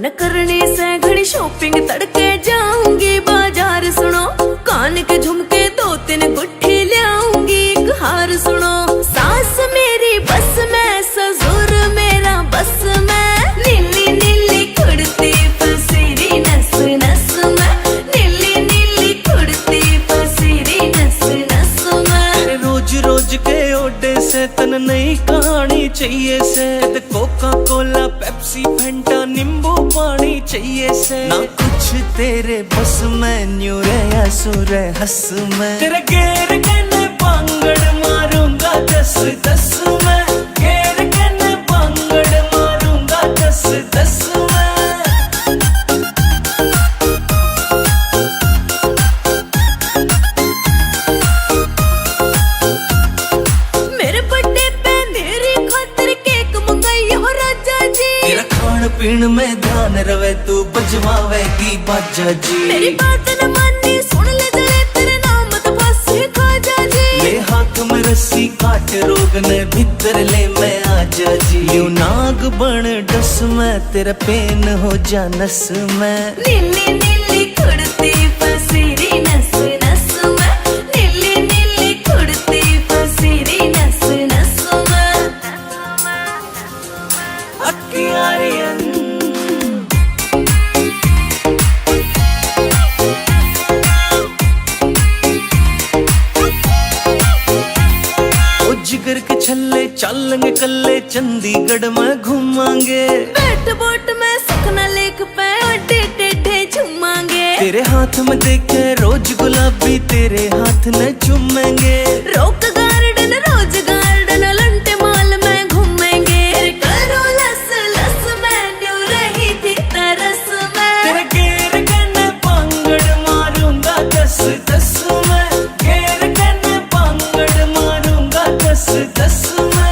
मन करने से घड़ी शॉपिंग तड़के जाऊंगी बाजार सुनो, कान के झुमके 2-3 गुट्ठी ले आऊंगी एक हार सुनो। सास मेरी बस में ससुर मेरा बस में, नीली नीली कुड़ती पसीरी नस नस में, नीली नीली कुड़ती पसीरी नस नस में। रोज रोज के ओडे से तन नई कहानी चाहिए से, कोका कोला पेप्सी फंटा नींबू पानी चाहिए से। ना कुछ तेरे बस में न्यू रे या सुर हंस में, तेरे गेर के पांगड़ मारूंगा 10-10 में, गेर के पांगड़ मारूंगा 10-10 में। मेरे बर्थडे पे मेरी खातिर केक मंगाई हो राजा जी, तेरा खान पीन में ध्यान रवे तू बजवावेगी बाजा जी। मेरी बात न मानी सुन ले जले तेरे नाम तो फांसी खाजा जी। ले हाथ में रस्सी काट रोग ने भीतर ले मैं आजा जी। यूं नाग बन डस में तेरा पेन हो जा नस में, नीली नीली कुड़ती पसीरी नस नस में, नीली नीली कुड़ती पसीरी नस नस में। अक्कियारियन जिगर के छल्ले चलेंगे कल्ले चंडीगढ़ में घूमांगे, बैठ बोट में सुखना लेक पे अड्डे टेढ़े झूमांगे। तेरे हाथ में देखे रोज गुलाबी तेरे हाथ न चूमेंगे। Rock Garden Rose Garden Elante mall में घूमेंगे, करो लस लस में न्यू रही थी तरस में। तेरे गेर के पांगड़ मारूंगा 10-10 में, गेर के पांगड़ मारूंगा 10-10 में।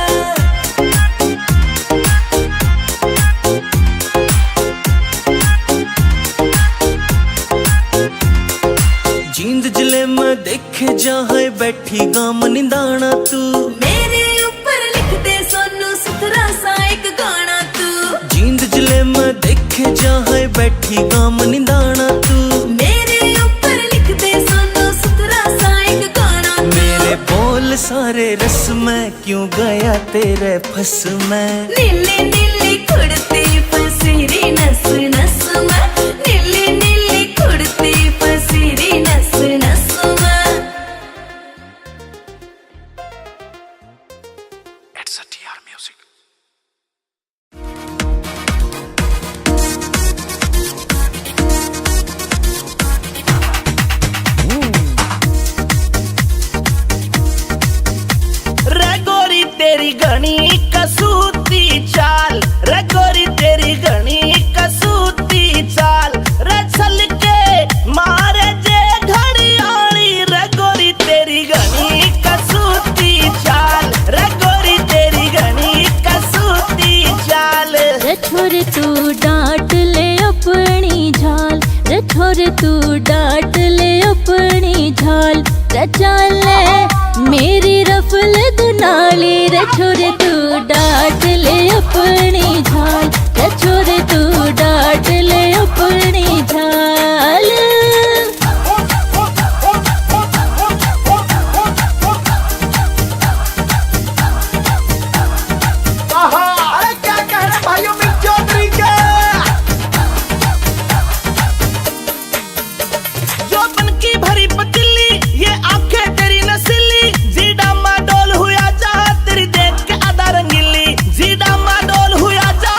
जींद जिले में देखे जहाँ बैठी गाम निंदाना तू, मेरे ऊपर लिख दे सोनू सुथरा सा एक गाना तू। जींद जिले में देखे जहाँ बैठी गाम निंदाना तू, मेरे ऊपर लिख दे सोनू सुथरा सा एक गाना तू। मेरे बोल सारे रस में क्यों गया तेरे फस में, नीली नीली कुड़ती पसीरी नस नस में, नीली नीली कुड़ती पसीरी नस नस में। It's a TR music. रे गोरी तेरी घनी कसूती चाल, रे गोरी तेरी घनी कसूती चाल, रे चल के मारे जे घड़ियाली, रे गोरी तेरी घनी कसूती चाल, रे गोरी तेरी घनी कसूती चाल। रे छोरे तू डांट ले अपनी झाल, रे छोरे तू डांट ले अपनी झाल, रे चाल मेरी रफल दुनाली, रे छोरे तू डांट ले अपनी झाल, रे छोरे तू डांट ले अपनी झाल। अरे क्या कह रहे भाइयों मिक चौधरी के, जो बन की भरी पतीली ये आंखें तेरी नसीली, जीडा माडोल हुआ जा तेरी देख के आधा रंगीली, जीडा माडोल हुआ जा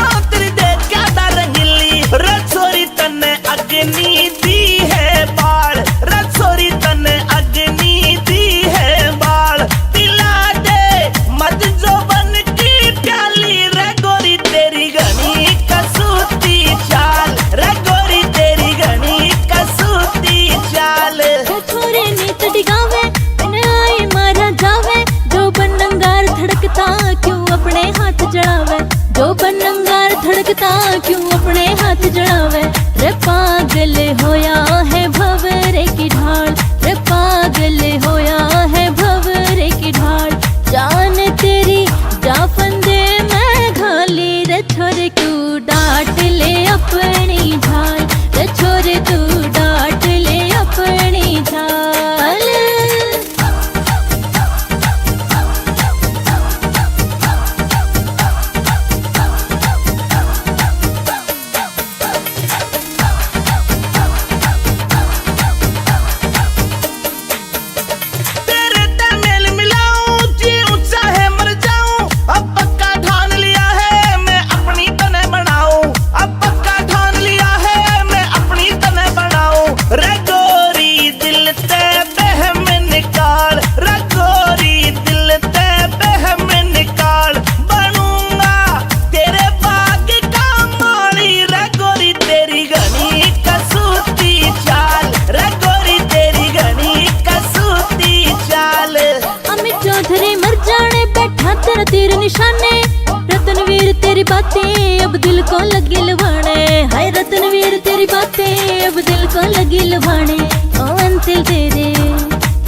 दिल को लगी लुभाने। हाय रतनवीर तेरी बातें अब दिल को लगी लुभाने। ओ अंतिल तेरे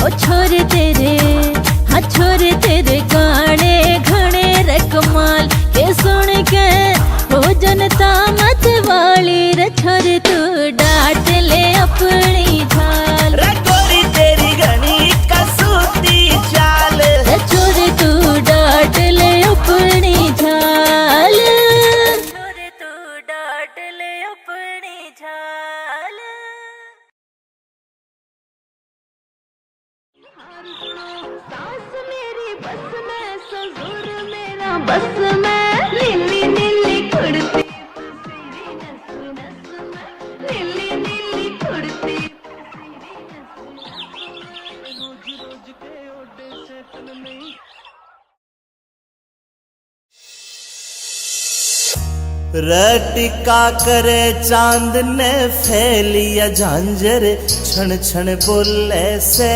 ओ छोरे तेरे, हाँ छोरे तेरे गाने घने रे कमाल के सुन के हो जनता मत वाली रे। छोरे तू डांट ले अपनी झाल, रे गोरी तेरी घनी कसूती चाल, रे छोरे तू डांट ले अपनी झाल, छोरे तू डांट ले अपनी झाल। सास मेरी बस में, ससुर मेरा बस में, नीली नीली कुर्ती तेरी नस नस में, नीली नीली कुर्ती रोज रोज के ओडे से तन नहीं। रटिका करे चांद ने फैलिया झांझर, क्षण क्षण बोले से।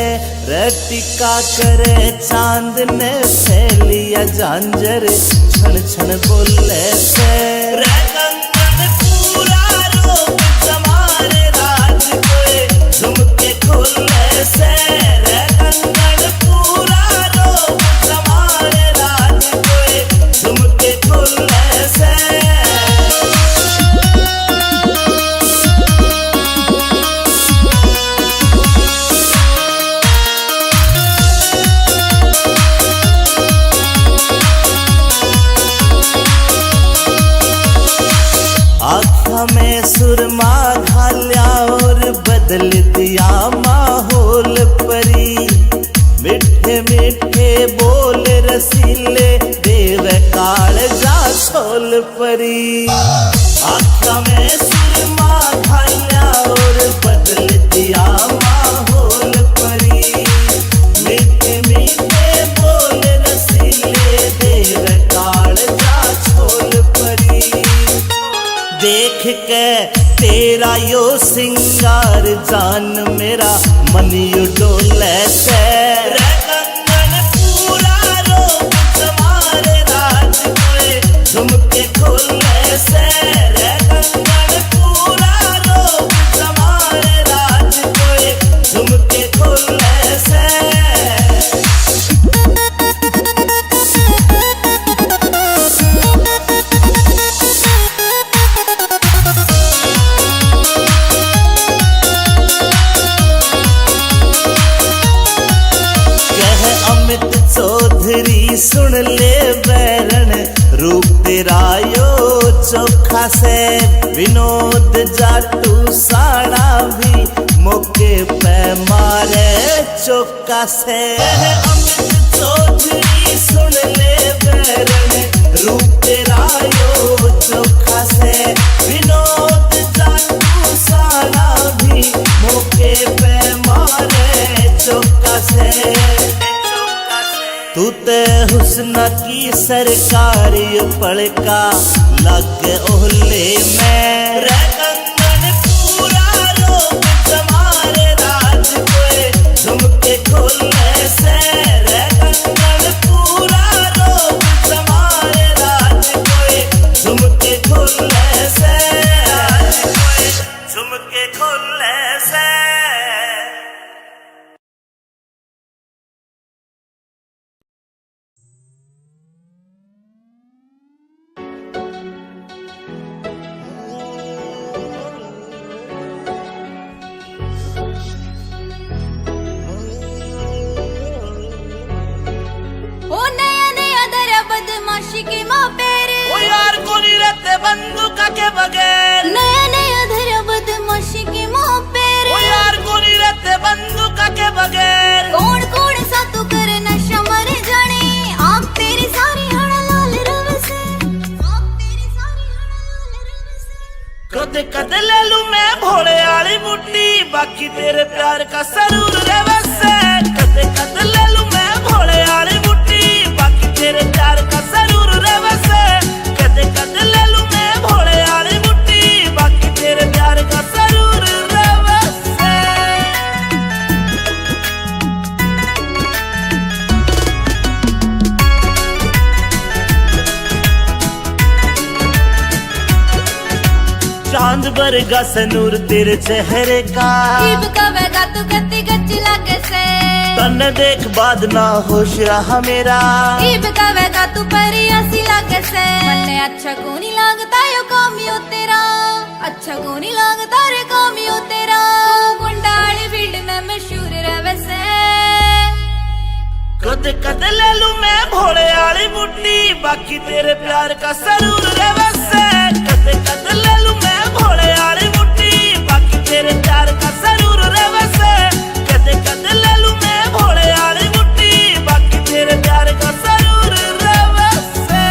रटिका करे चांद ने फैलिया झांझर, क्षण क्षण बोले से। रे कंगन पूरा रोक जमारे राज कोए, झुमके खोले से। रे कंगन पूरा रोक जमारे राज कोए, झुमके खोले से। आँखों में सुरमा घाल्या और बदल दिया माहौल परी। मिठे मिठे बोल रसीले देव काल जा छोल परी। आँखों में सुरमा घाल्या और बदल दिया माहौल परी। मिठे मिठे बोल रसीले देव काल जा छोल परी। देख के तेरा यो सिंगार जान मेरा मन यू डोले से। रे कंगन पूरा रोक जमारे राज कोए, झुमके खोले से। रे कंगन पूरा रोक जमारे राज कोए, झुमके खोले से। चौधरी सुन ले बैरन, रूप तेरा यो चोखा से। विनोद जाटू साड़ा भी मौके पे मारे चौका से। अमित चौधरी सुन ले बैरन, रूप तेरा यो चोखा से। विनोद जाटू साड़ा भी मौके पे मारे चौका से। तू ते हुस्न की सरकारी पड़का लग ओहले में। रे कंगन पूरा रोक जमारे राज कोए, झुमके खोले से। रे कंगन पूरा रोक जमारे राज कोए, झुमके खोले से। झुमके खोले से। बदमाशी के माँ पेरे, ओ यार कोनी रहते बंदूक के बगैर। नया नया धरा बदमाशी के माँ पेरे, ओ यार कोनी रहते बंदूक के बगैर। कौन कौन सा तू करे नशा मर जाने। आप तेरी सारी हड़ा लाल रव से, आप तेरी सारी हड़ा लाल रव से। कदे कदे ले लूं मैं भोले वाली बूटी, बाकी तेरे प्यार का सरूर रे वैसे। कदे कदे ले लूं मैं भोले वाली बूटी, बाकी तेरे प्यार का सरूर रे वैसे। कदे कदे ले लूं मैं भोले वाली बूटी, बाकी तेरे प्यार का सरूर रे वैसे। वर्गा सनूर तेरे चेहरे का ईब कवेगा तू कत्ती गच्ची लागे से तन देख बाद ना होश रहा मेरा ईब कवेगा तू परी हसी लागे से मन्ने अच्छा को नहीं लगता यो कामियो तेरा अच्छा को नहीं लगता रे कामियो तेरा तू गुंडाली फील्ड में मशहूर रहे से कद कद ले लूं मैं भोले वाली मुट्ठी बाकी तेरे प्यार का सरूर रहे से कद कद ले लूं मैं भोले वाली मुट्ठी बाकी तेरे प्यार का सरूर रहे से कद कद ले लूं मैं भोले वाली मुट्ठी बाकी तेरे प्यार का सरूर रहे से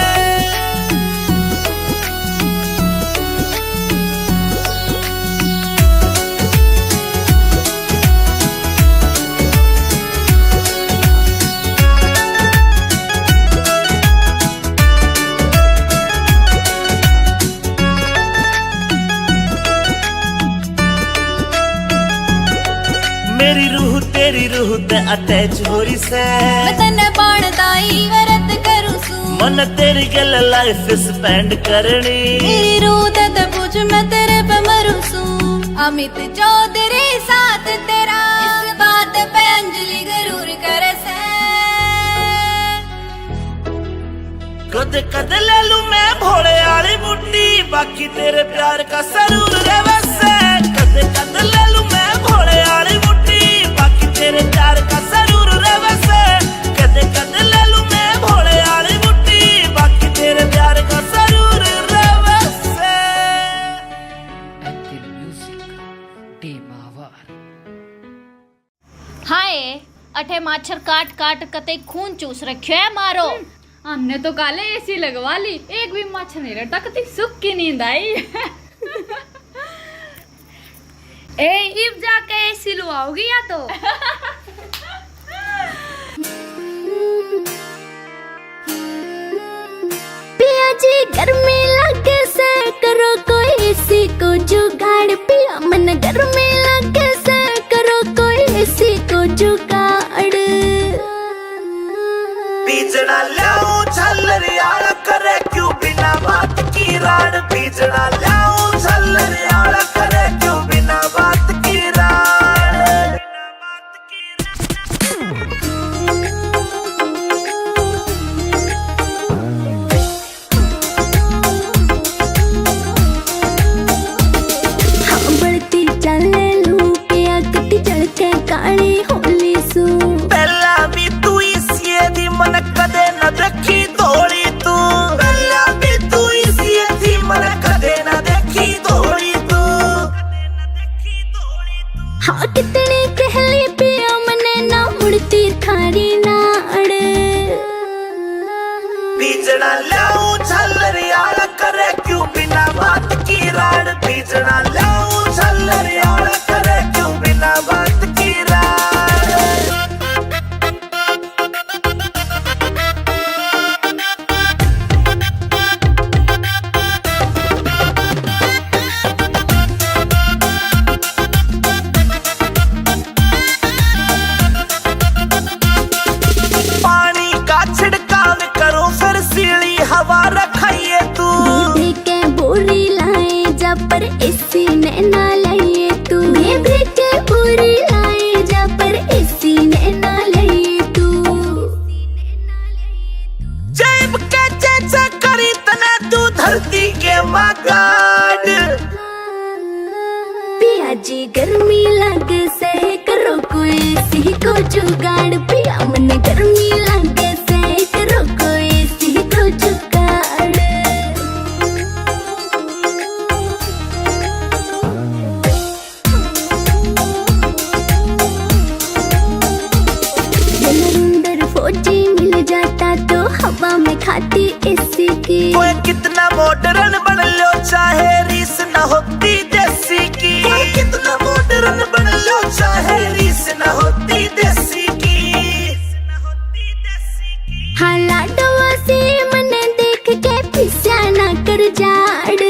मेरी रूह तेरी रूह ते अटैच हो रही से मैं तन्ने बाणदाई वरत करूं सू मन तेरी गल लाइफ स्पेंड करनी मेरी रूह ते पूछ मैं तेरे पे मरूं सू अमित चौधरी साथ तेरा इस बात पे अंजलि जरूर करे से कद कद ले लूं मैं भोले वाली मुट्ठी बाकी तेरे प्यार का सरूर रहे से कद कद ले लूं मैं भोले वाली मुट्ठी बाकी तेरे प्यार का सरूर रहे से कद कद ले लूं मैं भोले वाली मुट्ठी बाकी तेरे प्यार का सरूर रहे से Active Music टेमावर। हाय अठे माछर काट काट कते खून चूस रखियो है मारो। हमने तो काले एसी लगवा ली, एक भी मच्छर नहीं रहता, कति सुख की नींद आई। ए इब जाके एसी लुआओगी या तो पिया जी गर्मी लगे से करो कोई एसी को जुगाड़ पिया मन गर्मी लगे से करो कोई एसी को जुगाड़ बीजना लाऊं झल्लरियाला करे क्यों बिना बात की राड बीजना लाऊं झल्लरियाला करे क्यों बिना बात की राड हाँ बढ़ती चले लू पिया कति चढ़के काली होली सू पहला भी तू इसी दी मन कदे न देखी थोड़ी तू पहला भी तू इसी दी मन कदे न देखी थोड़ी तू हाँ कितनी कहली पिया मने ना मुड़ती थारी नाड़ बीजना लाऊं झल्लरियाला करे क्यों बिना बात की राड बीजना लाऊं झल्लरियाला करे क्यों बिना बात की राड पानी का छिड़काव करो फिर सीली हवा रखाइए तू बेबी के बोरी लाए जा पर एसी ने ना लाइए तू बेबी के बोरी लाए जा पर एसी ने ना लाइए तू जेब के चेचा करी तना तू धरती के मगाड पिया जी गर्मी लगे से करो कोई एसी को जुगाड़ पिया मन गर्मी लगे से करो कोई एसी को जुगाड़ अंदर फौजी मिल जाता तो हवा में खाती एसी की कोई कितना मॉडर्न बन लो चाहे रीस न होती देसी की कोई कितना मॉडर्न बन लो चाहे रीस न होती देसी की हाँ लाडवा से मने देख के पिस्या ना कर जाड़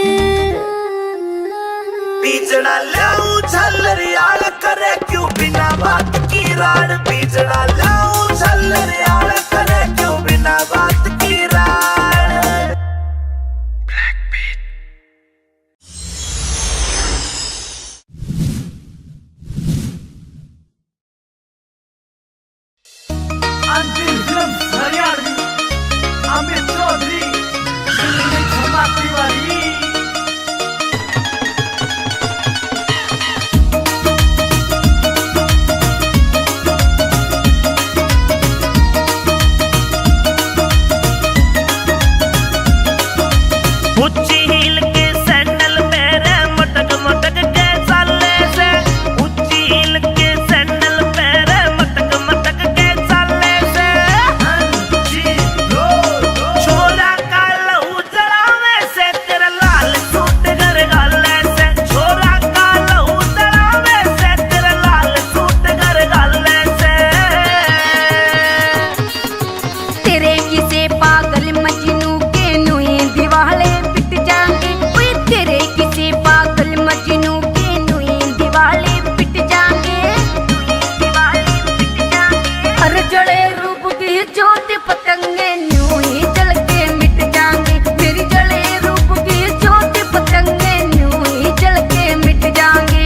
बीजना लाऊं झल्लरियाला करे क्यों बिना बात की राड बीजना लाऊं झल्लरियाला करे क्यों बिना बात की राड अमित चौधरी, क्षमा तिवारी। ऊंची हील के सैंडल पैरे मटक मटक के चाले से, ऊंची हील के सैंडल पैरे मटक मटक के चाले से। छोरा का लहू जलावे से तेरा लाल सूट घर गाले से, छोरा का लहू जलावे से तेरा लाल सूट घर गाले से। तेरे किसे पागल मजनू के नुई दिवाले पिट जाएंगे, ओए तेरे किसे पागल मजनू के नुई दिवाले पिट जाएंगे, दिवाले पिट जाएंगे। हर जड़े रूप की ज्योति पतंगे न्यू ही जल के मिट जाएंगे, मेरी जड़े रूप की ज्योति पतंगे न्यू ही जल के मिट जाएंगे।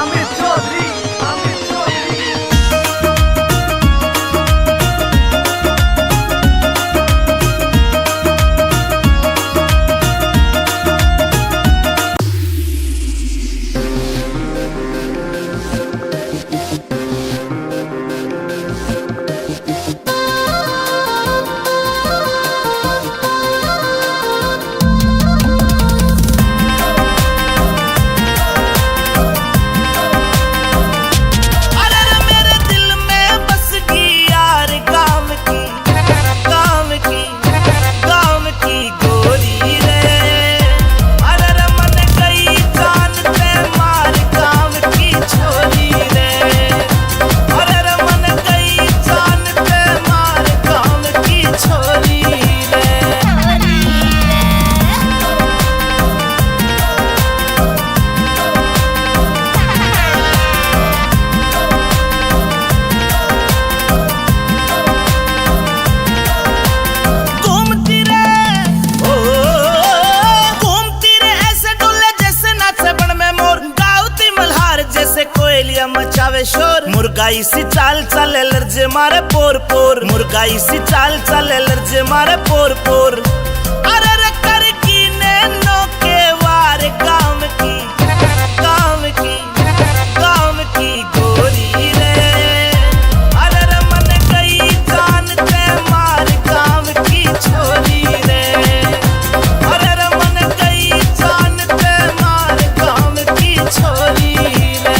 अमित चौधरी, अमित चौधरी। अरे रे मेरे दिल में बस गई यार काम की, काम की, काम की गोरी रे। अरे रे मन गई जान पे मार काम की छोरी रे। अरे रे मन गई जान पे मार काम की छोरी रे। घूमती रे, ओ घूमती रे ऐसे डोले जैसे नाचे बन में मोर, गावती मल्हार जैसे कोयलिया मचावे शोर। मुर्गाई सी चाल चले लर्जे मारे पोर पोर, मुर्गाई सी चाल चले लर्जे मारे पोर पोर। अरे रे कर की नैनो के वार काम की, काम की, काम की गोरी रे। अरे रे मन गई जान पे मार काम की छोरी रे। अरे रे मन गई जान पे मार काम की छोरी रे।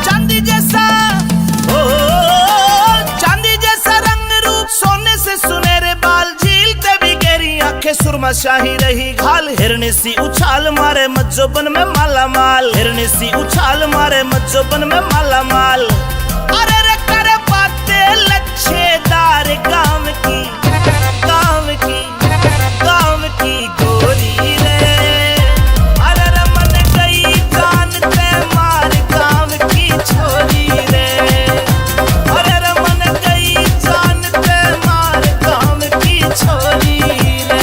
चांदी जैसा, ओ चांदी जैसा रंग रूप, सोने से सुनहरे बाल, झीलते भी गहरी आंखें, सुरमा शाही रही घाल। हिरनी सी उछाल मारे मज्जोबन में माला माल, हिरनी सी उछाल मारे मज्जोबन में माला माल। अरे रे करे बातें लच्छेदार काम की, काम की, काम की गोरी रे। अरे रे मन गई जान पे मार काम की छोरी रे। अरे रे मन गई जान पे मार काम की छोरी रे।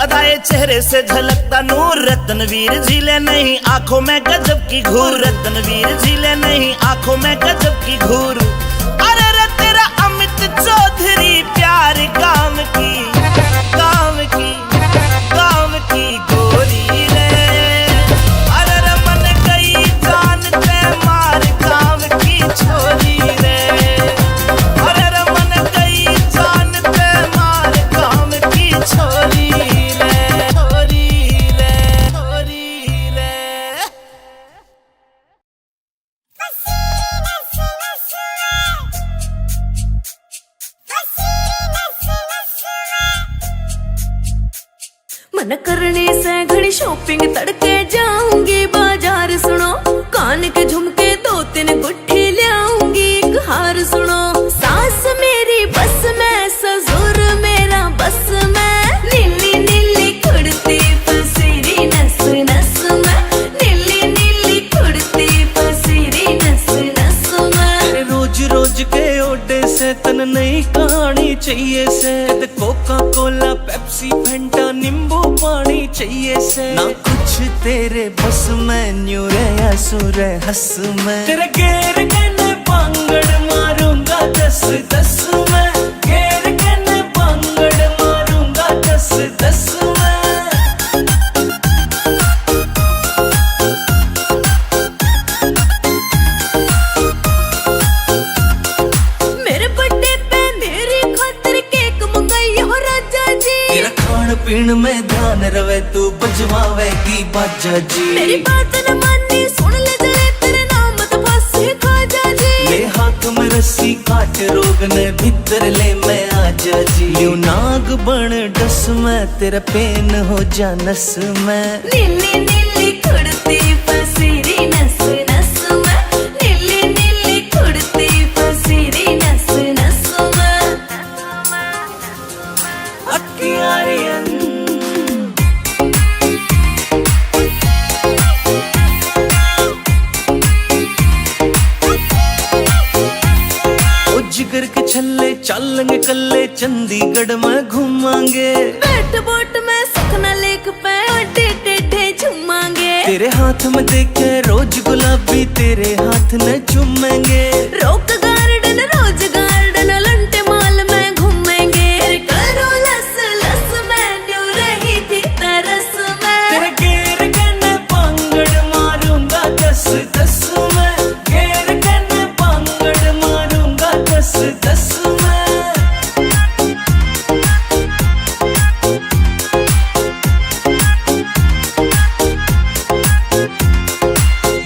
अदाए चेहरे से झलकता नूर, रत्नवीर झीले नहीं आंखों में गजब की घूर, रत्नवीर झीले नहीं आंखों में गजब की घूर। अरे रे तेरा अमित चौधरी प्यार काम की, काम की, काम की गोरी रे। अरे रे मन गई जान पे मार काम की छोरी रे। अरे रे मन गई जान पे मार काम की छोरी रे, छोरी रे, छोरी रे। मन करने से घड़ी शॉपिंग तड़के जाऊंगी बाजार सुनो कान के झुमके 2-3 गुट्ठी लाऊंगी एक हार सुनो सास मेरी बस में ससुर मेरा बस में नीली नीली कुर्ती पसीरी नस नस में नीली नीली कुर्ती पसीरी नस नस में रोज रोज के ओडे से तन नई कहानी चाहिए से कोका कोला पेप्सी फैंटा नींबू पानी चाहिए से ना कुछ तेरे बस में न्यू रे असुर हंस में तेरे गेर कहने पांगड़ मारूंगा 10-10 में गेर कहने पांगड़ मारूंगा 10-10 में मेरे बर्थडे पे मेरी खातिर केक मंगाई हो राजा जी तेरा खान पीन में ध्यान रवे तू बजवावेगी बाजा जी मेरी बात न मानी सुन ले जले तेरे नाम तो बस खाजा जी ले हाथ में रस्सी काट रोग ने भीतर ले मैं आजा जी यूं नाग बन डस में तेरा पेन हो जा नस में नीली नीली कुर्ती पसीरी नस नस में नीली नीली कुर्ती पसीरी नस नस में अक्कियारियन जिगर के छल्ले चलेंगे कल्ले चंडीगढ़ में घूमांगे बैठ बोट में सखना लेक पे अड्डे टेढ़े झूमांगे तेरे हाथ में देखे रोज गुलाबी तेरे हाथ न चूमेंगे रोक गार्डन रोज गार्डन लंटे माल में घूमेंगे करो लस लस में न्यू रही थी तरस में तेरे गेर कहने पांगड़ मारूंगा 10-10 में गेर कहने पांगड़ मारूंगा 10-10 में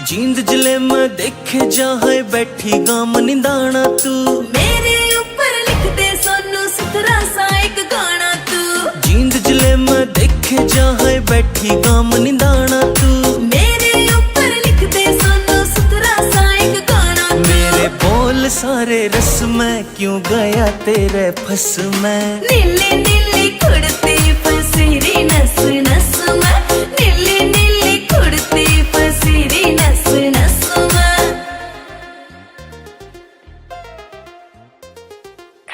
जींद जिले में देखे जहाँ बैठी गाम निंदाना तू मेरे ऊपर लिख दे सोनू सुथरा सा एक गाना तू जींद जिले में देखे जहाँ बैठी गाम निंदाना तू मेरे ऊपर लिख दे सोनू सुथरा सा एक गाना तू मेरे बोल सारे रस में क्यों गया तेरे फस में नीली नीली कुर्ती पसीरी नस नस में नीली नीली कुर्ती पसीरी नस नस में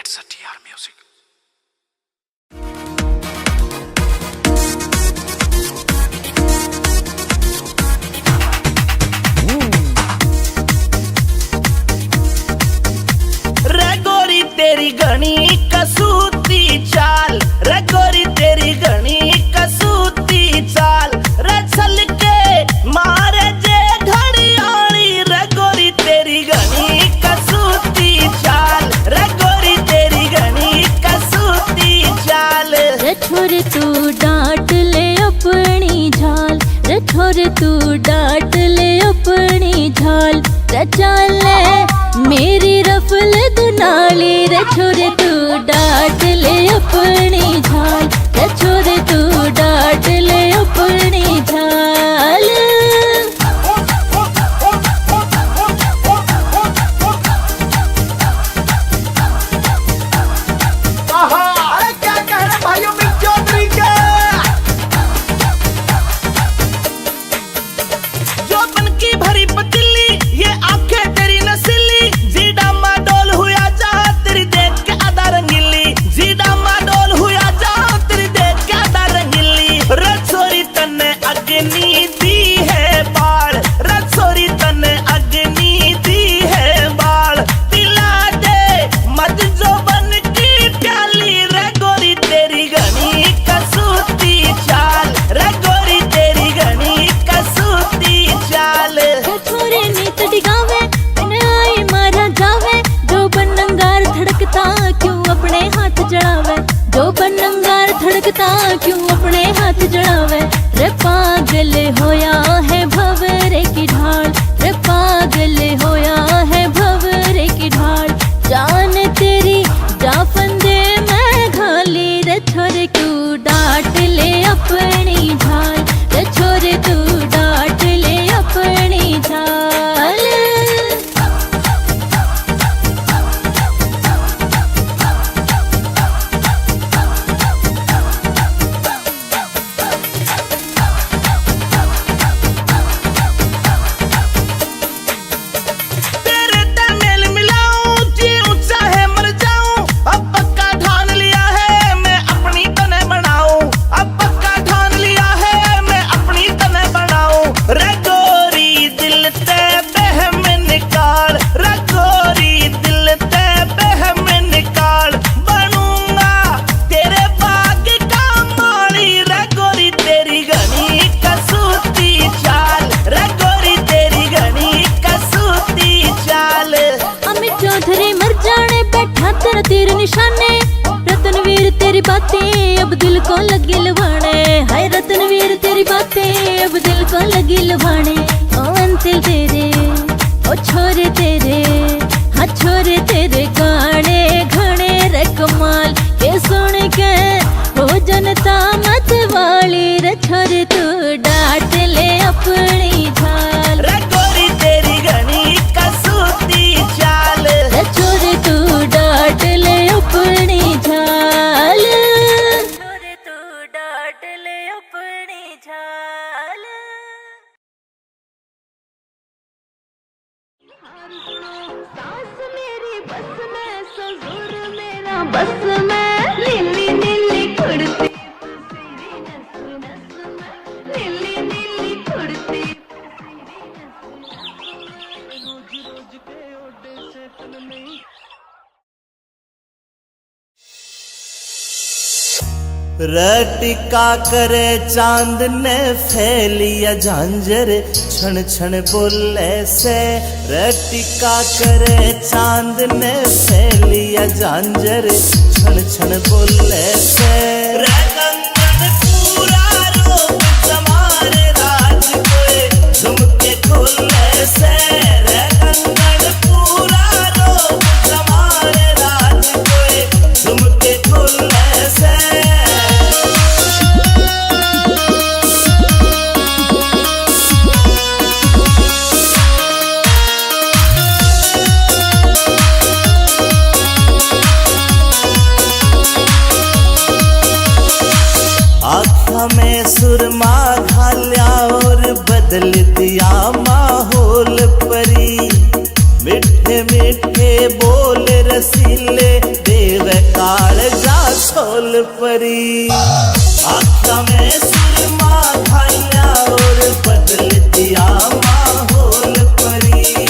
It's a TR music. रे गोरी तेरी घनी कसूती चाल रे गोरी तेरी घनी कसूती चाल रे चल के मारे जे घड़ियाली रे गोरी तेरी घनी कसूती चाल रे गोरी तेरी घनी कसूती चाल रे छोरे तू डांट ले अपनी झाल रे छोरे तू डांट ले अपनी झाल रे चाल ले मेरी रफल दुनाली रे छोरे तू डांट ले अपनी झाल रे छोरे तू डांट ले अपनी झाल अरे क्या कह रहे भाइयों मिक चौधरी के जो बन की भरी पतीली ये आंखें तेरी नसीली जीडा मा डोल हुआ जा तेरी देख के आधा रंगीली जीडा मा डोल हुआ जा तेरी देख के आधा रंगीली तेरा तीर निशाने। रतनवीर तेरी बातें अब दिल को लगी लुभाने। हाय रतनवीर तेरी बातें अब दिल को लगी लुभाने। ओ अंतिल तेरे ओ छोरे तेरे, हाँ छोरे तेरे गाने घने रे कमाल के सुन के हो जनता मत वाली रे। छोरे तू डांट ले अपनी झाल रे गोरी तेरी घनी कसूती चाल। रे छोरे तू डांट ले अपनी झाल। छोरे तू डांट ले अपनी झाल। सास मेरी बस में, ससुर मेरा बस में। नीली नीली कुर्ती पसीरी नस नस में। नीली नीली कुर्ती रोज रोज के ओडे से तन नहीं। रटिका करे चांद ने फैलिया झांझर, छण छण बोले से। रटिका करे चांद ने फैलिया झांझर, छण छण बोले से। रे कंगन पूरा रूप जमारे राज कोए, झुमके खोले से। रे कंगन पूरा रूप जमारे राज कोए, झुमके खोले से। में सुरमा घाल्या और बदल दिया माहौल परी। मिठे मिठे बोल रसीले देव काल जा छोल परी। आँखों में सुरमा घाल्या और बदल दिया माहौल परी।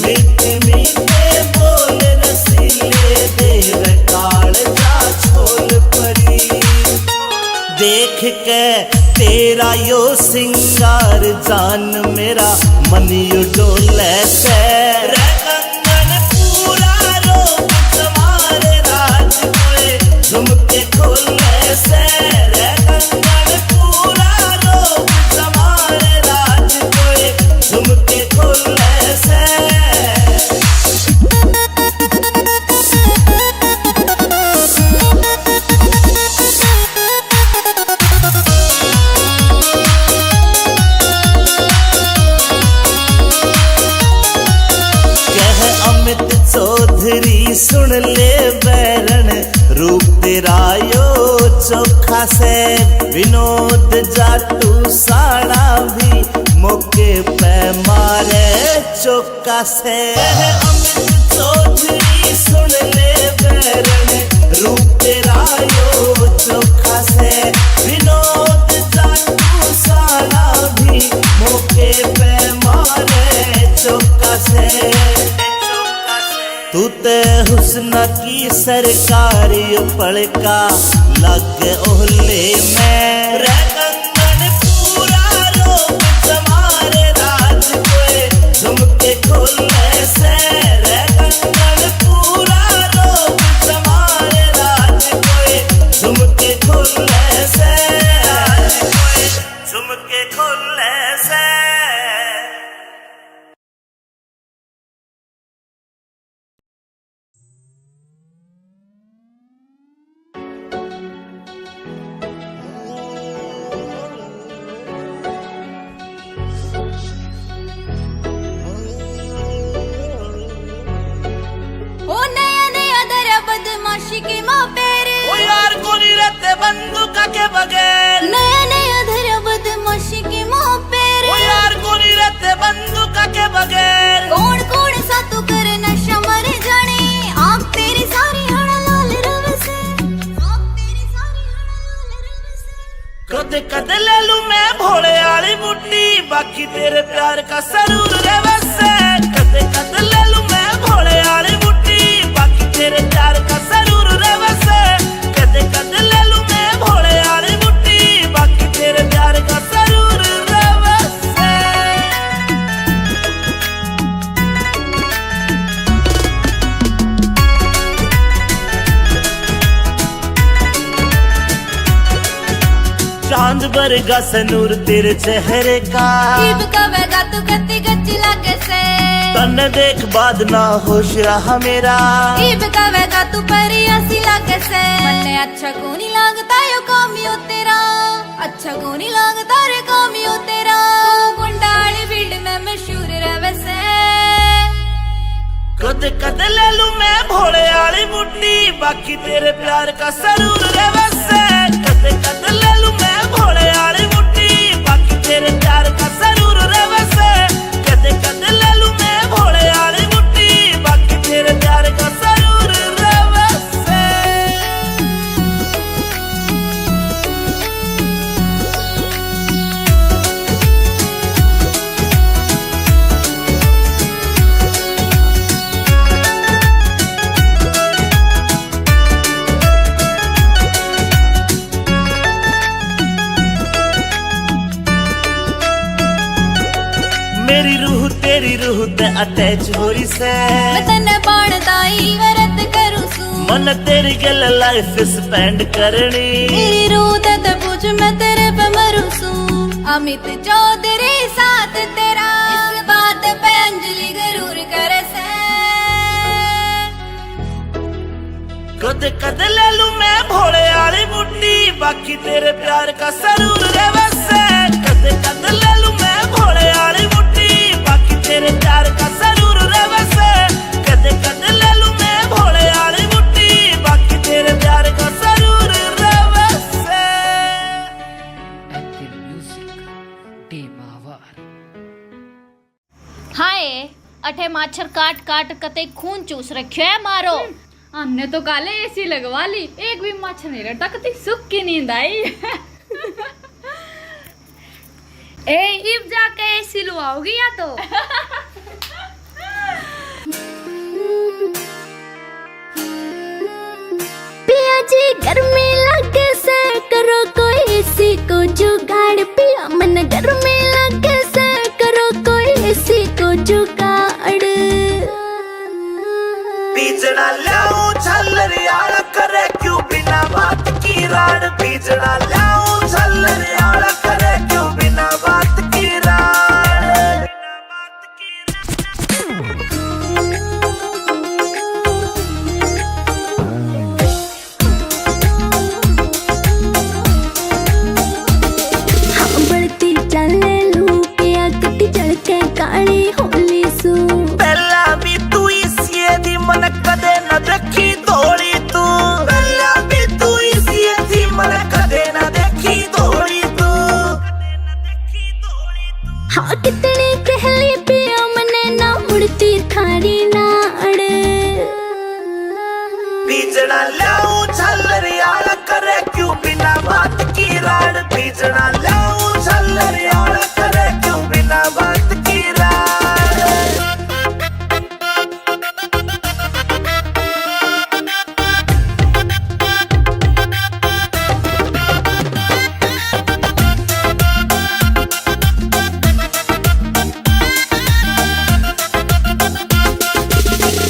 मिठे मिठे बोल रसीले देव काल जा छोल परी। देख के तेरा यो सिंगार जान मेरा मन यो डोले से। रे कंगन पूरा रूप जमारे राज कोए, झुमके खोले से। रे कंगन पूरा रूप जमारे राज कोए, झुमके खोले से। चौधरी सुन ले बैरन, रूप तेरा यो चोखा से। विनोद जाटू साड़ा भी मौके पे मारे चौका से। अमित चौधरी सुन ले बैरन, रूप तेरा यो चोखा से। विनोद जाटू साड़ा भी मौके पे मारे चौका से। तू ते हुस्न की सरकारी पड़का लग ओहले में। रे कंगन पूरा रूप जमारे राज कोए, झुमके खोले से। रे कंगन पूरा रूप जमारे राज कोए, झुमके खोले से। झुमके खोले से। के माँ पेरे। ओ यार कोनी रहते बंदूका के बगैर। नया नया धरा बदमाशी के माँ पेरे। ओ यार कोनी रहते बंदूका के बगैर। कौन कौन सा तू करे नशा मर जाने। आँख तेरी सारी हड़ा लाल रव से। आँख तेरी सारी हड़ा लाल रव से। कदे कदे ले लूं मैं भोले वाली बुड्ढी, बाकी तेरे प्यार का सरूर रे वैसे। कदे कदे ले लूं मैं भोले वाली बुड्ढी, बाकी तेरे प्यार का सरूर रे वैसे। कदे कदे ले लूं मैं भोले वाली बुड्ढी, बाकी तेरे प्यार का सरूर रे वैसे। चांद बरगा सनूर तेरे चेहरे का ईब कवेगा तू गति गच्ची लागे से तन्ने देख बाद ना होश रहा मेरा ईब कवेगा तू परी हसी लागे से मन्ने अच्छा को नहीं लगता यो कामियो तेरा अच्छा को नहीं लगता रे कामियो तेरा गुंडाली फील्ड में मशहूर रहे से कद कद ले लूं मैं भोले वाली मुट्ठी बाकी तेरे प्यार का सरूर रहे से कद कद ले लूं मैं भोले वाली मुट्ठी बाकी तेरे प्यार का सरूर रहे से कद कद ले लूं मैं भोले वाली मुट्ठी बाकी तेरे प्यार का सरूर रहे से मेरी रूह तेरी रूह ते अटैच हो रही से मैं तन्ने बाणदाई वरत करूं सू मन तेरी गल लाइफ स्पेंड करनी मेरी रूह ते पूछ मैं तेरे पे मरूं सू अमित चौधरी साथ तेरा इस बात पे अंजलि जरूर करे से कद कद ले लूं मैं भोले वाली मुट्ठी बाकी तेरे प्यार का सरूर रहे से कद कद ले लूं मैं भोले वाली मुट्ठी बाकी तेरे प्यार का सरूर रहे से कद कद ले लूं मैं भोले वाली मुट्ठी बाकी तेरे प्यार का सरूर रहे से Apple Music टेमावर। हाय अठे माछर काट काट कते खून चूस रखियो है मारो हमने तो काले एसी लगवा ली, एक भी मच्छर नहीं रहता, कति सुख की नींद आई। ए इब जाके एसी लुआओगी या तो पिया जी गर्मी लगे से करो कोई एसी को जुगाड़ पिया मन गर्मी लगे से करो कोई एसी को जुगाड़ बीजना लाऊं झल्लरियाल करे क्यों बिना बात की राड बीजना लाऊं झल्लरियाल करे क्यों बिना बात की राड हाँ बढ़ती चले लू पिया कटी चढ़ के काली होली सू पहला भी तू इसी दी मन कदे न देखी दौड़ी तू पहला भी तू इसी दी मन कदे न देखी दौड़ी तू हाँ कितनी कहली पिया मने ना मुड़ती थारी नाड़ बीजना लाऊं झल्लरियाल करे क्यों बिना बात की राड बीजना लाऊं झल्लरियाल करे क्यों बिना बात की राड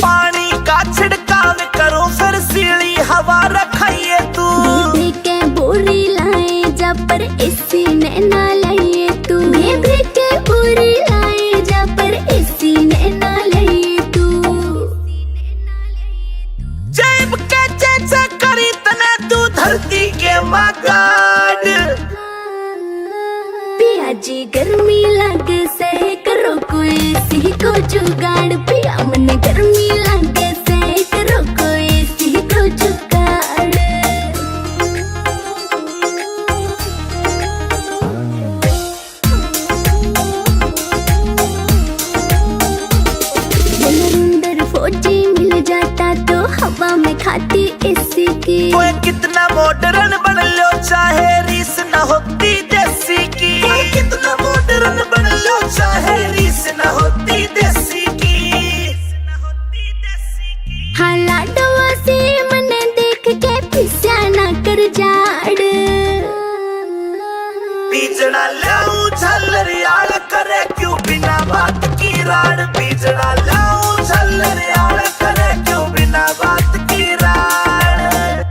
पानी का छिड़काव करो फिर सीली हवा रखाइए तू बेबी के बोरी लाए जा पर एसी ने ना लाइए तू बेबी के बोरी लाए जा पर एसी ने ना लाइए तू जैब के जैसे करी तने तू धरती के मगाड पिया जी गर्मी लगे से करो कोई एसी को जुगाड़ पिया मन गर्मी लगे से करो कोई एसी को जुगाड़ नरेंद्र फौजी मिल जाता तो हवा में खाती एसी की कोई कितना मॉडर्न बन लो चाहे रीस न होती देसी की कोई कितना मॉडर्न बन लो चाहे रीस न होती देसी की हाँ लाडवा से मने देख के पिस्या ना कर जाड़ बीजना लाऊं झल्लरियाल करे क्यों बिना बात की राड बीजना लाऊं झल्लरियाल करे क्यों बिना बात की राड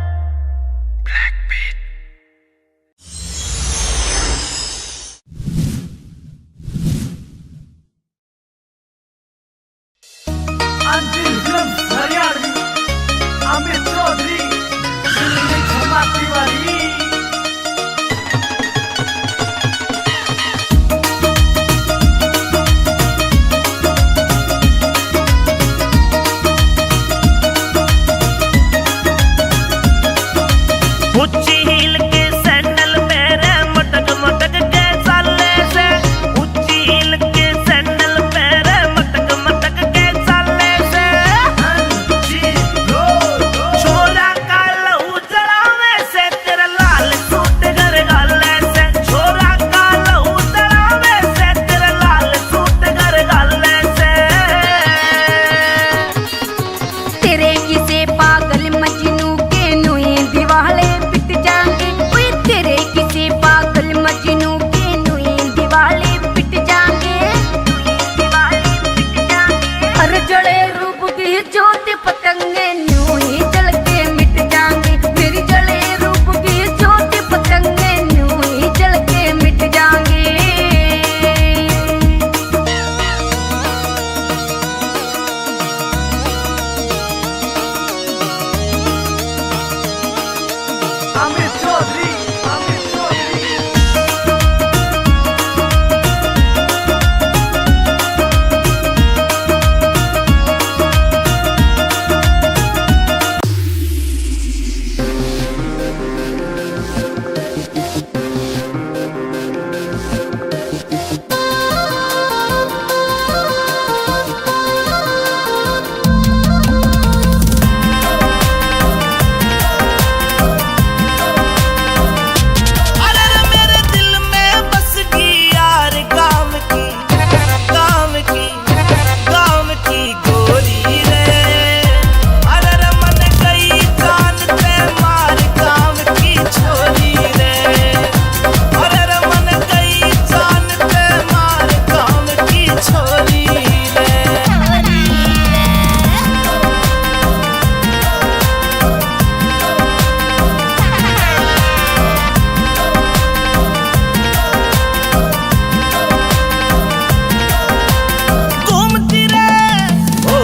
अमित चौधरी क्षमा तिवारी। ऊंची हील के सैंडल पैरे मटक मटक के चाले से, ऊंची हील के सैंडल पैरे मटक मटक के चाले से। छोरा का लहू जलावे से तेरा लाल सूट घर गाले से, छोरा का लहू जलावे से तेरा लाल सूट घर गाले से। तेरे किसे पागल मजनू के नुई दिवाले पिट जाएंगे, ओए तेरे किसे पागल मजनू के नुई दिवाले पिट जाएंगे, दिवाले पिट जाएंगे। हर जड़े रूप की ज्योति पतंगे न्यू ही जल के मिट जाएंगे, मेरी जड़े रूप की ज्योति पतंगे न्यू ही जल के मिट जाएंगे। अमित चौधरी, अमित चौधरी। अरे रे मेरे दिल में बस गई यार काम की, काम की, काम की गोरी रे। अरे रे मन गई जान पे मार काम की छोरी रे। अरे रे मन गई जान पे मार काम की छोरी रे। घूमती रे ओ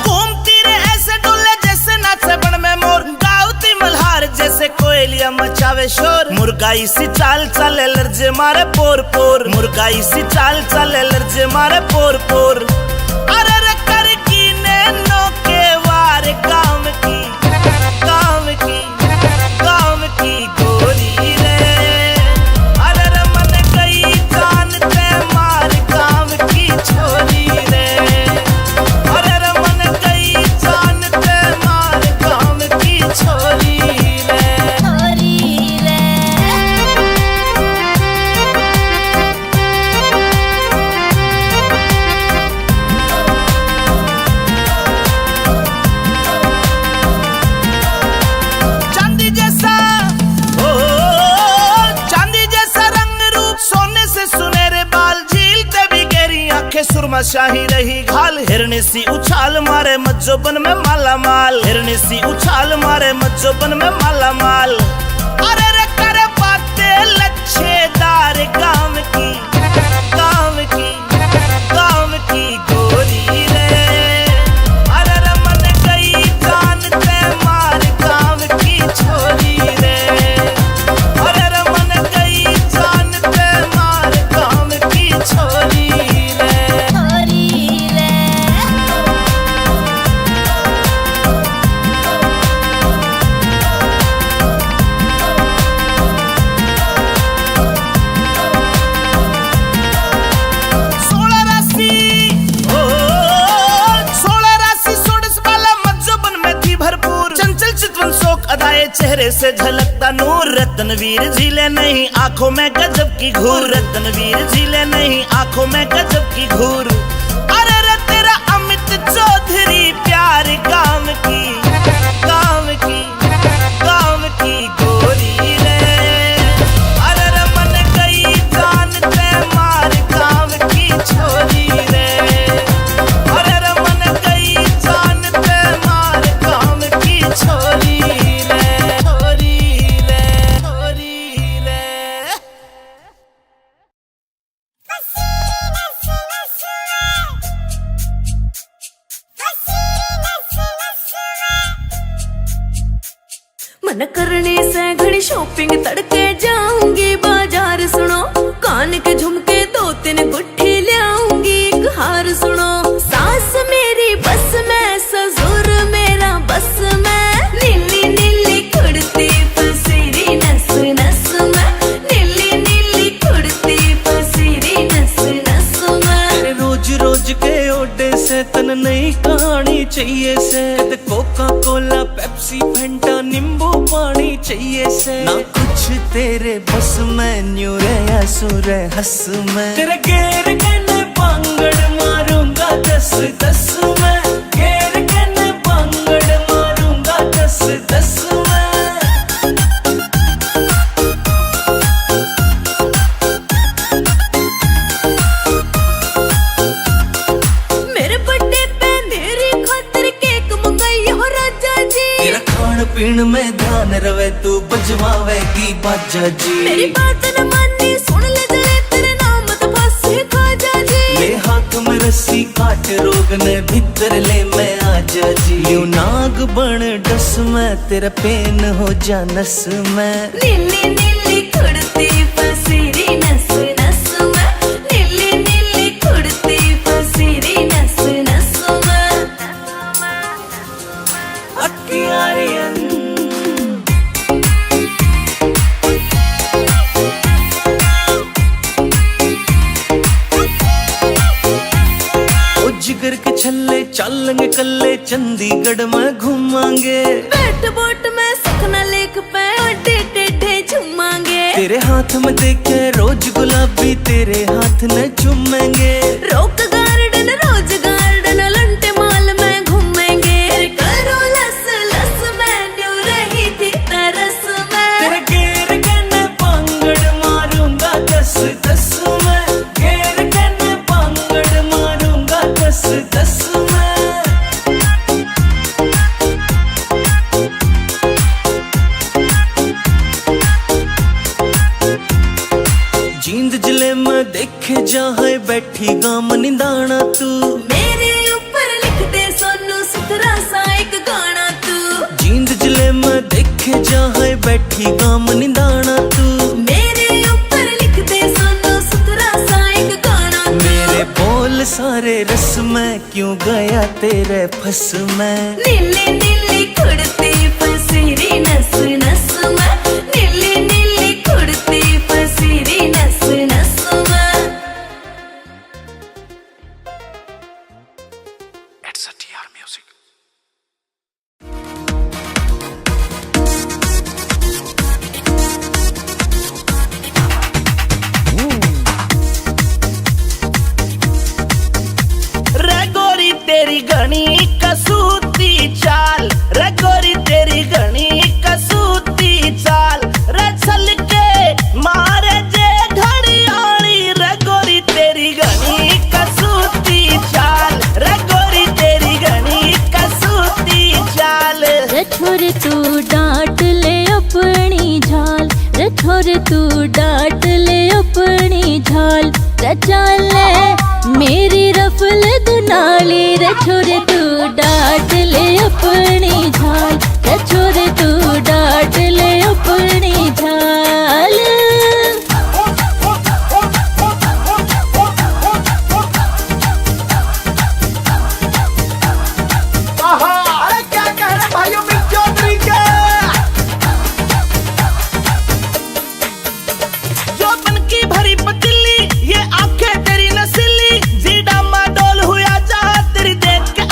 घूमती रे ऐसे डोले जैसे नाचे बन में मोर, गाउती मल्हार जैसे कोयलिया मचावे शोर। मुर्गाई सी चाल चले लर्जे मारे पोर पोर, मुर्गाई सी चाल चले लर्जे मारे पोर पोर। अरे रे कर की ने नो के वार काम की, काम की, काम की गोरी रे। अरे रे मन गई जान पे मार काम की छोरी रे। अरे रे मन गई जान पे मार काम की छोरी रे। चांदी जैसा ओ चांदी जैसा रंग रूप, सोने से सुनहरे बाल, झील ते भी गहरी आंखें, सुरमा शाही रही घाल। हिरनी सी उछाल मारे मज्जोबन में माला माल, हिरनी सी उछाल मारे मज्जोबन में माला माल। अरे रे करे बातें लच्छेदार काम की, काम की, काम की गोरी रे। अरे रे मन गई जान पे मार काम की छोरी रे। अरे रे मन गई जान पे मार काम की छोरी रे। अदाए चेहरे से झलकता नूर, रत्नवीर झीले नहीं आंखों में गजब की घूर, रत्नवीर झीले नहीं आंखों में गजब की घूर। अरे रे तेरा अमित चौधरी प्यार काम की, काम की, काम की गोरी रे। अरे रे मन गई जान पे मार काम की छोरी रे। अरे रे मन गई जान पे मार काम की छोरी रे, छोरी रे, छोरी रे। मन करने से घड़ी शॉपिंग तड़के जाऊंगी बाजार सुनो कान के झुमके 2-3 गुट्ठी लाऊंगी एक हार सुनो सास मेरी बस में ससुर मेरा बस में नीली नीली कुड़ती पसीरी नस नस में नीली नीली कुड़ती पसीरी नस नस में तेरे रोज रोज के ओडे से तन नई कहानी चाहिए से कोका कोला पेप्सी फैंटा नींबू पानी चाहिए से ना कुछ तेरे बस में न्यू रे असुर हंस में तेरे घेर के न पांगड़ मारूंगा 10-10 में घेर के न पांगड़ मारूंगा 10-10 में मेरे बर्थडे पे मेरी खातिर केक मंगाई हो राजा जी तेरा खान पीन में ध्यान रवे तू बजवावेगी बाजा जी मेरी बात न मानी सुन ले जले तेरे नाम तो फांसी खाजा जी ले हाथ में रस्सी काट रोग ने भीतर ले मैं आजा जी यूं नाग बन डस में तेरा पेन हो जा नस में नीली नीली कुड़ती पसीरी नस नस में नीली नीली कुड़ती पसीरी नस नस में अक्कियारियन जिगर के छल्ले चलेंगे कल्ले चंडीगढ़ में घूमांगे बैठ बोट में सखना लेक पे अड्डे टेढ़े झूमांगे तेरे हाथ में देखे रोज गुलाबी तेरे हाथ न चूमेंगे रोक गार्डन रोज गार्डन लंटे माल में घूमेंगे करो लस लस में न्यू रही थी तरस में तेरे घेर के न पांगड़ मारूंगा 10-10 में घेर के न पांगड़ मारूंगा 10-10 में जींद जिले में देखे जाए बैठी गाम निंदाना तू मेरे ऊपर लिख दे सोनू सुथरा सा एक गाना तू जींद जिले में देखे जाए बैठी गाम निंदाना तू मेरे ऊपर लिख दे सोनू सुथरा सा एक गाना तू मेरे बोल सारे रस में क्यों गया तेरे फस में नीली नीली कुड़ती पसीरी नस नस में नीली नीली कुड़ती पसीरी नस नस में रे गोरी तेरी घनी कसूती चाल रे गोरी तेरी घनी कसूती चाल रे चल के मारे जे घड़ियाली रे गोरी तेरी घनी कसूती चाल रे गोरी तेरी घनी कसूती चाल रे छोरे तू डांट ले अपनी झाल रे छोरे तू डांट ले अपनी झाल रे चाल मेरी रफल दुनाली रे छोरे तू डांट ले अपनी झाल रे छोरे तू डांट ले अपनी झाल अरे क्या कह रहे भाइयों मिल चौधरी के जो बन की भरी पतिली ये आंखें तेरी नसीली जीडा माडोल हुआ जा तेरी देख के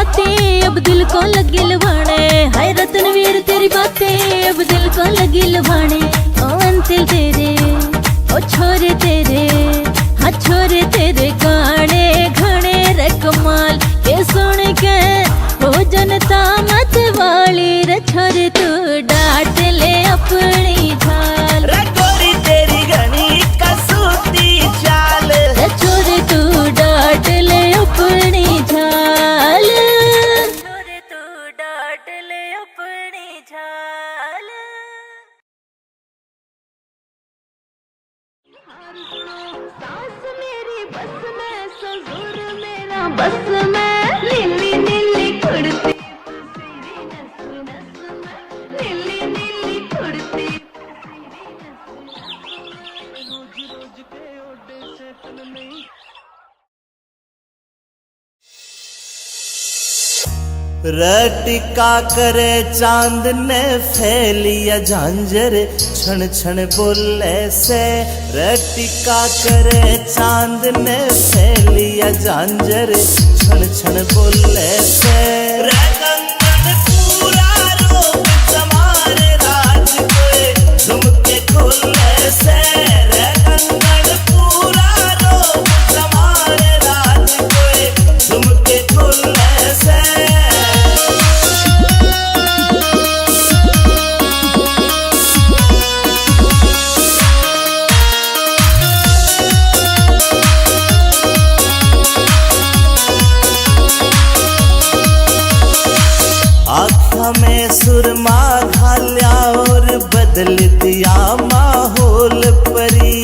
बातें अब दिल को लगी लुभाने, हाय रतनवीर तेरी बातें अब दिल को लगी लुभाने। ओ अंतिल तेरे ओ छोरे तेरे, हाँ छोरे तेरे गाने घने रे कमाल, ये सुन के हो जनता मत वाली रे छोरे तू डांट ले अपनी झाल। रे गोरी तेरी घनी कसूती चाल, रे छोरे तू डांट ले अपनी झाल, छोरे तू डांट ले अपनी झाल। सास मेरी बस में, ससुर मेरा बस में, नीली नीली कुर्ती तेरी नस नस में, नीली नीली कुर्ती रोज रोज के ओडे से तन नहीं। रटिका करे चांद ने फैलिया झांझर, क्षण क्षण बोले से। रटिका करे चांद ने फैलिया झांझर, क्षण क्षण बोले से। कंगन पूरा रोग समारे राज कोई झुमके खोले से। कंगन पूरा रोग समारे राज कोई झुमके खोले से। में सुरमा घाल्या और बदल दिया माहौल परी।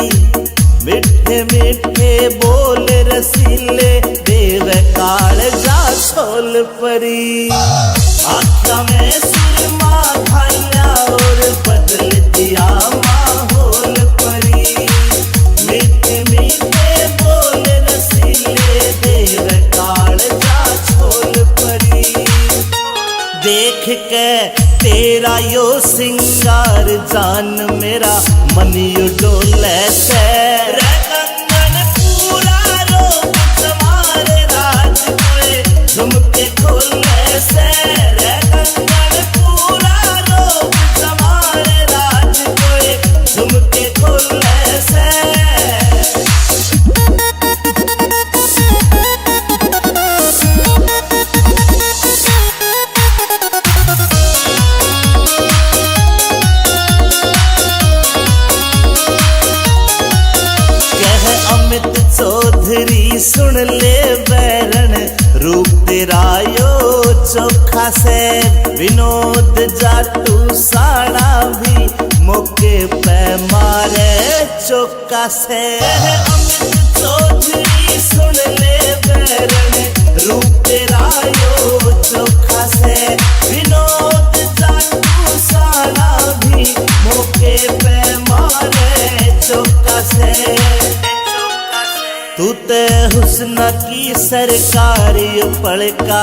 मिठे मिठे बोल रसीले देव काल जा छोल परी। आँखों में सुरमा घाल्या और बदल दिया माहौल परी। मिठे मिठे बोल रसीले देव काल जा छोल परी। देख के तेरा यो सिंगार जान मेरा मन यो डोले से। कंगन पूरा रोग समारे राज कोई झुमके खोले से। कंगन पूरा रोग समारे राज कोई झुमके खोले से। चौधरी सुन ले बैरन रूप तेरा यो चोखा से। विनोद जाटू साड़ा भी मौके पे मारे चौका से। अमित चौधरी सुन ले बैरन रूप तेरा यो चोखा से। विनोद जाटू साड़ा भी मौके पे मारे चौका से। तू ते हुस्न की सरकारी पड़का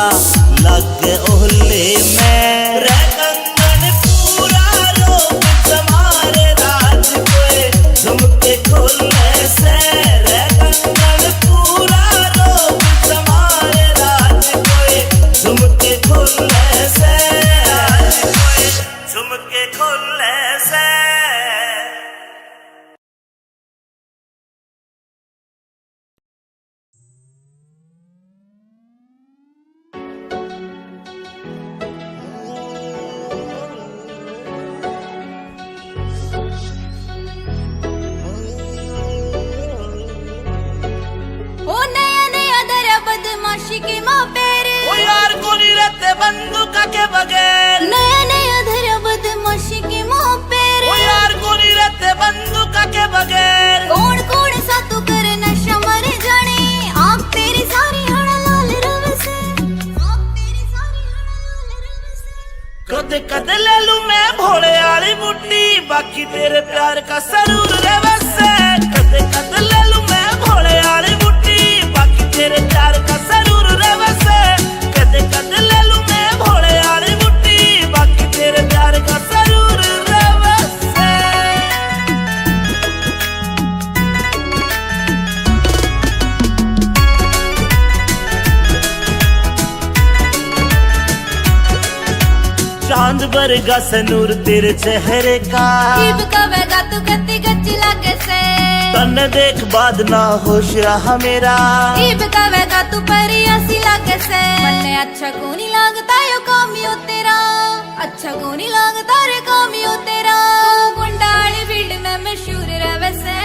लग ओहले में। कंगन पूरा रोग समारे राज कोई झुमके खोले से। कंगन पूरा रोग समारे राज कोई झुमके खोले से। झुमके खोले से। बदमाशी के माँ पेरे। ओ यार कोनी रहते बंदूक के बगैर। नया नया धरा बदमाशी के माँ पेरे। ओ यार कोनी रहते बंदूक के बगैर। कौन कौन सा तू करे नशा मर जाने। आँख तेरी सारी हड़ा लाल रव से। आँख तेरी सारी हड़ा लाल रव से। कदे कदे ले लूं मैं भोले वाली बुड्ढी, बाकी तेरे प्यार का सरूर रे बसे। कदे कदे ले लूं मैं भोले वाली बुड्ढी, बाकी तेरे प्यार का सरूर रे बसे। कदे कदे ले लूं मैं भोले वाली बुड्ढी, बाकी तेरे प्यार का सरूर रे बसे। चांद वर्गा सनूर तेरे चेहरे का इब कवेगा तू कत्ती गच्ची लागे से तन देख बाद ना होश रहा मेरा इब कवेगा तू परी ऐसी लागे से मन्ने अच्छा को नहीं लगता यो कामियो तेरा अच्छा को नहीं लगता रे कामियो तेरा गुंडाली फील्ड में मशहूर रहे से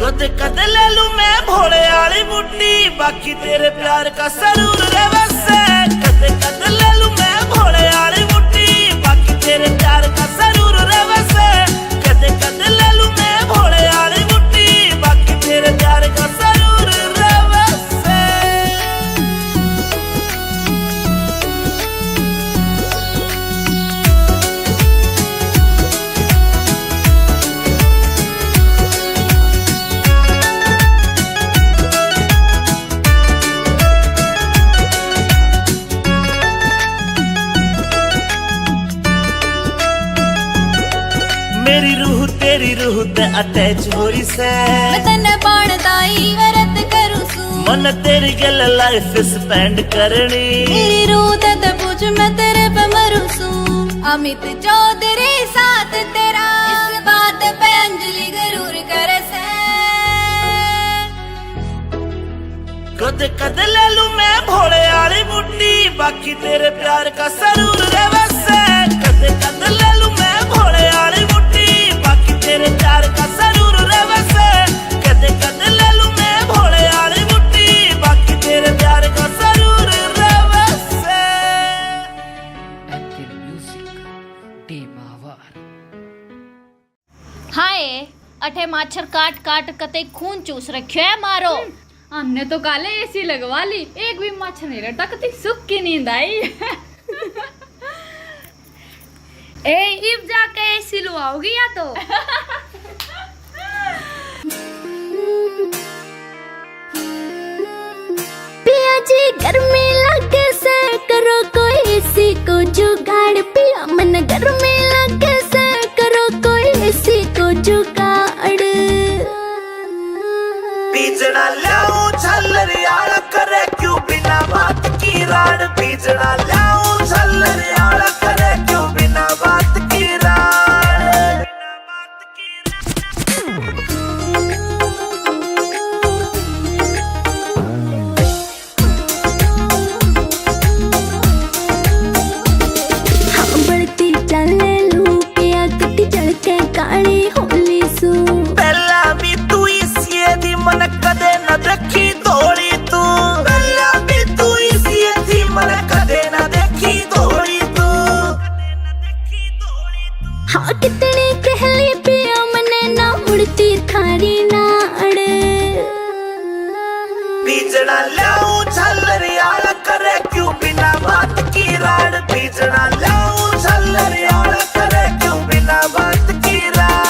कद कद ले लू मैं भोले वाली बुड्ढी बाकी तेरे प्यार का सरूर रे वैसे कद कद ले लू मैं भोले वाली बुड्ढी बाकी तेरे प्यार का सरूर रे वैसे कद कद ले लू मैं भोले वाली बुड्ढी बाकी तेरे प्यार का सरूर रे वैसे मेरी रूह तेरी रूह ते अटैच हो रही से मैं तन्ने बाणदाई वरत करूं सू मन तेरी गल लाइफ स्पेंड करनी मेरी रूह ते पूछ मैं तेरे पे मरूं सू अमित चौधरी साथ तेरा इस बात पे अंजलि जरूर करे से कद कद ले लू मैं भोले वाली बुड्ढी बाकी तेरे प्यार का सरूर रे वैसे कद कद ले लू मैं भोले वाली बुड्ढी बाकी तेरे प्यार का सरूर रे वैसे कद कद ले लू मैं भोले वाली बुड्ढी बाकी तेरे प्यार का सरूर रे वैसे एंथल म्यूजिक टीमावर। हाय अठे माछर काट काट कते खून चूस रखियो है मारो। हमने तो काले एसी लगवा ली, एक भी मच्छर नहीं रहता, कति सुख की नींद आई। ए इब जाके एसी लुआओगी या तो पिया जी गर्मी लगे से करो कोई एसी को जुगाड़ पिया मन गर्मी लगे से करो कोई एसी को जुगाड़ बीजना लाऊं झल्लरियाल करे क्यों बिना बात की राड बीजना लाऊं झल्लरियाल करे क्यों बिना बात की राड हाँ बढ़ती चले लू पिया कटी चढ़ के काली होली सू पहला भी तू इसी दी मन कदे न देखी थोड़ी तू पहला भी तू इसी दी मन कदे न देखी थोड़ी तू हाँ कितनी कहली पिया मने ना उड़ती थारी नाड़ बीजना लाऊं झल्लरियाल करे क्यों बिना बात की राड बीजना लाऊं झल्लरियाल करे क्यों बिना बात की राड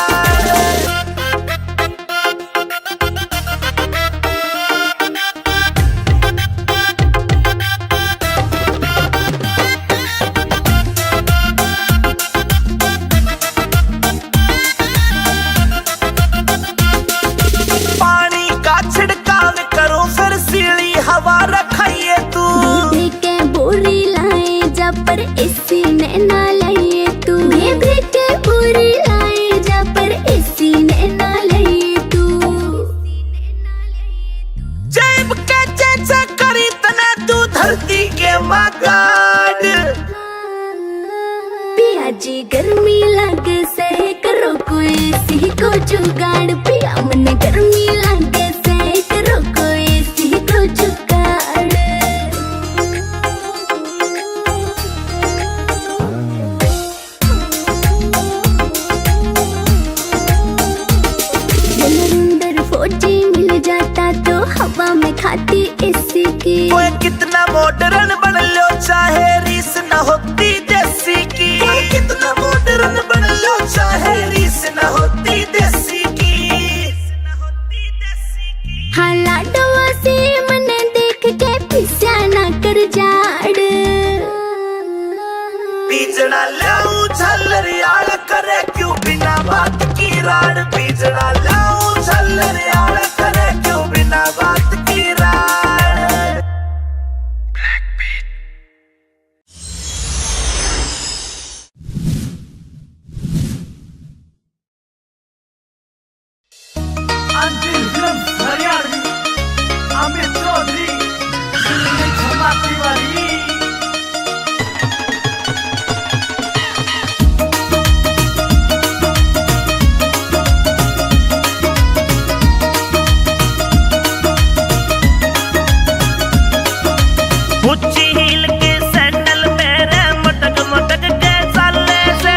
पानी का छिड़काव करो फिर सीढ़ी हवा रखाइए तू बेबी के बोरी लाए जा पर एसी ने ना लाइए तू बेबी के बोरी लाए जा पर एसी ने ना लाइए तू जैब के जैसा करी तना तू धरती के मगाड पिया जी गर्मी लगे से करो कोई एसी को जुगाड़ पिया मन गर्मी लगे से करो कोई एसी को जुगाड़ नरेंद्र फौजी मिल जाता तो हवा में खाती एसी की कोई कितना मॉडर्न बन लो चाहे रीस न होती देसी की कोई कितना मॉडर्न बन लो चाहे रीस न होती देसी की हाँ लाडवा से मन देख के पिस्या ना कर जाड़ बीजना लाऊं झल्लरियाल करे क्यों बिना बात की राड बीजना लाऊं झल्लरियाल करे क्यों बिना बात की राड नवरात्रि वाली। ऊंची हील के सैंडल पैरे मटक मटक के चाले से,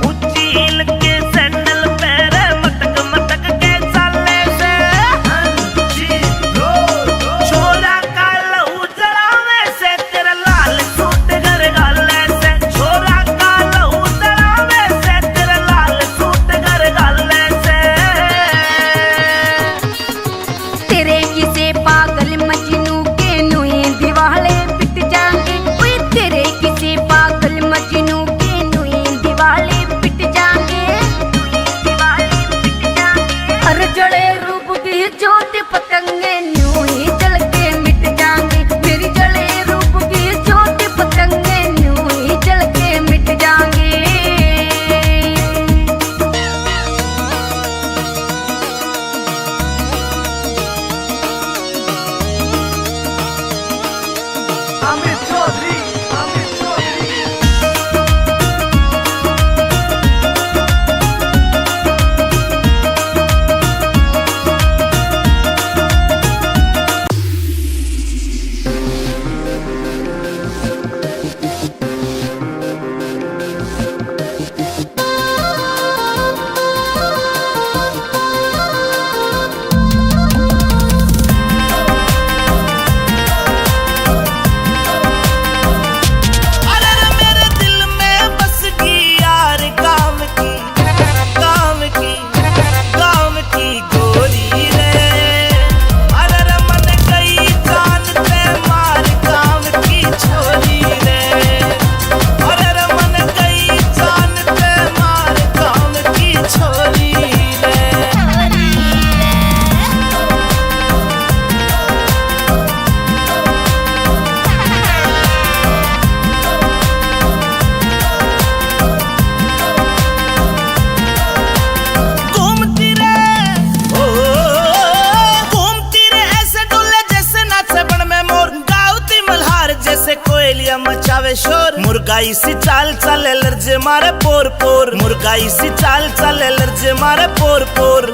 ऊंची हील के सैंडल पैरे मटक मटक के चाले से। छोरा का लहू जलावे से, तेरा लाल सूट घर गाले से। छोरा का लहू जलावे से, तेरा लाल सूट घर गाले से। तेरे किसे पागल मजनू के नुए दिवाले पिट जाएंगे, ओए तेरे किसे पागल मजनू के नुए दिवाले पिट जाएंगे, दिवाले पिट जाएंगे। हर जड़े रूप की ज्योति पतंगे न्यू ही जल के मिट जाएंगे, मेरी जड़े रूप की ज्योति पतंगे न्यू ही जल के मिट जाएंगे। अमित चौधरी, अमित चौधरी। अरे रे मेरे दिल में बस गई यार काम की, काम की, काम की गोरी रे। अरे रे मन गई जान पे मार काम की छोरी रे। अरे रे मन गई जान पे मार काम की छोरी रे। घूमती रे, ओ घूमती रे ऐसे डोले जैसे नाचे बन में मोर। गाउती मल्हार जैसे कोयलिया मचावे शोर। मुर्गाई सी चाल चले लर्जे मारे पोर पोर, मुर्गाई सी चाल चले लर्जे मारे पोर पोर।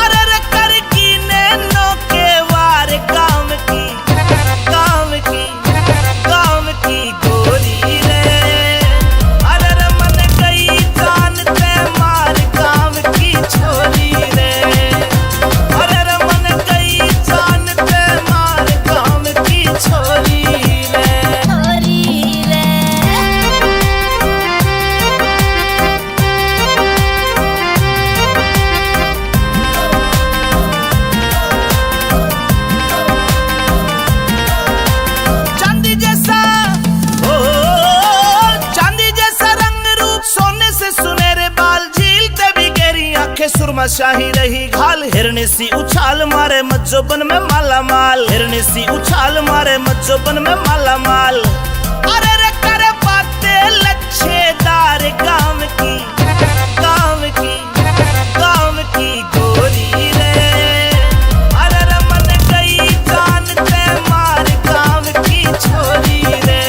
अरे रे कर कीने नौके वार काम की, काम की, काम की गोरी रे। अरे रे मन गई जान पे मार काम की छोरी रे। अरे रे मन गई जान पे मार काम की छोरी रे। चांदी जैसा, ओ चांदी जैसा रंग रूप, सोने से सुनहरे बाल, झीलते भी गहरी आंखें, सुरमा शाही रही घाल। हिरनी सी उछाल मारे मज्जोबन में माला माल, हिरनी सी उछाल मारे मज्जोबन में माला माल। अरे रे करे बातें लच्छेदार काम की, काम की, काम की गोरी रे। अरे रे मन गई जान पे मार काम की छोरी रे।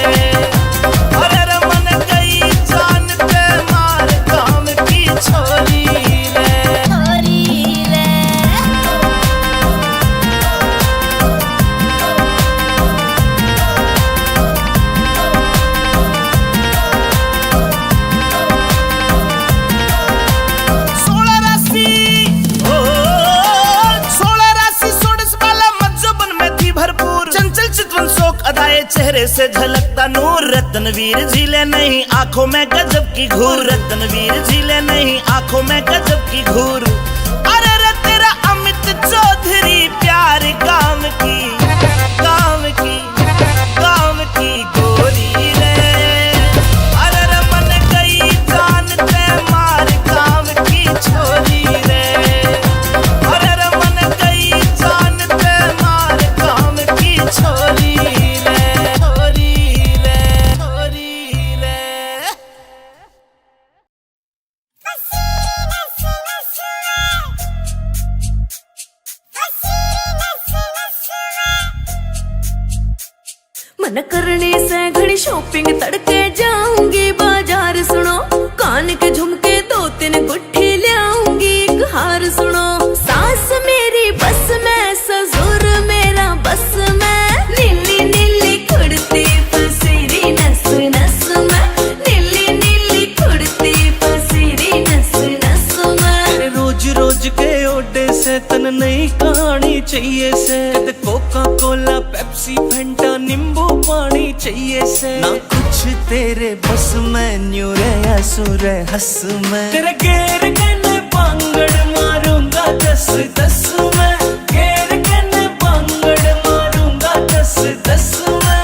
अरे रे मन गई जान पे मार काम की छोरी रे। चेहरे से झलकता नूर, रत्नवीर झीले नहीं आंखों में गजब की घूर, रत्नवीर झीले नहीं आंखों में गजब की घूर। अरे रे तेरा अमित चौधरी प्यार काम की, काम की, काम की गोरी रे। अरे रे मन गई जान पे मार काम की छोरी रे। अरे रे मन गई जान पे मार काम की छोरी रे, छोरी रे, छोरी रे। मन करने से घड़ी शॉपिंग तड़के जाऊंगी बाजार सुनो कान के झुमके 2-3 गुट्ठी लाऊंगी एक हार सुनो सास मेरी बस में ससुर मेरा बस में नीली नीली कुर्ती पसीरी नस नस में नीली नीली कुर्ती पसीरी नस नस में रोज रोज के ओडे से तन नई कहानी चाहिए से कोका कोला पेप्सी फैंटा नींबू पानी चाहिए से ना कुछ तेरे बस में न्यू रे सुर हंस में तेरे गेर कने पांगड़ मारूंगा 10-10 में गेर कने पांगड़ मारूंगा 10-10 में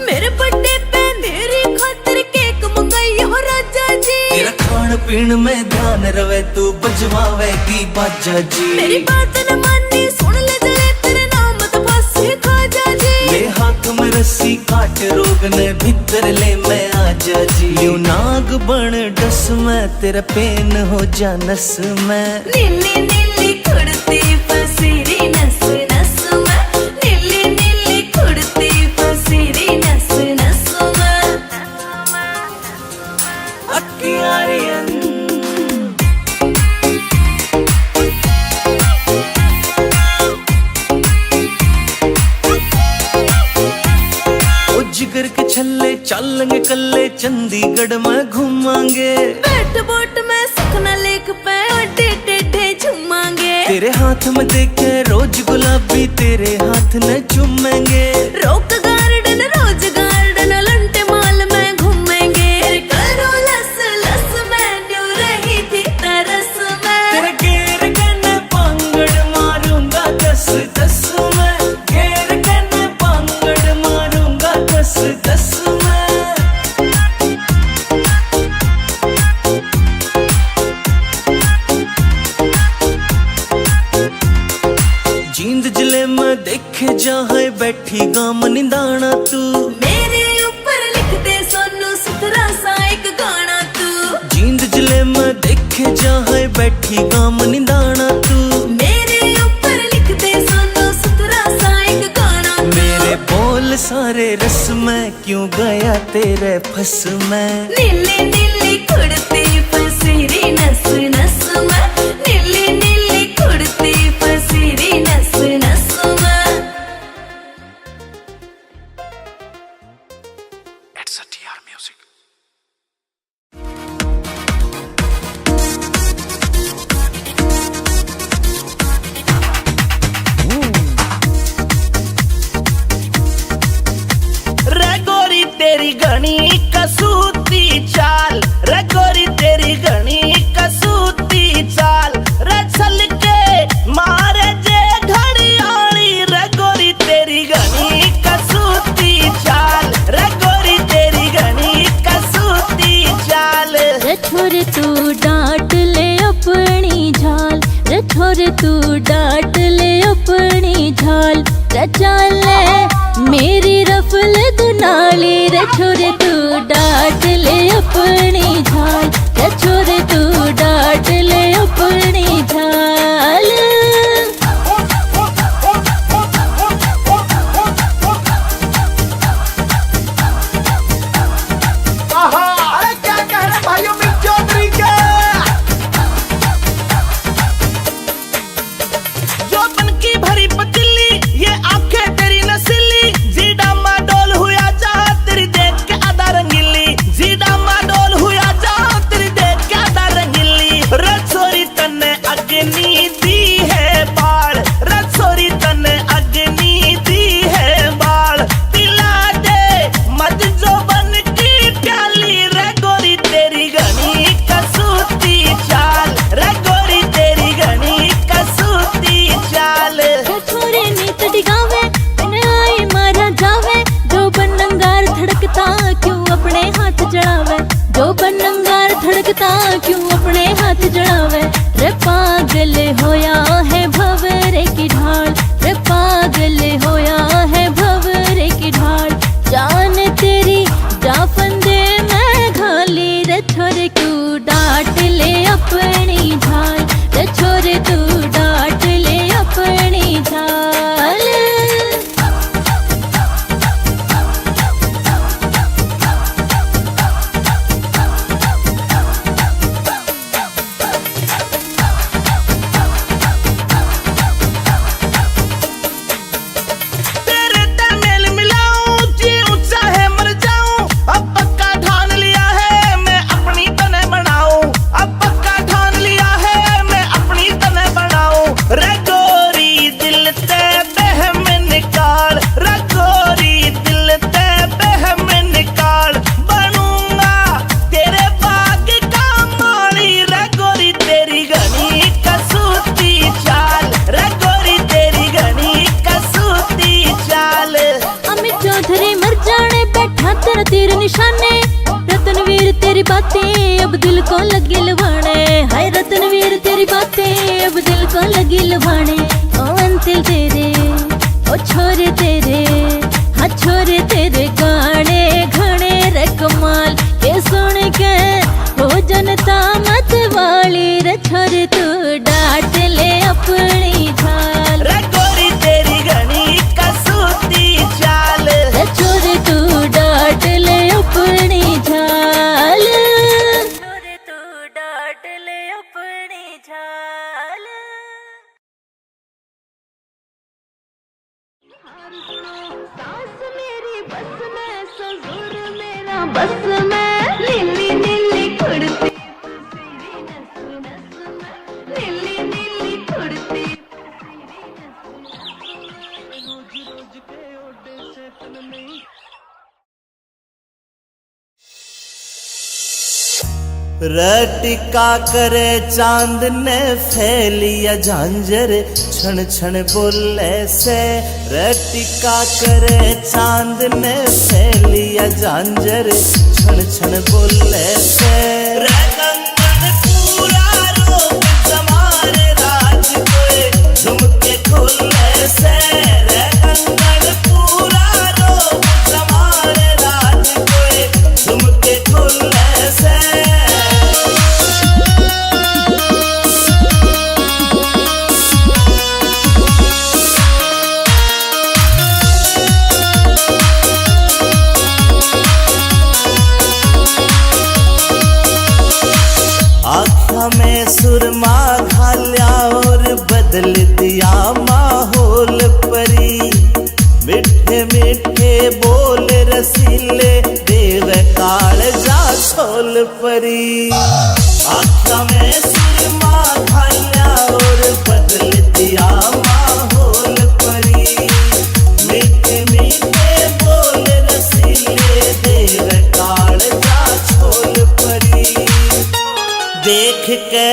मेरे बर्थडे पे मेरी खातिर केक मंगाई हो राजा जी तेरा खान पीन में ध्यान रवे तू बजवावेगी बाजा जी मेरी बात न मानी सुन ले जले तेरे नाम तो फांसी खाजा जी ले हाथ में रस्सी काट रोग ने भीतर ले मैं आजा जी यूं नाग बन डस में तेरा पेन हो जा नस में नीली नीली कुर्ती पसीरी नस नस में नीली नीली कुर्ती पसीरी नस नस में अक्कियारियन जिगर के छल्ले चलेंगे कल्ले चंडीगढ़ में घूमांगे बैठ बोट में सुखना लेक पे अड्डे टेढ़े झूमांगे तेरे हाथ में देखे रोज गुलाबी तेरे हाथ न चूमेंगे Rock Garden Rose Garden Elante mall में घूमेंगे करो लस लस में न्यू रही थी तरस में तेरे गेर कने पांगड़ मारूंगा 10-10 में गेर कने पांगड़ मारूंगा 10-10 में जींद जिले में देखे जाए बैठी गाम निदाना तू मेरे ऊपर लिख दे सोनू सुथरा सा एक गाना तू जींद जिले में देखे जाए बैठी गाम निदाना तू मेरे ऊपर लिख दे सोनू सुथरा सा एक गाना तू मेरे बोल सारे रस में क्यों गया तेरे फस में नीली नीली कुर्ती पसीरी नस नस में नीली नीली कुर्ती पसीरी नस नस में It's a TR Music. रे गोरी तेरी घनी कसूती चाल रे गोरी तेरी घनी कसूती चाल रे चल के मारे जे घड़ियाली रे गोरी तेरी घनी कसूती चाल रे गोरी तेरी घनी कसूती चाल रे छोरे तू डांट ले अपनी झाल रे छोरे तू डांट ले अपनी झाल रे चाल मेरी रफल दुनाली रे छोरे तू डांट ले अपनी झाल रे छोरे तू डांट ले अपनी झाल अरे क्या कह रहे भाइयों मिक चौधरी के जो बन की भरी पतीली ये आंखें तेरी नसीली जीडा माडोल हुआ जा तेरी देख के आधा रंगीली जीडा माडोल हुआ जा तेरी देख के आधा रंगीली रसोरी तन्ने अग्नि दी है बाढ़ रसोरी तन्ने अग्नि दी है बाढ़ पिला दे मत जो बन की प्याली रे गोरी तेरी घनी कसूती चाल रे गोरी तेरी घनी कसूती चाल रे छोरे नीत डिगावे मैंने आई मारा जावे जो बनंगार धड़कता क्यों अपने हाथ जड़ावे जो बनंगार धड़कता क्यों अपने हाथ जड़ावे रे पागल होया है भवरे की ढाल रे पागल होया है भवरे की ढाल जान तेरी जा फंदे में घाली रे छोरे क्यों डांट ले अपने बातें अब दिल को लगी लुभाने, हाय रतनवीर तेरी बातें अब दिल को लगी लुभाने। ओ अंतिल तेरे ओ छोरे तेरे, हाँ छोरे तेरे गाने घने रे कमाल के सुन के हो जनता मत वाली रे। छोरे तू डांट ले अपनी झाल, रे गोरी तेरी घनी कसूती चाल, रे छोरे तू डांट ले अपनी झाल, छोरे तू डांट ले अपनी झाल। सास मेरी बस में, ससुर मेरा बस में, नीली नीली कुर्ती तेरी नस नस में, नीली नीली कुर्ती रोज रोज के ओडे से तन नहीं। रटिका करे चांद ने फैलिया झांझर, छण छण बोले से। रटिका करे चांद ने फैलिया झांझर, छण छण बोले से। रे कंगन पूरा रोग जमारे राज कोए, झुमके खोले से। रे कंगन पूरा रोग जमारे राज कोए, झुमके खोले से। में सुरमा घाल्या और बदल दिया माहौल परी। मिठे मिठे बोल रसीले देव काल जा छोल परी। आँखों में सुरमा घाल्या और बदल दिया माहौल परी। मिठे मिठे बोल रसीले देव काल जा छोल परी। देख के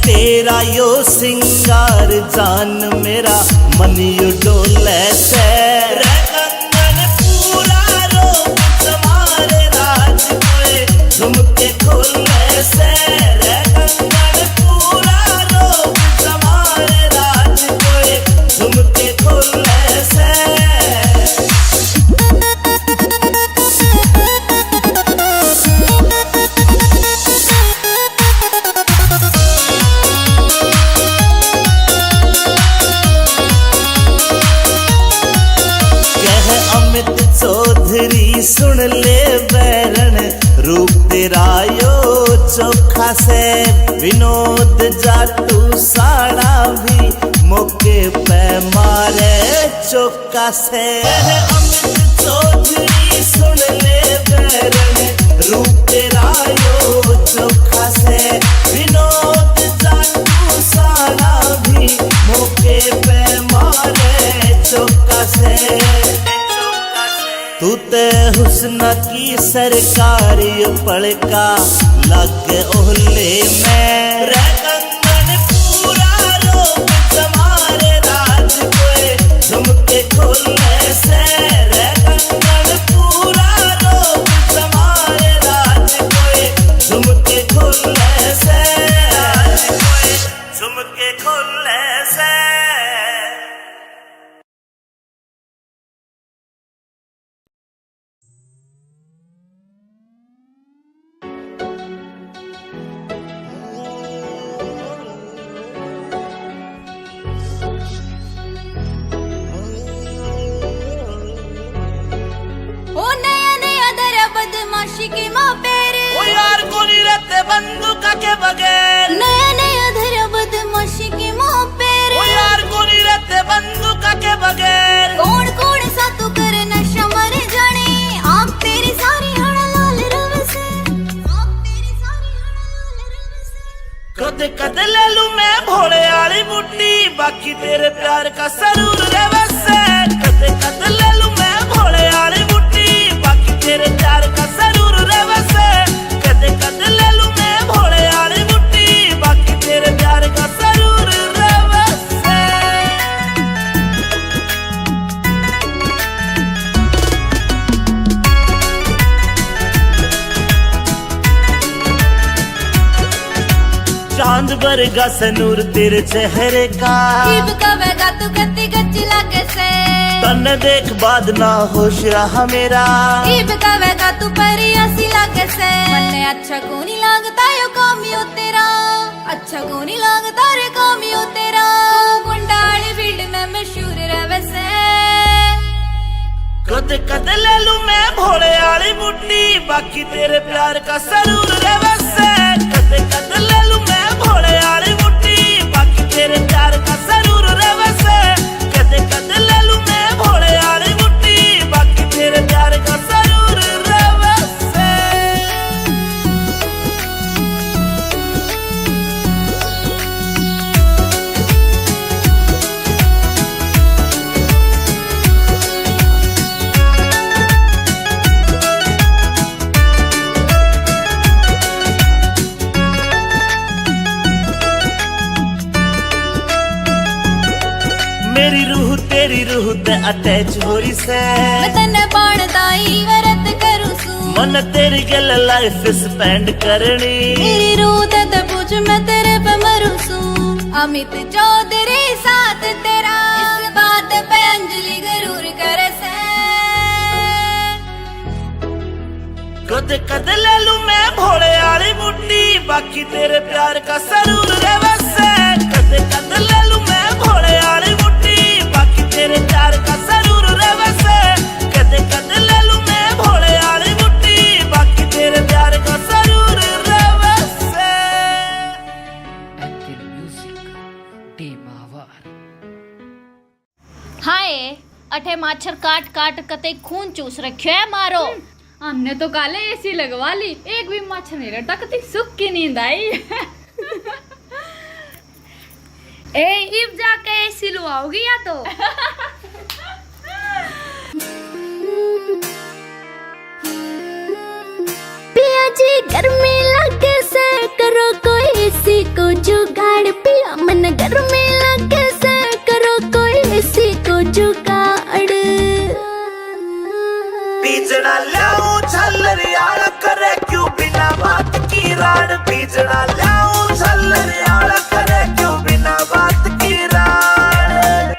तेरा यो सिंगार जान मेरा मन यू डोले से। रे कंगन पूरा रोग जमारे राज कोए, झुमके खोले से। रे कंगन पूरा रोग जमारे राज कोए, झुमके खोले से। चौधरी सुन ले बैरन, रूप तेरा यो चोखा से। विनोद जाटू साड़ा भी मौके पे मारे चौका से। अमित चौधरी सुन ले बैरन, रूप तेरा यो चोखा से। विनोद जाटू साड़ा भी मौके पे मारे चौका से। तू ते हुस्न की सरकारी पड़का लग ओहले में। रे कंगन पूरा रोग जमारे राज कोए, झुमके खोले से। रे कंगन पूरा रोग जमारे राज कोए, झुमके खोले से। झुमके खोले से। की माँ पेरे, ओ यार कोनी रहते बंदूक के बगैर। नया नया धरा बदमाशी की माँ पेरे, ओ यार कोनी रहते बंदूक के बगैर। कौन कौन सा तू कर नशा मर जाने, आँख तेरी सारी हड़ा लाल रव से, आँख तेरी सारी हड़ा लाल रव से। कद कद ले लूं मैं भोले वाली बुड्ढी, बाकी तेरे प्यार का सरूर रे बसे। कद कद ले लूं मैं भोले वाली बुड्ढी, बाकी तेरे प्यार का सरूर रे बसे। कद कद ले लूं मैं भोले वाली बुड्ढी, बाकी तेरे प्यार का सरूर रे बसे। वर्गा सनूर तेरे चेहरे का ईब कवेगा तू गत्ती गच्ची लागे से तन देख बाद ना होश रहा मेरा ईब कवेगा तू परिया सी लागे से मन्ने अच्छा को नहीं लगता यो कामियो तेरा अच्छा को नहीं लगता रे कामियो तेरा तू गुंडाली फील्ड में मशहूर रहे से कद कद ले लू मैं भोले वाली मुट्ठी बाकी तेरे प्यार का सरूर रे वैसे कद कद ले लू मैं भोले वाली मुट्ठी बाकी तेरे प्यार का सरूर रे वैसे कद कद ले लू मैं भोले वाली मुट्ठी बाकी तेरे प्यार का सरूर रे वैसे मेरी रूह तेरी रूह ते अटैच हो रही से मैं तन्ने बाणदाई वरत करूं सू मन तेरी गल लाइफ स्पेंड करनी मेरी रूह ते पूछ मैं तेरे पे मरूं सू अमित चौधरी साथ तेरा इस बात पे अंजलि जरूर करे से कद कद ले लू मैं भोले वाली मुट्ठी बाकी तेरे प्यार का सरूर रे वैसे कद कद ले लू मैं भोले वाली मुट्ठी बाकी तेरे प्यार का सरूर रे वैसे कद कद ले लू मैं भोले वाली मुट्ठी बाकी तेरे प्यार का सरूर रे वैसे एंकल म्यूजिक टीमावर। हाय अठे माछर काट काट कते खून चूस रखियो है मारो। हमने तो काले एसी लगवा ली, एक भी मच्छर नहीं रटा, कती सुख की नींद आई। ए इब जाके एसी लुआओगी या तो पिया जी गर्मी लगे से करो कोई एसी को जुगाड़ पिया मन गर्मी लगे से करो कोई एसी को जुगाड़ बीजना लाऊं झल्लरियाला करे क्यों बिना बात की राड बीजना लाऊं झल्लरियाला करे क्यों बिना बात की राड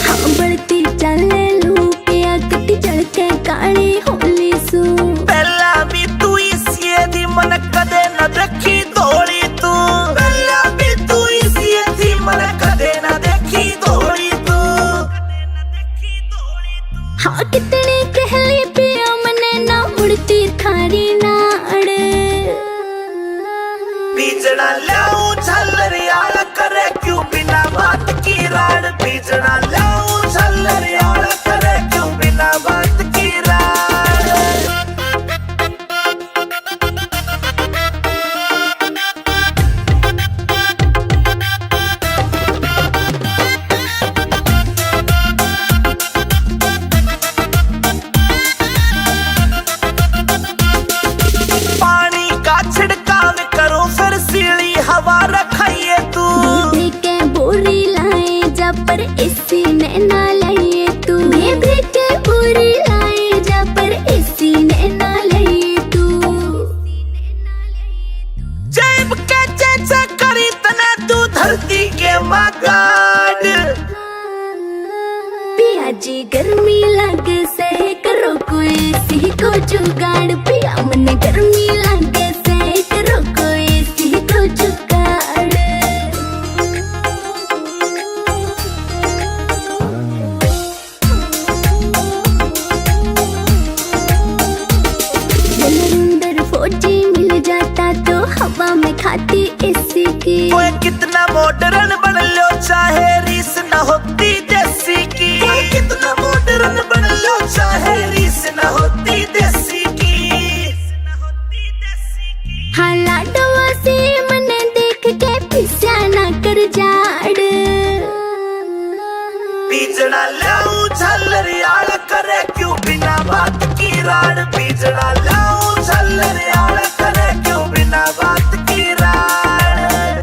हाँ बढ़ती चले लू पिया कती चढ़ के काली होली सू पहला भी तू इसी दी मन कदे न देखी दौड़ी तू पहला भी तू इसी दी मन कदे न देखी दौड़ी तू हाँ कितने कहली पिया मने ना उड़ती थारी नाड़ बीजना लाऊं झल्लरियाला करे क्यों बिना बात की राड बीजना लाऊं झल्लरियाला करे क्यों बिना बात की राड पानी का छिड़काव करो फिर सीढ़ी हवा रखाइए तू बेबी के बोरी लाए जा पर इसी ने ना लाइए तू बेबी के बोरी लाए जा पर इसी ने ना लाइए तू जेब के जैसे करी तने तू धरती के मगाड पिया जी गर्मी लगे से करो कोई सी को जुगाड़ पिया मन गर्मी लगे से करो कोई सी को जुगाड़ जलंधर फौजी मिल जाता तो हवा में खाती एसी की ओए कितना मॉडर्न बन लो चाहे रीस न होती देसी की ओए कितना मॉडर्न बन लो चाहे रीस न होती देसी की हाँ लाडवा से मने देख के पिस्या ना कर जाड़ बीजना लाऊं झल्लरियाला करे क्यों बिना बात की राड बीजना लाऊं झल्लरियाला करे क्यों बिना बात की राड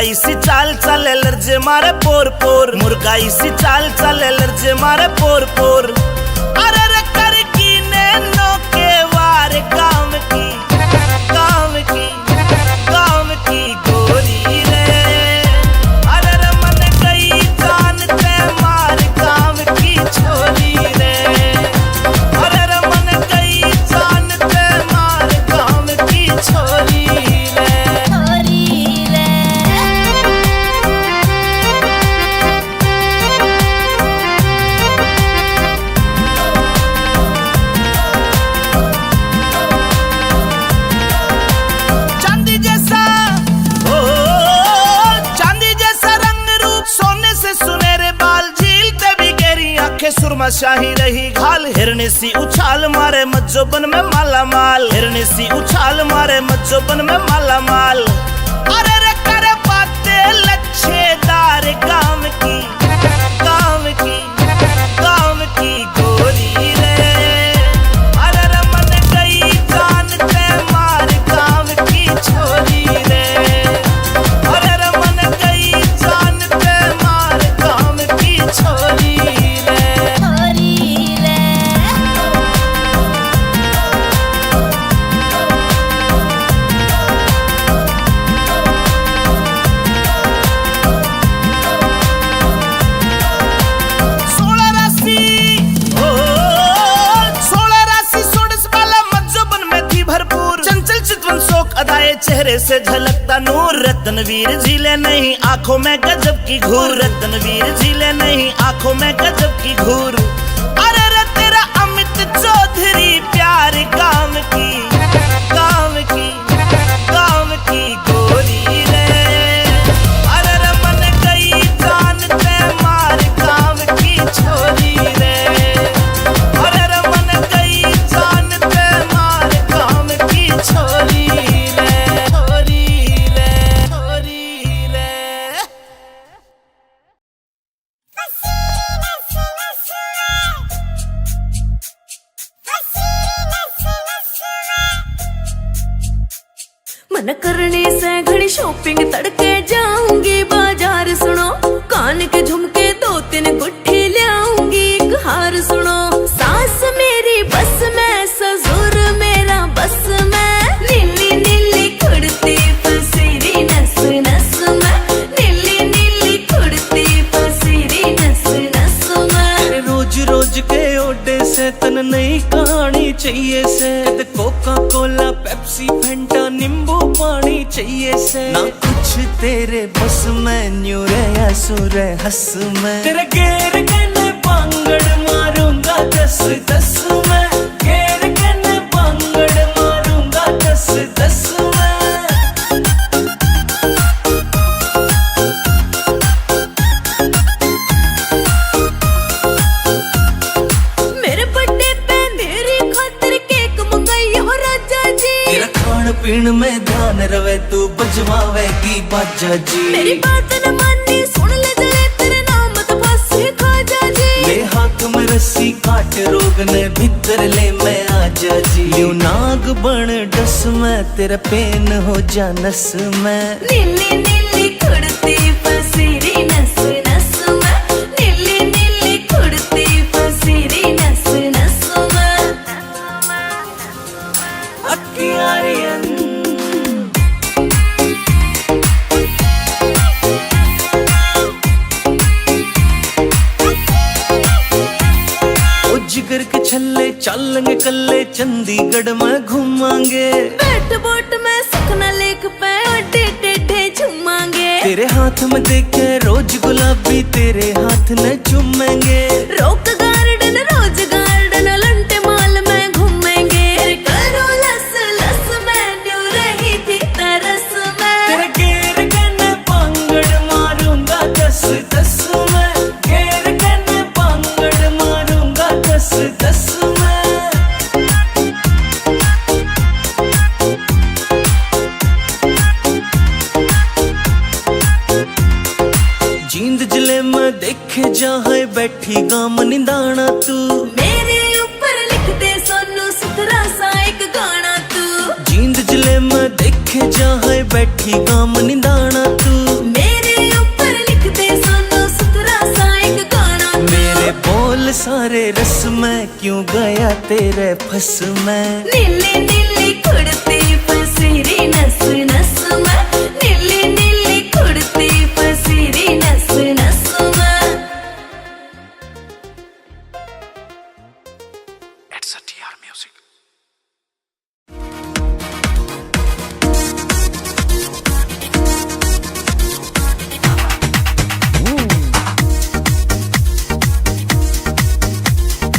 मुर्गाई सी चाल चले लर्जे मारे पोर पोर, मुर्गाई सी चाल चले लर्जे मारे पोर पोर। अरे रे कर की नैनो के वार काम की, काम की, काम की गोरी रे। अरे रे मन गई जान ते मार काम की छोरी रे। अरे रे मन गई जान ते मार काम की छोरी रे। चांदी जैसा ओ चांदी जैसा रंग रूप, सोने से सुनहरे बाल, झीलते भी गहरी आंखें, सुरमा शाही रही घाल। हिरनी सी उछाल मारे मज्जोबन में माला माल, हिरनी सी उछाल मारे मज्जोबन में माला माल। अरे रे करे बातें लच्छेदार काम की, काम की, काम की गोरी रे। अरे रे मन गई जान ते मार काम की छोरी रे। अरे रे मन गई जान ते मार काम की छोरी रे। सोलह राशि ओ 16 राशि 16 वाला मज्जोबन में थी भरपूर, चंचल चितवन शोक अदाए चेहरे से झलकता नूर। रत्नवीर झीले नहीं आंखों में गजब की घूर, रत्नवीर झीले नहीं आंखों में गजब की घूर। अरे रे तेरा अमित चौधरी प्यार काम की, काम की, काम की गोरी रे। अरे रे मन गई जान ते मार काम की छोरी रे। अरे रे मन गई जान ते मार काम की छोरी रे, छोरी रे, छोरी रे। मन करने से घड़ी शॉपिंग तड़के जाऊंगी बाजार सुनो, कान के झुमके 2-3 गुट्ठी ले आऊंगी एक हार सुनो। सास मेरी बस में ससुर मेरा बस में, नीली नीली कुड़ती पसीरी नस नस में, नीली नीली कुड़ती पसीरी नस नस में। रोज रोज के ओडे से तन नई कहानी चाहिए से, कोका कोला पेप्सी फेंटा नींबू पानी चाहिए से। ना कुछ तेरे बस में, न्यू रे सुर हंस में, तेरे गेर कने पांगड़ मारूंगा 10-10 में, गेर कने पांगड़ मारूंगा 10-10 में। मेरे बर्थडे पे मेरी खातिर केक मंगाई हो राजा जी, तेरा खान पीन में ध्यान रवे तू बजवावेगी बाजा जी। मेरी बात न मानी सुन ले जले तेरे नाम तो फांसी खाजा जी। ले हाथ में रस्सी काट रोग ने भीतर ले मैं आजा जी। यूं नाग बन डस में, तेरा पेन हो जा नस में। नीली नीली कुड़ती पसीरी नस नस में, नीली नीली कुड़ती पसीरी नस नस में। अक्कियारियन ओ जिगर के छल्ले चलेंगे कल्ले, चंडीगढ़ में घूमांगे। बैठ बोट में सुखना लेक पे ओडे टेढ़े झूमांगे। तेरे हाथ में देखे रोज गुलाबी, तेरे हाथ न चूमेंगे। रोक गार्डन रोज गार्डन लंटे माल में घूमेंगे। करो लस लस में न्यू रही थी तरस में, तेरे गेर कने पांगड़ मारूंगा 10-10 में, गेर कने पांगड़ मारूंगा 10-10 में। जींद जिले में देखे जहाँ बैठी गाम निंदाना तू, मेरे ऊपर लिख दे सोनू सुथरा सा एक गाना तू। जींद जिले में देखे जहाँ बैठी गाम निंदाना तू। सारे रस में क्यों गया तेरे फस में। नीली नीली कुड़ती फसीरी नस नस में, नीली नीली कुड़ती फसीरी नस नस में। It's a TR Music.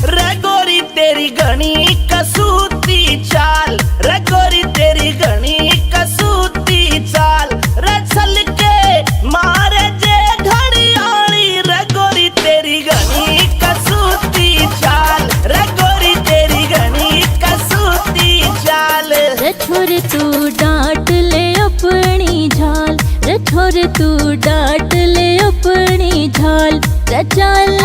रे गोरी तेरी घनी कसूती चाल, रे गोरी तेरी घनी कसूती चाल, रे चल के मारे जे घड़ियाली, रे गोरी तेरी घनी कसूती चाल, रे गोरी तेरी घनी कसूती चाल। रे छोरे तू डांट ले अपनी झाल, रे छोरे तू डांट ले अपनी झाल, रे चाल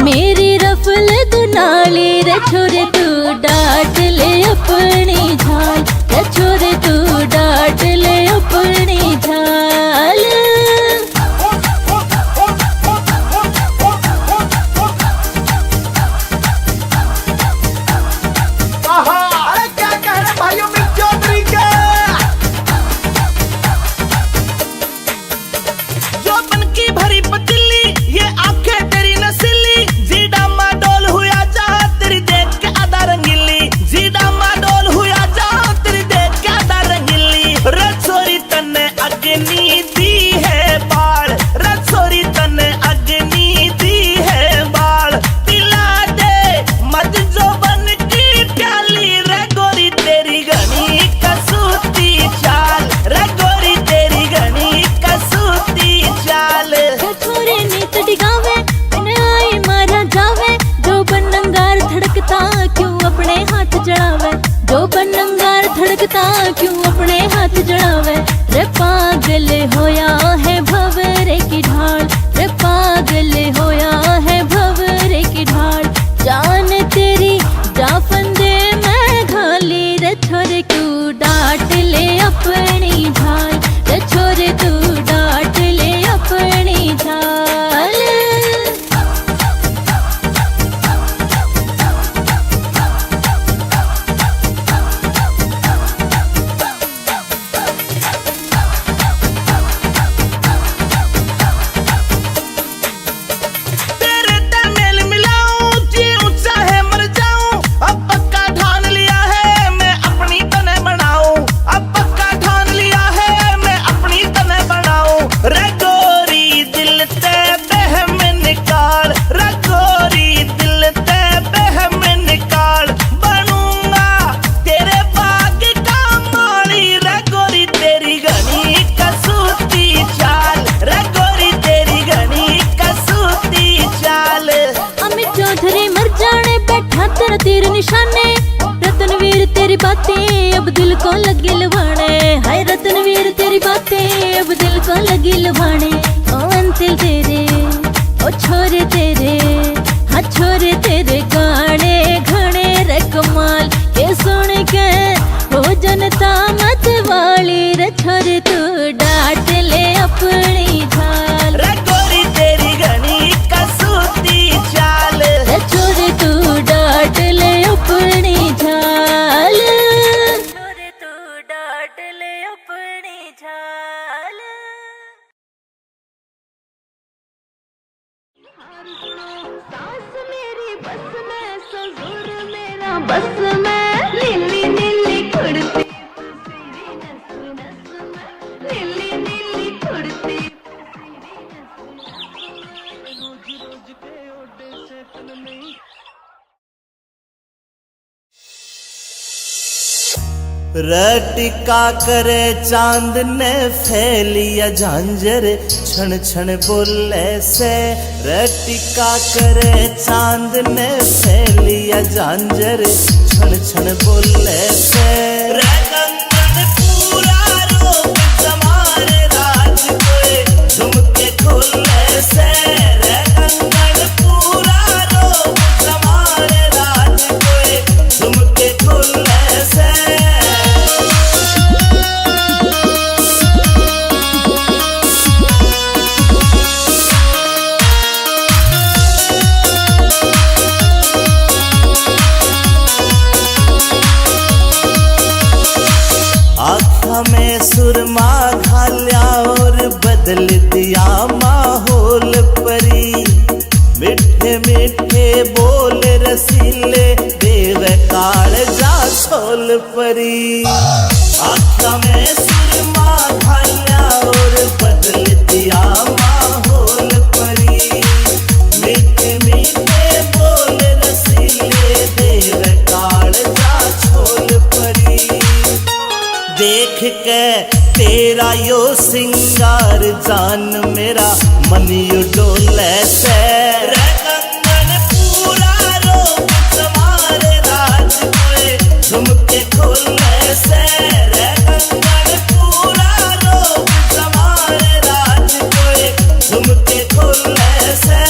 मेरी रफल दुनाली, रे छोरे तू डांट ले अपनी झाल, रे छोरे तू डांट ले अपनी झाल। अरे क्या कह रहे भाइयों मिक चौधरी के, जो बन की भरी पतीली, ये आंखें तेरी नसीली, जीडा माडोल हुआ जा तेरी देख के आधा रंगीली, जीडा माडोल हुआ जा तेरी देख के आधा रंगीली। रसोरी तन्ने अग्नि दी है बाढ़, रसोरी तन्ने अग्नि दी है बाढ़, पिला दे मत जो बन की प्याली, रे गोरी तेरी घनी कसूती चाल, रे गोरी तेरी घनी कसूती चाल। रे छोरे नीत डिगावे बिन आई मारा जावे, जो बनंगार धड़कता क्यों अपने हाथ जड़ावे, जो बनंगार धड़कता क्यों अपने हाथ जड़ावे। रे पागल होया है भंवरे की ढाल, रे पागल होया है भंवरे की ढाल, जान तेरी जा फंदे में घाली, रे छोरे तू डांट ले अपनी झाल, रे छोरे तू डांट ले अपनी झाल। तेरे तमेल मिलाऊं जी ऊंचा है मर जाऊं, अब पक्का ठान लिया है मैं अपनी तने बनाऊं, अब पक्का ठान लिया है मैं अपनी तने बनाऊं। रे गोरी दिल ते बहम निकाल, रे गोरी दिल ते बहम निकाल, बनूंगा तेरे बाग का माली, रे गोरी तेरी घनी कसूती चाल, रे गोरी तेरी घनी कसूती चाल। अमित चौधरी मर जाने बैठा तेरा तीर निशाने, रतनवीर तेरी बातें अब दिल को लगी लुभाने, हाय रतनवीर तेरी बातें अब दिल को लगी लुभाने। ओ अंतिल तेरे ओ छोरे तेरे, हाँ छोरे तेरे गाने घने रे कमाल, ये सुन के हो जनता मत वाली, रे छोरे तू डांट ले अपनी झाल, रे गोरी तेरी घनी कसूती चाल, रे छोरे तू डांट ले अपनी झाल, छोरे तू डांट ले अपनी झाल। सास मेरी बस में, ससुर मेरा बस में, नीली नीली कुड़ती फसीरी नस नस में, नीली नीली कुड़ती रटिका करे चांद ने फैलिया झांझर, छण छण बोले से, रटिका करे चांद ने फैलिया झांझर, छण छण बोले से। रे कंगन पूरा रोक जमारे राज कोई झुमके खोले से, रे कंगन पूरा रोक जमारे राज कोई झुमके खोले से। परी, मिठे मिठे बोल रसीले देव काल जा छोल परी। आँखों में सुरमा घाया और बदल दिया माहौल परी, मिठे मिठे बोल रसीले देव काल जा छोल परी। देख के तेरा यो सिंगार जान मेरा मन यू डोले से, रे कंगन पूरा रोक तुम्हारे राज कोए झुमके खोले से, रे कंगन पूरा रोक तुम्हारे राज कोए झुमके खोले से।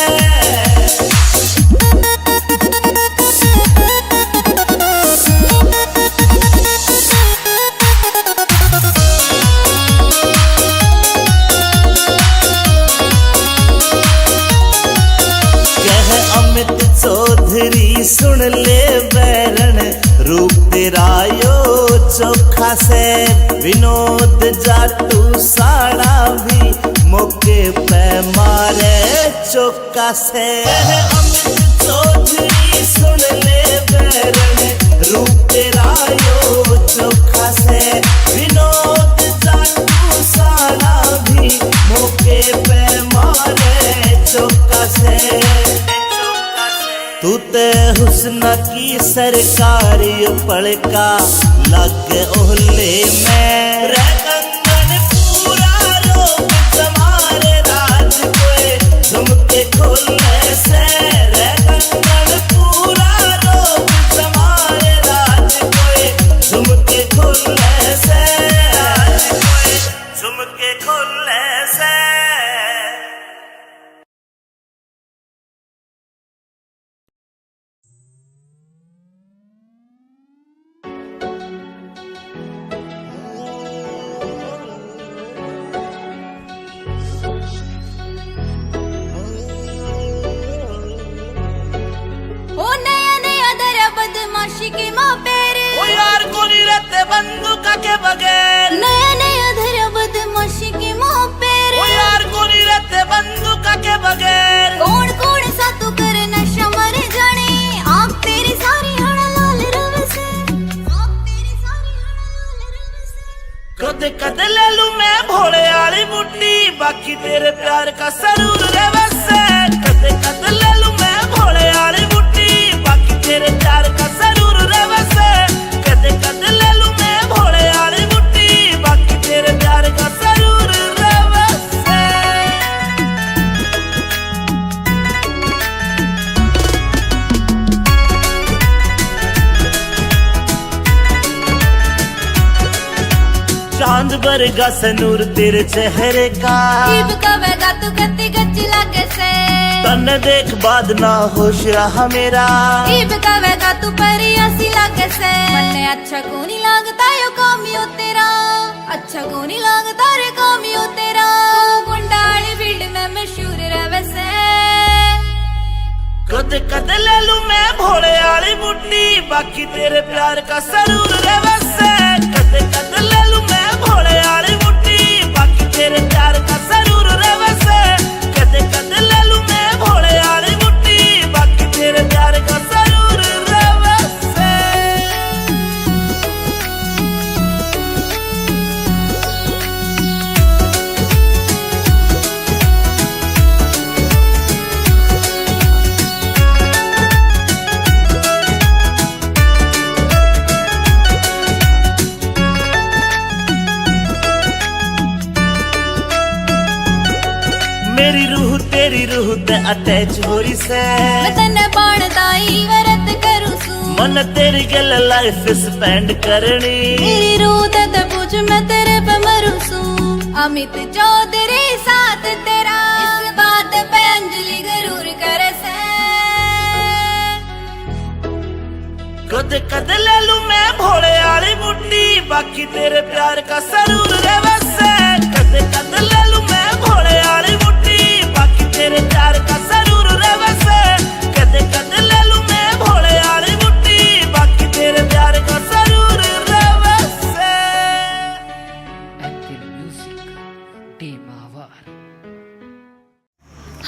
चौधरी सुन ले बैरन रूप तेरा यो चोखा से, विनोद जाटू साड़ा भी मौके पे मारे चौका से। अमित चौधरी सुन ले बैरन रूप तेरा यो चोखा से, विनोद जाटू साड़ा भी मौके पे मारे चौका से। तू ते हुस्न की सरकारी पड़का लग ओहले में, रे कंगन पूरा रोक तुम्हारे राज कोए झुमके खोले से, रे कंगन पूरा रोक तुम्हारे राज कोए झुमके खोले से, झुमके खोले से। की माँ पेरे ओ यार कोनी रहते बंदूका के बगैर, नया नया धरा बदमाशी की माँ पेरे ओ यार कोनी रहते बंदूका के बगैर। कौन कौन सा तू करे नशा मर जाने, आँख तेरी सारी हड़ा लाल रव से, आँख तेरी सारी हड़ा लाल रव से। कदे कदे ले लूं मैं भोले वाली बुड्ढी, बाकी तेरे प्यार का सरूर रे वैसे। कदे कदे ले लूं मैं भोले वाली बुड्ढी, बाकी तेरे प्यार का सरूर रे वैसे। कदे कदे ले लूं मैं भोले वाली बुड्ढी, बाकी तेरे प्यार का सरूर रे वैसे। चांद बरगा सनूर तेरे चेहरे का, जीव कवेगा तू कत्ती गच्ची लागे से, तन देख बाद ना होश रहा मेरा। जीव कवेगा तू परी ऐसी लागे से, मन्ने अच्छा को नहीं लगता यो कामियो तेरा, अच्छा को नहीं लगता रे कामियो तेरा। गुंडाली फील्ड में मशहूर रहे से। कदे कदे ले लूं मैं भोले वाली बुड्ढी, बाकी तेरे प्यार का सरूर रे वैसे। कदे कदे ले लूं मैं भोले वाली बुड्ढी, बाकी तेरे प्यार का सरूर रे वैसे। कदे कदे ले लूं मैं भोले वाली बुड्ढी, बाकी तेरे प्यार का सरूर रे वैसे। मेरी रूह तेरी रूह ते अटैच हो रही से, मैं तन्ने बाणदाई वरत करूं सू, मन तेरी गल लाइफ स्पेंड करनी। मेरी रूह ते पूछ मैं तेरे पे मरूं सू। अमित चौधरी साथ तेरा, इस बात पे अंजलि जरूर करे से। कदे कदे ले लूं मैं भोले वाली बुड्ढी, बाकी तेरे प्यार का सरूर रे वैसे। कदे कदे ले लूं मैं भोले वाली बुड्ढी, बाकी तेरे प्यार का सरूर रे वैसे। कदे कदे ले लूं मैं भोले वाली बुड्ढी, बाकी तेरे प्यार का सरूर रे वैसे। Apple Music, Day Mavar.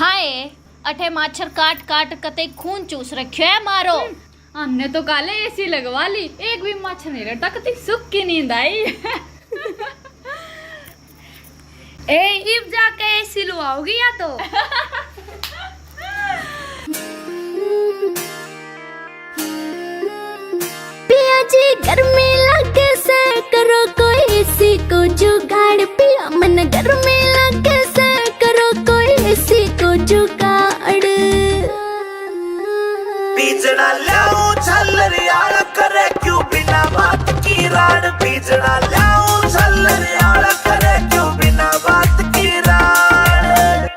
हाय है अठे माछर काट काट कते खून चूस रखियो है मारो। हमने तो काले एसी लगवा ली, एक भी मच्छर नहीं लड़ता, कती सुख की नींद आई। इब जाके एसी लुआओगी या तो? पिया जी गर्मी लगे से करो कोई एसी को जुगाड़, पिया मन गर्मी लगे से करो कोई एसी को जुगाड़। बीजना लाऊं झल्लरियाल करे क्यों बिना बात की राड, बीजना लाऊं झल्लरियाल करे क्यों बिना बात की राड।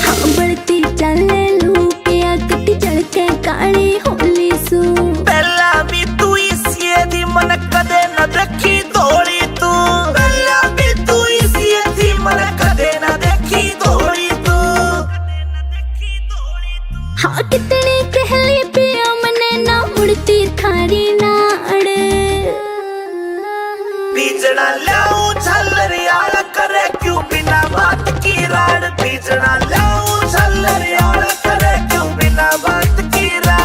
हाँ बढ़ती चले लू पिया कटी जड़के काली होली सू। पहला भी तू इसी दी मन कदे न देखी दौड़ी तू, पहला भी तू इसी दी मन कदे न देखी दौड़ी तू। हाँ कितनी कहली पिया मने ना मुड़ती थारी नाड़। बीजना लाऊं झल्लरियाल करे क्यों बिना बात की राड, बीजना लाऊं झल्लरियाल करे क्यों बिना बात की राड।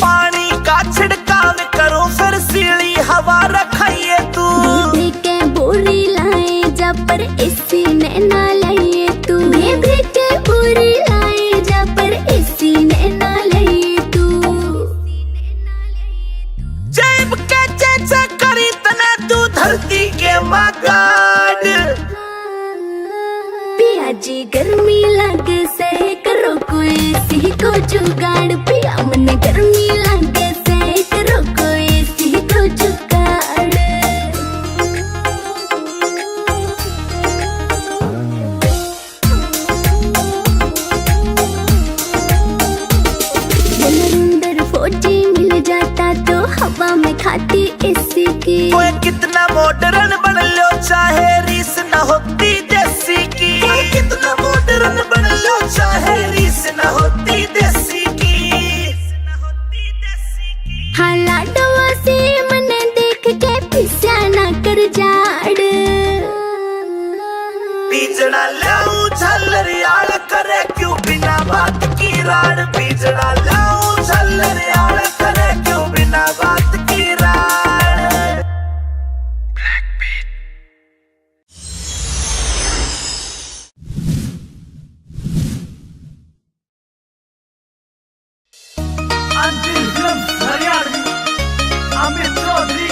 पानी का छिड़काव करो फिर सीली हवा रखाइए तू, बेबी के बोरी लाए जा पर एसी ने ना लाइए तू। बेबी के बोरी लाए जा पर एसी ने ना लाइए तू। जैब के चेचा करी तना तू धरती के मगाड। पिया जी गर्मी लगे से करो कोई एसी को जुगाड़, पिया मन गर्मी लगे से करो कोई एसी को जुगाड़। नरेंद्र फौजी मिल जाता तो हवा में खाती एसी की। कोई कितना मॉडर्न बन लो चाहे रीस न होती देसी की, कोई कितना मॉडर्न बन लो चाहे रीस न होती देसी की। हाँ लाडवा से मने देख के पिस्या ना कर जाड़। बीजना लाऊं झल्लरियाल करे क्यों बिना बात की राड, बीजना लाऊं झल्लरियाल करे क्यों बिना बात की राड। अंतिम फिल्म हरियाणवी अमित चौधरी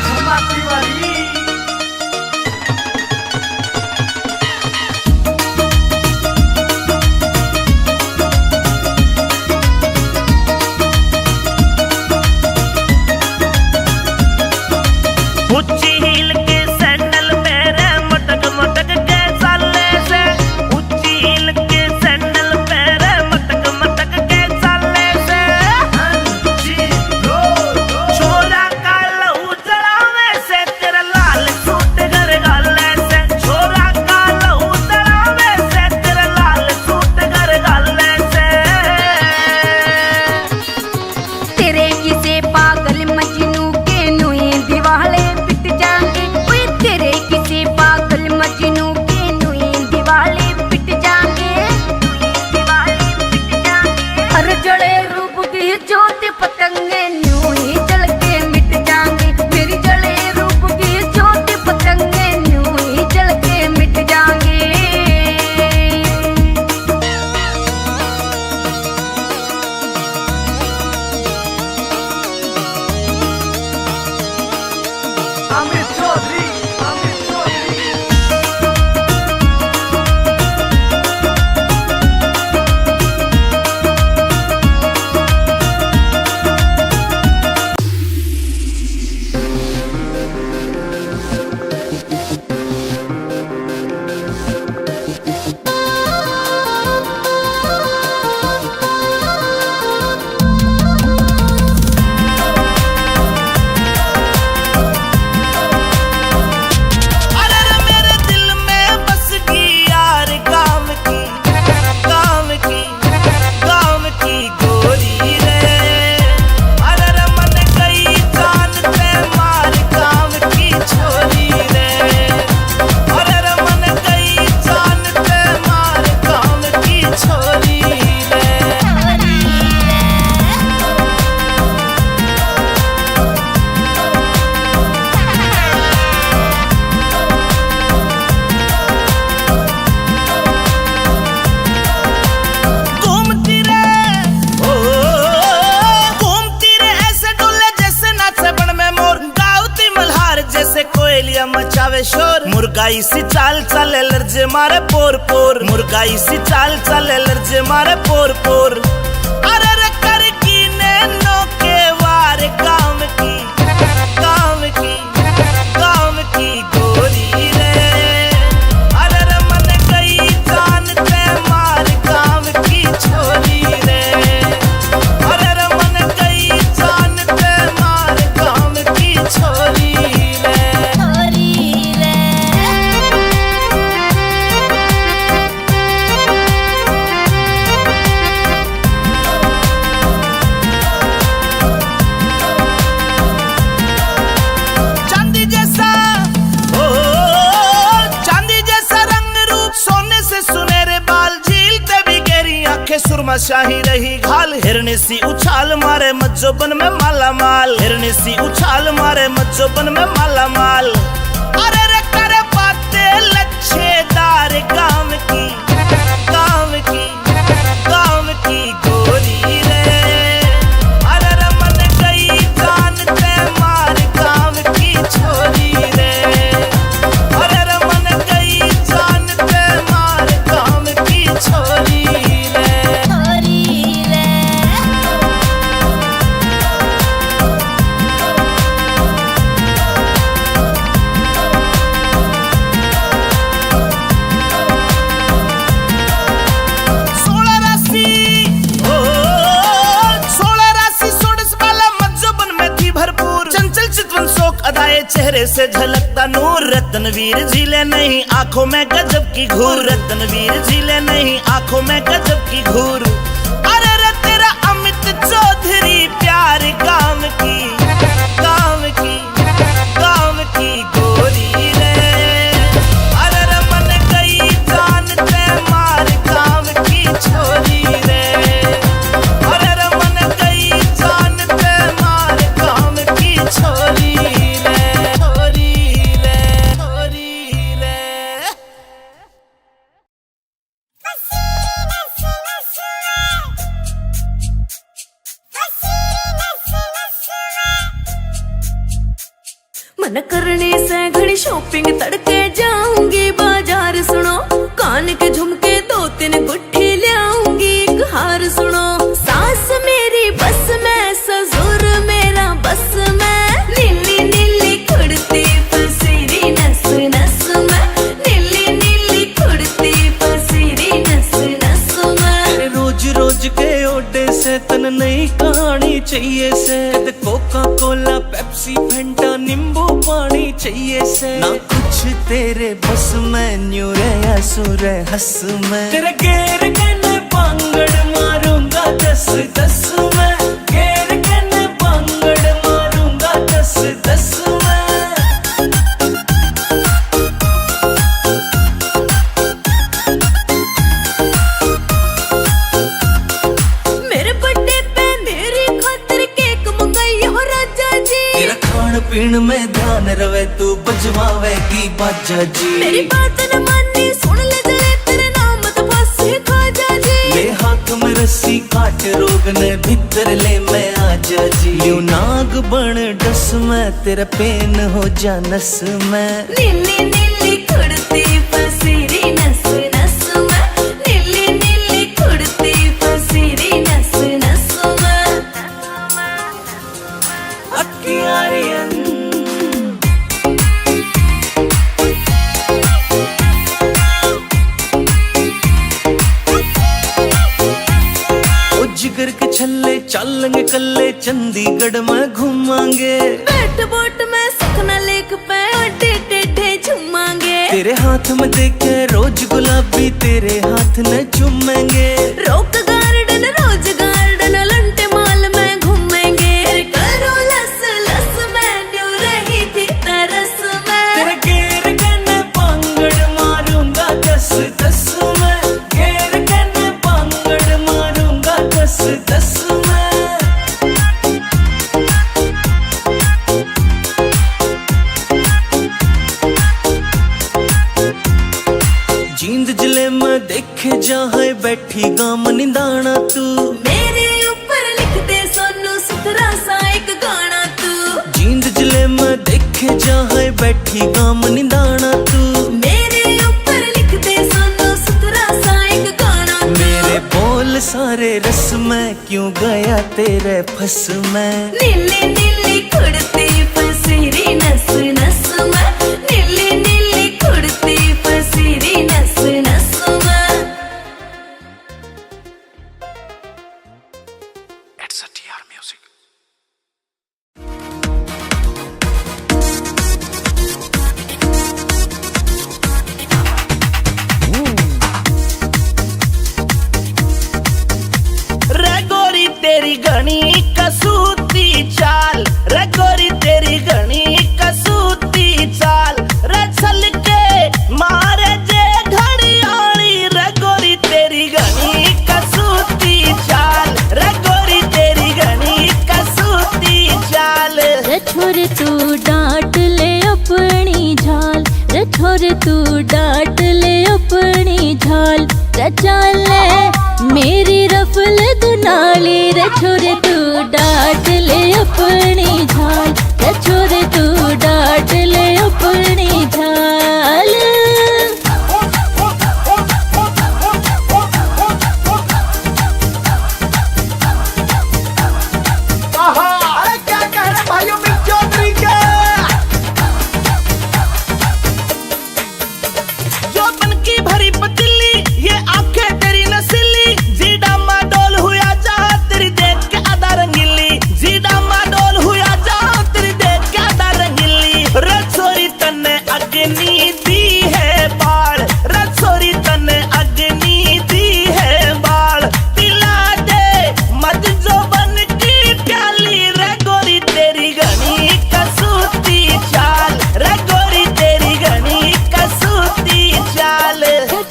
धमाके वाली। ऊंची हील के सैंडल पैरे मटक मटक के चाले से, ऊंची हील के सैंडल पैरे मटक मटक के चाले से। छोरा का लहू जलावे से तेरा लाल सूट घर गाले से, छोरा का लहू जलावे से तेरा लाल सूट घर गाले से। तेरे किसे पागल मजनू के नुए दिवाले पिट जाएंगे, ओए तेरे किसे पागल मजनू के नुए दिवाले पिट जाएंगे, दिवाले पिट जाएंगे। हर जड़े रूप की ज्योति पतंगे न्यू ही जल के मिट जाएंगे, मेरी जड़े रूप की ज्योति पतंगे न्यू ही जल के मिट जाएंगे। अमित चौधरी, अमित चौधरी। मुर्गाई सी चाल चले लर्जे मारे पोर पोर, मुर्गाई सी चाल चले लर्जे मारे पोर पोर। अरे रे कर की नैनो के वार काम की, काम की, काम की गोरी रे। अरे रे मन गई जान ते मार काम की छोरी रे। अरे रे मन गई जान ते मार काम की छोरी रे। चांदी जैसा ओ चांदी जैसा रंग रूप, सोने से सुनहरे बाल, झीलते भी गहरी आंखें, सुरमा शाही रही घाल। हिरनी सी उछाल मारे मज्जोबन में माला माल, हिरनी सी उछाल मारे मज्जोबन में माला माल। अरे रे करे बातें लच्छेदार काम की, काम की, काम की गोरी रे। अरे रे मन गई जान ते मार काम की छोरी रे। अरे रे मन गई जान ते मार काम की छोरी रे। सोलह राशि ओ 16 राशि 16 वाला मज्जोबन में थी भरपूर, चंचल चितवन शोक अदाए चेहरे से झलकता नूर। रत्नवीर झीले नहीं आंखों में गजब की घूर, रत्नवीर झीले नहीं आंखों में गजब की घूर। अरे रे तेरा अमित चौधरी प्यार काम की, काम की, काम की गोरी रे। अरे रे मन गई जान ते मार काम की छोरी रे। अरे रे मन गई जान ते मार काम की छोरी रे। छोरी रे, छोरी रे। मन करने से घड़ी शॉपिंग तड़के जाऊंगी बाजार सुनो, कान के झुमके 2-3 गुट्ठी लाऊंगी एक हार सुनो। सास मेरी बस में, ससुर मेरा बस में, नीली नीली कुर्ती पसीरी नस नस में, नीली नीली कुर्ती पसीरी नस नस में। रोज रोज के ओडे से तन नई कहानी चाहिए से, कोका कोला पेप्सी फेंटा नींबू पानी चाहिए से। ना कुछ तेरे बस में, न्यू रे सुर हंस में, तेरे गेर कने पांगड़ मारूंगा 10-10 में, गेर कने पांगड़ मारूंगा 10-10 में। मेरे बर्थडे पे मेरी खातिर केक मंगाई हो राजा जी, तेरा खान पीन में ध्यान रवे तू बजवावेगी बाजा जी। मेरी बात न मानी सुन ले जले तेरे नाम तो फांसी खाजा जी। ले हाथ में रस्सी काट रोग ने भीतर ले मैं आजा जी। यूं नाग बन डस में, तेरा पेन हो जा नस में। नीली नीली कुर्ती पसीरी नस नस में, नीली नीली कुर्ती पसीरी नस नस में। अक्कियारियन ओ जिगर के छल्ले चलेंगे कल्ले, चंडीगढ़ में घूमांगे। बैठ बोट में सुखना लेक पे अड्डे टेढ़े झूमांगे। तेरे हाथ में देखे रोज गुलाबी, तेरे हाथ न चूमेंगे। Rock Garden Rose Garden Elante mall में घूमेंगे। करो लस लस में न्यू रही थी तरस में, तेरे गेर कने पांगड़ मारूंगा 10-10 में, गेर कने पांगड़ मारूंगा 10-10 में। जींद जिले में देखे जहाँ बैठी गाम निदाना तू, मेरे ऊपर लिख दे सोनू सुथरा सा एक गाना तू। जींद जिले में देखे जहाँ बैठी गाम निदाना तू। फूल सारे रस में क्यों गया तेरे फस में। नीली नीली कुड़ती फसीरी नस नस में, नीली नीली कुड़ती फसीरी नस नस में। It's a TR Music. रे गोरी तेरी घनी कसूती चाल, रे गोरी तेरी घनी कसूती चाल, रे चल के मारे जे घड़ियाली, रे गोरी तेरी घनी कसूती चाल, रे गोरी तेरी घनी कसूती चाल। रे छोरे तू डांट ले अपनी झाल, रे छोरे तू डांट ले अपनी झाल, रे चाल मेरी रफल दुनाली, रे छोरे तू डांट ले अपनी झाल, रे छोरे तू डांट ले अपनी झाल। अरे क्या कह रहे भाइयों मिक चौधरी के, जो बन की भरी पतीली ये आंखें तेरी नसीली, जीडा माडोल हुआ जा तेरी देख के आधा रंगीली, जीडा माडोल हुआ जा तेरी देख के आधा रंगीली। रसोरी तन्ने अग्नि दी है बाल, रसोरी तन्ने अग्नि दी है बाल, पिला दे मत जो बन की प्याली, रे गोरी तेरी घनी कसूती चाल, रे गोरी तेरी घनी कसूती चाल।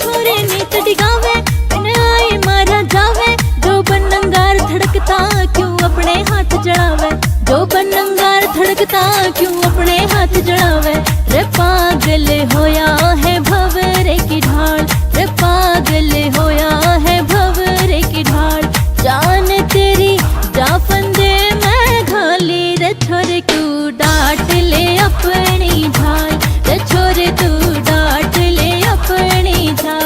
छोरे नीत डिगावे मैंने आई मारा जावे, जो बनंगार धड़कता क्यों अपने हाथ जड़ावे, जो बनंगार धड़कता क्यों अपने हाथ जड़ावे। रे पागल होया है भंवरे की ढाल, रे पागल होया है भंवरे की ढाल, जान तेरी जा फंदे में घाली, रे छोरे तू डांट ले अपनी झाल, रे छोरे तू डांट ले अपनी झाल।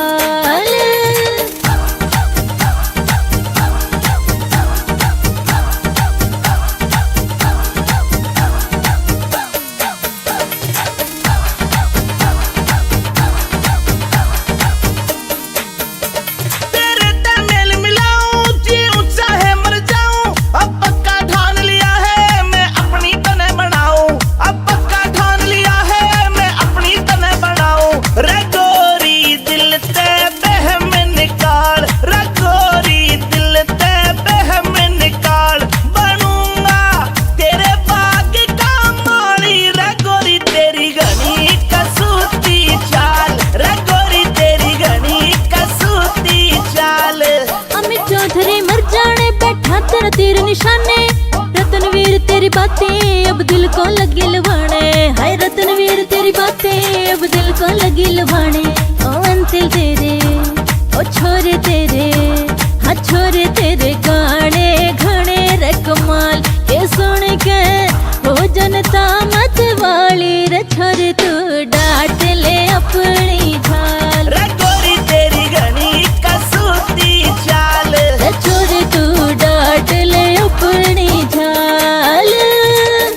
तेरे तमेल मिलाऊं जीऊं चाहे मर जाऊं, अब पक्का ठान लिया है मैं अपनी तने बनाऊं, अब पक्का ठान लिया है मैं अपनी तने बनाऊं। रे गोरी दिल ते बहम निकाल, रे गोरी दिल ते बहम निकाल, बनूंगा तेरे बाग का माली, रे गोरी तेरी घनी कसूती चाल, रे गोरी तेरी घनी कसूती चाल। अमित चौधरी मर जाने बैठा तेरा तीर निशाने, रतनवीर तेरी बातें अब दिल को लगी लुभाने, हाय रतनवीर तेरी बातें अब दिल को लगी लुभाने। ओ अंतिल तेरे ओ छोरे तेरे, हाँ छोरे तेरे गाने घने रे कमाल, ये सुन के हो जनता मत वाली, रे छोरे तू डांट ले अपनी झाल, रे गोरी तेरी घनी कसूती चाल, रे छोरे तू डांट ले अपनी झाल,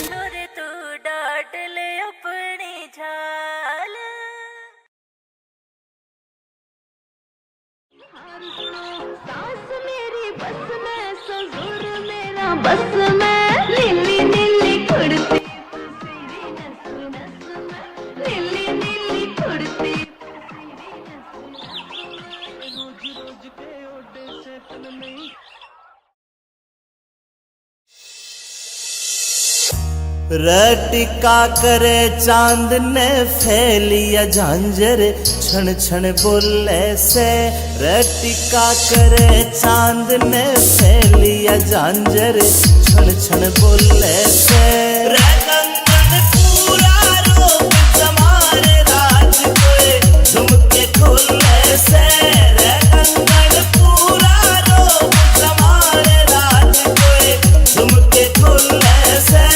छोरे तू डांट ले अपनी झाल। सास मेरी बस में, ससुर मेरा बस में, नीली नीली कुड़ती फसीरी नस नस में, नीली नीली कुड़ती रटिका करे चांद ने फैलिया झांझर, क्षण क्षण बोले से, रटिका करे चांद ने फैलिया झांझर, क्षण क्षण बोले से। रे कंगन पूरा रोक जमारे राज कोई झुमके खोले से, रे कंगन पूरा रोक जमारे राज कोई झुमके खोले से।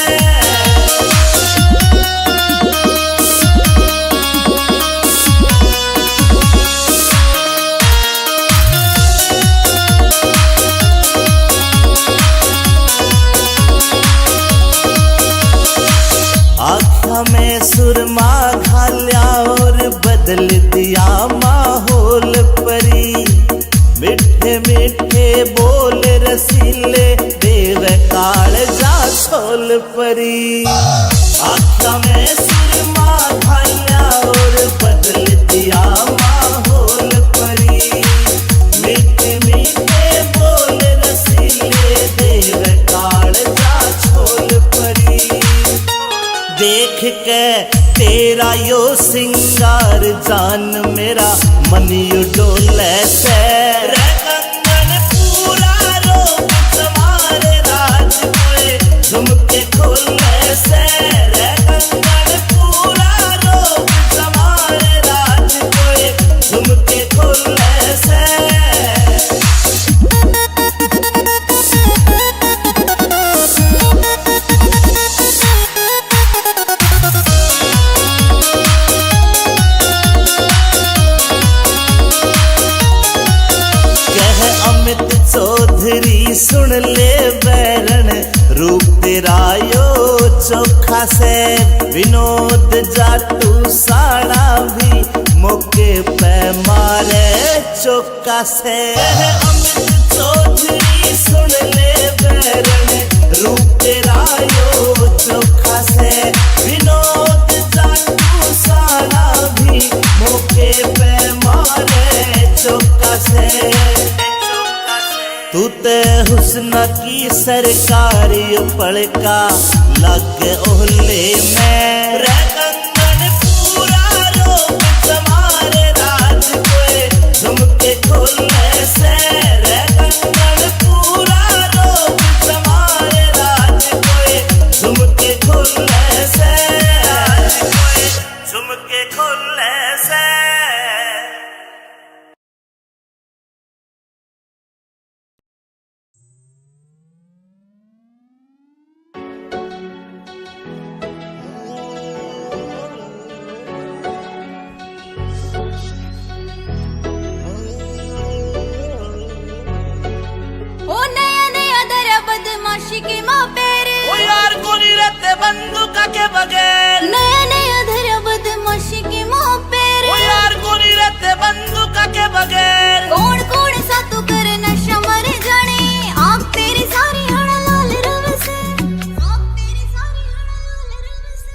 रसीले देवे काल जा छोल परी आख्या में सुरमा खाया और बदल दिया माहौल परी मीठे मीठे बोल रसीले देवे काल जा छोल परी देख के तेरा यो सिंगार जान मेरा मन यू डोले से रे कंगन पूरा रोक तुम्हारे राज कोए झुमके खोले से रे कंगन पूरा रोक तुम्हारे राज कोए झुमके खोले से चौधरी सुन ले बैरन रूप तेरा यो चोखा से विनोद जाटू साड़ा भी मौके पे मारे चौका से अमित चौधरी सुन ले बैरन रूप तेरा यो चोखा से विनोद जाटू साड़ा भी मौके पे मारे चौका से तू ते हुस्न की सरकारी पड़का लग ओले में रे कंगन पूरा रोक तुम्हारे राज कोए झुमके खोले से रे कंगन पूरा रोक तुम्हारे राज कोए झुमके खोले से झुमके खोले से के माँ पेरे ओ यार कोनी रहते बंदूक के बगैर नया नया धरा बदमाशी के माँ पेरे ओ यार कोनी रहते बंदूक के बगैर कौन कौन सा तू कर नशा मर जाने आप तेरी सारी हड़ा लाल रव से आप तेरी सारी हड़ा लाल रव से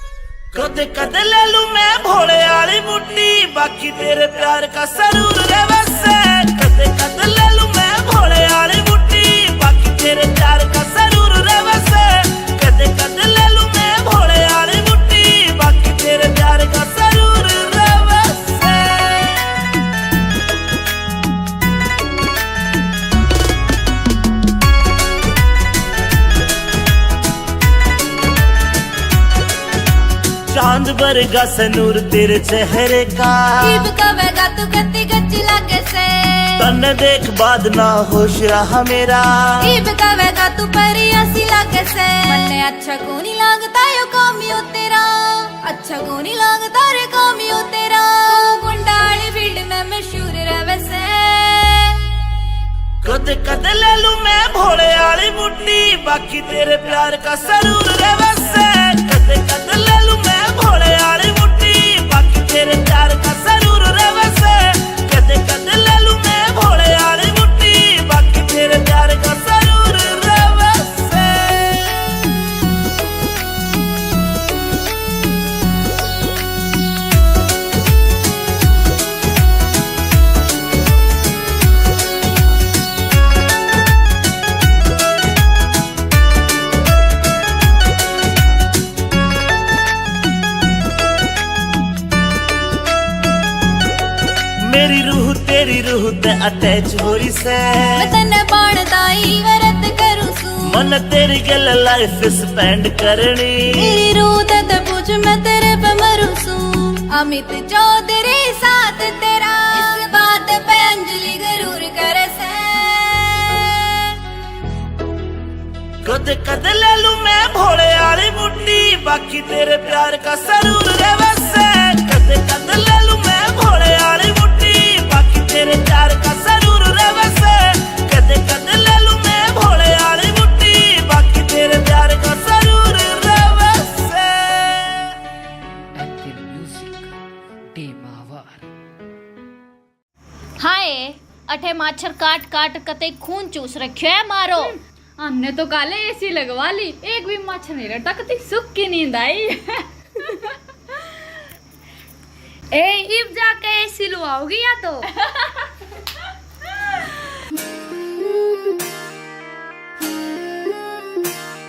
कद कद ले लूं मैं भोले वाली मुट्ठी बाकी तेरे प्यार का सरूर रे वसे कद कद ले लूं मैं भोले वाली मुट्ठी बाकी तेरे प्यार का सरूर रे वसे कद कद ले लूं मैं भोले वाली मुट्ठी बाकी तेरे प्यार का सरूर रे वसे चांद बरगा सनूर तेरे चेहरे का जीव कवेगा तू गति गच्ची लागे से तन देख बाद ना होश रहा मेरा जीव कवेगा तू परियासी लागे से मन्ने अच्छा को नहीं लागता यो कामियो तेरा अच्छा को नहीं लागता रे कामियो तेरा गुंडाली फील्ड में मशहूर रहे से कद कद ले लूं मैं भोले वाली मुट्ठी बाकी तेरे प्यार का सरूर रे वसे कद कद ले लूं मैं भोले वाली मुट्ठी बाकी तेरे प्यार का सरूर रे वसे कद कद ले लूं मैं भोले वाली मुट्ठी बाकी तेरे प्यार का सरूर रे वसे मेरी रूह तेरी रूह ते अटैच हो रही से मैं तन्ने बाणदाई वरत करूं सू मन तेरी गल लाइफ स्पेंड करनी मेरी रूह ते पूछ मैं तेरे पे मरूं सू अमित चौधरी साथ तेरा इस बात पे अंजलि जरूर करे से कद कद ले लूं मैं भोले वाली मुट्ठी बाकी तेरे प्यार का सरूर रे वसे कद कद ले लूं मैं भोले वाली मुट्ठी बाकी तेरे प्यार का सरूर रे वसे कद कद ले लूं मैं भोले वाली मुट्ठी बाकी तेरे प्यार का सरूर रे वसे एंथम म्यूजिक टेमावर। हाय अठे माछर काट काट कते खून चूस रखियो है मारो। हमने तो काले एसी लगवा ली, एक भी मच्छर नहीं रहता, कति सुख की नींद आई। इब जाके एसी लुआओगी या तो।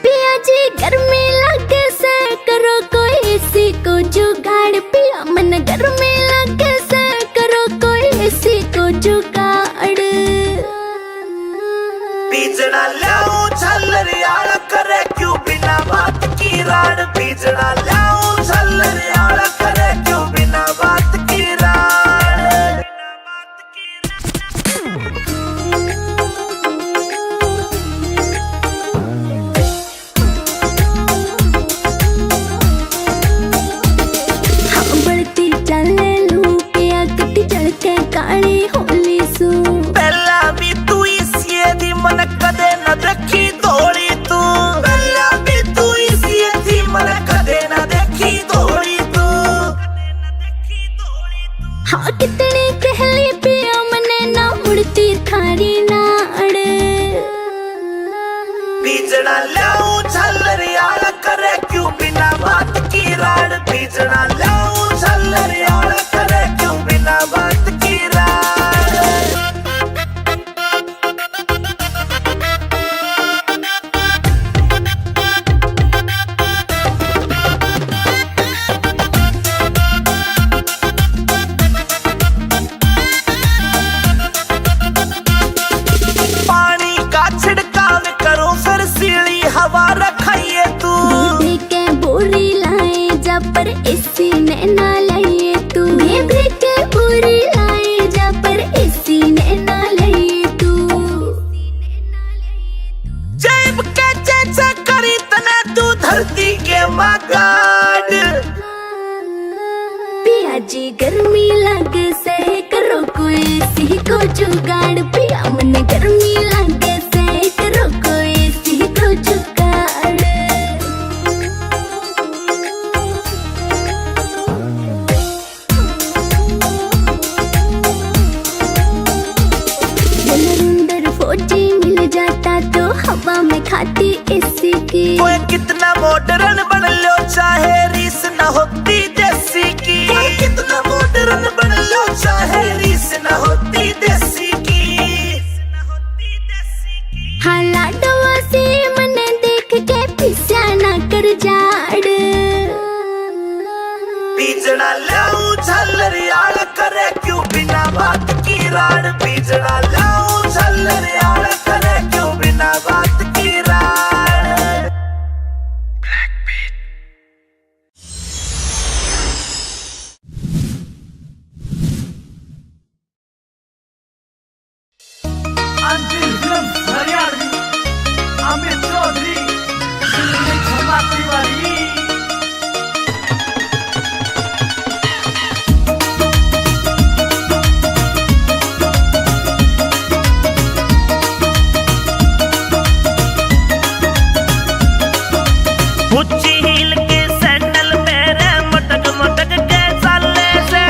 पिया जी गर्मी लगे से करो कोई एसी को जुगाड़, पिया मन गर्मी लगे से करो कोई एसी को जुगाड़। बीजना लाऊं झल्लरियाला करे क्यों बिना बात की राड, बीजना लाऊं झल्लरियाला करे क्यों बिना बात की राड। हाँ बढ़ती चले लू पिया कटी चढ़ के काली होली सू। पहला भी तू इसी दी मन कदे न देखी दौड़ी तू, पहला भी तू इसी दी मन कदे न देखी दौड़ी तू। हाँ कितनी कहली पिया मने ना उड़ती थारी नाड़। बीजना लाऊं झल्लरियाला करे क्यों बिना बात की राड, बीजना लाऊं झल्लरियाला करे क्यों बिना बात की राड। पानी का छिड़काव करो फिर सीली हवा रखाइए तू, बेबी के बोरी लाए जा पर एसी ने ना लाइए तू। बेबी के बोरी लाए जा पर एसी ने ना लाइए तू। जेब के चेचा करी तने तू धरती के मगाड। पिया जी गर्मी लगे से करो कोई एसी को जुगाड़, पिया मन गर्मी लगे से करो कोई एसी को जुगाड़। अंदर फौजी मिल जाता तो हवा में खाती एसी की। ओए कितना मॉडर्न बन लो चाहे रीस न होती देसी की, ओए कितना मॉडर्न बन लो चाहे रीस न होती देसी की। हाँ लाडवा से मने देख के पिस्या ना कर जाड़। बीजना लाऊं झल्लरियाला करे क्यों बिना बात की राड, बीजना लाऊं झल्लरियाला करे क्यों बिना बात की राड। अंतिम फिल्म हरियाणवी अमित चौधरी क्षमा तिवारी। ऊंची हील के सैंडल मेरे मटक मटक के चाले से,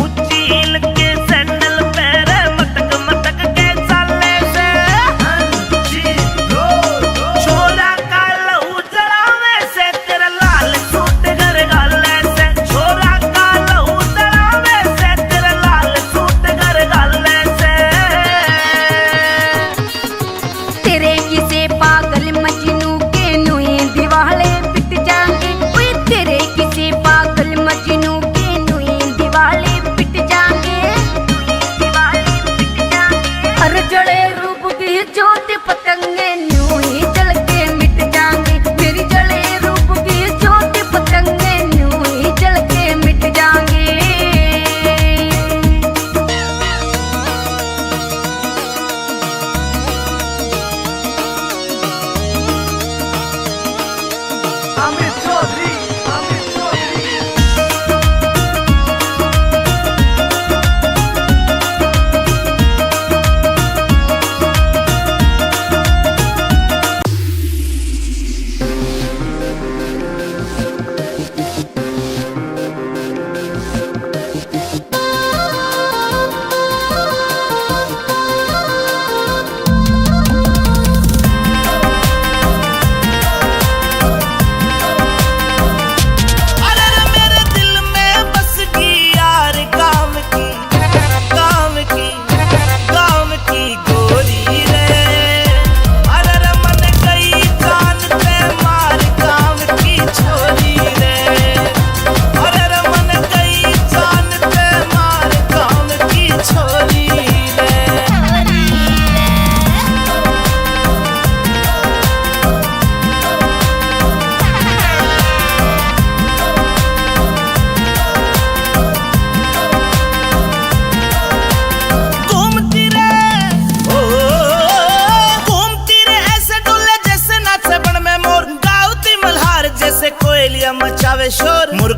ऊंची हील के सैंडल मेरे मटक मटक के चाले से। छोरा का लहू जलावे से तेरा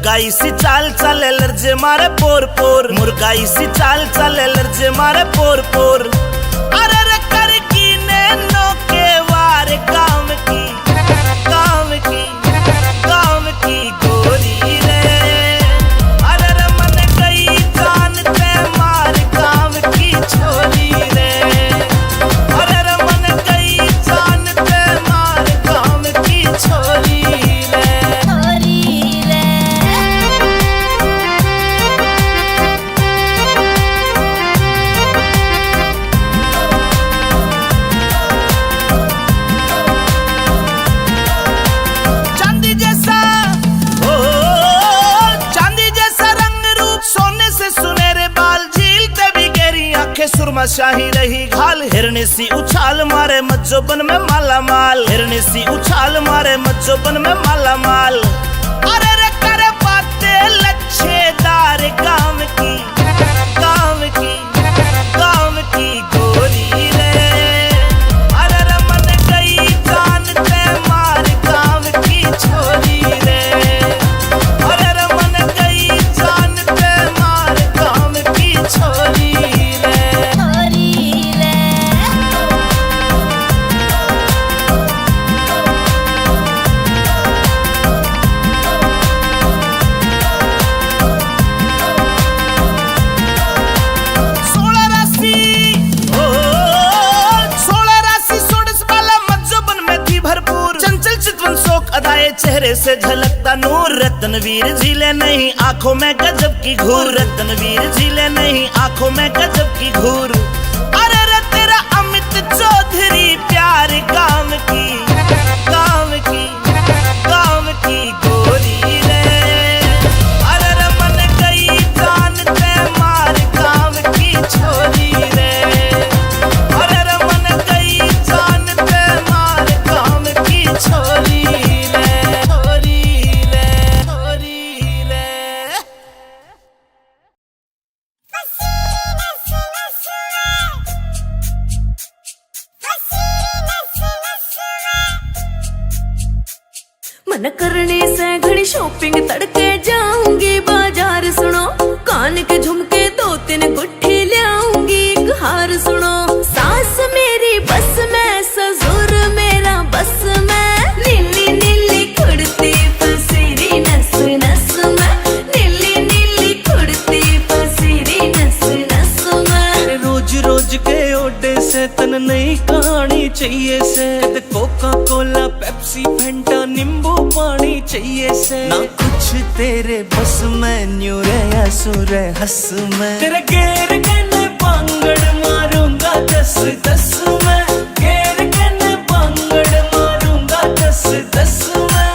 मुर्गाई सी चाल चले लर्जे मारे पोर पोर, मुर्गाई सी चाल चले लर्जे मारे पोर पोर। अरे रे कर की नैनो के वार काम की, काम की, काम की गोरी रे। अरे रे मन गई जान ते मार काम की छोरी रे। अरे रे मन गई जान ते मार काम की छोरी रे। चांदी जैसा ओ चांदी जैसा रंग रूप, सोने से सुनहरे बाल, झीलते भी गहरी आंखें, सुरमा शाही रही घाल। हिरनी सी उछाल मारे मज्जोबन में माला माल, हिरनी सी उछाल मारे मज्जोबन में माला माल। अरे रे करे बातें लच्छेदार काम की, काम की, काम की गोरी रे। अरे रे मन गई जान ते मार काम की छोरी रे। अरे रे मन गई जान ते मार काम की छोरी रे। सोलह राशि ओ 16 राशि 16 वाला मज्जोबन में थी भरपूर, चंचल चितवन शोक अदाए चेहरे से झलकता नूर। रत्नवीर झीले नहीं आंखों में गजब की घूर, रत्नवीर झीले नहीं आंखों में गजब की घूर। अरे रे तेरा अमित चौधरी प्यार काम की, काम की, काम की गोरी रे। अरे रे मन गई जान ते मार काम की छोरी रे। अरे रे मन गई जान ते मार काम की छोरी रे। छोरी रे, छोरी रे। मन करने से घड़ी शॉपिंग तड़के जाऊंगी बाजार सुनो, कान के झुमके 2-3 गुट्ठी ले आऊंगी एक हार सुनो। सास मेरी बस में ससुर मेरा बस में, नीली नीली कुड़ती पसीरी नस नस में, नीली नीली कुड़ती पसीरी नस नस में। रोज रोज के ओडे से तन नई कहानी चाहिए से, कोका कोला पेप्सी फेंटा नींबू पानी चाहिए से। ना कुछ तेरे बस में, न्यू रे सुर हंस में, तेरे गेर कने पांगड़ मारूंगा 10-10 में, गेर कने पांगड़ मारूंगा 10-10 में।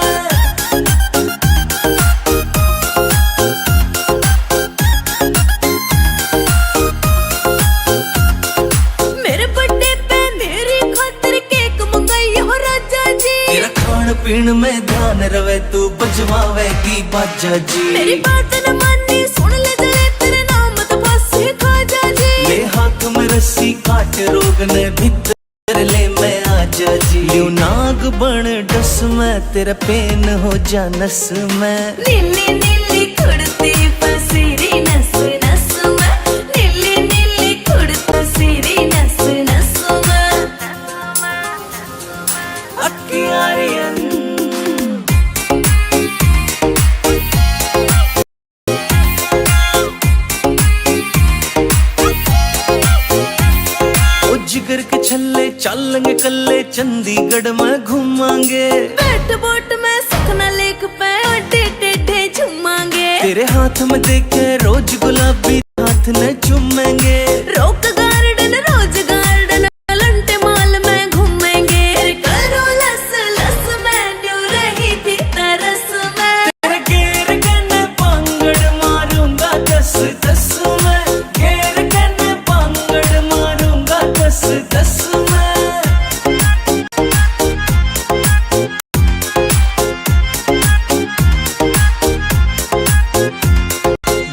मेरे बर्थडे पे मेरी खातिर केक मंगाई हो राजा जी, तेरा खान पीन में ध्यान रवे तू बजवावेगी बाजा जी। मेरी बात न मानी सुन ले जले तेरे नाम तो फांसी खाजा जी। ले हाथ में रस्सी काट रोग ने भीतर ले मैं आजा जी। यूं नाग बन डस में, तेरा पेन हो जा नस में। नीली नीली कुड़ती पसीरी नस नस में, नीली नीली कुड़ती पसीरी नस नस में। अक्कियारियन ओ जिगर के छल्ले चलेंगे कल्ले, चंडीगढ़ में घूमांगे। बैठ बोट में सुखना लेक पे अड्डे टेढ़े झूमांगे। तेरे हाथ में देखे रोज गुलाबी हाथ न चूमेंगे। रॉक गार्डन रोज गार्डन लंटे माल में घूमेंगे। करो लस लस में न्यू रही थी तरस में, तेरे गेर कने पांगड़ मारूंगा 10-10 में, गेर कने पांगड़ मारूंगा 10-10 में।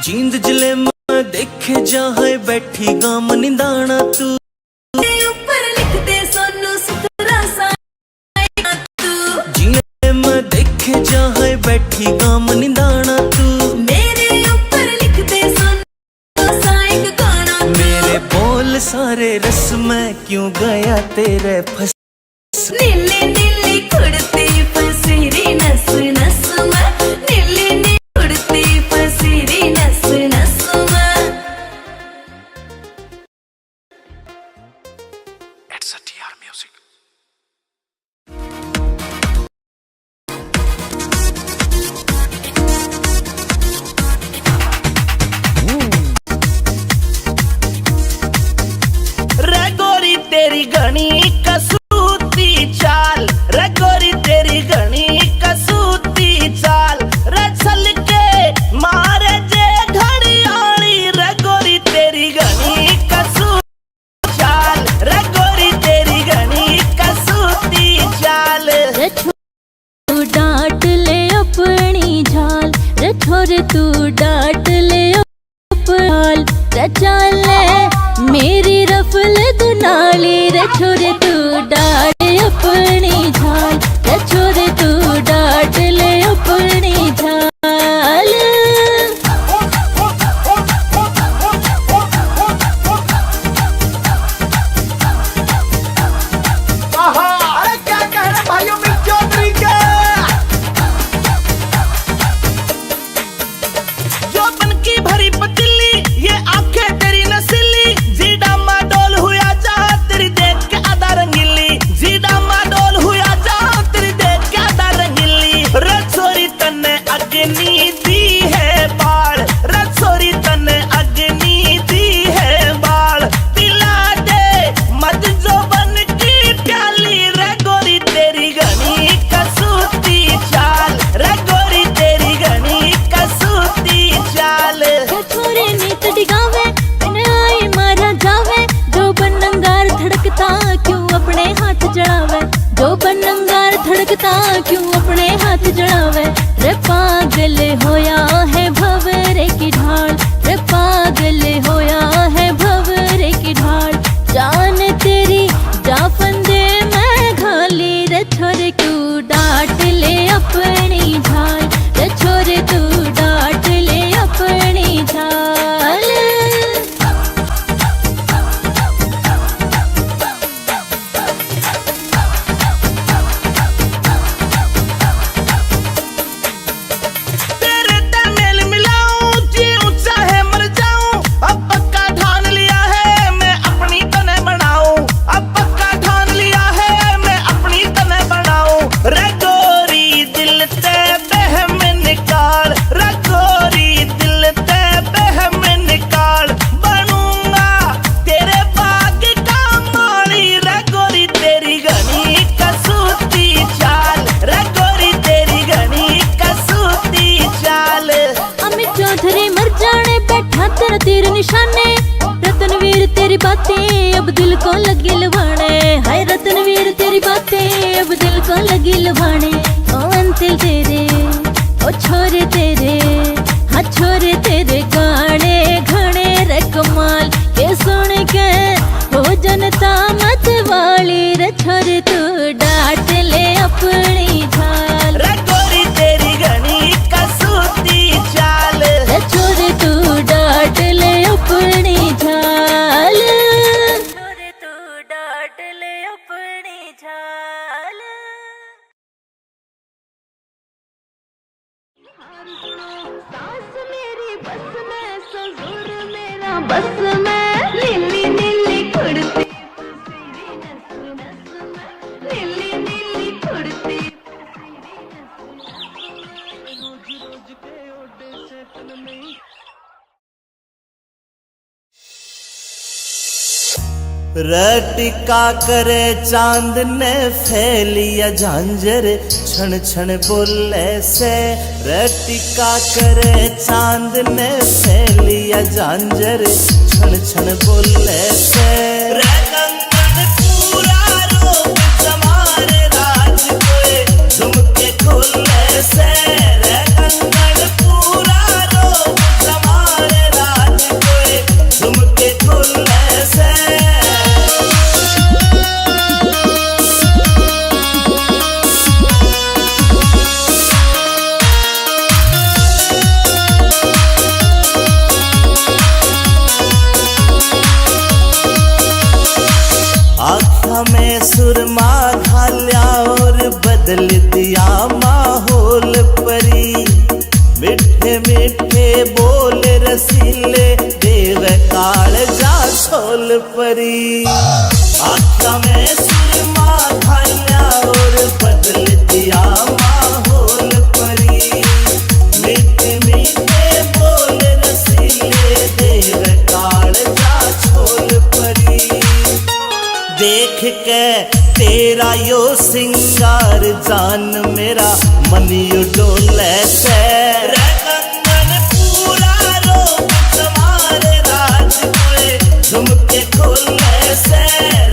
जींद जिले में देखे जहाँ बैठी गाम निंदाना तू, ऊपर लिख दे सोनू सुथरा सा तू। जिले में देखे जहाँ बैठी गाम निंदाना तू। नीली नीली कुर्ती पसीरी नस नस में, नीली नीली कुर्ती पसीरी नस नस में। It's a TR Music. रे गोरी तेरी घनी कसूती चाल, रे गोरी तेरी घनी कसूती चाल, रे चल के मारे जे घड़ियाली, रे गोरी तेरी घनी कसूती चाल, रे गोरी तेरी घनी कसूती चाल। रे तू डांट ले अपनी झाल, रे छोरे तू डांट ले अपनी रे चाल मेरी रफल दुनाली, रे छोरे तू डांट अपनी झाल, रे छोरे तू डांट ले अपनी झाल। अरे क्या कह रहे भाइयों में चौधरी के जो बन की भरी पतीली, ये आंखें तेरी नसीली, जीडा माडोल हुआ जा तेरी देख के आधा रंगीली, जीडा माडोल हुआ जा तेरी देख के आधा रंगीली। रसोरी तने अग्नि दी है बाल, रसोरी तने अग्नि दी है बाल, पिला दे मत जो बन की प्याली, रे गोरी तेरी घनी कसूती चाल, रे गोरी तेरी घनी कसूती चाल। रे छोरे नीत डिगावे मैंने आई मारा जावे, जो बनंगार धड़कता क्यों अपने हाथ जड़ावे, जो बनंगार धड़कता क्यों अपने हाथ जड़ावे। रे पागल होया है भंवरे की ढाल, रे पागल होया है भंवरे की ढाल, जान तेरी जा फंदे मैं घाली, रे छोरे तू डांट ले अपनी झाल, रे छोरे तू डांट ले अपनी झाल। तेरे तमेल मिलाऊं जी ऊंचा है मर जाऊं, अब पक्का ठान लिया है मैं अपनी तने बनाऊं, अब पक्का ठान लिया है मैं अपनी तने बनाऊं। रे गोरी दिल ते बहम निकाल, रे गोरी दिल ते बहम निकाल, बनूंगा तेरे बाग का माली, रे गोरी तेरी घनी कसूती चाल, रे गोरी तेरी घनी कसूती चाल। अमित चौधरी मर जाने बैठा तेरा तीर निशाने, रतनवीर तेरी बातें अब दिल को लगी लुभाने, हाय रतनवीर तेरी बातें अब दिल को लगी लुभाने। ओ अंतिल तेरे ओ छोरे तेरे, हाँ छोरे तेरे गाने घने रे कमाल, के सुन के हो जनता मत वाली, रे छोरे तू डांट ले अपनी झाल, रे गोरी तेरी घनी कसूती चाल, रे छोरे तू डांट ले अपनी झाल, छोरे तू डांट ले अपनी झाल। सास मेरी बस में, ससुर मेरा बस में, नीली नीली कुर्ती पसीरी नस नस में, नीली नीली कुर्ती रटिका करे चांद ने फैलिया झांझर, क्षण क्षण बोले से, रटिका करे चांद ने फैलिया झांझर, क्षण क्षण बोले से। रे कंगन पूरा रूप जमारे राज कोए, झुमके खोले से, रे कंगन पूरा रूप जमारे राज कोए, झुमके खोले से। लिया और बदल दिया माहौल परी। मिठे मिठे बोल रसीले देव काल जा छोल परी। आख्या में सुरमा खाया और बदल दिया माहौल परी। मिठे मिठे बोल रसीले देव काल जा छोल परी। देख के तेरा यो सिंगार जान मेरा मन यो डोले से। रे कंगन पूरा रोक तुम्हारे राज कोए झुमके खोले से।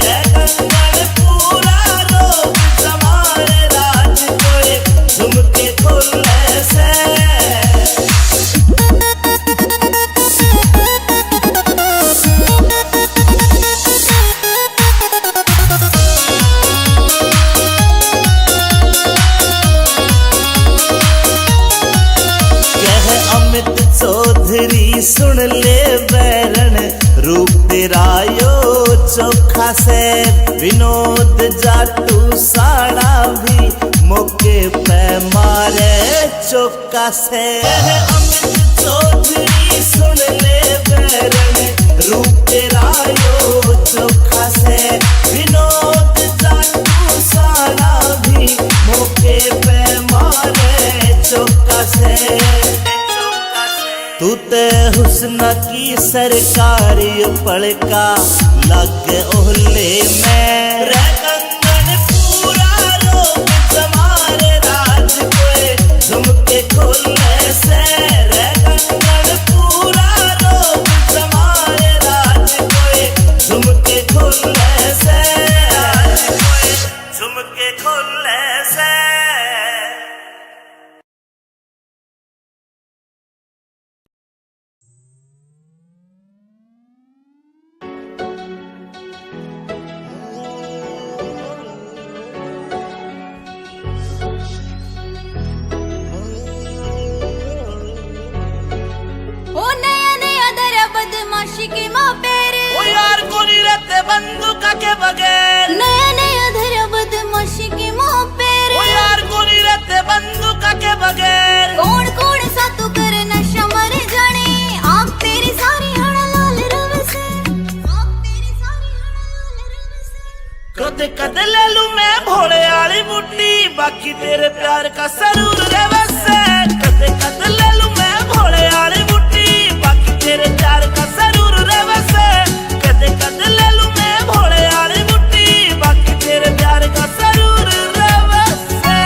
रे कंगन पूरा रोक तुम्हारे राज कोए झुमके खोले से। चौधरी सुन ले बैरन रूप तेरा यो चोखा से। विनोद जाटू साड़ा भी मौके पे मारे चौका से। अमित चौधरी सुन ले बैरन रूप तेरा यो चोखा से। विनोद जाटू साड़ा भी मौके पे मारे चौका से। तू ते हुस्न की सरकारी पड़का लग ओहले में। रे कंगन पूरा रोक तुम्हारे राज कोए झुमके खोले से। रे कंगन पूरा रोक तुम्हारे राज कोए झुमके खोले से। झुमके खोले से। के माँ पेरे ओ यार कोनी रहते बंदूका के बगैर। नया नया धरा बदमाशी के माँ पेरे। ओ यार कोनी रहते बंदूका के बगैर। कौन कौन सा तू करे नशा मर जाने। आँख तेरी सारी हड़ा लाल रव से। आँख तेरी सारी हड़ा लाल रव से। कदे कदे ले लूं मैं भोले वाली बुड्ढी बाकी तेरे प्यार का सरूर रे वैसे। कदे कदे ले लूं मैं भोले वाली बुड्ढी बाकी तेरे प्यार का सरूर रे वैसे। कदे कदे ले लूं मैं भोले वाली बुड्ढी बाकी तेरे प्यार का सरूर रे वैसे।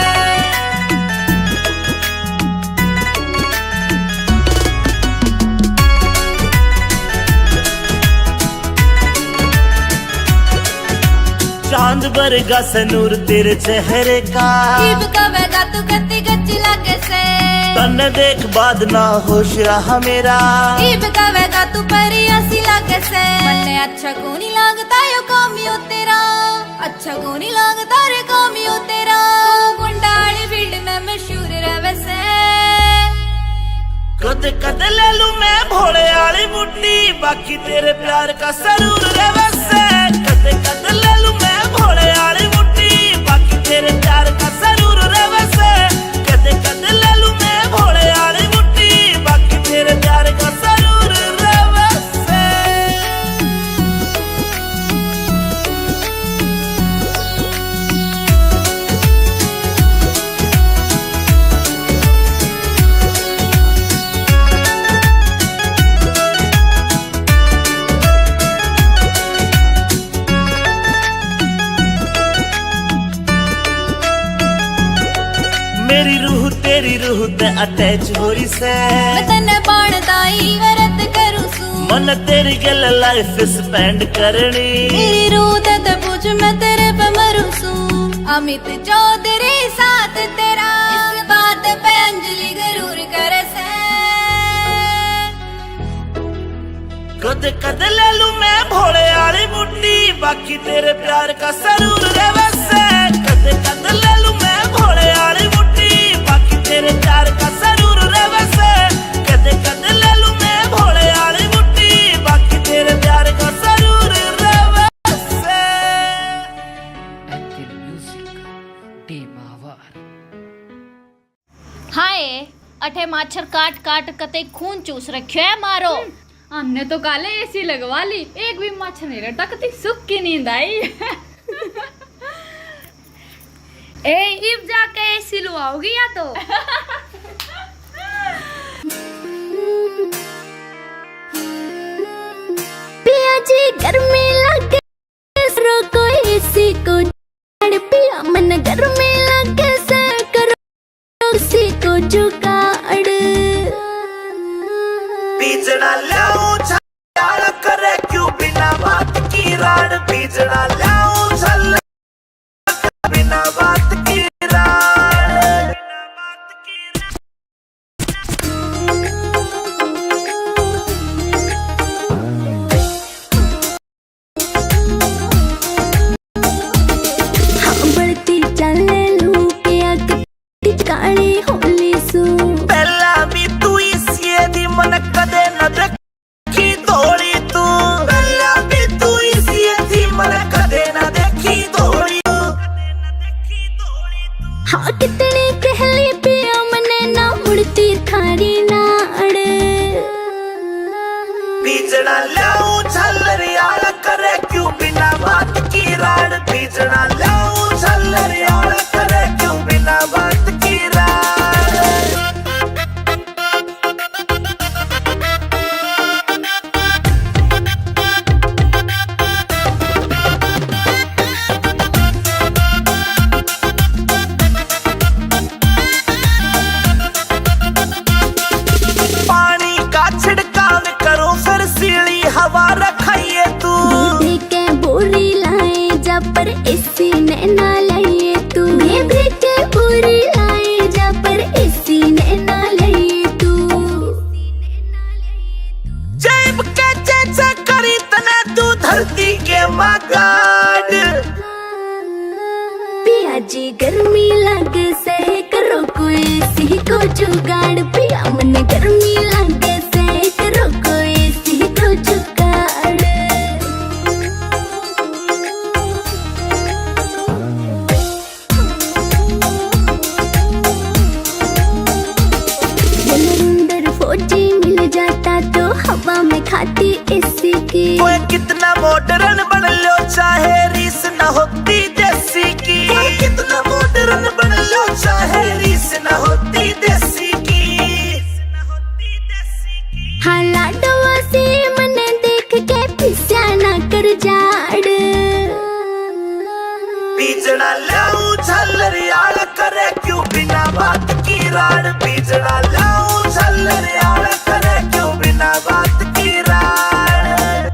चांद बरगा सनूर तेरे चेहरे का। जीव कवेगा तू कत्ती गच्ची लागे से। तन देख बाद ना होश रहा मेरा। जीव कवेगा तू परी हंसी लागे से। मन्ने अच्छा को नहीं लगता यो कामियो तेरा। अच्छा को नहीं लगता रे कामियो तेरा। गुंडाली फील्ड में मशहूर रहे से। कदे कदे ले लूं मैं भोले वाली बुड्ढी बाकी तेरे प्यार का सरूर रे वैसे। कदे कदे ले लूं मैं भोले वाली बुड्ढी बाकी तेरे प्यार का सरूर रे वैसे। कदे कदे ले लूं मैं भोले वाली बुड्ढी बाकी तेरे प्यार का सरूर रे वैसे। मेरी रूह तेरी रूह ते अटैच हो रही से। मैं तन्ने बाणदाई वरत करूं सू। मन तेरी गल लाइफ स्पेंड करनी। मेरी रूह ते पूछ मैं तेरे पे मरूं सू। अमित चौधरी साथ तेरा इस बात पे अंजलि जरूर करे से। कदे कदे ले लूं मैं भोले वाली बुड्ढी बाकी तेरे प्यार का सरूर रे वैसे। कदे कदे ले लूं मैं भोले वाली बुड्ढी बाकी तेरे प्यार का सरूर रे वैसे। कदे कदे ले लूं मैं भोले वाली बुड्ढी बाकी तेरे प्यार का सरूर रे वैसे। Apple Music. टेमावर। हाय अठे माछर काट काट कते खून चूस रखियो है मारो। हमने तो काले एसी लगवा ली, एक भी मच्छर नहीं रहता, कती सुख की नींद आई। इब जाके एसी लुआओगी या तो। पिया जी गर्मी लगे सरो को एसी को झाड़, पिया मन गर्मी लगे से करो एसी को जुगाड़। बीजना लाऊं छल करे क्यों बिना बात की राड, बीजना लाऊं छल बिना बात की राड। हाँ बढ़ती चले लू पिया की काली होली सू। पहला भी तू इसी दी मन कदे न देखी दौड़ी तू, पहला भी तू इसी दी मन कदे न देखी दौड़ी। हाँ कितनी कहली पिया मने ना मुड़ती थारी नाड़। बीजना लाऊं छल रियाल करे क्यों बिना बात की राड, बीजना लाऊं छल रियाल करे क्यों बिना बात की राड। पानी का छिड़काव करो फिर सीली हवा रखाइए तू, बेबी के बोरी लाए जा पर एसी ने ना लाइए तू। बेबी के बोरी लाए जा पर एसी ने ना लाइए तू। जेब के जैसे करी तने तू धरती के मगाड़। पिया जी गर्मी लगे से करो कोई एसी को जुगाड़, पिया मन गर्मी लगे से करो कोई एसी को जुगाड़। अंदर फौजी मिल जाता तो हवा में खाती एसी की। कोई कितना मॉडर्न बन लो चाहे रीस न होती देसी की, कोई कितना मॉडर्न बन लो चाहे रीस न होती देसी की। हाँ लाडवा से मने देख के पिस्या ना कर जाड़। बीजना लाऊं छल रियाल करे क्यों बिना बात की राड, बीजना लाऊं छल रियाल करे क्यों बिना बात की राड।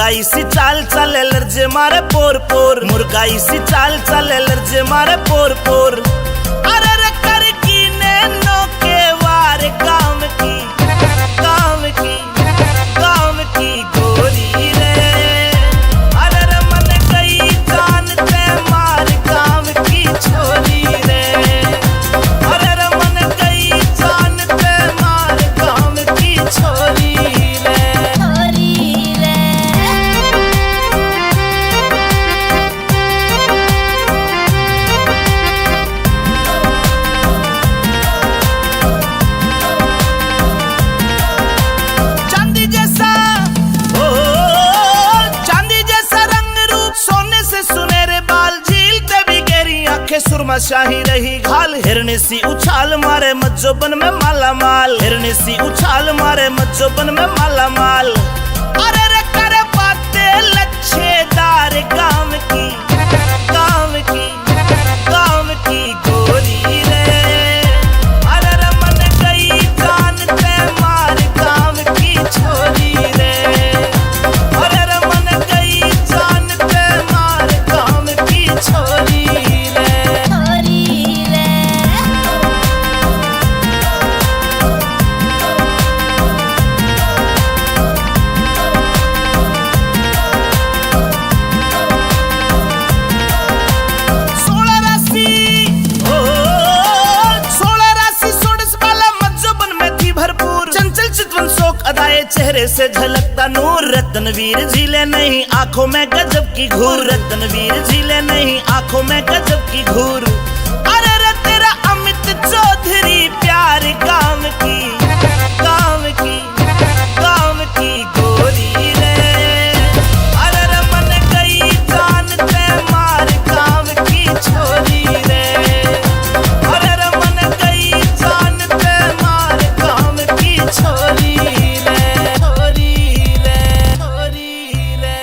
मुर्गाई सी चाल चले लर्जे मारे पोर पोर, मुर्गाई सी चाल चले लर्जे मारे पोर पोर। अरे रे कर की नैनो के वार काम की, काम की, काम की गोरी रे। अरे रे मन गई जान ते मार काम की छोरी रे। अरे रे मन गई जान ते मार काम की छोरी रे। चांदी जैसा ओ चांदी जैसा रंग रूप, सोने से सुनहरे बाल, झीलते भी गहरी आंखें, सुरमा शाही रही घाल। हिरनी सी उछाल मारे मज्जोबन में माला माल, हिरनी सी उछाल मारे मज्जोबन में माला माल। अरे रे करे बातें लच्छेदार काम की, काम की, काम की गोरी रे। अरे रे मन गई जान ते मार काम की छोरी रे। अरे रे मन गई जान ते मार काम की छोरी रे। सोलह राशि ओ 16 राशि 16 वाला मज्जोबन में थी भरपूर, चंचल चितवन शोक अदाए चेहरे से झलकता नूर। रत्नवीर झीले नहीं आंखों में गजब की घूर, रत्नवीर झीले नहीं आंखों में गजब की घूर। अरे रे तेरा अमित चौधरी प्यार काम की, काम की, काम की गोरी रे। अरे रे मन गई जान ते मार काम की छोरी रे। अरे रे मन गई जान ते मार काम की छोरी रे। छोरी रे, छोरी रे।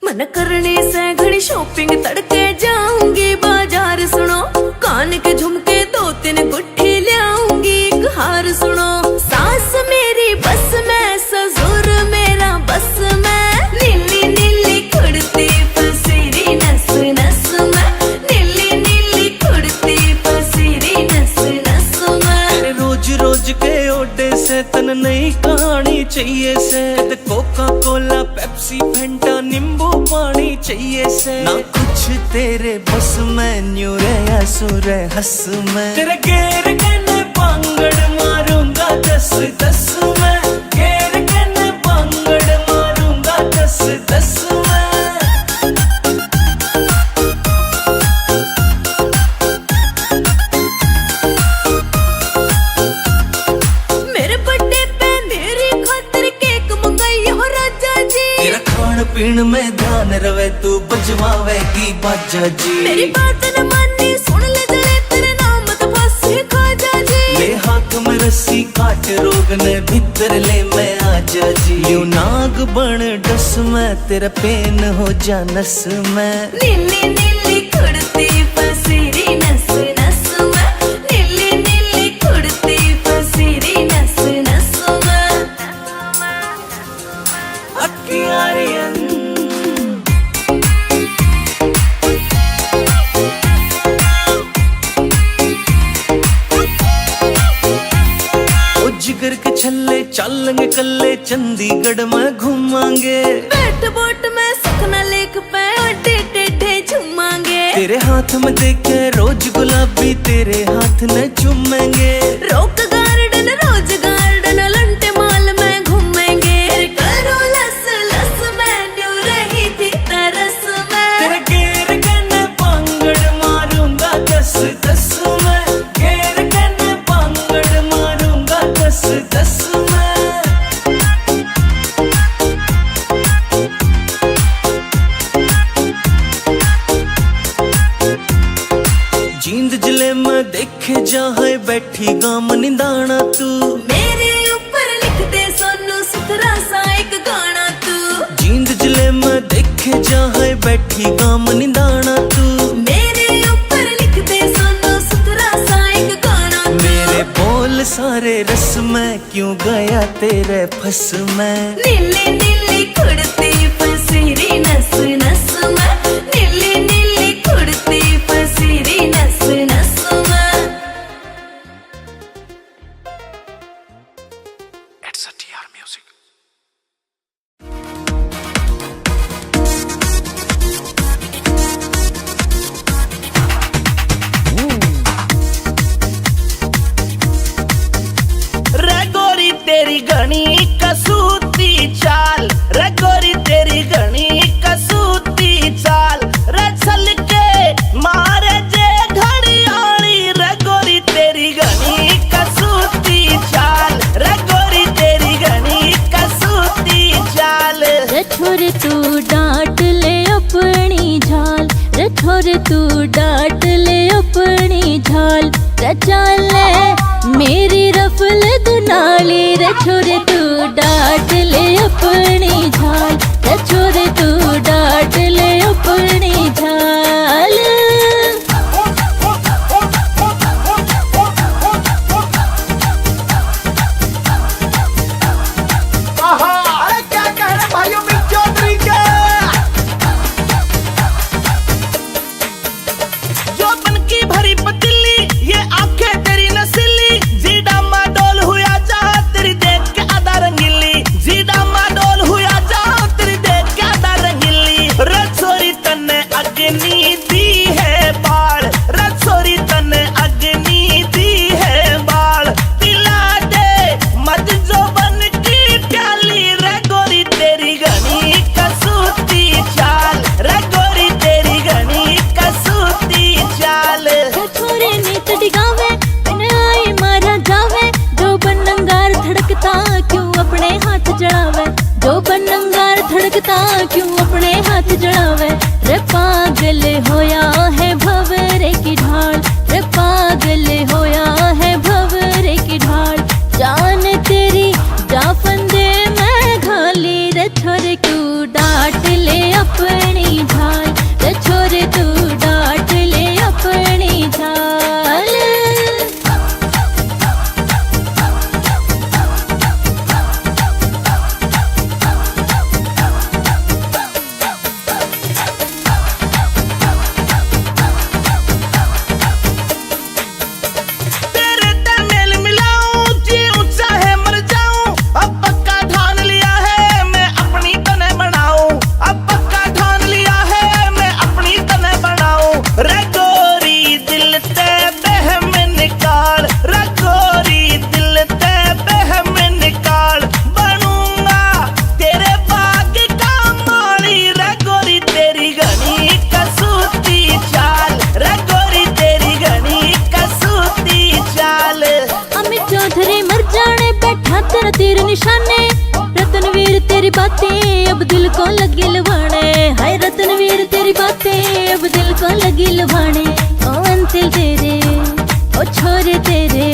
मन करने से घड़ी शॉपिंग तड़के जाऊंगी बाजार सुनो, कान के झुमके 2-3 गुट्ठी ले आऊंगी, एक हार सुनो। सास मेरी बस में, ससुर मेरा बस में, नीली नीली कुर्ती पसीरी नस नस में, नीली नीली कुर्ती पसीरी नस नस में। तेरे रोज रोज के ओडे से तन नई कहानी चाहिए से, कोका कोला पेप्सी फेंटा नींबू पानी चाहिए से। ना कुछ तेरे बस में, न्यू रे असुर हंस में। तेरे गेर कने पांगड़ मारूंगा 10-10 में, गेर कने पांगड़ मारूंगा 10-10 में। मेरे बर्थडे पे मेरी खातिर केक मंगाई हो राजा जी, तेरा खान पीन में ध्यान रवे तू बजवावेगी बाजा जी। मेरी बात न मानी सुन ले जले तेरे नाम तो फांसी खाजा जी। ले हाथ में रस्सी काट रोग ने भीतर ले मैं आजा जी। यूं नाग बन डस में, तेरा पेन हो जा नस में। नीली नीली कुर्ती पसीरी नस नस में, नीली नीली कुर्ती पसीरी नस नस में। अक्कियारियन ओ जिगर के छल्ले चलेंगे कल्ले, चंडीगढ़ में घूमांगे। बैठ बोट में सुखना लेक पे ओटे टेढ़े झूमांगे। तेरे हाथ में देखे रोज गुलाबी, तेरे हाथ न चूमेंगे। रोक गार्डन रोज गार्डन लंटे माल में घूमेंगे। करो लस लस में न्यू रही थी तरस में। तेरे गेर कने पांगड़ मारूंगा 10-10 में, गेर कने पांगड़ मारूंगा 10-10 में। जींद जिले में देखे जहाँ बैठी गाम निंदाना तू, मेरे ऊपर लिख दे सोनू सुथरा सा एक गाना तू। जींद जिले में देखे जहाँ बैठी गाम निंदाना तू। सारे रस में क्यों गया तेरे फस में। नीली नीली कुड़ती फसीरी नस नस में, नीली नीली कुड़ती फसीरी नस नस में। It's a TR Music. रे गोरी तेरी घनी कसूती चाल, रे गोरी तेरी घनी कसूती चाल, रे चल के मारे जे घड़ियाली, रे गोरी तेरी घनी कसूती चाल, रे गोरी तेरी घनी कसूती चाल। रे छोरे तू डांट ले अपनी झाल, रे छोरे तू डांट ले अपनी झाल, रे चाल मेरी रफल दुनाली, रे छोरे तू डांट ले अपनी झाल, रे छोरे तू डांट ले अपनी झाल। अरे क्या कह रहे भाइयों बिग चौधरी के, जो बन की भरी पतीली, ये आंखें तेरी नसीली, जीडा माडोल हुआ जा तेरी देख के आधा रंगीली, जीडा माडोल हुआ जा तेरी देख के आधा रंगीली। रसोरी तने अग्नि दी है बाढ़, रसोरी तने अग्नि दी है बाढ़, पिला दे मत जो बन की प्याली, रे गोरी तेरी घनी कसूती चाल, रे गोरी तेरी घनी कसूती चाल। रे छोरे नीत डिगावे बिन आई मारा जावे, जो बनंगार धड़कता क्यों अपने हाथ जड़ावे, जो बनंगार धड़कता क्यों अपने हाथ जड़ावे। रे पागल होया है भंवरे की ढाल, रे पागल होया है भंवरे की ढाल, जान तेरी जा फंदे में घाली, रे छोरे तू डांट ले अपनी झाल, रे छोरे तू डांट ले अपनी झाल। तेरे तमेल मिलाऊं जी ऊंचा है मर जाऊं, अब पक्का ठान लिया है मैं अपनी तने बनाऊं, अब पक्का ठान लिया है मैं अपनी तने बनाऊं। रे गोरी दिल ते बहम निकाल, रे गोरी दिल ते बहम निकाल, बनूंगा तेरे बाग का माली, रे गोरी तेरी घनी कसूती चाल, रे गोरी तेरी घनी कसूती चाल। अमित चौधरी मर जाने बैठा तेरा तीर निशाने, रतनवीर तेरी बातें अब दिल को लगी लुभाने, हाय रतनवीर तेरी बातें अब दिल को लगी लुभाने। ओ अंतिल तेरे ओ छोरे तेरे,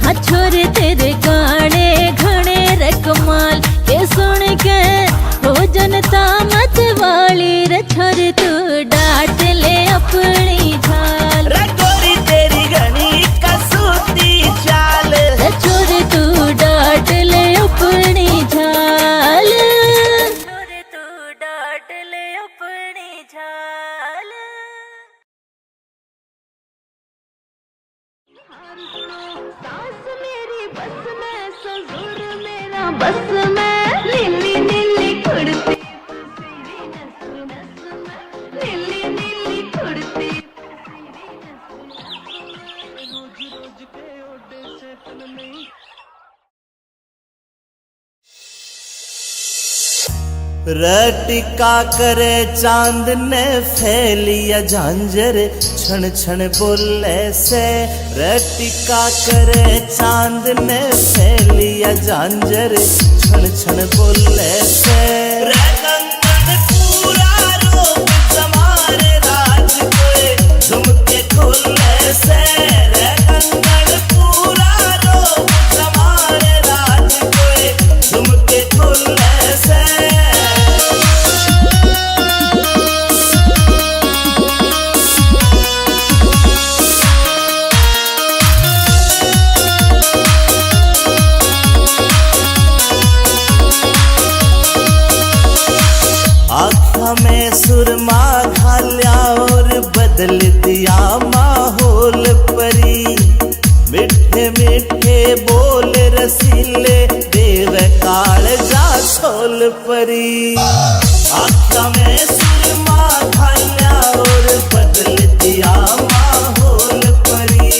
हाँ छोरे तेरे गाने घने रे कमाल, ये सुन के हो जनता मत वाली, रे छोरे तू डांट ले अपनी झाल, रे गोरी तेरी घनी कसूती चाल, रे छोरे तू डांट ले अपनी झाल, छोरे तू डांट ले अपनी झाल। सास मेरी बस में, ससुर मेरा बस में, नीली नीली कुड़ती फसीरी नस नस में, नीली नीली कुड़ती रटिका करे चांद ने फैलिया झांझर, छण छण बोले से, रटिका करे चांद ने फैलिया झांझर, छण छण बोले से। रे कंगन पूरा रोक जमारे राज कोए, झुमके खोले से, रे कंगन पूरा रोक जमारे राज कोए, झुमके खोले से। रसीले देव काल जा छोल परी आख्या में सुरमा घाल्या और बदल दिया माहौल परी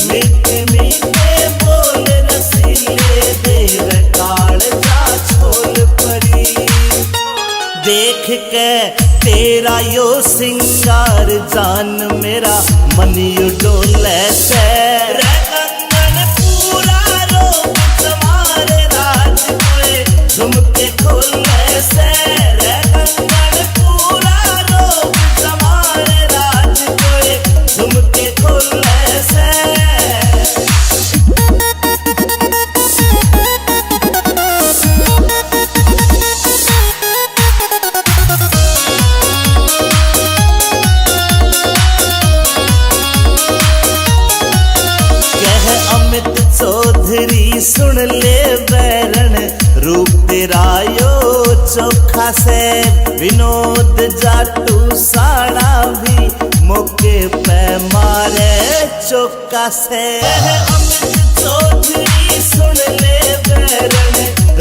मीठे मीठे बोल रसीले देव काल जा छोल परी देख के तेरा यो सिंगार जान मेरा मन यू डोले से रे कंगन पूरा रोक तुम्हारे राज कोए झुमके खोले से रे कंगन पूरा रोक तुम्हारे राज कोए झुमके खोले से चौधरी सुन ले बैरन रूप तेरा यो चोखा से विनोद जाटू साड़ा भी मौके पे मारे चौका से अमित चौधरी सुन ले बैरन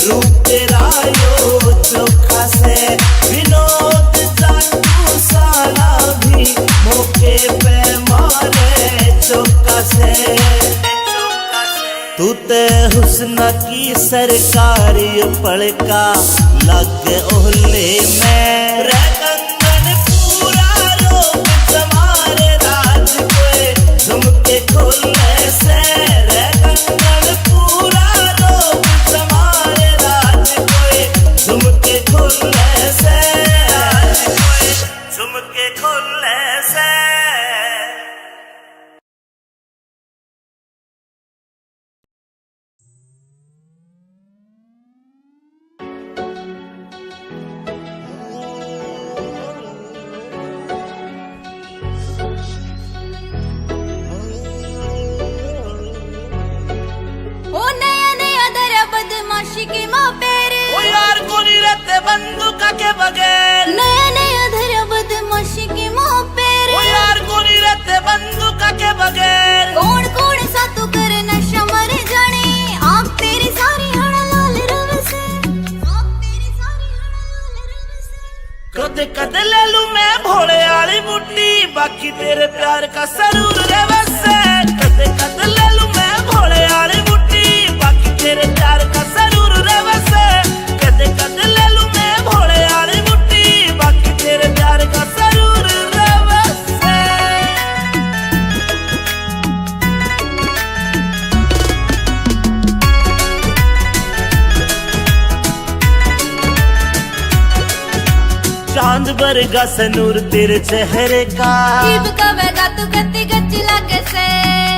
रूप तेरा यो चोखा से विनोद जाटू साड़ा भी मौके पे मारे चौका से तू ते हुस्न की सरकारी पड़का लग ओले में रे कंगन पूरा रोक तुम्हारे राज कोए झुमके खोले से रे कंगन पूरा रोक तुम्हारे राज कोए झुमके खोले से झुमके खोले से की माँ पेरे ओ यार कोनी रहते बंदूका के बगैर नया नया धरा बदमाशी की माँ पेरे ओ यार कोनी रहते बंदूका के बगैर कौन कौन सा तू करे नशा मरे जाने आँख तेरी सारी हड़ा लाल रव से आँख तेरी सारी हड़ा लाल रव से कदे कदे ले लूं मैं भोले वाली बुड्ढी बाकी तेरे प्यार का सरूर रे वैसे कदे कदे ले लूं मैं भोले वाली बुड्ढी बाकी तेरे प्यार का सरूर रे वैसे कदे कदे ले लूं मैं भोले वाली बुड्ढी बाकी तेरे प्यार का सरूर रे वैसे चांद बरगा सनूर तेरे चेहरे का जीव कवेगा तू गति गच्ची लागे से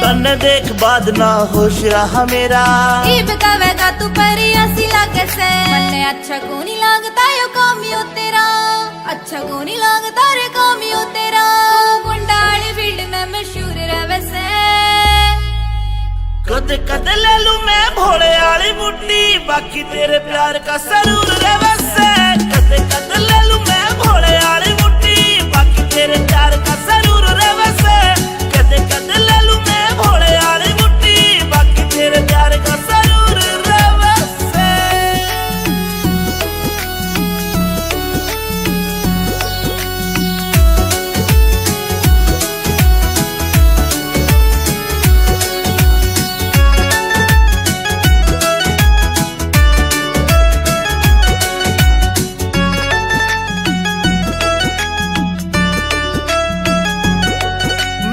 तन देख बाद ना होश रहा मेरा जीव कवेगा तू परी हंसी लागे से मन्ने अच्छा को नहीं लगता यो कामियो तेरा अच्छा को नहीं लगता रे कामियो तेरा गुंडाली फील्ड में मशहूर रहे से कदे कदे ले लूं मैं भोले वाली बुड्ढी बाकी तेरे प्यार का सरूर रे वैसे कदे कदे ले लूं मैं भोले वाली बुड्ढी बाकी तेरे प्यार का सरूर रे वैसे कदे कदे ले लूं मैं भोले वाली बुड्ढी बाकी तेरे प्यार का सरूर रे वैसे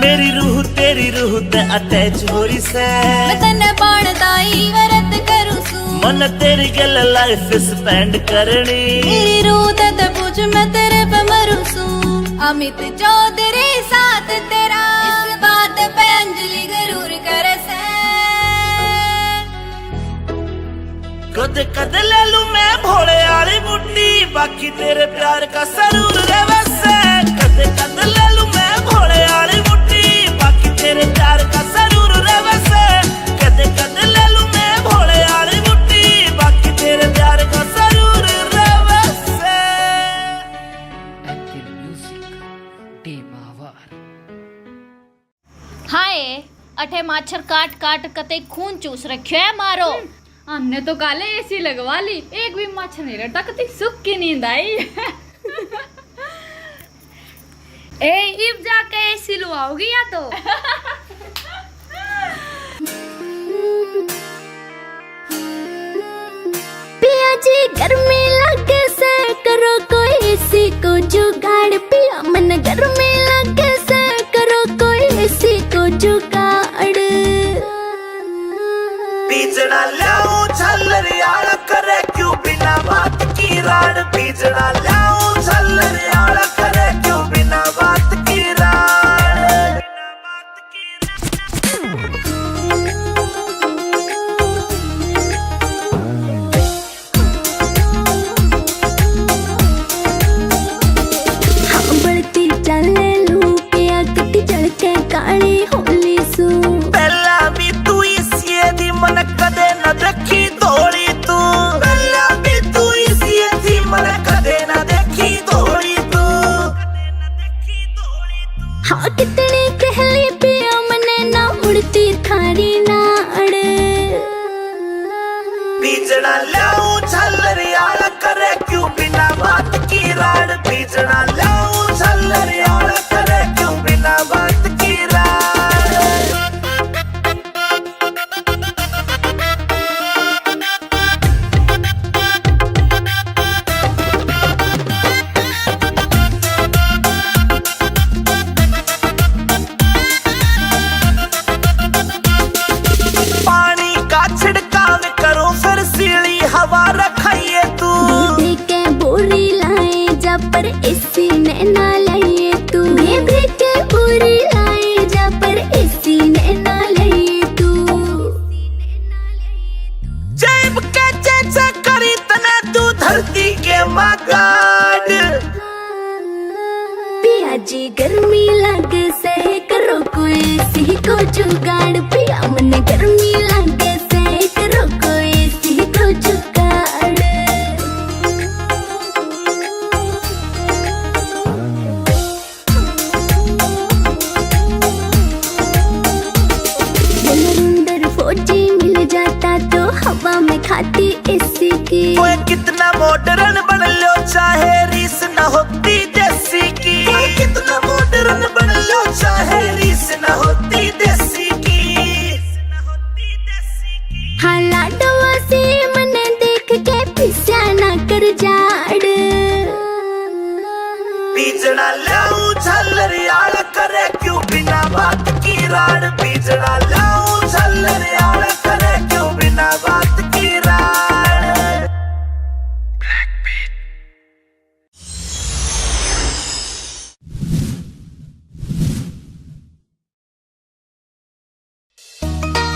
मेरी रूह तेरी रूह ते अटैच हो रही से मैं तन्ने बाणदाई वरत करूं सू मन तेरी गल लाइफ स्पेंड करनी मेरी रूह ते पूछ मैं तेरे पे मरूं सू अमित चौधरी साथ तेरा इस बात पे अंजलि जरूर करे से कदे कदे ले लूं मैं भोले वाली बुड्ढी बाकी तेरे प्यार का सरूर रे वैसे कदे कदे ले लूं मैं भोले वाली बुड्ढी बाकी तेरे प्यार का सरूर रे वैसे कदे कदे ले लूं मैं भोले वाली बुड्ढी बाकी तेरे प्यार का सरूर रे वैसे एंथल म्यूजिक डे मावार हाय अठे माछर काट काट कते खून चूस रखियो है मारो हमने तो काले एसी लगवा ली, एक भी मच्छर नहीं रहता, कितनी सुख की नींद आई। ए इब जाके एसी लुआओगी या तो? पिया जी गर्मी लगे से करो कोई एसी को जुगाड़, पिया मन गर्मी लगे से करो कोई एसी को जुगाड़। बीजना लाऊं झल्लरियाला करे क्यों बिना बात की राड, बीजना लाऊं झल्लरियाला करे क्यों बिना बात की राड। हाँ बढ़ती चले लू पिया कटी जल के काली होली सू। पहला भी तू इसी दी मन कदे न देखी दौड़ी तू, पहला भी तू इसी दी मन कदे न देखी दौड़ी तू। हाँ कितनी कहली पिया मने ना उड़ती थारी नाड़। बीजना लाऊं झल्लरियाला करे क्यों बिना बात की राड, बीजना लाऊं झल्लरियाला करे क्यों बिना बात की राड। पानी का छिड़काव करो फिर सीली हवा रखाइए तू, दीदी के बोरी लाए जा पर एसी ने ना लाइए तू। दीदी के बोरी लाए जा पर एसी ने ना लाइए तू। जैब के चेचा करी तने तू धरती के मगाड। पिया जी गर्मी लगे से करो कोई एसी को जुगाड़, पिया मन गर्मी लगे से करो कोई एसी को जुगाड़। जनरेंद्र फौजी मिल जाता तो हवा में खाती एसी की। कोई कितना मॉडर्न बन लो चाहे रीस न होती देसी की, कोई कितना मॉडर्न बन लो चाहे रीस न होती देसी की। हाँ लाडवा से मने देख के पिस्या ना कर जाड़। बीजना लाऊं झल्लरियाला करे क्यों बिना बात की राड, बीजना लाऊं झल्लरियाला करे क्यों बिना बात की राड।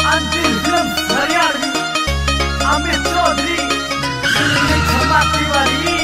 अंतिम फिल्म हरियाणवी अमित चौधरी धमाकी वाली।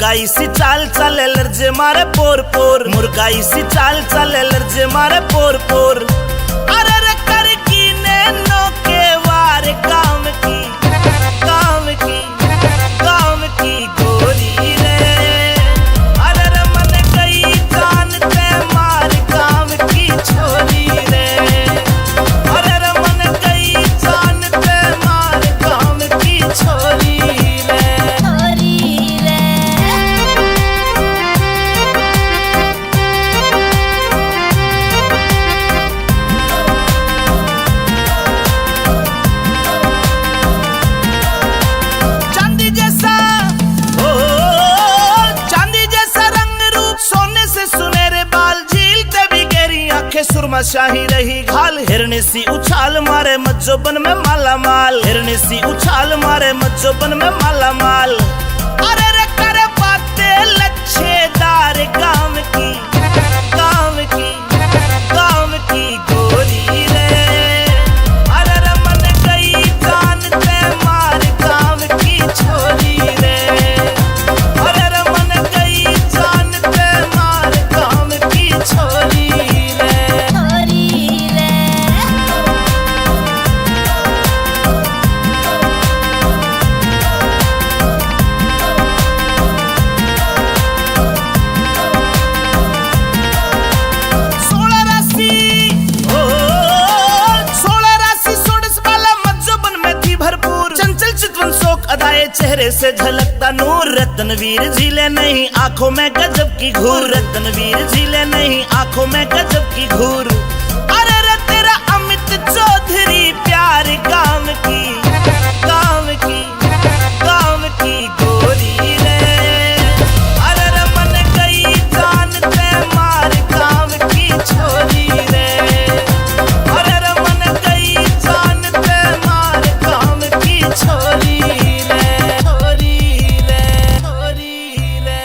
मुर्गाई सी चाल चाले लर्जे मारे पोर पोर, मुर्गाई सी चाल चाले लर्जे मारे पोर पोर। अरे रे कर की नैनो के वार काम की, काम की, काम की गोरी रे। अरे रे मन गई जान ते मार काम की छोरी रे। अरे रे मन गई जान ते मार काम की छोरी रे। चांदी जैसा ओ चांदी जैसा रंग रूप, सोने से सुनहरे बाल, झील ते भी गहरी आंखें, सुरमा शाही रही घाल। हिरनी सी उछाल मारे मज्जोबन में माला माल, हिरनी सी उछाल मारे मज्जोबन में माला माल। अरे रे करे बातें लच्छेदार काम की, काम की, काम की गोरी रे। अरे रे मन गई जान ते मार काम की छोरी रे। अरे रे मन गई जान ते मार काम की छोरी रे। सोलह राशि ओ 16 राशि 16 वाला मज्जोबन में थी भरपूर, चंचल चितवन शोक अदाए चेहरे से झलकता नूर। रत्नवीर झीले नहीं आंखों में गजब की घूर, रत्नवीर झीले नहीं आंखों में गजब की घूर। अरे रे तेरा अमित चौधरी प्यार काम की, काम की, काम की गोरी रे। अरे रे मन गई जान ते मार काम की छोरी रे। अरे रे मन गई जान ते मार काम की छोरी रे, छोरी रे, छोरी रे।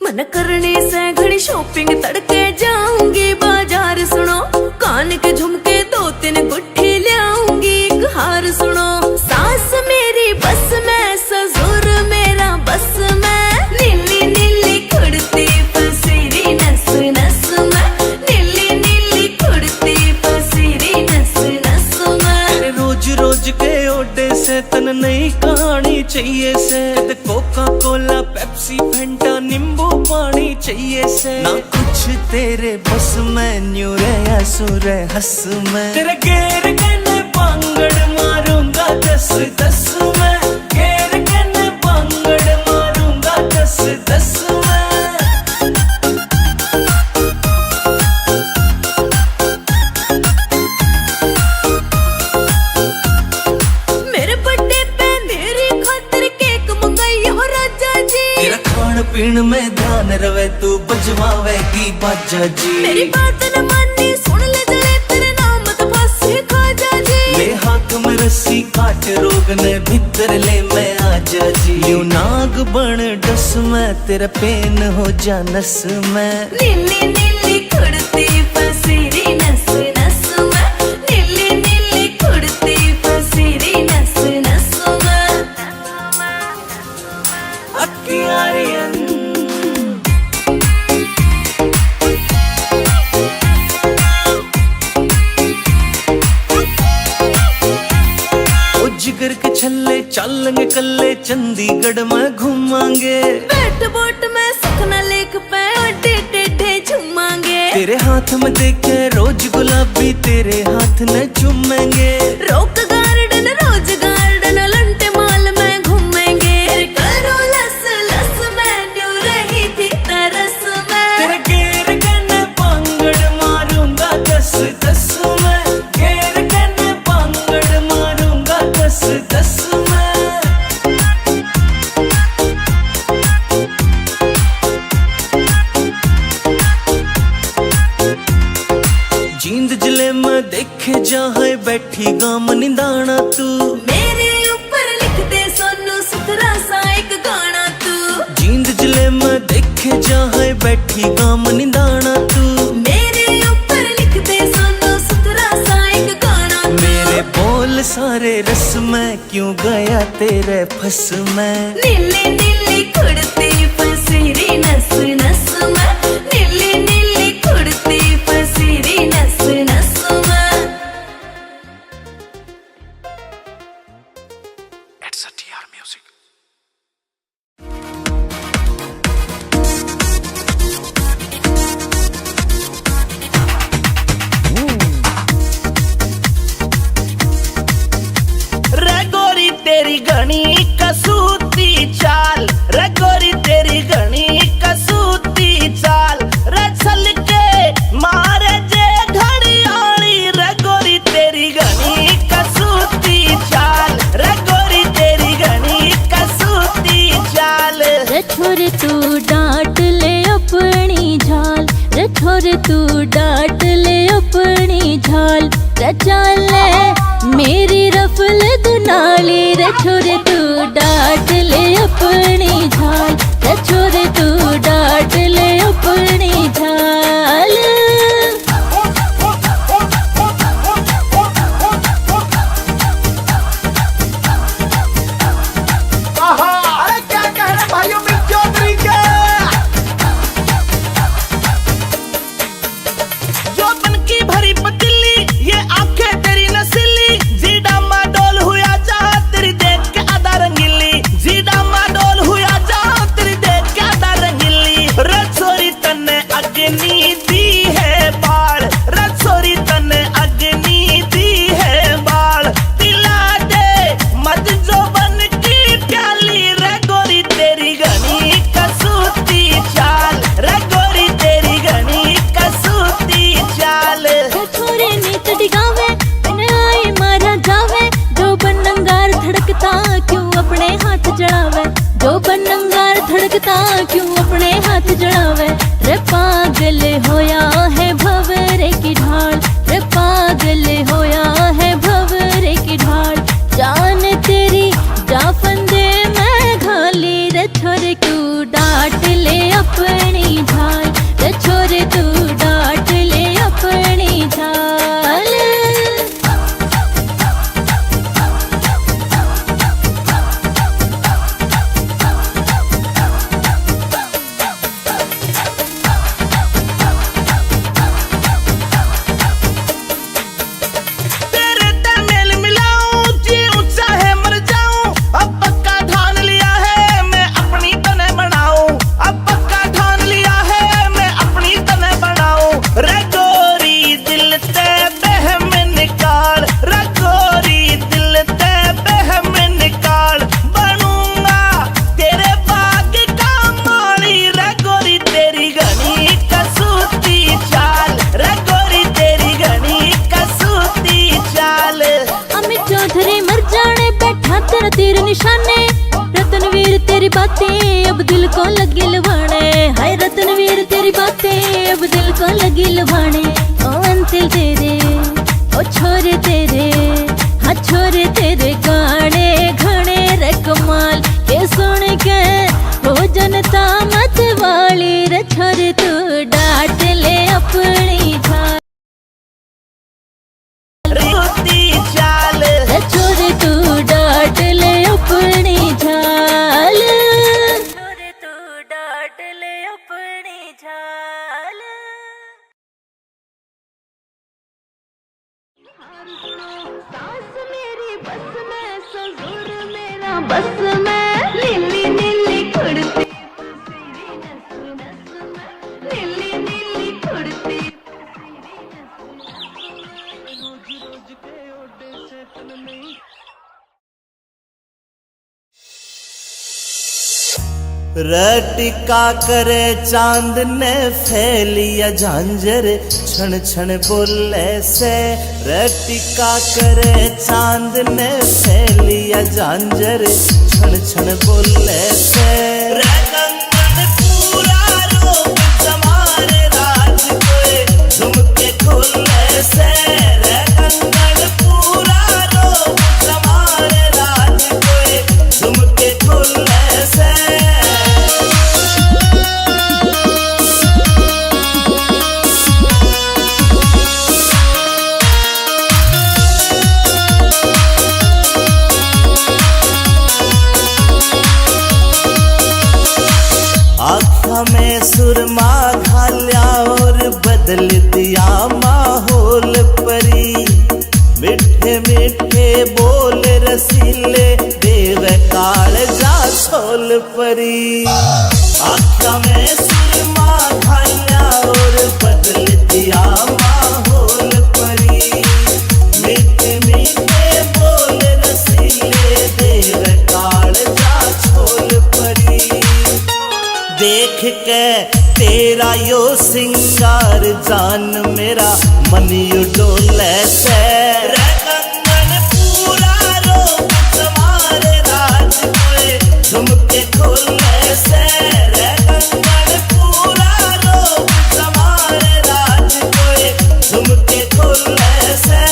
मन करने से घड़ी शॉपिंग तड़के जाऊंगी बाजार, सुनो कान के झुमके 2-3 गुट्ठी लाऊंगी, एक हार सुनो। सास मेरी बस में, ससुर मेरा बस में, नीली नीली कुर्ती पसीरी नस नस में, नीली नीली कुर्ती पसीरी नस नस में। रोज रोज के ओडे से तन नई कहानी चाहिए से, कोका कोला पेप्सी फेंटा नींबू पानी चाहिए से। ना कुछ तेरे बस में, न्यू रे सुर हंस में, तेरे घेर के पांगड़ मारूंगा 10-10 में, घेर के पांगड़ मारूंगा 10-10 में। मेरे बर्थडे पे मेरी खातिर केक मंगाई हो राजा जी, तेरा खान पीन में ध्यान रवे तू बजवावेगी बाजा जी। मेरी बात न मानी सुन ले जले तेरे नाम तो फांसी खाजा जी। ले हाथ में रस्सी काट रोग ने भीतर ले मैं आजा जी। यूं नाग बन डस में, तेरा पेन हो जा नस में, नीली नीली कुर्ती पसीरी नस नस में, नीली नीली कुर्ती पसीरी नस नस में। अक्कियारियन जिगर के छल्ले चलेंगे कल्ले, चंडीगढ़ में घूमांगे, बैठ बोट में सुखना लेक पे अड्डे टेढ़े झूमांगे। तेरे हाथ में देखे रोज गुलाबी, तेरे हाथ न चूमेंगे। Rock Garden Rose Garden Elante mall में घूमेंगे, करो लस लस में न्यू रही थी तरस में। तेरे घेर के पांगड़ मारूंगा 10-10 में, घेर के पांगड़ मारूंगा 10-10 में। जींद जिले में देखे जहाँ बैठी गाम निदाना तू, मेरे ऊपर लिख दे सोनू सुथरा सा एक गाना तू। जींद जिले में देखे जहाँ बैठी गाम निदाना तू। तेरे रस में क्यों गया तेरे फस में। नीली नीली खुड़ती फसीरी नस नस में, नीली नीली खुड़ती फसीरी नस नस में। It's a TR Music. रे गोरी तेरी घनी कसूती चाल, रे गोरी तेरी घनी कसूती चाल, रे चल के मारे जे घड़ियाली, रे गोरी तेरी घनी कसूती चाल, रे गोरी तेरी घनी कसूती चाल। रे छोरे तू डांट ले अपनी झाल, रे छोरे तू डांट ले अपनी झाल, रे चाल मेरी रफल दुनाली, रे छोरे तू डांट ले अपनी झाल, रे छोरे तू डांट ले अपनी झाल। अरे क्या कह रहे भाइयों में चौधरी के जो बन की भरी पतीली, ये आंखें तेरी नसीली, जीडा माडोल हुआ जा तेरी देख के आधा रंगीली, जीडा माडोल हुआ जा तेरी देख के आधा रंगीली। रसोरी तन्ने अग्नि दी है बाढ़, रसोरी तन्ने अग्नि दी है बाढ़, पिला दे मत जो बन की प्याली, रे गोरी तेरी घनी कसूती चाल, रे गोरी तेरी घनी कसूती चाल। छोरे नीत डिगावे बिन आए मारा जावे, जो बनंगार धड़कता क्यों अपने हाथ जड़ावे, जो बनंगार धड़कता क्यों अपने हाथ जड़ावे। रे पागल होया है भंवरे की ढाल, रे पागल होया है भंवरे की ढाल, जान तेरी जा फंदे में घाली, रे छोरे तू डांट ले अपनी झाल, रे छोरे तू डांट ले अपनी झाल। तेरे तमेल मिलाऊं जीऊं चाहे मर जाऊं, अब पक्का ठान लिया है मैं अपनी तने बनाऊं, अब पक्का ठान लिया है मैं अपनी तने बनाऊं। रे गोरी दिल ते बहम निकाल, रे गोरी दिल ते बहम निकाल, बनूंगा तेरे बाग का माली, रे गोरी तेरी घनी कसूती चाल, रे गोरी तेरी घनी कसूती चाल। अमित चौधरी मर जाने बैठा तेरा तीर निशाने, रतनवीर तेरी बातें अब दिल को लगी लुभाने, हाय रतनवीर तेरी बातें अब दिल को लगी लुभाने। ओ अंतिल तेरे ओ छोरे तेरे, हाँ छोरे तेरे गाने घने रे कमाल, ये सुन के हो जनता मत वाली, रे छोरे तू डांट ले अपनी झाल, कसूती चाल। रे छोरे तू डांट ले अपनी झाल, छोरे तू डांट ले अपनी झाल। सास मेरी बस में, ससुर मेरा बस में, नीली नीली खुड़ती फसीरी नस नस में, नीली नीली खुड़ती फसीरी नस नस में। रटिका करे चांद ने फैलिया झांझर, छण छण बोले से, रटिका करे चांद ने फैलिया झांझर, छण छण बोले से। रे कंगन पूरा रोग जमारे राज कोए, झुमके खोले से, रे कंगन पूरा रोग जमारे राज कोए, झुमके खोले से। सुरमा घाल्या और बदल दिया माहौल परी। मिठे मिठे बोल रसीले देव कालजा छोल परी। आख्या में सुरमा घाल्या और बदल दिया माहौल परी। मिठे मिठे बोल रसीले देव कालजा छोल परी। देख के तेरा यो सिंगार जान मेरा मन यू डोले से। रे कंगन पूरा रोक तुम्हारे राज कोए झुमके खोले से। रे कंगन पूरा रोक तुम्हारे राज कोए झुमके खोले से।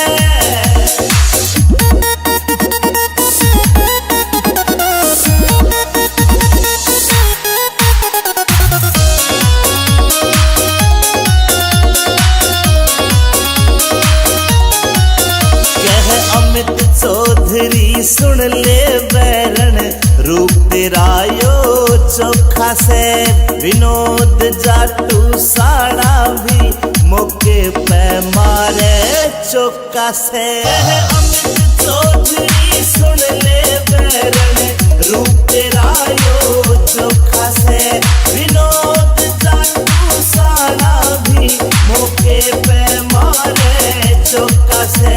चौधरी सुन ले बैरन रूप तेरा यो चोखा से। विनोद जाटू साड़ा भी मौके पे मारे चौका से। अमित चौधरी सुन ले बैरन रूप तेरा यो चोखा से। विनोद जाटू साड़ा भी मौके पे मारे चौका से।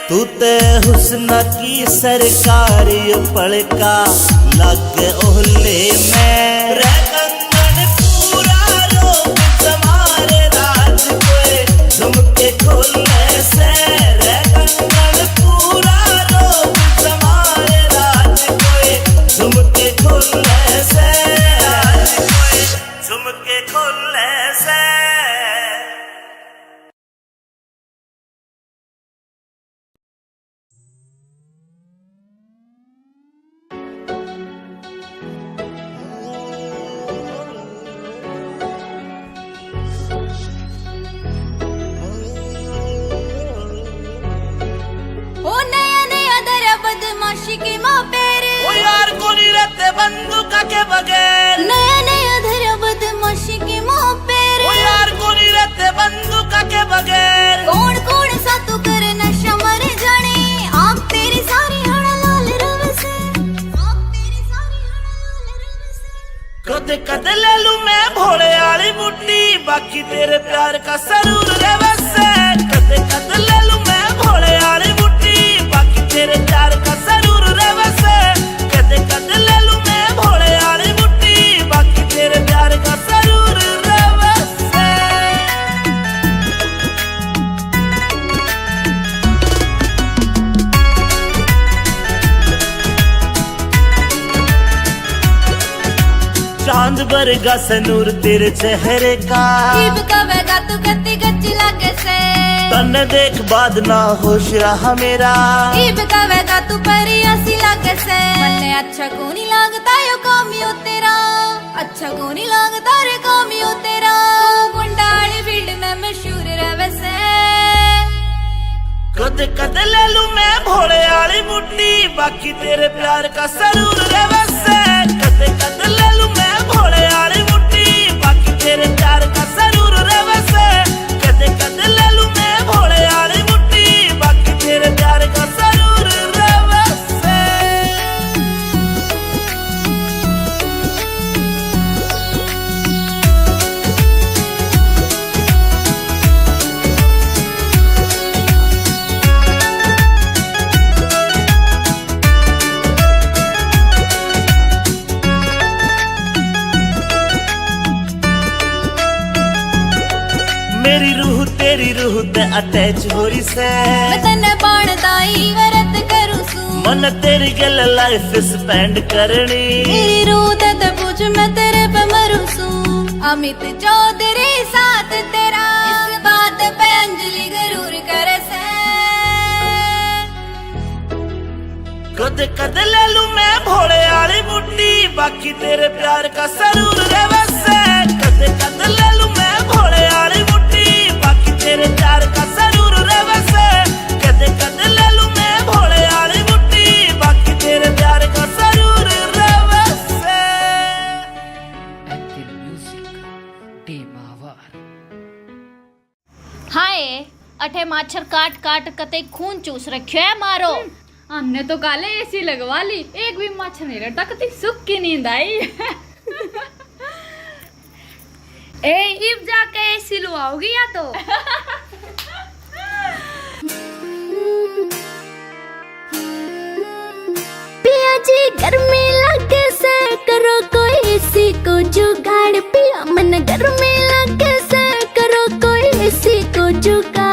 तू ते हुस्न की सरकारी पड़का लग ओहले में। रे कंगन पूरा रोक तुम्हारे राज कोए झुमके खोले से। रे कंगन पूरा रोक तुम्हारे राज कोए झुमके खोले से। झुमके खोले से। की माँ पेरे ओ यार कोनी रहते बंदूक के बगैर। नया नया धरा बदमाशी की माँ पेरे ओ यार कोनी रहते बंदूक के बगैर। कौन कौन सा तू कर नशा मर जाने। आप तेरी सारी हड़ा लाल रव से। आप तेरी सारी हड़ा लाल रव से। कद कद ले लूं मैं भोले वाली बुट्टी बाकी तेरे प्यार का सरूर रे वैसे। कद कद ले लूं मैं भोले वाली बुट्टी बाकी तेरे प्यार का सरूर रे वैसे। कद कद ले लूं मैं भोले वाली बुट्टी बाकी तेरे प्यार का सरूर रे वैसे। चांद बरगा सनूर तेरे चेहरे का। जीव कवेगा तू कत्ती गच्ची लागे से। तन देख बाद ना होश रहा मेरा। जीव कवेगा तू परी ऐसी लागे से। मन्ने अच्छा कोनी लागता यो कामियो तेरा। अच्छा कोनी लागता रे कामियो तेरा। तू गुंडाली फील्ड में मशहूर रहे से। कद कद ले लूं मैं भोले वाली बुट्टी बाकी तेरे प्यार का सरूर रे वैसे। कद कद ले लूं मैं भोले वाली बुट्टी बाकी तेरे प्यार का सरूर रे वैसे। कद कद ले लूं मैं भोले वाली बुट्टी बाकी तेरे प्यार का सरूर रे वैसे। मेरी रूह तेरी रूह ते अटैच हो रही से। मैं तन्ने बाणदाई वरत करूं सू। मन तेरी गल लाइफ स्पेंड करनी। मेरी रूह ते पूछ मैं तेरे पे मरूं सू। अमित चौधरी साथ तेरा इस बात पे अंजलि जरूर करे से। कद कद ले लूं मैं भोले वाली बुट्टी बाकी तेरे प्यार का सरूर रे वैसे। कद कद ले लूं मैं भोले वाली बुट्टी बाकी तेरे प्यार का सरूर रे वैसे। कद कद ले लूं मैं भोले वाली बुट्टी बाकी तेरे प्यार का सरूर रे वैसे। अठे माछर काट काट कते खून चूस रखियो है मारो। हमने तो काले एसी लगवा ली, एक भी मच्छर नहीं लड़ता, कती सुख की नींद आई। ए इब जाके एसी लुआओगी या तो। पिया जी गर्मी लगे से करो कोई एसी को जुगाड़, पिया मन गर्मी लगे से करो कोई एसी को जुगाड़।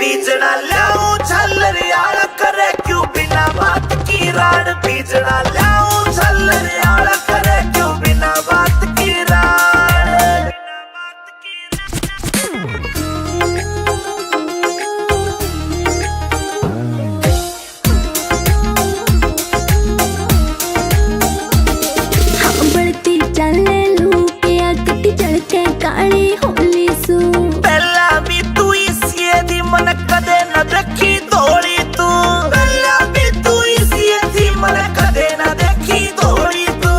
बीजना लाऊं झल्लरियाला करे क्यों बिना बात की राड, बीजना लाऊं झल्लरियाला करे क्यों बिना बात की राड। हाँ बढ़ती चले लू पिया कटी चढ़के काली होली सू। पहला भी तू इसी दी मन कदे न देखी धोली तू, पहला भी तू इसी दी मन कदे न देखी धोली तू।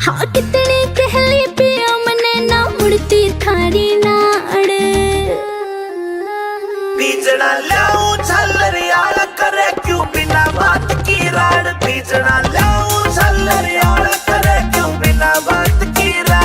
हाँ कितनी कहली पिया मने ना मुड़ती थारी नाड़। बीजना लाऊं झल्लरियाला करे क्यों बिना बात की राड, बीजना लाऊं झल्लरियाला करे क्यों बिना बात की राड।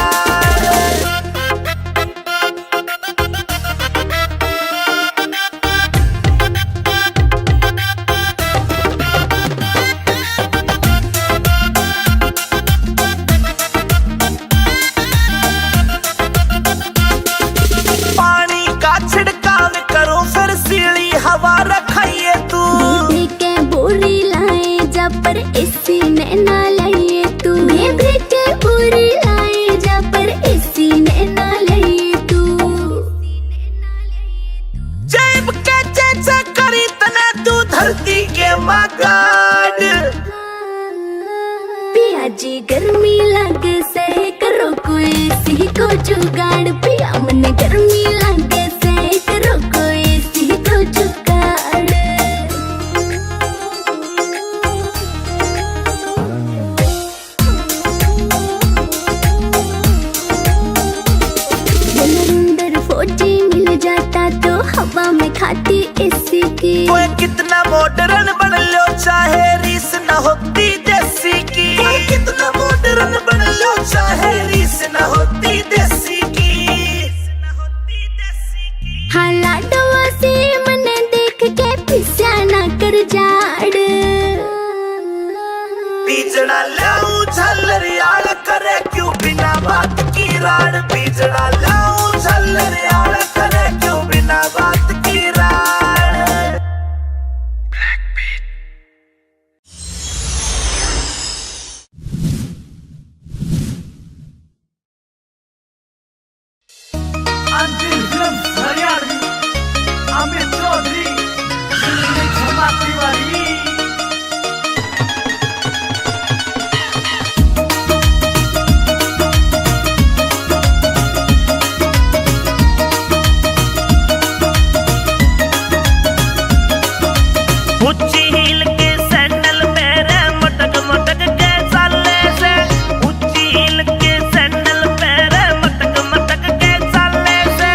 पानी का छिड़काव करो फिर सीढ़ी हवा रखाइए तू। बेबी के बोरी लाए जा पर एसी ने ना लाइए तू। बेबी के बोरी लाए जा पर एसी ने ना लाइए तू। जेब के चेचे करी तने तू धरती के मगाड़। पिया जी गर्मी लगे से करो कोई एसी को जुगाड़, पिया मन गर्मी लगे से करो कोई एसी को जुगाड़। नरेंद्र फौजी मिल जाता तो हवा में खाती एसी की। ओए कितना मॉडर्न बन लो चाहे रीस न होती देसी की, ओए कितना मॉडर्न बन लो चाहे रीस न होती देसी की। हाँ लाडवा से मने देख के पिस्या ना कर जाड़। बीजना लाऊं झल्लरियाला करे क्यों बिना बात की राड, बीजना लाऊं झल्लरियाला करे क्यों बिना बात की राड। अंतिम फिल्म हरियाणवी अमित चौधरी क्षमा तिवारी। ऊंची हील के सैंडल पैरे मटक मटक के चाले से, ऊंची हील के सैंडल पैरे मटक मटक के चाले से।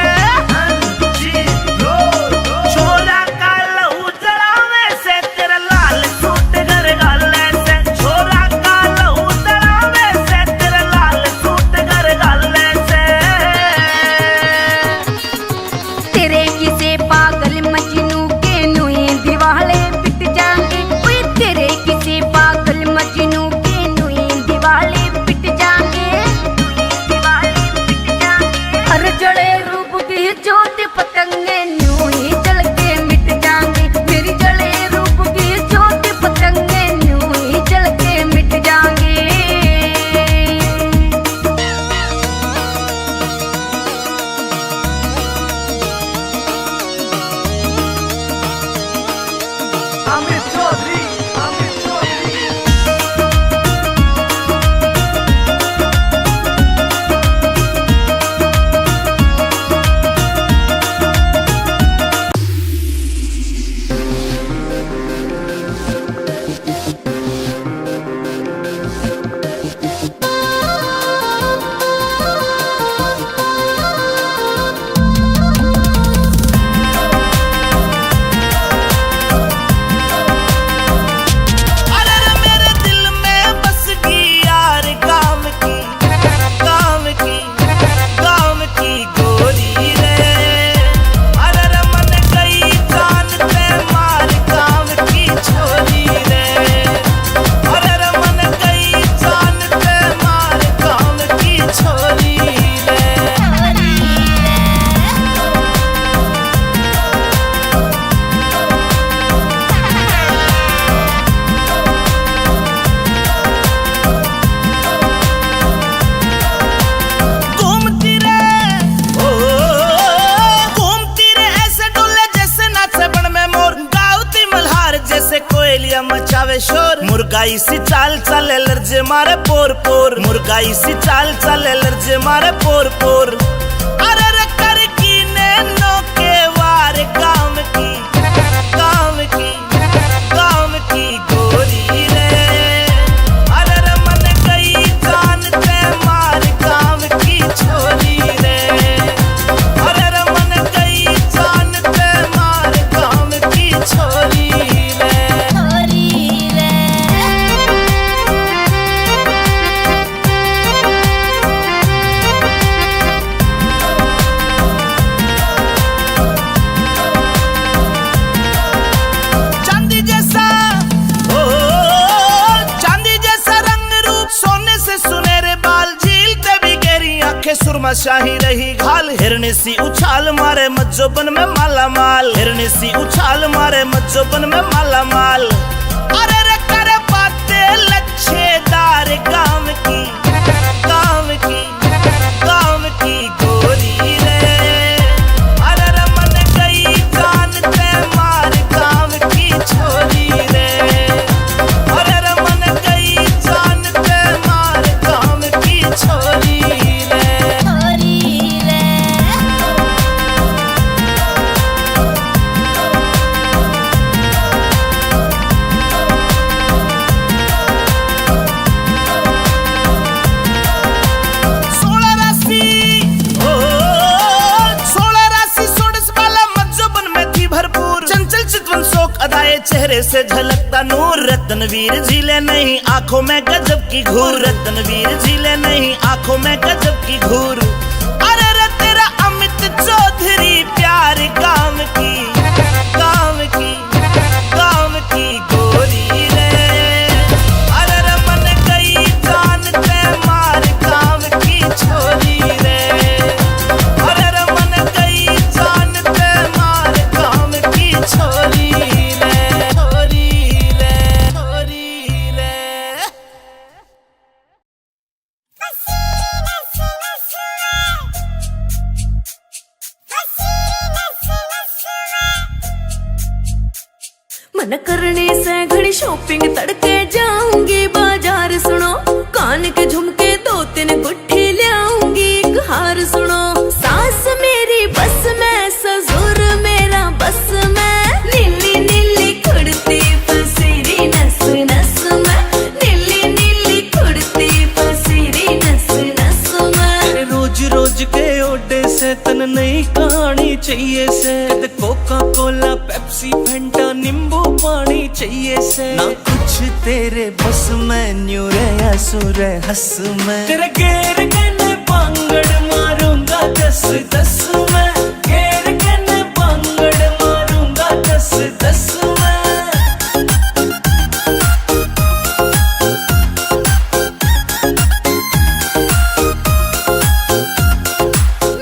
मुर्गाई सी चाल चले लर्जे मारे पोर पोर, मुर्गाई सी चाल चले लर्जे मारे पोर पोर। अरे रे कर की नैनो के वार काम की, काम की, काम की गोरी रे। अरे रे मन गई जान ते मार काम की छोरी रे। अरे रे मन गई जान ते मार काम की छोरी रे। चांदी जैसा ओ चांदी जैसा रंग रूप, सोने से सुनहरे बाल, झील ते भी गहरी आंखें, सुरमा शाही रही घाल। हिरनी सी उछाल मारे मज्जोबन में माला माल, हिरनी सी उछाल मारे मज्जोबन में माला माल। अरे रे करे बातें लच्छेदार काम की, काम की, काम की गोरी रे। अरे रे मन गई जान ते मार काम की छोरी रे। अरे रे मन गई जान ते मार काम की छोरी रे। सोलह राशि ओ 16 राशि 16 वाला मज्जोबन में थी भरपूर, चंचल चितवन शोक अदाए चेहरे से झलकता नूर। रत्नवीर झीले नहीं आंखों में गजब की घूर, रत्नवीर झीले नहीं आंखों में गजब की घूर। अरे रे तेरा अमित चौधरी प्यार काम की, काम की, काम की गोरी रे। अरे रे मन गई जान ते मार काम की छोरी रे। अरे रे मन गई जान ते मार काम की छोरी रे, छोरी रे, छोरी रे। मन करने से घड़ी शॉपिंग तड़के जाऊंगी बाजार, सुनो कान के झुमके 2-3 गुट्ठी ले आऊंगी, एक हार सुनो। सास मेरी बस में, ससुर मेरा बस में, नीली नीली कुर्ती पसीरी नस नस में, नीली नीली कुर्ती पसीरी नस नस में। तेरे रोज रोज के ओडे से तन नई कहानी चाहिए से, कोका कोला पेप्सी फेंटा नींबू पानी चाहिए से। ना कुछ तेरे बस में, न्यू रे सुर हंस में। तेरे घेर के पांगड़ मारूंगा 10-10 में, घेर के पांगड़ मारूंगा 10-10 में।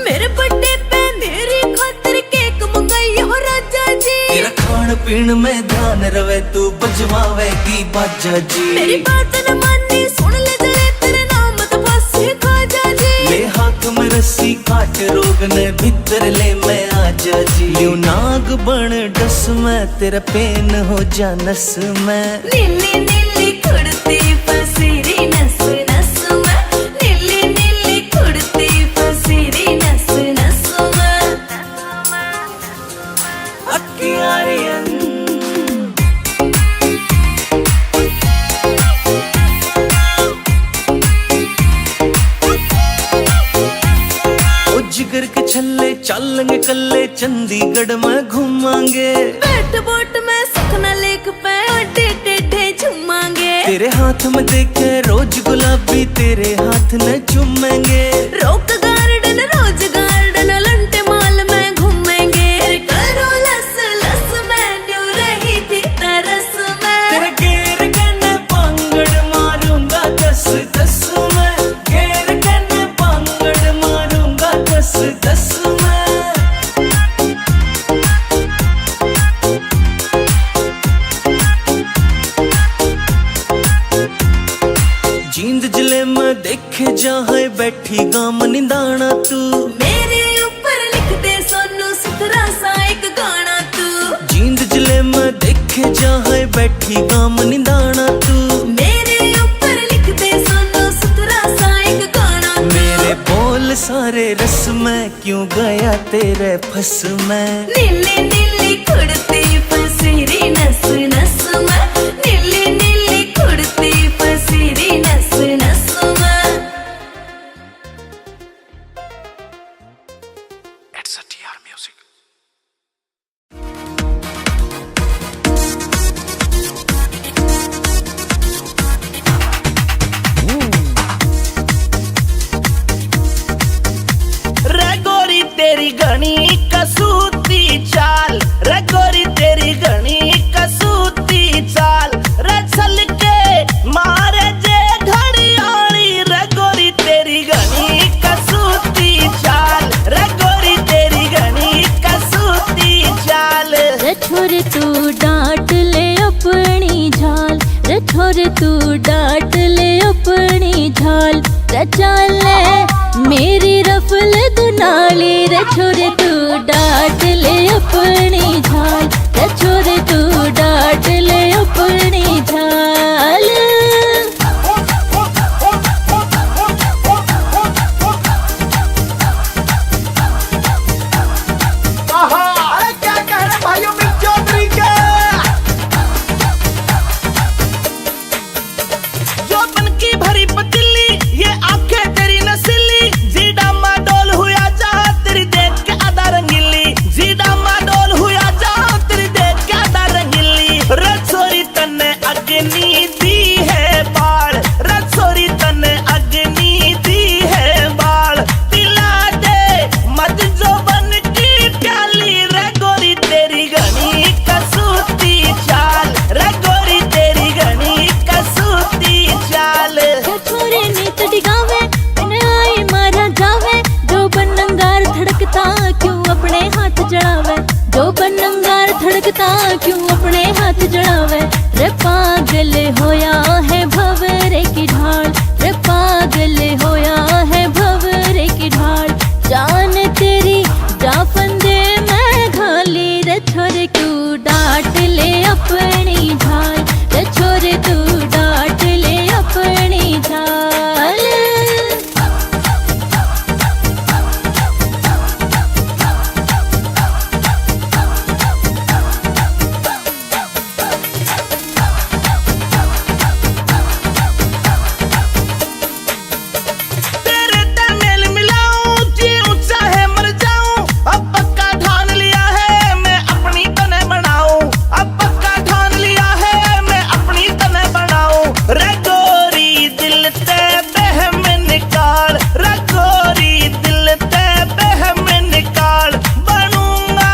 मेरे बर्थडे पे मेरी खातिर केक मंगाई हो राजा जी। तेरा खान पीन में ध्यान रवे, तू बजवावेगी बाजा जी। मेरी बात न मानी सुन ले जरे, तेरे नाम तो पासे खाजा जी। ले हाथ में रस्सी काट रोग ने भीतर ले मैं आजा जी। ल्यू नाग बन डस में, तेरा पेन हो जा नस में। नीली नीली कुर्ती पसीरी नस नस में, नीली नीली कुर्ती पसीरी नस नस में। अक्कियारियन ओ जिगर के छल्ले चलेंगे कल्ले, चंडीगढ़ में घूमांगे। बैठ बोट में सुखना लेक पे अड्डे टेढ़े झूमांगे। तेरे हाथ में देखे रोज गुलाबी, तेरे हाथ न चूमेंगे। Rock Garden Rose Garden Elante mall में घूमेंगे। करो लस लस में, न्यू रही थी तरस में। तेरे घेर के पांगड़ मारूंगा 10-10 में, घेर के पांगड़ मारूंगा 10-10 में। जींद जिले में देखे जहाँ बैठी गाम निंदाना तू। मेरे ऊपर लिख दे सोनू सुथरा सा एक गाना तू। जींद जिले में देखे जहाँ बैठी गाम निंदाना तू। तेरे फस में। नीली नीली कुड़ती फसीरी नस नस में, नीली नीली कुड़ती फसीरी नस नस में। It's a TR Music. रे गोरी तेरी घनी कसूती चाल, रे गोरी तेरी घनी कसूती चाल, रे चल के मारे जे घड़ियाली, रे गोरी तेरी घनी कसूती चाल, रे गोरी तेरी घनी कसूती चाल। रे छोरे तू डांट ले अपनी झाल, रे छोरे तू डांट ले अपनी झाल, रे चाल ले मेरी रफल दुनाली, रे छोरे तू डांट ले अपनी झाल, रे छोरे तू डांट ले अपनी झाल। अरे क्या कह रहे भाइयों मिक चौधरी के, जो बन की भरी पतीली, ये आंखें तेरी नसीली, जीडा माडोल हुआ जा तेरी देख के आधा रंगीली, जीडा माडोल हुआ जा तेरी देख के आधा रंगीली। रसोरी तन्ने अग्नि दी है बाल, रसोरी तन्ने अग्नि दी है बाल, पिला दे मत जो बन की प्याली, रे गोरी तेरी घनी कसूती चाल, रे गोरी तेरी घनी कसूती चाल। रे छोरे नीत डिगावे मैंने आई मारा जावे, जो बनंगार धड़कता क्यों अपने हाथ जड़ावे, जो बनंगार धड़कता क्यों अपने हाथ जड़ावे। रे पागल होया है भंवरे की ढाल, रे पागल होया है भंवरे की ढाल, जान तेरी जा फंदे मैं घाली, रे छोरे तू डांट ले अपनी झाल, रे छोरे तू डांट ले अपनी झाल। तेरे तमेल मिलाऊं जी ऊंचा है मर जाऊं, अब पक्का ठान लिया है मैं अपनी तने बनाऊं, अब पक्का ठान लिया है मैं अपनी तने बनाऊं। रे गोरी दिल ते बहम निकाल, रे गोरी दिल ते बहम निकाल, बनूंगा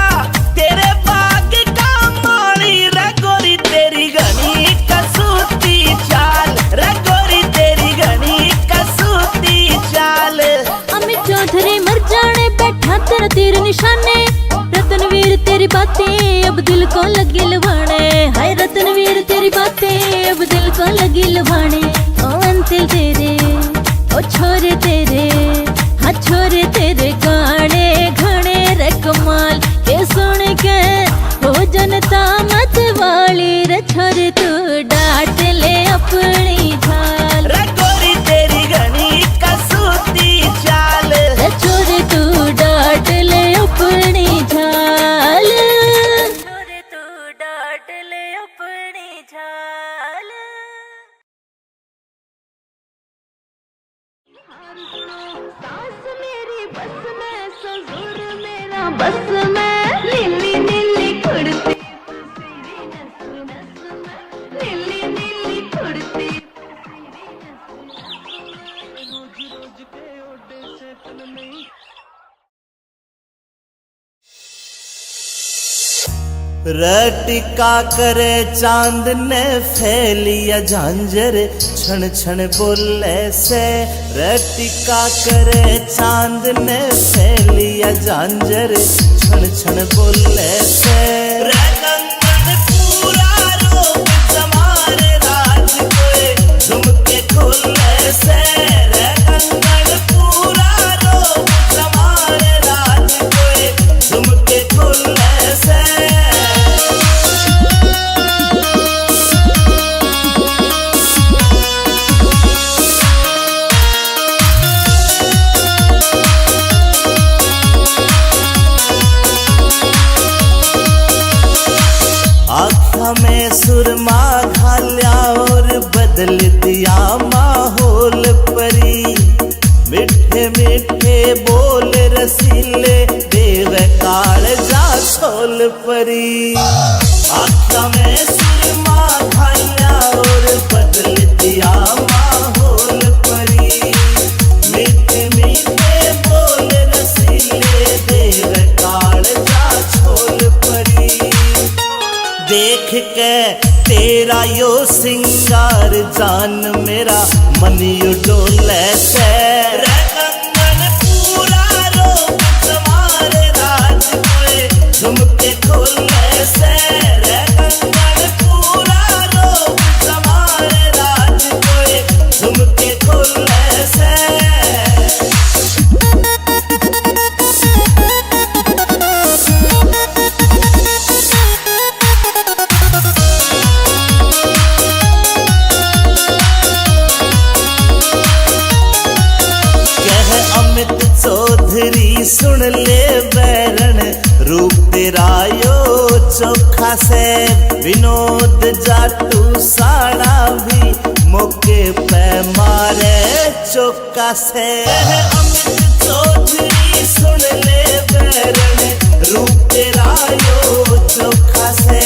तेरे बाग का माली, रे गोरी तेरी घनी कसूती चाल, रे गोरी तेरी घनी कसूती चाल। अमित चौधरी मर जाने बैठा तेरा तीर निशाने, रतनवीर तेरी बातें अब दिल को लगी लुभाने, हाय रतनवीर तेरी बातें अब दिल को लगी लुभाने। ओ अंतिल तेरे ओ छोरे तेरे, हाँ छोरे तेरे गाने घने रे कमाल के सुन के हो जनता मत वाली, रे छोरे तू डांट ले अपनी झाल, रे गोरी तेरी घनी कसूती चाल, रे छोरे तू डांट ले अपनी झाल, छोरे तू डांट ले अपनी झाल। सास मेरी बस में, ससुर मेरा बस में, नीली नीली कुड़ती फसीरी नस नस में, नीली नीली कुड़ती रटिका करे चांद ने फैलिया झांझर, छण छण बोले से, रटिका करे चांद ने फैलिया झांझर, छण छण बोले से। रे कंगन पूरा रोक जमारे राज कोई झुमके खोले से, रे कंगन पूरा रोक जमारे राज कोई झुमके खोले से। आँखा में सुरमा घाल्या और बदल दिया माहौल परी। मिठे मिठे बोल रसीले देव काल जा छोल परी। आँखा में सुरमा घाल्या और बदल दिया माहौल परी। मिठे मिठे बोल रसीले देव काल जा छोल परी। देख के तेरा यो सिंगार जान मेरा मन यो डोले से। रे कंगन पूरा रोक तुम्हारे राज कोए झुमके खोले से। रे कंगन पूरा रोक तुम्हारे राज कोए झुमके खोले से। अमित चौधरी सुन ले बैरन रूप तेरा यो चोखा से। विनोद जाटू साड़ा भी मौके पे मारे चौका से। अमित चौधरी सुन ले बैरन रूप तेरा यो चोखा से।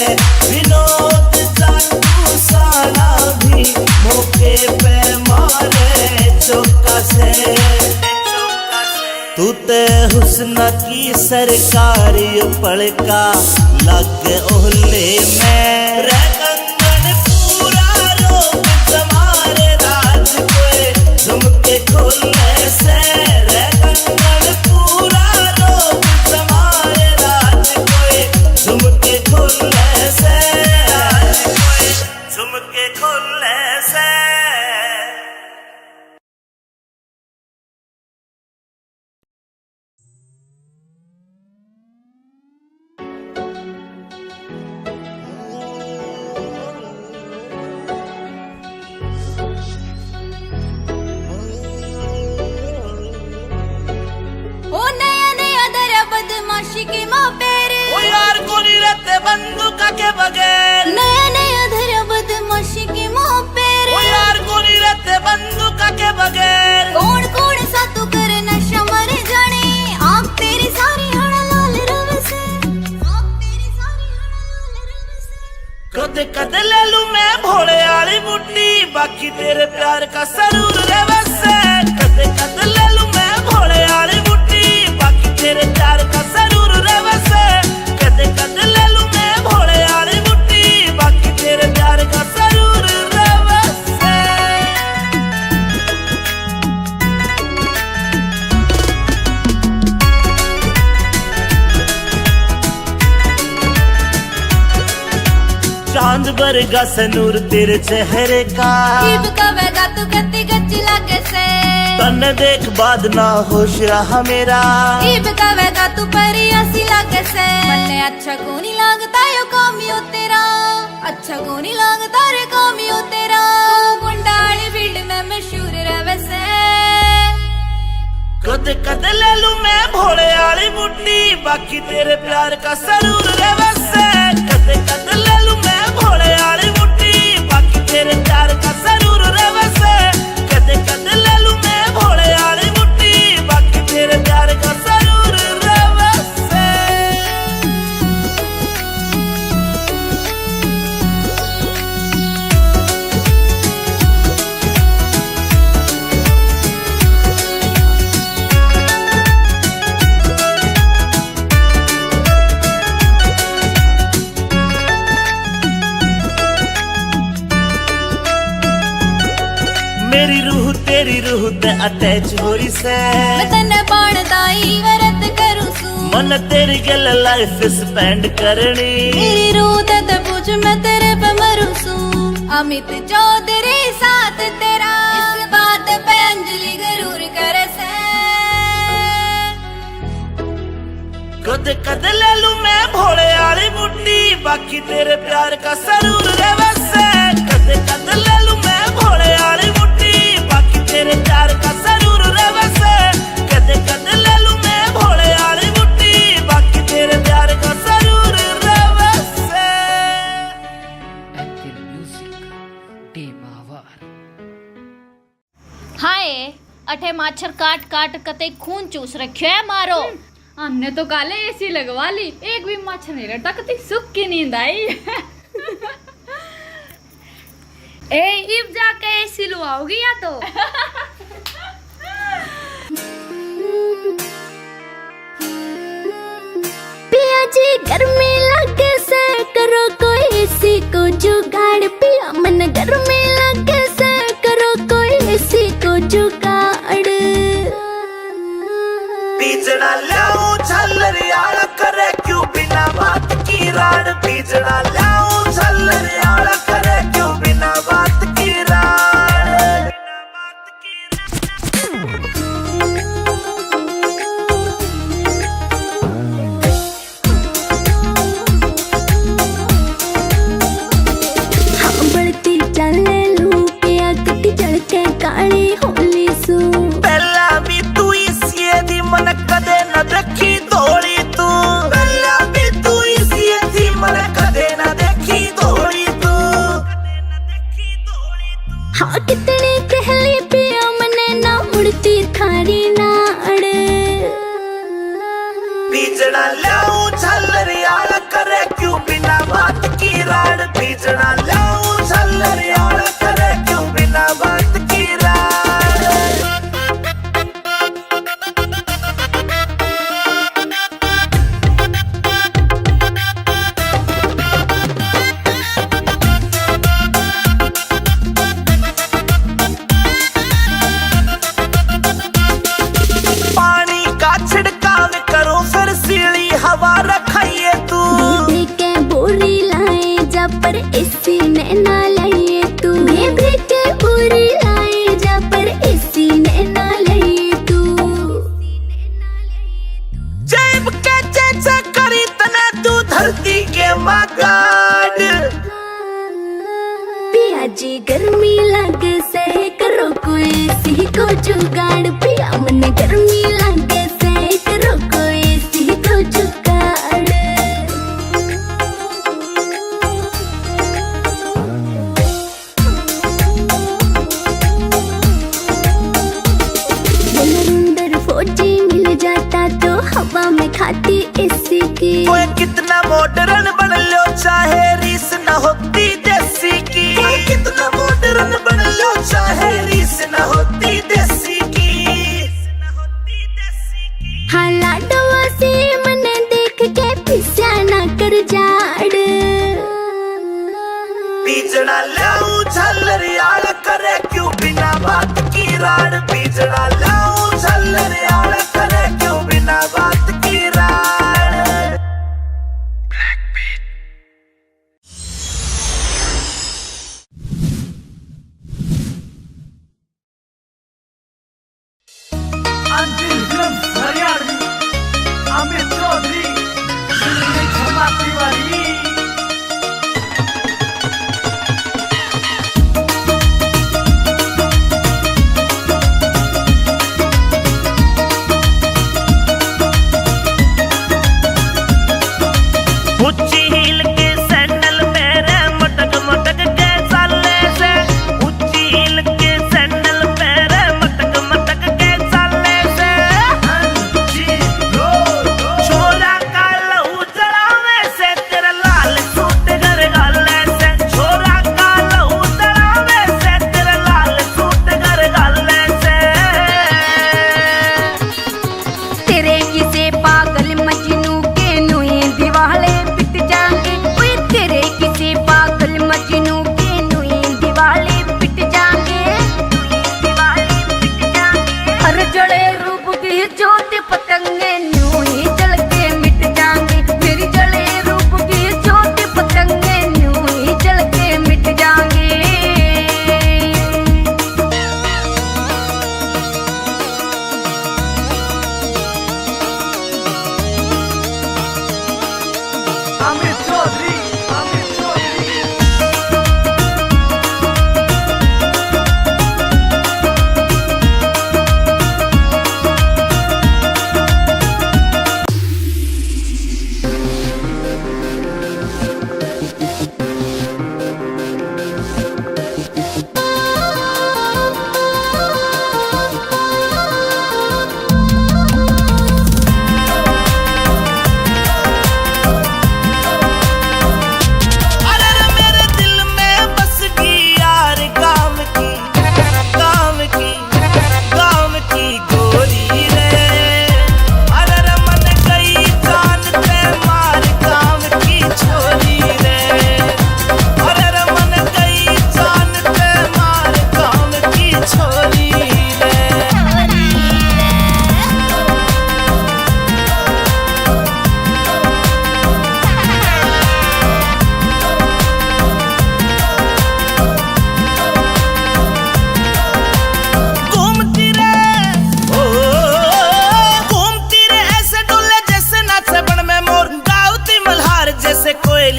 विनोद जाटू साड़ा भी मौके पे मारे चौका से। तू ते हुस्न की सरकारी पड़का लग ओहले में। रे कंगन पूरा रोक तुम्हारे राज कोए झुमके खोले से। रे कंगन पूरा रोक तुम्हारे राज कोए झुमके खोले से। झुमके खोले से। के माँ पेरे ओ यार कोनी रहते बंदूका के बगैर। नया नया धरा बदमाशी के माँ पेरे। ओ यार कोनी रहते बंदूका के बगैर। कौन कौन सा तू करे नशा मरे जाने। आँख तेरी सारी हड़ा लाल रव से। आँख तेरी सारी हड़ा लाल रव से। कद कद ले लूं मैं भोले आली बुट्टी बाकी तेरे प्यार का सरूर रे वैसे। कद कद ले लूं मैं भोले आली बुट्टी बाकी तेरे प्यार का सरूर रे वैसे। कद कद ले लूं मैं भोले आली बुट्टी बाकी तेरे प्यार का सरूर रे वैसे। चांद बरगा सनूर तेरे चेहरे का। जीव का वेगा तू गति गच्ची लागे से। तन देख बाद ना होश रहा मेरा। जीव का वेगा तू परियासी लागे से। मन्ने अच्छा को नहीं लागता यो कामियो तेरा। अच्छा को नहीं लागता रे कामियो तेरा। गुंडाली फील्ड में मशहूर रहे से। कद कद ले लूं मैं भोले आली बुट्टी बाकी तेरे प्यार का सरूर रे वैसे। कद कद ले लूं मैं भोले आली बुट्टी बाकी तेरे प्यार का सरूर रे वैसे। कद कद ले लूं मैं भोले आली बुट्टी बाकी तेरे प्यार का सरूर रे वैसे। मेरी रूह तेरी रूह ते अटैच हो रही से। मैं तन्ने बाणदाई वरत करूं सू। मन तेरी गल लाइफ स्पेंड करनी। मेरी रूह ते पूछ मैं तेरे पे मरूं सू। अमित चौधरी साथ तेरा इस बात पे अंजलि गरूर करे से। कद कद ले लूं मैं भोले आली बुट्टी बाकी तेरे प्यार का सरूर रे वैसे। कद कद ले लूं मैं भोले आली बुट्टी बाकी तेरे प्यार का सरूर रे वैसे। कद कद ले लूं मैं भोले आली बुट्टी बाकी तेरे प्यार का सरूर रे वैसे। अठे माछर काट काट कते खून चूस रखियो है मारो। हमने तो काले एसी लगवा ली, एक भी मच्छर नहीं रहता, कती सुख की नींद आई। ए इब जाके एसी लुआओगी या तो? पिया जी गर्मी लगे से करो कोई एसी को जुगाड़, पिया मन गर्मी लगे से करो कोई एसी को जुगाड़। बीजना लाऊं झल्लर यार करे क्यों बिना बात की राड, बीजना लाऊं झल्लर यार करे क्यों बिना बात की राड। हाँ बढ़ती चले लू पिया कटी चढ़के काली होली सू। पहला भी तू इसी दी मन कदे न देखी धोली तू, पहला भी तू इसी दी मन कदे न देखी धोली तू। हाँ कितनी कहली पिया मने ना मुड़ती थारी नाड़। बीजना लाऊं झल्लर यार करे क्यों बिना बात की राड, बीजना लाऊं झल्लर यार करे क्यों बिना बात की राड। पानी का छिड़काव करो फिर सीली हवा रखाइए तू, दीदी के बोरी लाए जा पर एसी ने ना लाइए तू। दीदी के बोरी लाए जा पर एसी ने ना लाइए तू। जेब के चेचा करी तने तू धरती के मगाड़। पिया जी गर्मी लगे से करो कोई एसी को जुगाड़, पिया मन गर्मी लगे से करो कोई एसी को जुगाड़। नरेंद्र फौजी मिल जाता तो हवा में खाती एसी की। कोई कितना मॉडर्न बन लो चाहे रीस न होती देसी की, कोई कितना मॉडर्न बन लो चाहे रीस न होती देसी की। हाँ लाडवा से मन देख के पिस्या ना कर जाड़। बीजना लाऊं झल्लर यार करे क्यों बिना बात की राड, बीजना लाऊं झल्लर यार करे क्यों बिना बात की राड। अमित चौधरी क्षमा तिवारी।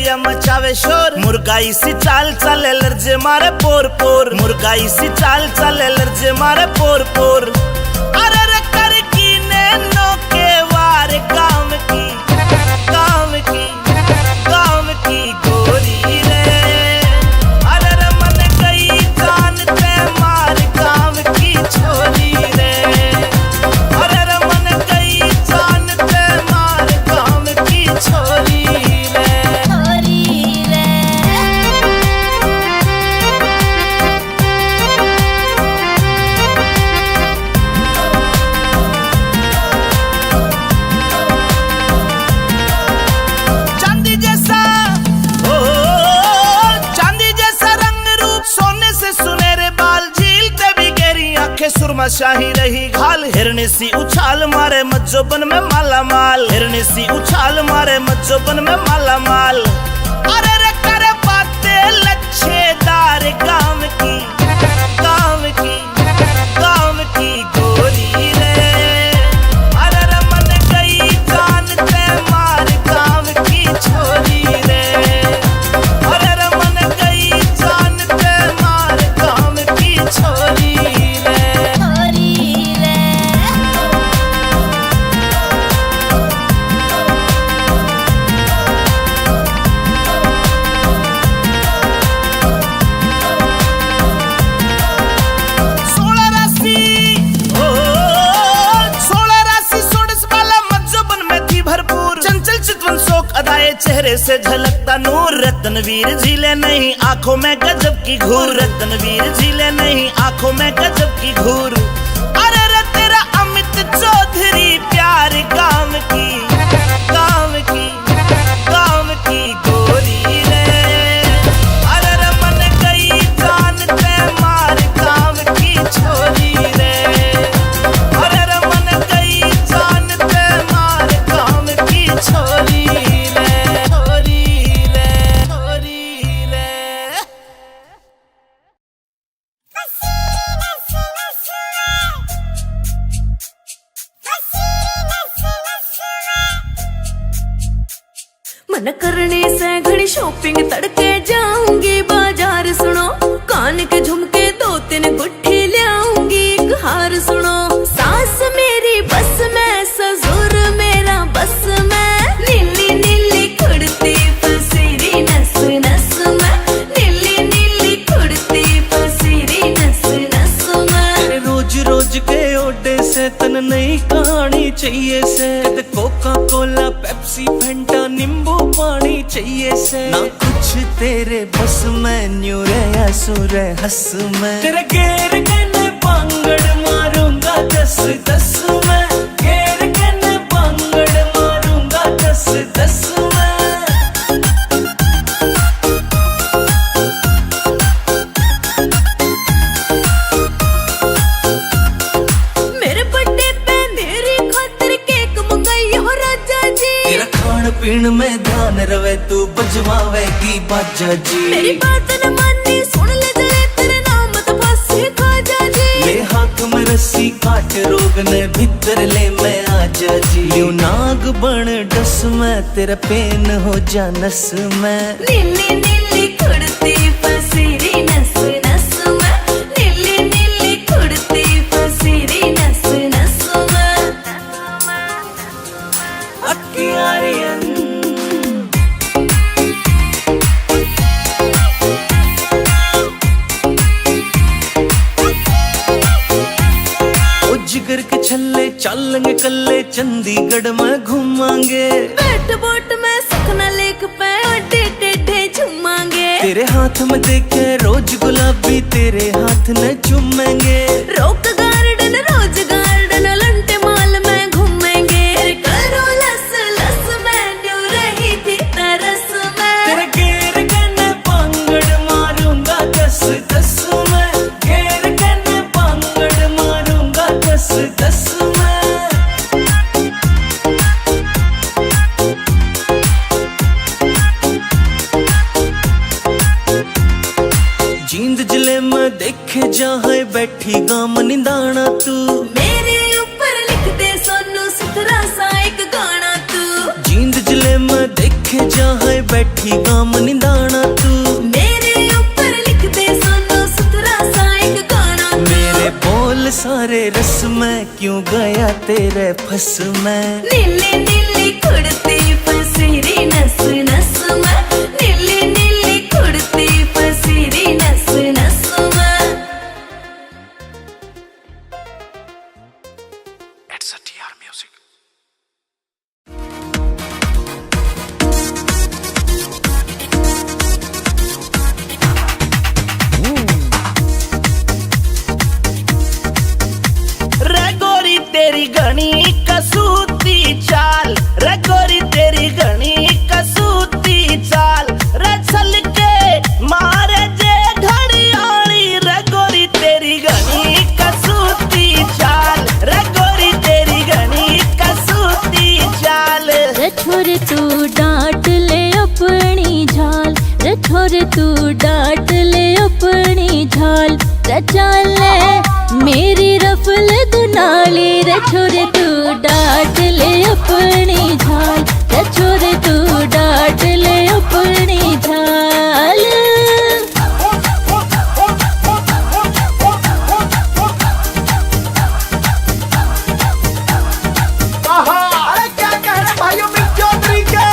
गोरिया मचावे शोर। मुर्गाई सी चाल चले लर्जे मारे पोर पोर, मुर्गाई सी चाल चले लर्जे मारे पोर पोर। अरे रे कर की नैनो के वार काम की, काम की, काम की गोरी रे। अरे रे मन गई जान ते मार काम की छोरी रे। अरे रे मन गई जान ते मार काम की छोरी रे। छोरी रे। चांदी जैसा ओ चांदी जैसा रंग रूप, सोने से सुनहरे बाल, झीलते भी गहरी आंखें, सुरमा शाही रही घाल। हिरनी सी उछाल मारे मज्जोबन में माला माल, हिरनी सी उछाल मारे मज्जोबन में माला माल। अरे रे करे बातें लच्छेदार काम की, काम की, काम की गोरी रे। अरे रे मन गई जान ते मार काम की छोरी रे। अरे रे मन गई जान ते मार काम की छोरी रे। छोरी रे। सोलह राशि ओ 16 राशि 16 वाला मज्जोबन में थी भरपूर। चंचल चितवन शोक अदाए चेहरे से झलकता नूर। रत्नवीर झीले नहीं आंखों में गजब की घूर, रत्नवीर झीले नहीं आंखों में गजब की घूर। अरे रे तेरा अमित चौधरी प्यार काम की, काम की, काम की गोरी रे। अरे रे मन गई जान ते मार काम की छोरी रे। अरे रे मन गई जान ते मार काम की छोरी रे। छोरी रे, छोरी रे। मन करने से घड़ी शॉपिंग तड़के जाऊंगी बाजार सुनो। कान के झुमके 2-3 गुट्ठी लाऊंगी, एक हार सुनो। सास मेरी बस में, ससुर मेरा बस में। नीली नीली कुड़ती पसीरी नस नस में, नीली नीली कुड़ती पसीरी नस नस में। रोज रोज के ओडे से तन नई कहानी चाहिए से। कोका कोला पेप्सी फेंटा नींबू पानी चाहिए से। ना कुछ तेरे बस में, न्यू रे सुरे हंस में। तेरे घेर के ने पांगड़ मारूंगा 10-10 में, घेर के ने पांगड़ मारूंगा 10-10 में। मेरे बर्थडे पे मेरी खातिर केक मंगाई हो राजा जी। तेरा खान पीन में ध्यान रवे, तू बजवावेगी बाजा जी। मेरी बात न मानी सुन ले जरे, तेरे नाम तो फांसी खाजा जी। ले हाथ में रस्सी काट रोग ने भीतर ले मैं आजा जी। यूं नाग बन डस में, तेरा पेन हो जा नस में। नीली नीली कुड़ती पसीरी नस नस में, नीली नीली कुड़ती पसीरी नस नस में। अक्कियारियन जिगर के छल्ले चलेंगे कल्ले, चंडीगढ़ में घूमांगे। बैठ बोट में सखना लेक पे अड्डे टेढ़े झूमांगे। तेरे हाथ में देखे रोज गुलाबी, तेरे हाथ न चूमेंगे। रॉक गार्डन रोज गार्डन लंटे माल में घूमेंगे। करो लस लस में, न्यू रही थी तरस में। तेरे घेर के ने पांगड़ मारूंगा 10-10 में, घेर के ने पांगड़ मारूंगा 10-10 में। जींद जिले में देखे जहाँ बैठी गाम निंदाना तू। मेरे ऊपर लिख दे सोनू सुथरा सा एक गाना तू। जींद जिले में देखे जहाँ बैठी गाम निदाना तू, मेरे ऊपर लिख दे सोना सुथरा सा एक गाना। मेरे बोल सारे रस में क्यों गया तेरे फंस में। नीली नीली कुड़ती फसीरी नस नस में, नीली नीली कुड़ती फसीरी नस नस में। It's a TR Music. रे गोरी तेरी घनी कसूती चाल, रे गोरी तेरी घनी कसूती चाल, रे चल के मारे जे घड़ियाली, रे गोरी तेरी घनी कसूती चाल, रे गोरी तेरी घनी कसूती चाल। रे छोरे तू डांट ले अपनी झाल, रे छोरे तू डांट ले अपनी झाल, रे चाल मेरी रफल दुनाली, रे छोरे तू डांट ले अपनी झाल, रे छोरे तू डांट ले अपनी झाल। अरे क्या कह रहे भाइयों मिल चौधरी के,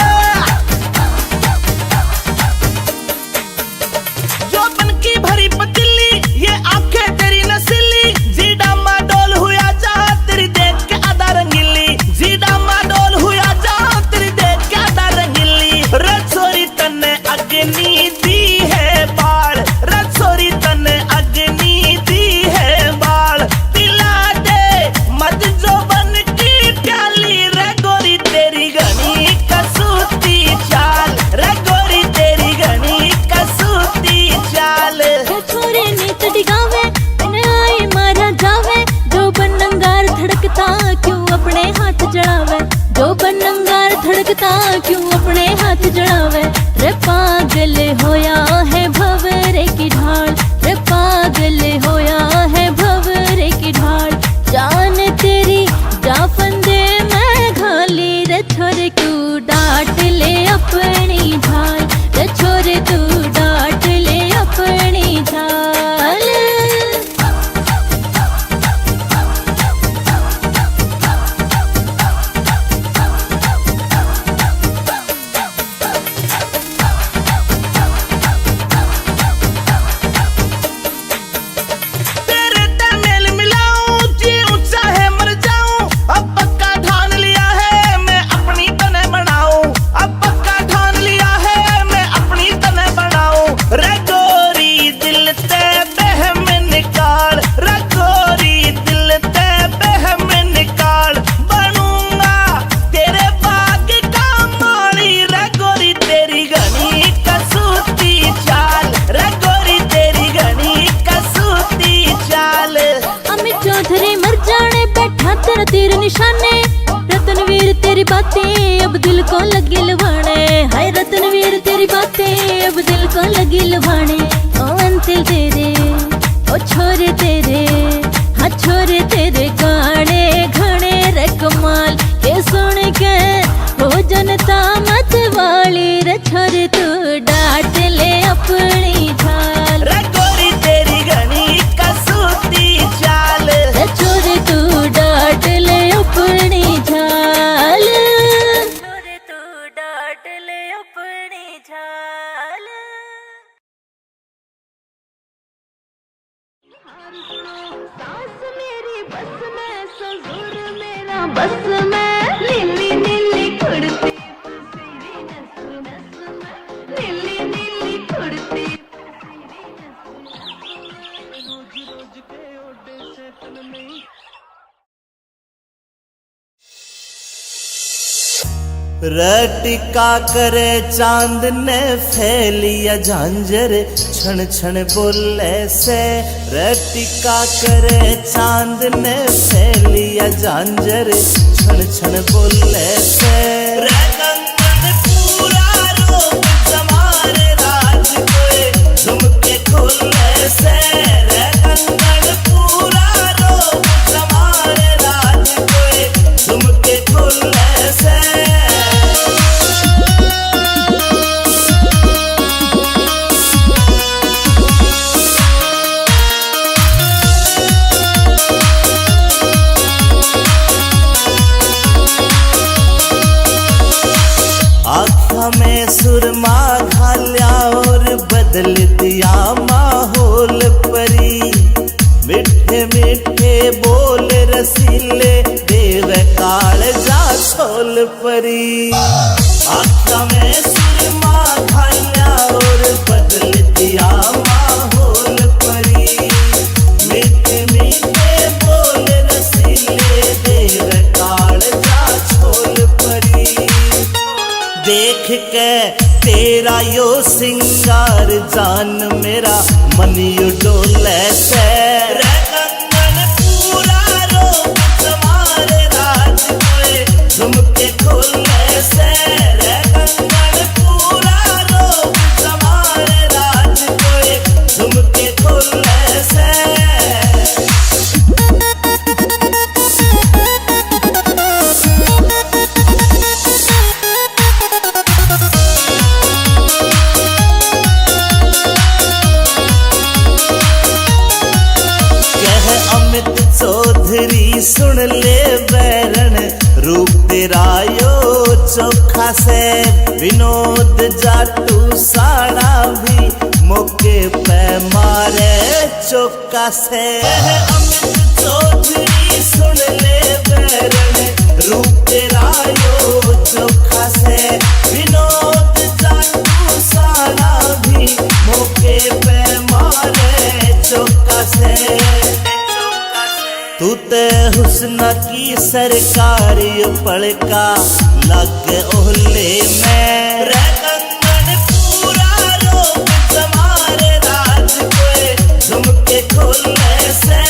जो बन की भरी पतीली, ये आंखें तेरी नसीली, जीडा माडोल हुआ जा तेरी देख के आधा रंगीली, जीडा माडोल हुआ जा तेरी देख के आधा रंगीली। रसोरी तन्ने अग्नि दी है बाल, रसोरी तन्ने अग्नि दी है बाल, पिला दे मत जो बन की प्याली, रे गोरी तेरी घनी कसूती चाल, रे गोरी तेरी घनी कसूती चाल। रे छोरे नीत डिगावे तने आई मारा जावे, जो बनंगार धड़कता क्यों अपने हाथ जड़ावे, जो बनंगार धड़कता क्यों अपने हाथ जड़ावे। रे पागल होया है भंवरे की ढाल, रे पागल होया है भंवरे की ढाल, जान तेरी जा फंदे मैं घाली, रे छोरे तू डांट ले अपनी झाल, रे छोरे तू डांट ले अपनी झाल। तेरे तमेल मिलाऊं जीऊं चाहे मर जाऊं, अब पक्का ठान लिया है मैं अपनी तने बनाऊं, अब पक्का ठान लिया है मैं अपनी तने बनाऊं। रे गोरी दिल ते बहम निकाल, रे गोरी दिल ते बहम निकाल, बनूंगा तेरे बाग का माली, रे गोरी तेरी घनी कसूती चाल, रे गोरी तेरी घनी कसूती चाल। अमित चौधरी मर जाने बैठा तेरा तीर निशाने, रतनवीर तेरी बातें अब दिल को लगी लुभाने, हाय रतनवीर तेरी बातें अब दिल को लगी लुभाने। ओ अंतिल तेरे ओ छोरे तेरे, हाँ छोरे तेरे गाने घने रे कमाल, ये सुन के हो जनता मत वाली, रे छोरे तू डांट ले अपनी झाल, रे गोरी तेरी घनी कसूती चाल, रे छोरे तू डांट ले अपनी झाल, छोरे तू डांट ले अपनी झाल। सास मेरी बस में ससुर मेरा बस में, नीली नीली कुड़ती फसीरी नस नस में, नीली नीली कुड़ती रटिका करे चांद ने फैलिया झांझर, क्षण क्षण बोले से, रटिका करे चांद ने फैलिया झांझर, क्षण क्षण बोले से। रे कंगन पूरा रोग जमारे राज कोए, झुमके खोले से, रे कंगन पूरा रोग जमारे राज कोए, झुमके खोले से। बदल दिया माहौल परी। मिठे मिठे बोल रसीले देव कालजा छोल परी। आँखों में सुरमा खाया और बदल दिया माहौल परी। मीठे मीठे बोल रसीले देव कालजा छोल परी। देख के तेरा यो सिंगार जान मेरा मन यू डोले से। रे कंगन पूरा रोक तुम्हारे राज कोए झुमके खोले से। रे कंगन पूरा रोक तुम्हारे राज कोए झुमके खोले से। चौधरी सुन ले बैरन रूप तेरा यो चोखा से। विनोद जाटू साड़ा भी मौके पे मारे चौका से। अमित चौधरी सुन ले बैरन रूप तेरा यो चोखा से। विनोद जाटू साड़ा भी मौके पे मारे चौका से। तू ते हुस्न की सरकारी पड़का लग ओहले में। रे कंगन पूरा रोक तुम्हारे राज कोए झुमके खोले से।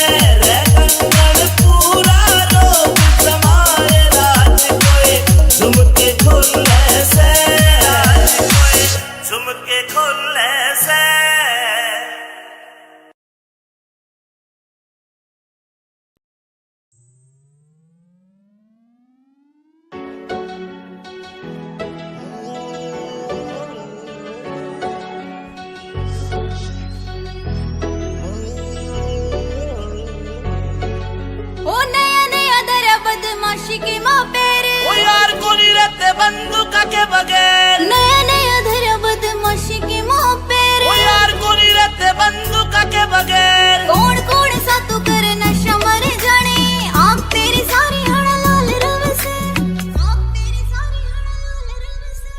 रे कंगन पूरा रोक तुम्हारे राज कोए झुमके खोले से। झुमके खोले से। बदमाशी के माँ पेरे ओ यार कोनी रहते बंदूक के बगैर। नया नया धरा बदमाशी के माँ पेरे ओ यार कोनी रहते बंदूक के बगैर। कौन कौन सा तू कर नशा मर जाने। आँख तेरी सारी हड़ा लाल रव से। आँख तेरी सारी हड़ा लाल रव से।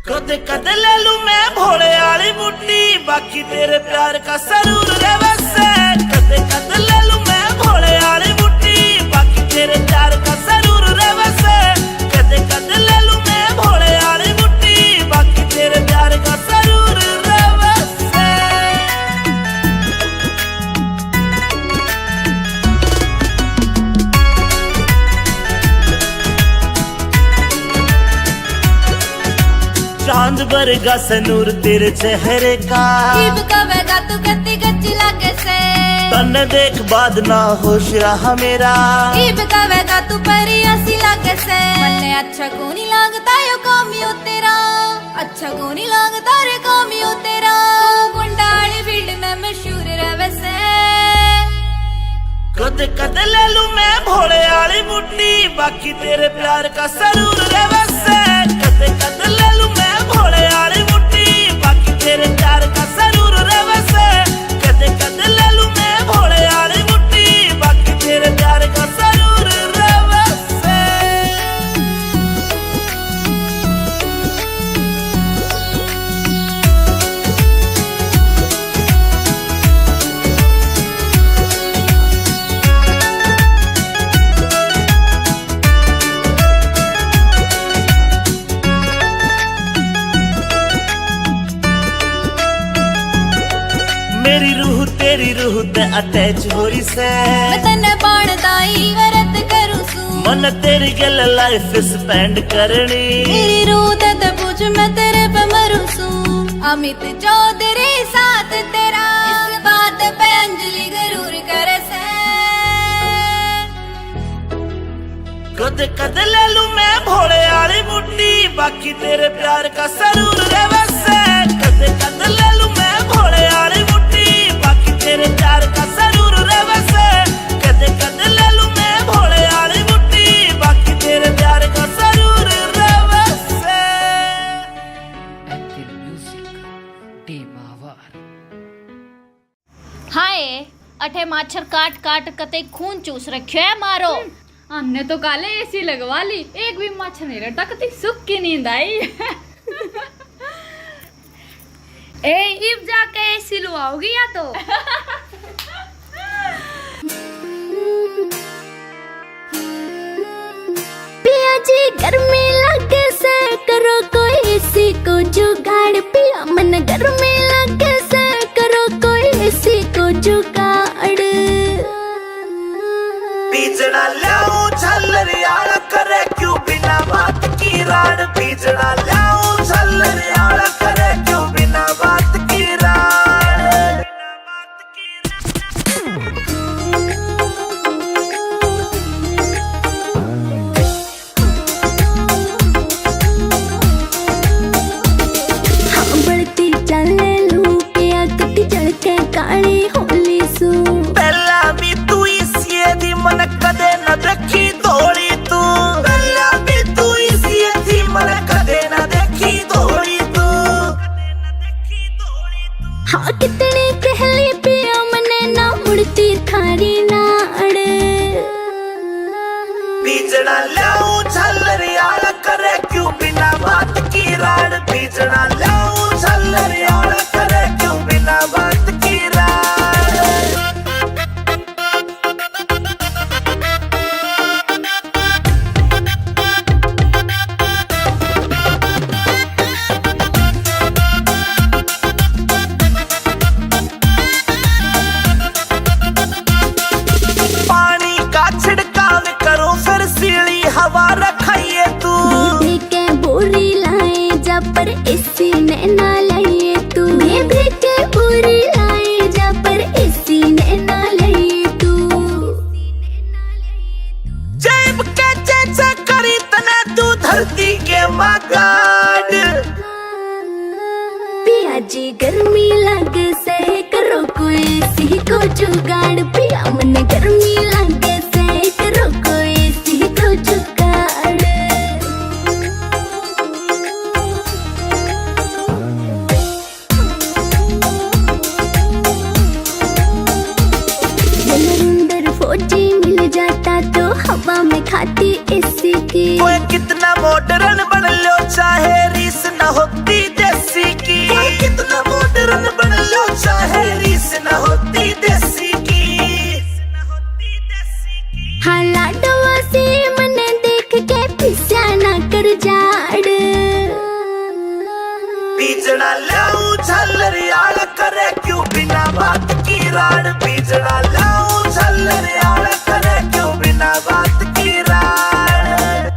कदे कदे ले लूं मैं भोले वाली बुट्टी बाकी तेरे प्यार का सरूर रे वैसे। कदे कदे ले लूं मैं भोले वाली बुट्टी बाकी तेरे प्यार का सरूर रे वैसे। कदे कदे ले लूं मैं भोले वाली बुट्टी बाकी तेरे प्यार का सरूर रे वैसे। चांद बरगा सनूर तेरे चेहरे का। जीव कवेगा तू गति गच्ची लागे से। तन देख बाद ना होश रहा मेरा। जीव कवेगा तू परी ऐसी लागे से। मन्ने अच्छा कोनी लागता यो कामियो तेरा। अच्छा कोनी लागता रे कामियो तेरा। गुंडाली फील्ड में मशहूर रहे से। कदे कदे ले लूं मैं भोले वाली बुट्टी बाकी तेरे प्यार का सरूर रे वैसे। कदे कदे ले लूं मैं भोले वाली बुट्टी बाकी तेरे प्यार का सरूर रे वैसे। कदे कदे ले लूं मैं भोले वाली बुट्टी बाकी तेरे प्यार का सरूर रे वैसे। मेरी रूह तेरी रूह ते अटैच होरी से। मैं तन्ने बाणदाई वरत करूं सू। मन तेरी गल लाइफ स्पेंड करनी। मेरी रूह ते पूछ मैं तेरे पे मरूं सू। अमित चौधरी साथ तेरा इस बात पे अंजलि जरूर करे से। कदे कदे ले लूं मैं भोले वाली बुट्टी बाकी तेरे प्यार का सरूर रे वैसे। कदे कदे ले लूं मैं भोले वाली बुट्टी बाकी तेरे प्यार का सरूर रे वैसे। कदे कदे ले लूं मैं भोले वाली बुट्टी बाकी तेरे प्यार का सरूर रे वैसे। Active Music, Team Ava. मावार। हाय अठे माछर काट काट कते खून चूस रखियो है मारो। हमने तो काले एसी लगवा ली, एक भी मच्छर नहीं लड़ता, कती सुख की नींद आई। ए इब जाके एसी लुआओगी या तो पिया जी गर्मी लगे से करो कोई एसी को जुगाड़, पिया मन गर्मी लगे से करो कोई एसी को जुगाड़। बीजड़ा लाऊं झल्लरियाला करे क्यों बिना बात की राड, बीजड़ा लाऊं झल्लरियाला करे क्यों बिना बात की राड। हाँ बढ़ती चले लू पिया कटी जड़के काली होली सू। पहला भी तू इसी दी मन कदे न देखी धोली तू, पहला भी तू इसी दी मन कदे न देखी धोली तू। हाँ कितनी कहली पिया मने ना मुड़ती थारी नाड़। बीजड़ा लाऊं झल्लरियाला करे क्यों बिना बात की राड, बीजड़ा लाऊं झल्लरियाला करे क्यों बिना बात की राड। पानी का छिड़काव करो फिर सीली हवा रखाइए तू, दीदी के बोरी लाए जा पर एसी ने ना लाइए तू। दीदी के बोरी लाए जा पर एसी ने ना लाइए तू। जेब के चेचे करी तना तू धरती के मगाड। पिया जी गर्मी लगे से करो कोई एसी को जुगाड़, पिया मन गर्मी लगे से करो कोई एसी को जुगाड़। नरेंद्र फौजी मिल जाता तो हवा में खाती एसी की। कोई कितना मॉडर्न बन लो चाहे रीस न होती देसी की, कोई कितना मॉडर्न बन लो चाहे रीस न होती देसी की। हाँ लाडवा से मने देख के पिस्या ना कर जाड़। बीजड़ा लाऊं झल्लरियाला करे क्यों बिना बात की राड, बीजड़ा लाऊं झल्लरियाला करे क्यों बिना बात की राड।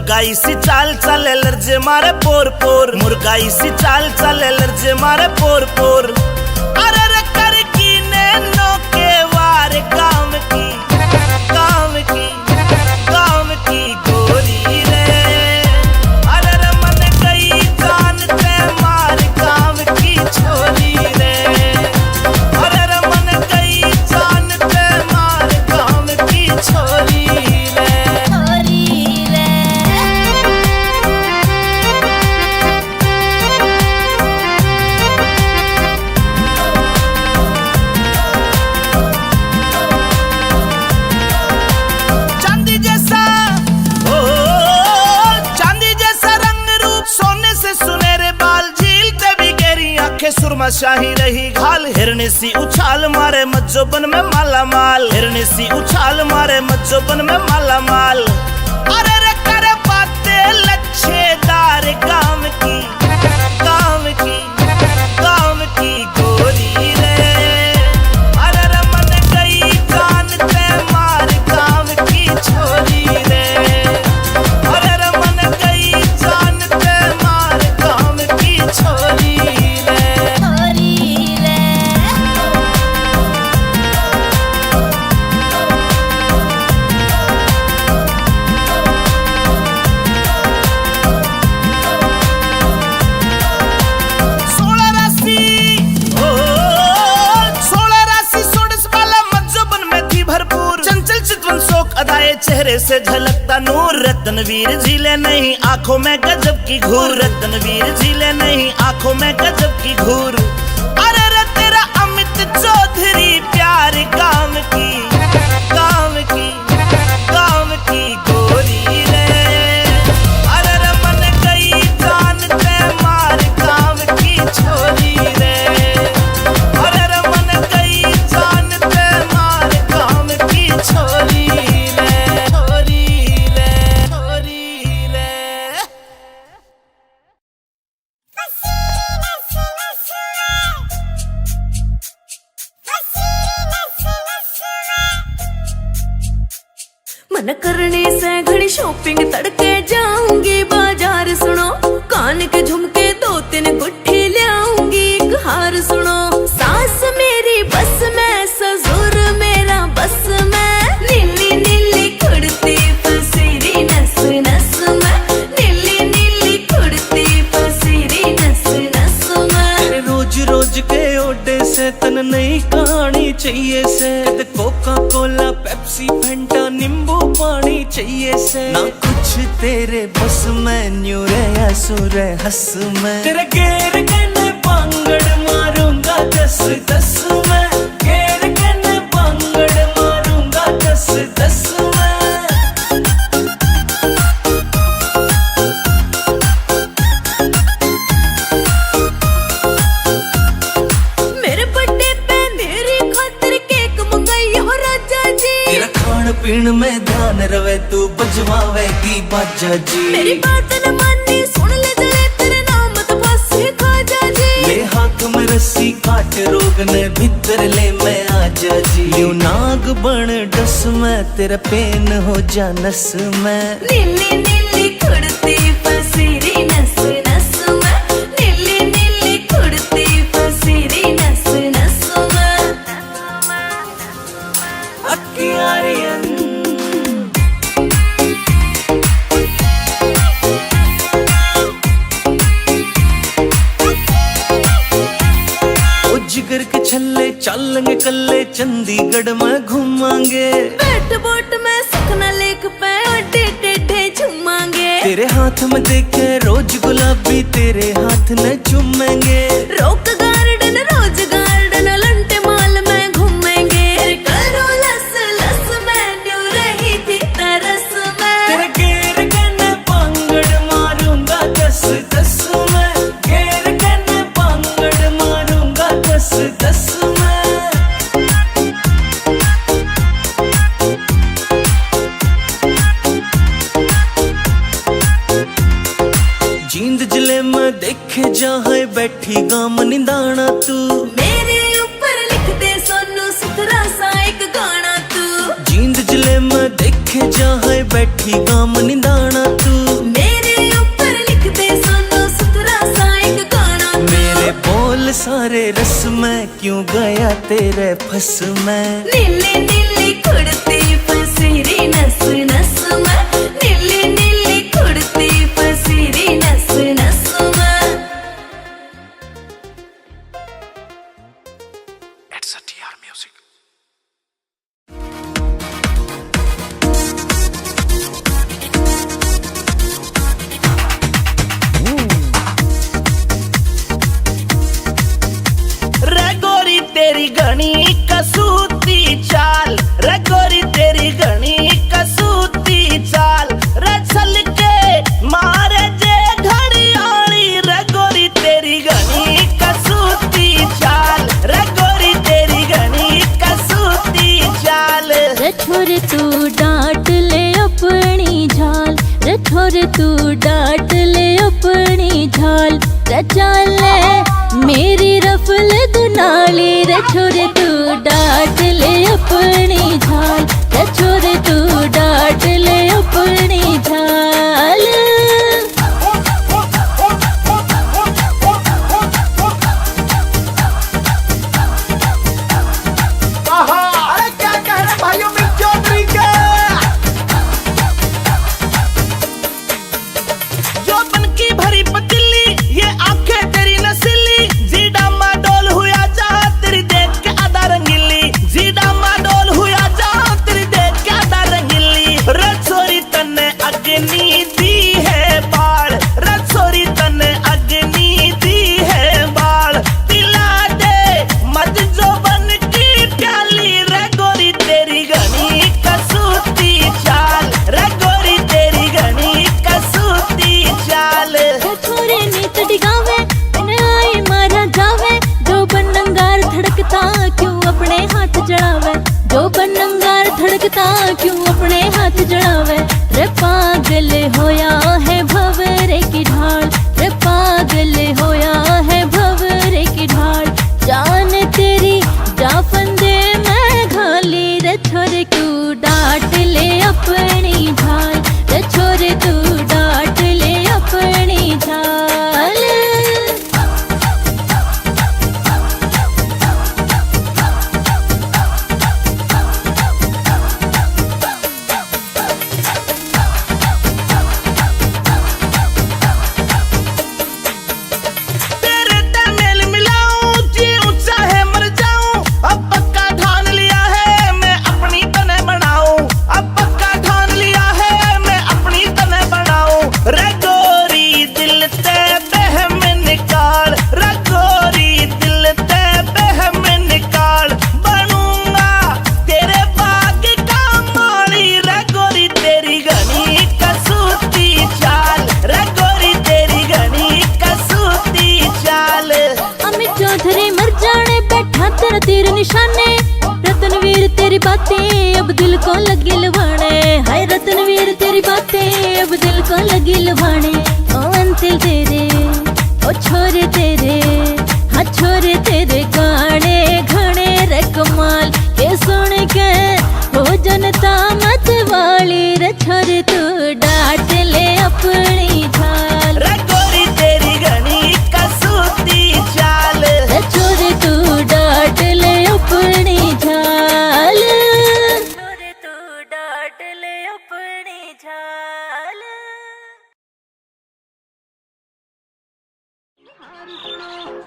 मुर्गाई सी चाल चले लर्जे मारे पोर पोर, मुर्गाई सी चाल चले लर्जे मारे पोर पोर। अरे रे कर की नैनो के वार काम की, काम की, काम की गोरी रे। अरे रे मन गई जान ते मार काम की छोरी रे। अरे रे मन गई जान ते मार काम की छोरी रे। चांदी जैसा ओ चांदी जैसा रंग रूप, सोने से सुनहरे बाल, झील ते भी गहरी आंखें, सुरमा शाही रही घाल। हिरनी सी उछाल मारे मज्जोबन में माला माल, हिरनी सी उछाल मारे मज्जोबन में माला माल। अरे रे करे बातें लच्छेदार काम की, काम की, काम की गोरी रे। अरे रे मन गई जान ते मार काम की छोरी रे। अरे रे मन गई जान ते मार काम की छोरी रे। सोलह राशि ओ 16 राशि 16 वाला मज्जोबन में थी भरपूर, चंचल चितवन शोक अदाए चेहरे से झलकता नूर। रत्नवीर झीले नहीं आंखों में गजब की घूर, रत्नवीर झीले नहीं आंखों में गजब की घूर। अरे रे तेरा अमित चौधरी प्यार काम की, काम की, काम की गोरी रे। अरे रे मन गई जान ते मार काम की छोरी रे। अरे रे मन गई जान ते मार काम की छोरी रे, छोरी रे, छोरी रे। मन करने से घड़ी शॉपिंग तड़के जाऊंगी बाजार, सुनो कान के झुमके 2-3 गुट्ठी ले आऊंगी, एक हार सुनो। सास मेरी बस में, ससुर मेरा बस में, नीली नीली कुर्ती पसीरी नस नस में, नीली नीली कुर्ती पसीरी नस नस में। रोज रोज के ओडे से तन नई कहानी चाहिए से, कोका कोला पेप्सी फंटा नींबू पानी चाहिए से। ना कुछ तेरे बस में, न्यू रे सुरे हंस में, तेरे गेर कने पांगड़ मारूंगा 10-10 में, गेर कने पांगड़ मारूंगा 10-10 में। मेरे बर्थडे पे मेरी खातिर केक मंगाई हो राजा जी, तेरा खान पीन में ध्यान रवे तू बजवावेगी बाजा जी। मेरी बात न मानी सुन ले जले तेरे नाम तो बस खाजा जी। ले हाथ में रस्सी काट रोग ने भीतर ले मैं आजा जी। यू नाग बन डस में, तेरा पेन हो जा नस में। नीली नीली कुर्ती पसीरी नस नस में, नीली नीली कुर्ती पसीरी नस नस में। अक्कियारियन जिगर के छल्ले चलेंगे कल्ले, चंडीगढ़ में घूमांगे। बैठ बोट में सुखना लेक पे अड्डे टेढ़े झूमांगे। तेरे हाथ में देखे रोज गुलाबी, तेरे हाथ न चूमेंगे। Rock Garden Rose Garden Elante mall में घूमेंगे। करो लस लस में न्यू रही थी तरस में, तेरे गेर कने पांगड़ मारूंगा 10-10 में, गेर कने पांगड़ मारूंगा 10-10 में। जींद जिले में देखे जहाँ बैठी गाम निंदाना तू, मेरे ऊपर लिख दे सोनू सुथरा सा एक गाना तू। जींद जिले में देखे लिखे जहाँ बैठी गाम निदाना तू मेरे ऊपर लिख दे सोनो सुथरा सा एक गाना तू। मेरे बोल सारे रस में क्यों गया तेरे फंस में। नीली नीली कुड़ती फसीरी नस नस में, नीली नीली कुड़ती फसीरी नस नस में। It's a TR Music. रे गोरी तेरी घनी कसूती चाल, रे गोरी तेरी घनी कसूती चाल, रे चल के मारे जे घड़ियाली। रे गोरी तेरी घनी कसूती चाल, रे गोरी तेरी घनी कसूती चाल। रे छोरे तू डांट ले अपनी झाल, रे छोरे तू डांट ले अपनी झाल। रे चाल मेरी रफल दुनाली, रे छोरे तू डांट ले अपनी झाल, रे छोरे तू डांट ले अपनी झाल। अरे क्या कह रहे भाइयों में चौधरी के जो बन की भरी पतीली, ये आंखें तेरी नसीली। जीडा माडोल हुआ जा तेरी देख के आधा रंगीली, जीडा माडोल हुआ जा तेरी देख के आधा रंगीली। रसोरी तन्ने अग्नि दी है बाल, रसोरी तन्ने अग्नि दी है बाल। पिला दे मत जो बन की प्याली, रे गोरी तेरी घनी कसूती चाल, रे गोरी तेरी घनी कसूती चाल। रे छोरे नीत डिगावे बिन आई मारा जावे, जो बनंगार धड़कता क्यों अपने हाथ जड़ावे, जो बनंगार धड़कता क्यों अपने हाथ जड़ावे। रे पागल होया है भंवरे की ढाल, रे पागल होया है भंवरे की ढाल। जान तेरी जा फंदे मैं घाली, रे छोरे तू डांट ले अपनी झाल, रे छोरे तू डांट ले अपनी झाल। तेरे तमेल मिलाऊं जी ऊंचा है मर जाऊं। अब पक्का ठान लिया है मैं अपनी तने बनाऊं, अब पक्का ठान लिया है मैं अपनी तने बनाऊं। रे गोरी दिल ते बहम निकाल, रे गोरी दिल ते बहम निकाल। बनूंगा तेरे बाग का माली, रे गोरी तेरी घनी कसूती चाल, रे गोरी तेरी घनी कसूती चाल। अमित चौधरी मर जाने बैठा तेरा तीर निशाने, रतनवीर तेरी बातें अब दिल को लगी लुभाने। हाय रतनवीर तेरी बातें अब दिल को लगी लुभाने। ओ अंतिल तेरे ओ छोरे तेरे, हाँ छोरे तेरे गाने घने रे कमाल के सुन के हो जनता मत वाली। रे छोरे तू डांट ले अपनी झाल, रे गोरी तेरी घनी कसूती चाल, रे छोरे तू डांट ले अपनी झाल, छोरे तू डांट ले अपनी झाल।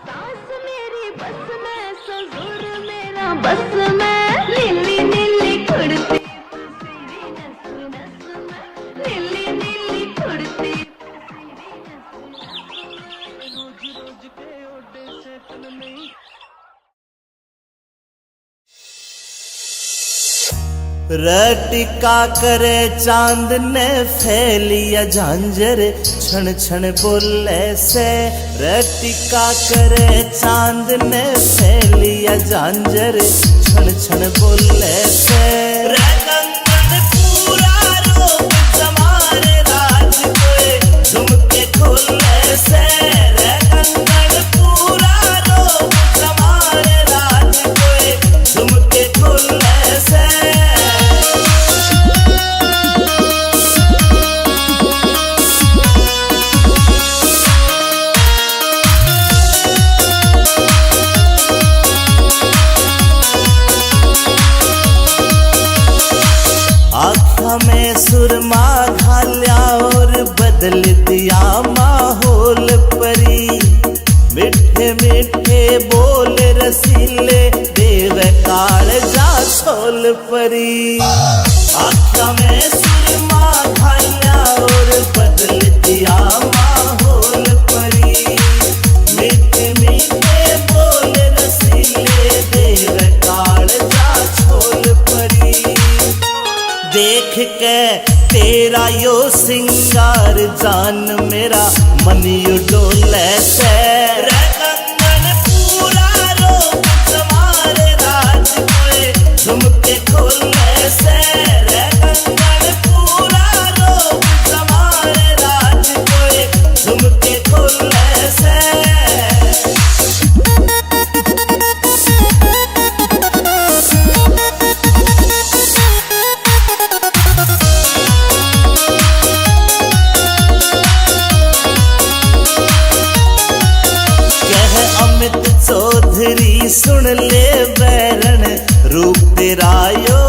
सास मेरी बस में, ससुर मेरा बस में, नीली नीली कुड़ती फसीरी नस नस में, नीली नीली कुड़ती रटिका करे चांद ने फैलिया झांझर, छन छन बोले से। रटिका करे चांद ने फैलिया झांझर, छन छन बोले से। रंगन पूरा रोक जमारे राज कोई झुमके खोले से। रंगन पूरा रोक जमारे राज कोई झुमके खोले से। सुरमा घाल्या और बदल दिया माहौल परी। मिठे मिठे बोल रसीले देव काल जा छोल परी। आख्या में सुरमा घाल्या और बदल दिया माहौल परी। मिठे मिठे बोल रसीले देव काल जा छोल परी। देख के तेरा यो सिंगार जान मेरा मन यू डोले से। रे कंगन पूरा रोक तुम्हारे राज कोए झुमके खोले से। रे कंगन पूरा रोक तुम्हारे राज कोए झुमके खोले से। चौधरी सुन ले बैरन रूप तेरा यो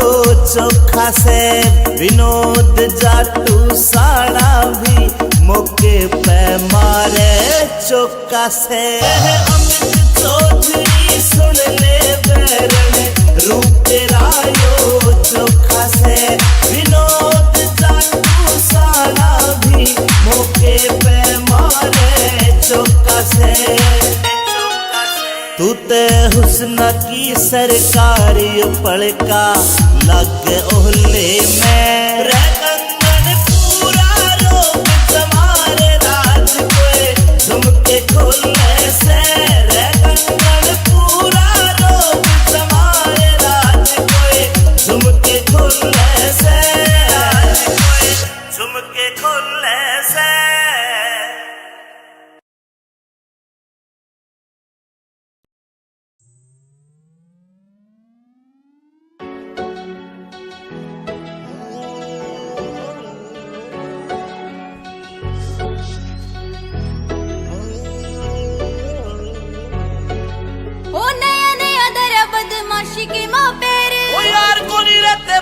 चोखा से। विनोद जाटू साड़ा भी मौके पे मारे चौका से। अमित चौधरी सुन ले बैरन रूप तेरा यो चोखा से। विनोद जाटू साड़ा भी मौके पे मारे चौका से। तू ते हुस्न की सरकारी पड़का लग ओहले में। रे कंगन पूरा रोक तुम्हारे राज कोए झुमके खोले से। रे कंगन पूरा रोक तुम्हारे राज कोए झुमके खोले से। झुमके खोले से।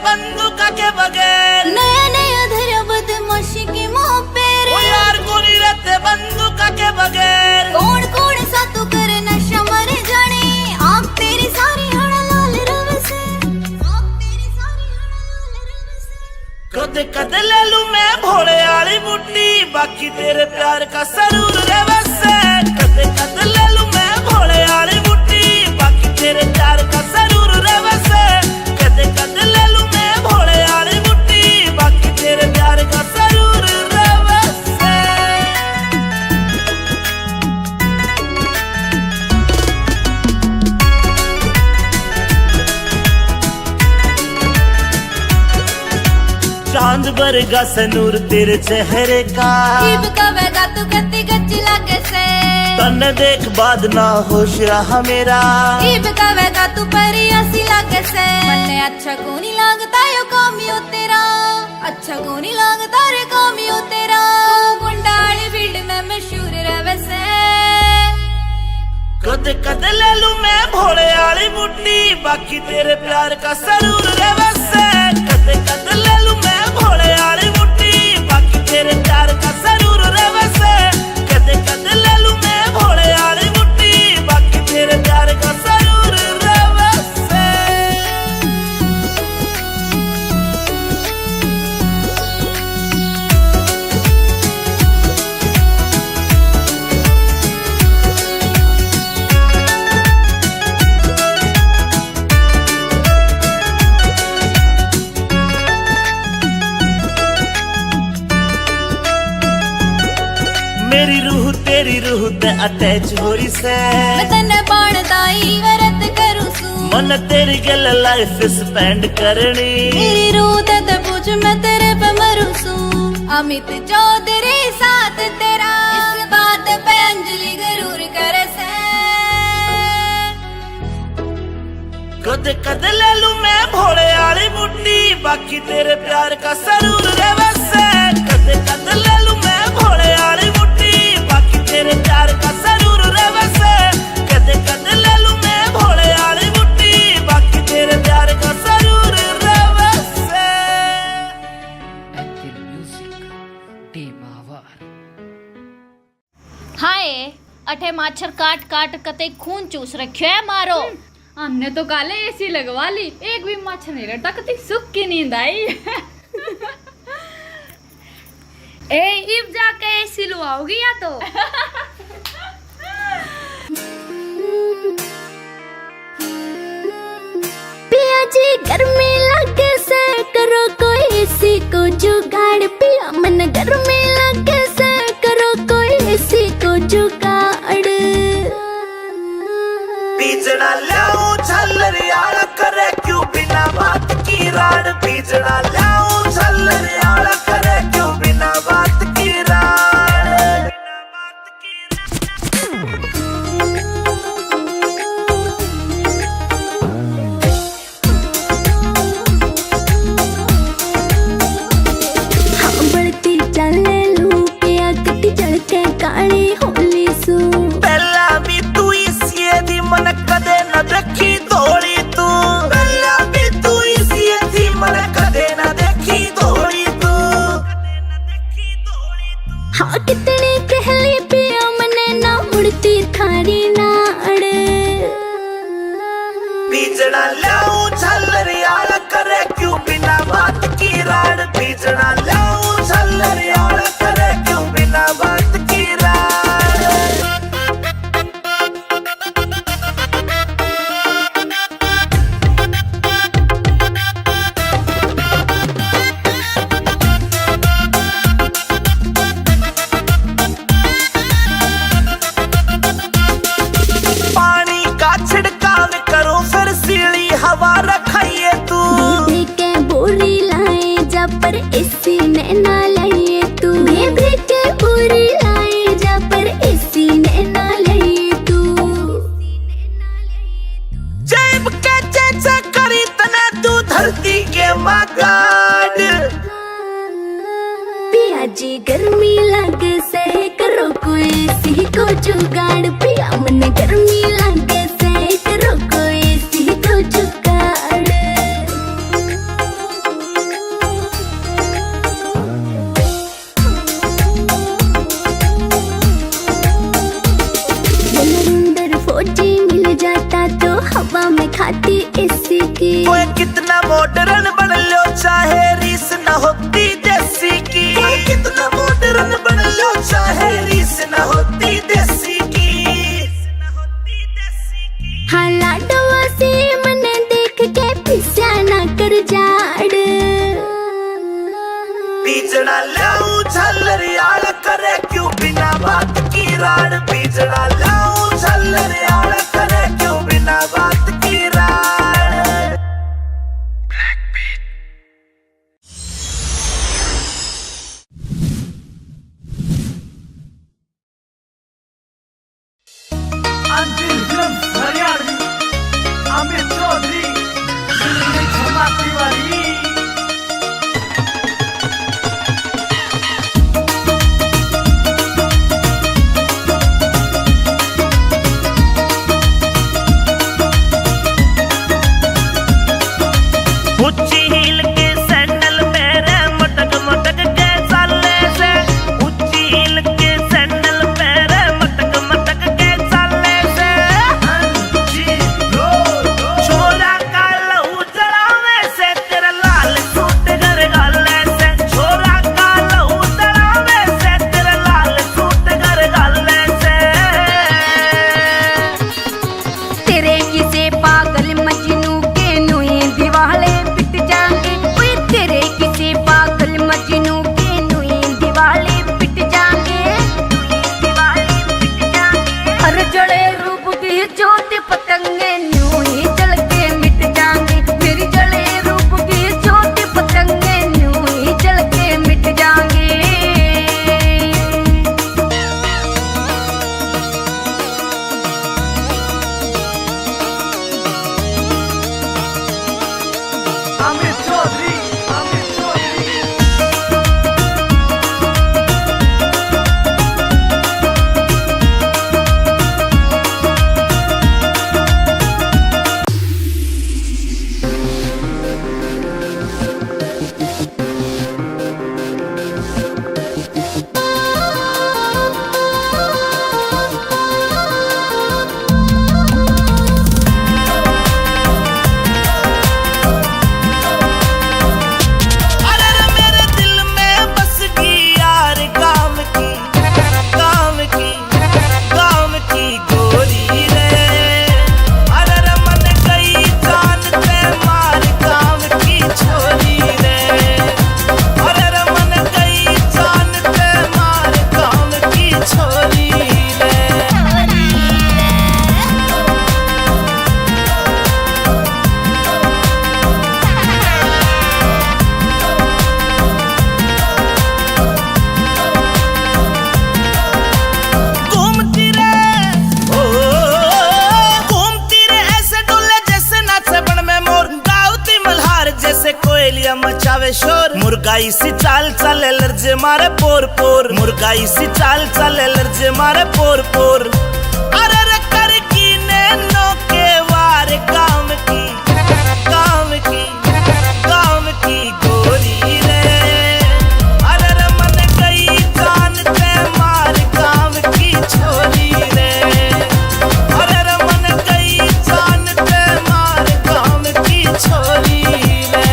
बंदूका के बगैर नया नया धरा बदमाशी के मुंह पेर। ओ यार कोनी रहते बंदूका के बगैर। कौन कौन सा तू करे नशा मर जाने। आँख तेरी सारी हड़ा लाल रव से। आँख तेरी सारी हड़ा लाल रव से। कद कद ले लूं मैं भोले वाली बुट्टी बाकी तेरे प्यार का सरूर रे वैसे। कद कद ले लूं मैं भोले वाली बुट्टी बाकी तेरे प्यार का सरूर रे वैसे। कद कद ले लूं मैं भोले वाली बुट्टी बाकी तेरे प्यार का सरूर रे वैसे। चांद बरगा सनूर तेरे चेहरे का। जीव कवेगा तू गति गच्ची लागे से। तन देख बाद ना होश रहा मेरा। जीव कवेगा तू परिया सी लागे से। मन्ने अच्छा को नहीं लागता यो कामियो तेरा। अच्छा को नहीं लागता रे कामियो तेरा। तू गुंडाली फील्ड में मशहूर रहे से। कद कद ले लूं मैं भोले वाली बुट्टी बाकी तेरे प्यार का सरूर रे वैसे। कद कद ले लूं मैं भोले वाली बुट्टी बाकी तेरे प्यार का सरूर रे वैसे। कद कद ले लूं मैं भोले वाली बुट्टी बाकी तेरे प्यार का सरूर रे वैसे। मेरी रूह तेरी रूह ते अटैच हो रही से। मैं तन्ने बाणदाई वरत करूं सू। मन तेरी गल लाइफ स्पेंड करनी। मेरी रूह ते पूछ मैं तेरे पे मरूं सू। अमित चौधरी साथ तेरा इस बात पे अंजलि जरूर करे से। कद कद ले लूं मैं भोले वाली बुट्टी बाकी तेरे प्यार का सरूर रे वैसे। कद कद ले लूं मैं भोले वाली बुट्टी बाकी तेरे प्यार का सरूर रे वैसे। कद कद ले लूं मैं भोले वाली बुट्टी बाकी तेरे प्यार का सरूर रे वैसे। माछर काट काट कते खून चूस रखियो है मारो। हमने तो काले एसी लगवा ली, एक भी मच्छर नहीं रहता, कती सुख की नींद आई। इब जाके एसी लुआओगी या तो। पिया जी गर्मी लगे से करो कोई एसी को जुगाड़, पिया मन गर्मी लगे से करो कोई एसी को जुगाड़। बीजना लाऊं झल्लर यार करे क्यों बिना बात की राड, बीजना लाऊं झल्लर यार करे क्यों बिना बात की राड। हाँ बढ़ती चले लू पिया कटी चढ़ के काली होली सू। पहला भी तू इसी दी मन कदे न देखी धोली तू, पहला भी तू इसी दी मन कदे न देखी धोली तू। हाँ कितनी कहली पिया मने ना मुड़ती थारी नाड़। बीजना लाऊं झल्लर यार करे क्यों बिना बात की राड, बीजना लाऊं झल्लर यार करे क्यों बिना बात की राड। पानी का छिड़काव करो फिर सीली हवा रखाइए तू, दीदी के बोरी लाए जा पर एसी ने ना लाइए तू। दीदी के बोरी लाए जा पर एसी ने ना लाइए तू। जेब के चेचा करी तने तू धरती के मगाड। पिया जी गर्मी लगे से करो कोई एसी को जुगाड़, पिया मन गर्मी लगे से करो कोई एसी को जुगाड़। नरेंद्र फौजी मिल जाता तो हवा में खाती एसी की। कोई कितना मॉडर्न बन लो चाहे रीस न होती देसी की, कोई कितना मॉडर्न बन लो चाहे रीस न होती देसी की। हाँ लाडवा से मने देख के पिस्या ना कर जाड़। बीजना लाऊं झल्लर यार करे क्यों बिना बात की राड, बीजना लाऊं झल्लर यार करे क्यों बिना बात की राड। अंतिम फिल्म हरियाणवी अमित चौधरी क्षमा तिवारी। ऊंची हील के सैंडल पैरे मटक मटक के चालने से, ऊंची हील के सैंडल पैरे मटक मटक के चालने से। मुर्गाई सी चाल चले लर्जे मारे पोर पोर, मुर्गाई सी चाल चले लर्जे मारे पोर पोर। अरे रे कर की नैनो के वार काम की, काम की, काम की गोरी रे। अरे रे मन गई जान ते मार काम की छोरी रे। अरे रे मन गई जान ते मार काम की छोरी रे।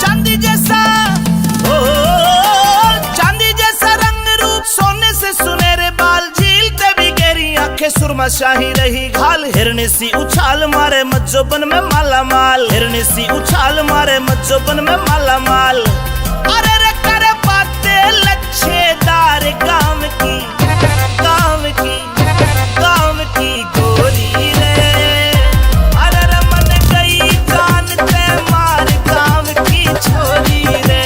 चांदी जैसा ओ चांदी जैसा रंग रूप, सोने से सुनहरे बाल, झीलते भी गहरी आंखें, सुरमा शाही रही घाल। हिरनी सी उछाल मारे मज्जोबन में माला माल, हिरनी सी उछाल मारे मज्जोबन में माला माल। अरे रे करे बातें लच्छेदार काम की, काम की, काम की गोरी रे। अरे रे मन गई जान ते मार काम की छोरी रे।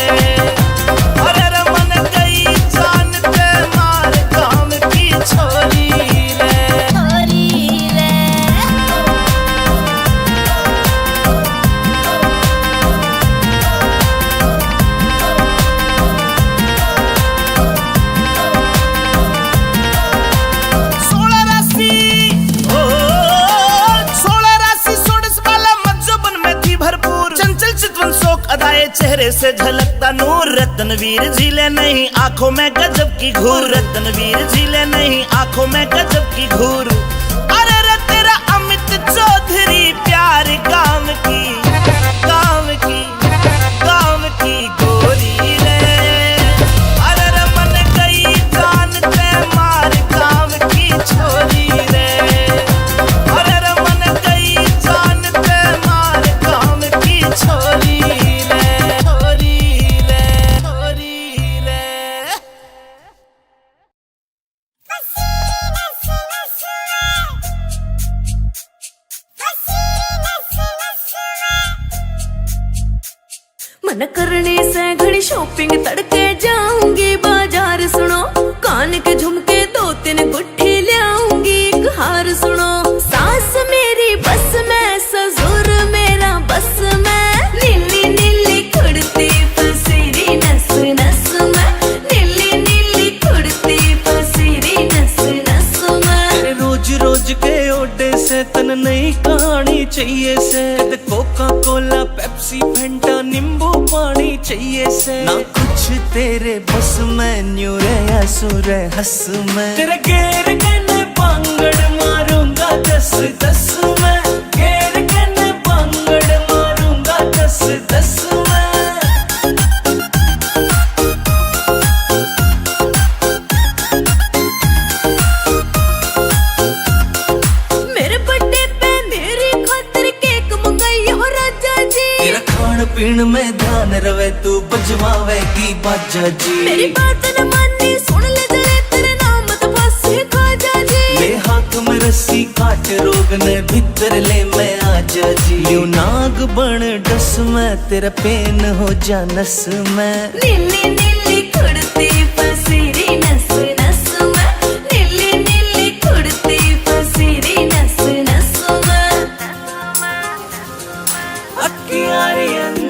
अरे रे मन गई जान ते मार काम की छोरी रे। सोलह राशि ओ 16 राशि 16 वाला मज्जोबन में थी भरपूर, चंचल चितवन शोक अदाए चेहरे से झलकता नूर। रत्नवीर झीले नहीं आंखों में गजब की घूर, रत्नवीर झीले नहीं आंखों में गजब की घूर। अरे रे तेरा अमित चौधरी प्यार काम की, काम की, काम की गोरी रे। अरे रे मन गई जान ते मार काम की छोरी रे। अरे रे मन गई जान ते मार काम की छोरी रे। छोरी रे, छोरी रे। मन करने से घड़ी शॉपिंग तड़के जाऊंगी बाजार सुनो, कान के झुमके 2-3 गुट्ठी लाऊंगी, एक हार सुनो। सास मेरी बस में, ससुर मेरा बस में, नीली नीली कुड़ती पसीरी नस नस में, नीली नीली कुड़ती पसीरी नस नस में। रोज रोज के ओडे से तन नई कहानी चाहिए से, कोका कोला पेप्सी फेंटा नींबू पानी चाहिए से। ना कुछ तेरे बस में, न्यू रे सुरे हंस में, तेरे गेर के पांगड़ मारूंगा 10-10 में, गेर के पांगड़ मारूंगा 10-10 में। मेरे बर्थडे पे मेरी खातिर केक मंगाई हो राजा जी, तेरा खान पीन में ध्यान रवे तू बजवावेगी बाजा जी। मेरी बात न मानी सुन ले जरे तेरे नाम तो बस खाजा जी। ले हाथ में रस्सी काट रोग ने भीतर ले मैं आजा जी। यूं नाग बन डस में, तेरा पेन हो जा नस में। नीली नीली कुड़ती पसीरी नस नस में, नीली नीली कुड़ती पसीरी नस नस में। अक्कियारियन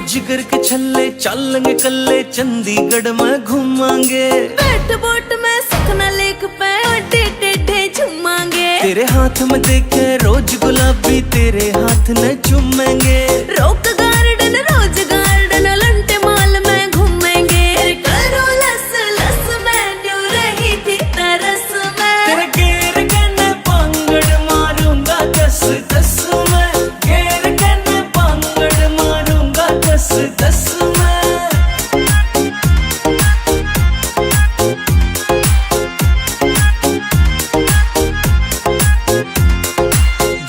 जिगर के छल्ले चलेंगे कल्ले, चंडीगढ़ में घूमांगे, बैठ बोट में सखना लेक पे अड्डे टेढ़े झूमांगे। तेरे हाथ में देखे रोज गुलाबी, तेरे हाथ न चूमेंगे। रॉक गार्डन रोज गार्डन लंटे माल में घूमेंगे, करो लस लस में, न्यू रही थी तरस में। तेरे गेर के पांगड़ मारूंगा 10-10 में, गेर के पांगड़ मारूंगा 10-10 में।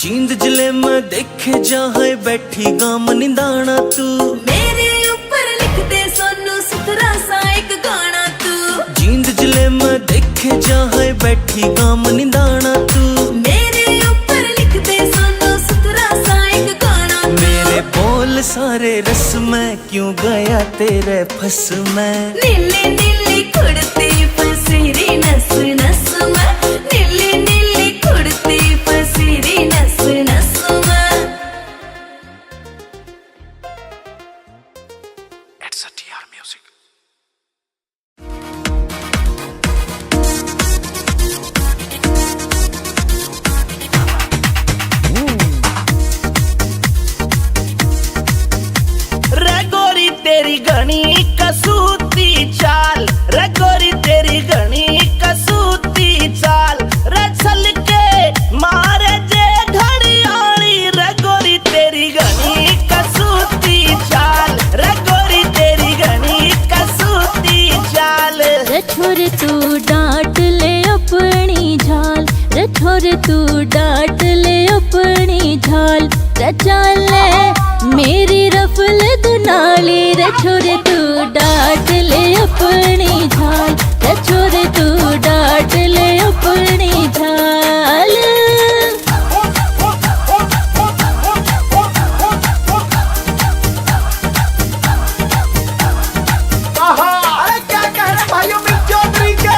जींद जिले में देखे जहाँ बैठी गाम निंदाना तू, मेरे ऊपर लिख दे सोनू सुथरा सा एक गाना तू। जींद जिले में देखे जहाँ बैठी गाम निंदाना तू। गया तेरे फस में। नीली नीली कुड़ती फसीरी नस नस में, नीली नीली कुड़ती फसीरी नस नस में। It's a TR Music. रे गोरी तेरी घनी कसूती चाल, रे गोरी तेरी घनी कसूती चाल, रे चल के मारे जे घड़ियाली, रे गोरी तेरी घनी कसूती चाल, रे गोरी तेरी घनी कसूती चाल। रे छोरे तू डांट ले अपनी झाल, रे छोरे तू डांट ले अपनी झाल, रे चाल ले मेरी रफल दुनाली, रे छोरे तू डांट ले अपनी झाल, रे छोरे तू डांट ले अपनी झाल। अरे क्या कह रहे भाइयों में चौधरी के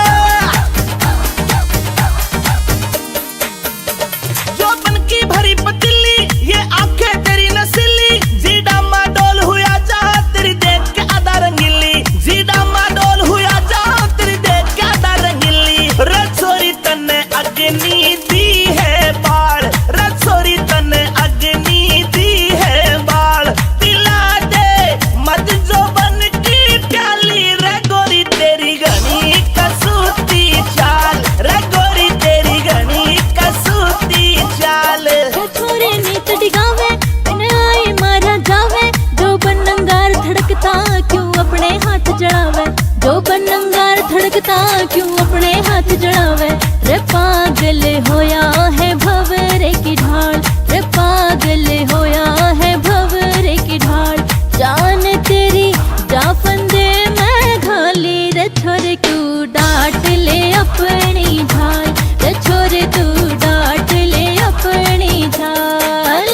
जो बन की भरी पतीली, ये आंखें तेरी नसीली, जीडा माडोल हुआ जा तेरी देख के आधा रंगीली, जीडा माडोल हुआ जा तेरी देख के आधा रंगीली। रसोरी तन्ने अग्नि दी है बाल, रसोरी तन्ने अग्नि दी है बाल, पिला दे मत जो बन की प्याली, रे गोरी तेरी घनी कसूती चाल, रे गोरी तेरी घनी कसूती चाल। रे छोरे नीत डिगावे बिन आई मारा जावे, जो बनंगार धड़कता क्यों अपने हाथ जड़ावे, जो बनंगार धड़कता क्यों अपने हाथ जड़ावे। रे पागल होया है भंवरे की ढाल, रे पागल होया है भंवरे की ढाल, जान तेरी जा फंदे मैं घाली, रे छोरे तू डांट ले अपनी झाल, रे छोरे तू डांट ले अपनी झाल।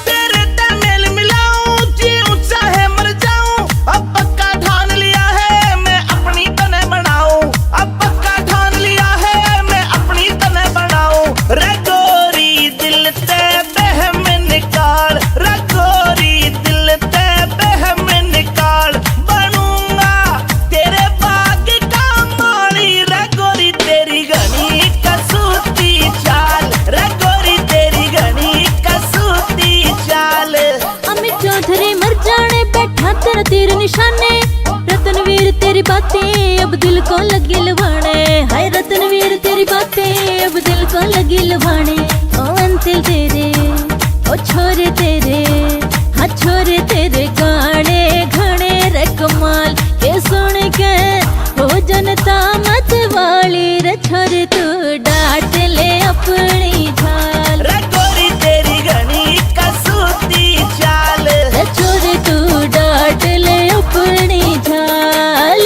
तेरे तमेल मिलाऊं जीऊं चाहे मर जाऊं, अब पक्का ठान लिया है मैं अपनी तने बनाऊं, अब पक्का ठान लिया है मैं अपनी तने बनाऊं। रे गोरी दिल ते बहम निकाल, रे गोरी दिल ते बहम निकाल, बनूंगा तेरे बाग का माली, रे गोरी तेरी घनी कसूती चाल, रे गोरी तेरी घनी कसूती चाल। अमित चौधरी मर जाने बैठा तेरा तीर निशाने, रतनवीर तेरी बातें अब दिल को लगी लुभाने, हाय रतनवीर तेरी बातें अब दिल को लगी लुभाने। ओ अंतिल तेरे ओ छोरे तेरे, हाँ छोरे तेरे गाने घने रे कमाल, के सुन के हो जनता मत वाली, रे छोरे तू डांट ले अपनी झाल, रे गोरी तेरी घनी कसूती चाल, रे छोरे तू डांट ले अपनी झाल,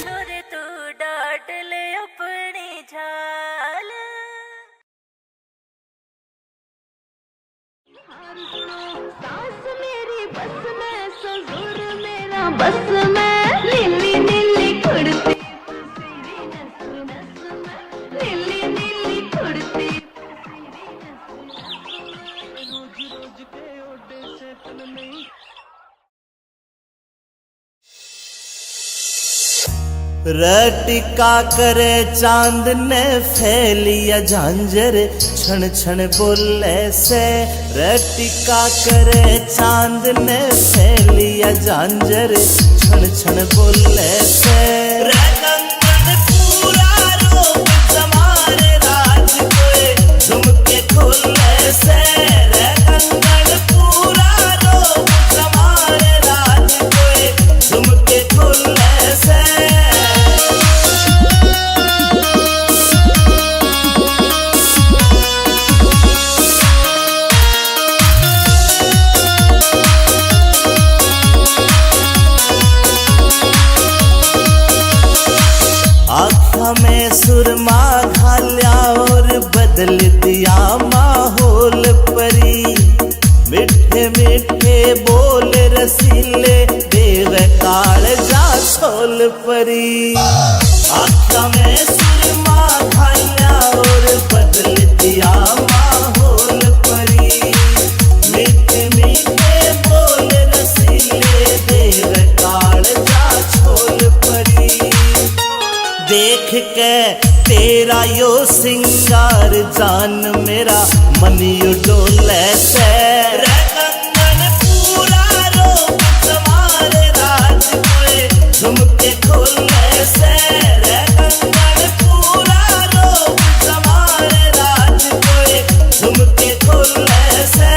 छोरे तू डांट ले अपनी झाल। सास मेरी बस में, ससुर मेरा बस में, नीली नीली कुड़ती फसीरी नस नस में, नीली नीली कुड़ती रटिका करे चांद ने फैलिया झांझर, छन छन बोले से रटिका करे चांद ने फैलिया झांझर, छन छन बोले से। रे कंगन पूरा रोग जमारे राज कोए झुमके खोले से, रे कंगन पूरा रोग जमारे राज कोए झुमके खोले से। में सुरमा घाल्या और बदल दिया माहौल परी। मिठे मिठे बोल रसीले देव काल जा छोल परी। आँखों में सुरमा घाल्या और बदल दिया माहौल परी। मीठे मीठे बोल रसीले देव काल जा छोल परी। देख के तेरा यो सिंगार जान मेरा मन यू डोले से। रे कंगन पूरा रोक तुम्हारे राज कोए झुमके खोले से। रे कंगन पूरा रोक तुम्हारे राज कोए झुमके खोले से।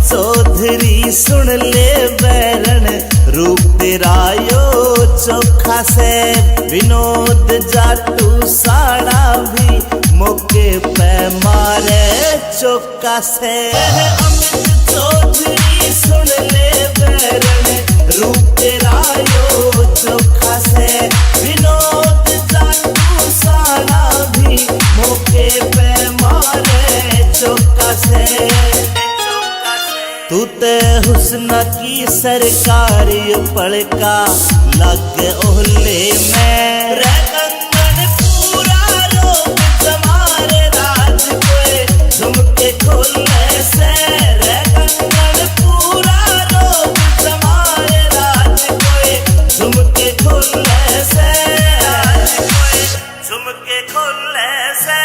चौधरी सुन ले बैरन रूप तेरा यो चोखा से। विनोद जाटू साड़ा भी मौके पे मारे चौका से। अमित चौधरी सुन ले बैरन रूप तेरा यो चोखा से। विनोद जाटू साड़ा भी मौके पे मारे चौका से। तू ते हुस्न की सरकारी पड़का लग ओले में। रे कंगन पूरा रोक तुम्हारे राज कोए झुमके खोले से। रे कंगन पूरा रोक तुम्हारे राज कोए झुमके खोले से। झुमके खोले से।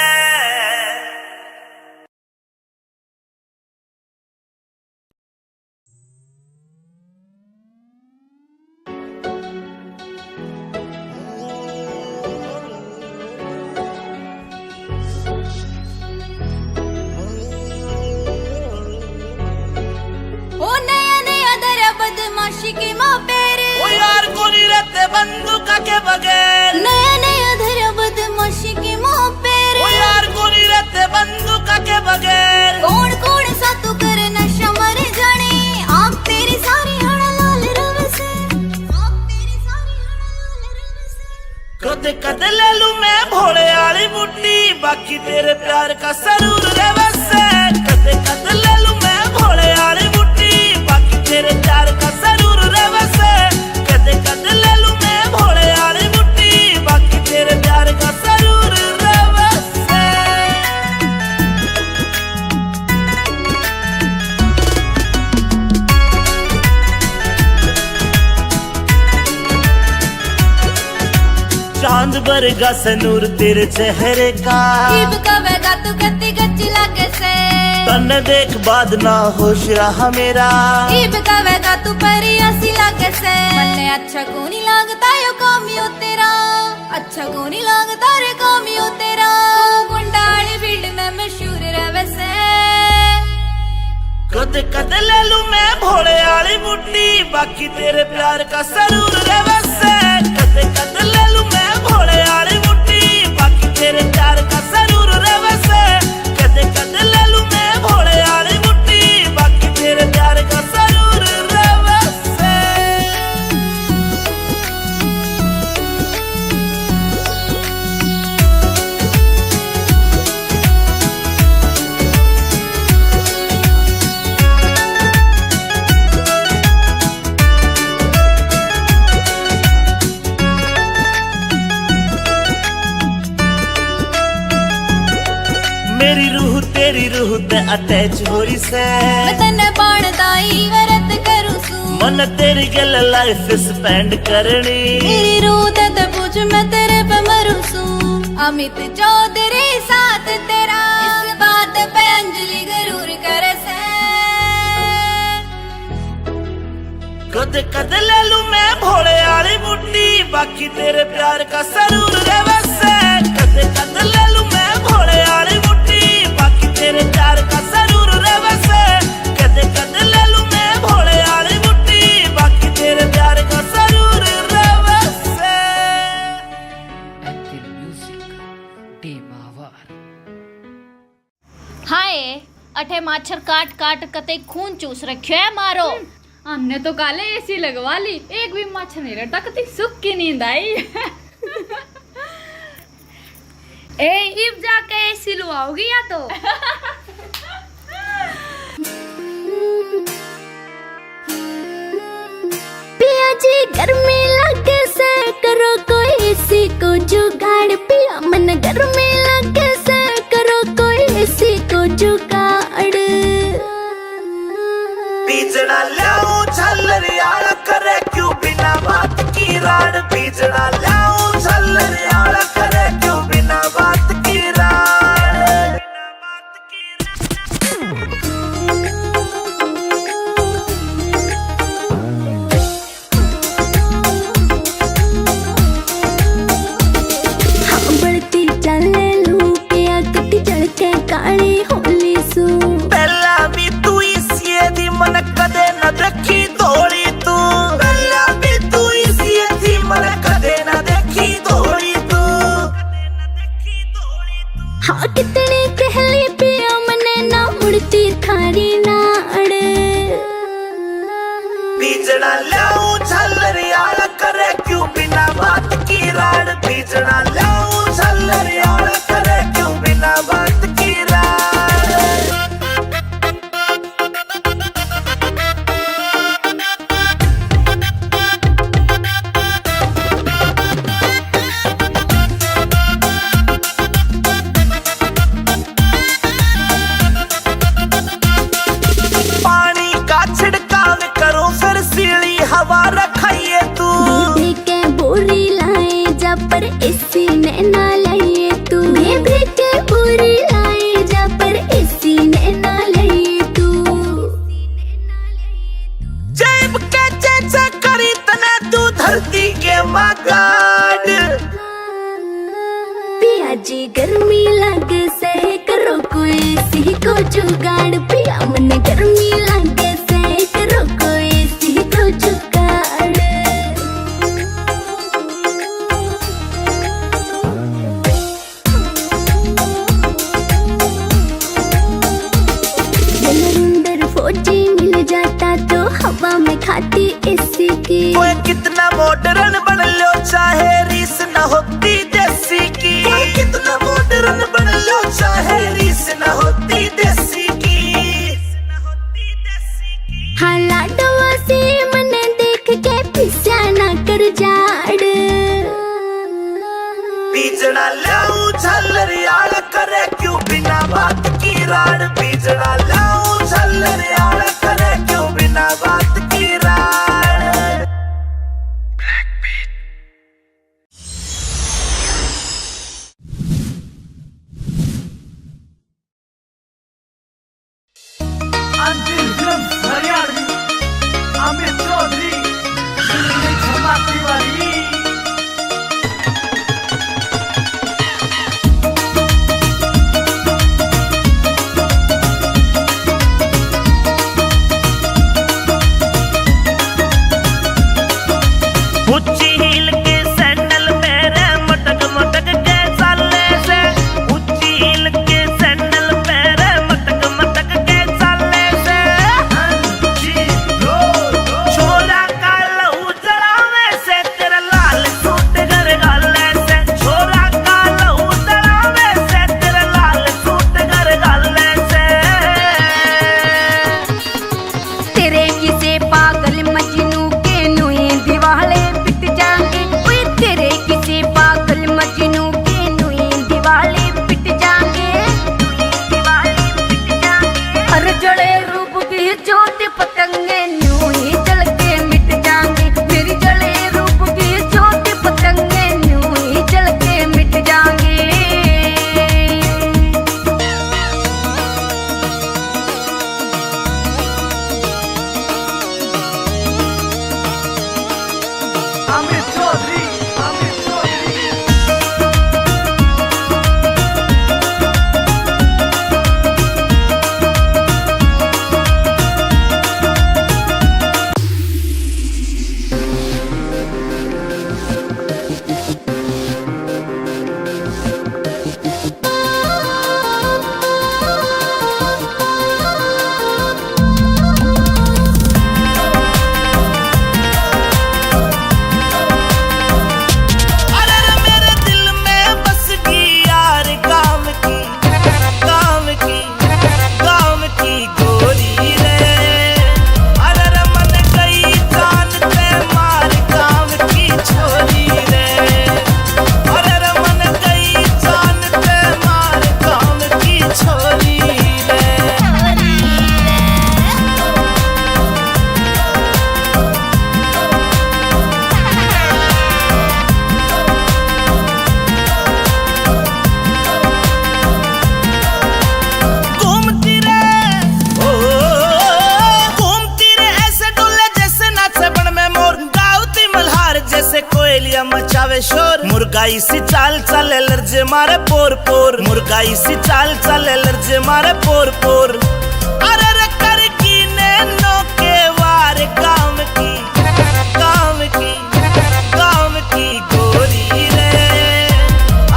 बदमाशी के माँ पेरे ओ यार कोनी रहते बंदूक के बगैर। नया नया धरा बदमाशी के माँ पेरे ओ यार कोनी रहते बंदूक के बगैर। कौन कौन सा तू करे नशा मर जाने। आप तेरी सारी हड़ा लाल रव से। आप तेरी सारी हड़ा लाल रव से। कदे कदे ले लूं मैं भोले वाली बुट्टी बाकी तेरे प्यार का सरूर रे बसे। कदे कदे ले लूं मैं भोले वाली बुट्टी बाकी तेरे प्यार का सरूर रे बसे। कदे कदे ले लूं मैं भोले वाली बुट्टी बाकी तेरे प्यार का सरूर रे बसे। चांद बरगा सनूर तेरे चेहरे का। कवेगा तू कत्ती गच्ची लागे से। तन देख बाद ना होश रहा मेरा। कवेगा तू परी ऐसी लागे से। मन्ने अच्छा को नहीं लगता यो कामियो तेरा। अच्छा को नहीं लगता रे कामियो तेरा। गुंडाली फील्ड में मशहूर रहे से। कदे कदे ले लूं मैं भोले वाली बुट्टी बाकी तेरे प्यार का सरूर रे बसे। कदे कदे ले लूं मैं भोले वाली बुट्टी बाकी तेरे प्यार का सरूर रे बसे। कदे कदे ले लूं मैं भोले वाली बुट्टी बाकी तेरे प्यार का सरूर रे बसे। मेरी रूह तेरी रूह ते अटैच होरी से। मैं तन्ने बाणदाई वरत करूं सू। मन तेरी गल लाइफ स्पेंड करनी। मेरी रूह ते पूछ मैं तेरे पे मरूं सू। अमित चौधरी साथ तेरा इस बात पे अंजलि जरूर करे से। कदे कदे ले लूं मैं भोले वाली बुट्टी बाकी तेरे प्यार का सरूर रे बसे। कदे कदे ले लूं मैं भोले वाली बुट्टी बाकी तेरे प्यार का सरूर रे बसे। कदे कदे ले लूं मैं भोले वाली बुट्टी बाकी तेरे प्यार का सरूर रे बसे। अठे माछर काट काट कते खून चूस रखियो है मारो। हमने तो काले एसी लगवा ली, एक भी मच्छर नहीं रहता, कती सुख की नींद आई। ए इब जाके एसी लुआओगी या तो पिया जी गर्मी लगे से करो कोई एसी को जुगाड़, पिया मन गर्मी लगे से करो कोई एसी को जुगाड़। बीजड़ा लाऊं झल्लरियाला करे क्यों बिना बात की राड, बीजड़ा लाऊं झल्लरियाला करे क्यों बिना बात की राड। बढ़ती चले लू पिया कटी चढ़ के काली होली सू। पहला भी तू इसी दी मन कदे न देखी थोड़ी तू, पहला भी तू इसी दी मन कदे न देखी थोड़ी तू। हाँ कितने कहली पिया मने ना मुड़ती थारी नाड़। बीजड़ा लाऊं झल्लरियाला करे क्यों बिना बात की राड, बीजड़ा लाऊं झल्लरियाला करे क्यों बिना बात की राड। पानी का छिड़काव करो फिर सीली हवा रखाइए तू। बेबी के बोरी लाए जा पर एसी ने ना लाइए तू। बेबी के बोरी लाए जा पर एसी ने ना लाइए तू। जेब के चेचा करी तना तू धरती के मगाड। पिया जी गर्मी लगे से करो कोई एसी को जुगाड़, पिया मन गर्मी लगे से करो कोई एसी को जुगाड़। नरेंद्र फौजी मिल जाता तो हवा में खाती एसी की। कोई कितना मॉडर्न बन लो चाहे रीस न होती देसी की, कोई कितना मॉडर्न बन लो चाहे रीस न होती देसी की। हाला डवा से मने देख के पिस्या ना कर जाड़। बीजड़ा लाऊं झल्लरियाला करे क्यों बिना बात की राड, बीजड़ा लाऊं झल्लरियाला करे क्यों बिना बात की राड। अंतिम फिल्म हरियाणवी अमित चौधरी क्षमा तिवारी। ऊंची हील के सैंडल मेरे मटक मटक के चाले से, ऊंची हील के सैंडल मेरे मटक मटक के चाले से। छोरा का लहू जलावे से तेरा मारे शोर, मुर्गाई सी चाल चले लर्जे मारे पोर पोर, मुर्गाई सी चाल चले लर्जे मारे पोर पोर। अरे रे कर की नैनो के वार काम की, काम की, काम की गोरी रे।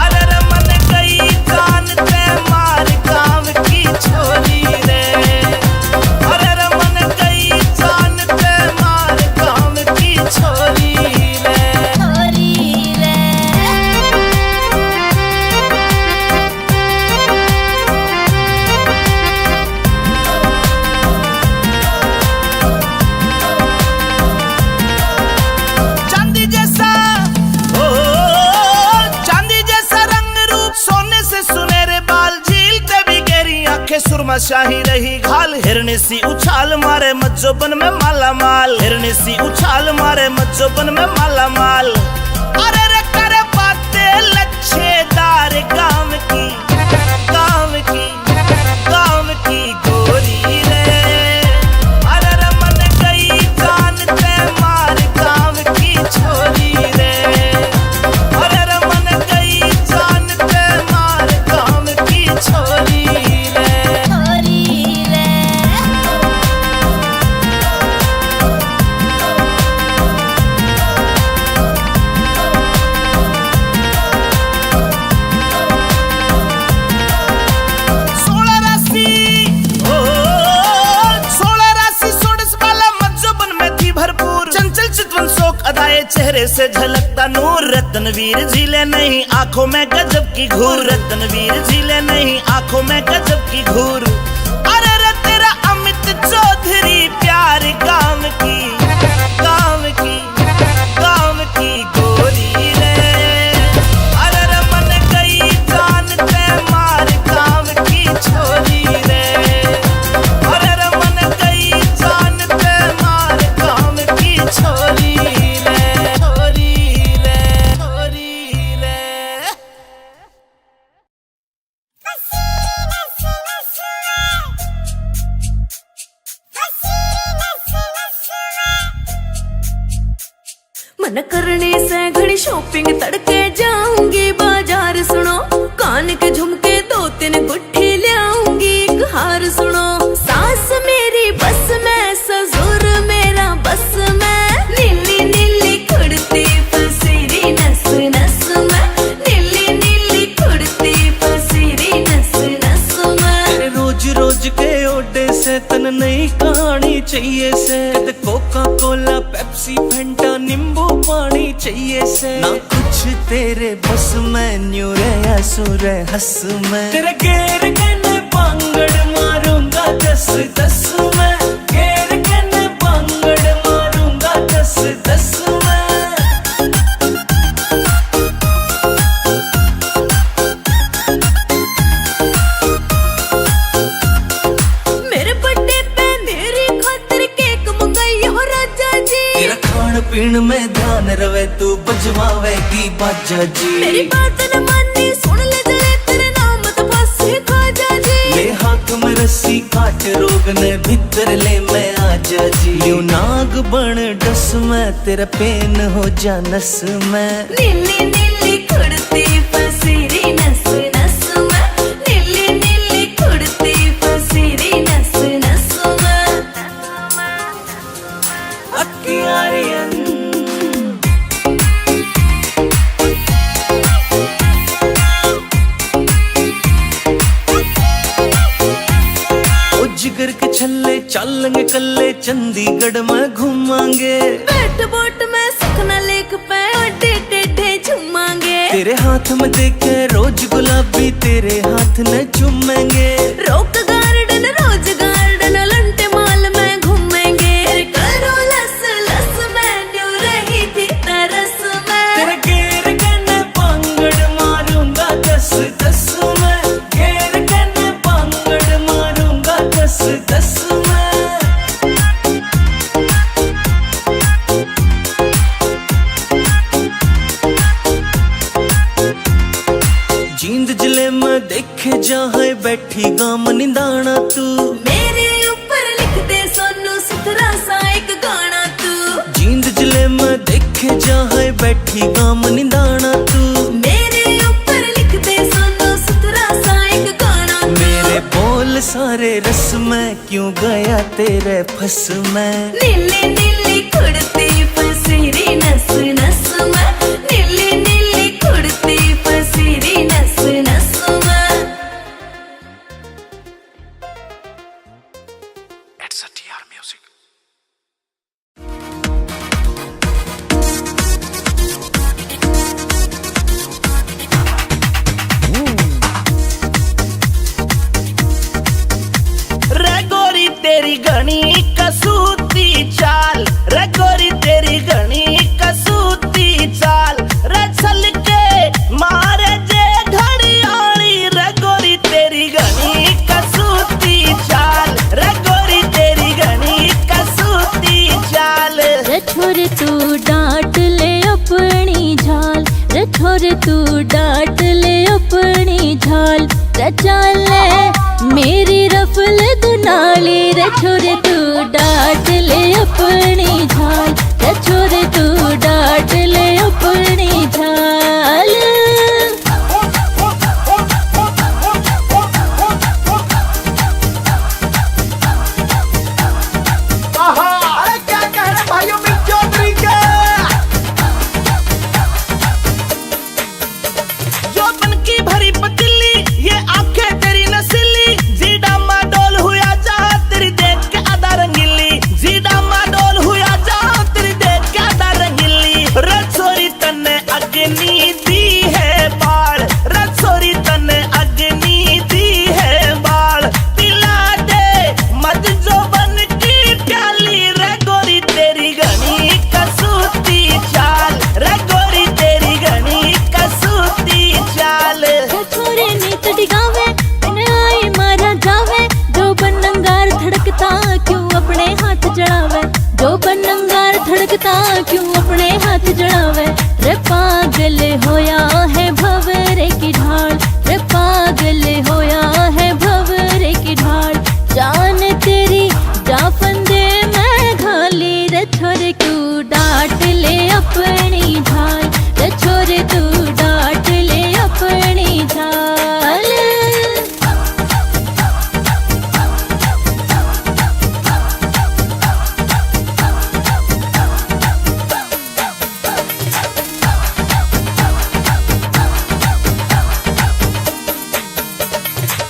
अरे रे मन गई जान ते मार काम की छोरी रे। अरे रे मन गई जान ते मार काम की छोरी रे। चांदी जैसा ओ चांदी जैसा रंग रूप, सोने से सुनहरे बाल, झील पे भी गहरी आंखें, सुरमा शाही रही घाल। हिरनी सी उछाल मारे मज्जोबन में माला माल, हिरनी सी उछाल मारे मज्जोबन में माला माल। अरे रे करे बातें लच्छेदार काम की, काम की, काम की गोरी रे। अरे रे मन गई जान ते मार काम की छोरी रे। अरे रे मन गई जान ते मार काम की छोरी रे। सोलह राशि ओ 16 राशि 16 वाला मज्जोबन में थी भरपूर, चंचल चितवन शोक अदाए चेहरे से झलकता नूर। रत्नवीर झीले नहीं आंखों में गजब की घूर, रत्नवीर झीले नहीं आंखों में गजब की घूर। अरे रे तेरा अमित चौधरी प्यार काम की, काम की, काम की गोरी रे। अरे रे मन गई जान ते मार काम की छोरी रे। अरे रे मन गई जान ते मार काम की छोरी रे। छोरी रे, छोरी रे। मन करने से घड़ी शॉपिंग तड़के जाऊंगी बाजार, सुनो कान के झुमके 2-3 गुट्ठी ले आऊंगी, एक हार सुनो। सास मेरी बस में, ससुर मेरा बस में, नीली नीली कुर्ती फसीरी नस नस में, नीली नीली कुर्ती फसीरी नस नस में। रोज रोज के ओडे से तन नई कहानी चाहिए से, कोका कोला पेप्सी फेंटा नींबू पानी चाहिए से। ना कुछ तेरे बस में, न्यू रे सुर हंस में, तेरे गेर कने पांगड़ मारूंगा 10-10 में, गेर कने पांगड़ मारूंगा 10-10 में। मेरे बर्थडे पे मेरी खातिर केक मंगाई हो राजा जी, तेरा खान पीन में ध्यान रवे, तू बजवावेगी बाजा जी। मेरी बात न मानी सुन ले जरे, तेरे नाम तो फांसी खाजा जी। ले हाथ में रस्सी काट, रोग ने भीतर ले मैं आजा जी। यूं नाग बन डस में, तेरा पेन हो जा नस में। नीली नीली कुर्ती फसीरी नस नस में, नीली नीली कुर्ती फसीरी नस नस में। अक्कियारियन ओ जिगर के छल्ले चलेंगे कल्ले, चंडीगढ़ में घूमांगे, बैठ बोट में सुखना लेक पे अड्डे टेढ़े झूमांगे। तेरे हाथ में देखे रोज गुलाबी, तेरे हाथ न चूमेंगे। रॉक गार्डन रोज गार्डन लंटे माल में घूमेंगे, करो लस लस में न्यू रही थी तरस में। तेरे गेर कने पांगड़ मारूंगा 10-10 में, गेर कने पांगड़ मारूंगा 10-10 में। जींद जिले में देखे जहाँ बैठी गाम निदाना तू, मेरे ऊपर लिख दे सोनू सुथरा सा एक गाना तू। जींद जिले में देखे जहाँ बैठी गाम निदाना फंस मैं। नीली नीली कुड़ती फसीरी नस नस में, नीली नीली कुड़ती फसीरी नस नस में। It's a TR Music. रे गोरी तेरी घनी कसूती चाल, रे गोरी तेरी घनी कसूती चाल, रे चल के मारे जे घड़ियाली, रे गोरी तेरी घनी कसूती चाल, रे गोरी तेरी घनी कसूती चाल। रे छोरे तू डांट ले अपनी झाल, रे छोरे तू डांट ले अपनी झाल, रे चाल मेरी रफल दुनाली, रे छोरे तू डांट ले अपनी झाल, रे छोरे तू डांट ले अपनी झाल। अरे क्या कह रहे भाइयों मिक चौधरी के, जो बन की भरी पतीली, ये आंखें तेरी नसीली, जीडा माडोल हुआ जा तेरी देख के आधा रंगीली, जीडा माडोल हुआ जा तेरी देख के आधा रंगीली। रसोरी तन्ने अग्नि दी है बाल, रसोरी तन्ने अग्नि दी है बाल, पिला दे मत जो बन की प्याली, रे गोरी तेरी घनी कसूती चाल, रे गोरी तेरी घनी कसूती चाल। रे छोरे नीत डिगावे इन्हें आई मारा जावे, जो बनंगार धड़कता क्यों अपने हाथ जड़ावे, जो बनंगार धड़कता क्यों अपने हाथ जड़ावे। रे पागल होया है भंवरे की ढाल, रे पागल होया है भंवरे की ढाल, जान तेरी जा फंदे मैं घाली, रे छोरे तू डांट ले अपनी झाल, रे छोरे तू डांट ले अपनी झाल।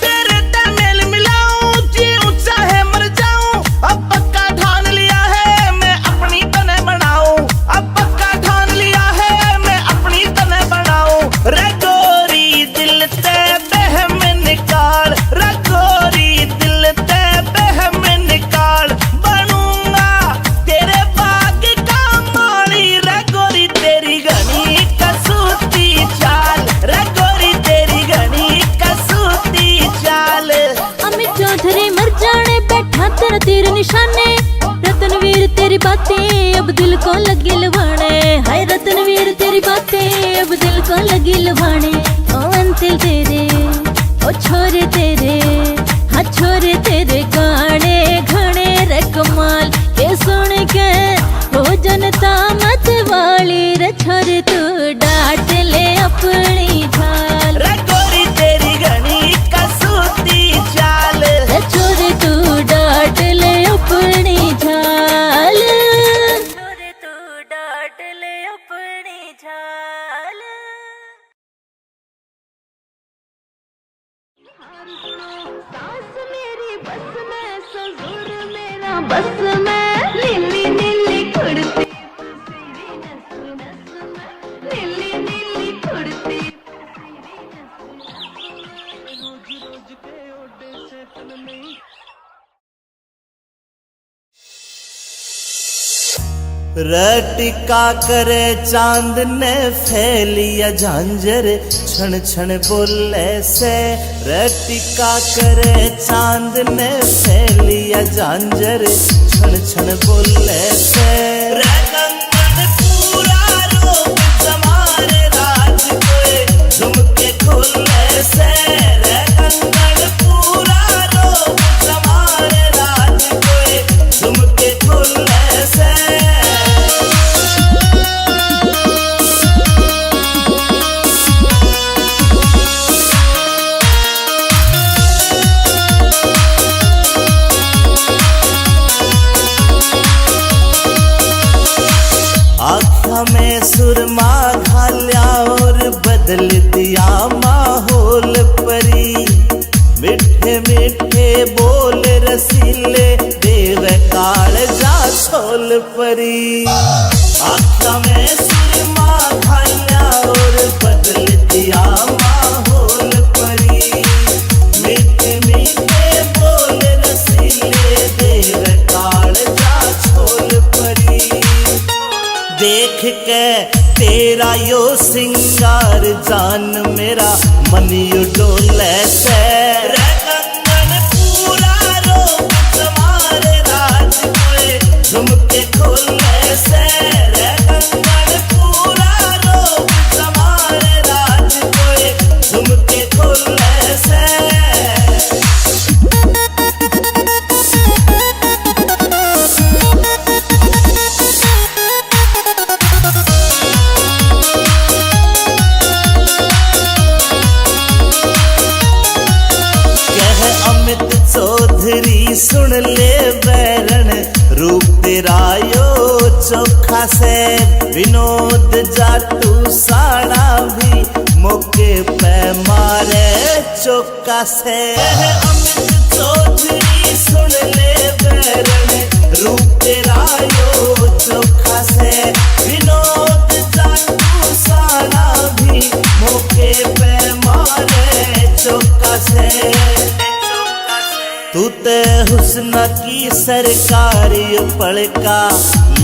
तेरे तमेल मिलाऊं जी ऊंचा है मर जाऊं, अब पक्का ठान लिया है मैं अपनी तने बनाऊं, अब पक्का ठान लिया है मैं अपनी तने बनाऊं। रे गोरी दिल ते बहम निकाल, रे गोरी दिल ते बहम निकाल, बनूंगा तेरे बाग का माली, रे गोरी तेरी घनी कसूती चाल, रे गोरी तेरी घनी कसूती चाल। अमित चौधरी मर जाने बैठा तेरा तीर निशाने, रतनवीर तेरी बातें अब दिल को लगी लुभाने, हाय रतनवीर तेरी बातें अब दिल को लगी लुभाने। ओ अंतिल तेरे ओ छोरे तेरे, हाँ छोरे तेरे गाने घने रे कमाल, के सुन के हो जनता मत वाली, रे छोरे तू डांट ले अपनी झाल, रे गोरी तेरी घनी कसूती चाल, रे छोरे तू डांट ले अपनी झाल, छोरे तू डांट ले अपनी झाल। सास मेरी बस में, ससुर मेरा बस में, नीली नीली कुड़ती फसीरी नस नस में, नीली नीली कुड़ती फसीरी नस नस में। रोज रोज के ओडे से तन नहीं। रटिका करे चांद ने फैलिया झांझर, छण छण बोले से। रटिका करे चांद ने फैलिया झांझर, छण छण बोले से। रे कंगन पूरा रोग जमारे राज कोए, झुमके खोले से। रे कंगन पूरा रोग जमारे राज कोए, झुमके खोले से। आँखों में सुरमा घाल्या और बदल दिया माहौल परी। मिठे मिठे बोल रसीले देव काल जा छोल परी। आँखों में सुरमा घाल्या और बदल दिया माहौल परी। मिठे मिठे बोल रसीले देव काल जा छोल परी। देख के तेरा यो सिंगार जान मेरा मन यू डोले से। रे कंगन पूरा रोक तुम्हारे राज कोए झुमके खोले से। रे कंगन पूरा रोक तुम्हारे राज कोए झुमके खोले से। चौधरी सुन ले बैरन रूप तेरा यो चोखा से। विनोद जाटू साड़ा भी मौके पे मारे चौका से। अमित चौधरी सुन ले बैरन रूप तेरा यो चोखा से। विनोद जाटू साड़ा भी मौके पे मारे चौका से। तू ते हुस्न की सरकारी पड़का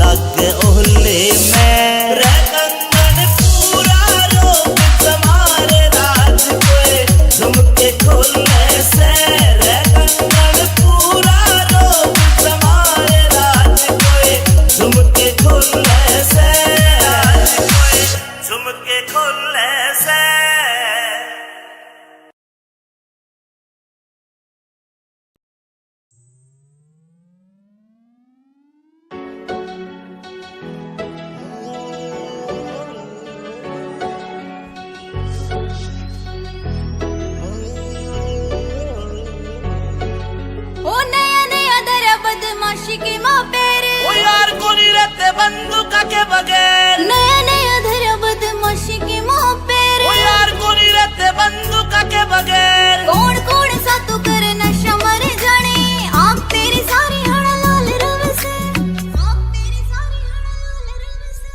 लग ओहले में। रे कंगन पूरा रोक तुम्हारे राज कोए झुमके खोले से। रे कंगन पूरा रोक तुम्हारे राज कोए झुमके खोले से। झुमके खोले से। के माँ पेरे ओ यार कोनी रहते बंदूका के बगैर। नया नया धरा बदमाशी के माँ पेरे। ओ यार कोनी रहते बंदूका के बगैर। कौन कौन सा तू कर नशा मर जाने। आँख तेरी सारी हड़ा लाल रव से। आँख तेरी सारी हड़ा लाल रव से।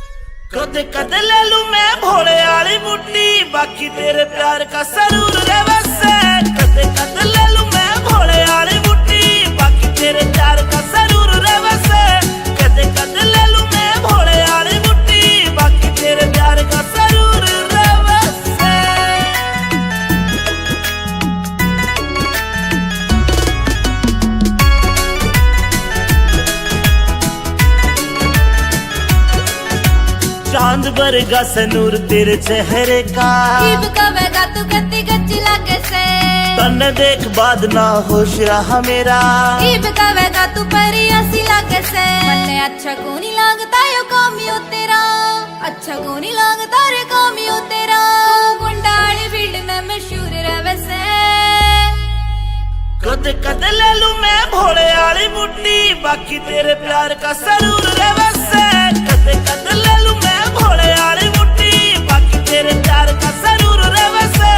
कद कद ले लूं मैं भोले आली बुट्टी बाकी तेरे प्यार का सरूर रव से। कद कद ले लूं मैं भोले आली बुट्टी बाकी तेरे प्यार का सरूर रव से। कद कद ले लूं मैं भोले आली बुट्टी बाकी तेरे प्यार का सरूर रव से। चांद बरगा सनूर तेरे चेहरे का। जीव कवेगा तू गति गच्ची लागे से। तन देख बाद ना होश रहा मेरा। जीव कवेगा तू परिया सी लागे से। मन्ने अच्छा को नहीं लागता यो कामियो तेरा। अच्छा को नहीं लागता रे कामियो तेरा। तू गुंडाली फील्ड में मशहूर रवे से। कद कद ले लूं मैं भोले आली बुट्टी बाकी तेरे प्यार का सरूर रवे से। कद कद ले लूं मैं भोले आली बुट्टी बाकी तेरे प्यार का सरूर रवे से।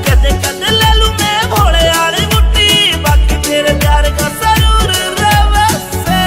कद कद ले लूं मैं भोले आली बुट्टी बाकी तेरे प्यार का सरूर रवे से।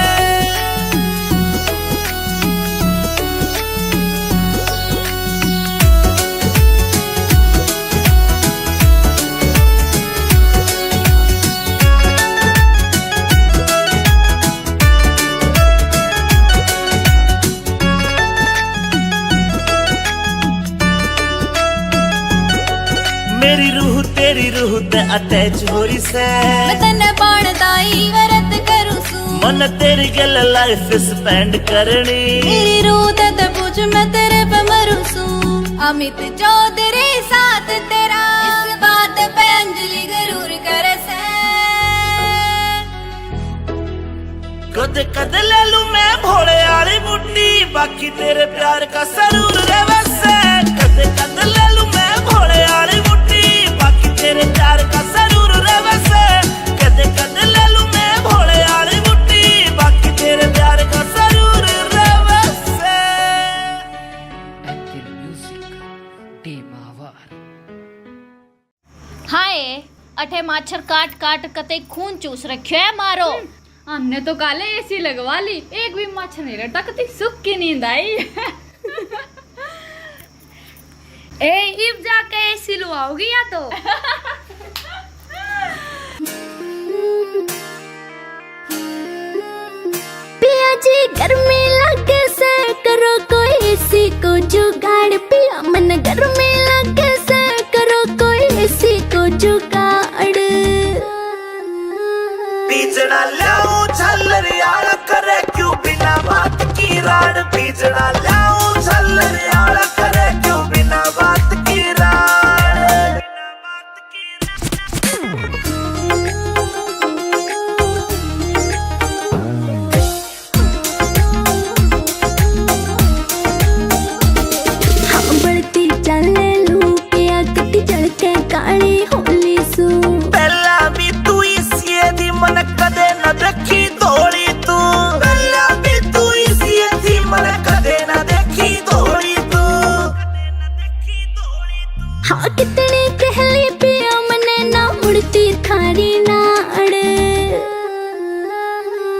मेरी रूह तेरी रूह ते अटैच हो रही से। मैं तन्ने बाणदाई वरत करूं सू। मन तेरी गल लाइफ स्पेंड करनी। मेरी रूह ते पूछ मैं तेरे पे मरूं सू। अमित चौधरी साथ तेरा इस बात पे अंजलि गरूर करे से। कद कद ले लूं मैं भोले आली बुट्टी बाकी तेरे प्यार का सरूर रवे से। कद कद ले लूं मैं भोले आली बुट्टी बाकी तेरे प्यार का सरूर रवे से। कद कद ले लूं मैं भोले आली बुट्टी बाकी तेरे प्यार का सरूर रवे से। अठे माछर काट काट कते खून चूस रखियो है मारो। हमने तो काले एसी लगवा ली, एक भी मच्छर नहीं रहता, कती सुख की नींद आई। इब जाके एसी लुआओगी या तो। पिया जी गर्मी लगे से करो कोई एसी को जुगाड़, पिया मन गर्मी लगे से करो कोई एसी को जुगाड़। बीजना लाऊं झल्लर यार करे क्यों बिना बात की राड, बीजना लाऊं झल्लर यार करे क्यों बिना बात की राड। हाँ बढ़ती चले लू पिया कती जल के काली होली सू। पहला भी तू इसी दी मन कदे न देखी धोली तू, पहला भी तू इसी दी मन कदे न देखी धोली तू। हाँ कितनी कहली पिया मने ना मुड़ती थारी नाड़।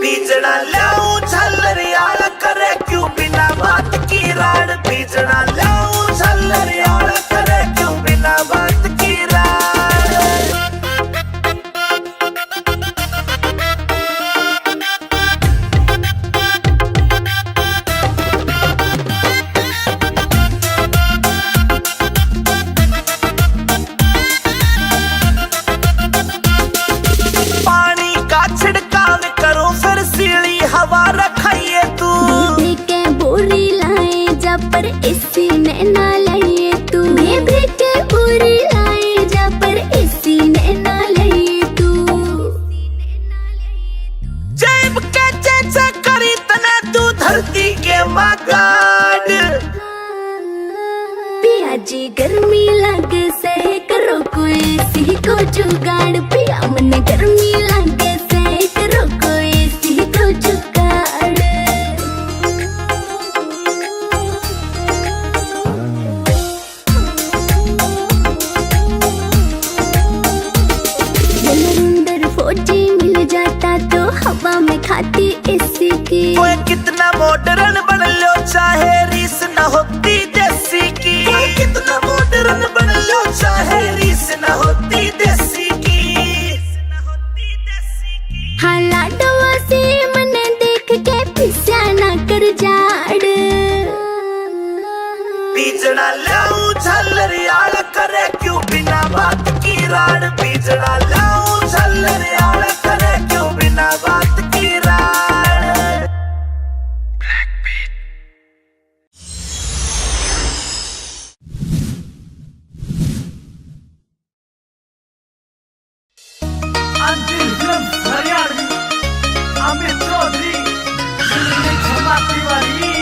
बीजना लाऊं झल्लर यार करे क्यों बिना बात की राड, बीजना लाऊं झल्लर यार करे क्यों बिना बात की राड। पानी का छिड़काव करो फिर सीली हवा रखाइए तू, दीदी के बोरी लाए जा पर इसी ने ना लाइए तू। दीदी के बोरी लाए जा पर इसी ने ना लाइए तू। जेब के चेचे करी तने तू धरती के मगाड। पिया जी गर्मी लगे से करो कोई सी को जुगाड़, पिया मन गर्मी लगे से करो कोई सी को जुगाड़। जलंधर फौजी मिल जाता तो हवा में खाती एसी की। ओए कितना मॉडर्न बन लो चाहे रीस न होती देसी की, ओए कितना मॉडर्न बन लो चाहे रीस न होती देसी की। हाँ लाडवा से मने देख के पिस्या ना कर जाड़। बीजना लाऊं झल्लर यार करे क्यों बिना बात की राड, बीजना लाऊं झल्लर यार करे क्यों बिना बात की राड। अंतिम फिल्म हरियाणवी अमित चौधरी क्षमा तिवारी।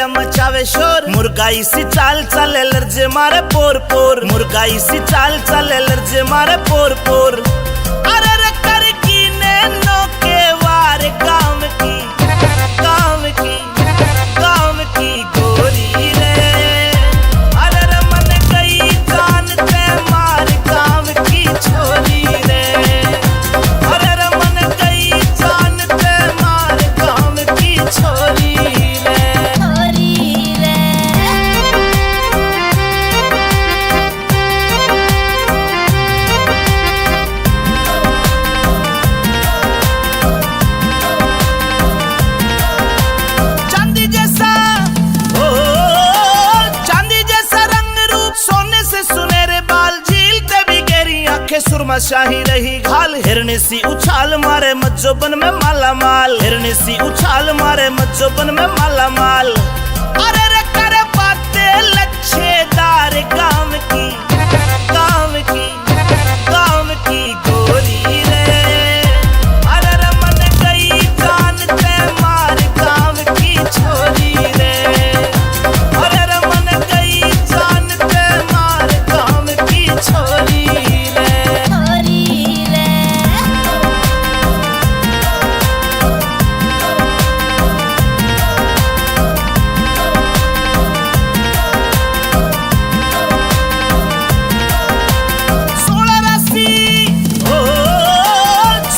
मचावे शोर। मुर्गाई सी चाल चले लर्जे मारे पोर पोर, मुर्गाई सी चाल चले लर्जे मारे पोर पोर। अरे रे कर की नैनो के वार काम की, काम की, काम की गोरी रे। अरे रे मन गई जान ते मार काम की छोरी रे। अरे रे मन गई जान ते मार काम की छोरी रे। छोरी रे। चांदी जैसा ओ चांदी जैसा रंग रूप, सोने से सुनहरे बाल, झीलते भी गहरी आंखें, सुरमा शाही रही घाल। हिरनी सी उछाल मारे मज्जोबन में माला माल, हिरनी सी उछाल मारे मज्जोबन में माला माल। अरे रे करे बातें लच्छेदार काम की, काम की, काम की गोरी रे। अरे रे मन गई जान ते मार काम की छोरी रे। अरे रे मन गई जान ते मार काम की छोरी रे। छोरी रे। सोलह राशि ओ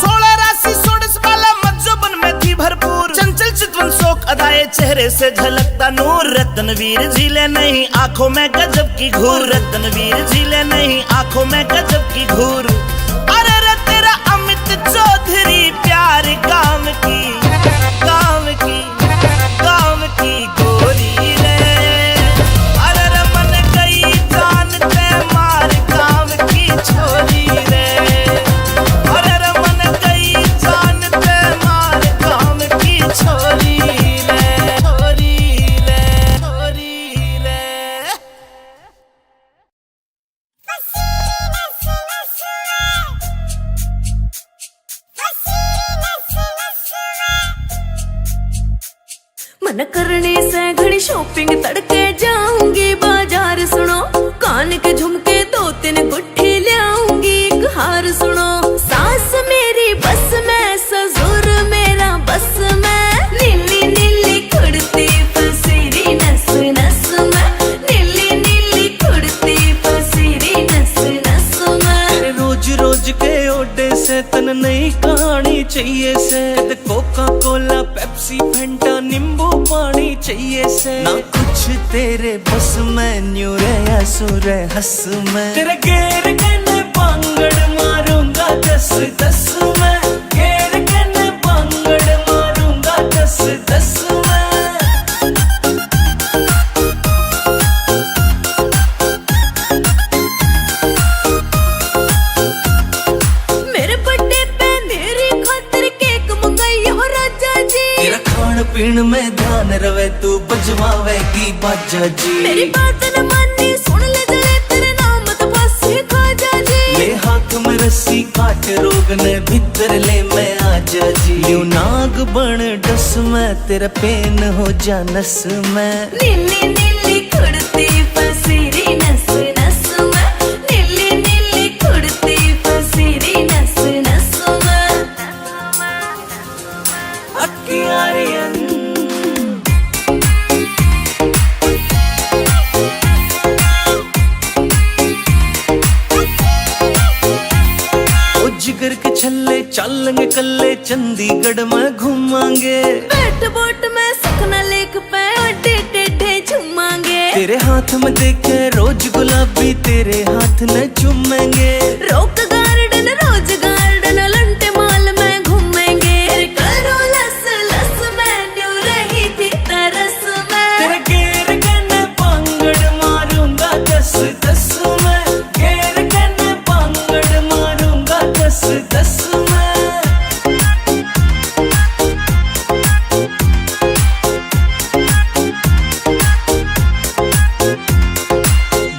16 राशि 16 वाला मज्जोबन में थी भरपूर। चंचल चितवन शोक अदाए चेहरे से झलकता नूर। रत्नवीर झीले नहीं आंखों में गजब की घूर, रत्नवीर झीले नहीं आंखों में गजब की घूर। अरे रे तेरा अमित चौधरी प्यार काम की, काम की, काम की गोरी रे। अरे रे मन गई जान ते मार काम की छोरी रे। अरे रे मन गई जान ते मार काम की छोरी रे। छोरी रे, छोरी रे। मन करने से घड़ी शॉपिंग तड़के जाऊंगी बाजार सुनो। कान के झुमके 2-3 गुट्ठी लाऊंगी, एक हार सुनो। सास मेरी बस में, ससुर मेरा बस में। नीली नीली कुड़ती पसीरी नस नस में, नीली नीली कुड़ती पसीरी नस नस में। तेरे रोज रोज के ओडे से तन नई कहानी चाहिए से। कद कोका कोला पेप्सी फंटा नींबू पानी चाहिए से। ना कुछ तेरे बस में, न्यू रे सुरे हंस में। तेरे गेर कने पांगड़ मारूंगा 10-10 में, गेर कने पांगड़ मारूंगा 10-10 में। मेरे बर्थडे पे मेरी खातिर केक मंगाई हो राजा जी। तेरा खान पीन में ध्यान रवे, तू बजवावेगी बाजा जी। मेरी बात न मानी सुन ले जले, तेरे नाम तो बस खाजा जी। ले हाथ में रस्सी काट, रोग ने भीतर ले मैं आजा जी। यूं नाग बन डस में, तेरा पेन हो जा नस में। नीली नीली कुड़ती पसीरी नस नस में, नीली नीली कुड़ती पसीरी नस नस में। अक्कियारियन ओ जिगर के छल्ले चलेंगे कल्ले, चंडीगढ़ में घूमांगे। बैठ बोट में सखना लेक पे अड्डे टेढ़े झूमांगे। तेरे हाथ में देखे रोज गुलाबी, तेरे हाथ न चूमेंगे। रॉक गार्डन रोज गार्डन लंटे माल में घूमेंगे। करो लस लस में, न्यू रही थी तरस में। तेरे गेर कने पांगड़ मारूंगा 10-10 में, गेर कने पांगड़ मारूंगा 10-10 में।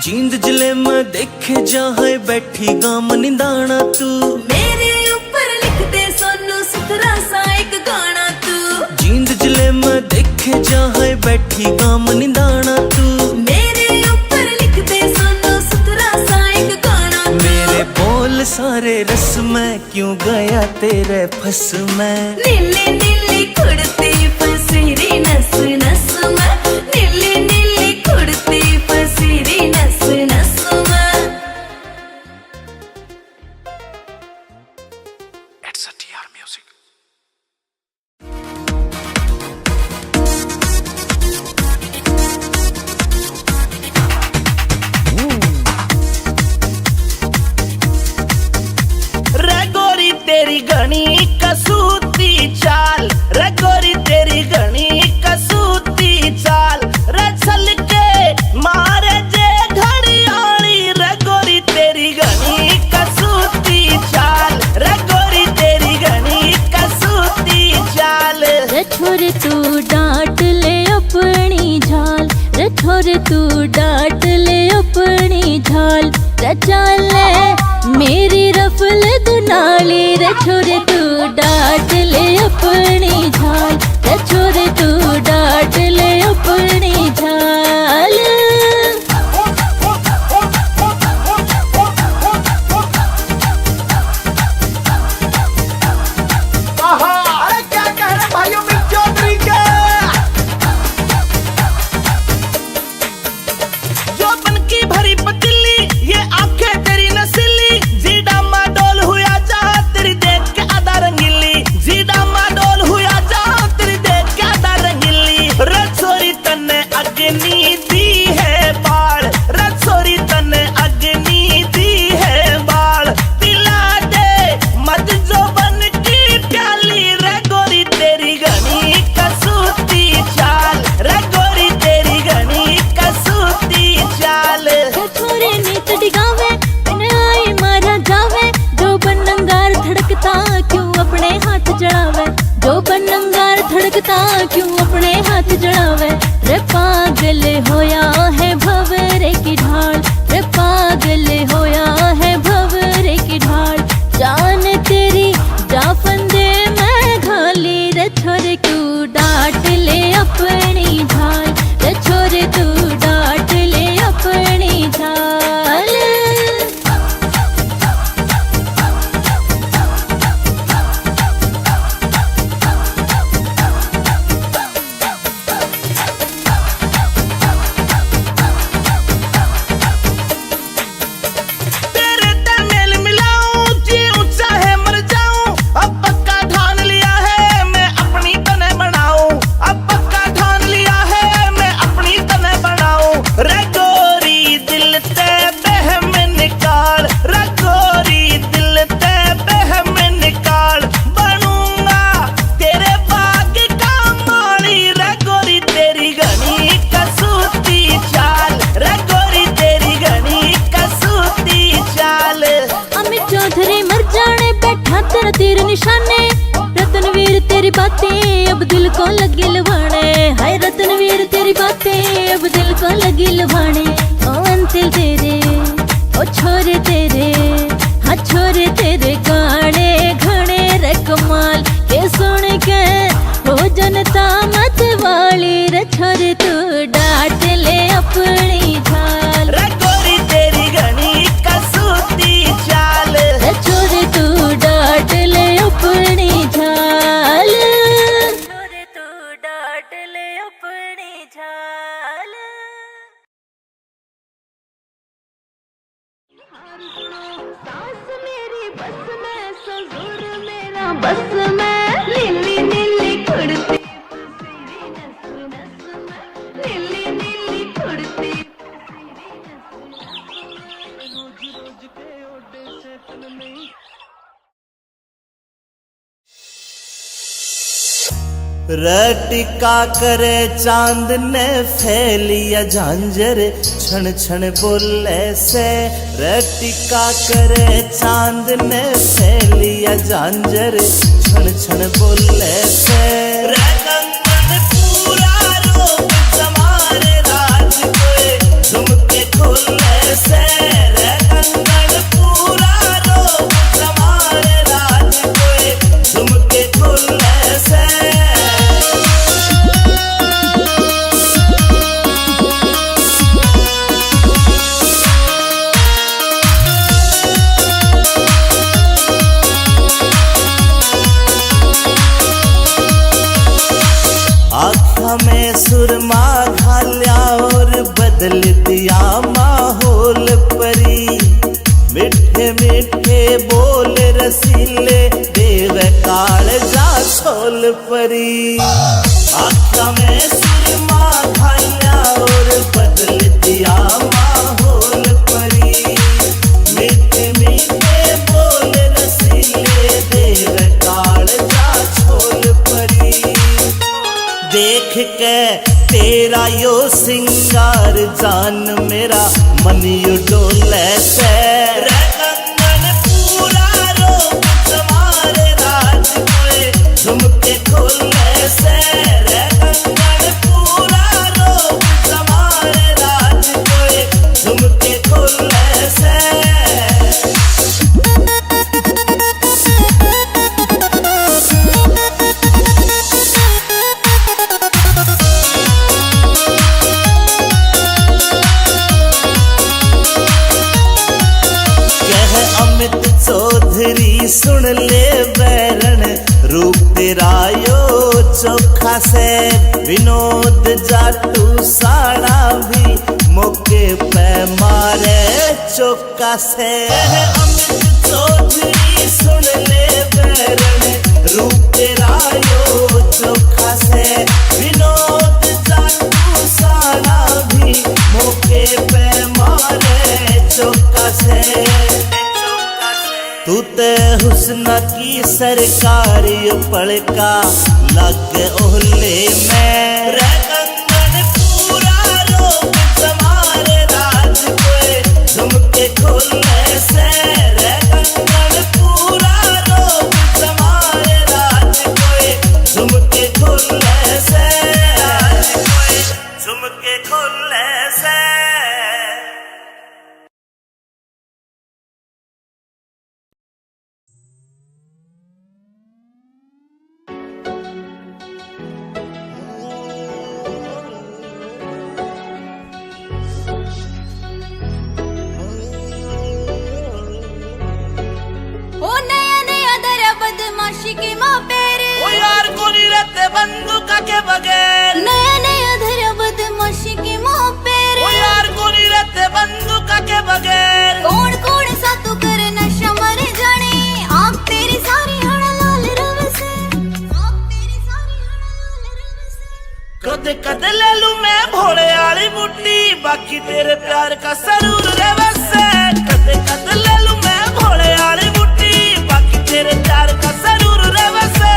जींद जिले में देखे जहाँ बैठी गाम निंदाना तू। मेरे ऊपर लिख दे सोनू सुथरा सा एक गाना तू। जींद जिले में देखे लिखे जहाँ बैठी गाम निदाना तू मेरे ऊपर लिख दे सोना सुथरा सा एक गाना। मेरे बोल सारे रस में क्यों गया तेरे फस में। नीली नीली कुड़ती फसीरी नस नस में, नीली नीली कुड़ती फसीरी नस नस में। It's a TR Music. रे गोरी तेरी घनी कसूती चाल, रे गोरी तेरी घनी कसूती चाल, रे चल के मारे जे घड़ियाली। रे गोरी तेरी घनी कसूती चाल, रे गोरी तेरी घनी कसूती चाल। रे छोरे तू डांट ले अपनी झाल, रे छोरे तू डांट ले अपनी झाल। रे चाल मेरी रफल दुनाली, रे छोरे तू डांट ले अपनी झाल, रे छोरे तू डांट ले अपनी झाल। अरे क्या कह रहे भाइयों मिक चौधरी के। जो बन की भरी पतीली, ये आंखें तेरी नसीली, जीडा माडोल हुआ जा तेरी देख के आधा रंगीली, जीडा माडोल हुआ जा तेरी देख के आधा रंगीली। रसोरी तन्ने अग्नि दी है बाल, रसोरी तन्ने अग्नि दी है बाल। पिला दे मत जो बन की प्याली, रे गोरी तेरी घनी कसूती चाल, रे गोरी तेरी घनी कसूती चाल। रे छोरे नीत डिगावे बिन आई मारा जावे, जो बनंगार धड़कता क्यों अपने हाथ जड़ावे, जो बनंगार धड़कता क्यों अपने हाथ जड़ावे। रे पागल होया है भंवरे की ढाल, रे पागल होया है भंवरे की ढाल। जान तेरी जा फंदे में घाली, रे छोरे तू डांट ले अपनी झाल, रे छोरे तू डांट ले अपनी झाल। तेरे तमेल मिलाऊं जी ऊंचा है मर जाऊं, अब पक्का ठान लिया है मैं अपनी तने बनाऊं, अब पक्का ठान लिया है मैं अपनी तने बनाऊं। रे गोरी दिल ते बहम निकाल, रे गोरी दिल ते बहम निकाल। बनूंगा तेरे बाग का माली, रे गोरी तेरी घनी कसूती चाल, रे गोरी तेरी घनी कसूती चाल। अमित चौधरी मर जाने बैठा तेरा तीर निशाने, रतनवीर तेरी बातें अब दिल को लगी लुभाने। हाय रतनवीर तेरी बातें अब दिल को लगी लुभाने। ओ अंतिल तेरे ओ छोरे तेरे, हाँ छोरे तेरे गाने घने रे कमाल के सुन के हो जनता मत वाली। रे छोरे तू डांट ले अपनी झाल, रे गोरी तेरी घनी कसूती चाल, रे छोरे तू डांट ले अपनी झाल, छोरे तू डांट ले अपनी झाल। सास मेरी बस में, ससुर मेरा बस में, नीली नीली कुड़ती फसीरी नस नस में, नीली नीली कुड़ती रटिका करे चांद ने फैलिया झांझर, क्षण क्षण बोले से। रटिका करे चांद ने फैलिया झांझर, क्षण क्षण बोले से। रे कंगन पूरा रोक समारे राज कोई, झुमके खोले से। रे कंगन पूरा रोक समारे राज कोई, झुमके खोले से। बदल दिया माहौल परी। मिठे मिठे बोल रसीले देव काल जा छोल परी। आँखों में सुरमा घाया और बदल दिया माहौल परी। मीठे मीठे बोल रसीले देव काल जा छोल परी। देख के तेरा यो सिंगार जान मेरा मन यू डोले से। कंगन पूरा रोक तुम्हारे राज कोए झुमके खोले से। कंगन पूरा रोक तुम्हारे राज कोए झुमके खोले से। चौधरी सुन ले बैरन रूप तेरा यो चोखा से। विनोद जाटू साड़ा भी मौके पे मारे चौका से। अमित चौधरी सुन ले बैरन रूप तेरा यो चोखा से। विनोद जाटू साड़ा भी मौके पे मारे चौका से। तू ते हुस्न की सरकारी पड़का लग ओहले में। कंगन पूरा रोक तुम्हारे राज कोए झुमके खोले से। कंगन पूरा रोक तुम्हारे राज कोए झुमके खोले से। झुमके खोले से। बंदूक के बगैर नया नया धरा बदमाशी के मुंह पे रे। ओ यार कोनी रहते बंदूक के बगैर। कौन कौन सा तू करे नशा मर जाने। आँख तेरी सारी हड़ा लाल रव से। आँख तेरी सारी हड़ा लाल रव से। कदे कदे ले लूं मैं भोले वाली बुट्टी बाकी तेरे प्यार का सरूर रे बसे। कदे कदे ले लूं मैं भोले वाली बुट्टी बाकी तेरे प्यार का सरूर रे बसे।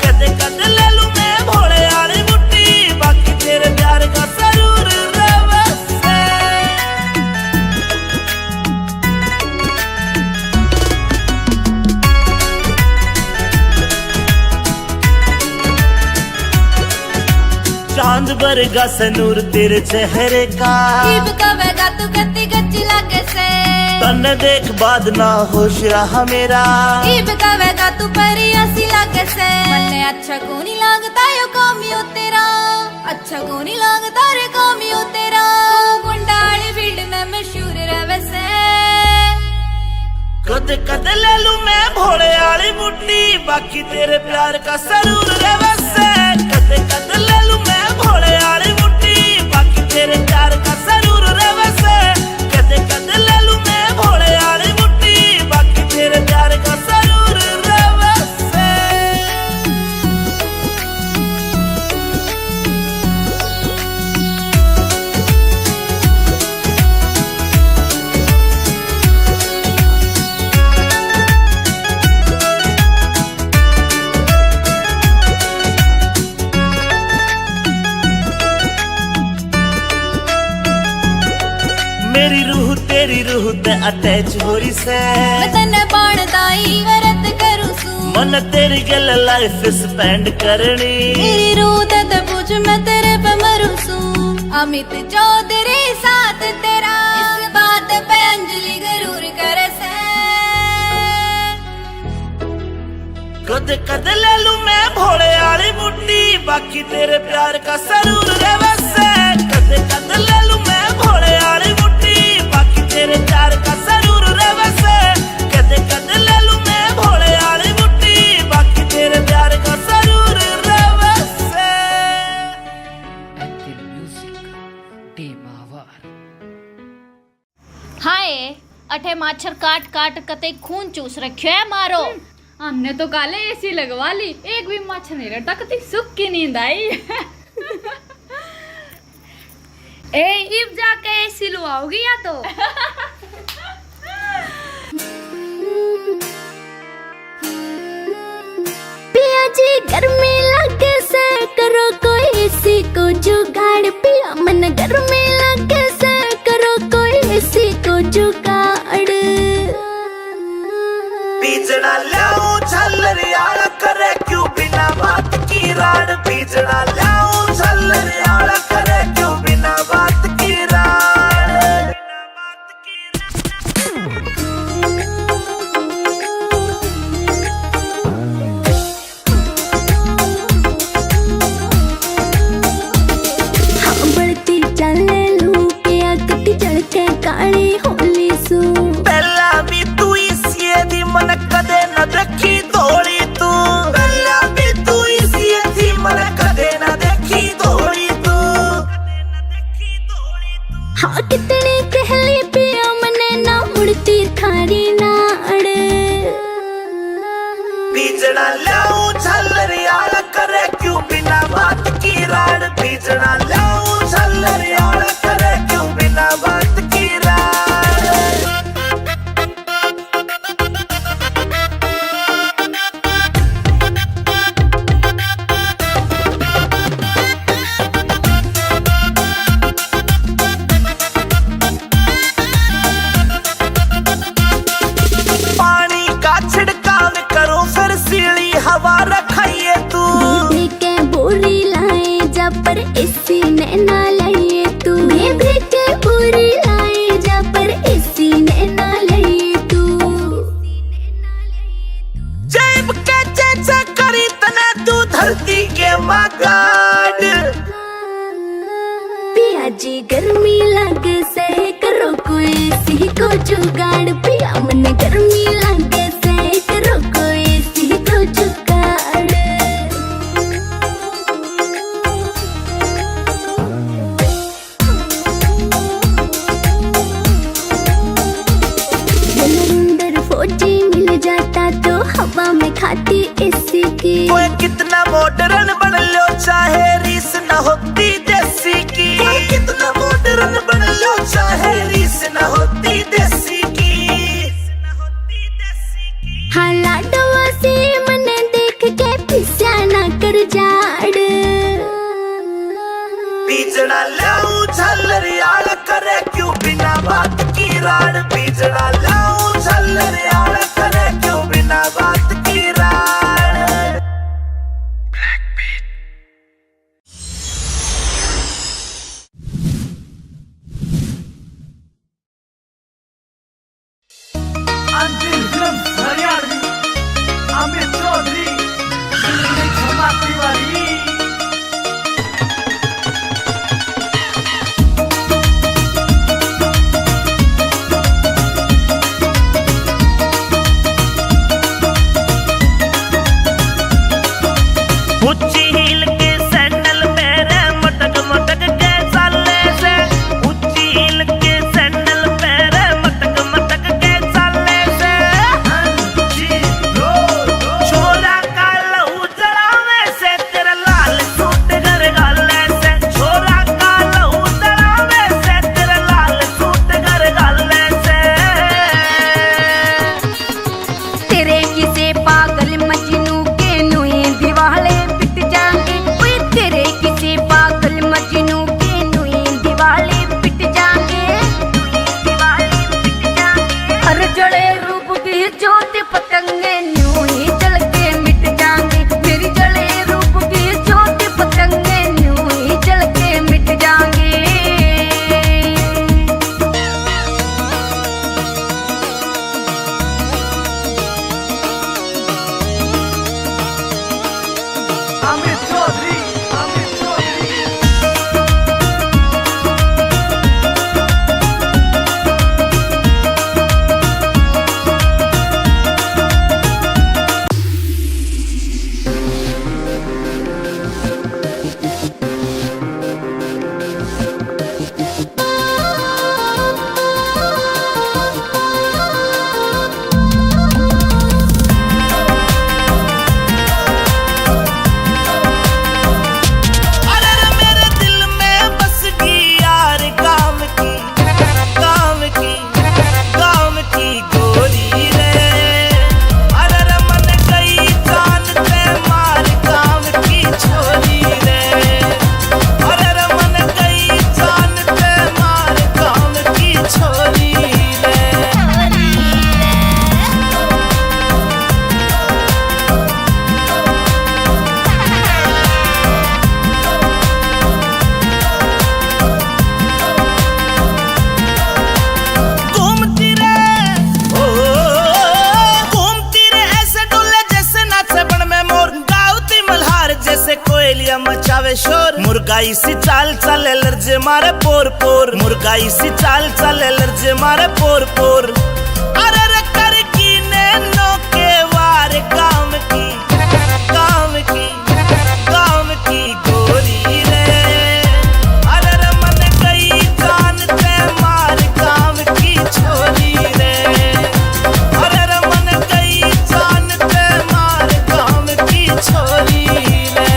कदे कदे ले लूं भोले वाली बुट्टी बाकी तेरे प्यार का सरूर रे बसे। चांद बरगा सनूर तेरे चेहरे का। कवेगा तू कत्ती गच्ची लागे से। तन देख बाद ना होश रहा मेरा। कवेगा तू परी हंसी लागे से। मन्ने अच्छा को नहीं लगता यो कामियो तेरा। अच्छा को नहीं लगता रे कामियो तेरा। गुंडाली फील्ड में मशहूर रहे से। कदे कदे ले लूं मैं भोले वाली बुट्टी बाकी तेरे प्यार का सरूर रे बसे। कदे कदे ले लूं मैं भोले वाली बुट्टी बाकी तेरे प्यार का सरूर रे बसे। कदे कदे ले लूं मैं भोले वाली बुट्टी बाकी तेरे प्यार का सरूर रे बसे। मेरी रूह तेरी रूह ते अटैच हो रही से। मैं तन्ने बाणदाई वरत करूं सू। मन तेरी गल लाइफ स्पेंड करनी। मेरी रूह ते पूछ मैं तेरे पे मरूं सू। अमित चौधरी साथ तेरा इस बात पे अंजलि जरूर करे से। कदे कदे ले लूं मैं भोले वाली बुट्टी बाकी तेरे प्यार का सरूर रे बसे। कदे कदे ले लूं मैं भोले वाली बुट्टी बाकी तेरे प्यार का सरूर रे बसे। कदे कदे ले लूं मैं भोले वाली बुट्टी बाकी तेरे प्यार का सरूर रे बसे। Active Music Team टेमावर। हाय अठे माछर काट काट कते खून चूस रखियो है मारो। हमने तो काले एसी लगवा ली, एक भी मच्छर नहीं रहता, कती सुख की नींद आई। ए इब जाके एसी लुआओगी या तो पिया जी गर्मी लगे से करो कोई एसी को जुगाड़, पिया मन गर्मी लगे से करो कोई एसी को जुगाड़। बीजड़ा लाऊं झल्लरियाला करे क्यों बिना बात की राड, बीजड़ा लाऊं झल्लरियाला करे क्यों बिना बात की राड। हाँ बढ़ती चले लू पिया कटी जल के काली होली सू। पहला भी तू इसी दी मन कदे न देखी धोली तू, पहला भी तू इसी दी मन कदे न देखी धोली तू। हाँ कितनी कहली पिया मने ना मुड़ती थारी नाड़। बीजड़ा लाऊं झल्लरियाला करे क्यों बिना बात की राड, बीजड़ा लाऊं झल्लरियाला करे क्यों बिना बात की राड। पानी का छिड़काव करो फिर सीली हवा रखाइए तू, बेबी के बोरी लाए जा पर एसी ने ना लाइए तू। बेबी के बोरी लाए जा पर एसी ने ना लाइए तू। जेब के चेचा करी तना तू धरती के मगाड। पिया जी गर्मी लगे से करो कोई एसी को जुगाड़, पिया मन गर्मी लगे से करो कोई एसी को जुगाड़। नरेंद्र फौजी मिल जाता तो हवा में खाती एसी की। कोई कितना मॉडर्न बन लो चाहे रीस न होती देसी की, कोई कितना मॉडर्न बन लो चाहे रीस न होती देसी की। हाँ लाडवा से मने देख के पिस्या ना कर जाड़। बीजड़ा लाऊं झल्लरियाला करे क्यों बिना बात की राड, बीजड़ा लाऊं झल्लरियाला करे क्यों बिना बात की राड। मुर्गाई सी चाल चले लर्जे मारे पोर पोर, मुर्गाई सी चाल चले लर्जे मारे पोर पोर। अरे रे कर की नैनो के वार काम की, काम की, काम की गोरी रे। अरे रे मन गई जान ते मार काम की छोरी रे। अरे रे मन गई जान ते मार काम की छोरी रे।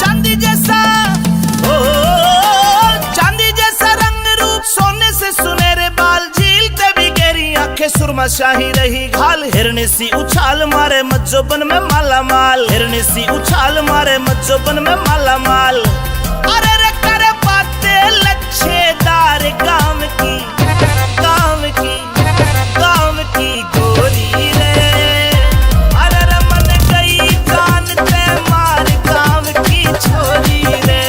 चांदी जैसा ओ चांदी जैसा रंग रूप, सोने से सुनहरे बाल, झील ते भी गहरी आंखें, सुरमा शाही रही घाल। हिरनी सी उछाल मारे मज्जोबन में माला माल, हिरनी सी उछाल मारे मज्जोबन में माला माल। अरे रे करे बातें लच्छेदार काम की, काम की, काम की गोरी रे। अरे रे मन गई जान ते मार काम की छोरी रे।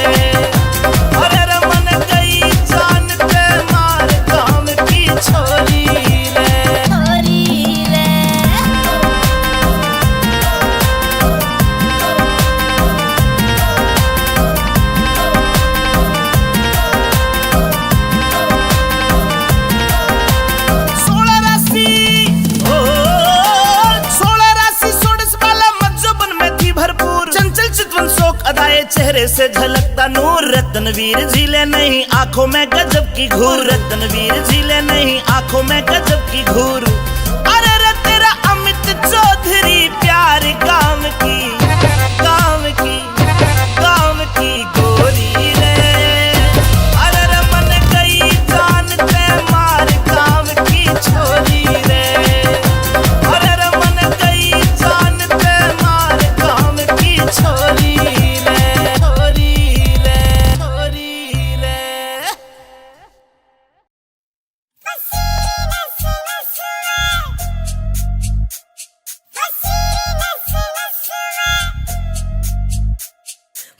अरे रे मन गई जान ते मार काम की छोरी रे। सोलह राशि ओ 16 राशि 16 वाला मज्जोबन में थी भरपूर, चंचल चितवन शोक अदाए चेहरे से झलकता नूर। रत्नवीर झीले नहीं आंखों में गजब की घूर, रत्नवीर झीले नहीं आंखों में गजब की घूर। अरे रे तेरा अमित चौधरी प्यार काम की, काम की, काम की गोरी रे। अरे रे मन गई जान ते मार काम की छोरी रे। अरे रे मन गई जान ते मार काम की छोरी रे। छोरी रे, छोरी रे।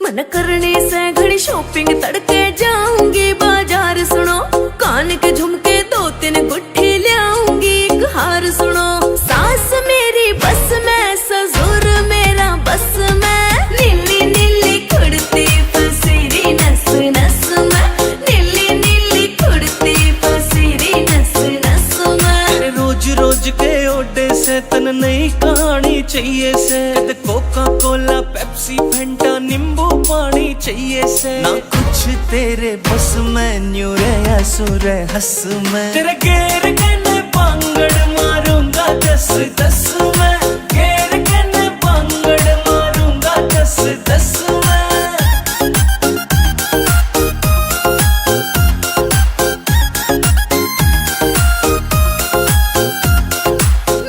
मन करने से घड़ी शॉपिंग तड़के जाऊंगी बाजार, सुनो कान के झुमके 2-3 गुट्ठी लाऊंगी, एक हार सुनो। सास मेरी बस में, ससुर मेरा बस में, नीली नीली कुर्ती पसीरी नस नस में, नीली नीली कुर्ती पसीरी नस नस में। रोज रोज के ओडे से तन नई कहानी चाहिए से, कोका कोला पेप्सी फेंटा नींबू पानी चाहिए से। ना कुछ तेरे बस में, न्यू रे सुर हंस में, तेरे घेर के पांगड़ मारूंगा 10-10 में, घेर के पांगड़ मारूंगा 10-10 में।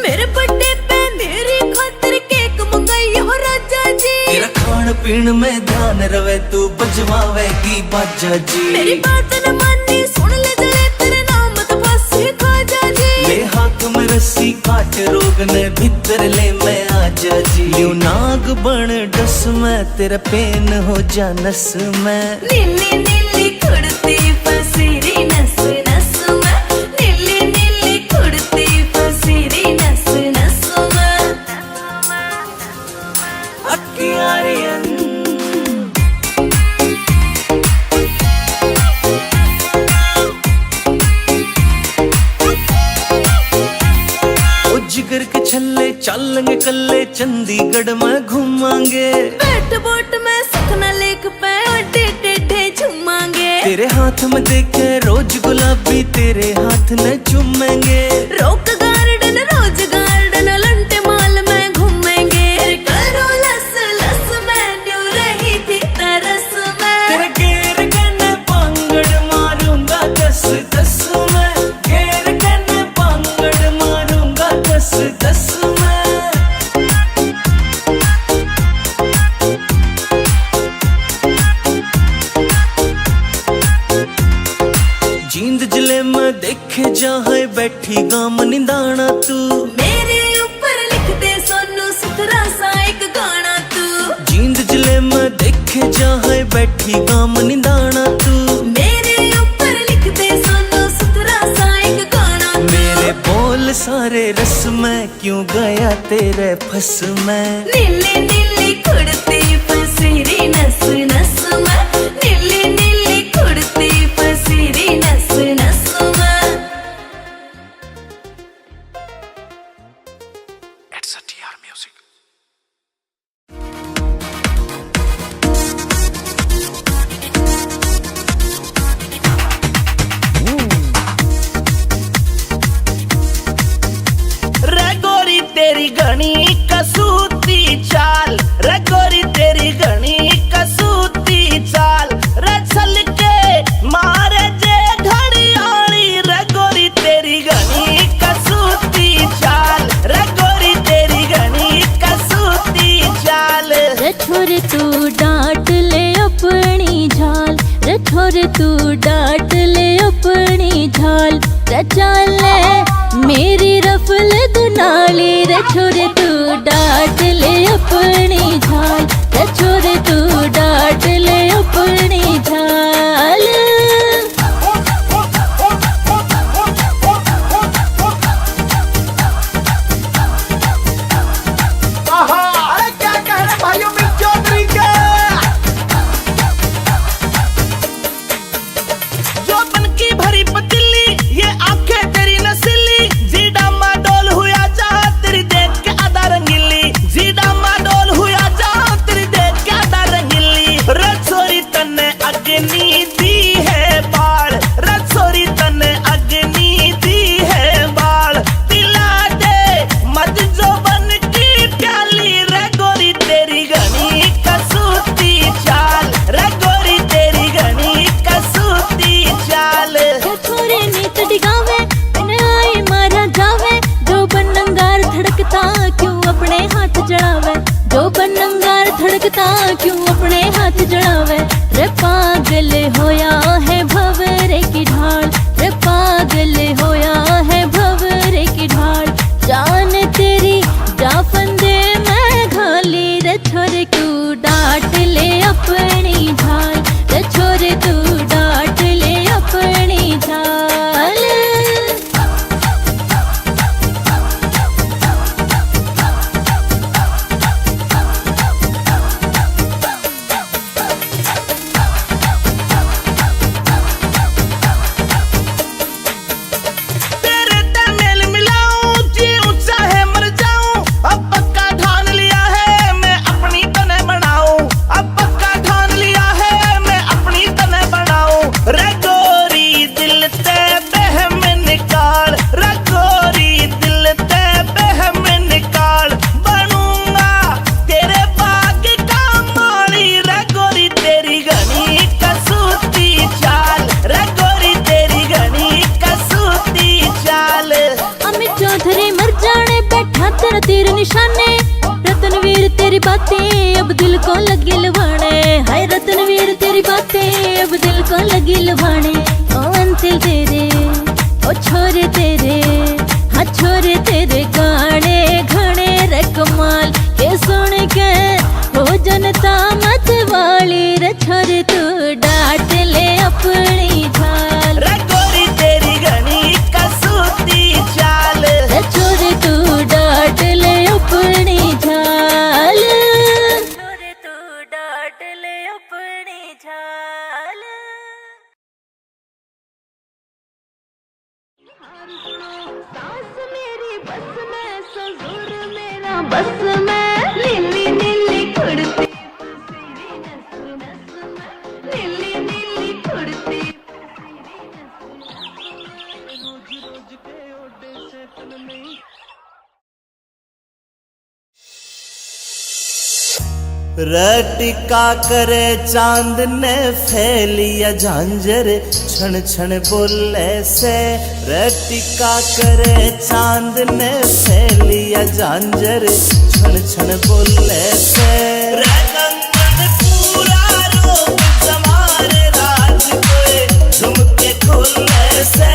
मेरे बर्थडे पे मेरी खातिर केक मंगाई हो राजा जी, तेरा खान पीन में ध्यान रवे तू बजवावेगी बाजा जी। मेरी बात न मानी सुन ले जले तेरे नाम तो फांसी खाजा जी। ले हाथ में रस्सी काट रोग ने भीतर ले मैं आजा जी। ल्यू नाग बन डस में, तेरा पेन हो जा नस में। नीली नीली कुर्ती पसीरी नस नस में, नीली नीली कुर्ती पसीरी नस नस में। अक्कियारियन जिगर के छल्ले चलेंगे कल्ले, चंडीगढ़ में घूमांगे, बैठ बोट में सखना लेक पे अड्डे टेढ़े झूमांगे। तेरे हाथ में देखे रोज गुलाबी, तेरे हाथ न चूमेंगे। रॉक गार्डन रोज गार्डन लंटे माल में घूमेंगे, करो लस लस में न्यू रही थी तरस में। तेरे घेर के पांगड़ मारूंगा 10-10 में, घेर के पांगड़ मारूंगा 10-10 में। जींद जिले में देखे जहाँ बैठी गाम निदाना तू, मेरे ऊपर लिख दे सोनू सुथरा सा एक गाना तू। जींद जिले में देखे जहाँ बैठी गाम निदाना तू। सारे रस में क्यों गया तेरे फस में। नीली नीली कुड़ती फसीरी नस नस में, नीली नीली कुड़ती फसीरी नस नस में। It's a TR Music. रे गोरी तेरी घनी कसूती चाल, रे गोरी तेरी घनी कसूती चाल, रे चल के मारे जे घड़ियाली, रे गोरी तेरी घनी कसूती चाल, रे गोरी तेरी घनी कसूती चाल। रे छोरे तू डांट ले अपनी झाल, रे छोरे तू डांट ले अपनी झाल, रे चाल ले मेरी रफल दुनाली, रे छोरे तू डांट ले अपनी झाल, रे छोरे तू डांट ले अपनी झाल। अरे क्या कह रहे भाइयों मिक चौधरी के, जो बन की भरी पतीली, ये आंखें तेरी नसीली, जीडा माडोल हुआ जा तेरी देख के आधा रंगीली, जीडा माडोल हुआ जा तेरी देख के आधा रंगीली। रसोरी तन्ने अग्नि दी है बाढ़, रसोरी तन्ने अग्नि दी है बाढ़, पिला दे मत जो बन की प्याली, रे गोरी तेरी घनी कसूती चाल, रे गोरी तेरी घनी कसूती चाल। रे छोरे नीत डिगावे मैंने आई मारा जावे, जो बनंगार धड़कता क्यों अपने हाथ जड़ावे, जो बनंगार धड़कता क्यों अपने हाथ जड़ावे। रे पागल होया है भंवरे की ढाल, रे पागल होया है भंवरे की ढाल, जान तेरी जा फंदे मैं घाली, रे छोरे तू डांट ले अपनी झाल, रे छोरे तू डांट ले अपनी झाल। तेरे तमेल मिलाऊं जीऊं चाहे मर जाऊं, अब पक्का ठान लिया है मैं अपनी तने बनाऊं, अब पक्का ठान लिया है मैं अपनी तने बनाऊं। रे गोरी दिल ते बहम निकाल, रे गोरी दिल ते बहम निकाल, बनूंगा तेरे बाग का माली, रे गोरी तेरी घनी कसूती चाल, रे गोरी तेरी घनी कसूती चाल। अमित चौधरी मर जाने बैठा तेरा तीर निशाने, रतनवीर तेरी बातें अब दिल को लगी लुभाने, हाय रतनवीर तेरी बातें अब दिल को लगी लुभाने। ओ अंतिल तेरे ओ छोरे तेरे, हाँ छोरे तेरे गाने घने रे कमाल, के सुन के हो जनता मत वाली, रे छोरे तू डांट ले अपनी झाल, रे गोरी तेरी घनी कसूती चाल, रे छोरे तू डांट ले अपनी झाल, छोरे तू डांट ले अपनी झाल। सास मेरी बस में, ससुर मेरा बस में, नीली नीली कुड़ती फसीरी नस नस में, नीली नीली कुड़ती फसीरी नस नस में। रटिका करे चांद ने फैलिया झांझर, क्षण क्षण बोले से, रटिका करे चांद ने फैलिया झांझर, क्षण क्षण बोले से। रे कंगन पूरा रोग जमारे राज कोई झुमके खोले से,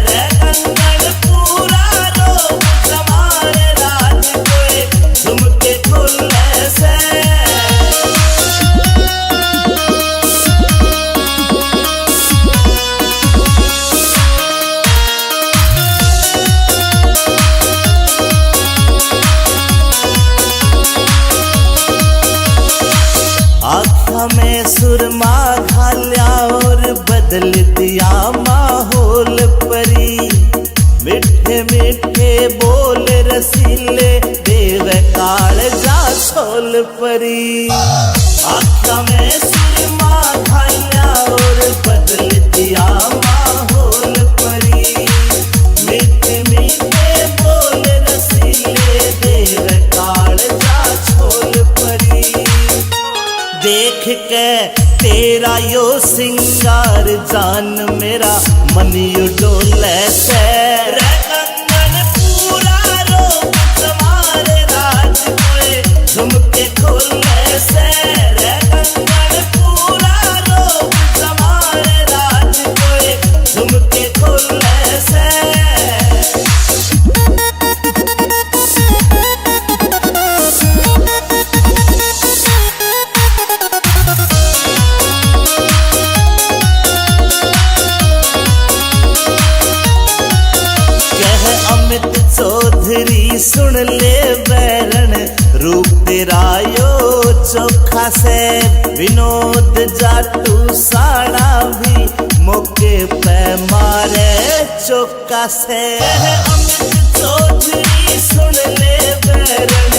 रे कंगन पूरा रोग जमारे राज कोई झुमके खोले से। बदल दिया माहौल परी, मिठे मिठे बोल रसीले देव काल जा छोल परी। आख्या में सुरमा खाया और बदल दिया माहौल परी, मिठे मिठे बोल रसीले देव काल जा छोल परी। देख के तेरा यो सिंगार जान मेरा मन यू डोले से, रे कंगन पूरा रोक तुम्हारे राज कोए झुमके खोले से, रे कंगन पूरा रोक तुम्हारे राज कोए झुमके खोले से। चौधरी सुन ले बैरन रूप तेरा यो चोखा से, विनोद जाटू साड़ा भी मौके पे मारे चौका से। अमित चौधरी सुन ले बैरन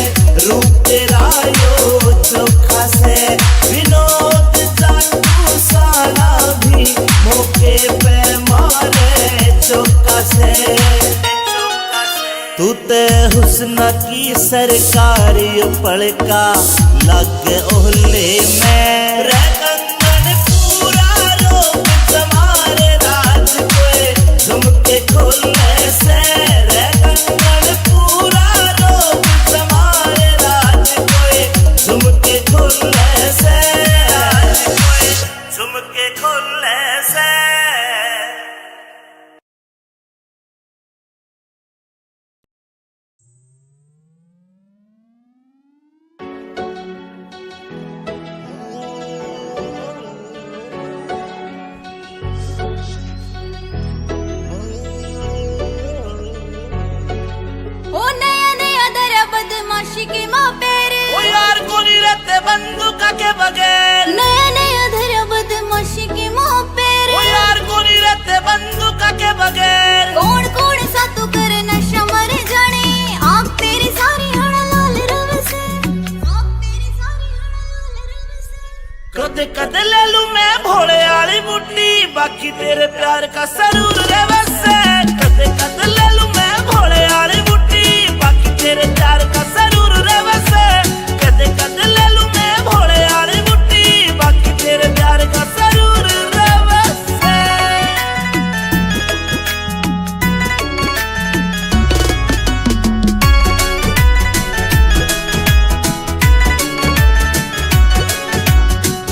रूप तेरा यो चोखा से, विनोद जाटू साड़ा भी मौके पे मारे चौका से। तू ते हुस्न की सरकारी पड़का लग ओहले में, रे कंगन पूरा रोक तुम्हारे राज कोए झुमके खोले से, रे कंगन पूरा रोक तुम्हारे राज कोए झुमके खोले से, झुमके खोले से। के माँ पेरे ओ यार कोनी रहते बंदूका के बगैर, नया नया धरा बदमाशी के माँ पेरे ओ यार कोनी रहते बंदूका के बगैर। कौन कौन सा तू कर नशा मर जाने, आँख तेरी सारी हड़ा लाल रव से, आँख तेरी सारी हड़ा लाल रव से। कदे कदे ले लूं मैं भोले आली बुट्टी, बाकी तेरे प्यार का सरूर रे वैसे। कदे कदे ले लूं मैं भोले आली बुट्टी, बाकी तेरे प्यार का सरूर रे वैसे। कदे कदे ले लूं मैं भोले आली बुट्टी, बाकी तेरे प्यार का सरूर रे वैसे।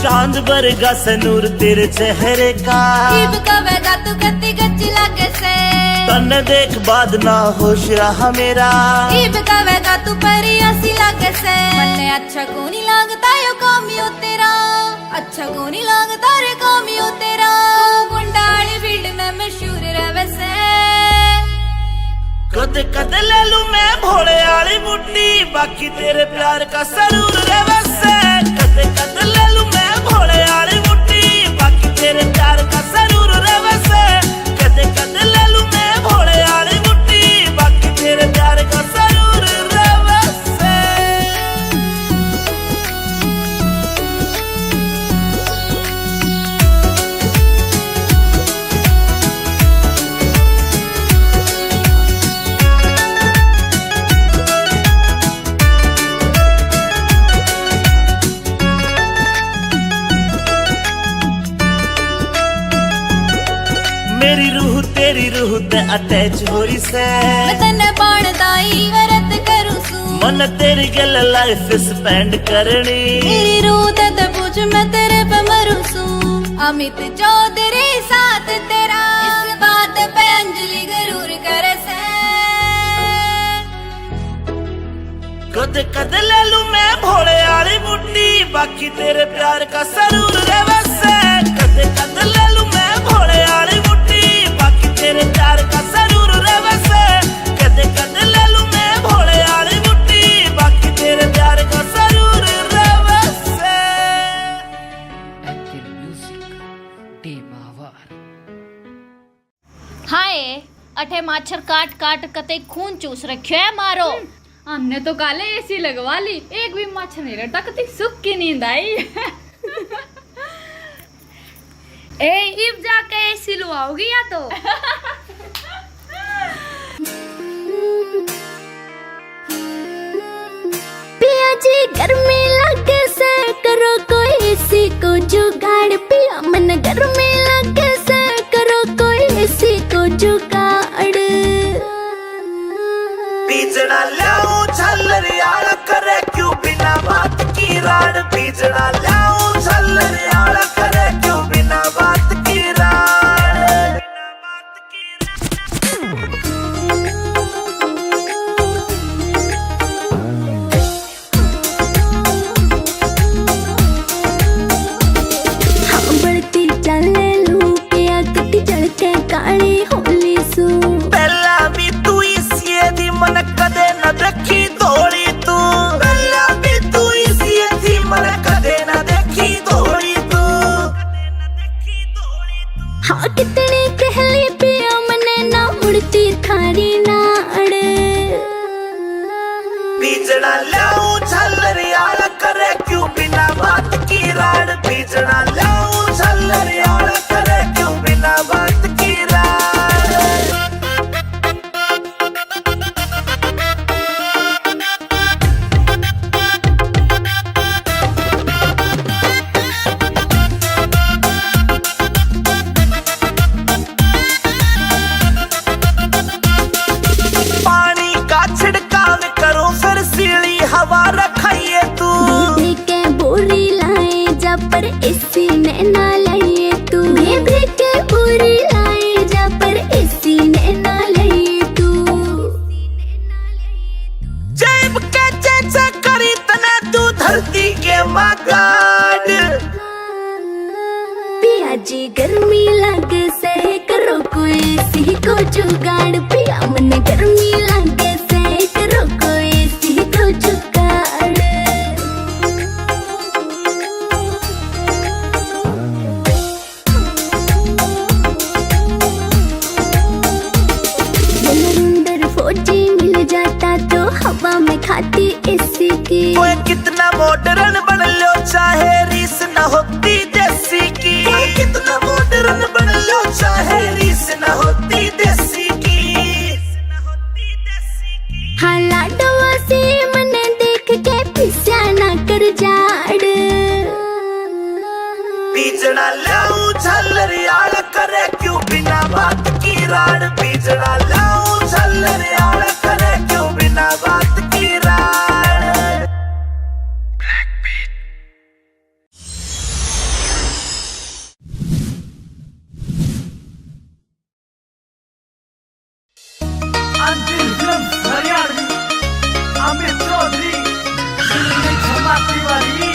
चांद बरगा सनूर तेरे चेहरे का, जीव कवेगा तू गति गच्ची लागे से, तन देख बाद ना होश रहा मेरा, जीव कवेगा तू परिया सी लागे से। मन्ने अच्छा को नहीं लागता यो कामियो तेरा, अच्छा को नहीं लागता रे कामियो तेरा। तू गुंडाली फील्ड में मशहूर रवे से। कदे कदे ले लूं मैं भोले आली बुट्टी, बाकी तेरे प्यार का सरूर रे वैसे। कदे कदे ले लूं मैं भोले आली बुट्टी, बाकी तेरे प्यार का सरूर रे वैसे। कदे कदे ले लूं मैं भोले आली बुट्टी, बाकी तेरे प्यार का सरूर रे वैसे। मेरी रूह तेरी रूह ते अटैच होई से, मैं तन्ने बाणदाई वरत करूं सू, मन तेरी गल लाइफ स्पेंड करनी। मेरी रूह ते पूछ मैं तेरे पे मरूं सू। अमित चौधरी साथ तेरा, इस बात पे अंजलि गरूर करे से। कदे कदे ले लूं मैं भोले आली बुट्टी, बाकी तेरे प्यार का सरूर रे वैसे। कदे कदे ले लूं मैं भोले आली बुट्टी, बाकी तेरे प्यार का सरूर रे वैसे। कदे कदे ले लूं मैं भोले आली बुट्टी, बाकी तेरे प्यार का सरूर रे वैसे। एंकल म्यूजिक डी मावार। मच्छर काट काट कते खून चूस रखियो है मारो। हमने तो काले एसी लगवा ली, एक भी मच्छर नहीं रहता, कती सुख की नींद आई। इब जाके एसी लुआओगी या तो। पिया जी गर्मी लगे से करो कोई एसी को जुगाड़, पिया मन गर्मी लगे से करो कोई एसी को जुगाड़। बीजना लाऊं झल्लरियाला करे क्यों बिना बात की राड, बीजना लाऊं झल्लरियाला करे क्यों बिना बात की राड। हाँ बढ़ती चले लू पिया कती जल के काली होली सू। पहला भी तू इसी दी मन कदे न देखी दौड़ी तू, पहला भी तू इसी दी मन कदे न देखी दौड़ी तू। हाँ कितनी कहली पिया मने ना मुड़ती थारी नाड़। बीजना लाऊं झल्लरियाला करे क्यों बिना बात की राड, बीजना लाऊं झल्लरियाला करे क्यों बिना बात की राड। पानी का छिड़काव करो फिर सीली हवा रखाइए तू, दीदी के बोरी लाए जा पर एसी ने ना लाइए तू। दीदी के बोरी लाए जा पर एसी ने ना लाइए तू। जेब के चेचा करी तने तू धरती के मगाड। पिया जी गर्मी लगे से करो कोई एसी को जुगाड़, पिया मन गर्मी लगे से करो कोई एसी को जुगाड़। अंदर फौजी मिल जाता तो हवा में खाती एसी की। कोई कितना मॉडर्न बन लो चाहे रीस न होती देसी की, कोई कितना मॉडर्न बन लो चाहे रीस न होती देसी की। हाँ लाडवा से मने देख के पिस्या ना कर जाड़। बीजना लाऊं झल्लरियाला करे क्यों बिना बात की राड, बीजना लाऊं झल्लरियाला करे क्यों बिना बात की राड। अंतिम फिल्म हरियाणवी अमित चौधरी क्षमा तिवारी।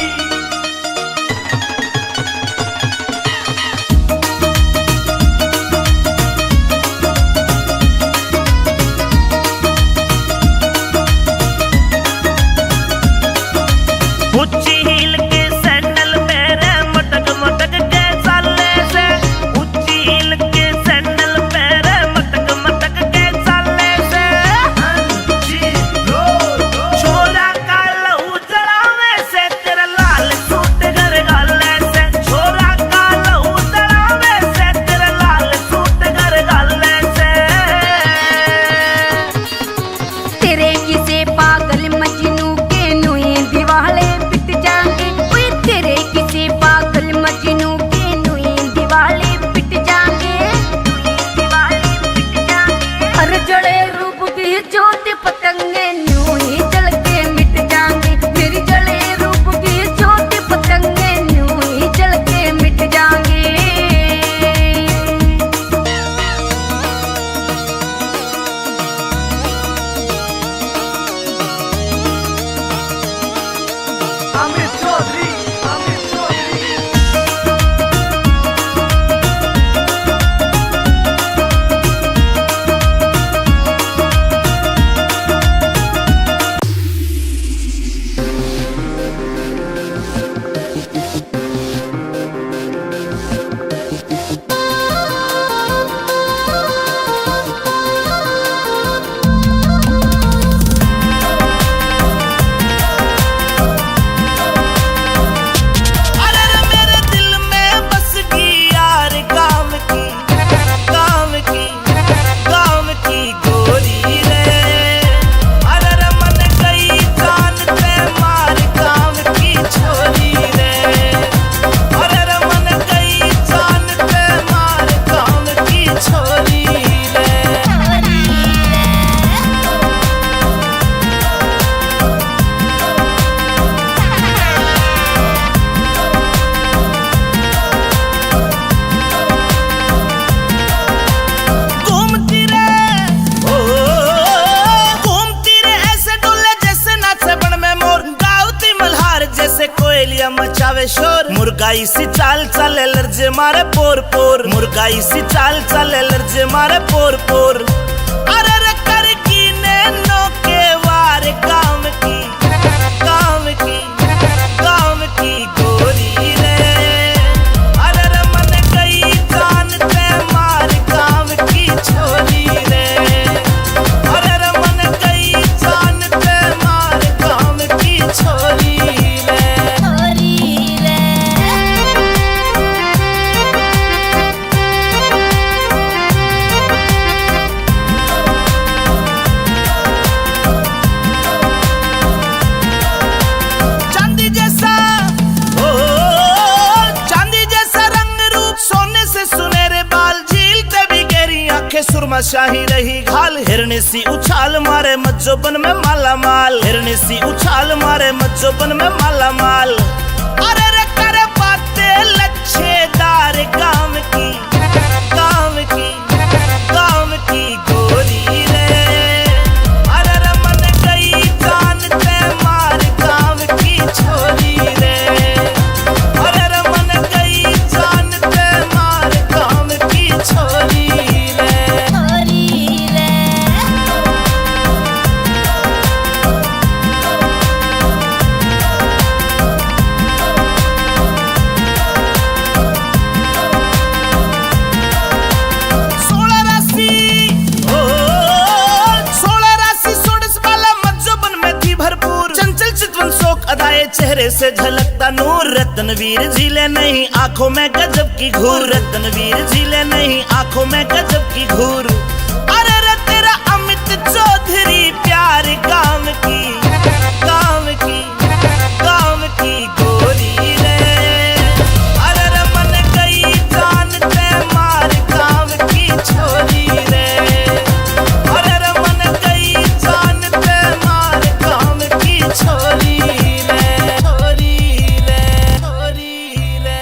ऊंची हील के सैंडल मेरे मटक मटक के चाले से, ऊंची हील के सैंडल मेरे मटक मटक के चाले से। छोरा का लहू जलावे से तेरा लाल सूट घर गाले से, छोरा का लहू जलावे से तेरा लाल सूट घर गाले से। तेरे किसे पागल मजनू के नुई दिवाले पिट जाएंगे, ओए तेरे किसे पागल मजनू के नुई दिवाले पिट जाएंगे, दिवाले पिट जाएंगे। हर जड़े रूप की ज्योति पतंगे नुई जल के मिट जाएंगे, मेरी जड़े रूप की ज्योति पतंगे नुई जल के मिट जाएंगे। अमित चौधरी, अमित चौधरी। मुर्गाई सी चाल चले लर्जे मारे पोर पोर, मुर्गाई सी चाल चले लर्जे मारे पोर पोर। अरे रे कर की नैनो के वार काम की, काम की, काम की गोरी रे। अरे रे मन गई जान ते मार काम की छोरी रे। अरे रे मन गई जान ते मार काम की छोरी रे। चांदी जैसा ओ चांदी जैसा रंग रूप, सोने से सुनहरे बाल, झीलते भी गहरी आंखें, सुरमा शाही रही घाल। हिरनी सी उछाल मारे मज्जोबन में माला माल, हिरनी सी उछाल मारे मज्जोबन में माला माल। अरे रे करे बातें लच्छेदार काम की, काम की, काम की गोरी रे। अरे रे मन गई जान ते मार काम की छोरी रे। अरे रे मन गई जान ते मार काम की छोरी रे। सोलह राशि सोडस वाला मज्जोबन में थी भरपूर, चंचल चितवन शोक अदाए चेहरे से झलकता नूर। रत्नवीर झीले नहीं आंखों में गजब की घूर, रत्नवीर झीले नहीं आंखों में गजब की घूर। अरे रे तेरा अमित चौधरी प्यार काम की, काम की, काम की गोरी रे। अरे रे मन गई जान ते मार काम की छोरी रे। अरे रे मन गई जान ते मार काम की छोरी रे, छोरी रे, छोरी रे।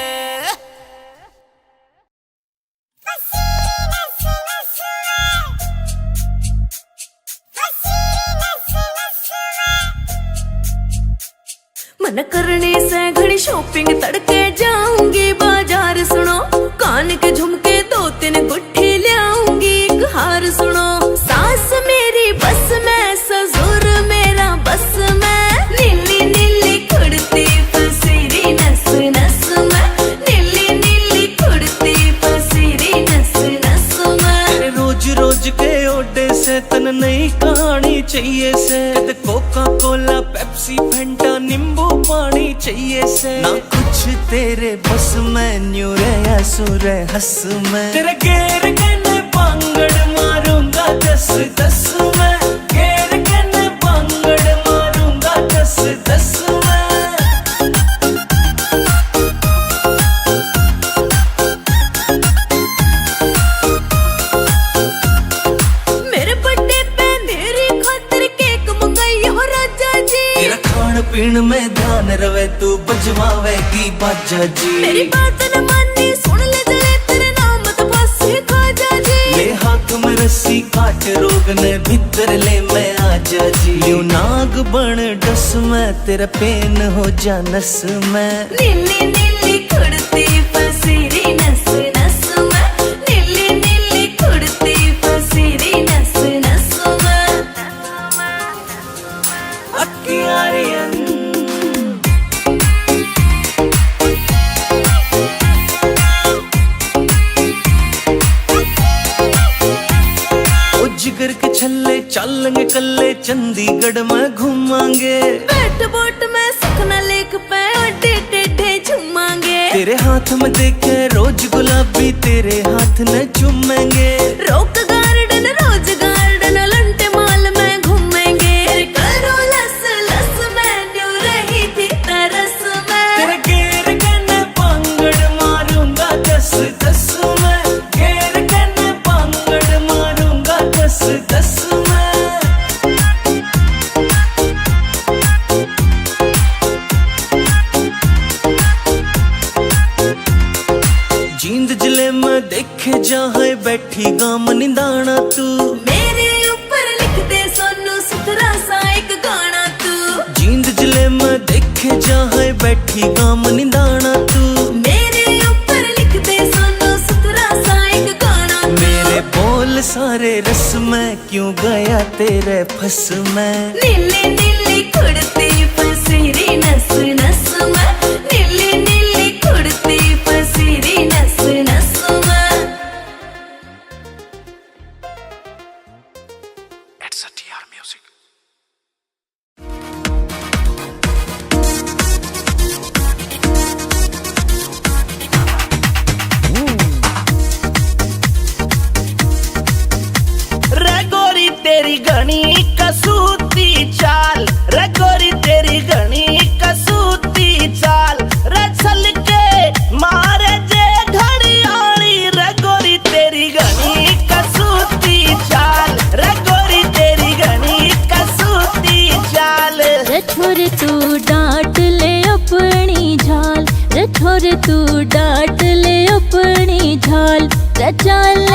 मन करने से घड़ी शॉपिंग तड़के जाऊंगी बाजार सुनो, कान के झुमके 2-3 गुट्ठी लाऊंगी, एक हार सुनो। सास मेरी बस में, ससुर मेरा बस में, नीली नीली कुड़ती पसीरी नस नस में, नीली नीली कुड़ती पसीरी नस नस में। रोज रोज के ओडे से तन नई कहानी चाहिए से, कोका कोला पेप्सी फेंटा नींबू पानी चाहिए से। ना कुछ तेरे बस में, न्यू रे सुर हंस में, तेरे घेर के न पांगड़ मारूंगा 10-10 में, घेर के न पांगड़ मारूंगा 10-10 में। मेरे बर्थडे पे मेरी खातिर केक मंगाई हो राजा जी, तेरा खान पीन में ध्यान रवे तू बजवावेगी बाजा जी। मेरी बात न मानी सुन ले जले तेरे नाम तो बस खाजा जी। ले हाथ में रस्सी काट रोग ने भीतर ले मैं आजा जी। यूं नाग बन डस में, तेरा पेन हो जा नस में। नीली नीली कुड़ती पसीरी नस नस में, नीली नीली कुड़ती पसीरी नस नस में। अक्कियारियन ओ जिगर के छल्ले चलेंगे कल्ले, चंडीगढ़ में घूमांगे। बैठ बोट में सपना लेक पे अड्डे टेढ़े झूमांगे। तेरे हाथ में देखे रोज गुलाबी, तेरे हाथ न चूमेंगे। रॉक गार्डन रोज गार्डन लंटे माल में घूमेंगे। करो लस लस में न्यू रही थी तरस में, तेरे घेर के न पांगड़ मारूंगा 10-10 में, घेर के न पांगड़ मारूंगा 10-10 में। जींद जिले में देखे जहाँ बैठी गाम निंदाना तू, मेरे ऊपर लिख दे सोनू सुथरा सा एक गाना तू। जींद जिले में देखे जहाँ बैठी गाम निंदाना तू। आया तेरे फस में। नीली नीली कुड़ती फसीरी नस नस में, नीली नीली कुड़ती फसीरी नस नस में। It's a TR Music. रे गोरी तेरी घनी कसूती चाल, रे गोरी तेरी घनी कसूती चाल, रे चल के मारे जे घड़ियाली, रे गोरी तेरी घनी कसूती चाल, रे गोरी तेरी घनी कसूती चाल। रे छोरे तू डांट ले अपनी झाल, रे छोरे तू डांट ले अपनी झाल, रे चाल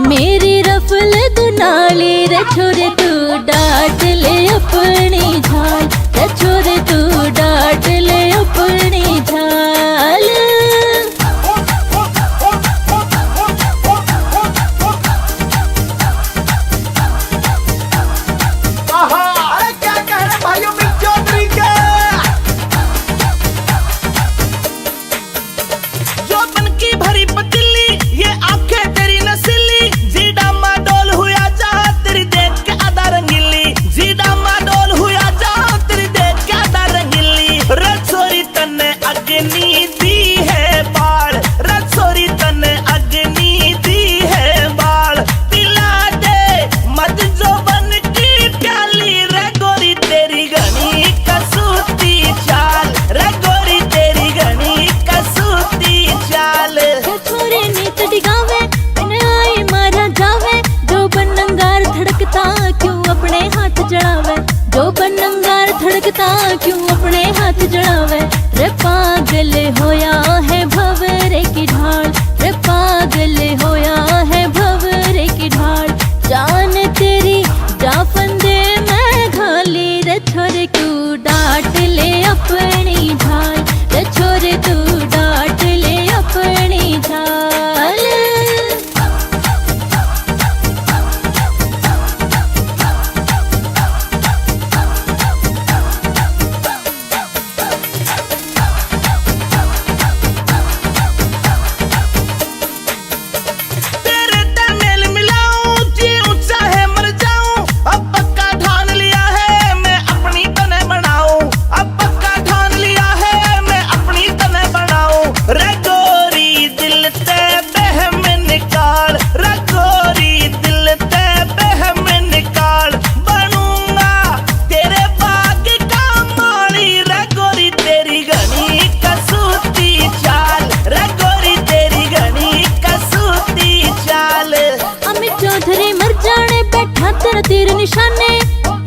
मेरी रफल दुनाली, रे छोरे तू डांट ले अपनी झाल, रे छोरे तू डांट ले अपनी झाल। अरे क्या कह रहे भाइयों बिग चौधरी के, जो बन की भरी पतीली, ये आंखें तेरी नसीली, जीडा माडोल हुआ जा तेरी देख के आधा रंगीली, जीडा माडोल हुआ जा तेरी देख के आधा रंगीली। रसोरी तन्ने अग्नि दी है बाढ़, रसोरी तन्ने अग्नि दी है बाढ़, पिला दे मत जो बन की प्याली, रे गोरी तेरी घनी कसूती चाल, रे गोरी तेरी घनी कसूती चाल। रे छोरे नीत डिगावे बिन आई मारा जावे, जो बनंगार धड़कता क्यों अपने हाथ जड़ावे, जो बनंगार धड़कता क्यों अपने हाथ जड़ावे। रे पागल होया है भंवरे की ढाल, रे पागल होया है भंवरे की ढाल, जान तेरी जा फंदे में घाली, रे छोरे तू डांट ले अपनी झाल, रे छोरे तू डांट ले अपनी झाल। तेरे तमेल मिलाऊं जी ऊंचा है मर जाऊं, अब पक्का ठान लिया है मैं अपनी तने बनाऊं, अब पक्का ठान लिया है मैं अपनी तने बनाऊं। रे गोरी दिल ते बहम निकाल, रे गोरी दिल ते बहम निकाल, बनूंगा तेरे बाग का माली, रे गोरी तेरी घनी कसूती चाल, रे गोरी तेरी घनी कसूती चाल। अमित चौधरी मर जाने बैठा तेरा तीर निशाने,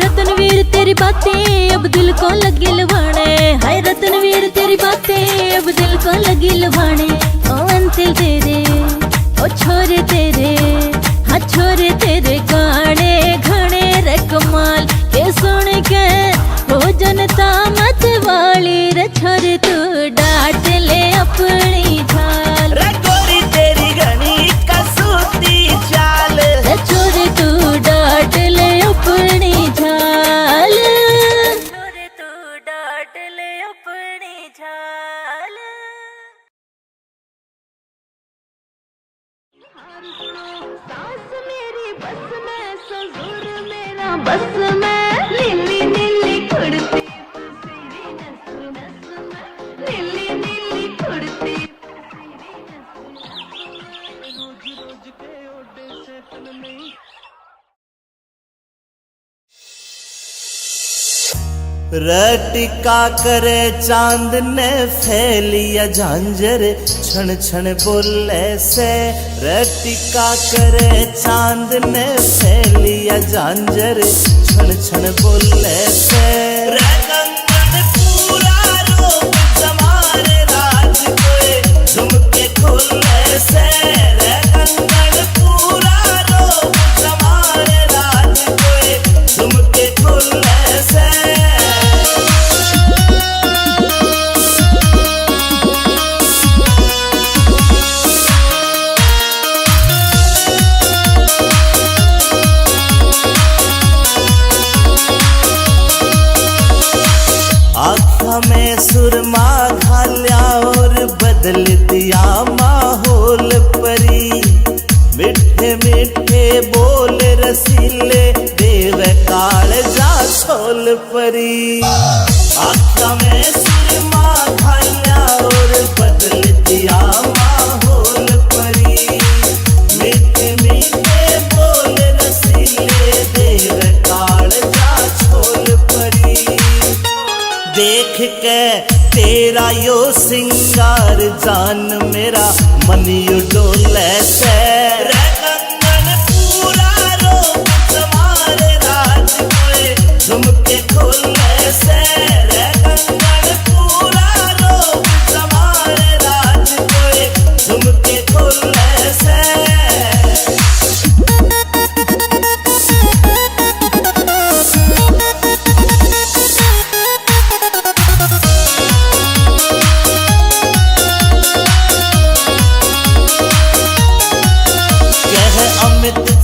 रतनवीर तेरी बातें अब दिल को लगी लुभाने, हाय रतनवीर तेरी बातें अब दिल को लगी लुभाने। ओ अंतिल तेरे ओ छोरे तेरे, हाँ छोरे तेरे गाने घने रे कमाल, के सुन के हो जनता मत वाली, रे छोरे तू डांट ले अपनी झाल, रे गोरी तेरी घनी कसूती चाल, रे छोरे तू डांट ले अपनी झाल, छोरे तू डांट ले अपनी झाल। सास मेरी बस में, ससुर मेरा बस में, नीली नीली कुड़ती फसीरी नस नस में, नीली नीली कुड़ती रटिका करे चांद ने फैलिया झांझर, छन छन बोले से, रटिका करे चांद ने फैलिया झांझर, छन छन बोले से। रे कंगन पूरा रूप समारे राज कोई, झुमके खुले से, रे कंगन पूरा रूप समारे राज कोई, झुमके खुले से। में सुरमा घाल्या और बदल दिया माहौल परी। मिठे मिठे बोल रसीले देव कालजा छोल परी। आँखों में सुरमा घाल्या और बदल दिया माहौल परी। मिठे मिठे बोल रसीले देव कालजा छोल परी। देख के तेरा यो सिंगार जान मेरा मन यू डोले से। रे कंगन पूरा रोक तुम्हारे राज कोए झुमके खोले से। रे कंगन पूरा रोक तुम्हारे राज कोए झुमके खोले से।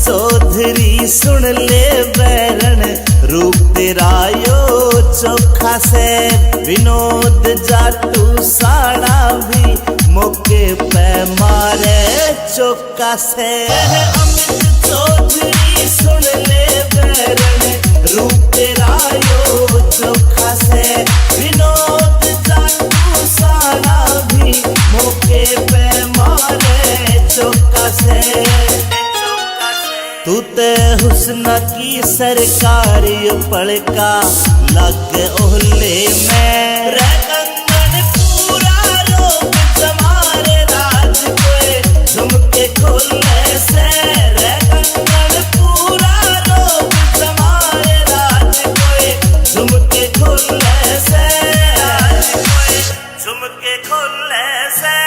चौधरी सुन ले बैरन रूप तेरा यो चोखा से। विनोद जाटू साड़ा भी मौके पे मारे चौका से। अमित चौधरी सुन ले बैरन रूप तेरा यो चोखा से। विनोद जाटू साड़ा भी मौके पे मारे चौका से। तू ते हुस्न की सरकारी पड़का लग ओहले में। रे कंगन पूरा रोक तुम्हारे राज कोए झुमके खोले से। रे कंगन पूरा रोक तुम्हारे राज कोए झुमके खोले से। झुमके खोले से।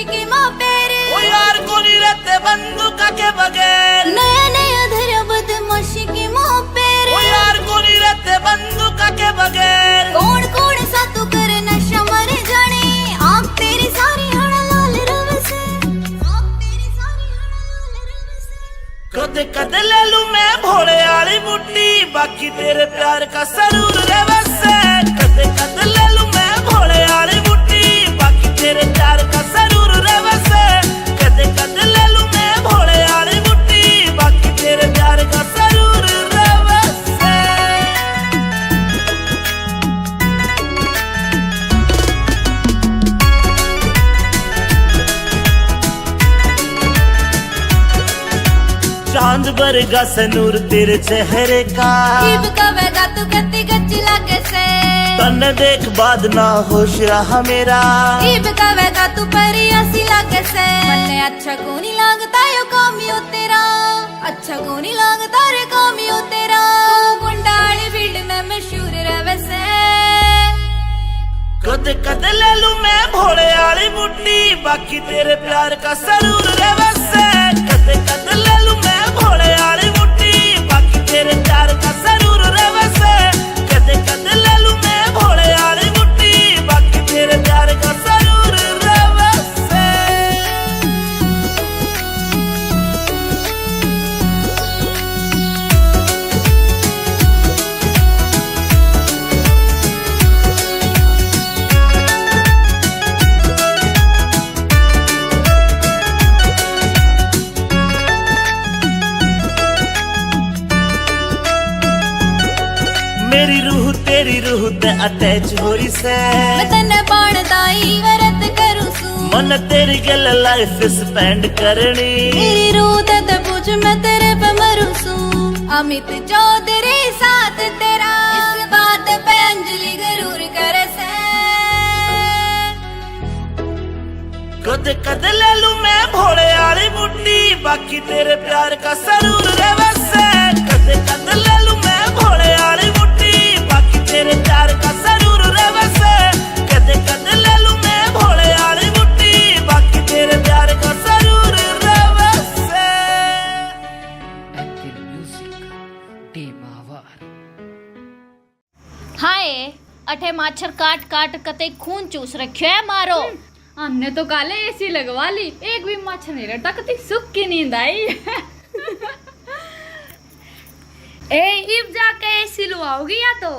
की माँ पेरे ओ यार कोनी रहते बंदूका के बगैर। नया नया धरा बदमाशी की माँ पेरे। ओ यार कोनी रहते बंदूका के बगैर। कौन कौन सा तू करे नशा मर जाने। आँख तेरी सारी हड़ा लाल रव से। आँख तेरी सारी हड़ा लाल रव से। कदे कदे ले लूं मैं भोले आली बुट्टी बाकी तेरे प्यार का सरूर रे बसे। कदे कदे ले लूं मैं भोले आली बुट्टी बाकी तेरे प्यार का सरूर रे बसे। कदे कदे ले लूं मैं भोले आली बुट्टी बाकी तेरे प्यार का सरूर रे बसे। चांद बरगा सनूर तेरे चेहरे का। जीव कवेगा तू कत्ती गच्ची लागे से। तन देख बाद ना होश रहा मेरा। जीव कवेगा तू परी ऐसी लागे से। मन्ने अच्छा को नहीं लगता यो कामियो तेरा। अच्छा को नहीं लगता रे कामियो तेरा। गुंडाली फील्ड में मशहूर रहे से। कदे कदे ले लूं मैं भोले आली बुट्टी बाकी तेरे प्यार का सरूर रे बसे। कदे कदे ले लूं मैं भोले आली बुट्टी बाकी तेरे प्यार का सरूर रे बसे। कदे कदे ले लूं मैं भोले आली बुट्टी बाकी तेरे प्यार का सरूर रे बसे। मेरी रूह तेरी रूह ते अटैच होई से। मैं तन्ने बाणदाई वरत करूं सू। मन तेरी गल लाइफ स्पेंड करनी। मेरी रूह ते पूछ मैं तेरे पे मरूं सू। अमित चौधरी साथ तेरा इस बात पे अंजलि जरूर करे से। कदे कदे ले लूं मैं भोले आली बुट्टी बाकी तेरे प्यार का सरूर रे बसे। कदे कदे ले लूं मैं भोले आली बुट्टी बाकी तेरे प्यार का सरूर रे बसे। कदे कदे ले लूं मैं भोले आली बुट्टी बाकी तेरे प्यार का सरूर रे बसे। अठे माछर काट काट कते खून चूस रखियो है मारो। हमने तो काले एसी लगवा ली, एक भी मच्छर नहीं रहता, कती सुख की नींद आई। ए इब जाके एसी लुआओगी या तो?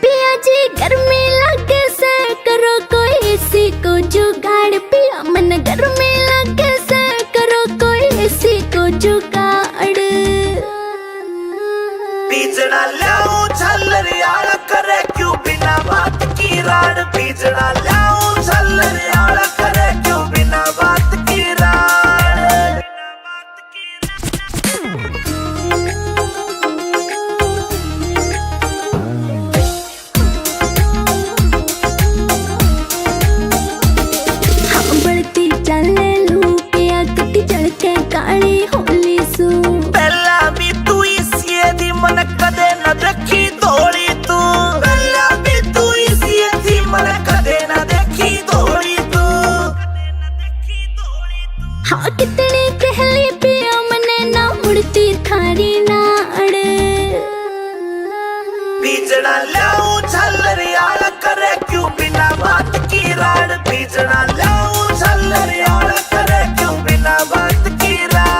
पिया जी गर्मी लगे से करो कोई एसी को जुगाड़, पिया मन गर्मी लगे से करो कोई एसी को जुगाड़। बीजड़ा लाऊं झल्लरियाला करे क्यों बिना बात की राड, बीजड़ा लाऊं झल्लरियाला करे क्यों बिना बात की राड। हाँ बढ़ती चले लू पिया कटी जड़के काली होली सू। पहला भी तू इसी दी मन कदे न देखी धोली तू, पहला भी तू इसी दी मन कदे न देखी धोली तू। हाँ कितनी कहली पिया मने ना मुड़ती थारी नाड़। बीजड़ा लाऊं झल्लरियाला करे क्यों बिना बात की राड, बीजड़ा लाऊं झल्लरियाला करे क्यों बिना बात की राड।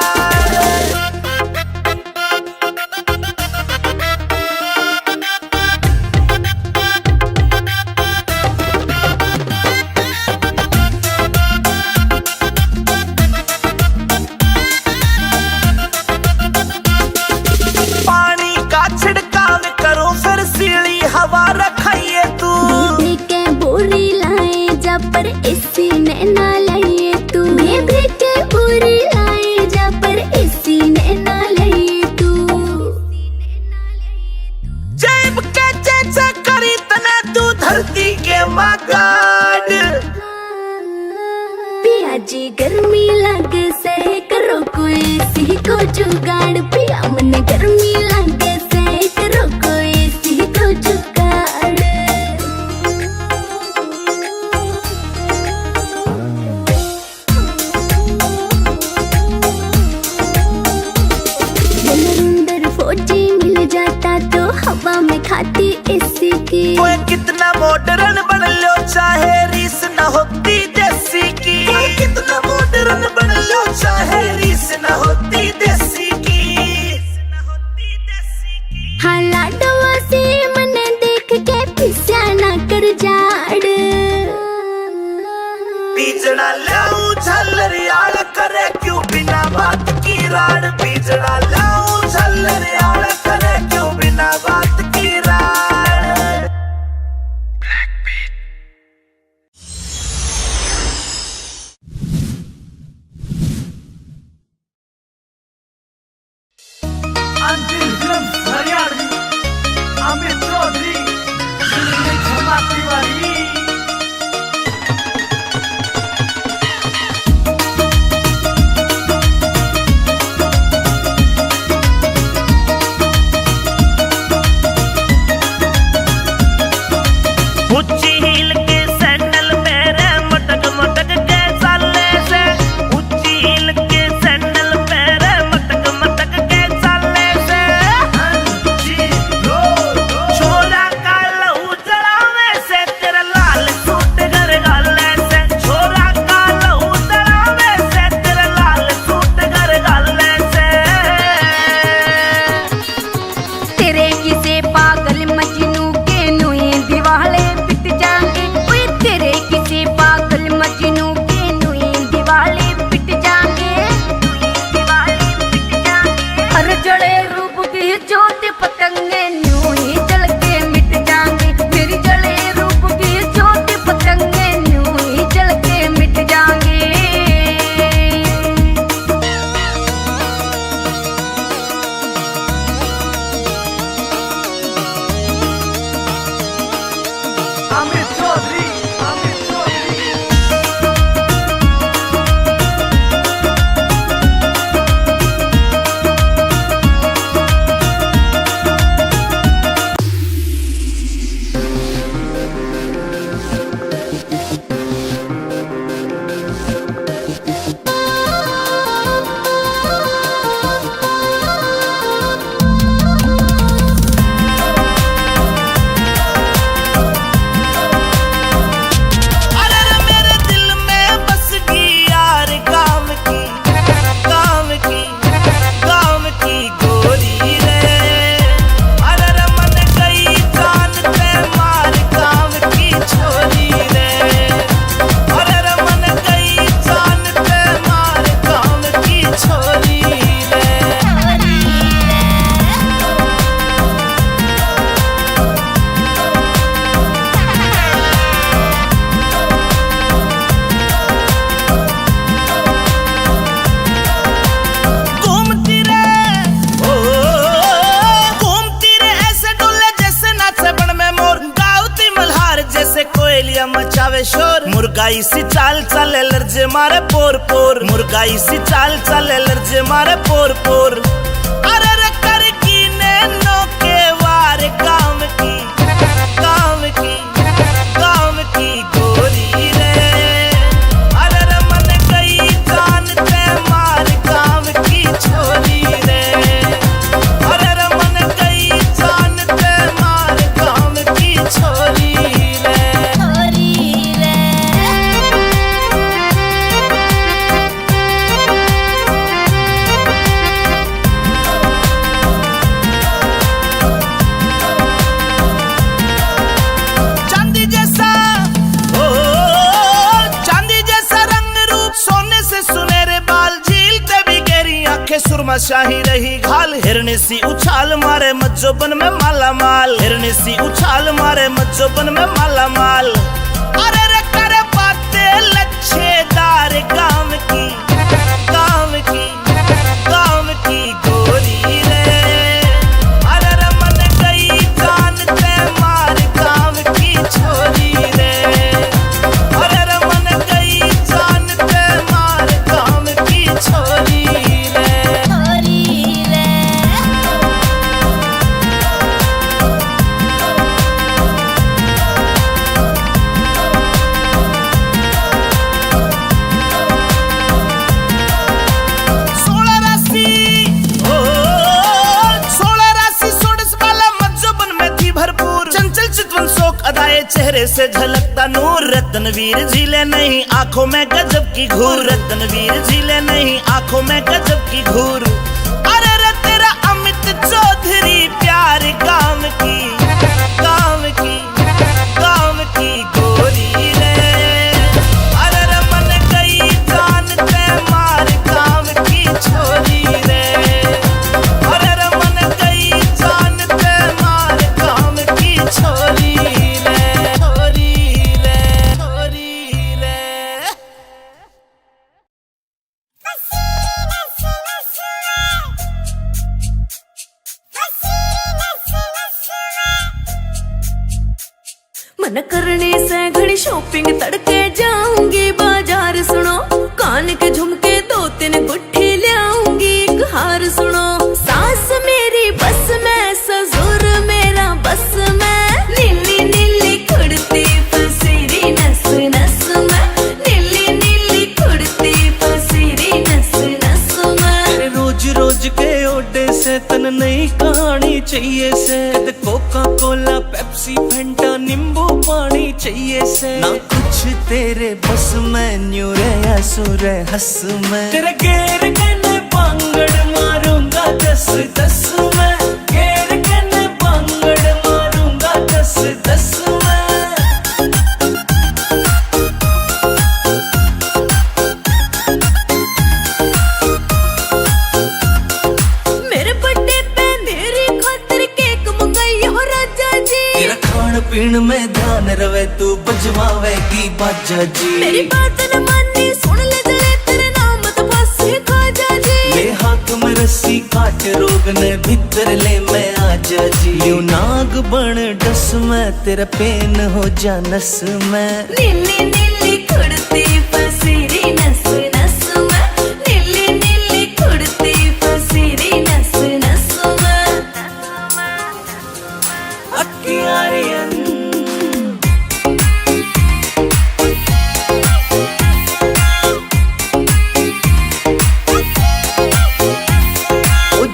पानी का छिड़काव करो फिर सीली हवा रखाइए तू, बेबी के बोरी लाए जा पर एसी ने ना लाइए तू। बेबी के बोरी लाए जा पर एसी ने ना लाइए तू। जेब के जैसे करी तना तू धरती के मगाड। पिया जी गर्मी लगे से करो कोई एसी को जुगाड़, पिया मन गर्मी लगे से करो कोई एसी को जुगाड़। अंदर फौजी मिल जाता तो हवा में खाती एसी की। कोई कितना मॉडर्न बन लो चाहे रीस न होती देसी की, कोई कितना मॉडर्न बन लो चाहे रीस न होती देसी की। हाँ लाडवा से मन देख के पिस्या ना कर जाड़। बीजड़ा लाऊं झल्लरियाला करे क्यों बिना बात की राड, बीजड़ा लाऊं झल्लरियाला करे क्यों बिना बात की राड। अंतिम फिल्म हरियाणवी अमित चौधरी क्षमा तिवारी। ऊंची हील के सैंडल मेरे मटक मटक के चाले से, ऊंची हील के सैंडल मेरे मटक मटक के चाले से। छोरा का लहू जलावे से तेरा मुर्गाई सी चाल चले लर्जे मारे पोर पोर, मुर्गाई सी चाल चले लर्जे मारे पोर पोर। अरे रे कर की नैनो के वार काम की, काम की, काम की गोरी रे। अरे रे मन गई जान ते मार काम की छोरी रे। अरे रे मन गई जान ते मार काम की छोरी रे। चांदी जैसा ओ चांदी जैसा रंग रूप, सोने से सुनहरे बाल, झीलते भी गहरी आंखें, सुरमा शाही रही घाल। हिरनी सी उछाल मारे मज्जोबन में माला माल, हिरनी सी उछाल मारे मज्जोबन में माला माल। अरे रे करे बातें लच्छेदार काम की, काम की, काम की गोरी रे। अरे रे मन गई जान ते मार काम की छोरी रे। अरे रे मन गई जान ते मार काम की छोरी रे। सोलह राशि ओ 16 राशि 16 वाला मज्जोबन में थी भरपूर, चंचल चितवन शोक अदाए चेहरे से झलकता नूर। रत्नवीर झीले नहीं आंखों में गजब की घूर, रत्नवीर झीले नहीं आंखों में गजब की घूर। अरे रे तेरा अमित चौधरी प्यार काम की, काम की, काम की गोरी रे। अरे रे मन गई जान ते मार काम की छोरी रे। अरे रे मन गई जान ते मार काम की छोरी रे। छोरी रे, छोरी रे। मन करने से घड़ी शॉपिंग तड़के जाऊंगी बाजार सुनो, कान के झुमके 2-3 गुट्ठी लाऊंगी एक हार सुनो। सास मेरी बस में, ससुर मेरा बस में, नीली नीली कुर्ती फसीरी नस नस में, नीली नीली कुर्ती फसीरी नस नस में। रोज रोज के ओडे से तन नई कहानी चाहिए से, कोका कोला पेप्सी फंटा नींबू पानी चाहिए से। ना कुछ तेरे बस में, न्यू रे सुर हंस में, तेरे गेर कने पांगड़ मारूंगा 10-10 में, गेर कने पांगड़ मारूंगा 10-10 में। मेरे बर्थडे पे मेरी खातिर केक मंगाई हो राजा जी, तेरा खान पीन में ध्यान रवे तू बजवावेगी बाजा जी। मेरी बात न मानी सुन ले जले तेरे नाम तो फांसी खाजा जी। ले हाथ में रस्सी काट रोग ने भीतर ले मैं आजा जी। यूं नाग बन डस में, तेरा पेन हो जा नस में। नीली नीली कुर्ती फसीरी नस नस में, नीली नीली कुर्ती फसीरी नस नस में। अक्कियारियन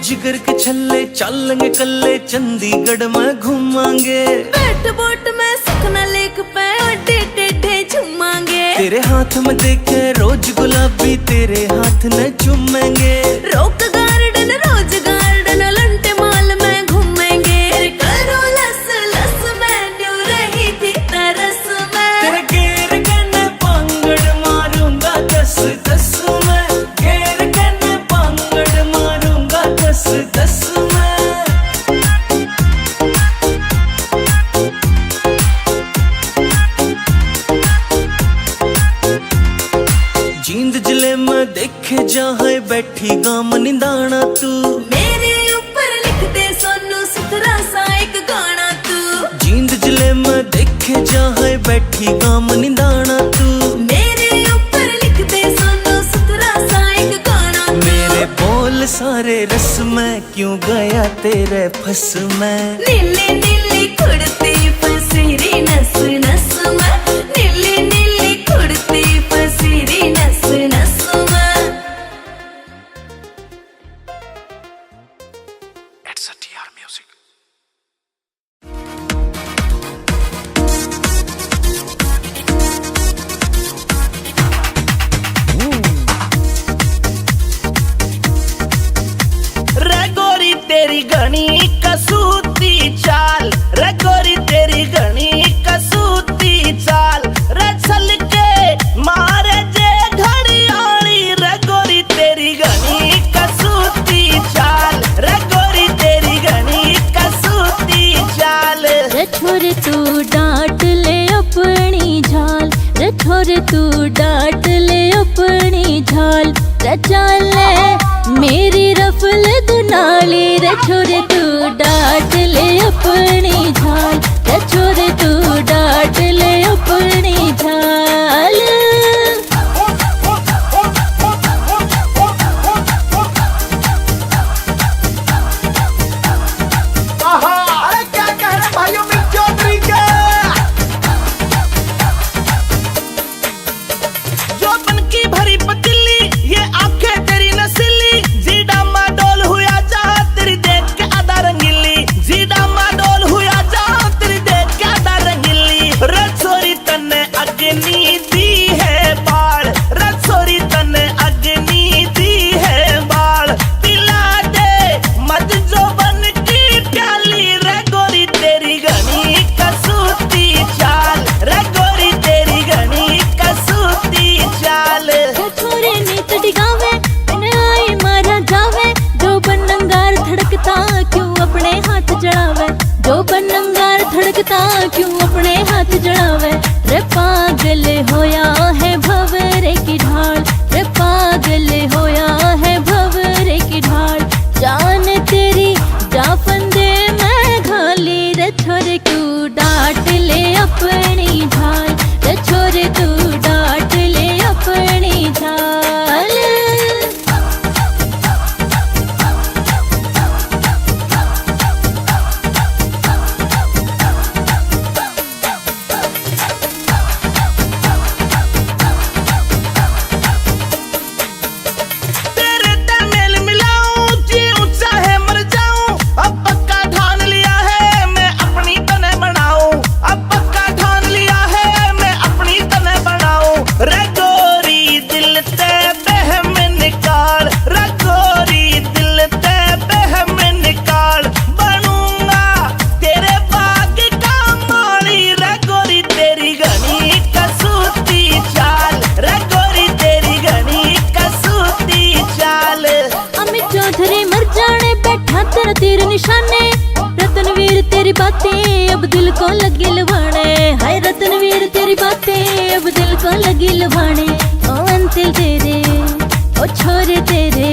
जिगर के छल्ले चलेंगे कल्ले, चंडीगढ़ में घूमांगे। बैठ बोट में सुखना लेक पे अड्डे टेढ़े झूमांगे। तेरे हाथ में देखे रोज गुलाबी, तेरे हाथ न चूमेंगे। Rock Garden Rose Garden Elante mall में घूमेंगे। करो लस लस में न्यू रही थी तरस में, तेरे गेर कने पांगड़ मारूंगा 10-10 में, गेर कने पांगड़ मारूंगा 10-10 में। जींद जिले में देखे जहाँ बैठी गाम निदाना तू, मेरे ऊपर लिख दे सोनू सुथरा सा एक गाना तू। जींद जिले में देखे लिखे जहाँ बैठी गाम निदाना तू मेरे ऊपर लिख दे सोनो सुथरा सा एक गाना। मेरे बोल सारे रस में क्यों गया तेरे फस में। नीली नीली खुड़ती फसीरी नस नस में, नीली नीली खुड़ती फसीरी नस नस में। It's a TR Music. रे गोरी तेरी घनी कसूती चाल, रे गोरी तेरी घनी कसूती चाल, रे चल के मारे जे घड़ियाली। रे गोरी तेरी घनी कसूती चाल, रे गोरी तेरी घनी कसूती चाल। रे छोरे तू डांट ले अपनी झाल, रे छोरे तू डांट ले अपनी झाल। रे चाल मेरी रफल दुनाली, रे छोरे तू डांट ले अपनी झाल, रे छोरे तू डांट ले अपनी झाल। अरे क्या कह रहे भाइयों मिक चौधरी के। जो बन की भरी पतीली, ये आंखें तेरी नसीली, जीडा माडोल हुआ जा तेरी देख के आधा रंगीली, जीडा माडोल हुआ जा तेरी देख के आधा रंगीली। रसोरी तन्ने अग्नि दी है बाढ़, रसोरी तन्ने अग्नि दी है बाढ़। पिला दे मत जो बन की प्याली, रे गोरी तेरी घनी कसूती चाल, रे गोरी तेरी घनी कसूती चाल। छोरे नीत डिगावे मैंने आई मारा जावे, जो बनंगार धड़कता क्यों अपने हाथ जड़ावे, जो बनंगार धड़कता क्यों अपने हाथ जड़ावे। रे पागल होया है भंवरे की ढाल, रे पागल होया है भंवरे की ढाल। जान तेरी जा फंदे मैं घाली, रे छोरे तू डांट ले अपनी झाल, रे छोरे तू डांट ले अपनी झाल। तेरे तमेल मिलाऊं जीऊं चाहे मर जाऊं, अब पक्का ठान लिया है मैं अपनी तने बनाऊं, अब पक्का ठान लिया है मैं अपनी तने बनाऊं। रे गोरी दिल ते बहम निकाल, रे गोरी दिल ते बहम निकाल। बनूंगा तेरे बाग का माली, रे गोरी तेरी घनी कसूती चाल, रे गोरी तेरी घनी कसूती चाल। अमित चौधरी मर जाने बैठा तेरा तीर निशाने, रतनवीर तेरी बातें अब दिल को लगी लुभाने। हाय रतनवीर तेरी बातें अब दिल को लगी लुभाने। ओ अंतिल तेरे ओ छोरे तेरे,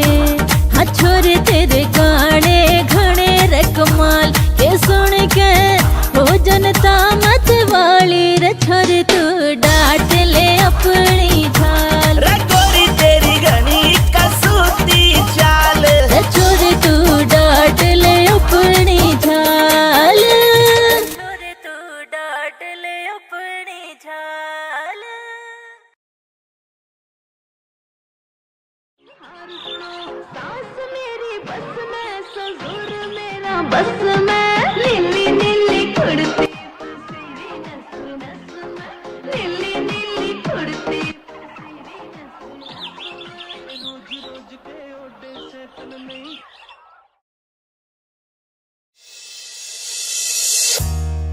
हाँ छोरे तेरे गाने घने रे कमाल के सुन के हो जनता मत वाली। रे छोरे तू डांट ले अपनी झाल, रे गोरी तेरी घनी कसूती चाल, रे छोरे तू डांट ले अपनी झाल, छोरे तू डांट ले अपनी झाल। सास मेरी बस में, ससुर मेरा बस में, नीली नीली खुड़ती फसीरी नस नस में, नीली नीली खुड़ती फसीरी नस नस में।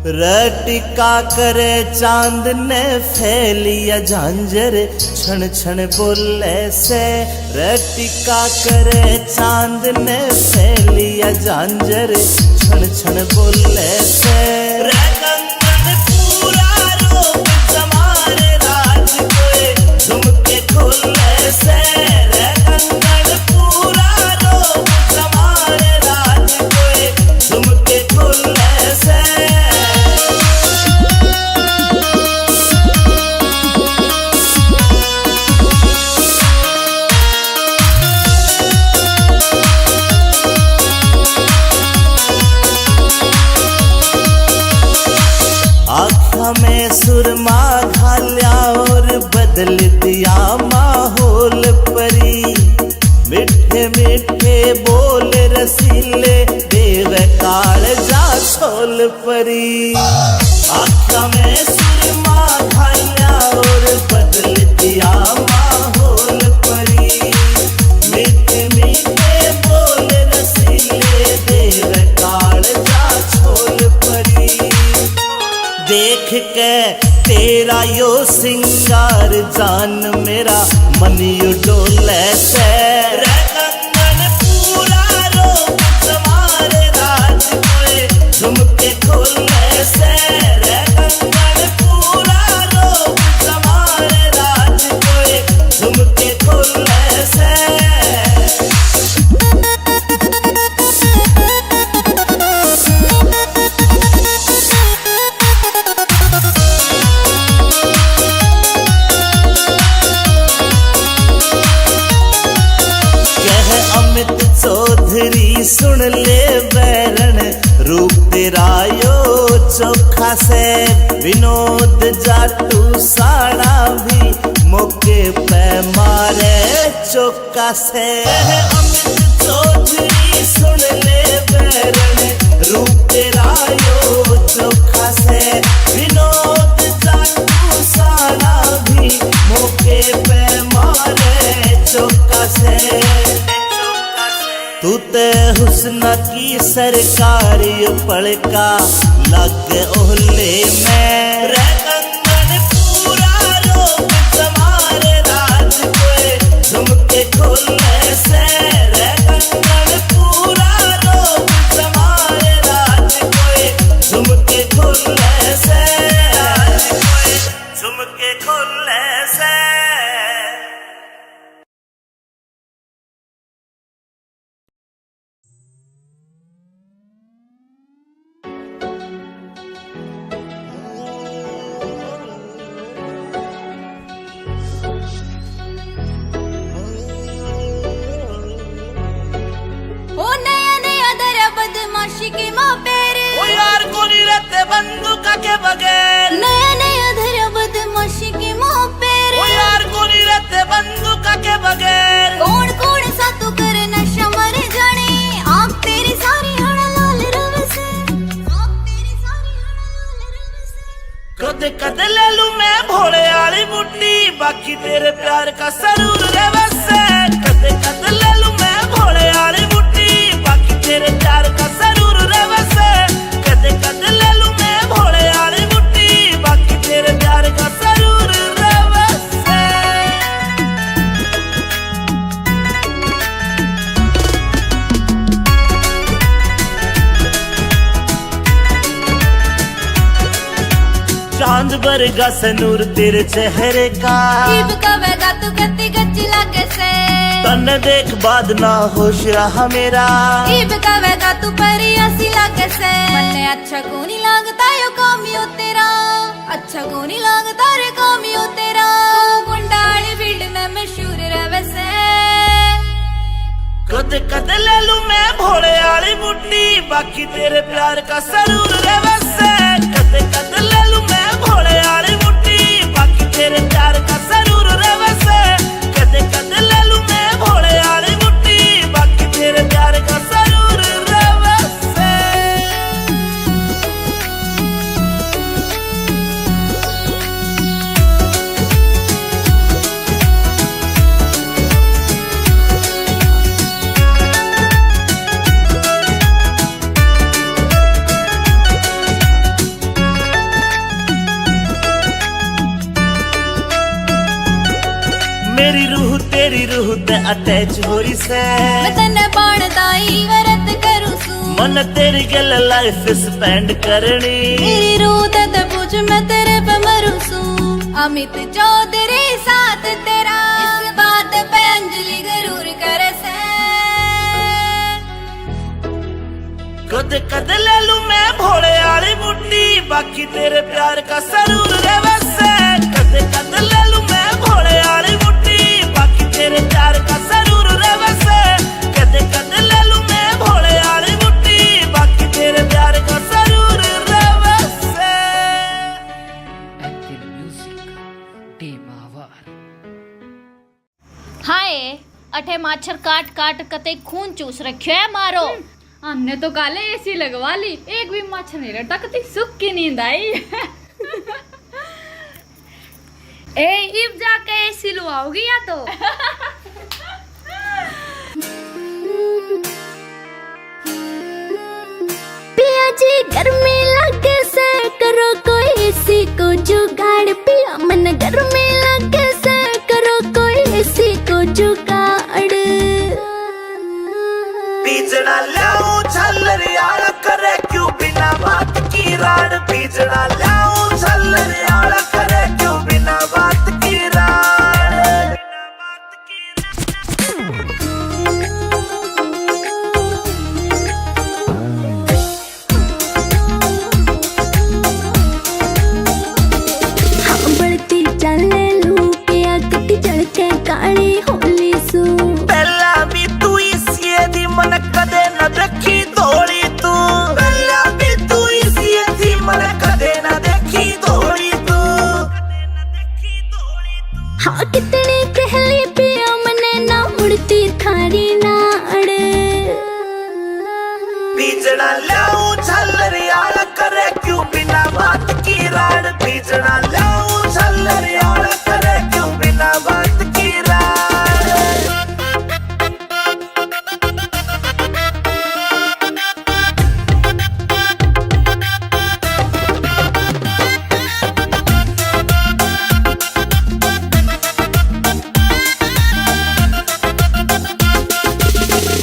रटिका करे चांद ने फैलिया झांझर, क्षण क्षण बोले से। रटिका करे चांद ने फैलिया झांझर, क्षण क्षण बोले से। रे कंगन पूरा रोक जमारे राज कोई झुमके खोले से। रे कंगन पूरा रोक जमारे राज कोई झुमके खोले से। आँखा में सुरमा घाल्या और बदल दिया माहौल परी। मिठे मिठे बोल रसीले देव काल जा छोल परी। आँखा में सुरमा घाल्या और बदल दिया माहौल परी। मिठे मिठे बोल रसीले देव काल जा छोल परी। देख के तेरा यो सिंगार जान मेरा मन यू डोले से। रे कंगन पूरा रोक तुम्हारे राज कोए झुमके खोलने से। रे कंगन पूरा रोक तुम्हारे राज कोए झुमके खोलने से। चौधरी सुन ले बैरन रूप तेरा यो चोखा से। विनोद जाटू साड़ा भी मौके पे मारे चौका से। अमित चौधरी सुन ले बैरन रूप तेरा यो चोखा से। विनोद जाटू साड़ा भी मौके पे मारे चौका से। तू ते हुस्न की सरकारी पड़का लग ओहले में। रे कंगन पूरा रोक तुम्हारे राज कोए झुमके खोलने से। रे कंगन पूरा रोक तुम्हारे राज कोए झुमके खोलने से। झुमके खोलने से। के माँ पेरे ओ यार कोनी रहते बंदूक के बगैर। नया नया धरा बदमाशी के माँ पेरे ओ यार कोनी रहते बंदूक के बगैर। कौन कौन सा तू कर नशा मर जाने। आप तेरी सारी हड़ा लाल रव से। आप तेरी सारी हड़ा लाल रव से। कद कद ले लूं मैं भोले वाली मुट्ठी बाकी तेरे प्यार का सरूर रे वैसे। कद कद ले लूं मैं भोले वाली मुट्ठी बाकी तेरे प्यार का सरूर रे वैसे। कद कद ले लूं मैं भोले वाली मुट्ठी बाकी तेरे प्यार का सरूर रे वैसे। चांद बरगा सनूर तेरे चेहरे का। जीव कवेगा तू गति गच्ची लागे से। तन देख बाद ना होश रहा मेरा। जीव कवेगा तू परी हंसी लागे से। मन्ने अच्छा को नहीं लागता यो कामियो तेरा। अच्छा को नहीं लागता रे कामियो तेरा। तू गुंडाली फील्ड में मशहूर रहे से। कद कद ले लूं मैं भोले वाली मुट्ठी बाकी तेरे प्यार का सरूर रे वैसे। कद कद ले लूं मैं भोले वाली मुट्ठी बाकी तेरे प्यार का सरूर रे वैसे। कद कद ले लूं मैं भोले वाली मुट्ठी बाकी तेरे प्यार का सरूर रे वैसे। मेरी रूह तेरी रूह ते अटैच हो रही से। मैं तन्ने बाणदाई वरत करूं सू। मन तेरी गल लाइफ स्पेंड करनी। मेरी रूह ते पूछ मैं तेरे पे मरूं सू। अमित चौधरी साथ तेरा इस बात पे अंजलि जरूर करे से। कद कद ले लूं मैं भोले वाली मुट्ठी बाकी तेरे प्यार का सरूर रे वैसे। कद कद ले लूं मैं भोले वाली मुट्ठी बाकी तेरे प्यार का सरूर रे वैसे। कद कद ले लूं मैं भोले वाली मुट्ठी बाकी तेरे प्यार का सरूर रे वैसे। अठे माछर काट काट कते खून चूस रखियो है मारो। हमने तो काले एसी लगवा ली, एक भी मच्छर नहीं रहता, कती सुख की नींद आई। इब जाके एसी लुआओगी या तो। पिया जी गर्मी लगे से करो कोई एसी को जुगाड़, पिया मन गर्मी लगे से करो कोई एसी को जुगाड़। बीजना लाऊं झल्लरियाला करे क्यों बिना बात की राड, बीजना लाऊं झल्लरियाला करे क्यों बिना बात की राड। हाँ बढ़ती चले लू पिया कटी चढ़के काली होली सू। पहला भी तू इसी दी मन कदे न देखी धोली तू, पहला भी तू इसी दी मन कदे न देखी धोली तू। हाँ कितनी कहली पिया मने ना मुड़ती थारी नाड़। बीजना लाऊं झल्लरियाला करे क्यों बिना बात की राड, बीजना लाऊं झल्लरियाला करे क्यों बिना बात की राड।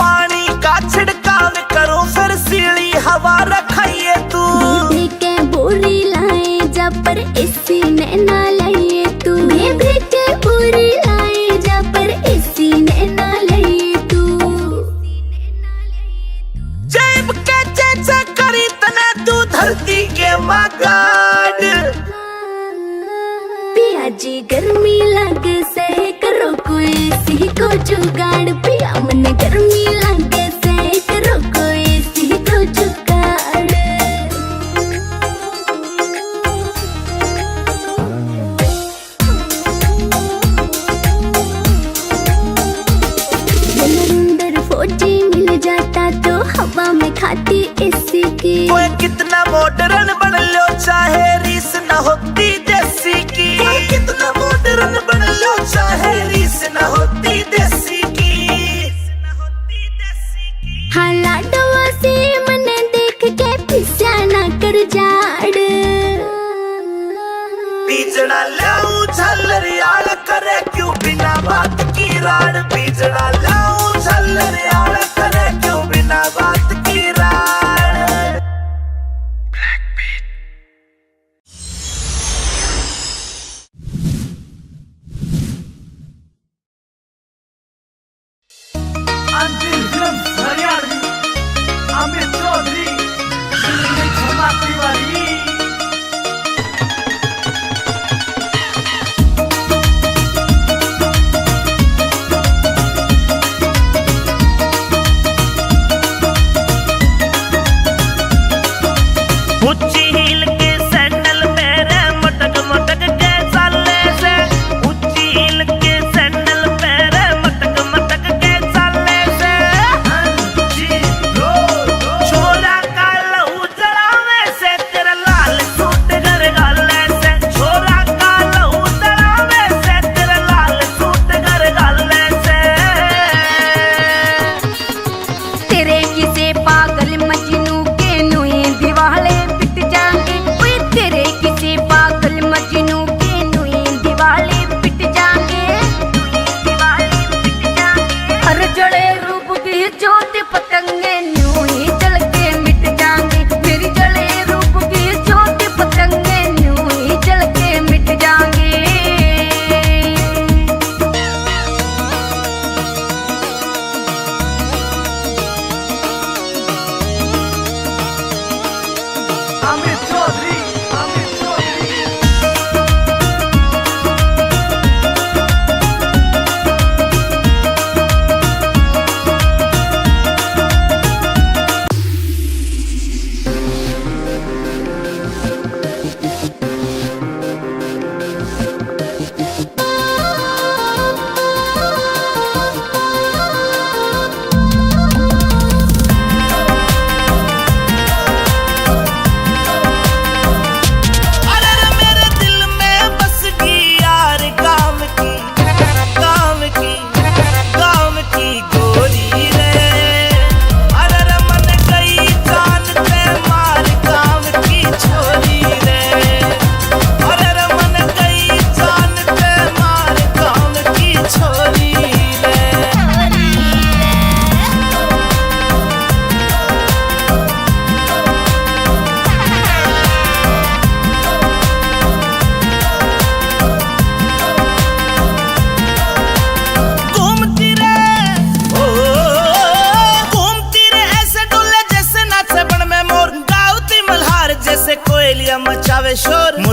पानी का छिड़काव करो फिर सीली हवा रखाइए तू, बेबी के बोरी लाए जा पर एसी ने ना लाइए तू। बेबी के बोरी लाए जा पर एसी ने ना लाइए तू। जेब के चेचा करी तने तू धरती के मगाड। पिया जी गर्मी लगे से करो कोई एसी को जुगाड़, पिया मन गर्मी लगे से करो कोई एसी को जुगाड़। अंदर फौजी मिल जाता तो हवा में खाती एसी की। कोई कितना मॉडर्न बन लो चाहे रीस न होती देसी की, कोई कितना मॉडर्न बन लो चाहे रीस न होती देसी की। हाँ लाडवा से मने देख के पिस्या ना कर जाड़। बीजना लाऊं झल्लरियाला करे क्यों बिना बात की राड, बीजना लाऊं झल्लरियाला करे क्यों बिना बात की राड। अंतिम फिल्म हरियाणवी अमित चौधरी क्षमा तिवारी।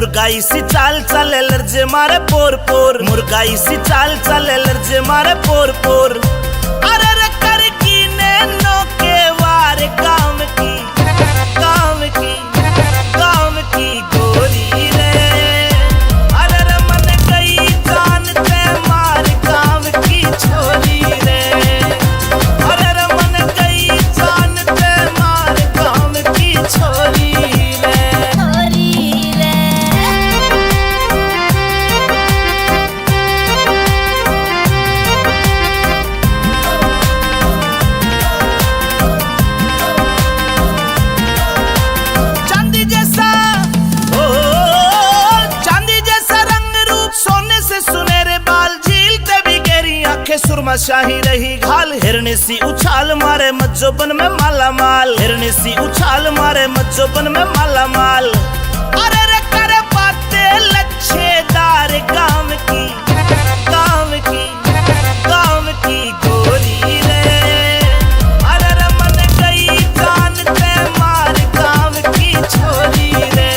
मुर्गाई सी चाल चले लर्जे मारे पोर पोर, मुर्गाई सी चाल चले लर्जे मारे पोर पोर। अरे रे कर की नैनो के वार काम की, काम की, काम की गोरी रे। अरे रे मन गई जान ते मार काम की छोरी रे। अरे रे मन गई जान ते मार काम की छोरी रे। चांदी जैसा ओ चांदी जैसा रंग रूप, सोने से सुनहरे बाल, झीलते भी गहरी आंखें, सुरमा शाही रही घाल। हिरनी सी उछाल मारे मज्जोबन में माला माल, हिरनी सी उछाल मारे मज्जोबन में माला माल। अरे रे करे बातें लच्छेदार काम की, काम की, काम की गोरी रे। अरे रे मन गई जान ते मार काम की छोरी रे।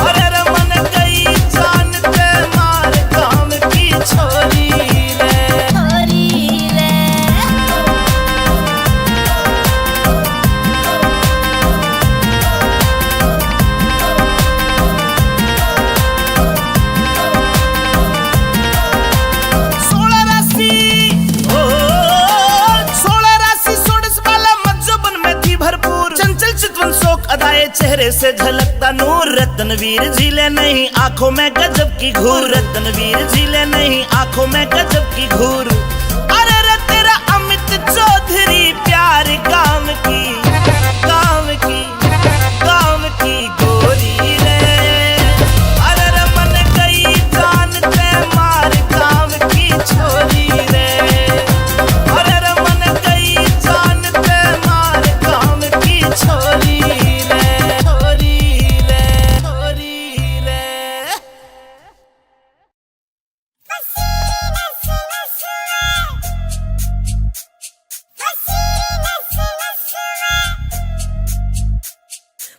अरे रे मन गई जान ते मार काम की छोरी रे। सोलह राशि ओ 16 राशि 16 वाला मज्जोबन में थी भरपूर, चंचल चितवन शोक अदाए चेहरे से झलकता नूर। रत्नवीर झीले नहीं आंखों में गजब की घूर, रत्नवीर झीले नहीं आंखों में गजब की घूर। अरे रे तेरा अमित चौधरी प्यार काम की, काम की, काम की गोरी रे। अरे रे मन गई जान ते मार काम की छोरी रे। अरे रे मन गई जान ते मार काम की छोरी रे। छोरी रे, छोरी रे।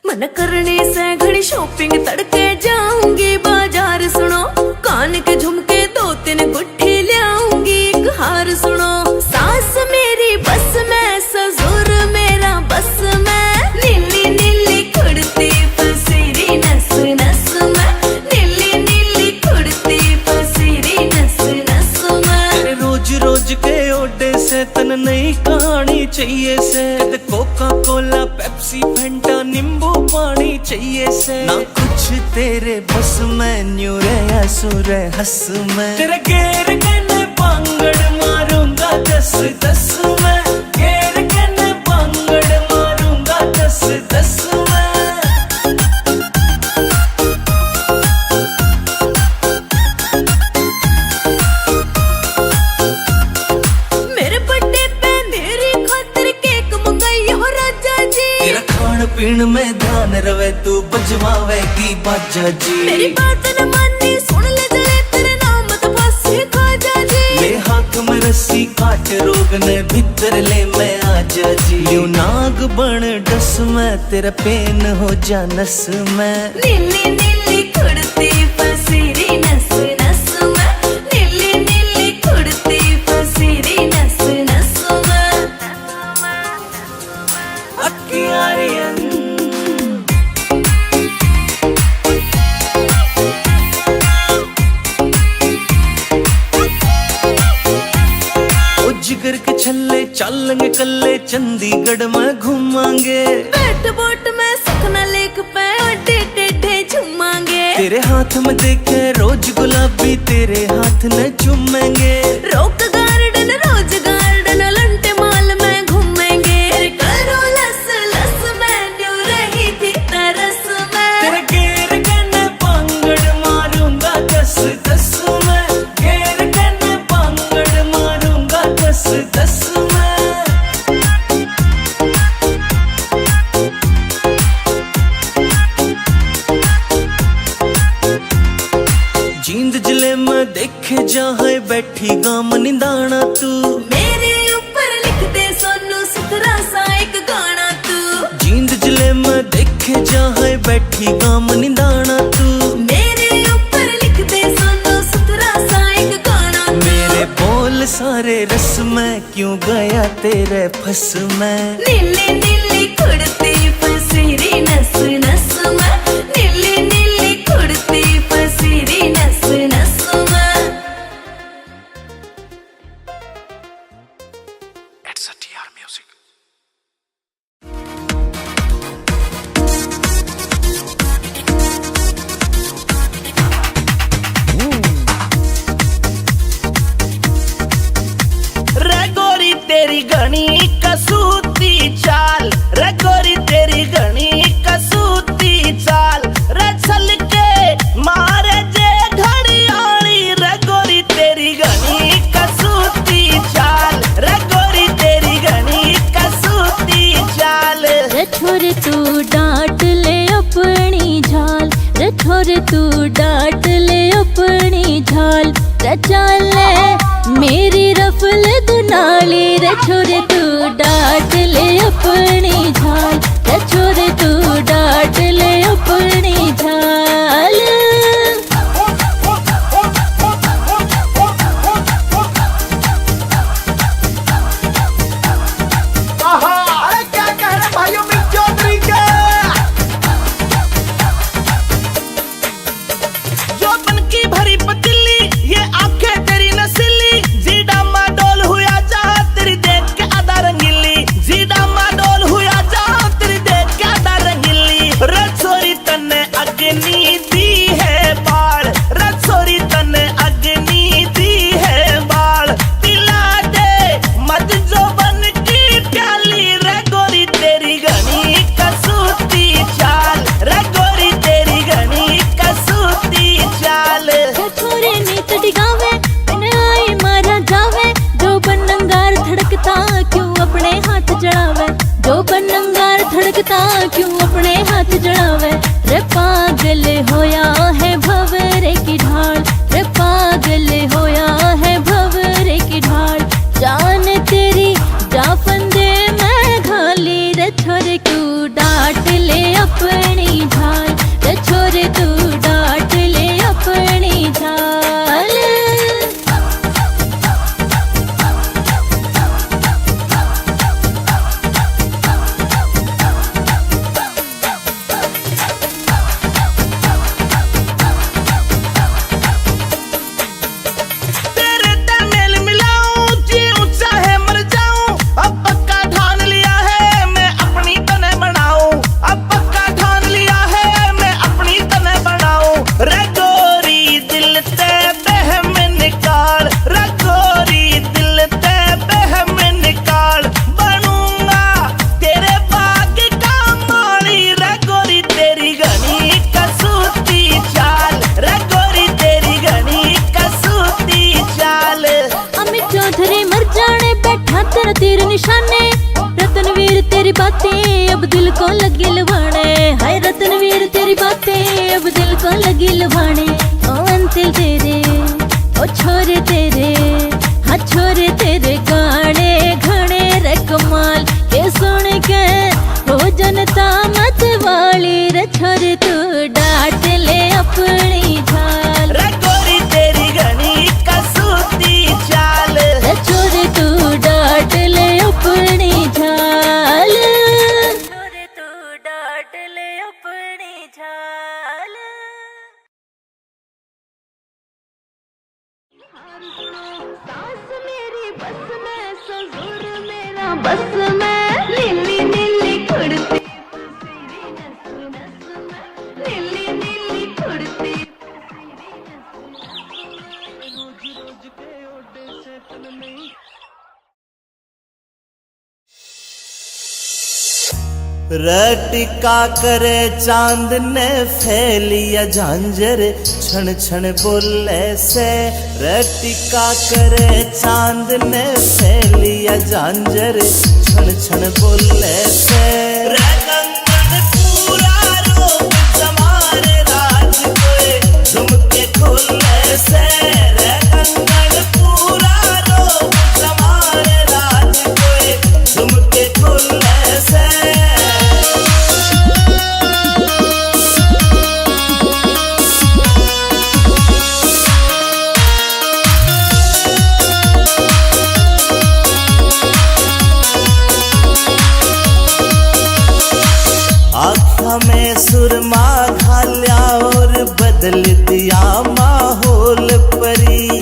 मन करने से घड़ी शॉपिंग तड़के जाऊंगी बाजार सुनो, कान के झुमके 2-3 गुट्ठी ले आऊंगी एक हार सुनो। सास मेरी बस में ससुर मेरा बस में, नीली नीली कुड़ती पसीरी नस नस में, नीली नीली कुड़ती पसीरी नस नस में। रोज रोज के ओडे से तन नई कहानी चाहिए से, कोका कोला पेप्सी फेंटा नींबू पानी चाहिए से। ना कुछ तेरे बस में, न्यू रे सुर हंस में, तेरे गेर कने पांगड़ मारूंगा 10-10 में, गेर कने पांगड़ मारूंगा 10-10 में। मेरे बर्थडे पे मेरी खातिर केक मंगाई हो राजा जी, तेरा खान पीन में ध्यान रवे तू बजवावेगी बाजा जी। मेरी बात न मानी सुन ले जले तेरे नाम तो फांसी खाजा जी। ले हाथ में रस्सी काट रोग ने भीतर ले मैं आजा जी। यूं नाग बन डस में, तेरा पेन हो जा नस में। नीली नीली कुड़ती पसीरी नस नस में, नीली नीली कुड़ती पसीरी नस नस में। अक्कियारियन ओ जिगर के छल्ले चलेंगे कल्ले, चंडीगढ़ में घूमांगे। बैठ बोट में सुखना लेक पे अड्डे टेढ़े झूमांगे। तेरे हाथ में देखे रोज गुलाबी, तेरे हाथ न चूमेंगे। रोक गार्डन रोज गार्डन लंटे माल में घूमेंगे। करो लस लस में न्यू रही थी तरस में, तेरे गेर कने पांगड़ मारूंगा 10-10 में, गेर कने पांगड़ मारूंगा 10-10 में। जींद जिले में देखे जहाँ बैठी गाम निंदाना तू, मेरे ऊपर लिख दे सोनू सुथरा सा एक गाना तू। जींद जिले में देखे जहाँ बैठी गाम निंदाना तू। तेरे फस में। नीली नीली कुड़ती फसीरी नस नस में, नीली नीली कुड़ती फसीरी नस नस में। It's a TR Music. रे गोरी तेरी घनी कसूती चाल, रे गोरी तेरी घनी कसूती चाल, रे चल के मारे जे घड़ियाली, रे गोरी तेरी घनी कसूती चाल, रे गोरी तेरी घनी कसूती चाल। रे छोरे तू डांट ले अपनी झाल, रे छोरे तू डांट ले अपनी झाल, रे चाल मेरी रफल दुनाली, रे छोरे तू डांट ले अपनी झाल, रे छोरे तू डांट ले अपनी झाल। अरे क्या कह रहे भाइयों मिक चौधरी के, जो बन की भरी पतीली, ये आंखें तेरी नसीली, जीडा माडोल हुआ जा तेरी देख के आधा रंगीली, जीडा माडोल हुआ जा तेरी देख के आधा रंगीली। रसोरी तने अग्नि दी है बाढ़, रसोरी तने अग्नि दी है बाढ़, पिला दे मत जो बन की प्याली, रे गोरी तेरी घनी कसूती चाल, रे गोरी तेरी घनी कसूती चाल। छोरे नीत डिगावे बिन आई मारा जावे, जो बनंगार धड़कता क्यों अपने हाथ जड़ावे, जो बनंगार धड़कता क्यों अपने हाथ जड़ावे। रे पागल होया है भंवरे की ढाल, रे पागल होया है भंवरे की ढाल, जान तेरी जा फंदे में घाली, रे छोरे तू डांट ले अपनी झाल, रे छोरे तू डांट ले अपनी झाल। तेरे तमेल मिलाऊं जी ऊंचा है मर जाऊं, अब पक्का ठान लिया है मैं अपनी तने बनाऊं, अब पक्का ठान लिया है मैं अपनी तने बनाऊं। रे गोरी दिल ते बहम निकाल, रे गोरी दिल ते बहम निकाल, बनूंगा तेरे बाग का माली, रे गोरी तेरी घनी कसूती चाल, रे गोरी तेरी घनी कसूती चाल। अमित चौधरी मर जाने बैठा तेरा तीर निशाने, रतनवीर तेरी बातें अब दिल को लगी लुभाने, हाय रतनवीर तेरी बातें अब दिल को लगी लुभाने। ओ अंतिल तेरे ओ छोरे तेरे, हाँ छोरे तेरे गाने घने रे कमाल, के सुन के हो जनता मत वाली, रे छोरे तू डांट ले अपनी झाल, रे गोरी तेरी घनी कसूती चाल, रे छोरे तू डांट ले अपनी झाल, छोरे तू डांट ले अपनी झाल। सास मेरी बस में, ससुर मेरा बस में, नीली नीली कुड़ती फसीरी नस नस में, नीली नीली कुड़ती रटिका करे चांद ने फैलिया झांझर, छण छण बोले से, रटिका करे चांद ने फैलिया झांझर, छण छण बोले से। रे कंगन पूरा रोग जमारे राज कोए, झुमके खोले से, रे कंगन पूरा रोग जमारे राज कोए, झुमके खोले से। बदल दिया माहौल परी।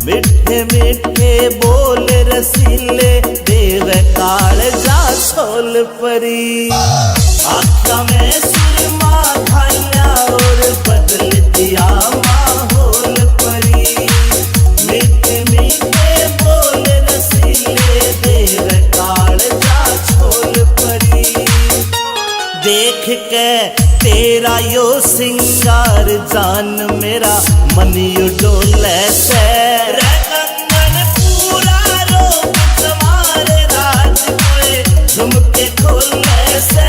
मिठे मिठे बोल रसीले देव काल जा छोल परी। आँखा में सुरमा खाया और बदल दिया माहौल परी। मिठे मिठे बोल रसीले देव काल जा छोल परी। देख के तेरा यो सिंगार जान मेरा मन यो डोले से। रे कंगन पूरा रोक तुम्हारे राज कोए झुमके खोले से।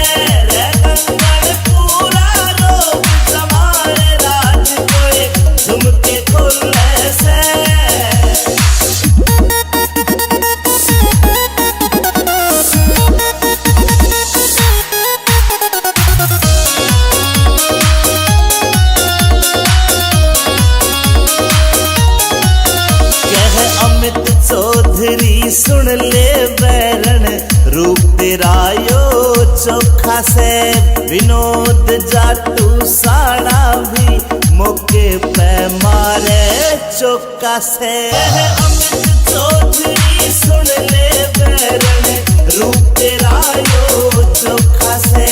रे कंगन पूरा रोक तुम्हारे राज कोए झुमके खोले से। चौधरी सुन ले बैरन रूप तेरा यो चोखा से। विनोद जाटू साड़ा भी मौके पे मारे चौका से। अमित चौधरी सुन ले बैरन रूप तेरा यो चोखा से।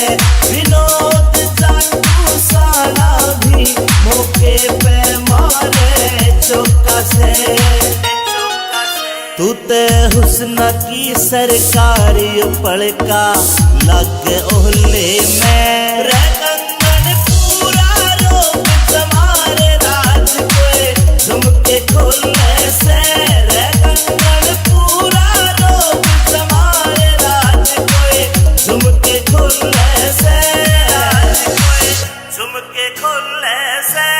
विनोद जाटू साड़ा भी मौके पे मारे चौका से। तू ते हुस्न की सरकारी पड़का लग ओहले में। रे कंगन पूरा रोक तुम्हारे राज कोए झुमके खोले से। रे कंगन पूरा रोक तुम्हारे राज कोए झुमके खोले से। झुमके खोले से।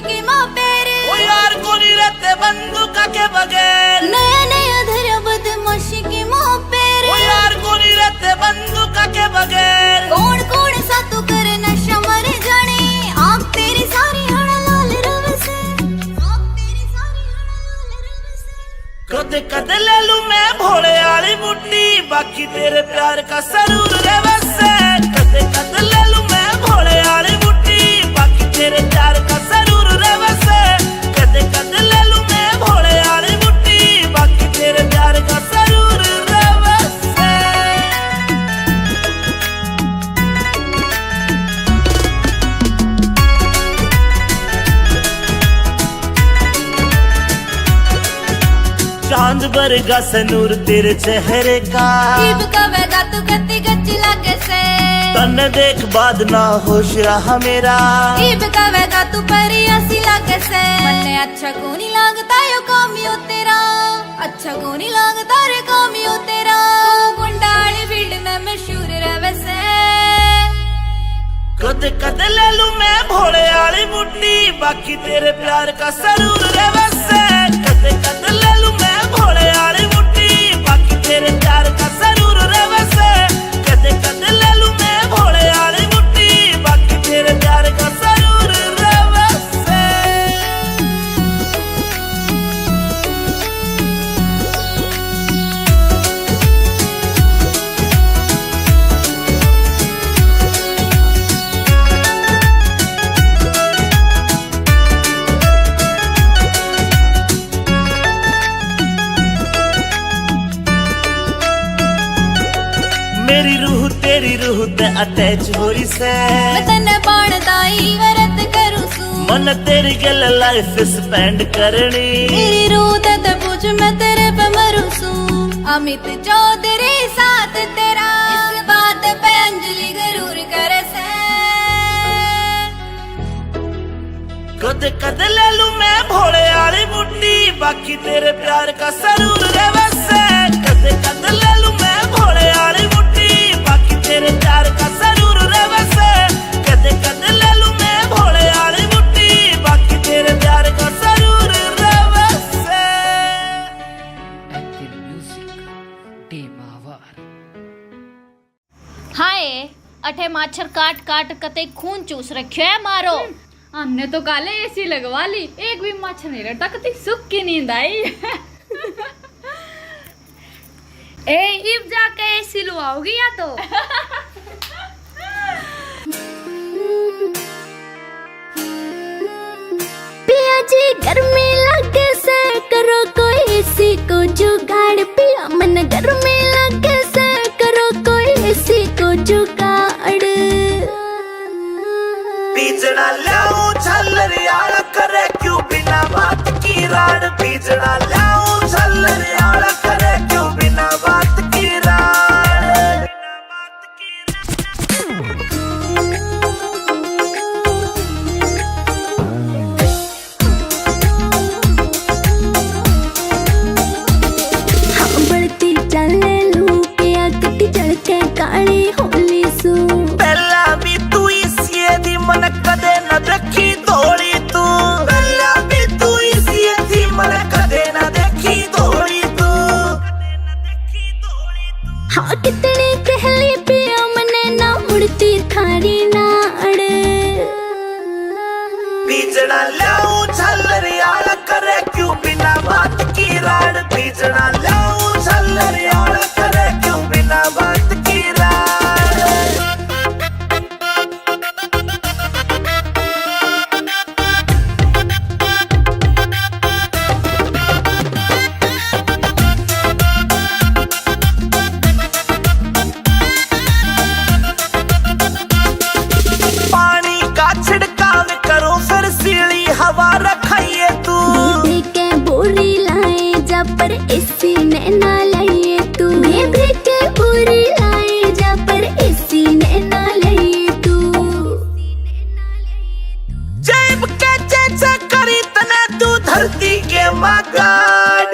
के माँ पेरे ओ यार कोनी रहते बंदूका के बगैर। नया नया धरा बदमाशी के माँ पेरे। ओ यार कोनी रहते बंदूका के बगैर। कौन कौन सा तू करे नशा मर जाने। आँख तेरी सारी हड़ा लाल रव से। आँख तेरी सारी हड़ा लाल रव से। कदे कदे ले लूं मैं भोले वाली बुड्ढी बाकी तेरे प्यार का सरूर रे वैसे। कदे कदे ले लूं मैं भोले वाली बुड्ढी बाकी तेरे प्यार का सरूर रे वैसे। कदे कदे ले लूं मैं भोले वाली बुड्ढी बाकी तेरे प्यार का सरूर रे वैसे। चांद बरगा सनूर तेरे चेहरे का। जीभ कवेगा तू गति गच्ची लागे से। तन देख बाद ना होश रहा मेरा। जीभ कवेगा तू परी हंसी लागे से। मन्ने अच्छा को नहीं लगता यो कामियो तेरा। अच्छा को नहीं लगता रे कामियो तेरा। गुंडाली फील्ड में मशहूर रहे से। कदे कदे ले लूं मैं भोले वाली बुड्ढी बाकी तेरे प्यार का सरूर रे वैसे। कदे कदे ले लूं मैं भोले वाली बुड्ढी बाकी तेरे प्यार का सरूर रे वैसे। कदे कदे ले लूं मैं भोले वाली बुड्ढी बाकी तेरे प्यार का सरूर रे वैसे। मेरी रूह तेरी रूह ते अटैच हो रही से। मैं तन्ने बाणदाई वरत करूं सू। मन तेरी गल लाइफ स्पेंड करनी। मेरी रूह ते पूछ मैं तेरे पे मरूं सू। अमित चौधरी साथ तेरा इस बात पे अंजलि जरूर करे से। कदे कदे ले लूं मैं भोले वाली बुड्ढी बाकी तेरे प्यार का सरूर रे वैसे। कदे कदे ले लूं मैं भोले वाली बुड्ढी बाकी तेरे प्यार का सरूर रे वैसे। कदे कदे ले लूं मैं भोले वाली बुड्ढी बाकी तेरे प्यार का सरूर रे वैसे। Active Music Team टेमावर। हाय अठे माछर काट काट कते खून चूस रखियो है मारो। हमने तो काले एसी लगवा ली, एक भी मच्छर नहीं लड़ता, कति सुख की नींद आई। ए इब जाके एसी लुआओगी या तो पिया जी गर्मी लगे से करो कोई एसी को जुगाड़, पिया मन गर्मी लगे से करो कोई एसी को जुगाड़। बीजड़ा लाऊं झल्लरियाल करे क्यों बिना बात की राड, बीजड़ा लाऊं झल्लरियाल करे क्यों बिना बात की राड। हाँ बढ़ती चले लू पिया कटी जड़के काली होली सू। पहला भी तू इसी दी मन कदे न देखी दौड़ी तू, पहला भी तू इसी दी मन कदे न देखी दौड़ी तू। हाँ कितनी कहली पिया मने ना मुड़ती थारी नाड़। बीजड़ा लाऊं झल्लरियाल करे क्यों बिना बात की राड, बीजड़ा लाऊं झल्लरियाल करे क्यों बिना बात की राड। पानी का छिड़काव करो फिर सीली हवा रखाइए तू, बेबी के बोरी लाए जा पर एसी ने ना लाइए तू। बेबी के बोरी लाए जा पर एसी ने ना लाइए तू। जैब के चेचा करी तने तू धरती के मगाड।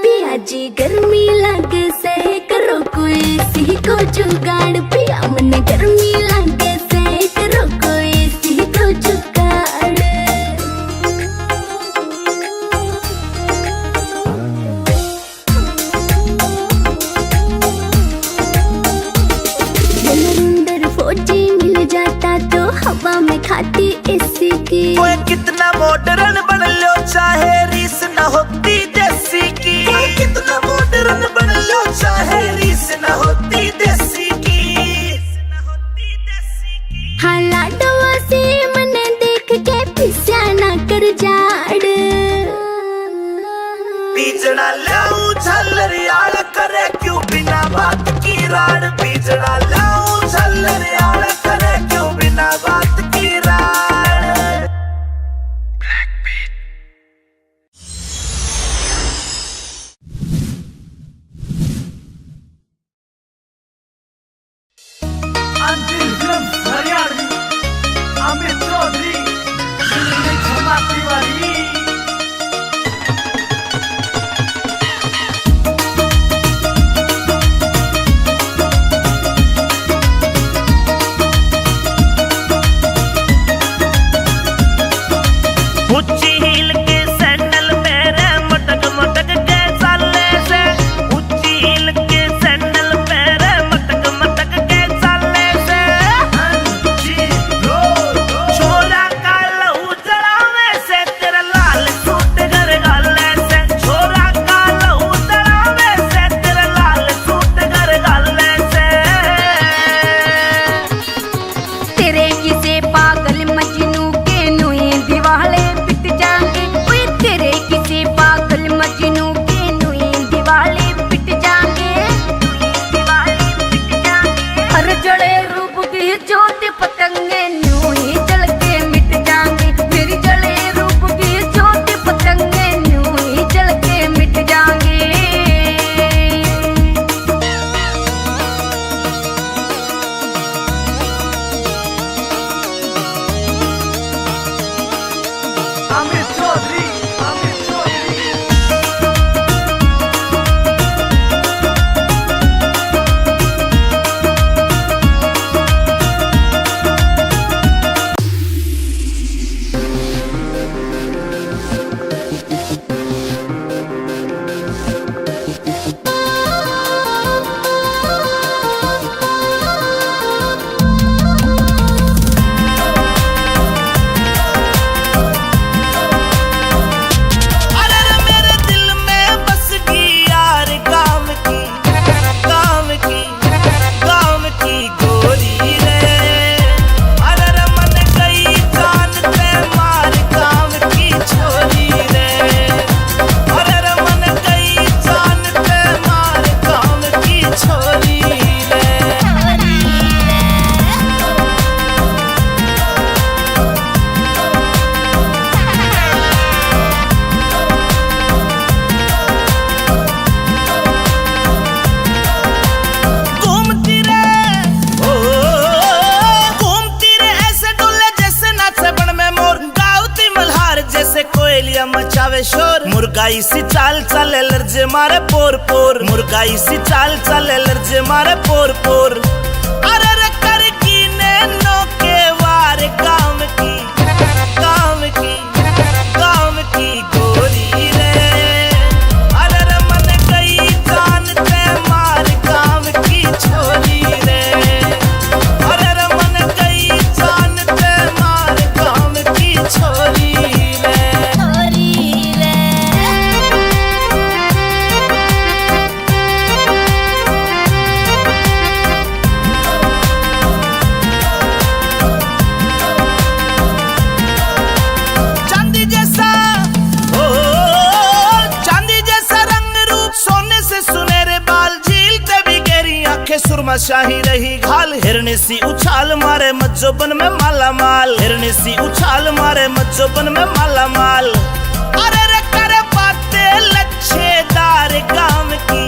पिया जी गर्मी लगे से करो कोई एसी को जुगाड़, पिया मन गर्मी लगे से करो कोई एसी को जुगाड़। जनरेंद्र फौजी मिल जाता तो हवा में खाती एसी की। कोई कितना मॉडर्न बन लो चाहे रीस न होती देसी की, कोई कितना मॉडर्न बन लो चाहे रीस न होती देसी की। हाँ लाडवा से मने देख के पिस्या ना कर जाड़। बीजड़ा लाऊं झल्लरियाल करे क्यों बिना बात की राड, बीजड़ा लाऊं झल्लरियाल करे क्यों बिना बात की राड। अंतिम फिल्म हरियाणवी अमित चौधरी जिंदगी झमाती वाली। मुर्गाई सी चाल चले लर्जे मारे पोर पोर, मुर्गाई सी चाल चले लर्जे मारे पोर पोर। अरे रे कर की नैनो के वार काम की, काम की, काम की गोरी रे। अरे रे मन गई जान ते मार काम की छोरी रे। अरे रे मन गई जान ते मार काम की छोरी रे। चांदी जैसा ओ चांदी जैसा रंग रूप, सोने से सुनहरे बाल, झील ते भी गहरी आंखें, सुरमा शाही रही घाल। हिरनी सी उछाल मारे मज्जोबन में माला माल, हिरनी सी उछाल मारे मज्जोबन में माला माल। अरे रे करे बातें लच्छेदार काम की,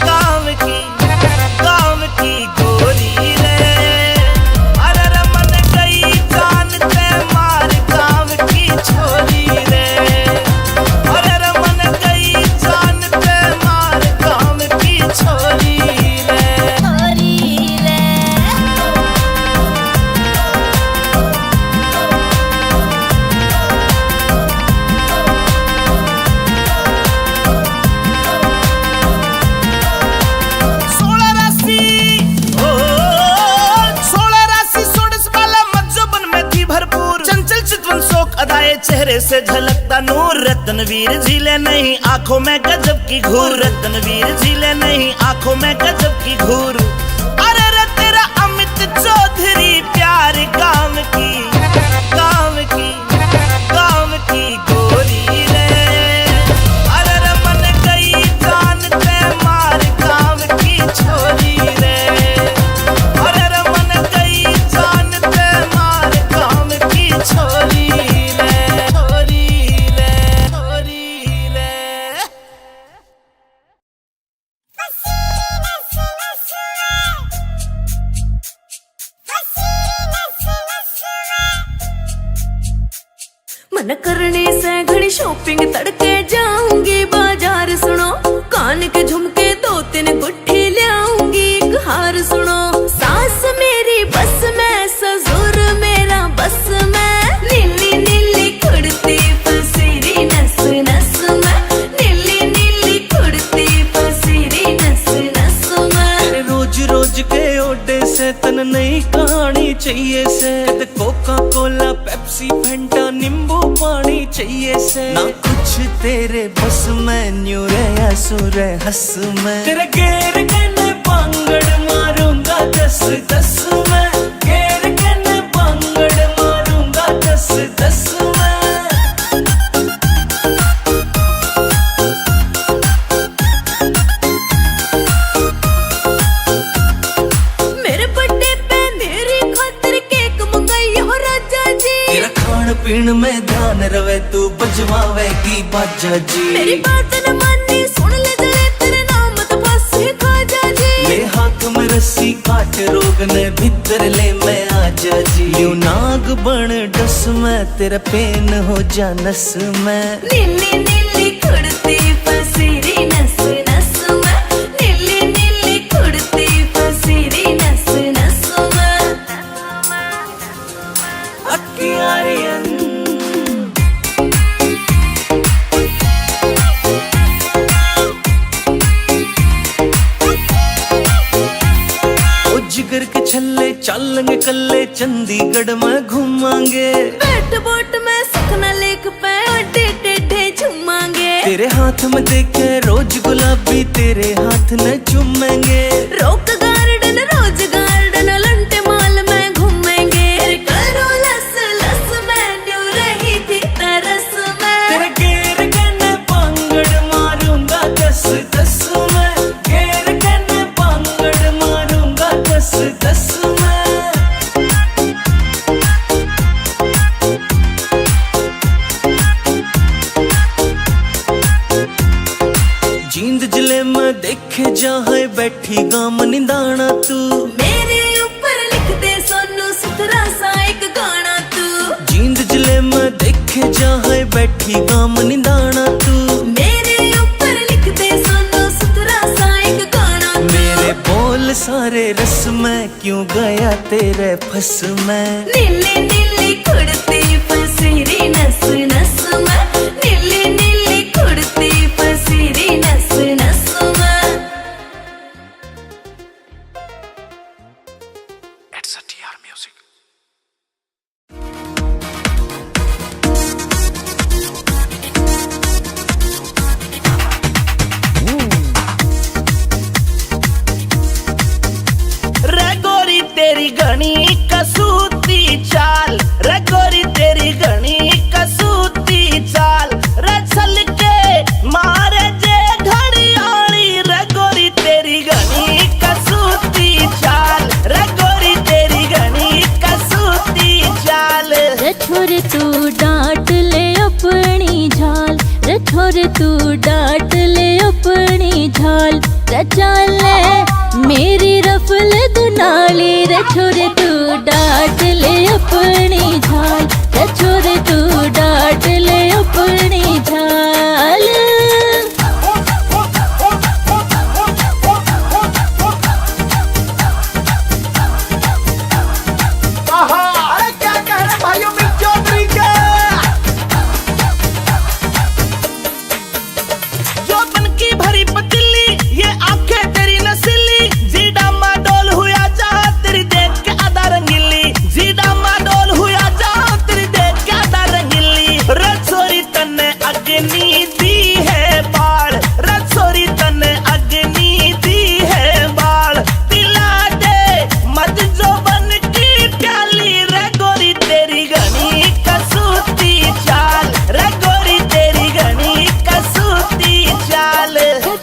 काम की, काम की गोरी रे। अरे रे मन गई जान ते मार काम की छोरी रे। अरे रे मन गई जान ते मार काम की छोरी रे। सोलह राशि ओ 16 राशि 16 वाला मज्जोबन में थी भरपूर, चंचल चितवन शोक अदाए चेहरे से झलकता नूर। रत्नवीर झीले नहीं आंखों में गजब की घूर, रत्नवीर झीले नहीं आंखों में गजब की घूर। अरे रे तेरा अमित चौधरी प्यार काम की, काम की, काम की गोरी रे। अरे रे मन गई जान ते मार काम की छोरी रे। अरे रे मन गई जान ते मार काम की छोरी रे। छोरी रे, छोरी रे। मन करने से घड़ी शॉपिंग तड़के जाऊंगी बाजार सुनो, कान के झुमके 2-3 गुट्ठी ले आऊंगी एक हार सुनो। सास मेरी बस में, ससुर मेरा बस में, नीली नीली कुर्ती पसीरी नस नस में, नीली नीली कुर्ती पसीरी नस नस में। रोज रोज के ओडे से तन नई कहानी चाहिए से, कद कोका कोला पेप्सी फेंटा नींबू पानी चाहिए से। ना कुछ तेरे बस में, न्यू रे सुर हंस में, तेरे घेर के पांगड़ मारूंगा 10-10 में, घेर के पांगड़ मारूंगा 10-10 में। मेरे बर्थडे पे मेरी खातिर केक मंगाई हो राजा जी, तेरा खान पीन में ध्यान रवे तू बजवावेगी बाजा जी। मेरी बात न मानी सुन ले जले तेरे नाम तो फांसी खाजा जी। ले हाथ में रस्सी काट रोग ने भीतर ले मैं आजा जी। यूं नाग बन डस में, तेरा पेन हो जा नस में। नीली नीली कुर्ती पसीरी नस नस में, नीली नीली कुर्ती पसीरी नस नस में। अक्कियारियन जिगर के छल्ले चलेंगे कल्ले, चंडीगढ़ में घूमांगे। बैठ बोट में सुखना लेक पे अड्डे टेढ़े झूमांगे। तेरे हाथ में देखे रोज गुलाबी, तेरे हाथ न चूमेंगे। Rock Garden Rose Garden Elante mall में घूमेंगे। करो लस लस में न्यू रही थी तरस में, तेरे घेर के पांगड़ मारूंगा 10-10 में, घेर के पांगड़ मारूंगा 10-10 में। जींद जिले में देखे जहाँ बैठी गाम निदाना तू, मेरे ऊपर लिख दे सोनू सुथरा सा एक गाना तू। जींद जिले में देखे जहाँ बैठी गाम निदाना तू। सारे रस में, क्यों गया तेरे फस में। नीली नीली कुड़ती फसीरी नस नस में, नीली नीली कुड़ती फसीरी नस नस में। It's a TR Music. रे गोरी तेरी घनी कसूती चाल, रे गोरी तेरी घनी कसूती चाल, रे चल के मारे जे घड़ियाली, रे गोरी तेरी घनी कसूती चाल, रे गोरी तेरी घनी कसूती चाल। रे छोरे तू डांट ले अपनी झाल, रे छोरे तू डांट ले अपनी झाल, रे चाल मेरी रफल दुनाली, रे छोरे तू डांट ले अपनी झाल, रे छोरे तू डांट ले अपनी झाल। अरे क्या कह रहे भाइयों मिल चौधरी के, जो बन की भरी पतीली, ये आंखें तेरी नसीली, जीडा माडोल हुआ जा तेरी देख के आधा रंगीली, जीडा माडोल हुआ जा तेरी देख के आधा रंगीली। रसोरी तन्ने अग्नि दी है बाढ़, रसोरी तन्ने अग्नि दी है बाढ़, पिला दे मत जो बन की प्याली, रे गोरी तेरी घनी कसूती चाल, रे गोरी तेरी घनी कसूती चाल।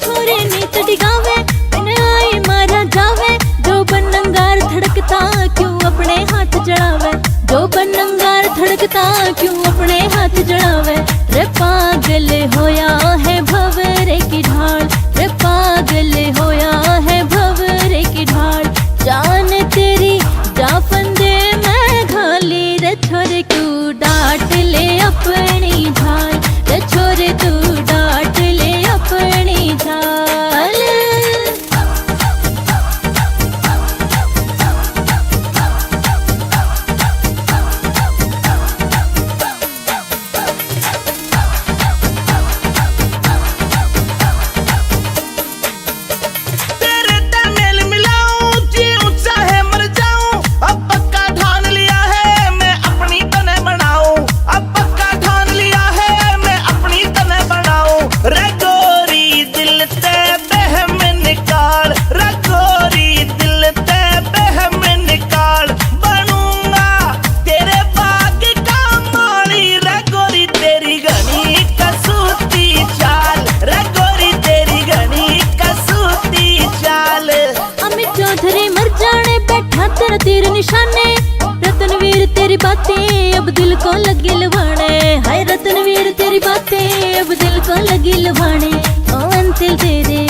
छोरे नीत डिगावे मैंने आई मारा जावे, जो बनंगार धड़कता क्यों अपने हाथ जड़ावे, जो बनंगार धड़कता क्यों अपने हाथ जड़ावे। रे पागल होया है भंवरे की ढाल, रे पागल होया है भंवरे की ढाल, जान तेरी जा फंदे मैं घाली, रे छोरे तू डांट ले अपनी झाल, रे छोरे तू डांट ले अपनी झाल। तेरे तमेल मिलाऊं जीऊं चाहे मर जाऊं, अब पक्का ठान लिया है मैं अपनी तने बनाऊं, अब पक्का ठान लिया है मैं अपनी तने बनाऊं। रे गोरी दिल ते बहम निकाल, रे गोरी दिल ते बहम निकाल, बनूंगा तेरे बाग का माली, रे गोरी तेरी घनी कसूती चाल, रे गोरी तेरी घनी कसूती चाल। अमित चौधरी मर जाने बैठा तेरा तीर निशाने, रतनवीर तेरी बातें अब दिल को लगी लुभाने, हाय रतनवीर तेरी बातें अब दिल को लगी लुभाने। ओ अंतिल तेरे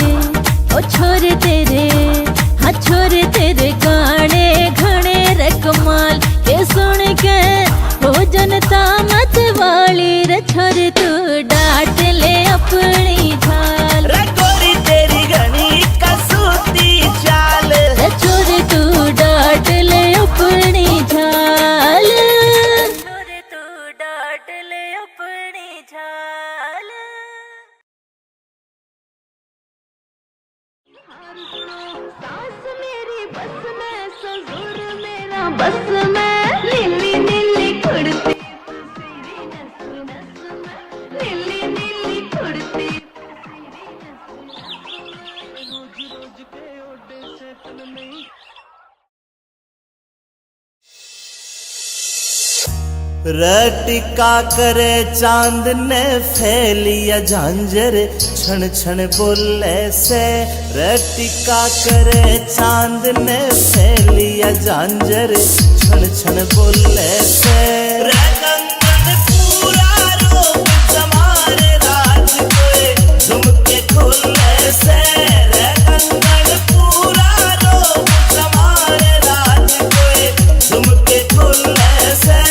ओ छोरे तेरे, हाँ छोरे तेरे गाने घने रे कमाल, ये सुन के हो जनता मत वाली, रे छोरे तू डांट ले अपनी झाल, रे गोरी तेरी घनी कसूती चाल, रे छोरे तू डांट ले अपनी झाल, छोरे तू डांट ले अपनी झाल। सास मेरी बस में, ससुर मेरा बस में, नीली नीली कुड़ती फसीरी नस नस में, नीली नीली कुड़ती फसीरी नस नस में। रोज रोज के ओडे से तन नहीं। रटिका करे चांद ने फैलिया झांझर, छण छण बोले से, रटिका करे चांद ने फैलिया झांझर, छण छण बोले से। रे कंगन पूरा रोग जमारे राज कोए, झुमके खोले से, रे कंगन पूरा रोग जमारे राज कोए, झुमके खोले से।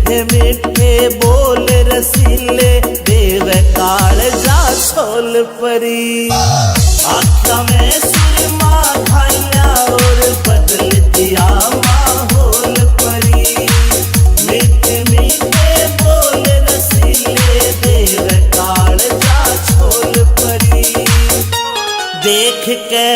मीठे मीठे बोल रसीले देव काल जा छोल परी आँखा में सुरमा खाया और बदल दिया माहौल परी मीठे मीठे बोल रसीले देव काल जा छोल परी देख के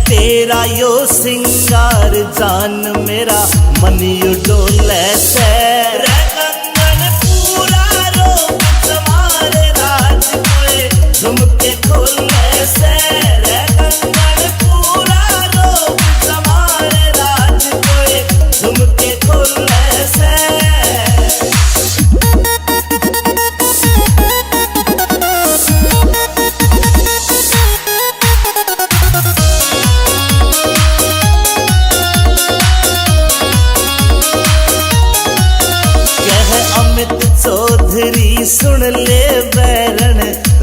तेरा यो सिंगार जान मेरा मन यू डोले से रे कंगन पूरा रोक तुम्हारे राज कोए झुमके खोलने से रे कंगन पूरा रोक तुम्हारे राज कोए झुमके खोलने से चौधरी सुन ले बैरन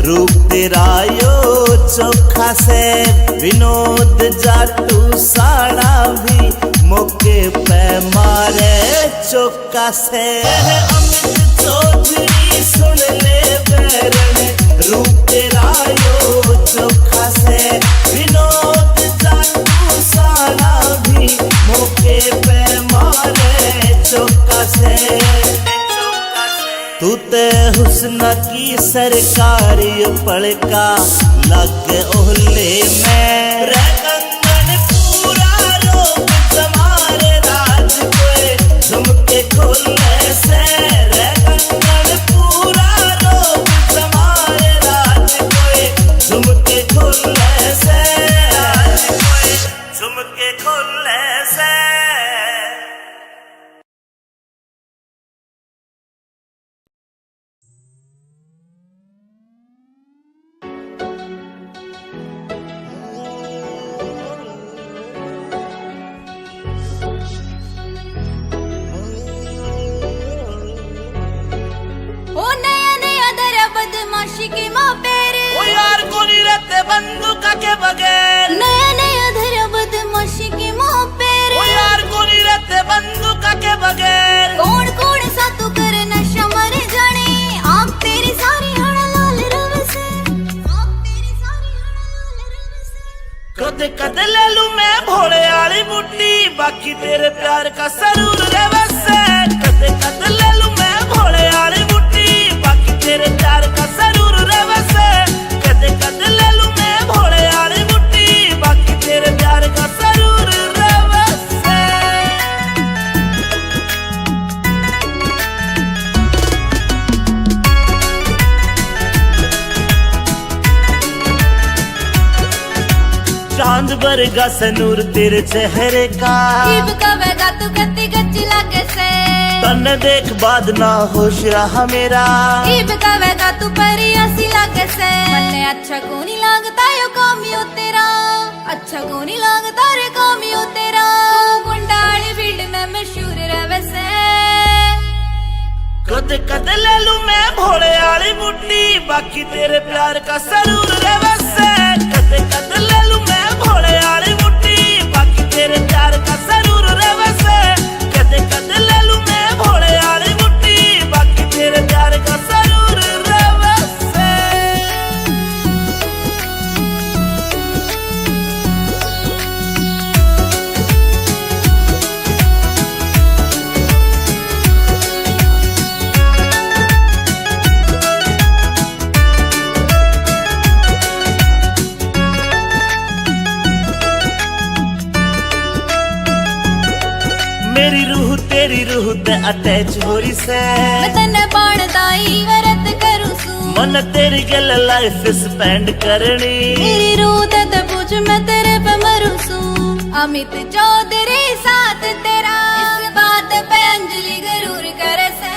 रूप तेरा यो चोखा से विनोद जाटू साड़ा भी मौके पे मारे चौका से अमित चौधरी सुन ले बैरन रूप तेरा यो चोखा से विनोद जाटू साड़ा भी मौके पे मारे चौका से तू ते हुस्न की सरकारी पड़का लग ओहले में रे कंगन पूरा रोक तुम्हारे राज कोए झुमके खोलने से रे कंगन पूरा रोक तुम्हारे राज कोए झुमके खोलने से झुमके खोलने से के माँ पेरे ओ यार कोनी रहते बंदूक के बगैर नया नया धरा बदमाशी के माँ पेरे ओ यार कोनी रहते बंदूक के बगैर कौन कौन सा तू कर नशा मर जाने आप तेरी सारी हड़ा लाल रव से आप तेरी सारी हड़ा लाल रव से कद कद ले लूं मैं भोले वाली बुट्टी बाकी तेरे प्यार का सरूर रे वसे कद कद ले लूं मैं भोले वाली बुट्टी बाकी तेरे प्यार का सरूर रे वसे कद कद ले लूं मैं भोले वाली बुट्टी बाकी तेरे प्यार का सरूर रे वसे चांद बरगा सनूर तेरे चेहरे का इब कवेगा तू गति गच्ची लागे से तन देख बाद ना होश रहा मेरा इब कवेगा तू परी हंसी लागे से मन्ने अच्छा को नहीं लागता यो कामियो तेरा अच्छा को नहीं लागता रे कामियो तेरा तू गुंडाली फील्ड में मशहूर रहे से कद कद ले लूं मैं भोले वाली बुट्टी बाकी तेरे प्यार का सरूर रे वसे कद कद ले लूं मैं भोले वाली बुट्टी बाकी तेरे प्यार का सरूर रे वसे कद कद ले लूं मैं भोले वाली बुट्टी बाकी तेरे प्यार का सरूर रे वसे मेरी रूह तेरी रूह ते अटैच हो रही से मैं तन्ने बाणदाई वरत करूं सू मन तेरी गल लाइफ स्पेंड करनी मेरी रूह ते पूछ मैं तेरे पे मरूं सू अमित चौधरी साथ तेरा इस बात पे अंजलि गरूर करे से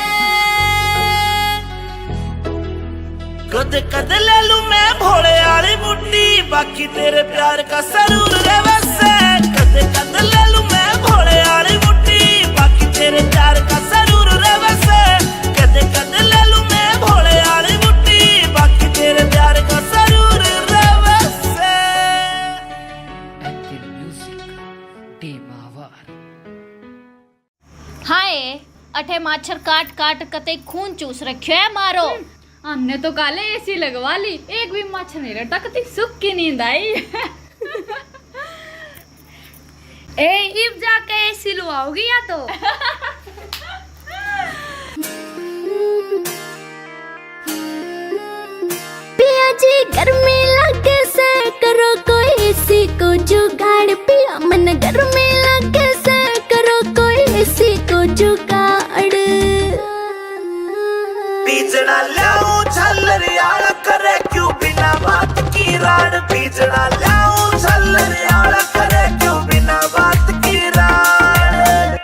कद कद ले लूं मैं भोले वाली बुट्टी बाकी तेरे प्यार का सरूर रे वसे कद कद ले लूं मैं भोले वाली बुट्टी बाकी तेरे प्यार का सरूर रे वसे कद कद ले लूं मैं भोले वाली बुट्टी बाकी तेरे प्यार का सरूर रे वसे Active Music Day Mavar. हाय कठे माछर काट काट कते खून चूस रखियो है मारो। हमने तो काले एसी लगवा ली, एक भी मच्छर नहीं रहता, कति सुख की नींद आई। इब जाके एसी लुआओगी या तो। पिया जी गर्मी लगे से करो कोई एसी को जुगाड़, पिया मन गर्मी लगे से करो कोई एसी को जुगाड़। बीजना लाऊं झल्लरियाला करे क्यों बिना बात की राड, बीजना लाऊं झल्लरियाला करे क्यों बिना बात की राड।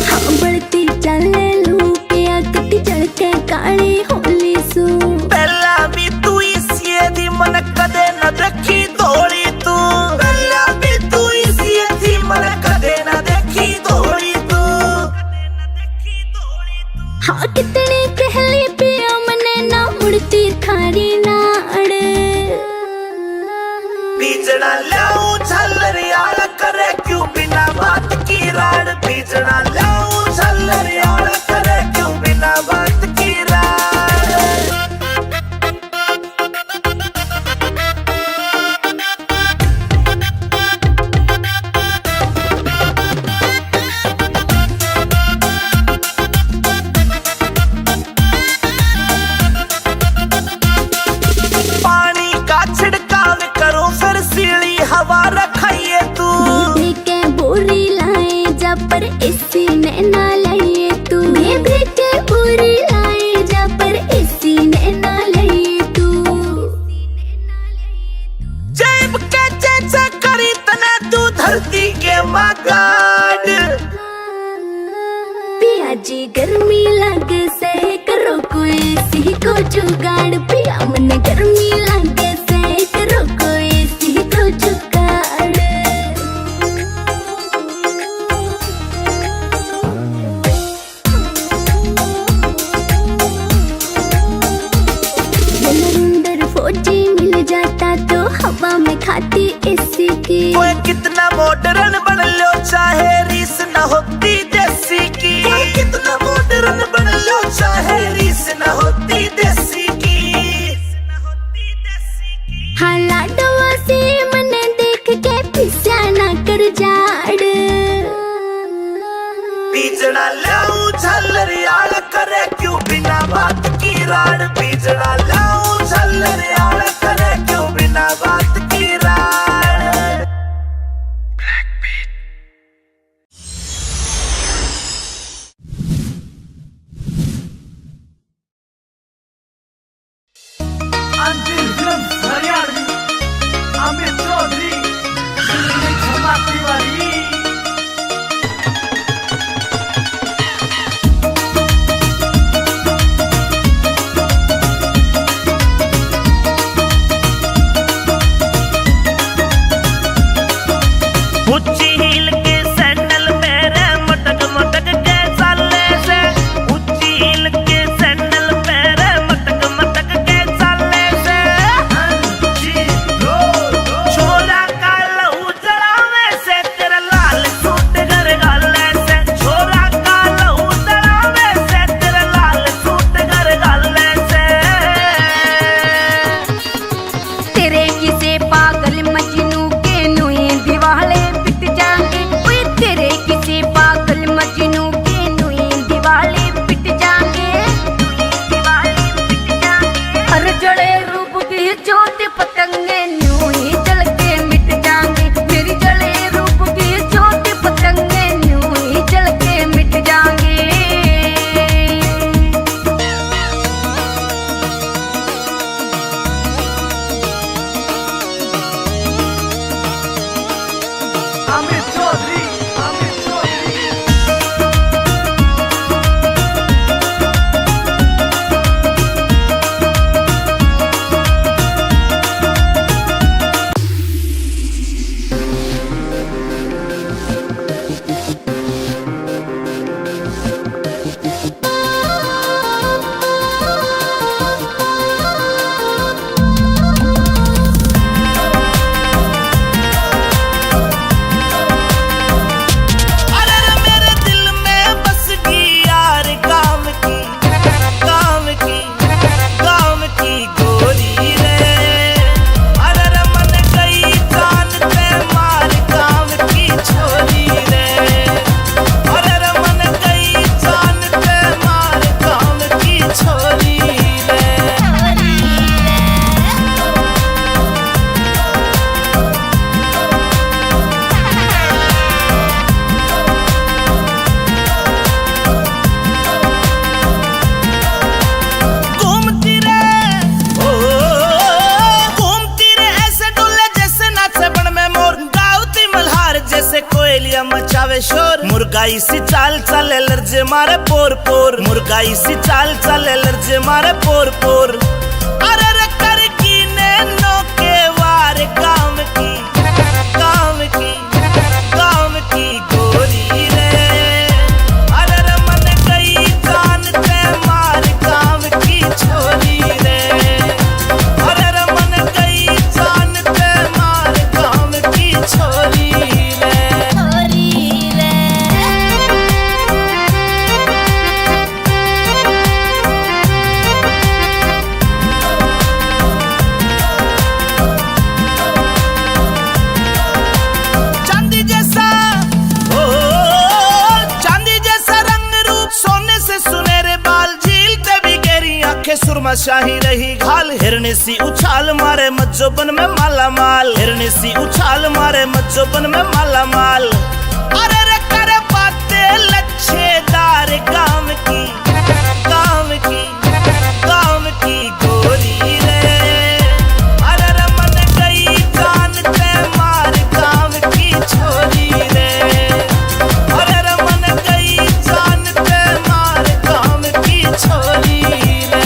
हाँ बढ़ती चले लू पिया कति चढ़के काली होली सू। पहला भी तू इसी दी मन कदे न देखी दौड़ी तू, पहला भी तू इसी दी मन कदे न देखी दौड़ी तू। हाँ कितनी कहली पिया मने ना मुड़ती थारी नाड़। बीजना लाऊं झल्लरियाला करे क्यों बिना बात की राड, बीजना लाऊं झल्लरियाला करे क्यों बिना बात की राड। पानी का छिड़काव करो फिर सीली हवा रखाइए तू, बेबी के बोरी लाए जा पर इसी ने ना लिए तू। बेबी के बोरी लाए जा पर इसी ने ना लिए तू। जेब के जैसे करी तने तू धरती के मगाड। पिया जी गर्मी लगे से करो कोई इसी को जुगाड़, पिया मन गर्मी लगे से करो कोई इसी को जुगाड़। नरेंद्र फौजी मिल जाता तो हवा में खाती एसी की। ओए कितना मॉडर्न बन लो चाहे रीस न होती देसी की, ओए कितना मॉडर्न बन लो चाहे रीस न होती देसी की। हाँ लाडवा से मने देख के पिस्या ना कर जाड़। बीजना लाऊं झल्लरियाला करे क्यों बिना बात की राड, बीजना लाऊं झल्लरियाला करे क्यों बिना बात की राड। अंतिम फिल्म हरियाणवी अमित चौधरी क्षमा तिवारी। ऊंची हील के सैंडल मेरे मटक मटक के चाले से, ऊंची हील के सैंडल मेरे मटक मटक के चाले से। छोरा का लहू जलावे से तेरा लाल सूट घर गाले से, छोरा का लहू जलावे से तेरा लाल सूट घर गाले से। तेरे किसे पागल मजनू के नुई दिवाले पिट जाएंगे, ओए तेरे किसे पागल मजनू के नुई दिवाले पिट जाएंगे, दिवाले पिट जाएंगे। हर जड़े रूप की ज्योत पतंगे नुई जल के मिट जाएंगे, मेरी जड़े रूप की ज्योत पतंगे नुई जल के मिट जाएंगे। अमित चौधरी, अमित चौधरी। मुर्गाई सी चाल चले लर्जे मारे पोर पोर, मुर्गाई सी चाल चले लर्जे मारे पोर पोर। अरे रे कर की नैनो के वार काम की, काम की, काम की गोरी रे। अरे रे मन गई जान ते मार काम की छोरी रे। अरे रे मन गई जान ते मार काम की छोरी रे। चांदी जैसा ओ चांदी जैसा रंग रूप, सोने से सुनहरे बाल, झीलते भी गहरी आंखें, सुरमा शाही रही घाल। हिरनी सी उछाल मारे मज्जोबन में माला माल, हिरनी सी उछाल मारे मज्जोबन में माला माल। अरे रे करे बातें लच्छेदार काम की, काम की, काम की गोरी रे। अरे रे मन गई जान ते मार काम की छोरी रे। अरे रे मन गई जान ते मार काम की छोरी रे।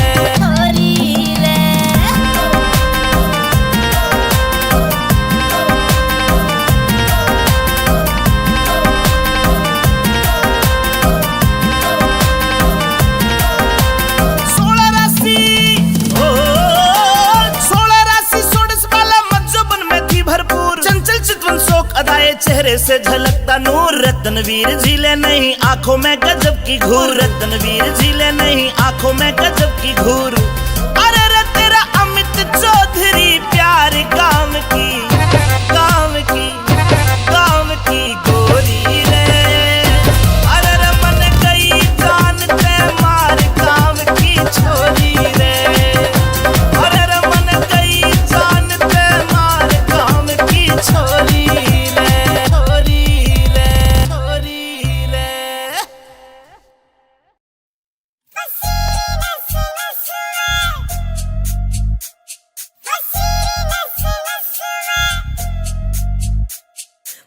सोलह राशि ओ 16 राशि सोडस वाला मज्जोबन में थी भरपूर, चंचल चितवन शोक अदाए चेहरे से झलकता नूर। रत्नवीर झीले नहीं आंखों में गजब की घूर, रत्नवीर झीले नहीं आंखों में गजब की घूर। अरे रे तेरा अमित चौधरी प्यार काम की, काम की, काम की गोरी रे। अरे रे मन गई जान ते मार काम की छोरी रे। अरे रे मन गई जान ते मार काम की छोरी रे, छोरी रे, छोरी रे।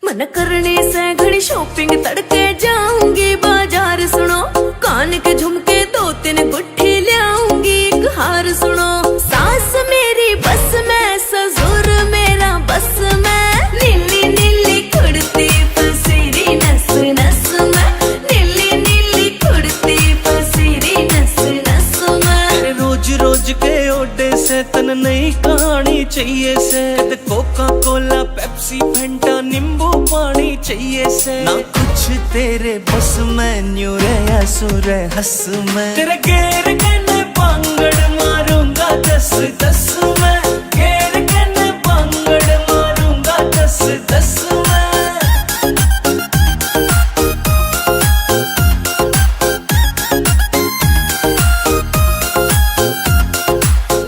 मन करने से घड़ी शॉपिंग तड़के जाऊंगी बाजार सुनो, कान के झुमके 2-3 गुट्ठी लाऊंगी एक हार सुनो। सास मेरी बस में, ससुर मेरा बस में, नीली नीली कुड़ती पसीरी नस नस में, नीली नीली कुड़ती पसीरी नस नस में। तेरे रोज रोज के ओडे से तन नई कहानी चाहिए से, कोका कोला पेप्सी फेंटा नींबू पानी चाहिए से। ना कुछ तेरे बस में, न्यू रे सुर हंस में, तेरे गेर कने पांगड़ मारूंगा 10-10 में, गेर कने पांगड़ मारूंगा 10-10 में।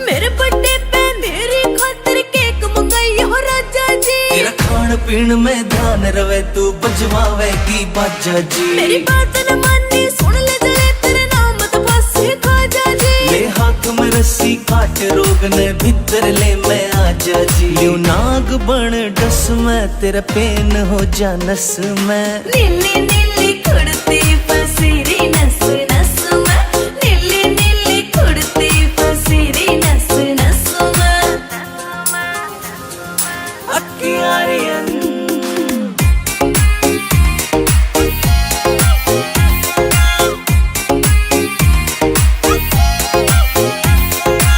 मेरे बर्थडे पे मेरी खातिर केक मंगाई हो राजा जी, तेरा खान पीन में ध्यान रवे तू बजवावेगी बाजा जी। मेरी बात न मानी सुन ले जले तेरे नाम तो बस खाजा जी। ले हाथ में रस्सी काट रोग ने भीतर ले मैं आजा जी। यूं नाग बन डस में, तेरा पेन हो जा नस में। नीली नीली कुड़ती पसीरी नस नस में, नीली नीली कुड़ती पसीरी नस नस में। अक्कियारियन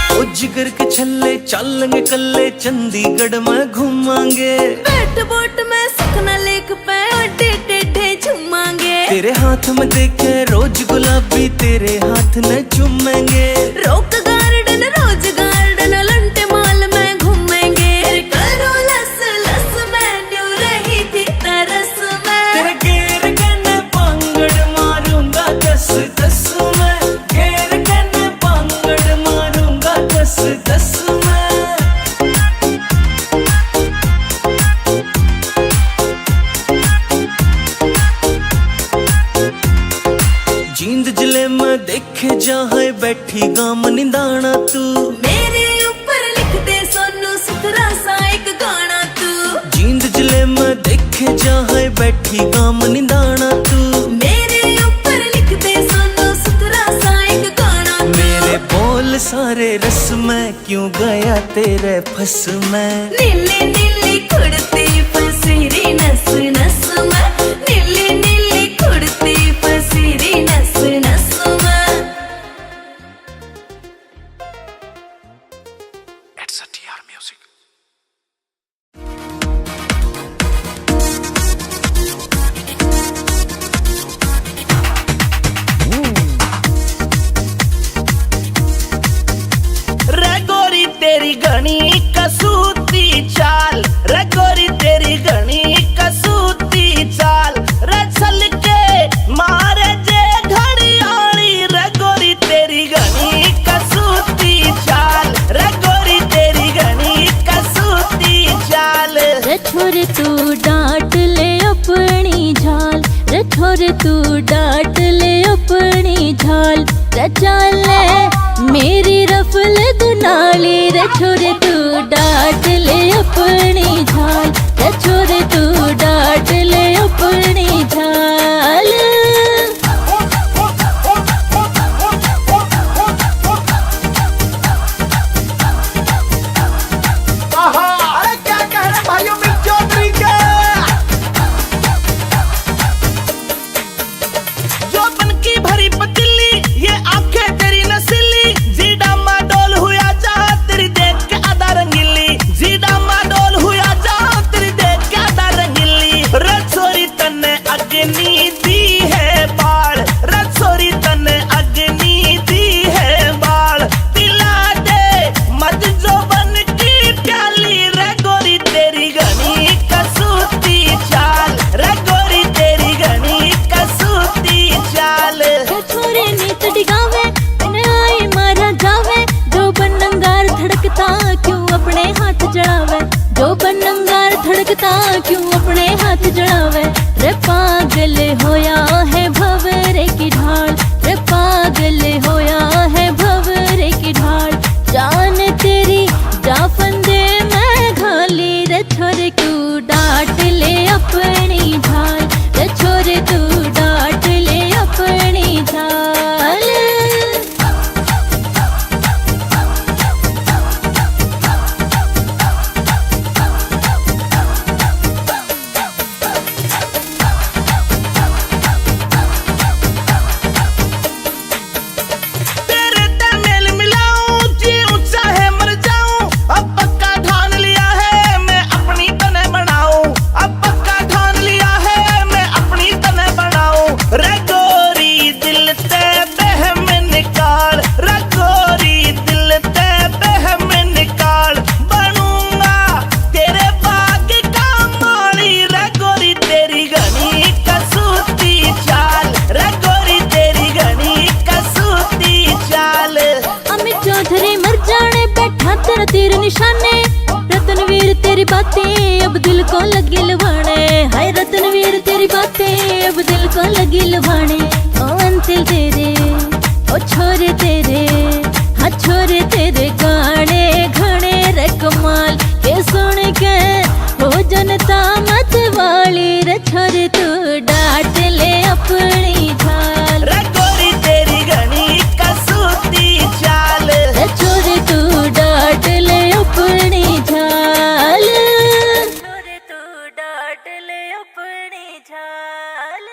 ओ जिगर के छल्ले चलेंगे कल्ले, चंडीगढ़ में घूमांगे। बैठ बोट में सुखना लेक पे अड्डे टेढ़े झूमांगे। तेरे हाथ में देखे रोज गुलाबी, तेरे हाथ न चूमेंगे। रोक गार्डन रोज गार्डन लंटे माल में घूमेंगे। करो लस लस में न्यू रही थी तरस में, तेरे गेर कने पांगड़ मारूंगा 10-10 में, गेर कने पांगड़ मारूंगा 10-10 में। जींद जिले में देखे जहाँ बैठी गाम निंदाना तू, मेरे ऊपर लिख दे सोनू सुथरा सा एक गाना तू। जींद जिले में देखे जहाँ बैठी गाम निंदाना तू। गया तेरे फस में। नीली नीली कुड़ती फसीरी नस नस में, नीली नीली कुड़ती फसीरी नस नस में। It's a TR Music. रे गोरी तेरी घनी कसूती चाल, रे गोरी तेरी घनी कसूती चाल, रे चल के मारे जे घड़ियाली, रे गोरी तेरी घनी कसूती चाल, रे गोरी तेरी घनी कसूती चाल। रे छोरे तू डांट ले अपनी झाल, रे छोरे तू डांट ले अपनी झाल, रे चाल ले मेरी रफल दुनाली, रे छोरे तू डांट ले अपनी झाल, रे छोरे तू डांट ले अपनी झाल। अरे क्या कह रहे भाइयों मिक चौधरी के, जो बन की भरी पतीली, ये आंखें तेरी नसीली, जीडा माडोल हुआ जा तेरी देख के आधा रंगीली, जीडा माडोल हुआ जा तेरी देख के आधा रंगीली। रसोरी तन्ने अग्नि दी है बाढ़, रसोरी तन्ने अग्नि दी है बाढ़, पिला दे मत जो बन की प्याली, रे गोरी तेरी घनी कसूती चाल, रे गोरी तेरी घनी कसूती चाल। रे छोरे नीत डिगावे तने आई मारा जावे, जो बनंगार धड़कता क्यों अपने हाथ जड़ावे, जो बनंगार धड़कता क्यों अपने हाथ जड़ावे। रे पागल होया है भंवरे की ढाल, रे पागल होया है भंवरे की ढाल, जान तेरी जा फंदे में घाली, रे छोरे तू डांट ले अपनी झाल, रे छोरे तू डांट ले अपनी झाल। तेरे तमेल मिलाऊं जी ऊंचा है मर जाऊं, अब पक्का ठान लिया है मैं अपनी तने बनाऊं, अब पक्का ठान लिया है मैं अपनी तने बनाऊं। रे गोरी दिल ते बहम निकाल, रे गोरी दिल ते बहम निकाल, बनूंगा तेरे बाग का माली, रे गोरी तेरी घनी कसूती चाल, रे गोरी तेरी घनी कसूती चाल। अमित चौधरी मर जाने बैठा तेरा तीर निशाने, रतनवीर तेरी बातें अब दिल को लगी लुभाने, हाय रतनवीर तेरी बातें अब दिल को लगी लुभाने। ओ अंतिल तेरे ओ छोरे तेरे, हाँ छोरे तेरे गाने घने रे कमाल, के सुन के हो जनता मत वाली, रे छोरे तू डांट ले अपनी झाल, रे गोरी तेरी घनी कसूती चाल, रे छोरे तू डांट ले अपनी झाल, छोरे तू डांट ले अपनी झाल।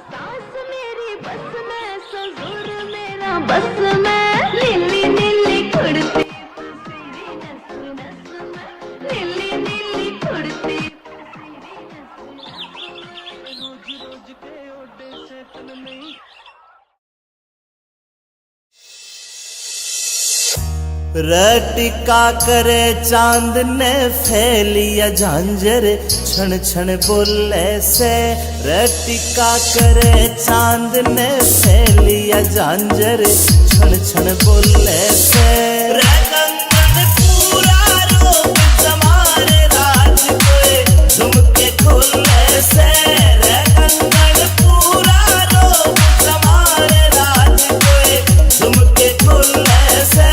सास मेरी बस में, ससुर मेरा बस में, नीली नीली कुड़ती फसीरी नस नस में, नीली नीली कुड़ती रोज रोज के ओडे से तन नहीं। रटिका करे चांद ने फैलिया झांझर, छण छण बोले से, रटिका करे चांद ने फैलिया झांझर, छण छण बोले से। रे कंगन पूरा रूप जमारे राज कोई झुमके खोले से, रे कंगन पूरा रूप जमारे राज कोई झुमके खोले से।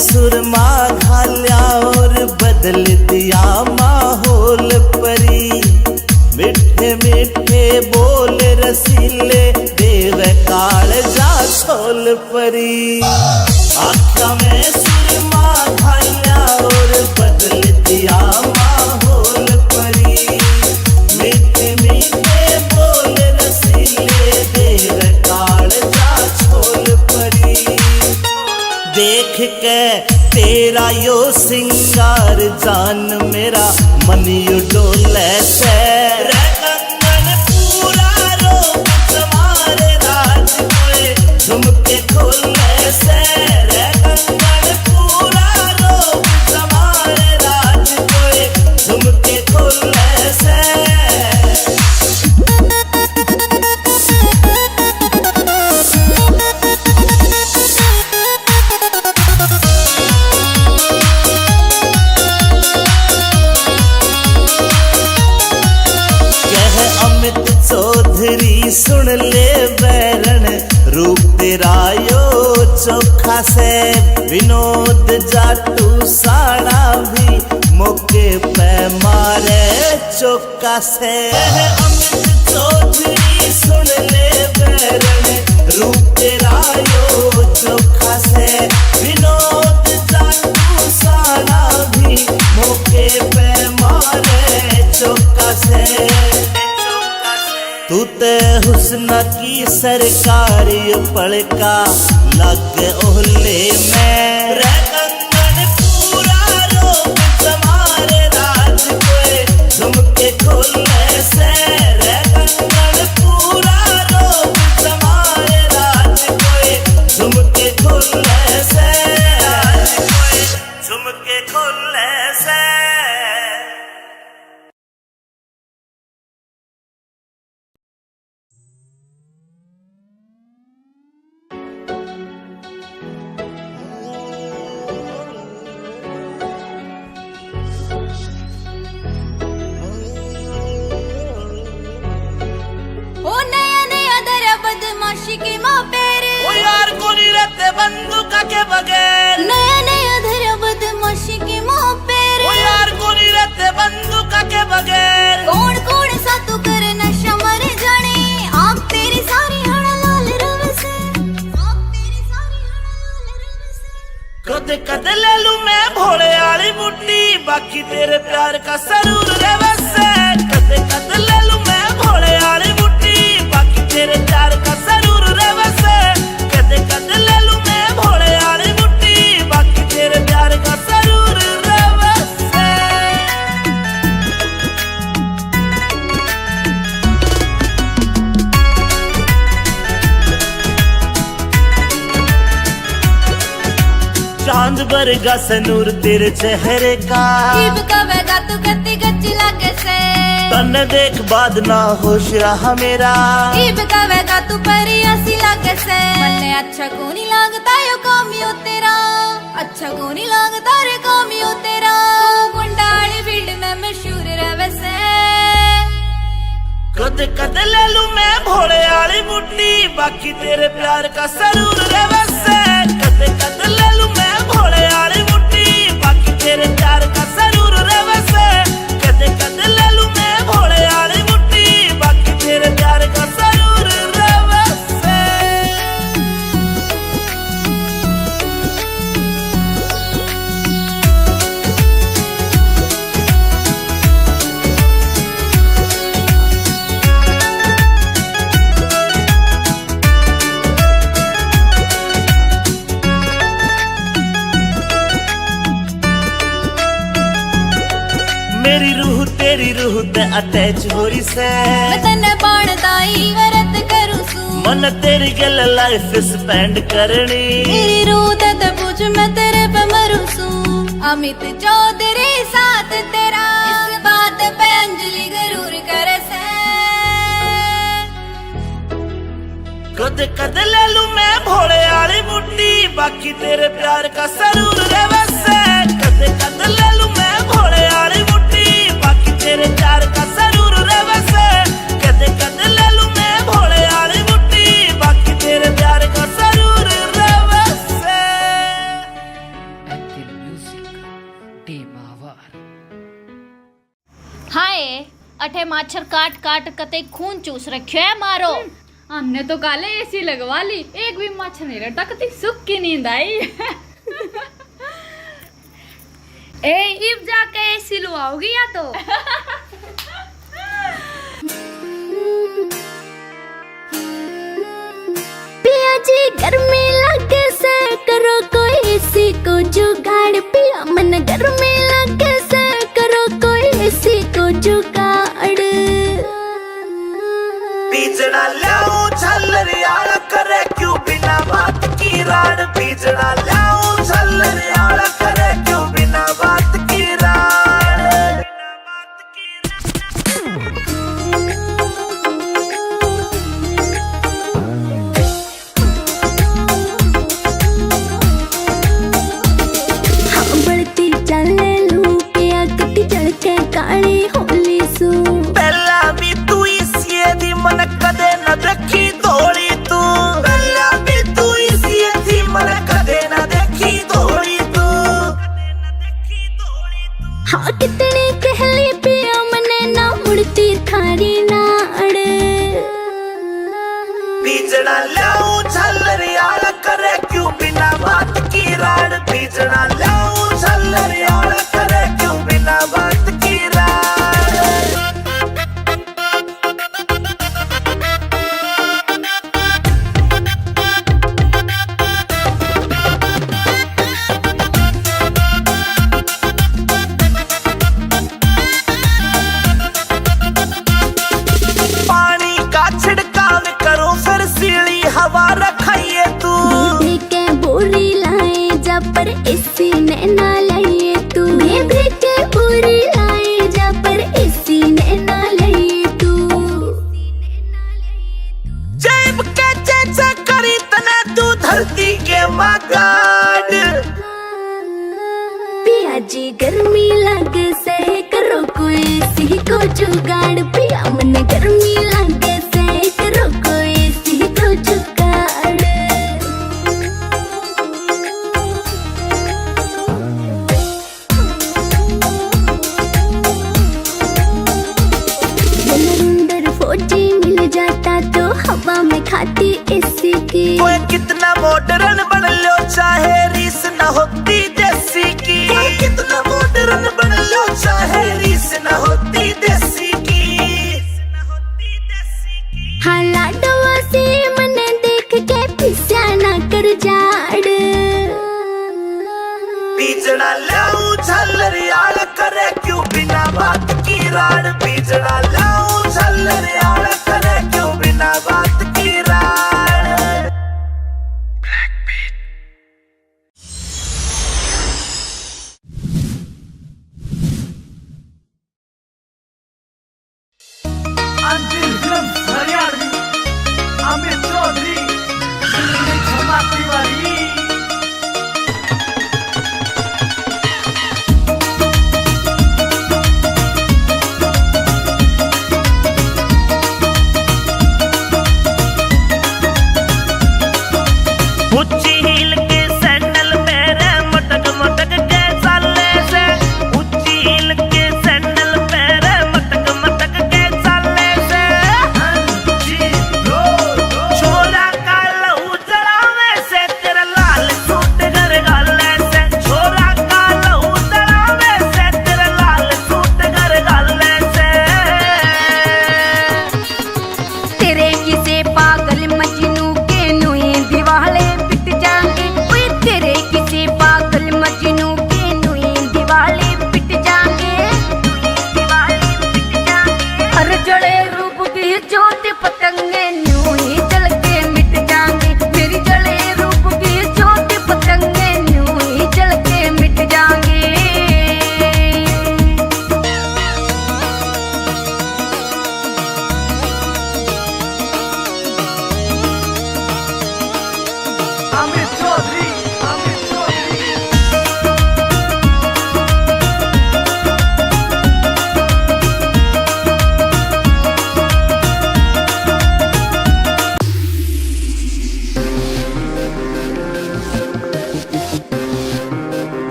सुरमा घाल्या और बदल दिया माहौल परी। मिठे मिठे बोल रसीले देव काल जा छोल परी। आख्या में सुरमा घाल्या और बदल दिया माहौल परी। मिठे मिठे बोल रसीले देव काल जा छोल परी। देख के तेरा यो सिंगार जान मेरा मन यू डोले से। रे कंगन पूरा रोक तुम्हारे राज कोए झुमके खोले से। रे कंगन पूरा रोक तुम्हारे राज कोए झुमके खोले से। चौधरी सुन ले बैरन रूप तेरा यो चोखा से। विनोद जाटू साड़ा भी मौके पे मारे चौका से। अमित चौधरी सुन ले बैरन रूप तेरा यो चोखा से। विनोद जाटू साड़ा भी मौके पे मारे चौका से। तू ते हुस्न की सरकारी पड़का लग ओहले में। रे कंगन पूरा रोक तुम्हारे राज कोए झुमके खोले से। रे कंगन पूरा रोक तुम्हारे राज कोए झुमके खोले से। झुमके खोले से। के माँ पेरे ओ यार कोनी रहते बंदूका के बगैर। नया नया धरा बदमाशी के माँ पेरे। ओ यार कोनी रहते बंदूका के बगैर। कौन कौन सा तू करे नशा मर जाने। आँख तेरी सारी हड़ा लाल रव से। आँख तेरी सारी हड़ा लाल रव से। कदे कदे ले लूं मैं भोले वाली बुट्टी बाकी तेरे प्यार का सरूर रे वैसे। कदे कदे ले लूं मैं भोले वाली बुट्टी बाकी तेरे प्यार का सरूर रे वैसे। कदे कदे ले लूं मैं भोले वाली बुट्टी बाकी तेरे प्यार का सरूर रे वैसे। चांद बरगा सनूर तेरे चेहरे का। जीव कवेगा तू गति गच्ची लागे से। तन देख बाद ना होश रहा मेरा। जीव कवेगा तू परी ऐसी लागे से। मन्ने अच्छा को नहीं लगता यो कामियो तेरा। अच्छा को नहीं लगता रे कामियो तेरा। गुंडाली फील्ड में मशहूर रहे से। कदे कदे ले लूं मैं भोले वाली बुट्टी बाकी तेरे प्यार का सरूर रे वैसे। कदे कदे ले लूं मैं भोले वाली बुट्टी बाकी तेरे प्यार का सरूर रे वैसे। कदे कदे ले लूं मैं भोले वाली बुट्टी बाकी तेरे प्यार का सरूर रे वैसे। मेरी रूह तेरी रूह ते अटैच हो रही से। मैं तन्ने बाणदाई वरत करूं सू। मन तेरी गल लाइफ स्पेंड करनी। मेरी रूह ते पूछ मैं तेरे पे मरूं सू। अमित चौधरी साथ तेरा इस बात पे अंजलि जरूर करे से। कदे कदे ले लूं मैं भोले वाली बुट्टी बाकी तेरे प्यार का सरूर रे वैसे। कदे कदे ले लूं मैं भोले वाली बुट्टी बाकी तेरे प्यार का सरूर रे वैसे। कदे कदे ले लूं मैं भोले वाली बुट्टी बाकी तेरे प्यार का सरूर रे वैसे। अठे माछर काट काट कते खून चूस रखियो है मारो। हमने तो काले एसी लगवा ली, एक भी मच्छर नहीं रहता, कती सुख की नींद आई। ए इब जाके एसी लुआओगी या तो? पिया जी गर्मी लगे से करो कोई एसी को जुगाड़, पिया मन गर्मी लगे से करो कोई एसी को जुगाड़। बीजना लाऊं झल्लरियाला करे क्यों बिना बात की राड, बीजना लाऊं झल्लरियाला करे क्यों बिना बात की राड। हाँ बढ़ती चले लू पिया कटी चढ़के काली होली सू। पहला भी तू इसी दी मन कदे न देखी धोली तू, पहला भी तू इसी दी मन कदे न देखी धोली तू। हाँ कितनी कहली पिया मने ना मुड़ती थारी नाड़। बीजना लाऊं झल्लरियाला करे क्यों बिना बात की राड, बीजना लाऊं झल्लरियाला करे क्यों बिना बात की राड। पानी का छिड़काव करो फिर सीली हवा रखाइए तू, बेबी के बोरी लाए जा पर एसी ने ना लाइए तू। बेबी के बोरी लाए जा पर एसी ने ना लाइए तू। जेब के चेचा करी तने तू धरती के मगाड। पिया जी गर्मी लगे से करो कोई एसी को जुगाड़, पिया मन गर्मी लगे से करो कोई एसी को जुगाड़। नरेंद्र फौजी मिल जाता तो हवा में खाती एसी की। कोई कितना मॉडर्न बन लो चाहे रीस न होती देसी की, कोई कितना मॉडर्न बन लो चाहे रीस न होती देसी की। हाँ लाडवा से मने देख के पिस्या ना कर जाड़। बीजना लाऊं झल्लरियाला करे क्यों बिना बात की राड, बीजना लाऊं झल्लरियाला करे क्यों बिना बात की राड। अंतिम फिल्म हरियाणवी अमित चौधरी क्षमा तिवारी।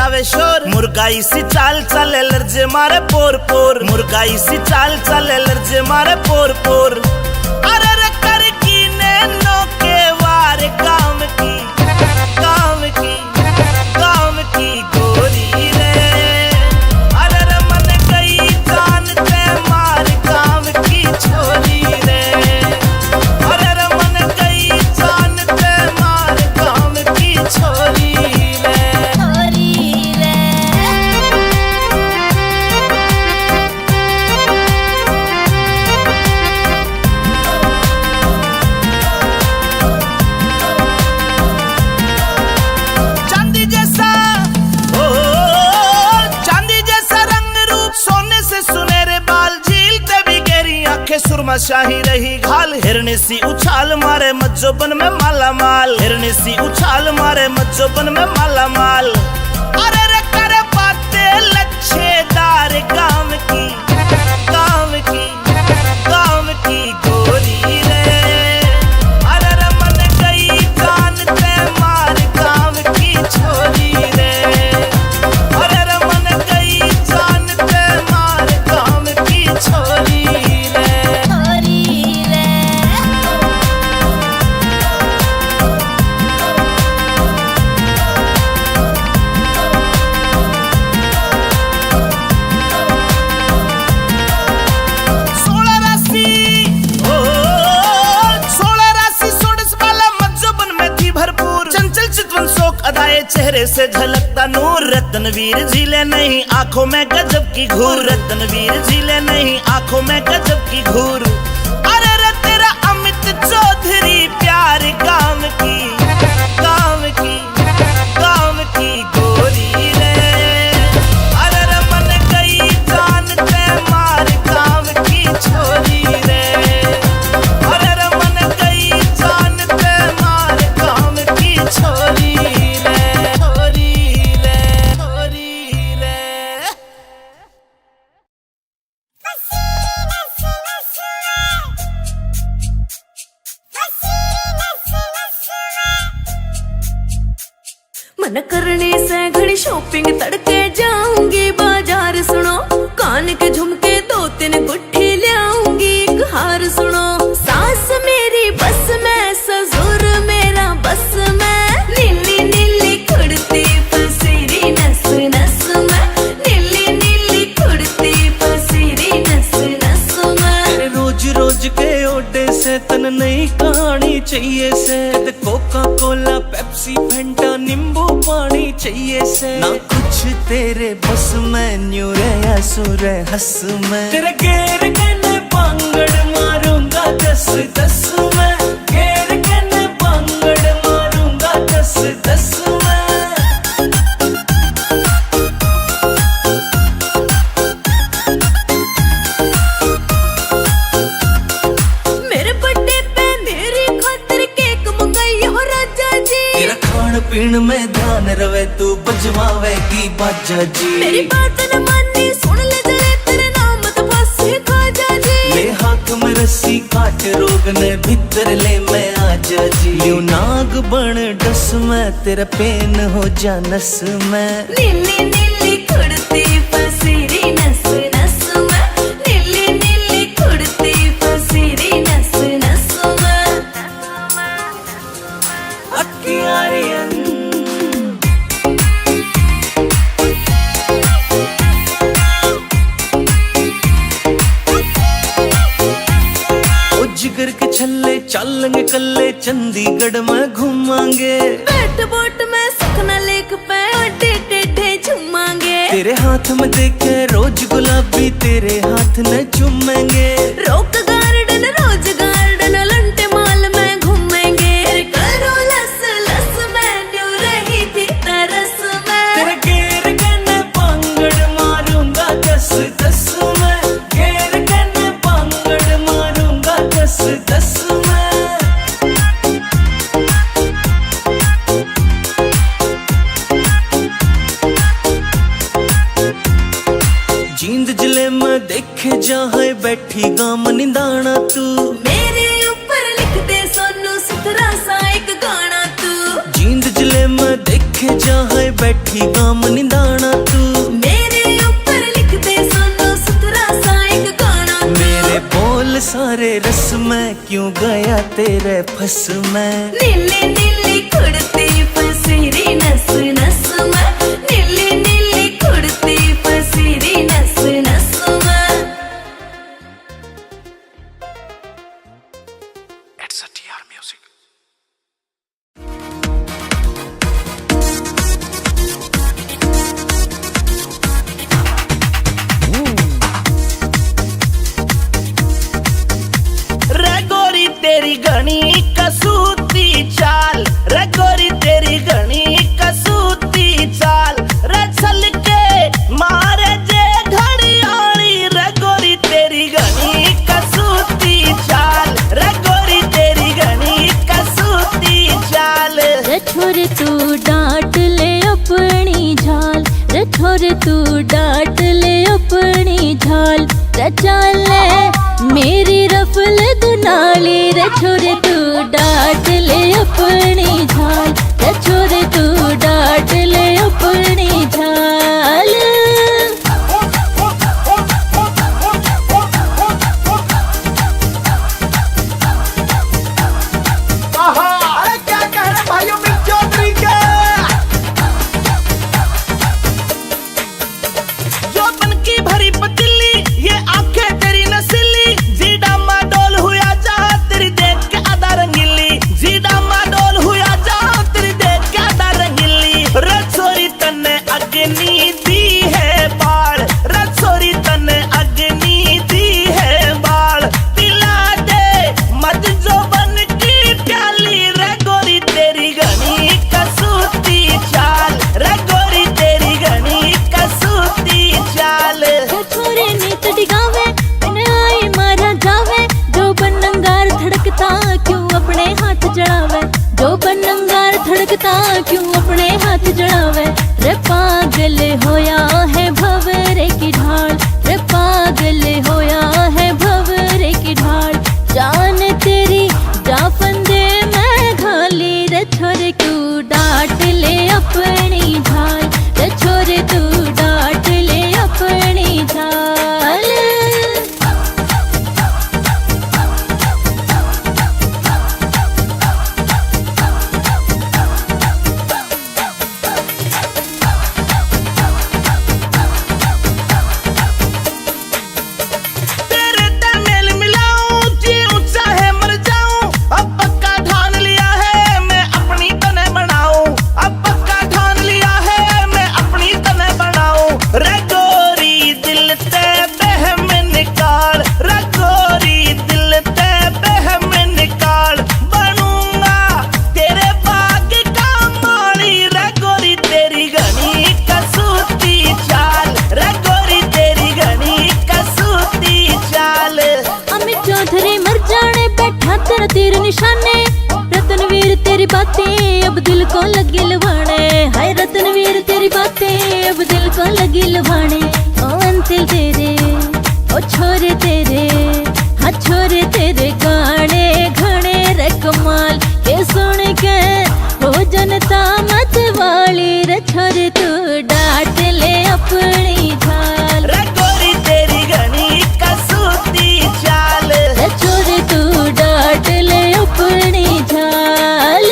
जावे शोर। मुर्गाई सी चाल चले लर्जे मारे पोर पोर, मुर्गाई सी चाल चले लर्जे मारे पोर पोर। अरे रे कर की नैनो के वार काम की, काम की, काम की गोरी रे। अरे रे मन गई जान ते मार काम की छोरी रे। अरे रे मन गई जान ते मार काम की छोरी रे। चांदी जैसा ओ चांदी जैसा रंग रूप, सोने से सुनहरे बाल, झील ते भी गहरी आंखें, सुरमा शाही रही घाल। हिरनी सी उछाल मारे मज्जोबन में माला माल, हिरनी सी उछाल मारे मज्जोबन में माला माल। अरे रे करे बातें लच्छेदार काम की, काम की, काम की गोरी रे। अरे रे मन गई जान ते मार काम की छोरी रे। अरे रे मन गई जान ते मार काम की छोरी रे। सोलह राशि ओ 16 राशि 16 वाला मज्जोबन में थी भरपूर। चंचल चितवन शोक अदाए चेहरे से झलकता नूर। रत्नवीर झीले नहीं आंखों में गजब की घूर, रत्नवीर झीले नहीं आंखों में गजब की घूर। अरे रे तेरा अमित चौधरी प्यार काम की, काम की, काम की गोरी रे। अरे रे मन गई जान ते मार काम की छोरी रे। अरे रे मन गई जान ते मार काम की छोरी रे। छोरी रे, छोरी रे। मन करने से घड़ी शॉपिंग तड़के जाऊंगी बाजार सुनो। कान के झुमके 2-3 गुट्ठी ले आऊंगी एक हार सुनो। सास मेरी बस में ससुर मेरा बस में, नीली नीली कुड़ती पसीरी नस नस में, नीली नीली कुड़ती पसीरी नस नस में। तेरे रोज रोज के ओडे से तन नई कहानी चाहिए से। कोका कोला पेप्सी फेंटा नींबू पानी चाहिए से। ना कुछ तेरे बस में, न्यू रे सुर हंस में। तेरे गेर के पांगड़ मारूंगा 10-10 में, गेर के पांगड़ मारूंगा 10-10 में। मेरे बर्थडे पे मेरी खातिर केक मंगाई हो राजा जी। तेरा खान पीन में ध्यान रवे, तू बजवावेगी बाजा जी। मेरी बात न मानी सुन ले जले, तेरे नाम तो फांसी खाजा जी। ले हाथ में रस्सी काट रोग ने भीतर ले मैं आजा जी। ल्यू नाग बन डस में, तेरा पेन हो जा नस में। नीली नीली कुड़ती पसीरी नस नस में, नीली नीली कुड़ती पसीरी नस नस में। अक्कियारियन जिगर के छल्ले चलेंगे कल्ले, चंडीगढ़ में घूमांगे। बैठ बोट में सुखना लेक पे ओडे टेढ़े झूमांगे। तेरे हाथ में देखे रोज गुलाबी, तेरे हाथ न चूमेंगे। रॉक गार्डन रोज गार्डन लंटे माल में घूमेंगे। करो लस लस में न्यू रही थी तरस में। तेरे गेर के पांगड़ मारूंगा 10-10 में, गेर के पांगड़ मारूंगा 10-10 में। जींद जिले में देखे जहाँ बैठी गाम निंदाना तू। मेरे ऊपर लिख दे सोनू सुथरा सा एक गाना तू। जींद जिले में देखे जहाँ बैठी गाम निंदा क्यों गया तेरे फस में। नीली नीली कुड़ती फसीरी नस नस में, नीली नीली कुड़ती फसीरी नस नस में। It's a TR Music. रे गोरी तेरी घनी कसूती चाल, रे गोरी तेरी घनी कसूती चाल, रे चल के मारे जे घड़ियाली, रे गोरी तेरी घनी कसूती चाल, रे गोरी तेरी घनी कसूती चाल। रे छोरे तू डांट ले अपनी झाल, रे छोरे तू डांट ले अपनी झाल, रे चाल मेरी रफल दुनाली, रे छोरे तू डांट ले अपनी झाल, रे छोरे तू डांट ले अपनी झाल। अरे क्या कह रहे भाइयों मिक चौधरी के, जो बन की भरी पतीली, ये आंखें तेरी नसीली, जीडा माडोल हुआ जा तेरी देख के आधा रंगीली, जीडा माडोल हुआ जा तेरी देख के आधा रंगीली। रसोरी तन्ने अग्नि दी है बाढ़, रसोरी तन्ने अग्नि दी है बाढ़, पिला दे मत जो बन की प्याली, रे गोरी तेरी घनी कसूती चाल, रे गोरी तेरी घनी कसूती चाल। छोरे नीत डिगावे बिन आए मारा जावे, जो बनंगार धड़कता क्यों अपने हाथ जड़ावे, जो बनंगार धड़कता क्यों अपने हाथ जड़ावे। रे पागल होया है भंवरे की ढाल, रे पागल होया है भंवरे की ढाल, जान तेरी जा फंदे मैं घाली, रे छोरे तू डांट ले अपनी झाल, रे छोरे तू डांट ले अपनी झाल। तेरे तमेल मिलाऊं जीऊं चाहे मर जाऊं, अब पक्का ठान लिया है मैं अपनी तने बनाऊं, अब पक्का ठान लिया है मैं अपनी तने बनाऊं। रे गोरी दिल ते बहम निकाल, रे गोरी दिल ते बहम निकाल, बनूंगा तेरे बाग का माली, रे गोरी तेरी घनी कसूती चाल, रे गोरी तेरी घनी कसूती चाल। अमित चौधरी मर जाने बैठा तेरा तीर निशाने, रतनवीर तेरी बातें अब दिल को लगी लुभाने, हाय रतनवीर तेरी बातें अब दिल को लगी लुभाने। ओ अंतिल तेरे ओ छोरे तेरे, हाँ छोरे तेरे गाने घने रे कमाल, के सुन के हो जनता मत वाली, रे छोरे तू डांट ले अपनी झाल, रे गोरी तेरी घनी कसूती चाल, रे छोरे तू डांट ले अपनी झाल,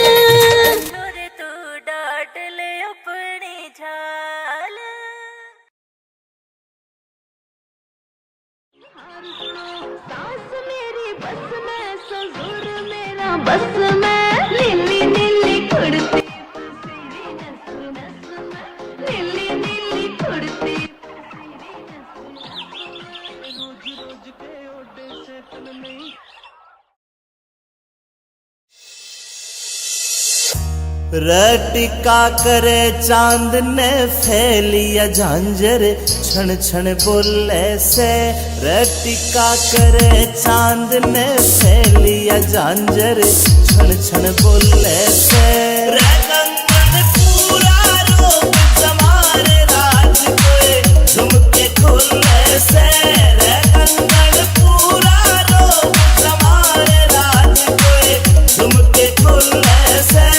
छोरे तू डांट ले अपनी झाल। सास मेरी बस में, ससुर मेरा बस में, नीली नीली कुड़ती फसीरी नस नस में, नीली नीली कुड़ती फसीरी नस नस में। रोज रोज के ओडे से तन नहीं। रटिका करे चांद ने फैलिया झांझर, छण छण बोले से, रटिका करे चांद ने फैलिया झांझर, छण छण बोले से। रंगन पूरा रोग जमारे राज कोए, झुमके खोले से, रंगन पूरा रोग जमारे राज कोए, झुमके खोले से।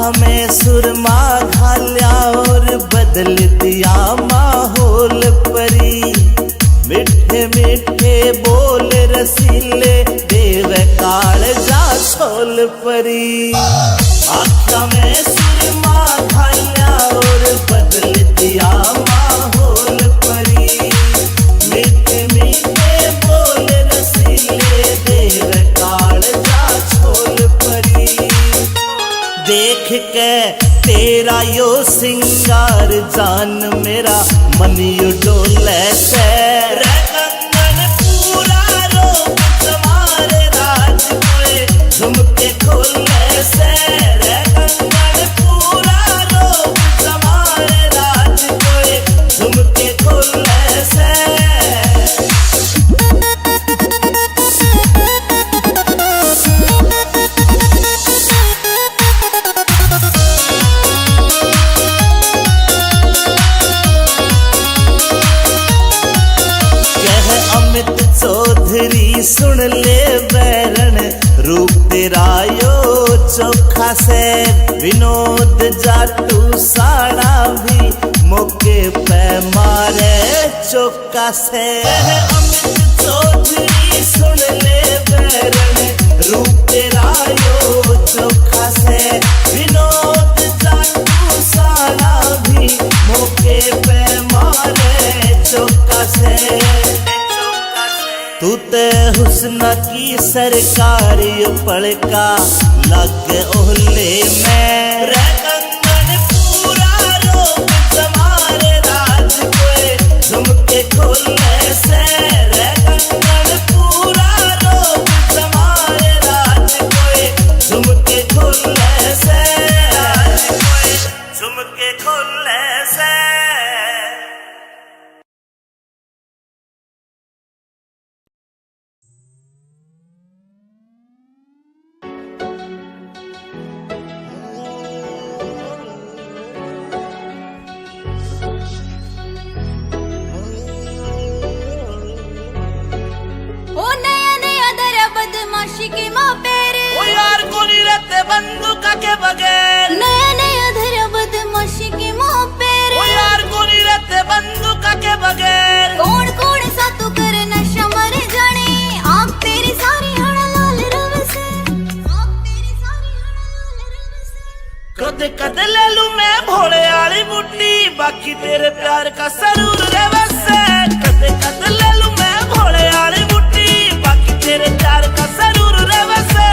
आँखों में सुरमा घाल्या और बदल दिया माहौल परी। मिठे मिठे बोल रसीले देव काल जा छोल परी। आँखों में सुरमा घाल्या और बदल दिया माहौल परी। मिठे मिठे बोल रसीले देव काल जा छोल परी। देख के तेरा यो सिंगार जान मेरा मन यू डोले से। रे कंगन पूरा रोप तुम्हारे राज कोए झुमके खोले से। रे कंगन पूरा रोप तुम्हारे राज कोए झुमके खोले से। चौधरी सुन ले बैरन रूप तेरा यो चोखा से। विनोद जाटू साड़ा भी मौके पे मारे चौका से। अमित चौधरी सुन ले बैरन रूप तेरा यो चोखा से। विनोद जाटू साड़ा भी मौके पे मारे चौका से। तू ते हुस्न की सरकारी पड़का लग ओहले में। रे कंगन पूरा रोप तुम्हारे राज कोए झुमके खोले से। रे कंगन पूरा रोप तुम्हारे राज कोए झुमके खोले से। झुमके खोले से। के माँ पेरे ओ यार कोनी रहते बंदूक के बगैर। नया नया धरा बदमाशी के माँ पेरे। ओ यार कोनी रहते बंदूक के बगैर। कौन कौन सा तू कर नशा मर जाने। आँख तेरी सारी हड़ा लाल रव से। आँख तेरी सारी हड़ा लाल रव से। कद कद ले लूं मैं भोले वाली बुड्ढी बाकी तेरे प्यार का सरूर रव से। कद कद ले लूं मैं भोले वाली बुड्ढी बाकी तेरे प्यार का सरूर रव से।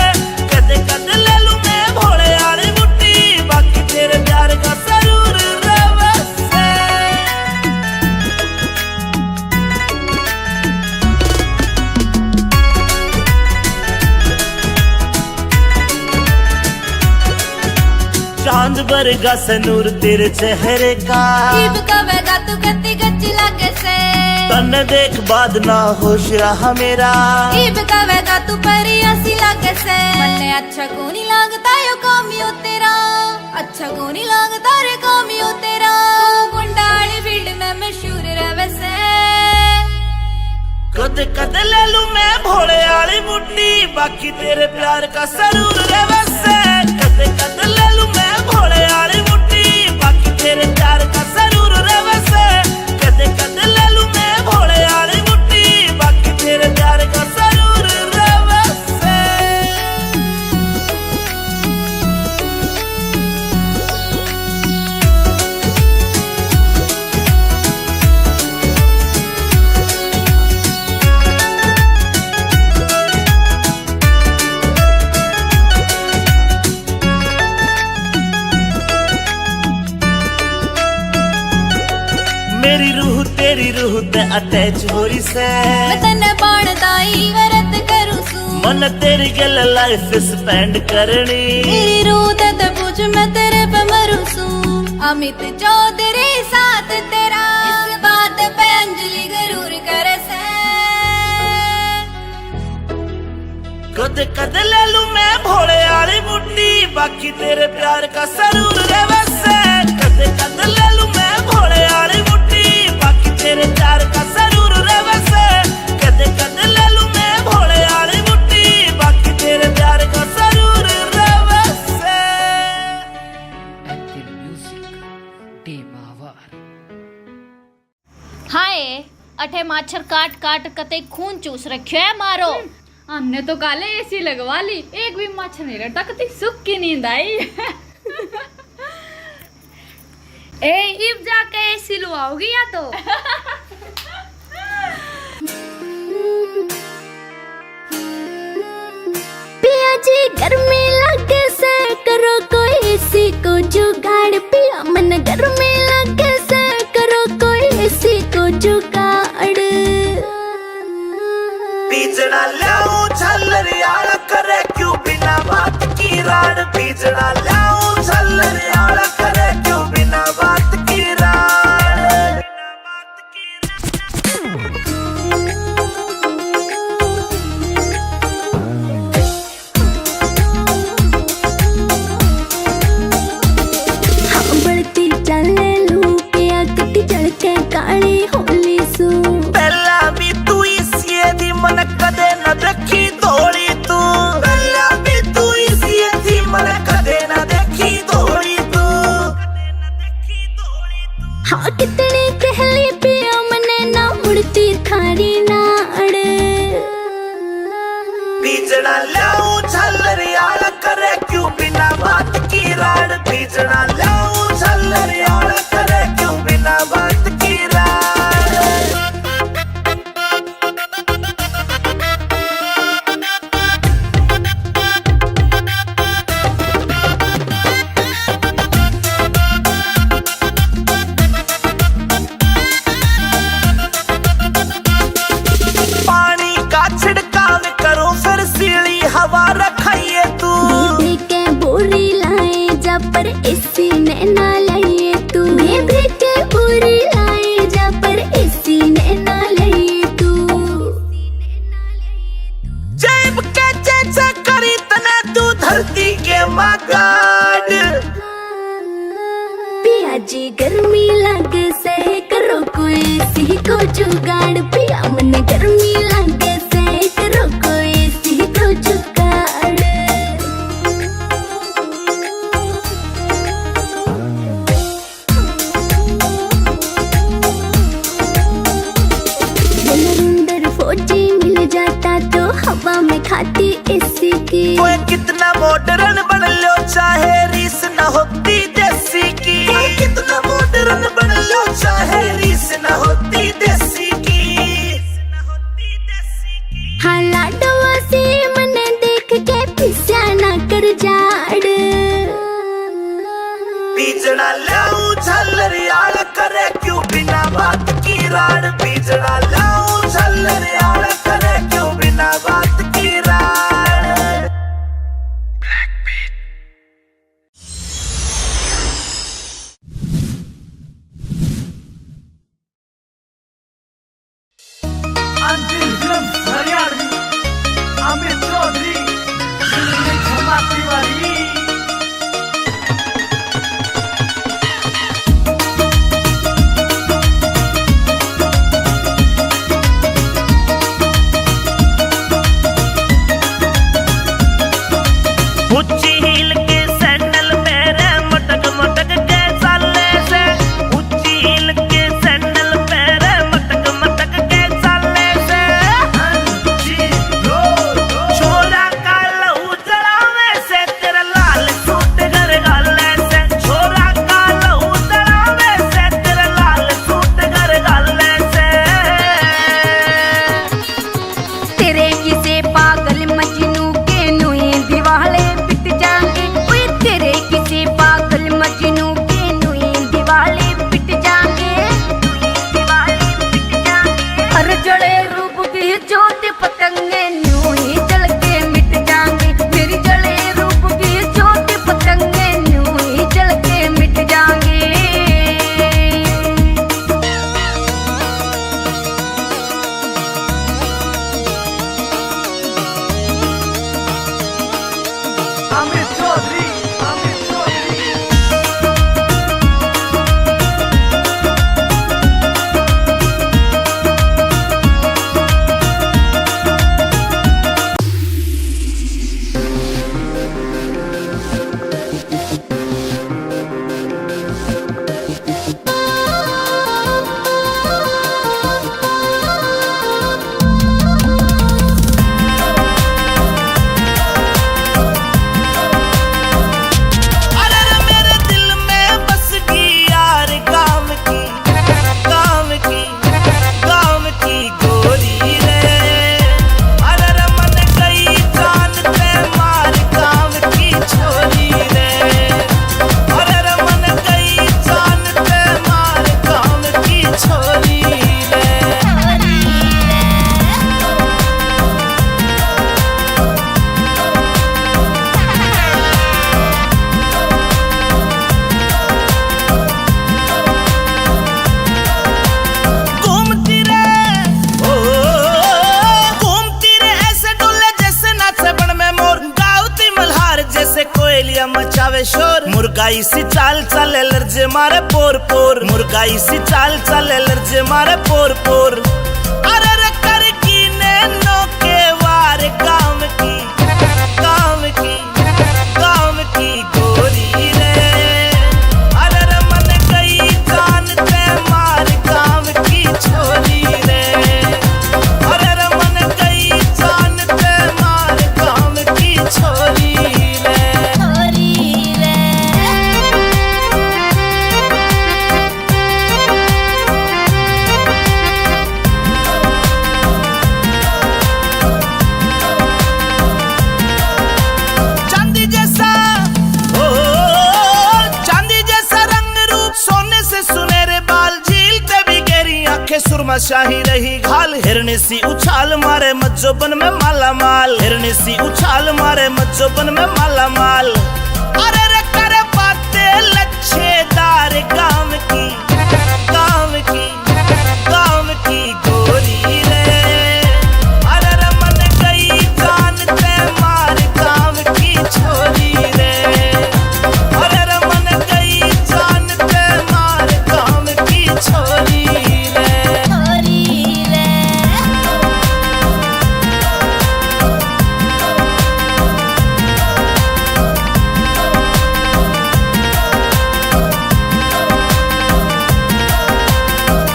कद कद ले लूं मैं भोले वाली बुड्ढी बाकी तेरे प्यार का सरूर रव से। चांद बरगा सनूर तेरे चेहरे का। जीभ कवेगा तू गति गच्ची लागे से। तन देख बाद ना होश रहा मेरा। जीभ कवेगा तू परियासी लागे से। मन्ने अच्छा को नहीं लागता यो कामियो तेरा। अच्छा को नहीं लागता रे कामियो तेरा। तू गुंडाली फील्ड में मशहूर रवे से। कद कद ले लूं मैं भोले वाली बुड्ढी बाकी तेरे प्यार का सरूर रवे से। कद कद ले लूं मैं भोले वाली बुड्ढी बाकी तेरे प्यार का सरूर रवे से। कद कद ले लूं मैं भोले वाली बुड्ढी बाकी तेरे प्यार का सरूर रवे से। मेरी रूह तेरी रूह ते अटैच हो रही से। मैं तन्ने बाणदाई वरत करूं सू। मन तेरी गल लाइफ स्पेंड करनी। मेरी रूह ते पूछ मैं तेरे पे मरूं सू। अमित चौधरी साथ तेरा इस बात पे अंजलि गरूर करे से। कद कद ले लूं मैं भोले वाली बुड्ढी बाकी तेरे प्यार का सरूर रवे से। कद कद ले लूं मैं भोले वाली बुड्ढी बाकी तेरे प्यार का सरूर रवे से। कद कद ले लूं मैं भोले वाली बुड्ढी बाकी तेरे प्यार का सरूर रवे से। हाय अठे माछर काट काट कते खून चूस रखियो है मारो। हमने तो काले एसी लगवा ली, एक भी मच्छर नहीं रहता, कितनी सुख की नींद आई। इब जाके एसी लुआओगी या तो। पिया जी गर्मी लगे से करो कोई एसी को जुगाड़, पिया मन गर्मी लगे से करो कोई एसी को जुगाड़। बीजना लाऊं झल्लरियाला करे क्यों बिना बात की राड, बीजना लाऊं झल्लरियाला करे क्यों बिना बात की राड। हाँ बढ़ती चले लू पिया कटी चढ़के काली होली सू। पहला भी तू इसी दी मन कदे न देखी दौड़ी तू, पहला भी तू इसी दी मन कदे न देखी दौड़ी तू। हाँ कितनी कहली पिया मने ना मुड़ती थारी नाड़। बीजना लाऊं झल्लरियाला करे क्यों बिना बात की राड, बीजना लाऊं झल्लरियाला करे क्यों बिना बात की राड। पानी का छिड़काव करो फिर सीली हवा रखाइए तू, बेबी के बोरी लाए जा पर एसी ने ना लाइए तू। बेबी के बोरी लाए जा पर एसी ने ना लाइए तू। जेब के चेचा करी तना तू धरती के मगाड़। पिया जी गर्मी लगे से करो कोई एसी को जुगाड़, पिया मन गर्मी लगे से करो कोई एसी को जुगाड़। नरेंद्र फौजी मिल जाता तो हवा में खाती एसी की। कोई कितना मॉडर्न बन लो चाहे रीस न होती देसी की, कोई कितना मॉडर्न बन लो चाहे रीस न होती देसी की। हाँ लाडवा से मने देख के पिस्या ना कर जाड़। बीजना लाऊं झल्लरियाला करे क्यों बिना बात की राड, बीजना लाऊं झल्लरियाला करे क्यों बिना बात की राड। अंतिम फिल्म हरियाणवी अमित चौधरी क्षमा तिवारी। मुर्गाई सी चाल चले लर्जे मारे पोर पोर, मुर्गाई सी चाल चले लर्जे मारे पोर पोर। अरे रे कर की नैनो के वार काम की, काम की, काम की गोरी रे। अरे रे मन गई जान ते मार काम की छोरी रे। अरे रे मन गई जान ते मार काम की छोरी रे। चांदी जैसा ओ चांदी जैसा रंग रूप, सोने से सुनहरे बाल, झील पे भी गहरी आंखें, सुरमा शाही रही घाल। हिरनी सी उछाल मारे मज्जोबन में माला माल, हिरनी सी उछाल मारे मज्जोबन में माला माल। अरे रे करे बातें लच्छेदार काम की, काम की, काम की गोरी रे। अरे रे मन गई जान ते मार काम की छोरी रे। अरे रे मन गई जान ते मार काम की छोरी रे।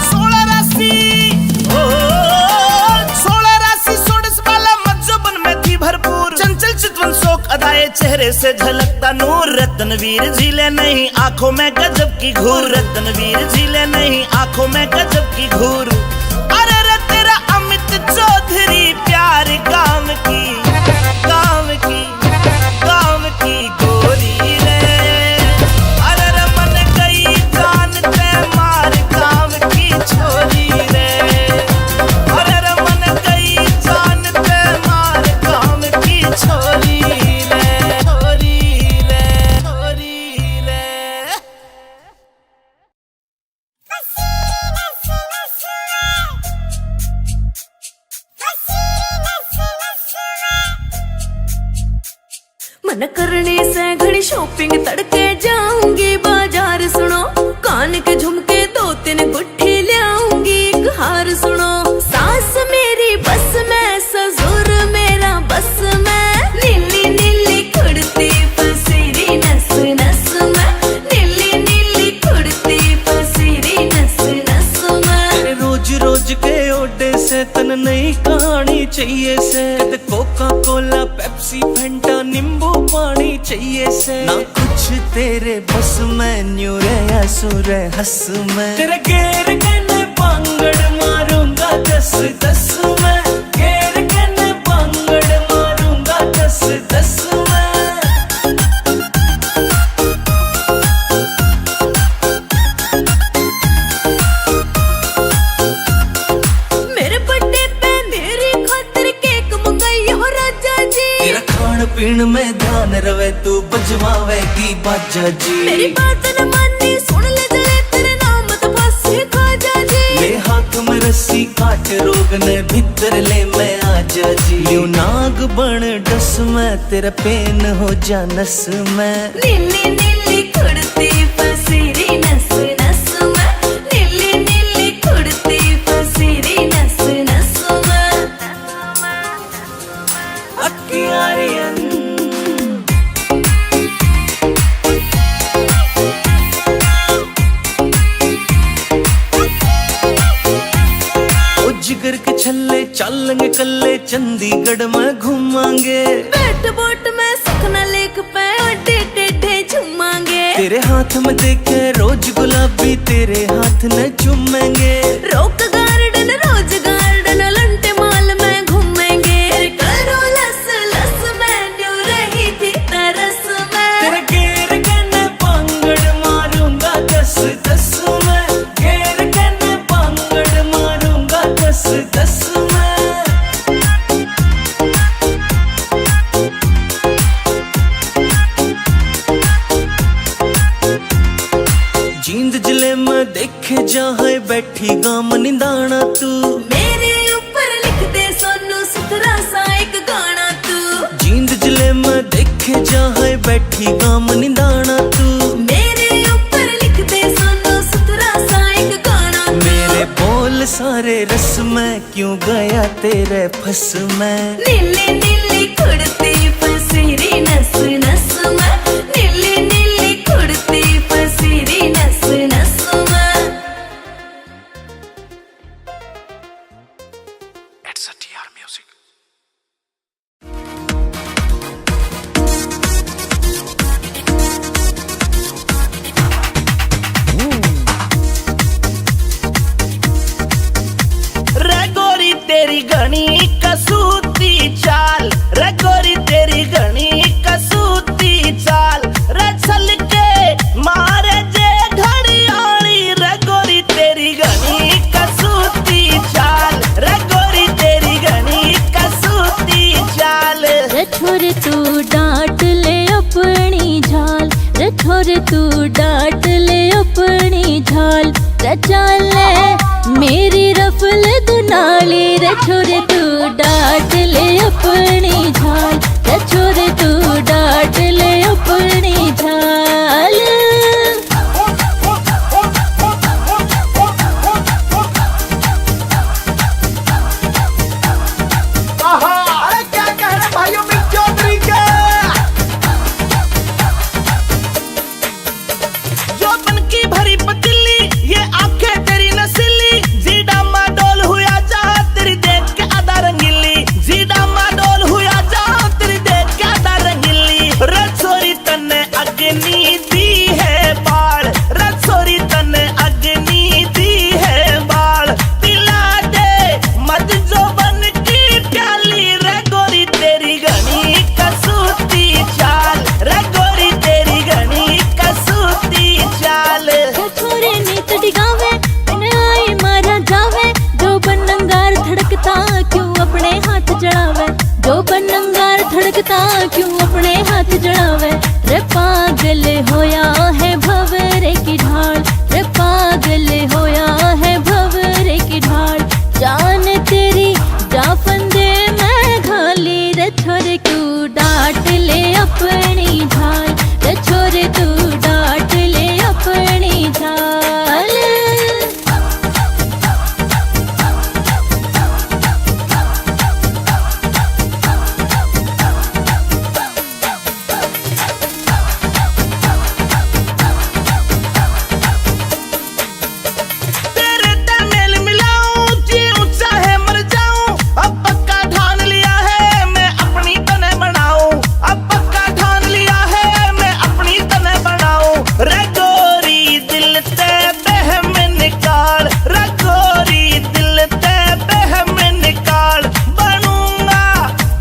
सोलह राशि ओ 16 राशि 16 वाला मज्जोबन में थी भरपूर, चंचल चितवन शोक अदाए चेहरे से झलकता नूर। रत्नवीर झीले नहीं आंखों में गजब की घूर, रत्नवीर झीले नहीं आंखों में गजब की घूर। अरे रे तेरा अमित चौधरी प्यार काम की, काम की, काम की गोरी रे। अरे रे मन गई जान ते मार काम की छोरी रे। अरे रे मन गई जान ते मार काम की छोरी रे, छोरी रे, छोरी रे। मन करने से घड़ी शॉपिंग तड़के जाऊंगी बाजार सुनो, कान के झुमके 2-3 गुट्ठी ले आऊंगी एक हार सुनो। सास मेरी बस में ससुर मेरा बस में, नीली नीली कुर्ती पसीरी नस नस में, नीली नीली कुर्ती पसीरी नस नस में। रोज रोज के ओडे से तन नई कहानी चाहिए से, कोका कोला पेप्सी फेंटा नींबू पानी चाहिए से। ना कुछ तेरे बस में, न्यू रे सुर हंस में, तेरे घेर के न पांगड़ मारूंगा 10-10 में, घेर के न पांगड़ मारूंगा 10-10 में। मेरे बर्थडे पे मेरी खातिर केक मंगाई हो राजा जी, तेरा खान पीन में ध्यान रवे तू बजवावेगी बाजा जी। मेरी बात न मानी सुन ले जले तेरे नाम तो फांसी खाजा जी। ले हाथ में रस्सी काट रोग ने भीतर ले मैं आजा जी। यूं नाग बन डस में, तेरा पेन हो जा नस में। नीली नीली कुर्ती पसीरी नस नस में, नीली नीली कुर्ती पसीरी नस नस में। अक्कियारियन ओ जिगर के छल्ले चलेंगे कल्ले, चंडीगढ़ में घूमांगे। बैठ बोट में सुखना लेक पे अड्डे टेढ़े झूमांगे। तेरे हाथ में देखे रोज गुलाबी, तेरे हाथ न चूमेंगे। Rock Garden Rose Garden Elante mall में घूमेंगे। करो लस लस में न्यू रही थी तरस में, तेरे घेर के न पांगड़ मारूंगा 10-10 में, घेर के न पांगड़ मारूंगा 10-10 में। जींद जिले में देखे जहाँ बैठी गाम निंदाना तू, मेरे ऊपर लिख दे सोनू सुथरा सा एक गाना तू। जींद जिले में देखे जहाँ बैठी गाम निंदाना तू। तेरे फस में। नीली नीली कुड़ती फसीरी नस नस में, नीली नीली कुड़ती फसीरी नस नस में। It's a TR Music. रे गोरी तेरी घनी कसूती चाल, रे गोरी तेरी घनी कसूती चाल, रे चल के मारे जे घड़ियाली, रे गोरी तेरी घनी कसूती चाल, रे गोरी तेरी घनी कसूती चाल। रे छोरे तू डांट ले अपनी झाल, रे छोरे तू डांट ले अपनी झाल, रे चाल ले मेरी रफल दुनाली, रे छोरे तू डांट ले अपनी झाल, रे छोरे तू डांट ले अपनी झाल। अरे क्या कह रहे भाइयों मिक चौधरी के, जो बन की भरी पतीली, ये आंखें तेरी नसीली, जीडा माडोल हुआ जा तेरी देख के आधा रंगीली, जीडा माडोल हुआ जा तेरी देख के आधा रंगीली। रसोरी तन्ने अग्नि दी है बाढ़, रसोरी तन्ने अग्नि दी है बाढ़, पिला दे मत जो बन की प्याली, रे गोरी तेरी घनी कसूती चाल, रे गोरी तेरी घनी कसूती चाल। छोरे नीत डिगावे मैंने आई मारा जावे, जो बनंगार धड़कता क्यों अपने हाथ जड़ावे, जो बनंगार धड़कता क्यों अपने हाथ जड़ावे। रे पागल होया है भंवरे की ढाल, रे पागल होया है भंवरे की ढाल, जान तेरी जा फंदे मैं घाली, रे छोरे तू डांट ले अपनी झाल, रे छोरे तू डांट ले अपनी झाल। तेरे तमेल मिलाऊं जी ऊंचा है मर जाऊं, अब पक्का ठान लिया है मैं अपनी तने बनाऊं, अब पक्का ठान लिया है मैं अपनी तने बनाऊं। रे गोरी दिल ते बहम निकाल, रे गोरी दिल ते बहम निकाल, बनूंगा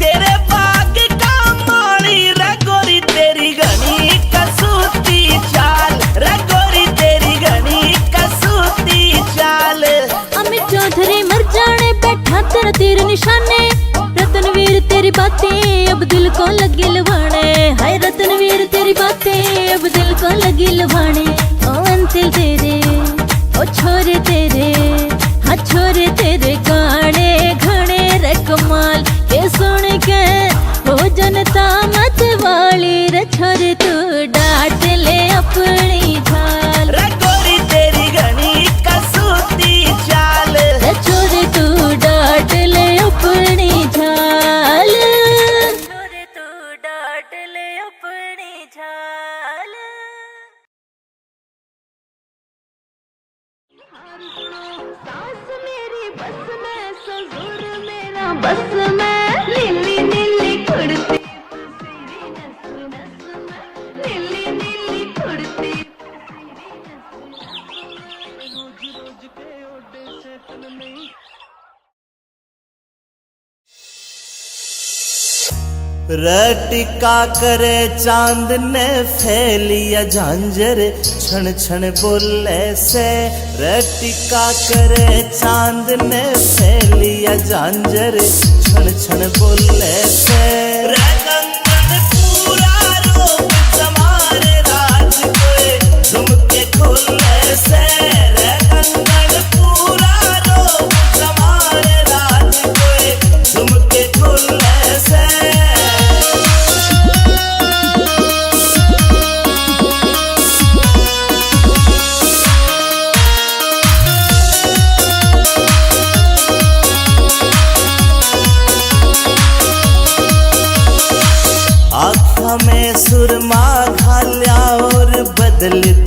तेरे बाग का माली, रे गोरी तेरी घनी कसूती चाल, रे गोरी तेरी घनी कसूती चाल। अमित चौधरी मर जाने बैठा तेरा तीर निशाने, रतनवीर तेरी बातें अब दिल को लगी लुभाने, हाय रतनवीर तेरी बातें अब दिल को लगी लुभाने। ओ अंतिल तेरे ओ छोरे तेरे, हाँ छोरे तेरे गाने घने रे कमाल, के सुन के हो जनता मत वाली, रे छोरे तू डांट ले अपनी झाल, रे गोरी तेरी घनी कसूती चाल, रे छोरे तू डांट ले अपनी झाल, छोरे तू डांट ले अपनी झाल। सास मेरी बस में, ससुर मेरा बस में, नीली नीली कुड़ती फसीरी नस नस में, नीली नीली कुड़ती रोज रोज के ओडे से तन नहीं। रटिका करे चांद ने फैलिया झांझर, छण छण बोले से, रटिका करे चांद ने फैलिया झांझर, छण छण बोले से। रे कंगन पूरा रूप जमारे राज कोई झुमके खोले से, रे कंगन पूरा रूप जमारे राज कोई झुमके खोले से।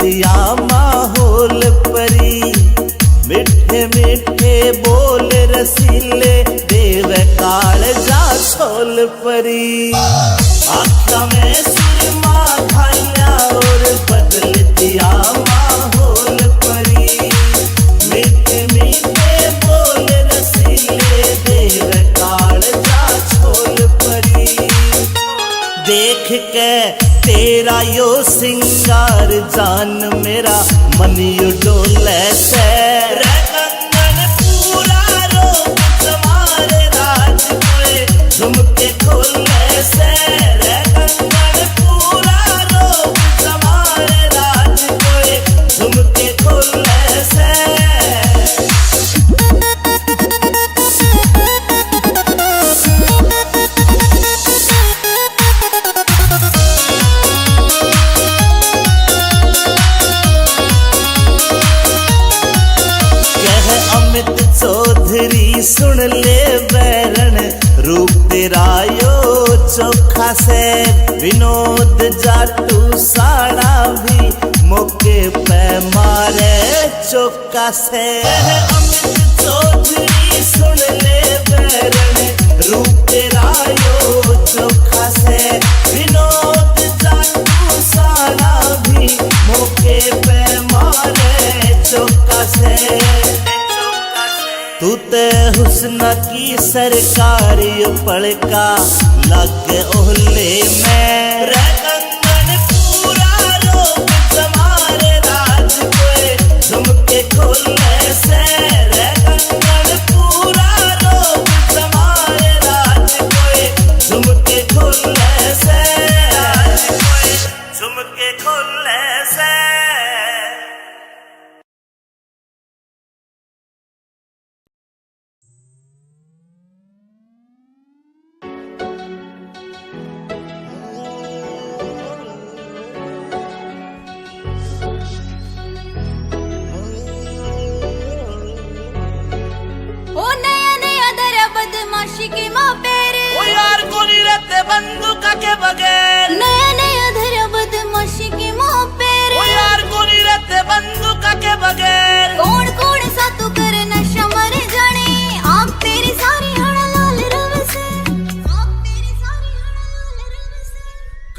दिया माहौल परी, मिठे मिठे बोल रसीले देव काल जा छोल परी। आँखों में सुरमा खाया और बदल दिया माहौल परी, मिठे मिठे बोल रसीले देव काल जा छोल परी। देख के तेरा यो सिंगार जान मेरा मन यो डोले से, रे कंगन पूरा रोक तुम्हारे राज कोए झुमके खोले से, रे कंगन पूरा रोक तुम्हारे राज कोए झुमके खोले से। अमित चौधरी सुन ले बैरन रूप तेरा यो चोखा से, विनोद जाटू साड़ा भी मौके पे मारे चौका से। अमित चौधरी सुन ले बैरन रूप तेरा यो चोखा से, विनोद जाटू साड़ा भी मौके पे मारे चौका से। तू ते हुस्न की सरकारी पड़का लग ओहले में, रे कंगन पूरा रोक तुम्हारे राज कोए झुमके खोले से, रे कंगन पूरा रोक तुम्हारे राज कोए झुमके खोले से, झुमके खोले से। के माँ पेरे ओ यार कोनी रहते बंदूका के बगैर, नया नया धरा बदमाशी के माँ पेरे। ओ यार कोनी रहते बंदूका के बगैर, कौन कौन सा तू करे नशा मर जाने, आँख तेरी सारी हड़ा लाल रव से, आँख तेरी सारी हड़ा लाल रव से।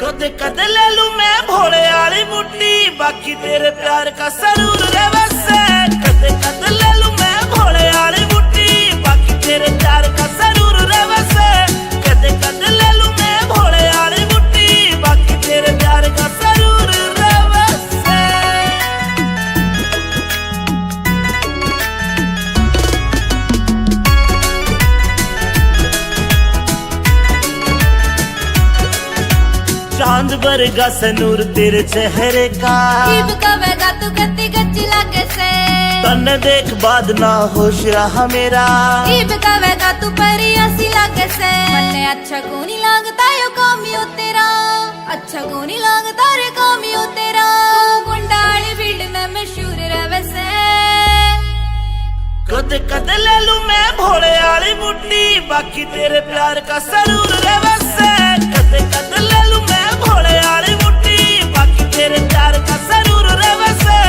कदे कदे ले लूं मैं भोले वाली मुट्ठी, बाकी तेरे प्यार का सरूर रव से। कदे कदे ले लूं मैं भोले वाली मुट्ठी, बाकी तेरे प्यार का सरूर रव से। कदे कदे ले लूं मैं भोले वाली मुट्ठी, बाकी तेरे प्यार का सरूर रव से। चांद बरगा सनूर तेरे चेहरे का, जीव कवेगा तू गति गच्ची लागे से, तन देख बाद ना होश रहा मेरा, जीव कवेगा तू परियासी लागे से। मन्ने अच्छा को नहीं लागता यो कामियो तेरा, अच्छा को नहीं लागता रे कामियो तेरा। तू गुंडाली फील्ड में मशहूर रवे से। कदे कदे ले लूं मैं भोले वाली मुट्ठी, बाकी तेरे प्यार का सरूर रवे से। कदे कदे ले लूं मैं भोले वाली मुट्ठी, बाकी तेरे प्यार का सरूर रवे से।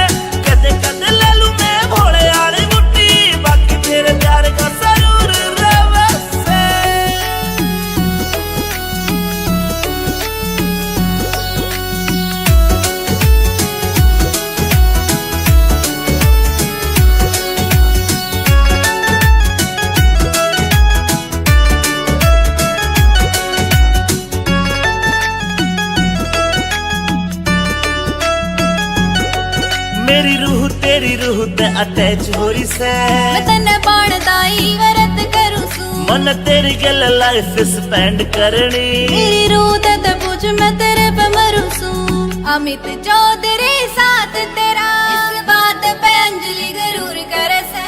कदे कदे ले लूं मैं भोले वाली मुट्ठी, बाकी तेरे प्यार का सरूर रवे से। मेरी रूह तेरी रूह ते अटैच हो रही से, मैं तन्ने बाणदाई वरत करूं सू, मन तेरी गल लाइफ स्पेंड करनी। मेरी रूह ते पूछ मैं तेरे पे मरूं सू। अमित चौधरी साथ तेरा, इस बात पे अंजलि गरूर करे से।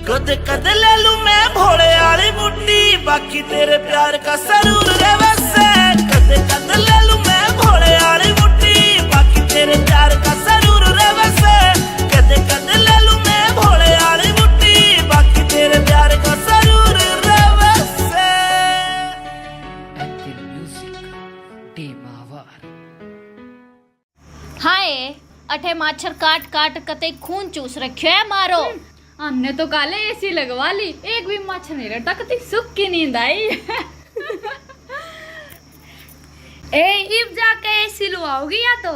कदे कदे ले लूं मैं भोले वाली मुट्ठी, बाकी तेरे प्यार का सरूर रवे से। कदे कदे ले लूं मैं भोले वाली मुट्ठी, बाकी तेरे प्यार का सरूर रवे से। कदे कदे ले लूं मैं भोले वाली मुट्ठी, बाकी तेरे प्यार का सरूर रवे से। Apple Music, Day Mavar. हाय अठे माछर काट काट कते खून चूस रखियो है मारो। हमने तो काले एसी लगवा ली, एक भी मच्छर नहीं रहता, कती सुख की नींद आई। ए इब जाके एसी लुआओगी या तो।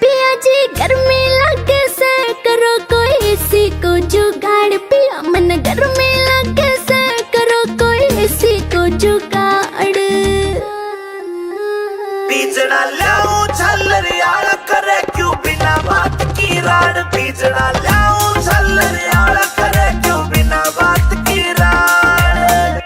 पिया जी गर्मी लगे से करो कोई एसी को जुगाड़, पिया मन गर्मी लगे से करो कोई एसी को जुगाड़। बीजना लाऊं झल्लर यार करे क्यों बिना बात की राड, बीजना लाऊं झल्लर यार करे क्यों बिना बात की राड।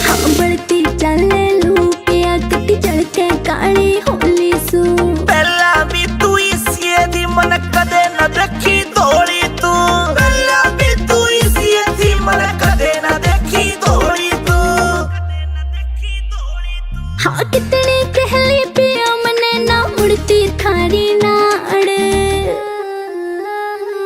हाँ बढ़ती चले लू पिया कती चढ़के काली होली सू। पहला भी तू इसी दी मन कदे न देखी धोली तू, पहला भी तू इसी दी मन कदे न देखी धोली तू। हाँ कितनी कहली पिया मने ना मुड़ती थारी नाड़।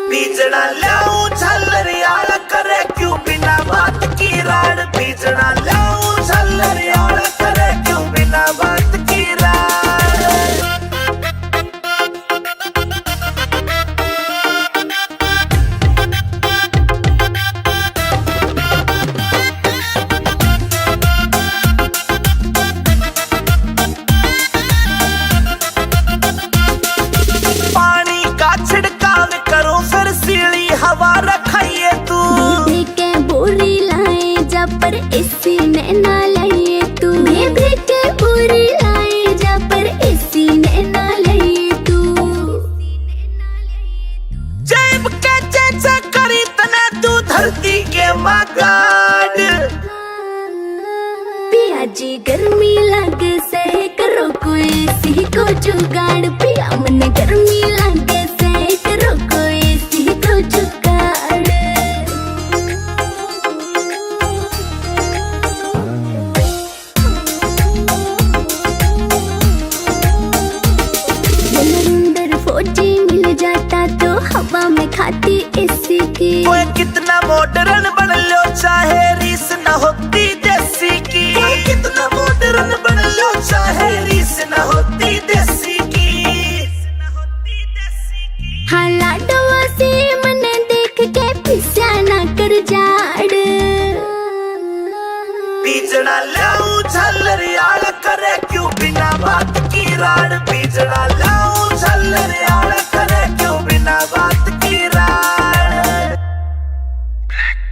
बीजना लाऊं झल्लर यार करे क्यों बिना बात की राड, बीजना लाऊं झल्लर यार करे क्यों बिना बात की राड। पानी का छिड़काव करो फिर सीली हवा रखाइए तू, बेबी के बोरी लाए जा पर एसी ने ना लाइए तू। बेबी के बोरी लाए जा पर एसी ने ना लाइए तू। जेब के चेचा करी तने तू धरती के मगाड। पिया जी गर्मी लगे से करो कोई एसी को जुगाड़, पिया मन गर्मी लगे से करो कोई एसी को जुगाड़। नरेंद्र फौजी मिल जाता तो हवा में खाती एसी की। कोई कितना मॉडर्न बन लो चाहे रीस न होती देसी की, कोई कितना मॉडर्न बन लो चाहे रीस न होती देसी की। हाँ लाडवा से मने देख के पिस्या ना कर जाड़। बीजना लाऊं झल्लर यार करे क्यों बिना बात की राड, बीजना लाऊं झल्लर यार करे क्यों बिना बात की राड। ब्लैक।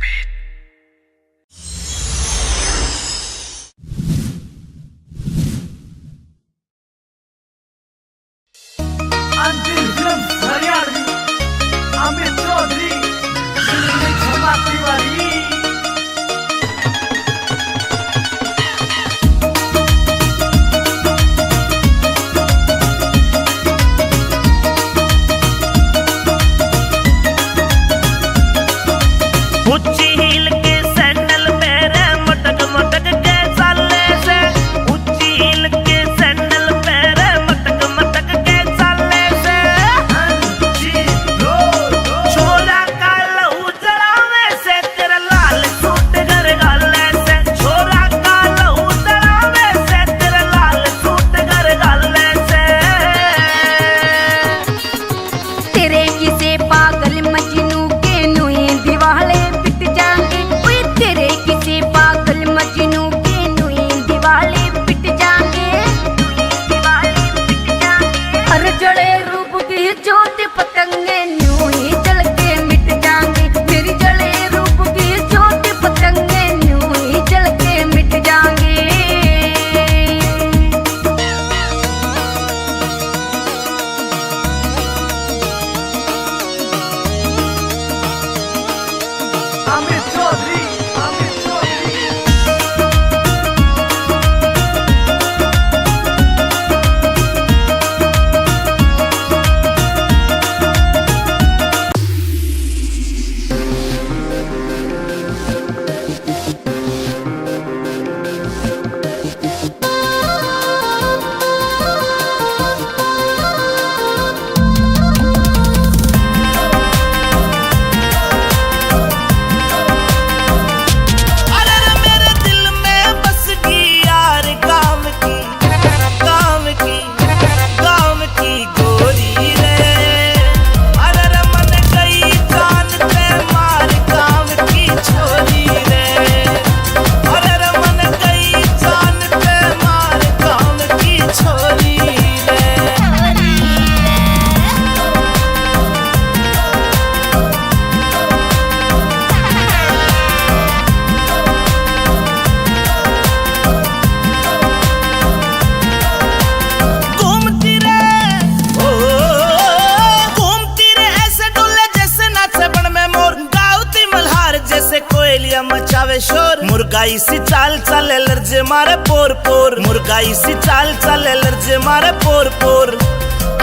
मुर्गाई सी चाल चाले लर्जे मारे पोर पोर, मुर्गाई सी चाल चाले लर्जे मारे पोर पोर।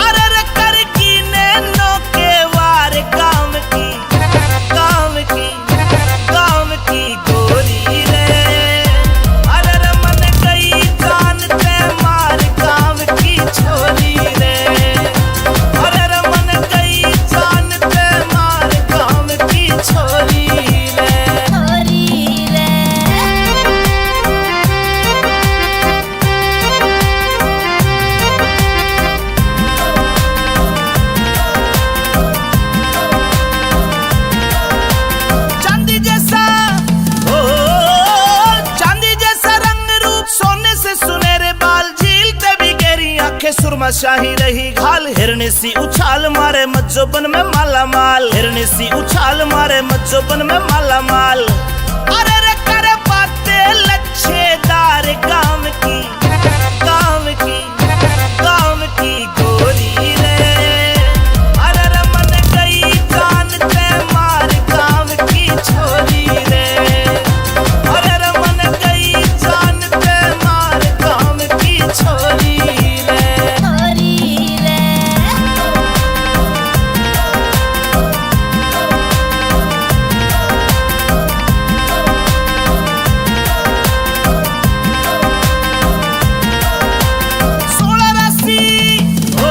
अरे रे कर की नैनो के वार काम की, काम की, काम की गोरी रे। अरे रे मन गई जान ते मार काम की छोरी रे। अरे रे मन गई जान ते मार काम की छोरी रे। चांदी जैसा ओ चांदी जैसा रंग रूप, सोने से सुनहरे बाल, झीलते भी गहरी आंखें, सुरमा शाही रही घाल। हिरनी सी उछाल मारे मज्जोबन में माला माल, हिरनी सी उछाल मारे मज्जोबन में माला माल। अरे रे करे बातें लच्छेदार काम की, काम की, काम की गोरी रे। अरे रे मन गई जान ते मार काम की छोरी रे। अरे रे मन गई जान ते मार काम की छोरी रे। सोलह राशि ओ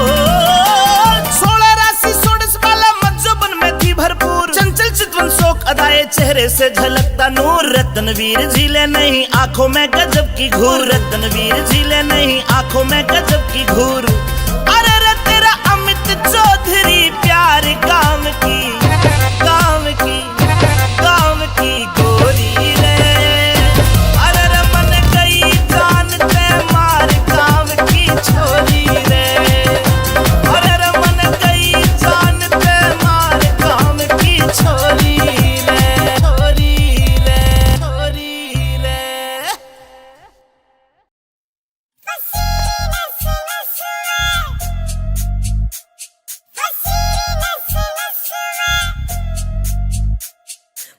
16 राशि सोडस वाला मज्जोबन में थी भरपूर, चंचल चितवन शोक अदाए चेहरे से झलकता नूर। रत्नवीर झीले नहीं आंखों में गजब की घूर, रत्नवीर झीले नहीं आंखों में गजब की घूर। अरे रे तेरा अमित चौधरी प्यार काम की, काम की, काम की गोरी रे। अरे रे मन गई जान ते मार काम की छोरी रे। अरे रे मन गई जान ते मार काम की छोरी रे। छोरी रे, छोरी रे।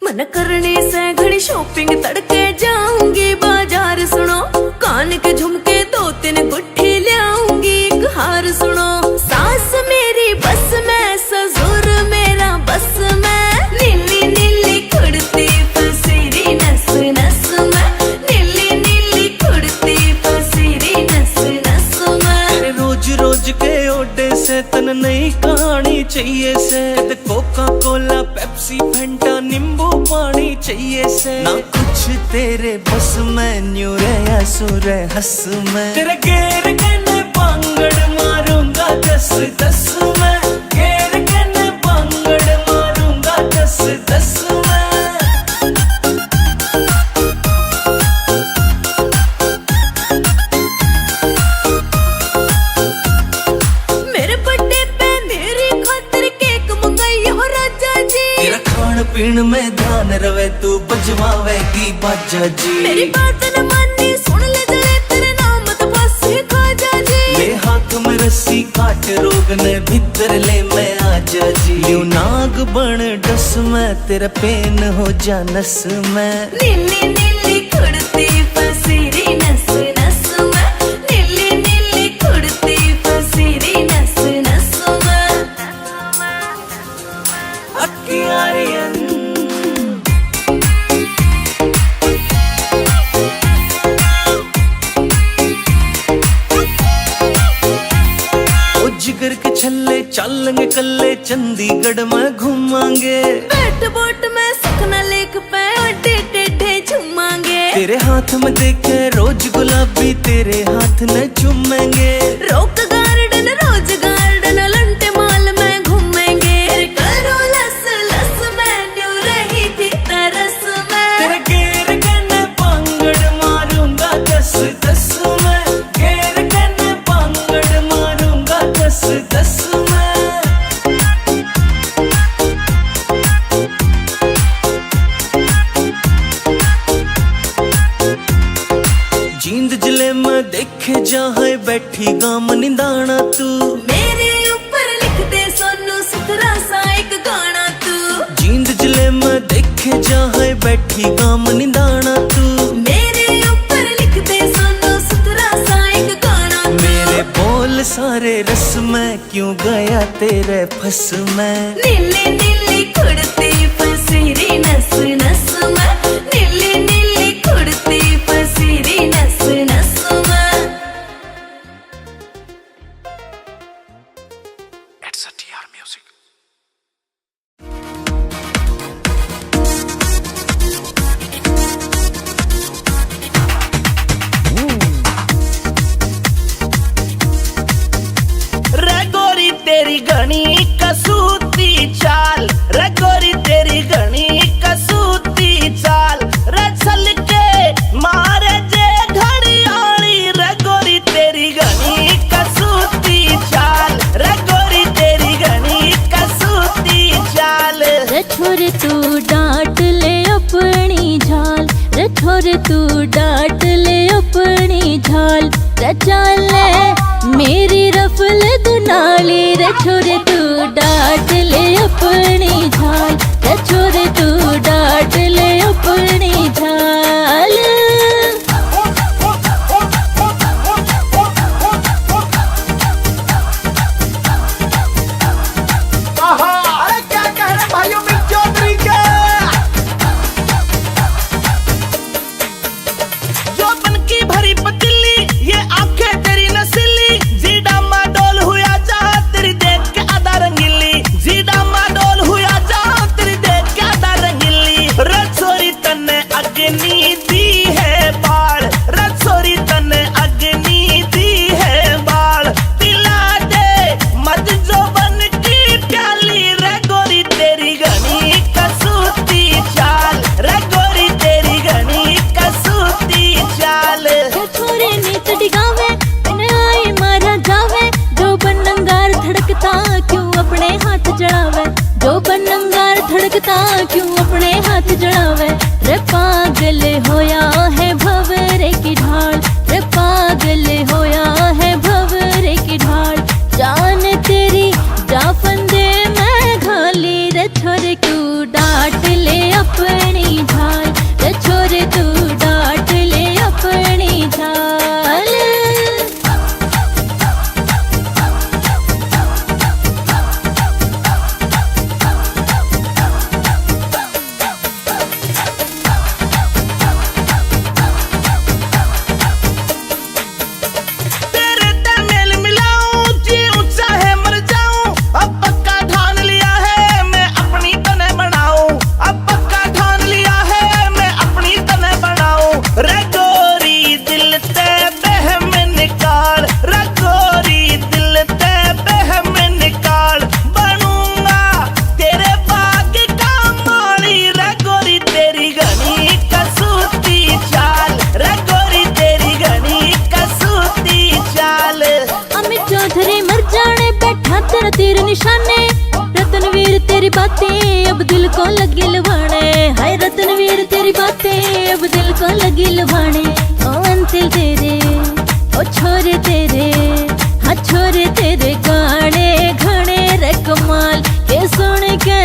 मन करने से घड़ी शॉपिंग तड़के जाऊंगी बाजार सुनो, कान के झुमके 2-3 गुट्ठी ले आऊंगी एक हार सुनो। सास मेरी बस में ससुर मेरा बस में, नीली नीली कुड़ती फसीरी नस नस में, नीली नीली कुड़ती फसीरी नस नस में। तेरे रोज रोज के ओडे से तन नई कहानी चाहिए से, कद कोका कोला पेप्सी फंटा नींबू पानी चाहिए से। ना कुछ तेरे बस में न्यू रे सुर हंस में, तेरे गेर कने बांगड़ मारूंगा 10-10 में, गेर कने बांगड़ मारूंगा 10-10 में। मेरे बर्थडे पे मेरी खातिर केक मंगाई हो राजा जी, तेरा खान पीन में ध्यान रवे तू बजवावेगी बाजा जी। मेरी बात न मानी सुन ले जले तेरे नाम तो बस खाजा जी। ले हाथ में रस्सी काट रोग ने भीतर ले मैं आजा जी। लियो नाग बन डस में तेरा पेन हो जा नस में, नीली नीली कुड़ती फसीरी नस नस में, नीली नीली कुड़ती फसीरी नस नस में। अक्कियारियन ओ जिगर के छल्ले चलेंगे कल्ले चंडीगढ़ में घूमांगे, बैठ बोट में सुखना लेक पे अड्डे टेढ़े झूमांगे। तेरे हाथ में देखे रोज गुलाबी तेरे हाथ न चूमेंगे। रोक गार्डन रोज गार्डन लंटे माल में घूमेंगे, करो लस लस में न्यू रही थी तरस में। तेरे गेर कने बांगड़ मारूंगा 10-10 में, गेर कने बांगड़ मारूंगा 10-10 में। जींद जिले में देखे जहाँ बैठी गाम निंदाना तू, मेरे ऊपर लिख दे सोनू सुथरा सा एक गाना तू। जींद जिले में देखे लिखे जहाँ बैठी गाम निदाना तू मेरे ऊपर लिख दे सोनो सुथरा सा एक गाना। मेरे बोल सारे रस में क्यों गया तेरे फस में। नीली नीली कुड़ती फसीरी नस नस में, नीली नीली कुड़ती फसीरी नस नस में। It's a TR Music. रे गोरी तेरी घनी कसूती चाल, रे गोरी तेरी घनी कसूती चाल, रे चल के मारे जे घड़ियाली। रे गोरी तेरी घनी कसूती चाल, रे गोरी तेरी घनी कसूती चाल। रे छोरे तू डांट ले अपनी झाल, रे छोरे तू डांट ले अपनी झाल, रे चाल मेरी रफल दुनाली। रे छोरे तू डांट ले अपनी झाल, रे छोरे तू डांट ले अपनी झाल। अरे क्या कह रहे भाइयों मिक चौधरी के। जो बन की भरी पतीली, ये आंखें तेरी नसीली, जीडा माडोल हुआ जा तेरी देख के आधा रंगीली, जीडा माडोल हुआ जा तेरी देख के आधा रंगीली। रसोरी तने अग्नि दी है बाढ़, रसोरी तने अग्नि दी है बाढ़, पिला दे मत जो बन की प्याली। रे गोरी तेरी घनी कसूती चाल, रे गोरी तेरी घनी कसूती चाल। जो छोरे नीत डिगावे बिन आई मारा जावे, जो बनंगार धड़कता क्यों अपने हाथ जड़ावे, जो बनंगार धड़कता क्यों अपने हाथ जड़ावे। रे पागल होया है भंवरे की ढाल, रे पागल होया है भंवरे की ढाल, जान तेरी जा फंदे मैं घाली। रे छोरे तू डांट ले अपनी झाल, रे छोरे तू डांट ले अपनी झाल। तेरे तमेल मिलाऊं जी ऊंचा है मर जाऊं, अब पक्का ठान लिया है मैं अपनी तने बनाऊं, अब पक्का ठान लिया है मैं अपनी तने बनाऊं। रे गोरी दिल ते बहम निकाल, रे गोरी दिल ते बहम निकाल, बनूंगा तेरे बाग का माली। रे गोरी तेरी घनी कसूती चाल, रे गोरी तेरी घनी कसूती चाल। अमित चौधरी मर जाने बैठा तेरा तीर निशाने, रतनवीर तेरी बातें अब दिल को लगी लुभाने। हाय रतनवीर तेरी बातें अब दिल को लगी लुभाने। ओ अंतिल तेरे ओ छोरे तेरे, हाँ छोरे तेरे गाने घने रे कमाल, के सुन के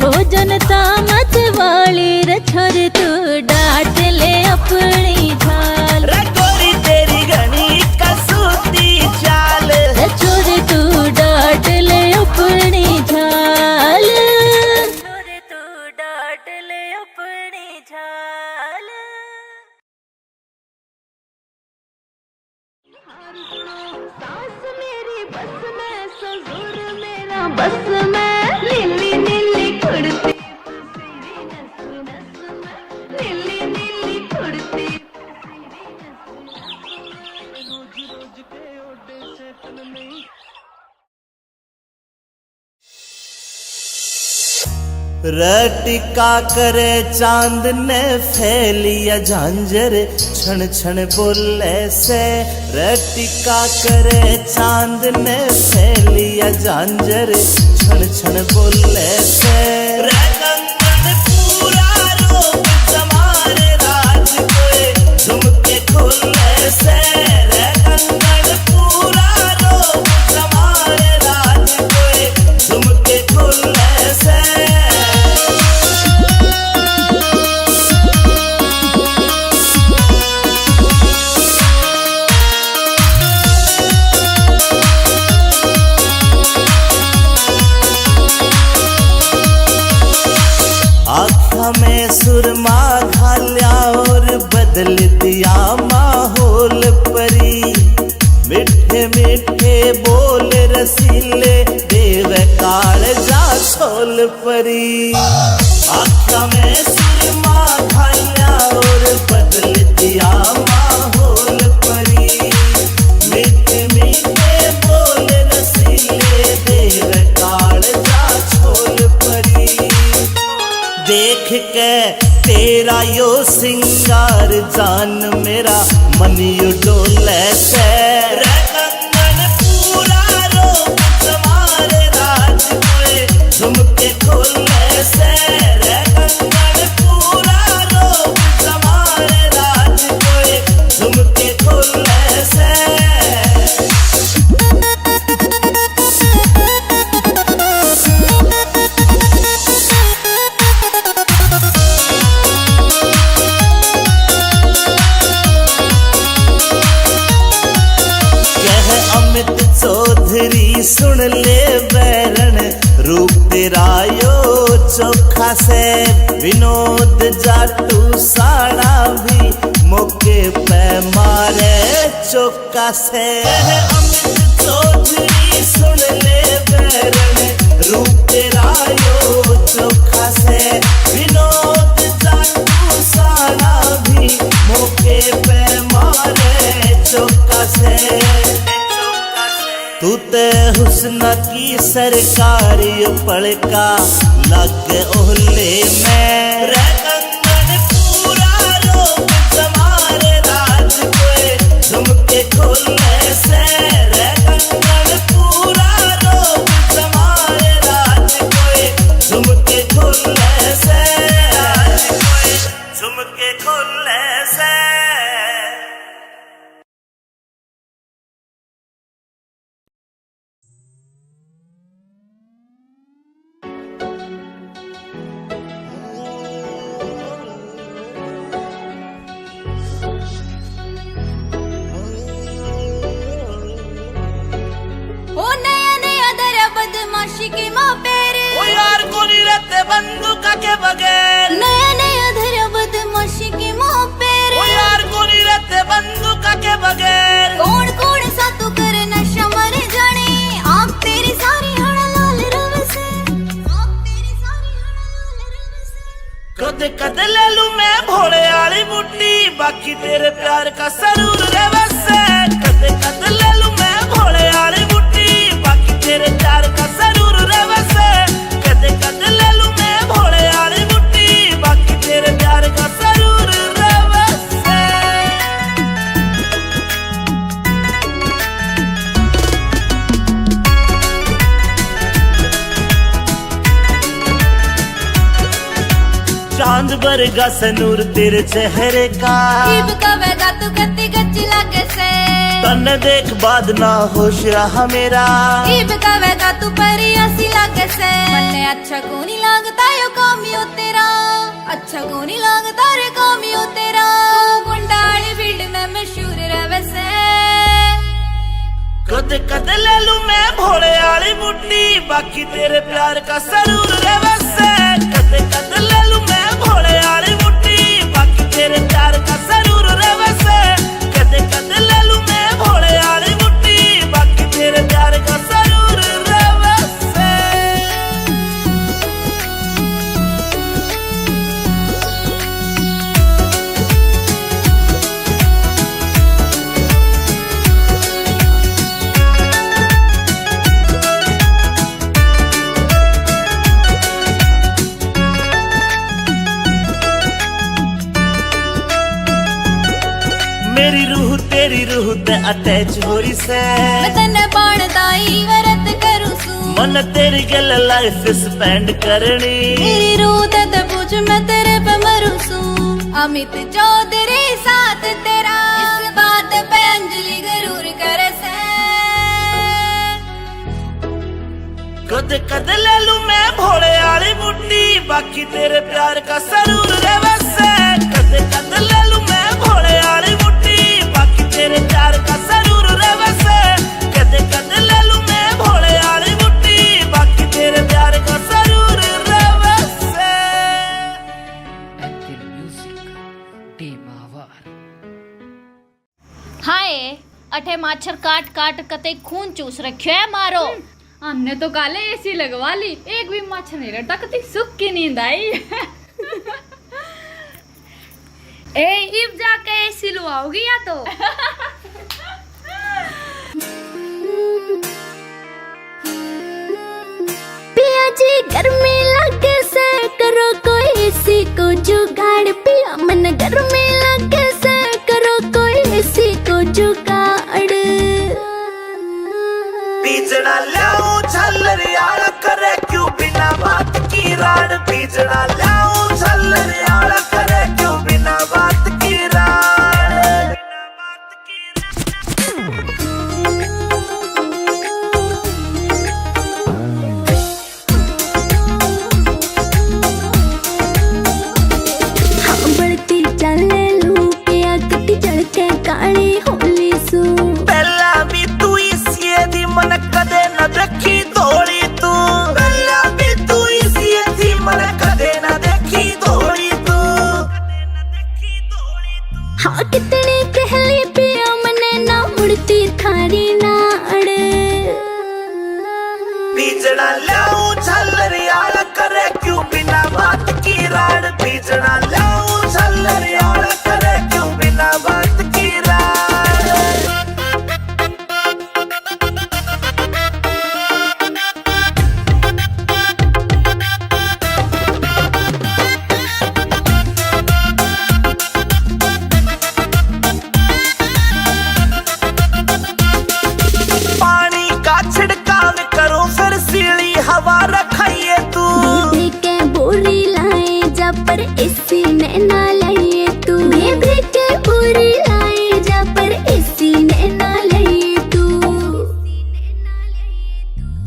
हो जनता मत वाली। रे छोरे तू डांट ले अपनी झाल, रे गोरी तेरी घनी कसूती चाल, रे छोरे तू डांट ले अपनी झाल, छोरे तू डांट ले अपनी झाल। सास मेरी बस में ससुर मेरा बस में, नीली नीली कुड़ती फसीरी नस नस में, नीली नीली कुड़ती रटिका करे चांद ने फैलिया झांझर, क्षण क्षण बोले से। रटिका करे चांद ने फैलिया झांझर, क्षण क्षण बोले से। रंगन पूरा रोक जमारे राज कोई झुमके खोले से। रंगन पूरा रोक जमारे राज कोई झुमके खोले से। सुरमा घाल्या और बदल दिया माहौल परी। मिठे मिठे बोल रसीले देव कालजा छोल परी। आख्या में सुरमा घाल्या और बदल दिया माहौल परी। मिठे मिठे बोल रसीले देव कालजा छोल परी। देख के तेरा यो सिंगार जान मेरा मन यू डोले से। रे कंगन पूरा रोक तुम्हारे राज कोए झुमके खोले से। रे कंगन पूरा रोक तुम्हारे राज कोए झुमके खोले से। चौधरी सुन ले बैरन रूप तेरा यो चोखा से। विनोद जाटू साड़ा भी मौके पे मारे चौका से। अमित चौधरी सुन ले बैरन रूप तेरा यो चोखा से। विनोद जाटू साड़ा भी मौके पे मारे चौका से। तू ते हुस्न की सरकारी पड़का लग ओहले में। रे कंगन पूरा रोक तुम्हारे राज कोए झुमके खोले से। रे कंगन पूरा रोक तुम्हारे राज कोए झुमके खोले से। झुमके खोले से। के माँ पेरे ओ यार कोनी रहते बंदूक के बगैर। नया नया धरा बदमाशी के माँ पेरे। ओ यार कोनी रहते बंदूक के बगैर। कौन कौन सा तू कर नशा मर जाने। आप तेरी सारी हड़ा लाल रव से। आप तेरी सारी हड़ा लाल रव से। कद कद ले लूं मैं भोले वाली बुट्टी बाकी तेरे प्यार का सरूर रे वैसे। कद कद ले लूं मैं भोले वाली बुट्टी बाकी तेरे प्यार का सरूर रे वैसे। कद कद ले लूं मैं भोले वाली बुट्टी बाकी तेरे प्यार का सरूर रे वैसे। चांद बरगा सनूर तेरे चेहरे का। इब कवेगा तू कत्ती गच्ची लागे से। तन देख बाद ना होश रहा मेरा। इब कवेगा तू परी हंसी लागे से। मन्ने अच्छा कोनी लागता यो कामियो तेरा। अच्छा कोनी लागता रे कामियो तेरा। तू गुंडाली फील्ड में मशहूर रहे से। कद कद ले लूं मैं भोले वाली बुट्टी बाकी तेरे प्यार का सरूर रे वैसे। कद कद ले लूं मैं भोले वाली बुट्टी बाकी तेरे प्यार का सरूर रे वैसे। कद कद ले लूं मैं भोले वाली बुट्टी बाकी तेरे प्यार का सरूर रे वैसे। मेरी रूह तेरी रूह ते अटैच हो रही से। मैं तन्ने बाणदाई वरत करूं सू। मन तेरी गल लाइफ स्पेंड करनी। मेरी रूह ते पूछ मैं तेरे पे मरूं सू। अमित चौधरी साथ तेरा इस बात पे अंजलि जरूर करे से। कद कद ले लूं मैं भोले वाली बुट्टी बाकी तेरे प्यार का सरूर रे वैसे। कद कद ले लूं मैं भोले वाली बुट्टी बाकी तेरे प्यार का सरूर रे वैसे। कद कद ले लूं मैं भोले वाली बुट्टी बाकी तेरे प्यार का सरूर रे वैसे। अठे माछर काट काट कते खून चूस रखियो है मारो। हमने तो काले एसी लगवा ली, एक भी मच्छर नहीं लड़ता, कती सुख की नींद आई। इब जाके एसी लुआओगी या तो। पिया जी गर्मी लगे से करो कोई एसी को जुगाड़, पिया मन गर्मी लगे से करो कोई एसी को जुगाड़। बीजना लाऊं झल्लर यार करे क्यों बिना बात की राड, बीजना लाऊं झल्लर यार करे क्यों बिना बात की राड। हाँ बढ़ती चले लू पिया कटी चढ़के काली होली सू। पहला भी तू इसी दी मन कदे न देखी धोली तू, पहला भी तू इसी दी मन कदे न देखी धोली तू। हाँ कितनी कहली पिया मने ना मुड़ती थारी नाड़। बीजना लाऊं झल्लर यार करे क्यों बिना बात की राड, बीजना लाऊं झल्लर यार करे क्यों बिना बात की राड। पानी का छिड़काव करो फिर सीली हवा रखाइए तू, बेबी के बोरी लाए जा पर एसी ने ना लाइए तू। बेबी के बोरी लाए जा पर एसी ने ना लाइए तू।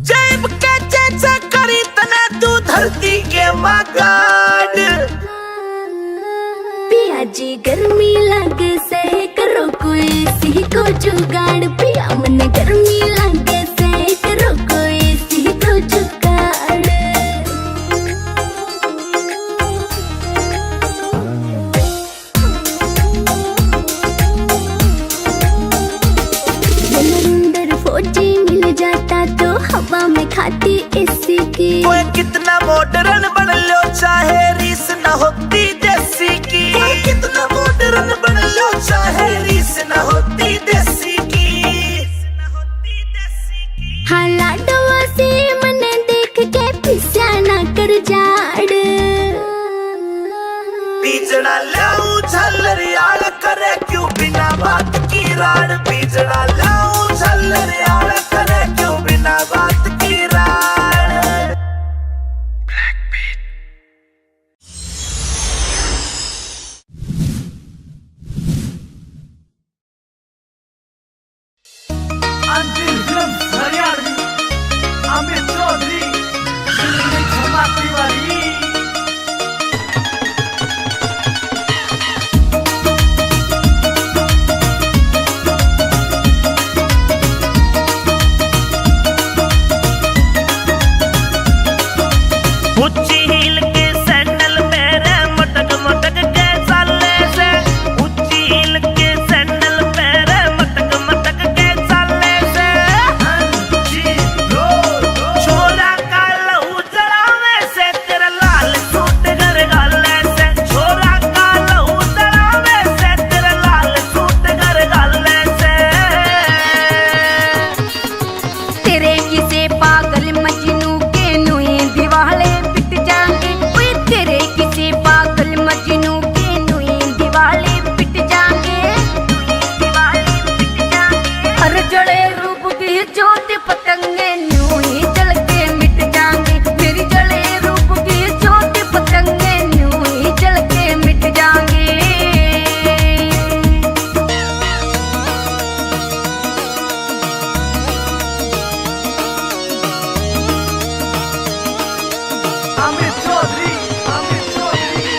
जेब के चेचे करी तने तू धरती के मगाड़। पिया जी गर्मी लगे से करो कोई एसी को जुगाड़, पिया मन गर्मी लगे से करो कोई एसी को जुगाड़। अंदर फौजी मिल जाता तो हवा में खाती एसी की। कोई कितना मॉडर्न बन लो चाहे रीस न होती देसी की, कोई कितना मॉडर्न बन लो चाहे रीस न होती देसी की। हाँ लाडवा से मने देख के पिस्या ना कर जाड़। बीजना लाऊं झल्लर यार करे क्यों बिना बात की राड, बीजना लाऊं झल्लर यार करे क्यों बिना बात की राड। अंतिम फिल्म हरियाणवी अमित चौधरी क्षमा तिवारी। ऊंची हील के सैंडल मेरे मटक मटक के चाले से, ऊंची हील के सैंडल मेरे मटक मटक के चाले से। छोरा का लहू जलावे से तेरा लाल सूट घर गाले से, छोरा का लहू जलावे से तेरा लाल सूट घर गाले से। तेरे किसे पागल मजनू के नुई दिवाले पिट जाएंगे, ओए तेरे किसे पागल मजनू के नुई दिवाले पिट जाएंगे, दिवाले पिट जाएंगे। हर जड़े रूप की ज्योति पतंगे न्यू ही जल के मिट जाएंगे, मेरी जड़े रूप की ज्योति पतंगे न्यू ही जल के मिट जाएंगे। अमित चौधरी, अमित चौधरी।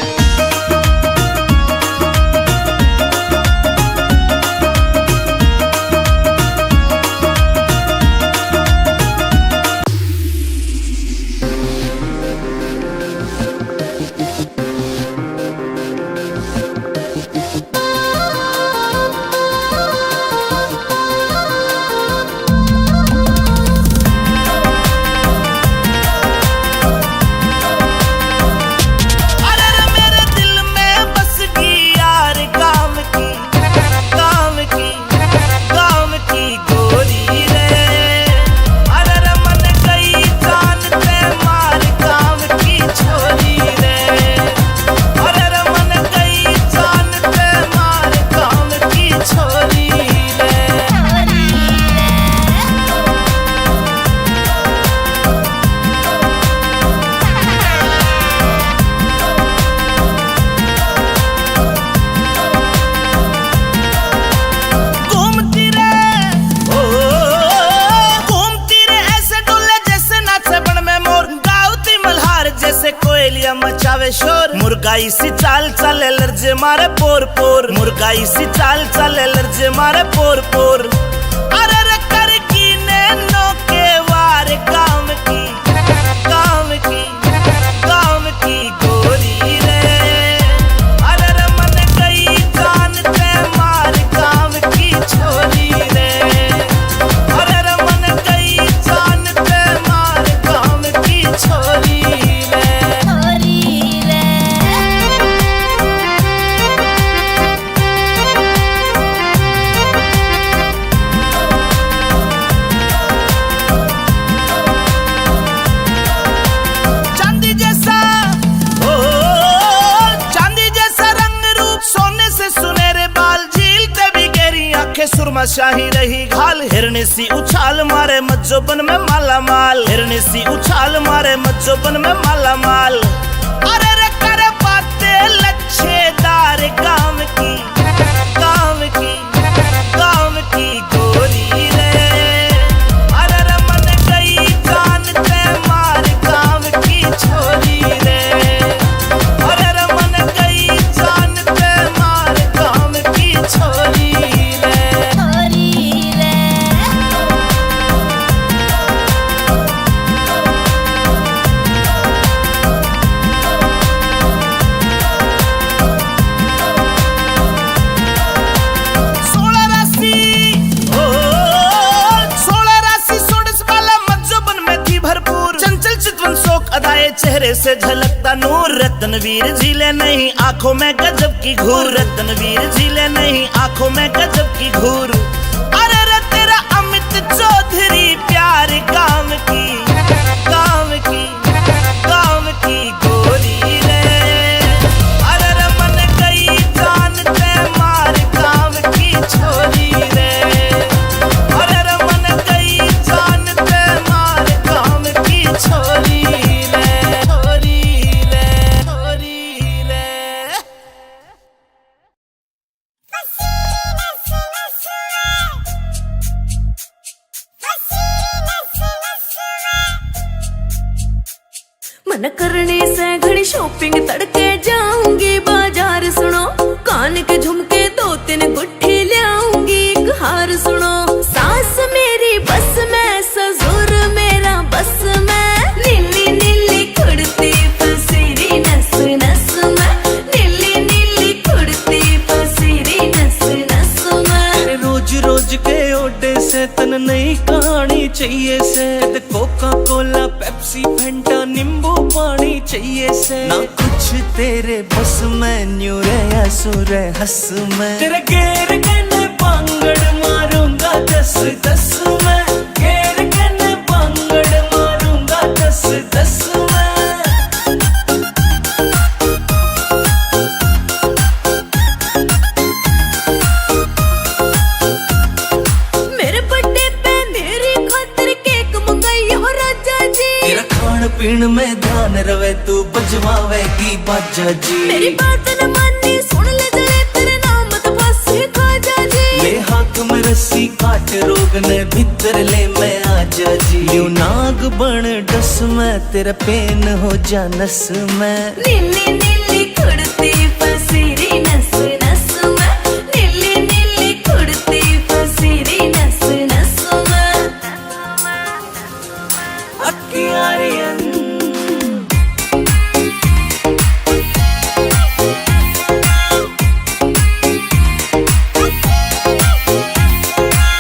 मुर्गाई सी चाल चले लर्जे मारे पोर पोर, मुर्गाई सी चाल चले लर्जे मारे पोर पोर। अरे रे कर की नैनो के वार काम की, काम की, काम की गोरी रे। अरे रे मन गई जान ते मार काम की छोरी रे। अरे रे मन गई जान ते मार काम की छोरी रे। चांदी जैसा ओ चांदी जैसा रंग रूप, सोने से सुनहरे बाल, झील ते भी गहरी आंखें, सुरमा शाही रही घाल। हिरनी सी उछाल मारे मज्जोबन में माला माल, हिरनी सी उछाल मारे मज्जोबन में माला माल। अरे रे करे बातें लच्छेदार काम की, काम की, काम की गोरी रे। अरे रे मन गई जान ते मार काम की छोरी रे। अरे रे मन गई जान ते मार काम की छोरी रे। सोलह राशि ओ 16 राशि 16 वाला मज्जोबन में थी भरपूर, चंचल चितवन शोक अदाए चेहरे से झलकता नूर। रत्नवीर झीले नहीं आंखों में गजब की घूर, रत्नवीर झीले नहीं आंखों में गजब की घूर। अरे रे तेरा अमित चौधरी प्यार काम की, काम की, काम की गोरी रे। अरे रे मन गई जान ते मार काम की छोरी रे। अरे रे मन गई जान ते मार काम की छोरी रे, छोरी रे, छोरी रे। मन करने से घड़ी शॉपिंग तड़के जाऊंगी बाजार, सुनो कान के झुमके 2-3 गुट्ठी ले आऊंगी, एक हार सुनो। सास मेरी बस में, ससुर मेरा बस में, नीली नीली कुर्ती पसीरी नस नस में, नीली नीली कुर्ती पसीरी नस नस में। रोज रोज के ओडे से तन नई कहानी चाहिए से, कोका कोला पेप्सी फेंटा नींबू पानी चाहिए से। ना कुछ तेरे बस में, न्यू रे सुरे हंस में, तेरे घेर के पांगड़ मारूंगा 10-10 में, घेर के पांगड़ मारूंगा 10-10 में। मेरे बर्थडे पे मेरी खातिर केक मंगाई हो राजा जी, तेरा खान पीन में ध्यान रवे, तू बजवावेगी बाजा जी। मेरी बात न मानी सुन ले जले, तेरे नाम तो बस खाजा जी। ले हाथ में रस्सी काट रोग ने भीतर ले मैं आजा जी। यूं नाग बन डस में, तेरा पेन हो जा नस में। नीली नीली कुर्ती पसीरी नस नस में, नीली नीली कुर्ती पसीरी नस नस में। अक्कियारियन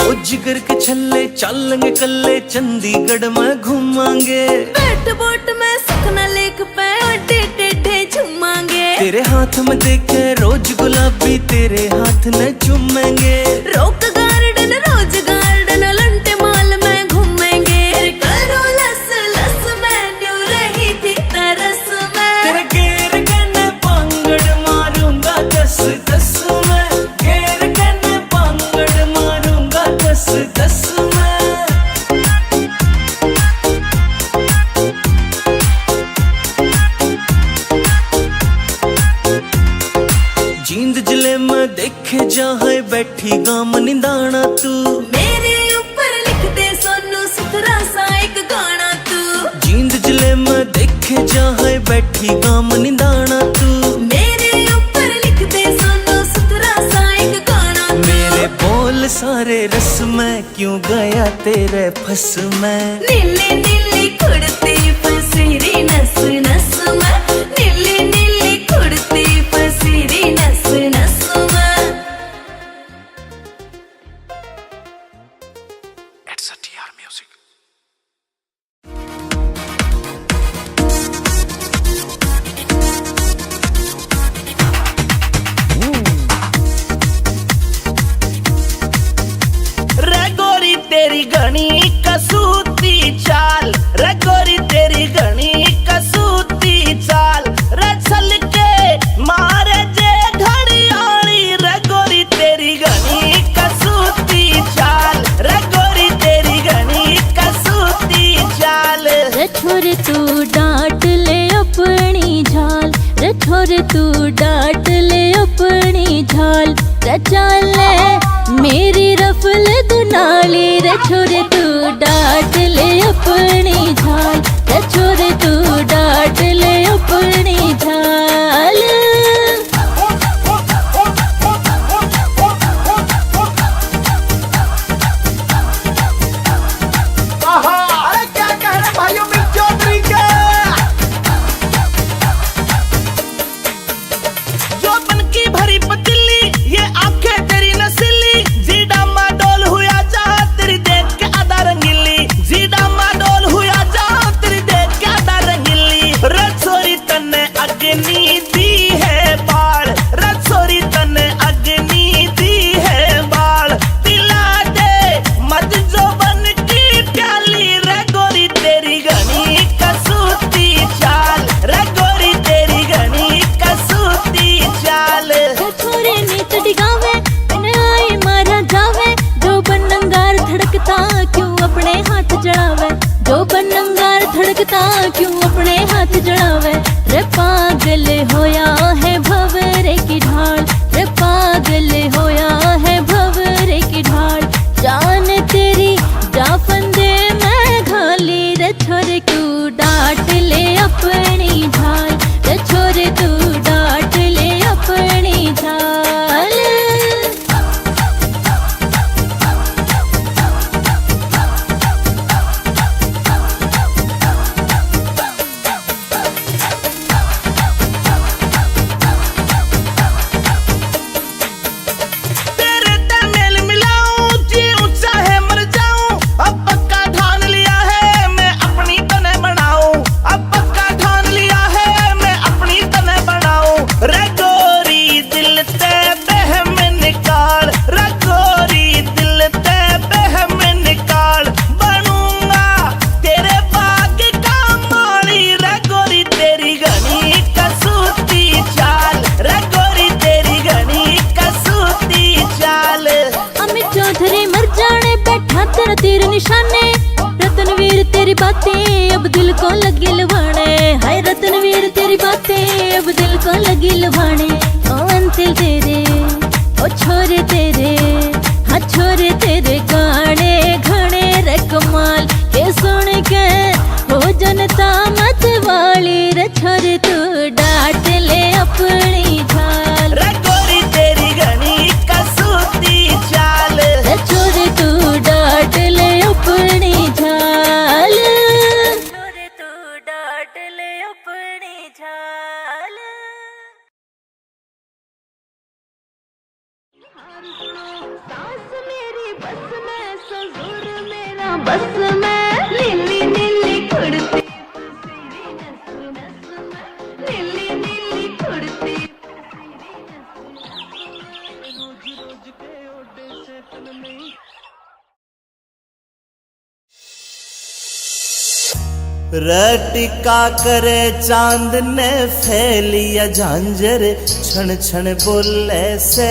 ओ जिगर के छल्ले चलेंगे कल्ले, चंडीगढ़ में घूमांगे। बैठ बोट में सुखना लेक पे अड्डे टेढ़े झूमांगे। तेरे हाथ में देखे रोज गुलाबी, तेरे हाथ न चूमेंगे। रॉक गार्डन रोज गार्डन लंटे माल में घूमेंगे। करो लस लस में न्यू रही थी तरस में। तेरे घेर के पांगड़ मारूंगा 10-10 में, घेर के पांगड़ मारूंगा 10-10 में। जींद जिले में देखे जहाँ बैठी गाम निंदाना तू, मेरे ऊपर लिख दे सोनू सुथरा सा एक गाना तू। जींद जिले में देखे जहाँ बैठी गाम निंदाना तू। तेरे फस में। नीली नीली कुड़ती फसीरी नस नस में, नीली नीली कुड़ती फसीरी नस नस में। It's a TR Music. रे गोरी तेरी घनी कसूती चाल, रे गोरी तेरी घनी कसूती चाल, रे चल के मारे जे घड़ियाली, रे गोरी तेरी घनी कसूती चाल, रे गोरी तेरी घनी कसूती चाल। रे छोरे तू डांट ले अपनी झाल, रे छोरे तू डांट ले अपनी झाल, रे चाल ले मेरी रफल दुनाली, रे छोरे तू डांट ले अपनी झाल, रे छोरे तू डांट ले अपनी झाल। अरे क्या कह रहे भाइयों मिक चौधरी के, जो बन की भरी पतीली, ये आंखें तेरी नसीली, जीडा माडोल हुआ जा तेरी देख के आधा रंगीली, जीडा माडोल हुआ जा तेरी देख के आधा रंगीली। रसोरी तन्ने अग्नि दी है बाल, रसोरी तन्ने अग्नि दी है बाल, पिला दे मत जो बन की प्याली, रे गोरी तेरी घनी कसूती चाल, रे गोरी तेरी घनी कसूती चाल। रे छोरे नीत डिगावे बिन आई मारा जावे, जो बनंगार धड़कता क्यों अपने हाथ जड़ावे, जो बनंगार धड़कता क्यों अपने हाथ जड़ावे। रे पागल होया है भंवरे की ढाल, रे पागल होया है भंवरे की ढाल, जान तेरी जा फंदे में घाली, रे छोरे तू डांट ले अपनी झाल, रे छोरे तू डांट ले अपनी झाल। तेरे तमेल मिलाऊं जी ऊंचा है मर जाऊं, अब पक्का ठान लिया है मैं अपनी तने बनाऊं, अब पक्का ठान लिया है मैं अपनी तने बनाऊं। रे गोरी दिल ते बहम निकाल, रे गोरी दिल ते बहम निकाल, बनूंगा तेरे बाग का माली, रे गोरी तेरी घनी कसूती चाल, रे गोरी तेरी घनी कसूती चाल। अमित चौधरी मर जाने बैठा तेरा तीर निशाने, रतनवीर तेरी बातें अब दिल को लगी लुभाने, हाय रतनवीर तेरी बातें अब दिल को लगी लुभाने। ओ अंतिल तेरे ओ छोरे तेरे, हाँ छोरे तेरे गाने घने रे कमाल के सुन के हो जनता मत वाली, रे छोरे तू डांट ले अपनी झाल, रे गोरी तेरी घनी कसूती चाल, रे छोरे तू डांट ले अपनी झाल, छोरे तू डांट ले अपनी झाल। सास मेरी बस में, ससुर मेरा बस में, नीली नीली कुड़ती फसीरी नस नस में, नीली नीली कुड़ती रटिका करे चांद ने फैलिया झांझर, छण छण बोले से,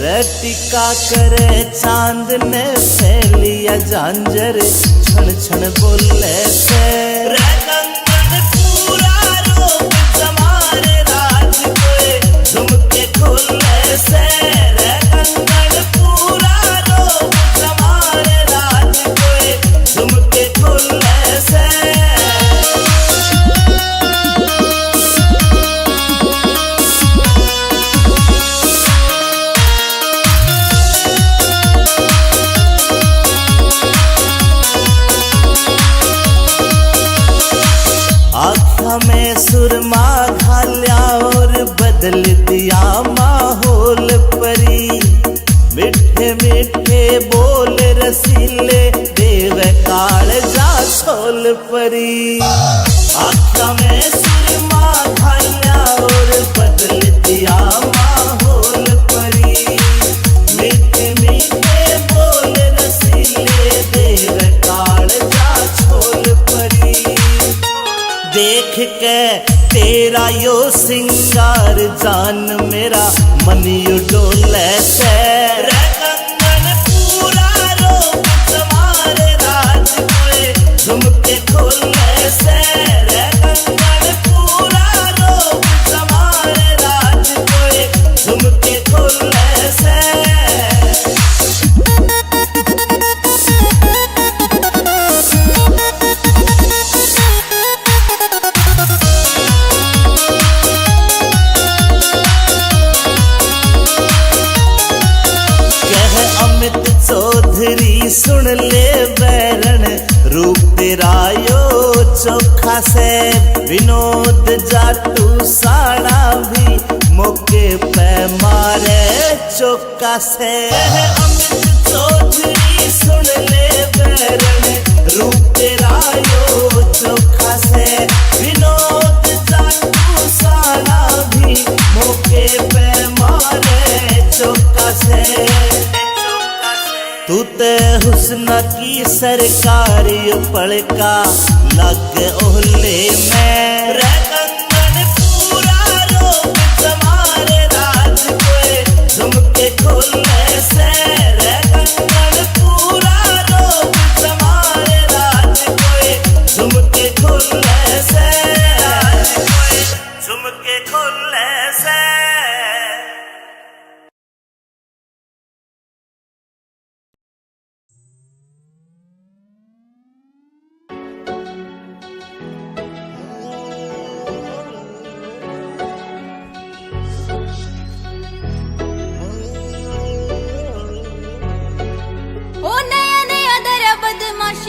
रटिका करे चांद ने फैलिया झांझर, छण छण बोले से। रे कंगन पूरा रूप जमारे राज कोई झुमके खोले से, रे कंगन पूरा रूप जमारे राज कोई झुमके खोले से। बदल दिया माहौल परी। मिठे मिठे बोल रसीले देव काल जा छोल परी। आँखों में सुरमा खाया और बदल दिया माहौल परी। मीठे मीठे बोल रसीले देव काल जा छोल परी। देख के तेरा यो सिंगार जान मेरा मन यू डोले से। रे कंगन पूरा रोक तुम्हारे राज कोए झुमके खोले से। रे कंगन पूरा रोक तुम्हारे राज कोए झुमके खोले से। चौधरी सुन ले बैरन रूप तेरा यो चोखा से। विनोद जाटू साड़ा भी मौके पे मारे चौका से। अमित चौधरी सुन ले बैरन रूप तेरा यो चोखा से। विनोद जाटू साड़ा भी मौके पे मारे चौका से। तू ते हुस्न की सरकारी पड़का लग ओहले में। रे कंगन पूरा रोक तुम्हारे राज कोए झुमके खोले से। रे कंगन पूरा रोक तुम्हारे राज कोए झुमके खोले से। झुमके खोले से।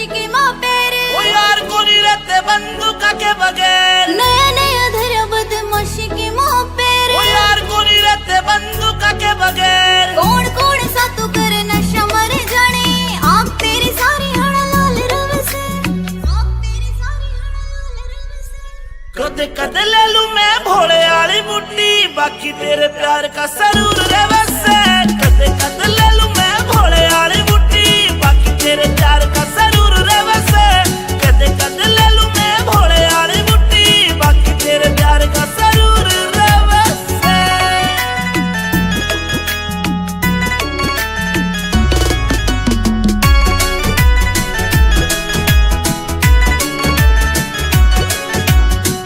के माँ पेरे ओ यार कोनी रहते बंदूका के बगैर। नया नया धरा बदमाशी के माँ पेरे। ओ यार कोनी रहते बंदूका के बगैर। कौन कौन सा तू करे नशा मरे जाने। आँख तेरी सारी हड़ा लाल रव से। आँख तेरी सारी हड़ा लाल रव से। कद कद ले लूं मैं भोले वाली बुड्ढी बाकी तेरे प्यार का सरूर रे वैसे। कद कद ले लूं मैं भोले वाली बुड्ढी बाकी तेरे प्यार का सरूर रे वैसे। कद कद ले लूं मैं भोले वाली बुड्ढी बाकी तेरे प्यार का सरूर रे वैसे।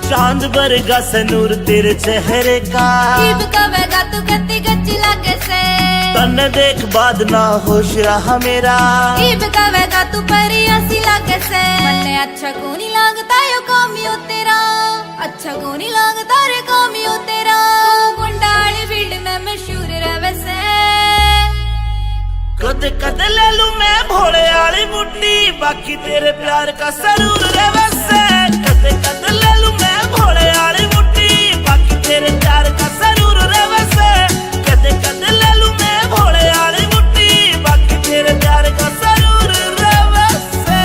चांद बरगा सनूर तेरे चेहरे का। जीभ कवेगा तू गति गच्ची लागे से। तन देख बाद ना होश रहा मेरा। जीभ कवेगा तू परिया सी लागे से। मन्ने अच्छा को नहीं लागता यो कामियो तेरा। अच्छा को नहीं लागता रे कामियो तेरा। तू गुंडाली फील्ड में मशहूर रहे से। कद कद ले लूं मैं भोले वाली बुड्ढी बाकी तेरे प्यार का सरूर रे वैसे। कद कद ले लूं मैं भोले वाली बुड्ढी बाकी तेरे प्यार का सरूर रे वैसे। कद कद ले लूं मैं भोले वाली बुड्ढी बाकी तेरे प्यार का सरूर रे वैसे।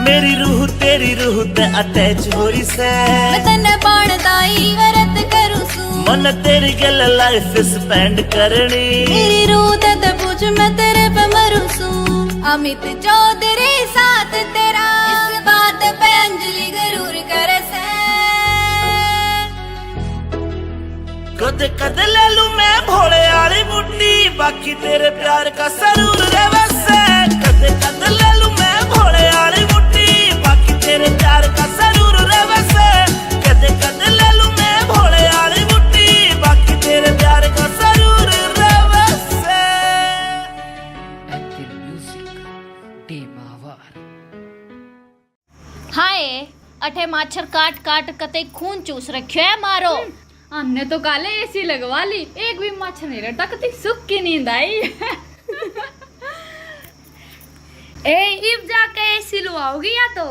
मेरी रूह तेरी रूह ते अटैच हो रही से। मैं तन्ने बाणदाई वरत करूं सू। मन तेरी गल लाइफ स्पेंड करनी। मेरी रूह ते पूछ मैं तेरे पे मरूं सू। अमित चौधरी साथ तेरा इस बात पे अंजलि गरूर करे से। कद कद ले लूं मैं भोले वाली बुड्ढी बाकी तेरे प्यार का सरूर रे वैसे। कद कद ले लूं मैं भोले वाली बुड्ढी बाकी तेरे प्यार का सरूर रे वैसे। कद कद ले लूं मैं भोले वाली बुड्ढी बाकी तेरे प्यार का सरूर रे वैसे। Active Music, Day Mavar. अठे माछर काट काट कते खून चूस रखियो है मारो। हमने तो काले एसी लगवा ली, एक भी मच्छर नहीं रहता, कती सुख की नींद आई। ए इब जाके एसी लुआओगी या तो?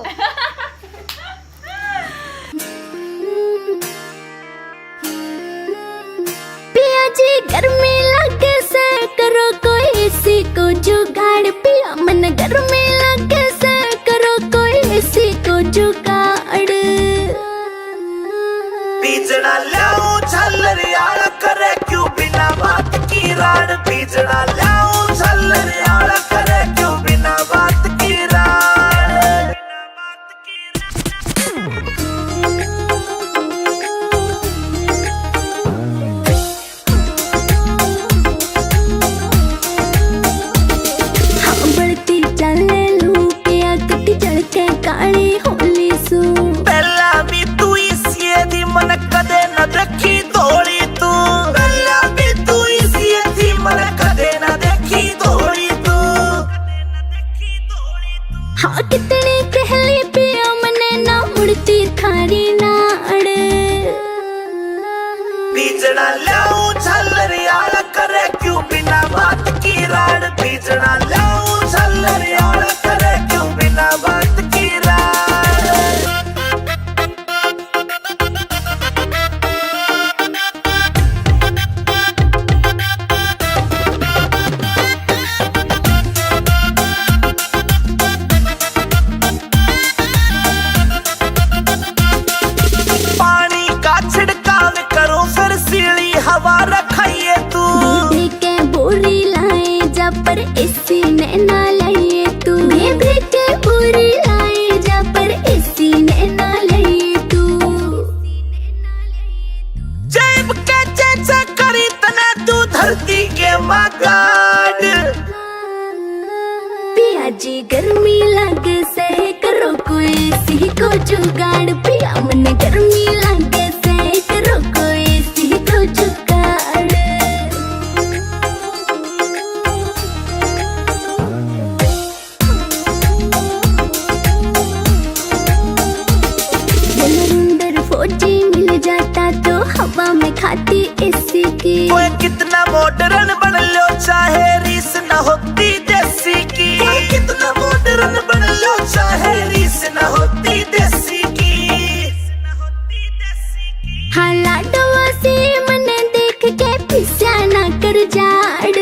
पिया जी गर्मी लगे से करो कोई एसी को जुगाड़, पिया मन गर्मी लगे से करो कोई एसी को जुगाड़। बीजना लाऊं झल्लर यार करे क्यों बिना बात की राड, बीजना लाऊं झल्लर यार करे क्यों बिना बात की राड। हाँ बढ़ती चले लू पिया कटी चढ़के काली होली सू। पहला भी तू इसी दी मन कदे न देखी दौड़ी तू, पहला भी तू इसी दी मन कदे न देखी दौड़ी तू। हाँ कितनी कहली पिया मने ना मुड़ती थारी नाड़। बीजना लाऊं झल्लर यार करे क्यों बिना बात की राड, बीजना लाऊं झल्लर यार करे क्यों बिना बात की राड। पानी का छिड़काव करो फिर सीली हवा रखाइए तू, दीदी के बोरी लाए जा पर एसी ने ना लाइए तू। दीदी के बोरी लाए जा पर एसी ने ना लाइए तू। जेब के चेचा करी तना तू धरती के मगाड। पिया जी गर्मी लगे से करो कोई एसी को जुगाड़, पिया मन गर्मी लगे से करो कोई एसी को जुगाड़। अंदर फौजी मिल जाता तो हवा में खाती एसी की। कोई कितना मॉडर्न बन लो चाहे रीस न होती देसी की, कोई कितना मॉडर्न बन लो चाहे रीस न होती देसी की। हाँ लाडवा से मन देख के पिस्या ना कर जाड़।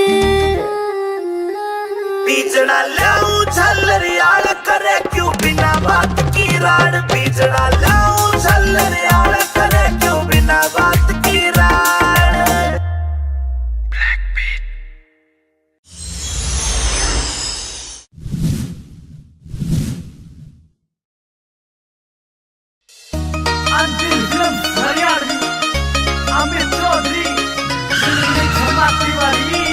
बीजना लाऊं झल्लर यार करे क्यों बिना बात की राड, बीजना लाऊं झल्लर यार करे क्यों बिना बात की राड। अंतिम फिल्म हरियाणवी अमित चौधरी क्षमा तिवारी।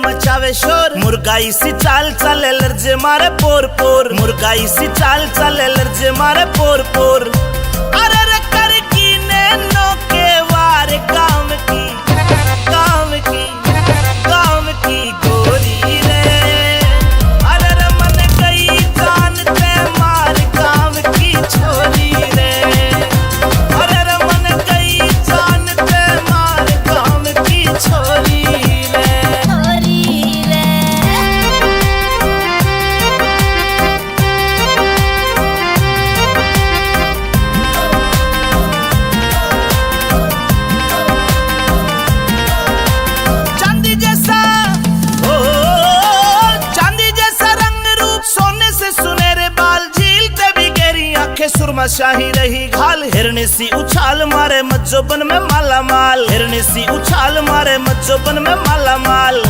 मचावे शोर। मुर्गाई सी चाल चले लर्जे मारे पोर पोर, मुर्गाई सी चाल चले लर्जे मारे पोर पोर। अरे रे कर की नैनो के वार काम की, काम की, काम की गोरी रे। अरे रे मन गई जान ते मार काम की छोरी रे। अरे रे मन गई जान ते मार काम की छोरी रे। चांदी जैसा ओ चांदी जैसा रंग रूप, सोने से सुनहरे बाल, झीलते भी गहरी आंखें, सुरमा शाही रही घाल। हिरनी सी उछाल मारे मज्जोबन में माला माल, हिरनी सी उछाल मारे मज्जोबन में माला माल।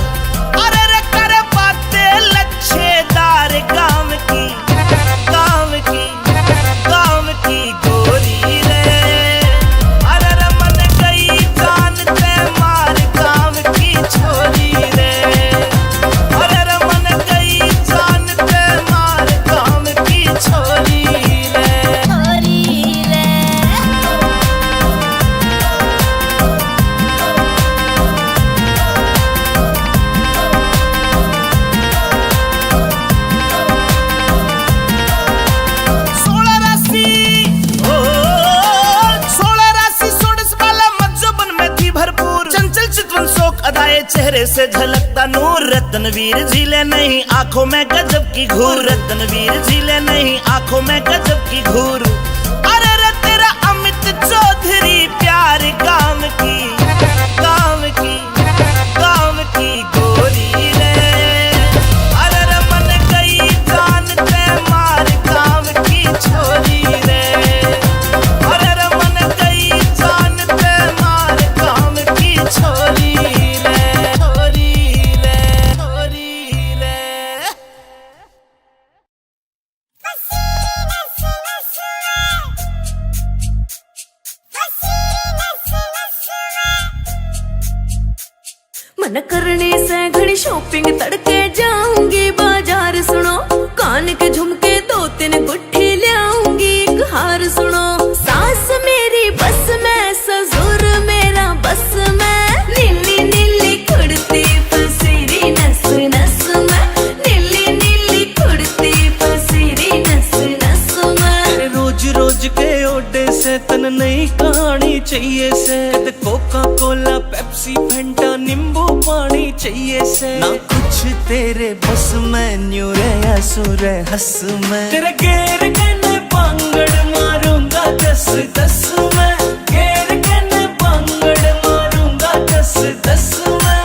अरे रे करे बातें लच्छेदार काम की, काम की, काम की गोरी रे। अरे रे मन गई जान ते मार काम की छोरी रे। अरे रे मन गई जान ते मार काम की छोरी रे। सोलह राशि ओ 16 राशि 16 वाला मज्जोबन में थी भरपूर। चंचल चितवन शोक अदाए चेहरे से झलकता नूर। रत्नवीर झीले नहीं आंखों में गजब की घूर, रत्नवीर झीले नहीं आंखों में गजब की घूर। अरे रे तेरा अमित चौधरी प्यार काम की, काम की, काम की गोरी रे। अरे रे मन गई जान ते मार काम की छोरी रे। अरे रे मन गई जान ते मार काम की छोरी रे। छोरी रे, छोरी रे। मन करने से घड़ी शॉपिंग तड़के जाऊंगी बाजार सुनो। कान के झुमके 2-3 गुट्ठी लाऊंगी, एक हार सुनो। सास मेरी बस में, ससुर मेरा बस में। नीली नीली कुड़ती पसीरी नस नस में, नीली नीली कुड़ती पसीरी नस नस में। तेरे रोज रोज के ओडे से तन नई कहानी चाहिए से। कद कोका कोला पेप्सी फेंटा नींबू पानी चाहिए से। ना कुछ तेरे बस में, न्यू रे सुर हंस में। तेरे गेर कने पांगड़ मारूंगा 10-10 में, गेर कने पांगड़ मारूंगा 10-10 में।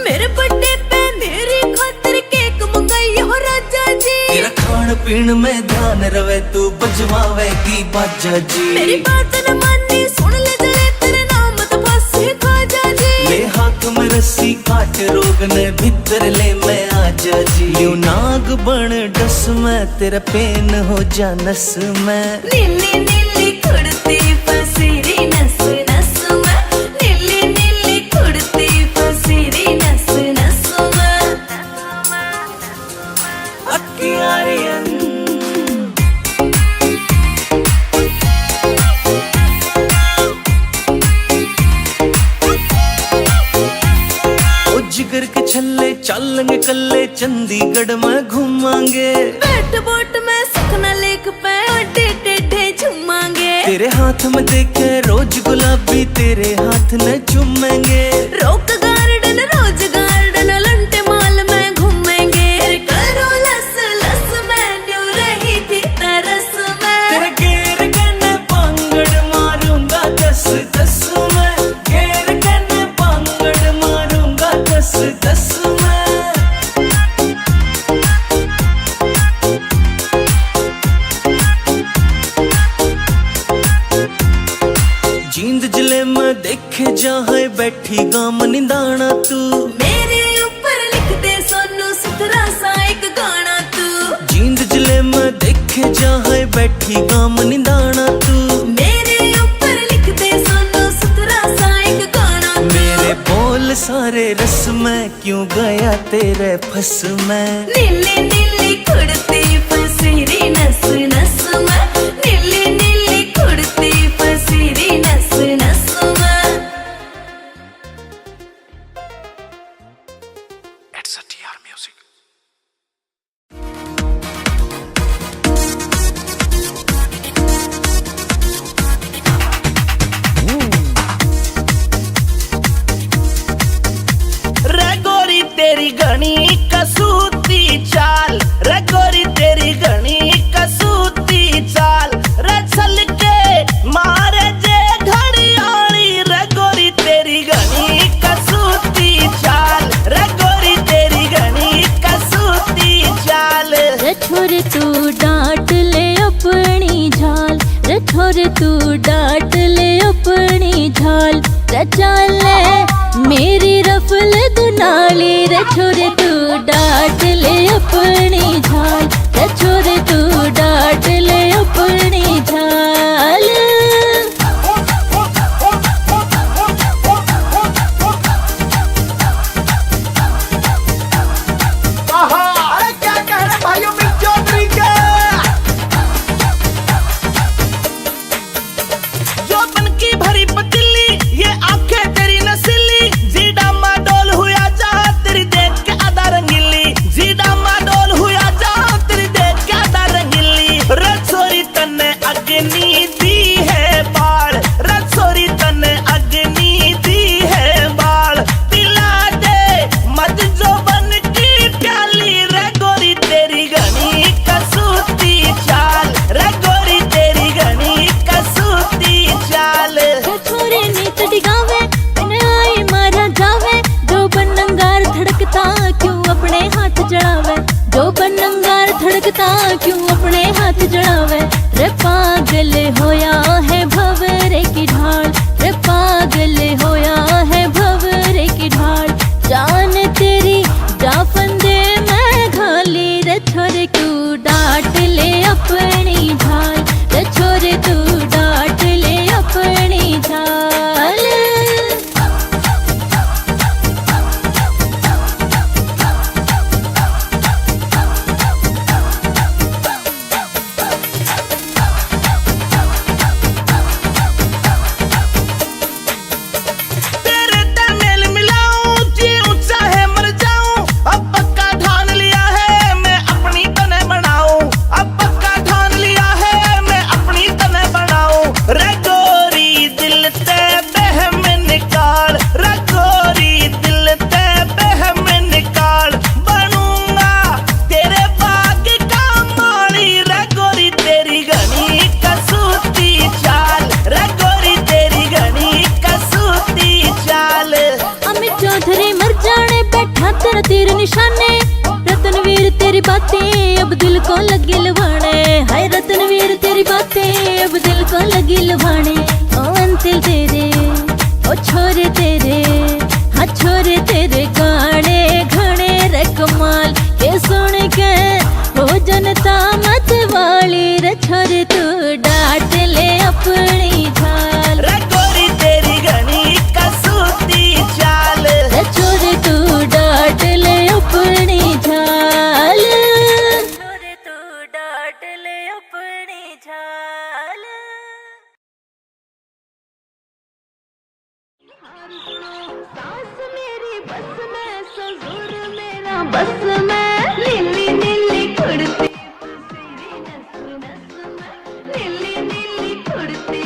मेरे बर्थडे पे मेरी खातिर केक मंगाई हो राजा जी। तेरा खान पीन में ध्यान रवे, तू बजवावेगी बाजा जी। मेरी बात न मानी सुन ले जले, तेरे नाम तो बस है ख्वाजा जी। ले हाथ में रस्सी काट रोग ने भीतर ले मैं आजा जी। यूं नाग बन डस में, तेरा पेन हो जा नस में। नीली नीली कुड़ती पसीरी नस नस में, नीली नीली कुड़ती पसीरी नस नस में। अक्कियारियन ओ जिगर के छल्ले चलेंगे कल्ले, चंडीगढ़ में घूमांगे। बैठ बोट में सुखना लेक पे अड्डे टेढ़े झूमांगे। तेरे हाथ में देखे रोज गुलाबी, तेरे हाथ न चूमेंगे। रॉक गार्डन रोज गार्डन लंटे माल में घूमेंगे। करो लस लस में, न्यू रही थी तरस में। तेरे गेर कने पांगड़ मारूंगा 10-10 में, गेर कने पांगड़ मारूंगा 10-10 में। जींद जिले में देखे जहाँ बैठी गाम निंदाना तू। मेरे ऊपर लिख दे सोनू सुथरा सा एक गाना तू। जींद जिले में देखे जहाँ बैठी गाम फंस मैं। नीली नीली कुड़ती फसीरी नस नस में, नीली नीली कुड़ती फसीरी नस नस में। It's a TR Music. रे गोरी तेरी घनी कसूती चाल, रे गोरी तेरी घनी कसूती चाल, रे चल के मारे जे घड़ियाली, रे गोरी तेरी घनी कसूती चाल, रे गोरी तेरी घनी कसूती चाल। रे छोरे तू डांट ले अपनी झाल, रे छोरे तू डांट ले अपनी झाल, रे चाल मेरी रफल दुनाली, रे छोरे तू डांट ले अपनी झाल, रे छोरे तू डांट ले अपनी झाल। अरे क्या कह रहे भाइयों मिल चौधरी के, जो बन की भरी पतीली, ये आंखें तेरी नसीली, जीडा माडोल हुआ जा तेरी देख के आधा रंगीली, जीडा माडोल हुआ जा तेरी देख के आधा रंगीली। रसोरी तन्ने अग्नि दी है बाल, रसोरी तन्ने अग्नि दी है बाल, पिला दे मत जो बन की प्याली, रे गोरी तेरी घनी कसूती चाल, रे गोरी तेरी घनी कसूती चाल। जो छोरे नीत डिगावे उन्हें आई मारा जावे, जो बनंगार धड़कता क्यों अपने हाथ जड़ावे, जो बनंगार धड़कता क्यों अपने हाथ जड़ावे। रे पागल होया है भंवरे की ढाल, रे पागल होया है भंवरे की ढाल, जान तेरी जाफन दे मैं घाली, रे छोरे तू डांट ले अपनी झाल, रे छोरे तू डांट ले अपनी झाल। तेरे तमेल मिलाऊं जीऊं चाहे मर जाऊं, अब पक्का ठान लिया है मैं अपनी तने बनाऊं, अब पक्का ठान लिया है मैं अपनी तने बनाऊं। रे गोरी दिल ते बहम निकाल, रे गोरी दिल ते बहम निकाल, बनूंगा तेरे बाग का माली, रे गोरी तेरी घनी कसूती चाल, रे गोरी तेरी घनी कसूती चाल। अमित चौधरी मर जाने बैठा तेरा तीर निशाने, रतनवीर तेरी बातें अब दिल को लगी लुभाने, हाय रतनवीर तेरी बातें अब दिल को लगी लुभाने। ओ अंतिल तेरे ओ छोरे तेरे, हाँ छोरे तेरे गाने घने रे कमाल, ये सुन के हो जनता मत वाली, रे छोरे तू डांट ले अपनी झाल, रे गोरी तेरी घनी कसूती चाल, रे छोरे तू डांट ले अपनी झाल, छोरे तू डांट ले अपनी झाल। सास मेरी बस में, ससुर मेरा बस में, नीली नीली कुड़ती फसीरी नस नस में, नीली नीली कुड़ती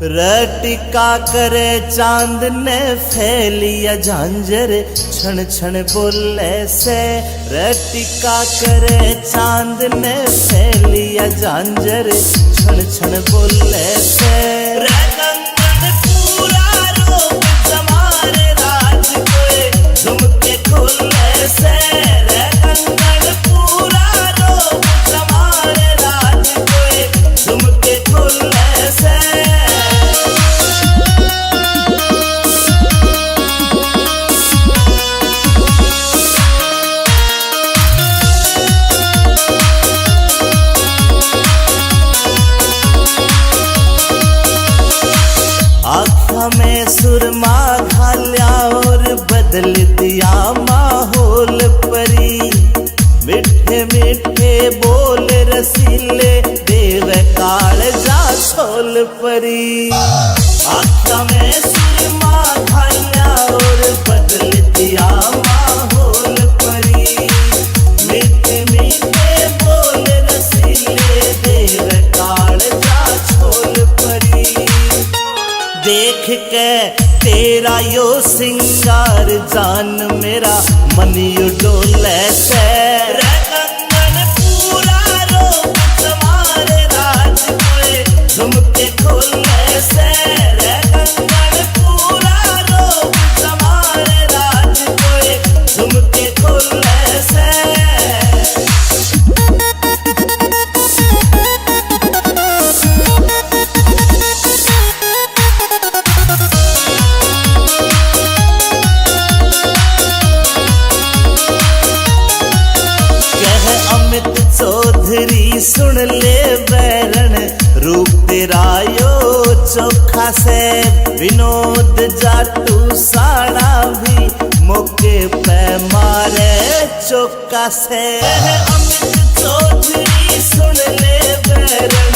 रटिका करे चांद ने फैलिया झांझर, क्षण क्षण बोले से, रटिका करे चांद ने फैलिया झांझर, क्षण क्षण बोले से। रे कंगन पूरा रोग जमारे राज कोई झुमके खोले से, रे कंगन पूरा रोग जमारे राज कोई झुमके खोले से। आँखों में सुरमा घाल्या और बदल दिया माहौल परी। मिठे मिठे बोल रसीले देव कालजा छोल परी। आँखों में सुरमा घाल्या और बदल दिया माहौल परी। मिठे मिठे बोल रसीले देव कालजा छोल परी। देख के तेरा यो सिंगार जान मेरा मन यो डोले से। रे कंगन पूरा रोक तुम्हारे राज कोए झुमके खोलने से। रे कंगन पूरा रोक तुम्हारे राज कोए झुमके खोलने से। चौधरी सुन ले बैरन रूप तेरा यो चोखा से। विनोद जाटू साड़ा भी मौके पे मारे चौका से। अमित चौधरी सुन ले बैरन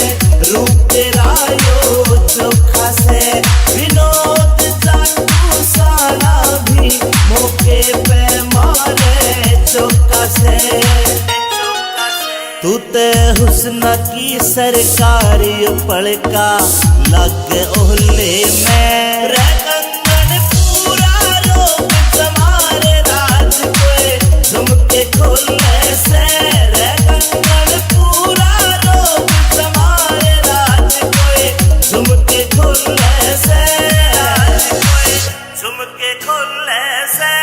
रूप तेरा यो चोखा से। विनोद जाटू साड़ा भी मौके पे मारे चौका से। तू ते हुस्न की सरकारी पड़का लग ओहले में। रे कंगन पूरा रोक तुम्हारे राज कोए झुमके खोलने से। रे कंगन पूरा रोक तुम्हारे राज कोए झुमके खोलने से। झुमके खोलने से।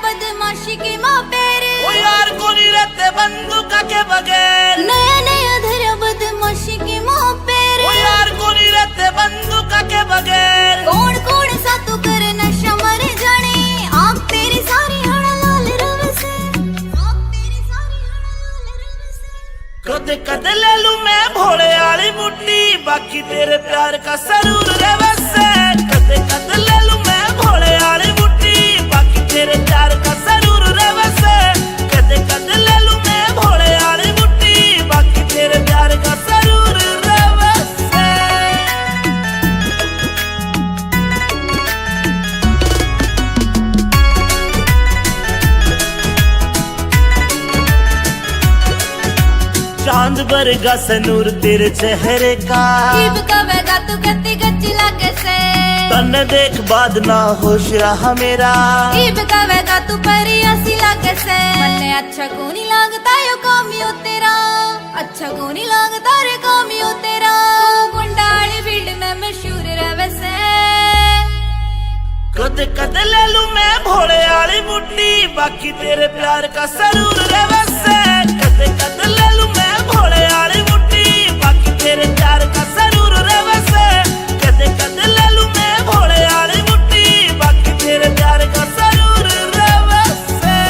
बदमाशी के माँ पेरे ओ यार कोनी रहते बंदूक के बगैर। नया नया धरा बदमाशी के माँ पेरे ओ यार कोनी रहते बंदूक के बगैर। कौन कौन सा तू कर नशा मर जाने। आप तेरी सारी हड़ा लाल रव से। आप तेरी सारी हड़ा लाल रव से। कद कद ले लूं मैं भोले वाली मुट्ठी बाकी तेरे प्यार का सरूर रे वैसे। कद कद ले लूं मैं भोले वाली मुट्ठी बाकी तेरे प्यार का सरूर रे वैसे। कद कद ले लूं मैं भोले वाली मुट्ठी बाकी तेरे प्यार का सरूर रे वैसे। चांद बरगा सनूर तेरे चेहरे का। इब कवेगा तू गति गच्ची लागे से। तन देख बाद ना होश रहा मेरा। इब कवेगा तू परी ऐसी लागे से। मन्ने अच्छा को नहीं लगता यो कामियो तेरा। अच्छा को नहीं लगता रे कामियो तेरा। गुंडाली फील्ड में मशहूर रहे से। कद कद ले लूं मैं भोले वाली मुट्ठी बाकी तेरे प्यार का सरूर रे वैसे। कद कद ले लूं मैं भोले वाली मुट्ठी बाकी तेरे प्यार का सरूर रे वैसे। कद कद ले लूं मैं भोले वाली मुट्ठी बाकी तेरे प्यार का सरूर रे वैसे।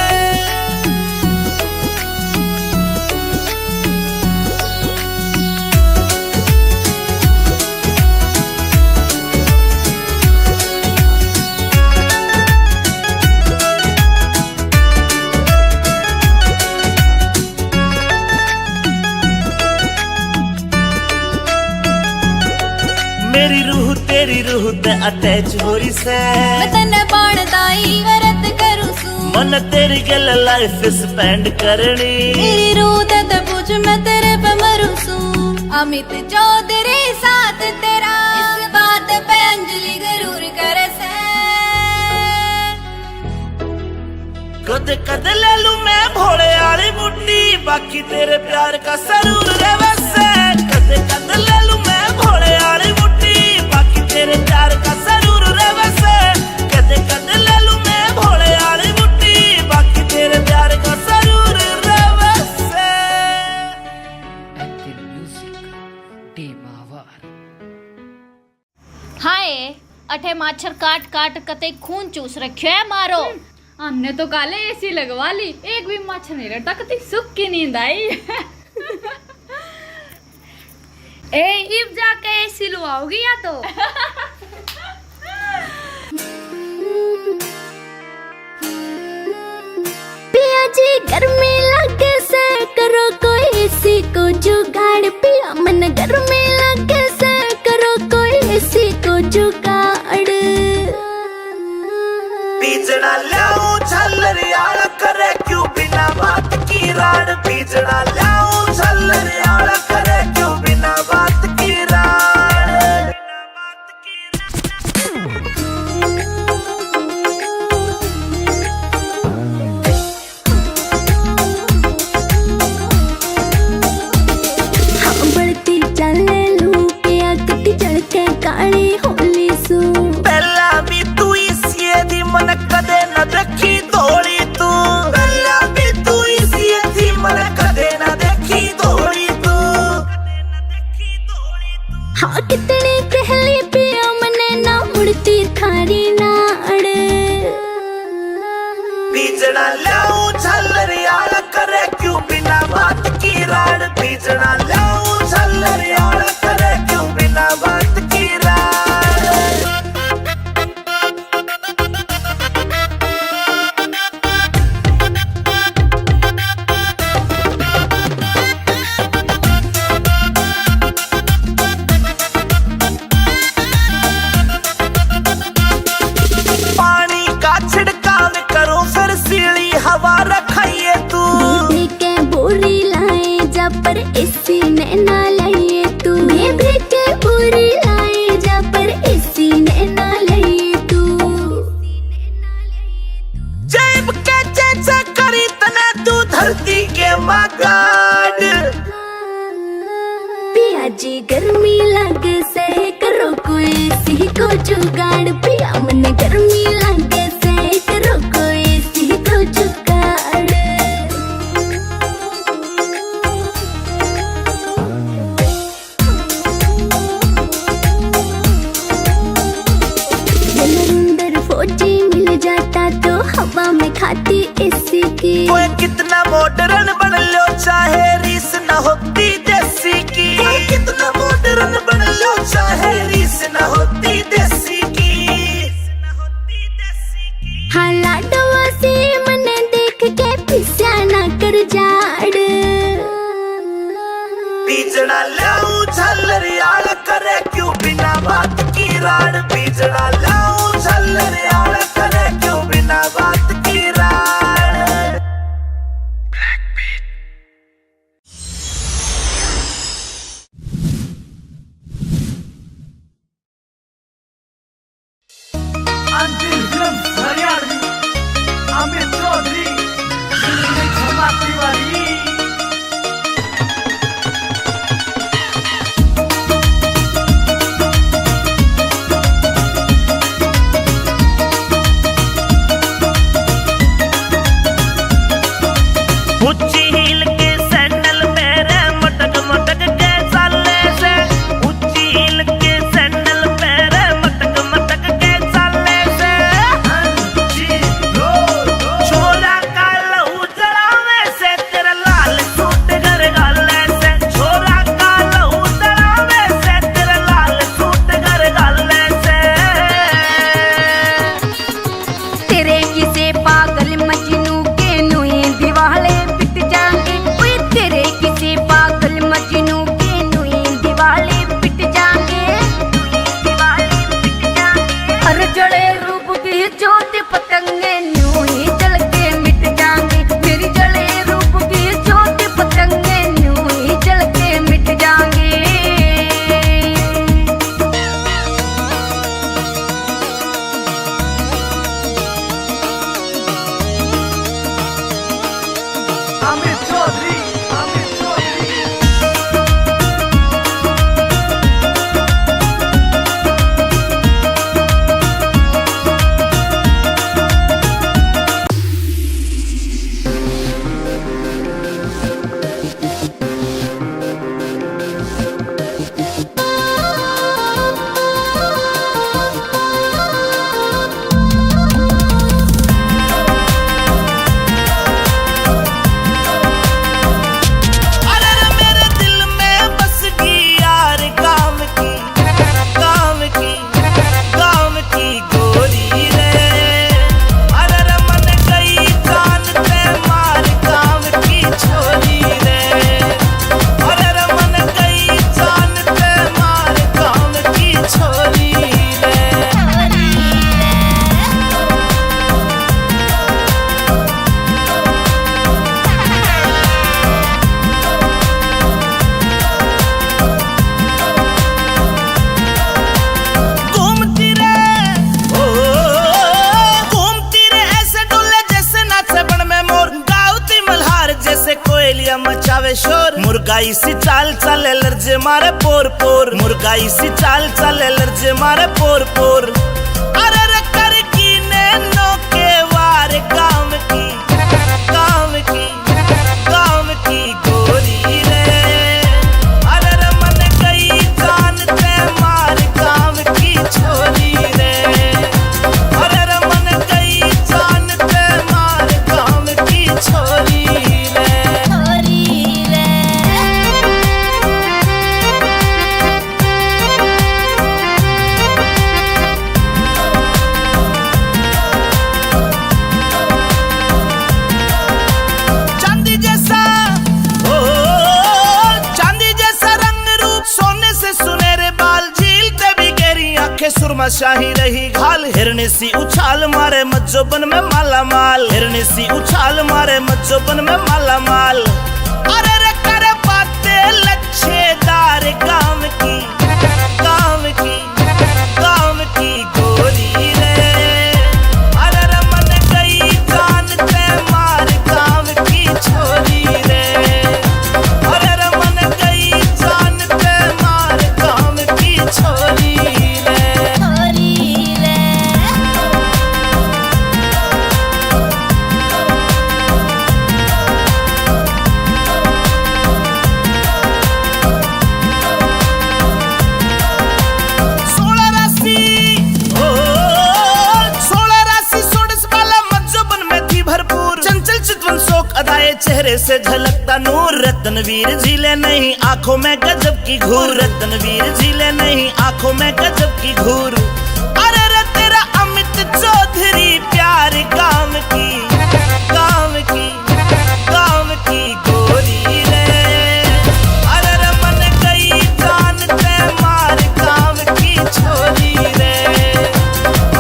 मेरी रूह तेरी रूह ते अटैच हो रही से। मैं तन्ने बाणदाई वरत करूं सू। मन तेरी गल लाइफ स्पेंड करनी। मेरी रूह ते पूछ मैं तेरे पे मरूं सू। अमित चौधरी साथ तेरा इस बात पे अंजलि जरूर करे से। कद कद ले लूं मैं भोले वाली मुट्ठी बाकी तेरे प्यार का सरूर रे वैसे। कद कद ले लूं मैं भोले वाली मुट्ठी बाकी तेरे प्यार का सरूर रे वैसे। कद कद ले लूं मैं भोले वाली मुट्ठी बाकी तेरे प्यार का सरूर रे वैसे। हाय अठे माछर काट काट कते खून चूस रखियो है मारो। हमने तो काले एसी लगवा ली, एक भी मच्छर नहीं लड़ता, कती सुख की नींद आई। ए इब जाके एसी लुआओगी या तो पिया जी गर्मी लगे से करो कोई एसी को जुगाड़, पिया मन गर्मी लगे से करो कोई एसी को जुगाड़। बीजना लाऊं झल्लरियाला करे क्यों बिना बात की राड, बीजना लाऊं झल्लरियाला करे क्यों बिना बात की राड। हाँ बढ़ती चले लू पिया कटी चढ़के काली होली सू। पहला भी तू इसी दी मन कदे न देखी धोली तू, पहला भी तू इसी दी मन कदे न देखी धोली तू। हाँ कितनी कहली पिया मने ना मुड़ती थारी नाड़। बीजना लाऊं झल्लरियाला करे क्यों बिना बात की राड, बीजना लाऊं झल्लरियाला करे क्यों बिना बात की राड। पानी का छिड़काव करो फिर सीली हवा रखाइए तू, दीदी के बोरी लाए जा पर एसी ने ना लाइए तू। दीदी के बोरी लाए जा पर एसी ने ना लाइए तू। जेब के चेचे करी तना तू धरती के मगाड। पिया जी गर्मी लगे से करो कोई एसी को जुगाड़, पिया मन गर्मी लगे से करो कोई एसी को जुगाड़। नरेंद्र फौजी मिल जाता तो हवा में खाती एसी की। कोई कितना मॉडर्न बन लो चाहे रीस न होती देसी की, कोई कितना मॉडर्न बन लो चाहे रीस न होती देसी की। हाँ लाडवा से मने देख के पिस्या ना कर जाड़। बीजना लाऊं झल्लरियाला करे क्यों बिना बात की राड, बीजना लाऊं झल्लरियाला करे क्यों बिना बात की राड। अंतिम फिल्म हरियाणवी अमित चौधरी क्षमा तिवारी। मुर्गाई सी चाल चले लर्जे मारे पोर पोर, मुर्गाई सी चाल चले लर्जे मारे पोर पोर। अरे रे कर की नैनो के वार काम की, काम की, काम की गोरी रे। अरे रे मन गई जान ते मार काम की छोरी रे। अरे रे मन गई जान ते मार काम की छोरी रे। चांदी जैसा ओ चांदी जैसा रंग रूप, सोने से सुनहरे बाल, झील पे भी गहरी आंखें, सुरमा शाही रही घाल। हिरनी सी उछाल मारे मज्जोबन में माला माल, हिरनी सी उछाल मारे मज्जोबन में माला माल। अरे रे करे बातें लच्छेदार काम की, काम की, काम की गोरी रे। अरे रे मन गई जान ते मार काम की छोरी रे। अरे रे मन गई जान ते मार काम की छोरी रे। सोलह राशि ओ 16 राशि 16 वाला मज्जोबन में थी भरपूर, चंचल चितवन शोक अदाए चेहरे से झलकता नूर। रत्नवीर झीले नहीं आंखों में गजब की घूर, रत्नवीर झीले नहीं आंखों में गजब की घूर। अरे रे तेरा अमित चौधरी प्यार काम की, काम की, काम की गोरी रे। अरे रे मन गई जान ते मार काम की छोरी रे।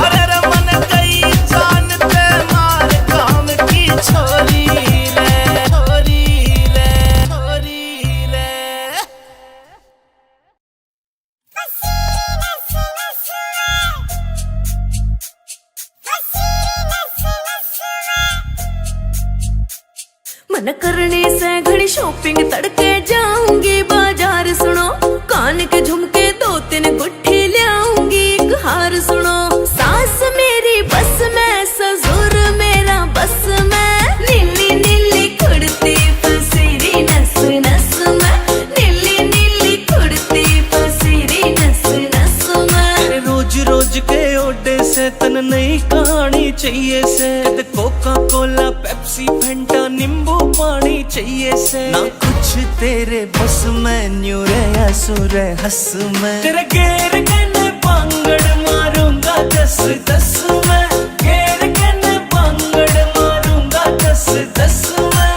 अरे रे मन गई जान ते मार काम की छोरी रे, छोरी रे, छोरी रे। मन करने से घड़ी शॉपिंग तड़के जाऊंगी बाजार, सुनो कान के झुमके 2-3 गुट्ठी ले आऊंगी, एक हार सुनो। सास मेरी बस में, ससुर मेरा बस में, नीली नीली कुर्ती पसीरी नस नस में, नीली नीली कुर्ती पसीरी नस नस में। तेरे रोज रोज के ओडे से तन नई कहानी चाहिए से, कोका कोला पेप्सी फेंटा नींबू पानी चाहिए से। ना कुछ तेरे बस में, न्यू रे असुर हंस में। तेरे घेर के न पांगड़ मारूंगा 10-10 में, घेर के न पांगड़ मारूंगा 10-10 में।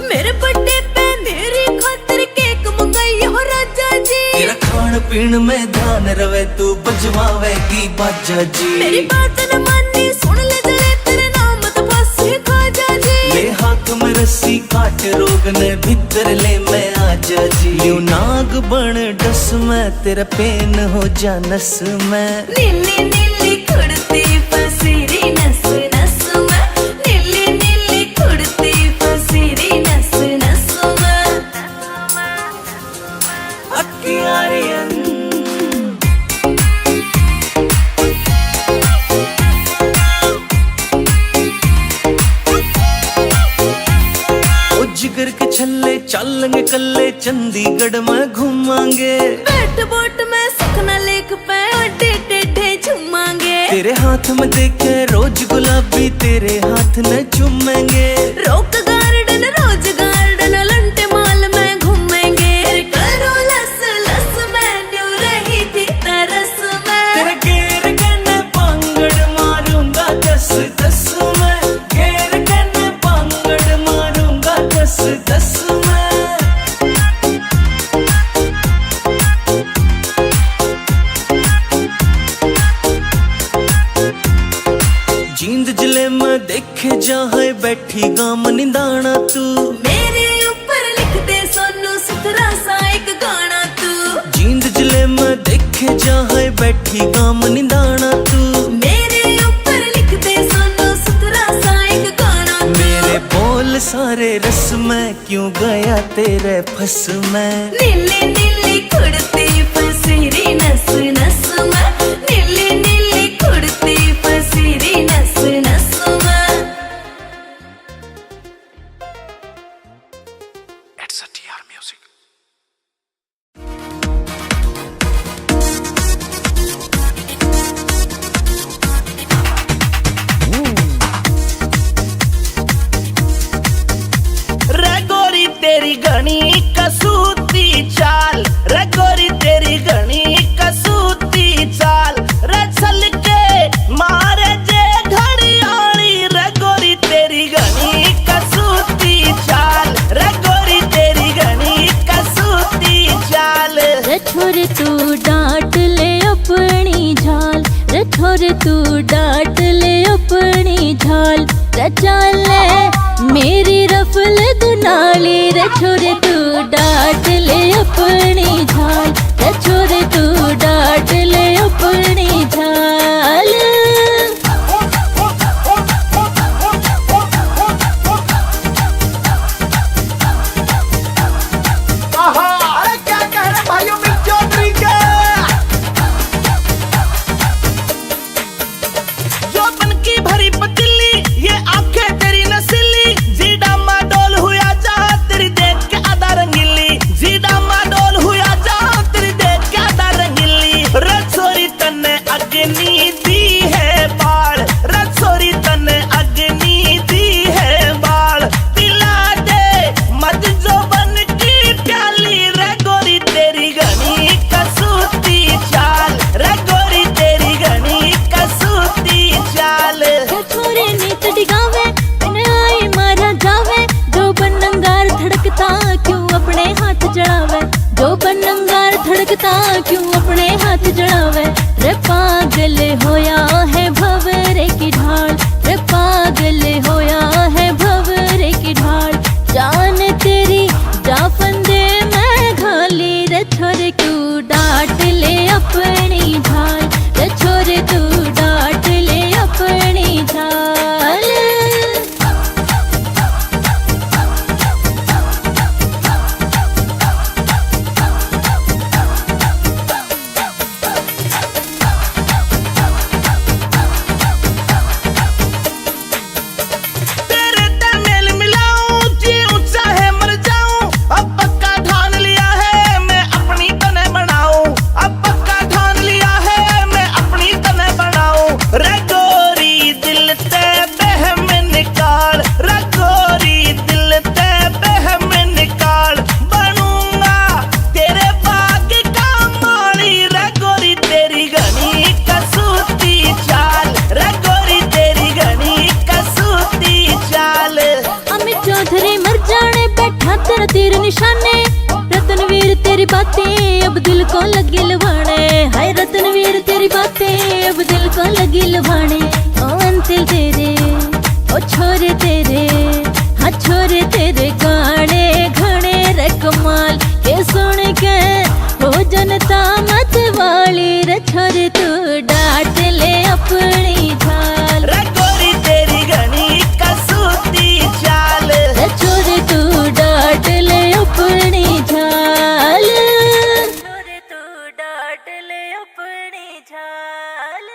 मेरे बर्थडे पे मेरी खातिर केक मंगाई हो राजा जी। तेरा खान पीन में ध्यान रवे, तू बजवावेगी बाजा जी। मेरी बात न मानी सुन ले जले, तेरे नाम तो बस खाजा जी। ले हाथ में रस्सी काट, रोग ने भीतर ले मैं आजा जी। यू नाग बन डस में, तेरा पेन हो जा नस में। नीली नीली कुर्ती पसीरी नस नस में, नीली नीली कुर्ती पसीरी नस नस में। अक्कियारियन ओ जिगर के छल्ले चलेंगे कल्ले, चंडीगढ़ में घूमांगे। बैठ बोट में सुखना लेक पे अड्डे टेढ़े झूमांगे। तेरे हाथ में देखे रोज गुलाबी, तेरे हाथ न चूमेंगे। रोक गार्डन रोज गार्डन, लंटे माल में घूमेंगे। करो लस लस में, न्यू रही थी तरस में। तेरे घेर के न पांगड़ मारूंगा 10-10 में, घेर के न पांगड़ मारूंगा 10-10 में। जींद जिले में देखे जहाँ बैठी गाम निंदाना तू। मेरे ऊपर लिख दे सोनू सुथरा सा एक गाना तू। जींद जिले में देखे लिखे जाए बैठी गाम निदाना तू, मेरे ऊपर लिख दे सोनो सुथरा सा एक गाना। मेरे बोल सारे रस में क्यों गया तेरे फंस में। नीली नीली कुड़ती फसीरी नस नस में, नीली नीली कुड़ती फसीरी नस नस में। It's a TR Music. रे गोरी तेरी घनी कसूती चाल, रे गोरी तेरी घनी कसूती चाल, रे चल के मारे जे घड़ियाली। रे गोरी तेरी घनी कसूती चाल, रे गोरी तेरी घनी कसूती चाल। रे छोरे तू डांट ले अपनी झाल, रे छोरे तू डांट ले अपनी झाल। रे चाल मेरी रफल दुनाली, रे छोरे तू डांट ले अपनी झाल, रे छोरे तू डांट ले अपनी झाल। अरे क्या कह रहे भाइयों मिक चौधरी के। यौवन की भरी पतीली, ये आंखें तेरी नसीली, जीडा माडोल हुआ जा तेरी देख के आधा रंगीली, जीडा माडोल हुआ जा तेरी देख के आधा रंगीली। रसोरी तन्ने अग्नि दी है बाल, रसोरी तन्ने अग्नि दी है बाल। पिला दे मत जो बन की प्याली, रे गोरी तेरी घनी कसूती चाल, रे गोरी तेरी घनी कसूती चाल। रे छोरे नीत डिगावे मैंने आई मारा जावे, जो बनंगार धड़कता क्यों अपने हाथ जड़ावे, जो बनंगार धड़कता क्यों अपने हाथ जड़ावे। रे पागल होया है भंवरे की ढाल, रे पागल होया है भंवरे की ढाल। जान तेरी जा फंदे मैं घाली, रे छोरे तू डांट ले अपनी झाल, रे छोरे तू डांट ले अपनी झाल। तेरे तमेल मिलाऊं जी ऊंचा है मर जाऊं, अब पक्का ठान लिया है मैं अपनी तने बनाऊं, अब पक्का ठान लिया है मैं अपनी तने बनाऊं। रे गोरी दिल ते बहम निकाल, रे गोरी दिल ते बहम निकाल। बनूंगा तेरे बाग का माली, रे गोरी तेरी घनी कसूती चाल, रे गोरी तेरी घनी कसूती चाल। अमित चौधरी मर जाने बैठा तेरा तीर निशाने, रतनवीर तेरी बातें अब दिल को लगी लुभाने। हाय रतनवीर तेरी बातें अब दिल को लगी लुभाने। ओ अंतिल तेरे ओ छोरे तेरे, हाँ छोरे तेरे गाने घने रे कमाल के सुन के हो जनता मत वाली। रे छोरे तू डांट ले अपनी झाल, रे गोरी तेरी घनी कसूती चाल, रे छोरे तू डांट ले अपनी झाल, छोरे तू डांट ले अपनी झाल।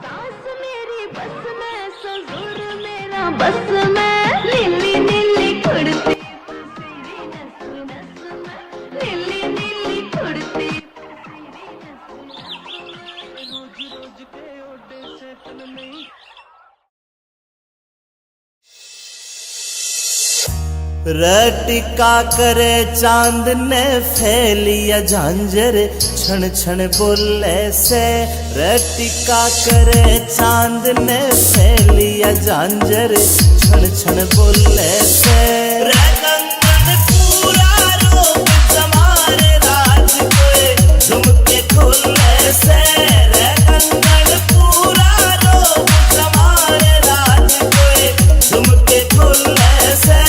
सास मेरी बस में, ससुर मेरा बस में, नीली नीली कुड़ती फसीरी नस नस में, नीली नीली कुड़ती रटिका करे चांद ने फैलिया झांझर, छन छन बोले से। रटिका करे चांद ने फैलिया झांझर, छन छन बोले से। रे कंगन पूरा रूप जमारे राज कोई झुमके खोले से। रे कंगन पूरा रूप जमारे राज कोई झुमके खोले से।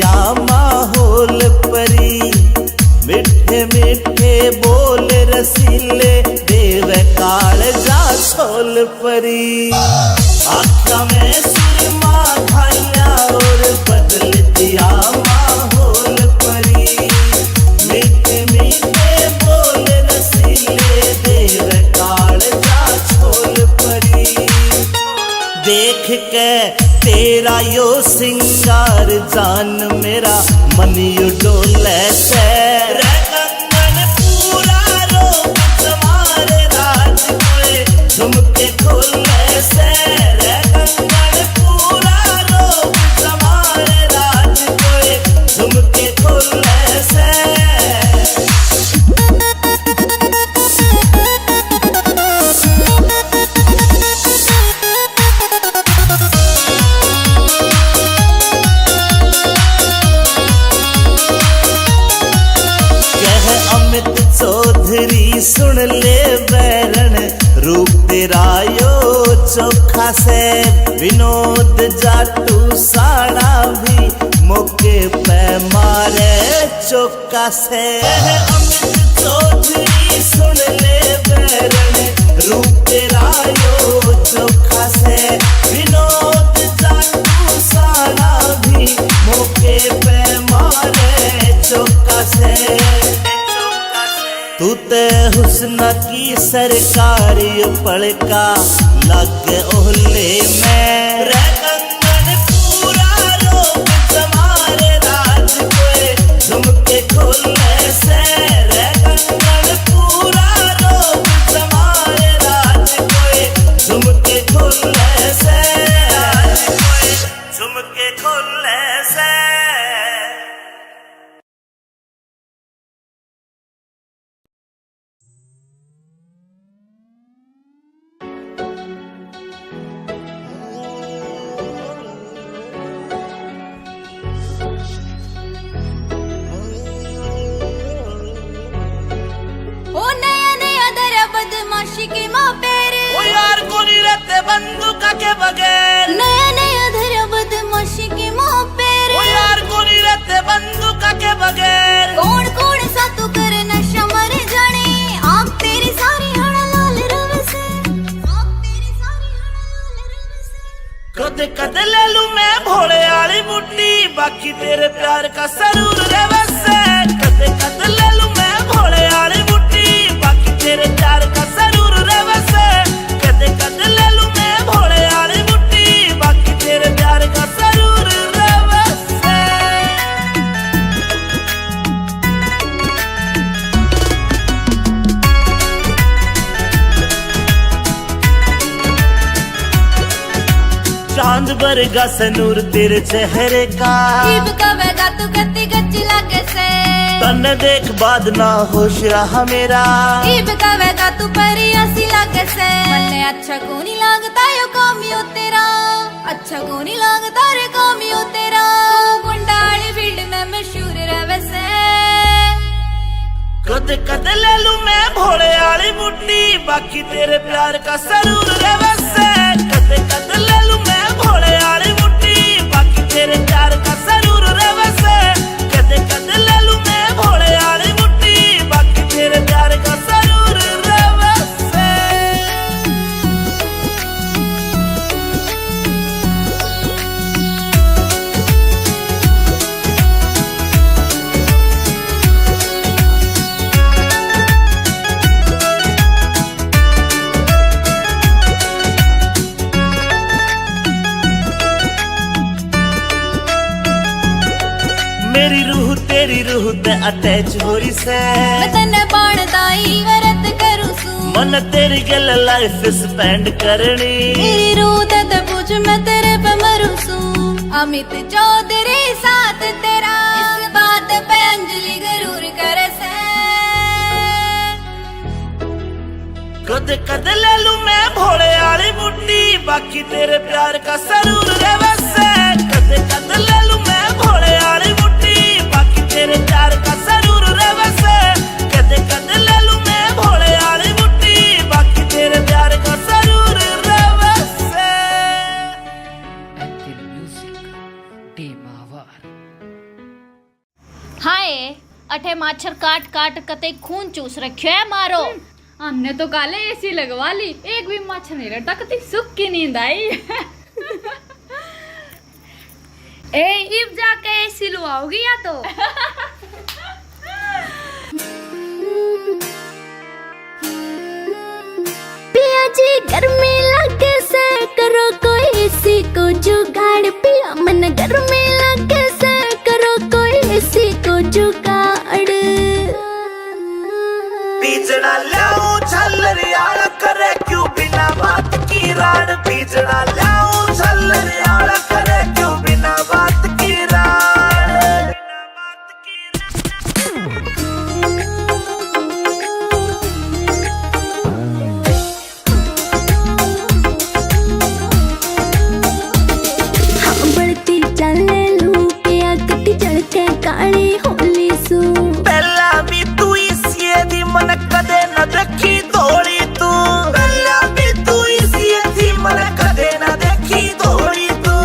दिया माहौल परी, मिठे मिठे बोल रसीले देवे कालजा छोल परी। आख्या में सुरमा खाया और बदल दिया माहौल परी, मिठे मिठे बोल रसीले देवे कालजा छोल परी। देख के तेरा यो सिंगार जान मेरा मन यू डोले से, रे कंगन पूरा रोक तुम्हारे राज कोए झुमके खोले से, रे कंगन पूरा रोक तुम्हारे राज कोए झुमके खोले से। चौधरी सुन ले बैरन रूप तेरा यो चोखा से, विनोद जाटू साड़ा भी मौके पे मारे चौका से। अमित चौधरी सुन ले बैरन रूप तेरा यो चोखा से, विनोद जाटू साड़ा भी मौके पे मारे चौका से। तू ते हुस्न की सरकारी पड़का लग ओहले में, रे कंगन पूरा रोक तुम्हारे राज कोए झुमके खोले से, रे कंगन पूरा रोक तुम्हारे राज कोए झुमके खोले से, झुमके खोले से। बंदूका के बगैर नया नया धरा बदमाशी के मुंह पेर, ओ यार कोनी रहते बंदूका के बगैर। कौन कौन सा तू करे नशा मर जाने, आँख तेरी सारी हड़ा लाल रव से, आँख तेरी सारी हड़ा लाल रव से। कद कद ले लूं मैं भोले वाली बुड्ढी, बाकी तेरे प्यार का सरूर रे वैसे। कद कद ले लूं मैं भोले वाली बुड्ढी, बाकी तेरे प्यार का सरूर रे वैसे। कद कद ले लूं मैं भोले वाली बुड्ढी, बाकी तेरे प्यार का सरूर रे वैसे। चांद बरगा सनूर तेरे चेहरे का, जीव कवेगा तू गति गच्ची लागे से, तन देख बाद ना होश रहा मेरा। जीव कवेगा तू परिया सी लागे से, मन्ने अच्छा को नहीं लागता यो कामियो तेरा, अच्छा को नहीं लागता रे कामियो तेरा। तू गुंडाली फील्ड में मशहूर रवे से। कद कद ले लूं मैं भोले वाली बुड्ढी, बाकी तेरे प्यार का सरूर रे वैसे। कद कद ले लूं मैं भोले वाली बुड्ढी, बाकी तेरे प्यार का सरूर रे वैसे। कद कद ले लूं मैं भोले वाली बुड्ढी, बाकी तेरे प्यार का सरूर रे वैसे। मेरी रूह तेरी रूह ते अटैच हो रही से, मैं तन्ने बाणदाई वरत करूं सू, मन तेरी गल लाइफ स्पेंड करनी। मेरी रूह ते पूछ मैं तेरे पे मरूं सू। अमित चौधरी साथ तेरा, इस बात पे अंजलि गरूर करे से। कद कद ले लूं मैं भोले वाली बुड्ढी, बाकी तेरे प्यार का सरूर रे वैसे। कद कद ले लूं मैं भोले वाली बुड्ढी, बाकी तेरे प्यार का सरूर रे वैसे। कद कद ले लूं मैं भोले वाली बुड्ढी, बाकी तेरे प्यार का सरूर रे वैसे। Apple Music, Day Mavar. हाय अठे माछर काट काट कते खून चूस रखियो है मारो। हमने तो काले एसी लगवा ली, एक भी मच्छर नहीं रहता, कती सुख की नींद आई। ए इब जाके एसी लुआओगी या तो। पिया जी गर्मी लगे से करो कोई एसी को जुगाड़, पिया मन गर्मी लगे से करो कोई एसी को जुगाड़। बीजना लाऊं झल्लर यार करे क्यों बिना बात की राड, बीजना लाऊं झल्लर यार करे क्यों बिना बात की राड। हाँ बढ़ती चले लू पिया कटी चढ़के काली होली सू। पहला भी तू इसी दी मन कदे न देखी धोड़ी तू, पहला भी तू इसी दी मन कदे न देखी धोड़ी तू।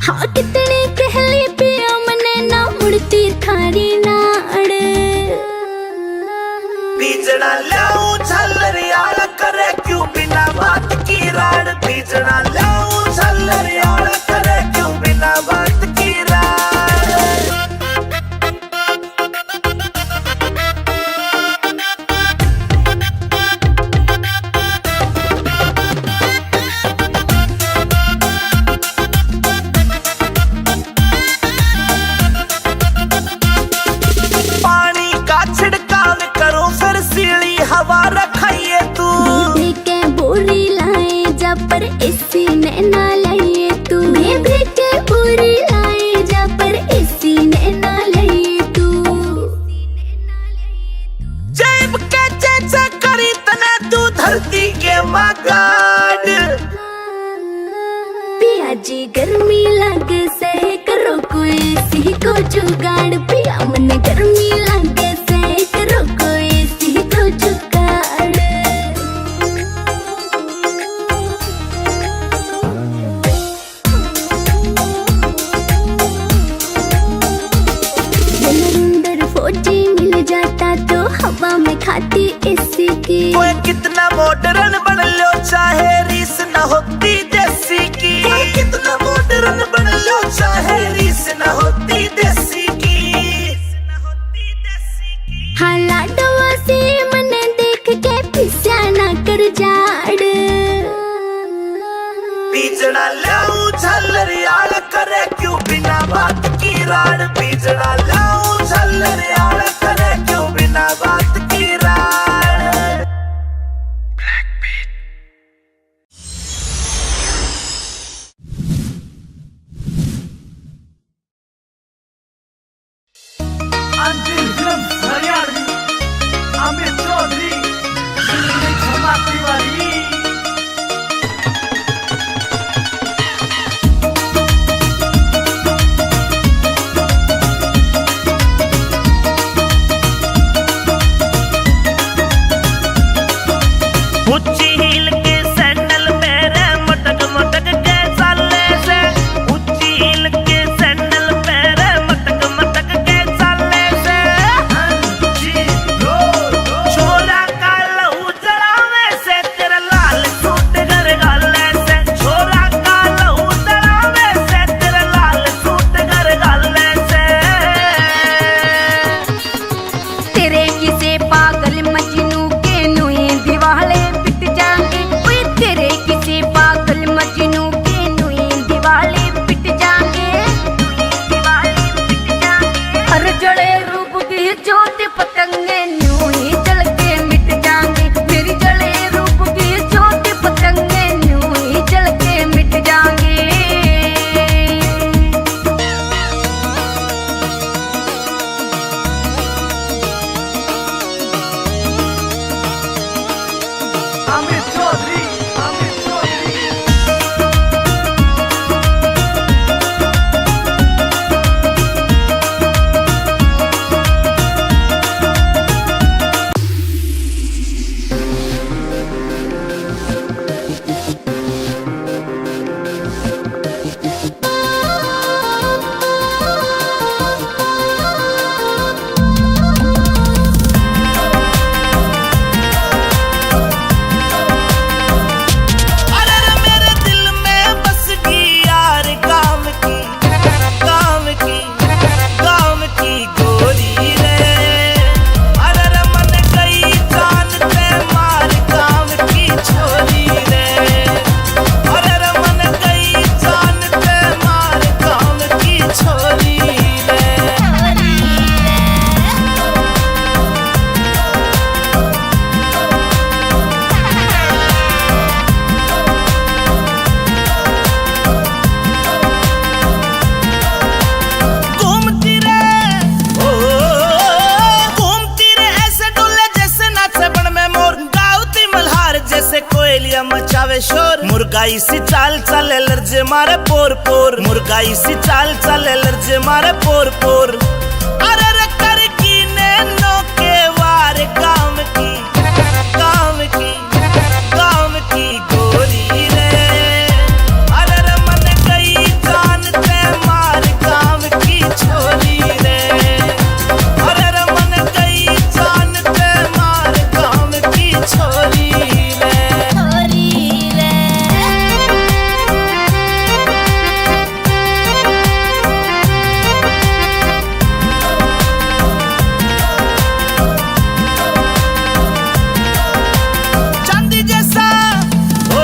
हाँ कितनी कहली पिया मने ना मुड़ती थारी नाड़। बीजना लाऊं झल्लर यार करे क्यों बिना बात की राड, बीजना लाऊं झल्लर यार करे क्यों बिना बात की राड। पानी का छिड़काव करो फिर सीली हवा रखाइए तू, बेबी के बोरी लाए जा पर एसी ने ना लाइए तू। बेबी के बोरी लाए जा पर एसी ने ना लाइए तू। जेब के चेचा करी तने तू धरती के मगाड। पिया जी गर्मी लगे से करो कोई एसी को जुगाड़, पिया मन गर्मी लगे से करो कोई एसी को जुगाड़। जनरेटर फौजी मिल जाता तो हवा में खाती एसी की। कोई कितना मॉडर्न बन लो चाहे रीस न होती देसी की, कोई कितना मॉडर्न बन लो चाहे रीस न होती देसी की। हाँ लाडवा से मने देख के पिस्या ना कर जाड़। बीजना लाऊं झल्लर यार करे क्यों बिना बात की राड, बीजना लाऊं झल्लर यार करे क्यों बिना बात की राड। अंतिम फिल्म हरियाणवी अमित चौधरी क्षमा तिवारी। मुर्गाई सी चाल चले लर्जे मारे पोर पोर, मुर्गाई सी चाल चले लर्जे मारे पोर पोर। अरे रे कर की नैनो के वार काम की, काम की, काम की गोरी रे। अरे रे मन गई जान ते मार काम की छोरी रे। अरे रे मन गई जान ते मार काम की छोरी रे। चांदी जैसा ओ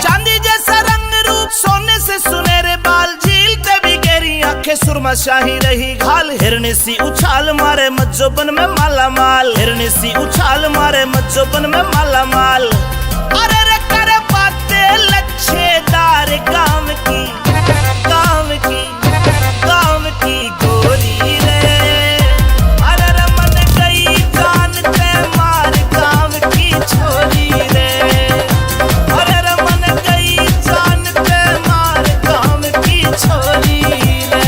चांदी जैसा रंग रूप, सोने से सुनहरे बाल, झीलते भी गहरी आंखें, सुरमा शाही रही घाल। हिरनी सी उछाल मारे मज्जोबन में माला माल, हिरनी सी उछाल मारे मज्जोबन में माला माल। अरे रे करे बातें लच्छेदार काम की, काम की, काम की गोरी रे। अरे रे मन गई जान ते मार काम की छोरी रे। अरे रे मन गई जान ते मार काम की छोरी रे।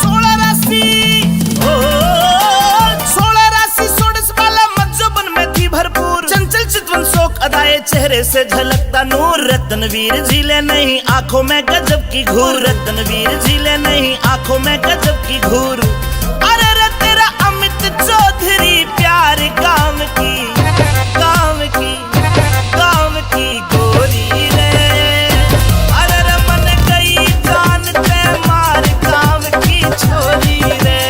सोलह राशि ओ 16 राशि 16 वाला मज्जोबन में थी भरपूर, चंचल चितवन शोक अदाए चेहरे से झलकता नूर। रत्नवीर झीले नहीं आंखों में गजब की घूर, रत्नवीर झीले नहीं आंखों में गजब की घूर। अरे रे तेरा अमित चौधरी प्यार काम की, काम की, काम की गोरी रे। अरे रे मन गई जान ते मार काम की छोरी रे।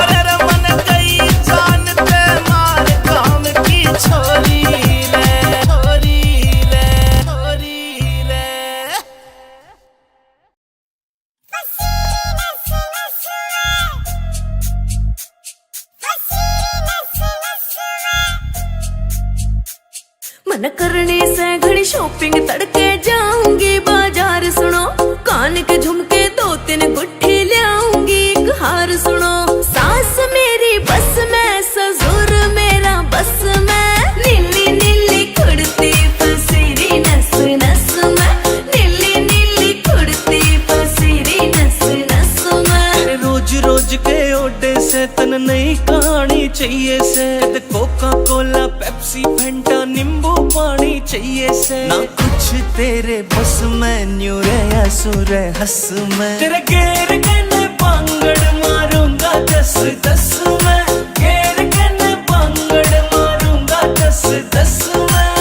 अरे रे मन गई जान ते मार काम की छोरी रे, छोरी रे, छोरी रे। मन करने से घड़ी शॉपिंग तड़के जाऊंगी बाजार सुनो, कान के झुमके 2-3 गुट्ठी लाऊंगी, एक हार सुनो। सास मेरी बस में, ससुर मेरा बस में, नीली नीली कुड़ती पसीरी नस नस में, नीली नीली कुड़ती पसीरी नस नस में। तेरे रोज रोज के ओडे से तन नई कहानी चाहिए से, कद कोका कोला पेप्सी फेंटा नींबू पानी चाहिए से। ना कुछ तेरे बस में, न्यू रे असुर हंस में। तेरे गेर के पांगड़ मारूंगा 10-10 में, गेर के पांगड़ मारूंगा 10-10 में।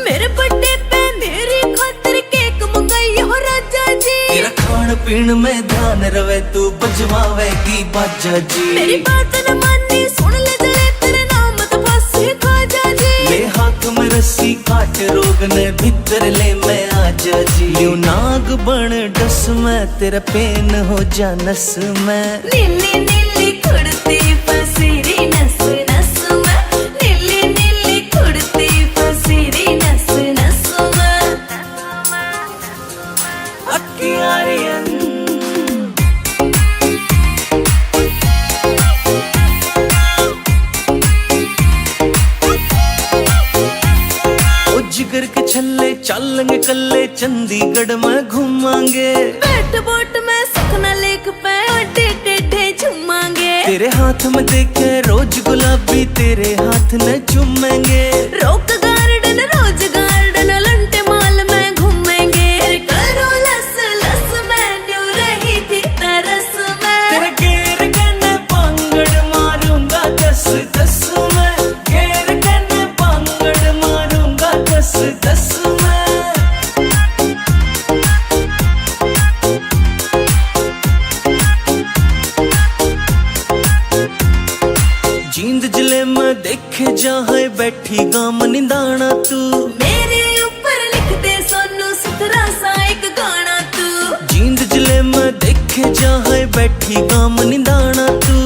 मेरे बर्थडे पे मेरी खातिर केक मंगाई हो राजा जी, तेरा खान पीन में ध्यान रवे तू बजवावेगी बाजा जी। मेरी बात न मानी सुन ले जरे तेरे नाम तो बस खाजा जी। ले हाथ में रस्सी काट रोग ने भीतर ले मैं आजा जी। यूं नाग बन डस में, तेरा पेन हो जा नस में। नीली नीली कुड़ती पसीरी नस नस में, नीली नीली कुड़ती पसीरी नस नस में। अक्कियारियन जिगर के छल्ले चलेंगे कल्ले, चंडीगढ़ में घूमांगे। बैठ बोट में सपना लेक पे अड्डे टेढ़े झूमांगे। तेरे हाथ में देखे रोज गुलाबी, तेरे हाथ न चूमेंगे। रॉक गार्डन रोज गार्डन लंटे माल में घूमेंगे। करो लस लस में न्यू रही थी तरस में। तेरे गेर के पांगड़ मारूंगा 10-10 में, गेर के पांगड़ मारूंगा 10-10 में। जींद जिले में देखे जहाँ बैठी गाम निंदाना तू। मेरे ऊपर लिख दे सोनू सुथरा सा एक गाना तू। जींद जिले में देखे जहाँ बैठी गाम निंदाना तू।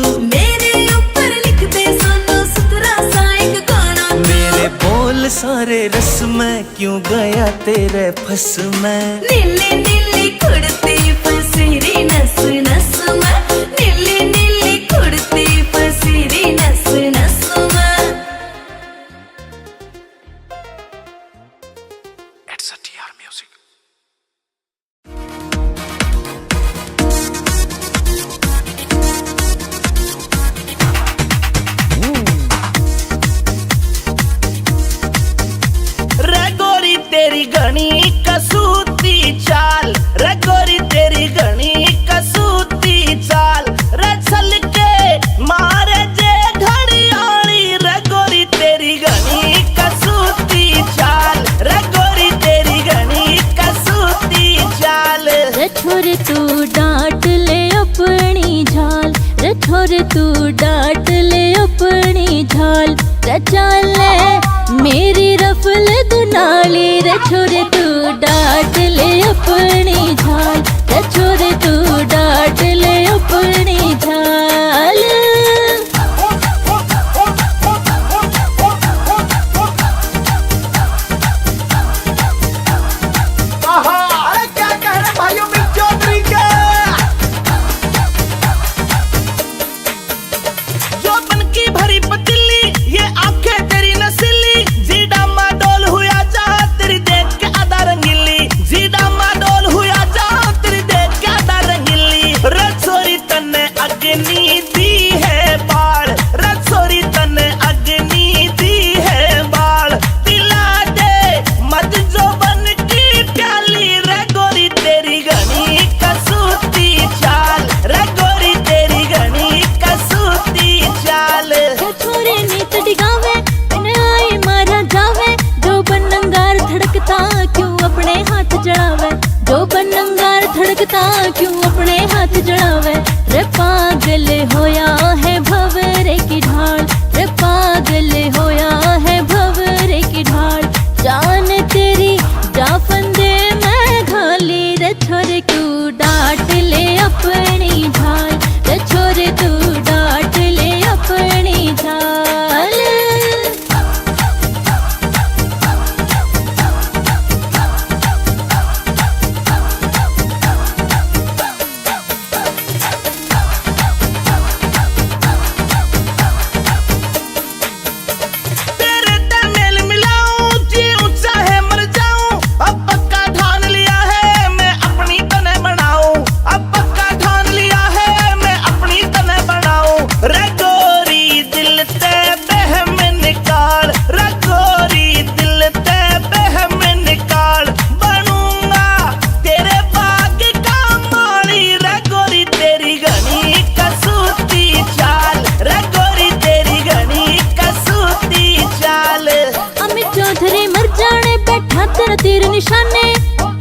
फूल सारे रस में क्यों गया तेरे फस में। नीली नीली कुड़ती पसीरी नस नस में, नीली नीली कुड़ती पसीरी नस नस में। It's a TR Music. रे गोरी तेरी घनी कसूती चाल, रे गोरी तेरी घनी कसूती चाल, रे चल के मारे जे घड़ियाली, रे गोरी तेरी घनी कसूती चाल, रे गोरी तेरी घनी कसूती चाल। रे छोरे तू डांट ले अपनी झाल, रे छोरे तू डांट ले अपनी झाल, रे चाल मेरी रफल दुनाली, रे छोरे तू डांट ले अपनी झाल, रे छोरे तू डांट ले अपनी झाल। अरे क्या कह रहे भाइयों मिल चौधरी के, जो बन की भरी पतीली, ये आंखें तेरी नसीली, जीडा माडोल हुआ जा तेरी देख के आधा रंगीली, जीडा माडोल हुआ जा तेरी देख के आधा रंगीली। रसोरी तन्ने अग्नि दी है बाल, रसोरी तन्ने अग्नि दी है बाल, पिला दे मत जो बन की प्याली, रे गोरी तेरी घनी कसूती चाल, रे गोरी तेरी घनी कसूती चाल। रे छोरे नीत डिगावे बिन आए मारा जावे, जो बनंगार धड़कता क्यों अपने हाथ जड़ावे, जो बनंगार धड़कता क्यों अपने हाथ जड़ावे। रे पागल होया है भंवरे की ढाल, रे पागल होया है भंवरे की ढाल, जान तेरी जा फंदे मैं घाली, रे छोरे तू डांट ले अपनी झाल, रे छोरे तू डांट ले अपनी झाल। तेरे तमेल मिलाऊं जीऊं चाहे मर जाऊं, अब पक्का ठान लिया है मैं अपनी तने बनाऊं, अब पक्का ठान लिया है मैं अपनी तने बनाऊं। रे गोरी दिल ते बहम निकाल, रे गोरी दिल ते बहम निकाल, बनूंगा तेरे बाग का माली, रे गोरी तेरी घनी कसूती चाल, रे गोरी तेरी घनी कसूती चाल। अमित चौधरी मर जाने बैठा तेरा तीर निशाने,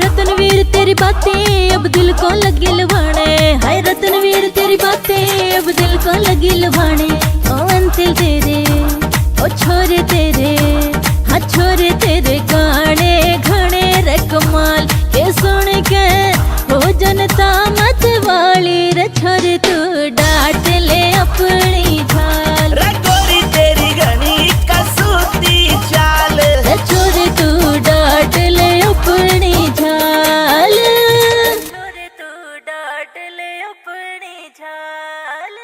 रतनवीर तेरी बातें अब दिल को लगी लुभाने, हाय रतनवीर तेरी बातें अब दिल को लगी लुभाने। ओ अंतिल तेरे ओ छोरे तेरे, हाँ छोरे तेरे गाने घने रे कमाल, के सुन के हो जनता मत वाली, रे छोरे तू डांट ले अपनी झाल, रे गोरी तेरी घनी कसूती चाल, रे छोरे तू डांट ले अपनी झाल, छोरे तू डांट ले अपनी झाल।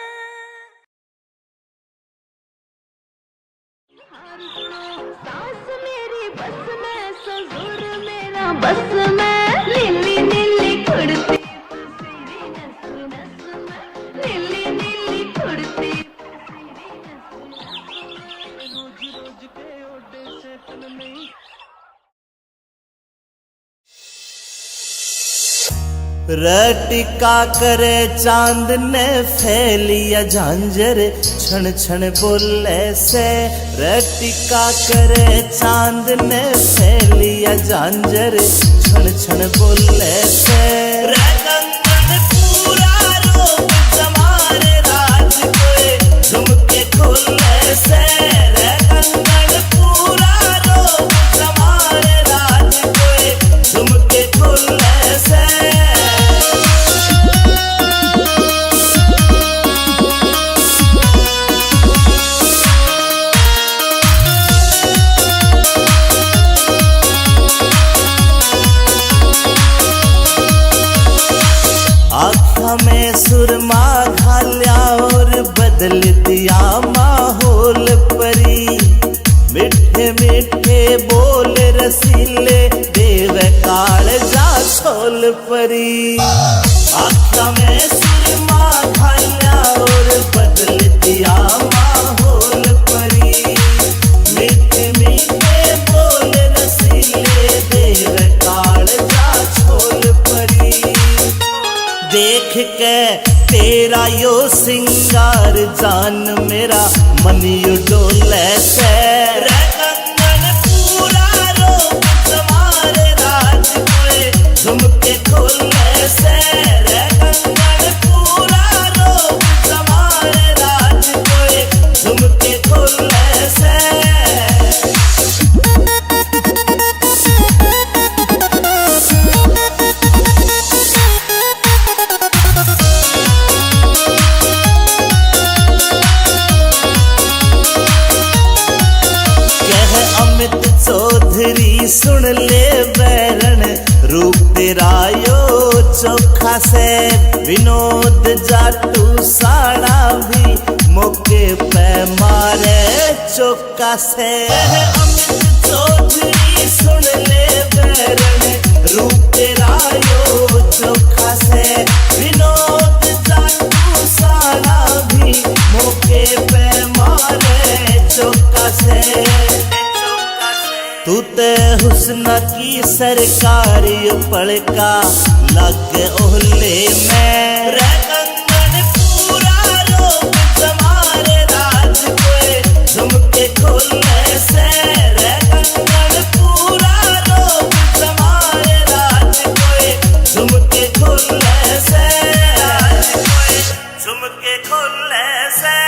सास मेरी बस में, ससुर मेरा बस में, नीली नीली कुड़ती पसीरी नस नस में, नीली नीली कुड़ती रटिका करे चांद ने फैलिया झांझर, छन छन बोले से, रटिका करे चांद ने फैलिया झांझर, छन छन बोले से। रे कंगन पूरा रोग जमारे राज कोए, झुमके खोले से, रे कंगन पूरा रोग जमारे राज कोए, झुमके खोले से। बदल दिया माहौल परी। मिठे मिठे बोल रसीले देव काल जा छोल परी। आँखा में सुरमा खाया और बदल दिया माहौल परी। मीठे मीठे बोल रसीले देव काल जा छोल परी। देख के तेरा यो सिंगार जान मेरा मन यू डोले से। रे कंगन पूरा रोक तुम्हारे राज कोए झुमके खोले से। रे कंगन पूरा रोक तुम्हारे राज कोए झुमके खोले से। चौधरी सुन ले बैरन रूप तेरा यो चोखा से। विनोद जाटू साड़ा भी मौके पे मारे चौका से। अमित चौधरी सुन ले बैरन रूप तेरा यो चोखा से। विनोद जाटू साड़ा भी मौके पे मारे चौका से। तू ते हुस्न की सरकारी पड़का लग ओहले में। रे कंगन पूरा रोक तुम्हारे राज कोए झुमके खोले से। रे कंगन पूरा रोक तुम्हारे राज कोए झुमके खोले से। झुमके खोले से।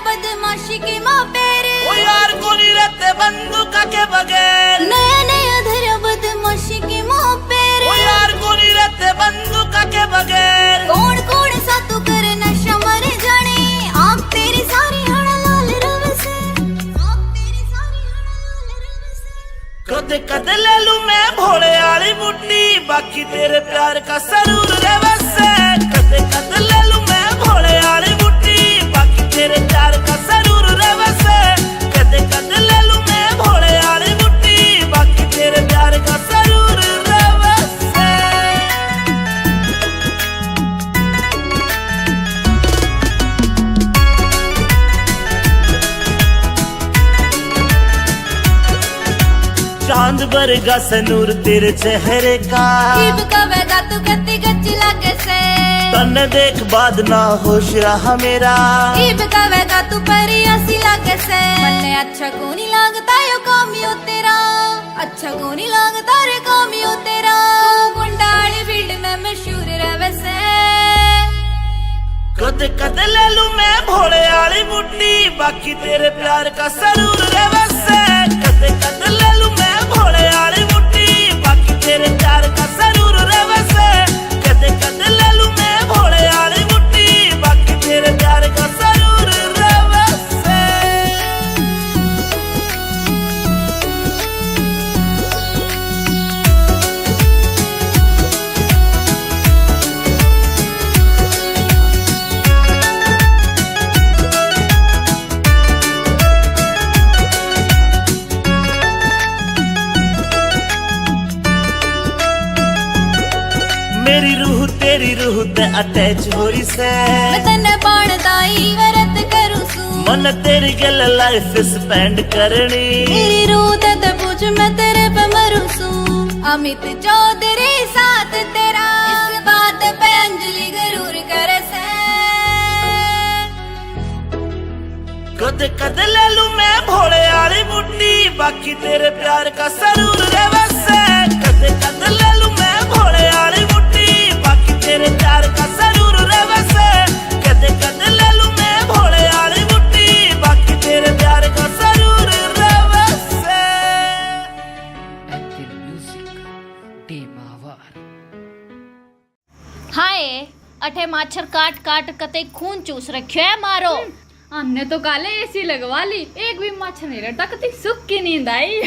बदमाशी के माँ पेरे ओ यार कोनी रहते बंदूक के बगैर। नया नया धरा बदमाशी के माँ पेरे। ओ यार कोनी रहते बंदूक के बगैर। कौन कौन सा तू करे नशा मर जाने। आप तेरी सारी हड़ा लाल रव से। आप तेरी सारी हड़ा लाल रव से। कदे कदे ले लूं मैं भोले वाली बुड्ढी बाकी तेरे प्यार का सरूर रे वसे। कदे कदे ले लूं मैं भोले वाली बुड्ढी बाकी तेरे प्यार का सरूर रे वसे। कदे कदे ले लूं मैं भोले वाली बुड्ढी बाकी तेरे प्यार का सरूर रे वसे। चांद बरगा सनूर तेरे चेहरे का। कवेगा तू कत्ती गच्ची लागे से। तन देख बाद ना होश रहा मेरा। कवेगा तू परी ऐसी लागे से। मन्ने अच्छा को नहीं लगता यो कामियो तेरा। अच्छा को नहीं लगता रे कामियो तेरा। गुंडाली फील्ड में मशहूर रहे से। कदे कदे ले लूं मैं भोले वाली बुड्ढी बाकी तेरे प्यार का सरूर रे वसे। कदे कदे ले लूं मैं भोले वाली बुड्ढी बाकी तेरे प्यार का सरूर रे वसे। कदे कदे ले लूं मैं भोले वाली बुड्ढी बाकी तेरे प्यार का सरूर रे वसे। मेरी रूह तेरी रूह ते अटैच होरी से। मैं तन्ने बाणदाई वरत करूं सू। मन तेरी गल लाइफ स्पेंड करनी। मेरी रूह ते पूछ मैं तेरे पे मरूं सू। अमित चौधरी साथ तेरा इस बात पे अंजलि जरूर करे से। कदे कदे ले लूं मैं भोले वाली बुड्ढी बाकी तेरे प्यार का सरूर रे वसे। कदे कदे ले लूं मैं भोले वाली बुड्ढी बाकी तेरे प्यार का सरूर रे वसे। कदे कदे ले लूं मैं भोले वाली बुड्ढी बाकी तेरे प्यार का सरूर रे वसे। And the music, Demawar. अठे माछर काट काट कते खून चूस रखियो है मारो। हमने तो काले एसी लगवा ली, एक भी मच्छर नहीं रहता, कति सुख की नींद आई।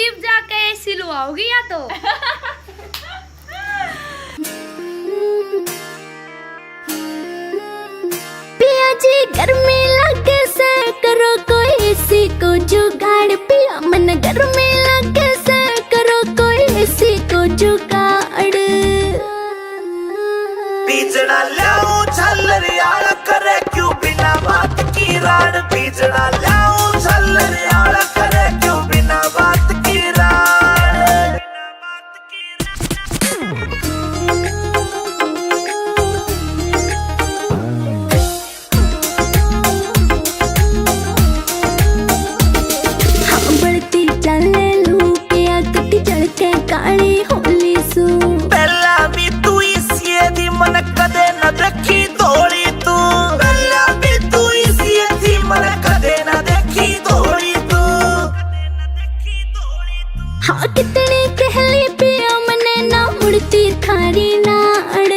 इब जाके एसी लुआओगी या तो। पिया जी गर्मी लगे से करो कोई एसी को जुगाड़, पिया मन गर्मी लगे से करो कोई एसी को जुगाड़। बीजड़ा लाऊं झल्लरियाला करे क्यों बिना बात की राड, बीजड़ा लाऊं झल्लरियाला करे क्यों बिना बात की राड। हाँ बढ़ती चले लू पिया कति चढ़के काली होली सू। पहला भी तू इसी दी मन कदे न देखी दौड़ी तू, पहला भी तू इसी दी मन कदे न देखी दौड़ी तू। हाँ कितनी कहली पिया मने ना मुड़ती थारी नाड़।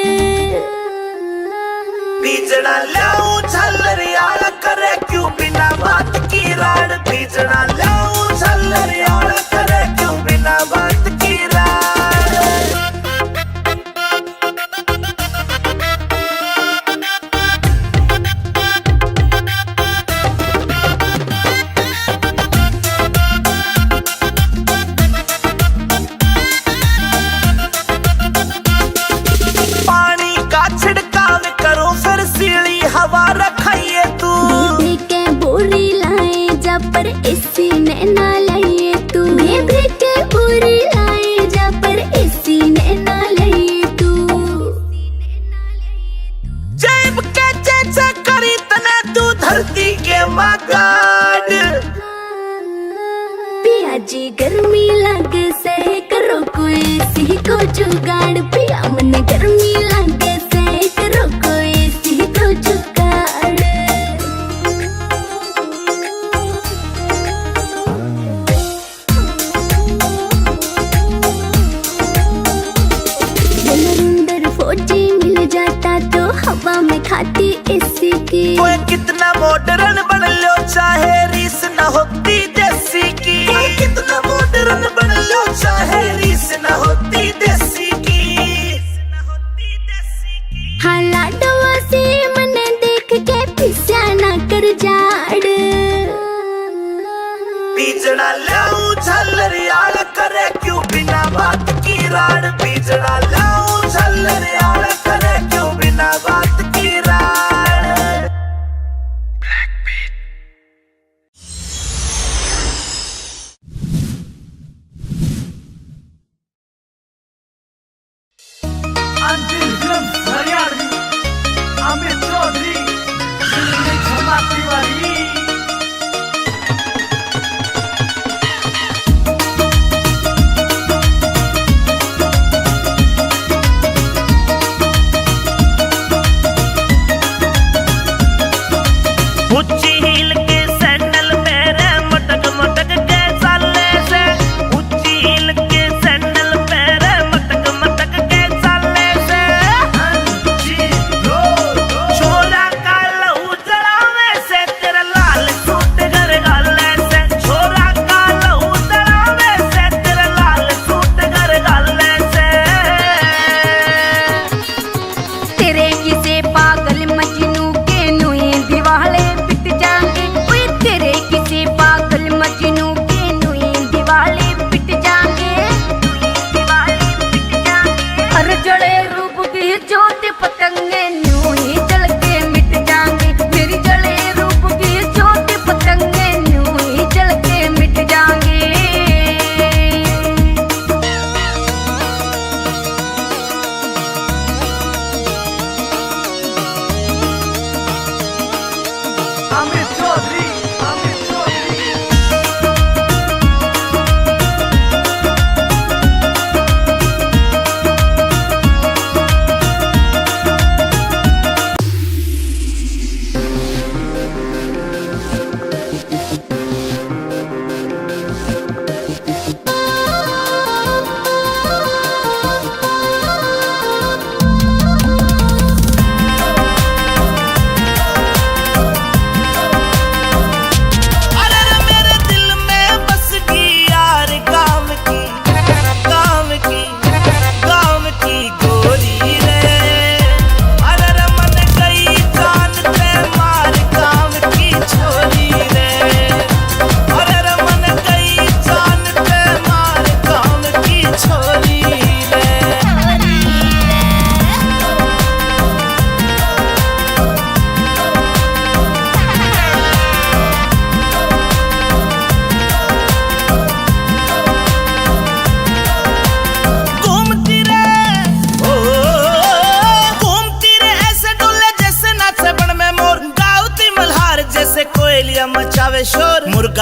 बीजड़ा लाऊं झल्लरियाला करे क्यों बिना बात की राड, बीजड़ा लाऊं झल्लरियाला करे क्यों बिना बात की राड। पानी का छिड़काव करो फिर सीली हवा रखाइए तू, बेबी के बोरी लाए जा पर एसी ने ना लाइए तू। बेबी के बोरी लाए जा पर एसी ने ना लाइए तू। जेब के चेचा करी तना तू धरती के मगाड। पिया जी गर्मी लगे से करो कोई एसी को जुगाड़, पिया मन गर्मी लगे से करो कोई एसी को जुगाड़। नरेंद्र फौजी मिल जाता तो हवा में खाती एसी की। कोई कितना मॉडर्न बन लो चाहे रीस न होती देसी की, कोई कितना मॉडर्न बन लो चाहे रीस न होती देसी की। हाला डवा से मने देख के पिस्या ना कर जाड़। बीजड़ा लाऊं झल्लरियाला करे क्यों बिना बात की राड, बीजड़ा लाऊं झल्लरियाला करे क्यों बिना बात की राड। अंतिम फिल्म हरियाणवी अमित चौधरी क्षमा तिवारी। ऊंची हील के सैंडल मेरे मटक मटक के चाले से, ऊंची हील के सैंडल मेरे मटक मटक के चाले से। छोरा का लहू जलावे से तेरा लाल सूट घर गाले से, छोरा का लहू जलावे से तेरा लाल सूट घर गाले से। तेरे किसे पागल मजनू के नुए दिवाले पिट जाएंगे, ओए तेरे किसे पागल मजनू के नुए दिवाले पिट जाएंगे, दिवाले पिट जाएंगे। हर जड़े रूप की ज्योति पतंगे न्यू ही जल के मिट जाएंगे, मेरी जड़े रूप की ज्योति पतंगे न्यू ही जल के मिट जाएंगे। अमित चौधरी, अमित चौधरी।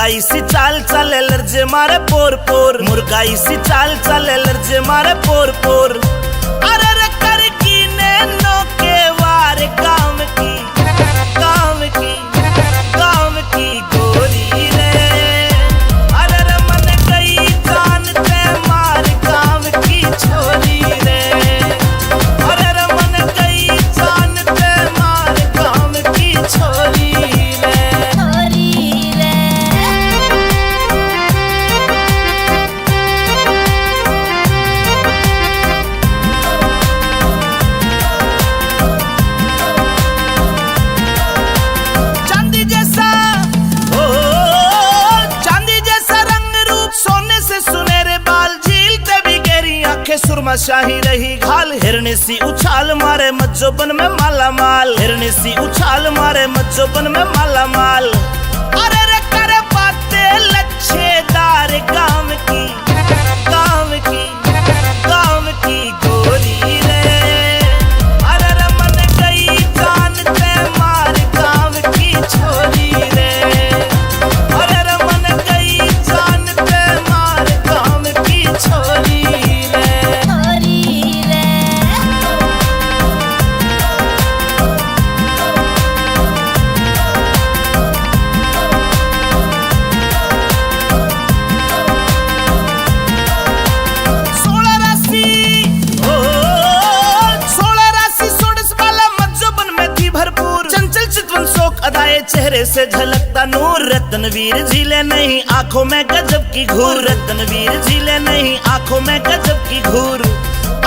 मुर्गाई सी चाल चले लर्जे मारे पोर पोर, मुर्गाई सी चाल चले लर्जे मारे पोर पोर। अरे रे कर की नैनो के वार काम की, काम की, काम की गोरी रे। अरे रे मन गई जान ते मार काम की छोरी रे। अरे रे मन गई जान ते मार काम की छोरी रे। चांदी जैसा ओ चांदी जैसा रंग रूप, सोने से सुनहरे बाल, झील पे भी गहरी आंखें, सुरमा शाही रही घाल। हिरनी सी उछाल मारे मज्जोबन में माला माल, हिरनी सी उछाल मारे मज्जोबन में माला माल। अरे रे करे बातें लच्छेदार काम की, काम की, काम की गोरी रे। अरे रे मन गई जान ते मार काम की छोरी रे। अरे रे मन गई जान ते मार काम की छोरी रे। सोलह राशि ओ 16 राशि 16 वाला मज्जोबन में थी भरपूर, चंचल चितवन शोक अदाए चेहरे से झलकता नूर। रत्नवीर झीले नहीं आंखों में गजब की घूर, रत्नवीर झीले नहीं आंखों में गजब की घूर।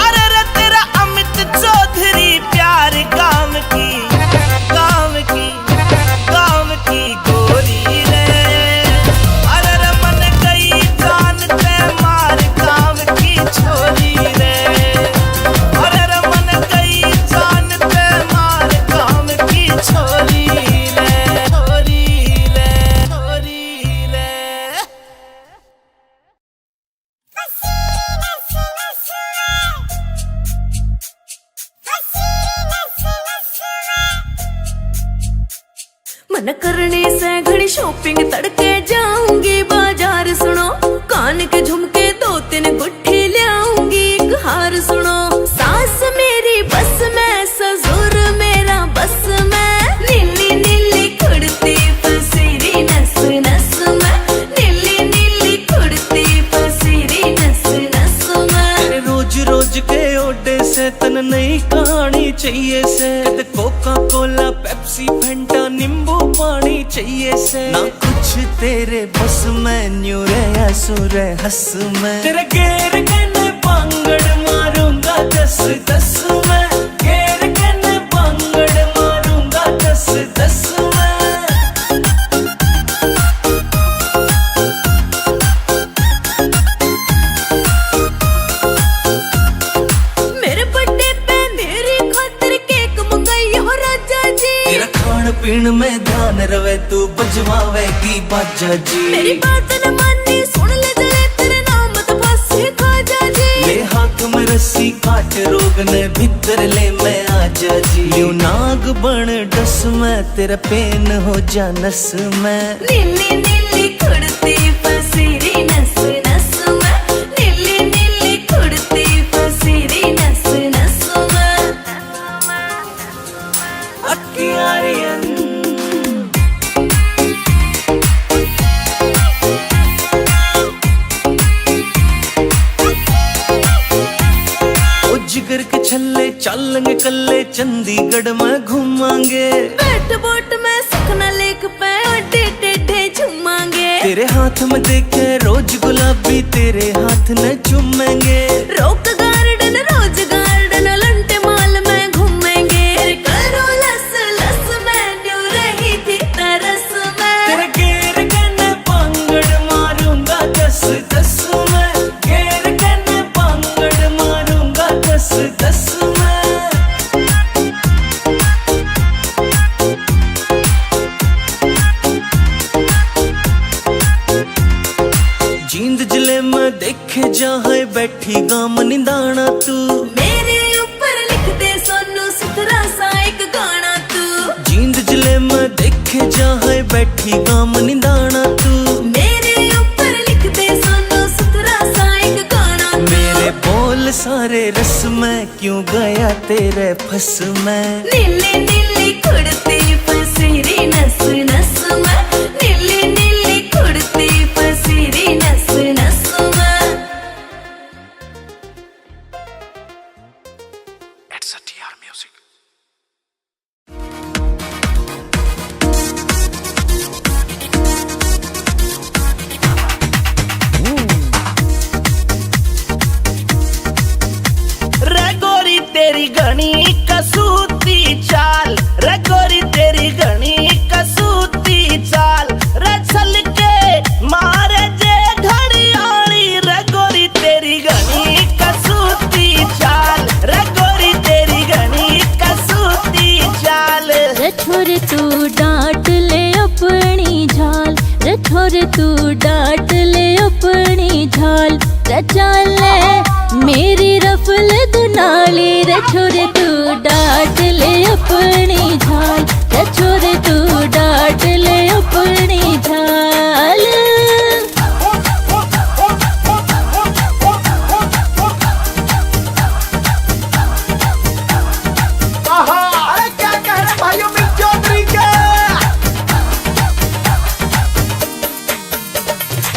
अरे रे तेरा अमित चौधरी प्यार काम की, काम की, काम की गोरी रे। अरे रे मन गई जान ते मार काम की छोरी रे। अरे रे मन गई जान ते मार काम की छोरी रे। छोरी रे, छोरी रे। मन करने से घड़ी शॉपिंग तड़के जाऊंगी बाजार सुनो, कान के झुमके 2-3 गुट्ठी लाऊंगी एक हार सुनो। सास मेरी बस में, ससुर मेरा बस में, नीली नीली कुर्ती पसीरी नस नस में, नीली नीली कुर्ती पसीरी नस नस में। रोज रोज के ओडे से तन नई कहानी चाहिए से, कोका कोला पेप्सी फेंटा नींबू पानी चाहिए से। ना कुछ तेरे बस में, न्यू रे सुर हंस में, तेरे गेर कने पांगड़ मारूंगा 10-10 में, गेर कने पांगड़ मारूंगा 10-10 में। मेरे बर्थडे पे मेरी खातिर केक मंगाई हो राजा जी, तेरा खान पीन में ध्यान रवे तू बजवावेगी बाजा जी। मेरी बात न मानी सुन ले जले तेरे नाम तो फांसी खाजा जी। ले हाथ में रस्सी काट रोग ने भीतर ले मैं आजा जी। यूं नाग बन डस में, तेरा पेन हो जा नस में। नीली नीली कुर्ती पसीरी नस नस में, नीली नीली कुर्ती पसीरी नस नस में। अक्कियारियन ओ जिगर के छल्ले चलेंगे कल्ले, चंडीगढ़ में घूमांगे। बैठ बोट में सुखना लेक पे अड्डे टेढ़े झूमांगे। तेरे हाथ में देखे रोज गुलाबी, तेरे हाथ न चूमेंगे। Rock Garden Rose Garden Elante mall में घूमेंगे। करो लस लस में न्यू रही थी तरस में, तेरे गेर कने पांगड़ मारूंगा 10-10 में, गेर कने पांगड़ मारूंगा 10-10 में। जींद जिले में देखे जहाँ बैठी गाम निदाना तू, मेरे ऊपर लिख दे सोनू सुथरा सा एक गाना तू। जींद जिले में देखे जहाँ बैठी गाम निदाना तू। बस मैं। नीली नीली कुड़ती पसीरी नस नस में, नीली नीली कुड़ती पसीरी नस नस में। It's a TR Music. रे गोरी तेरी घनी कसूती चाल, रे गोरी तेरी घनी कसूती चाल, रे चल के मारे जे घड़ियाली, रे गोरी तेरी घनी कसूती चाल, रे गोरी तेरी घनी कसूती चाल। रे छोरे तू डांट ले अपनी झाल, रे छोरे तू डांट ले अपनी झाल, रे चाल ले मेरी रफल दुनाली, रे छोरे तू डांट ले अपनी झाल, रे छोरे तू डांट ले अपनी झाल। अरे क्या कह रहे भाइयों मिक चौधरी के,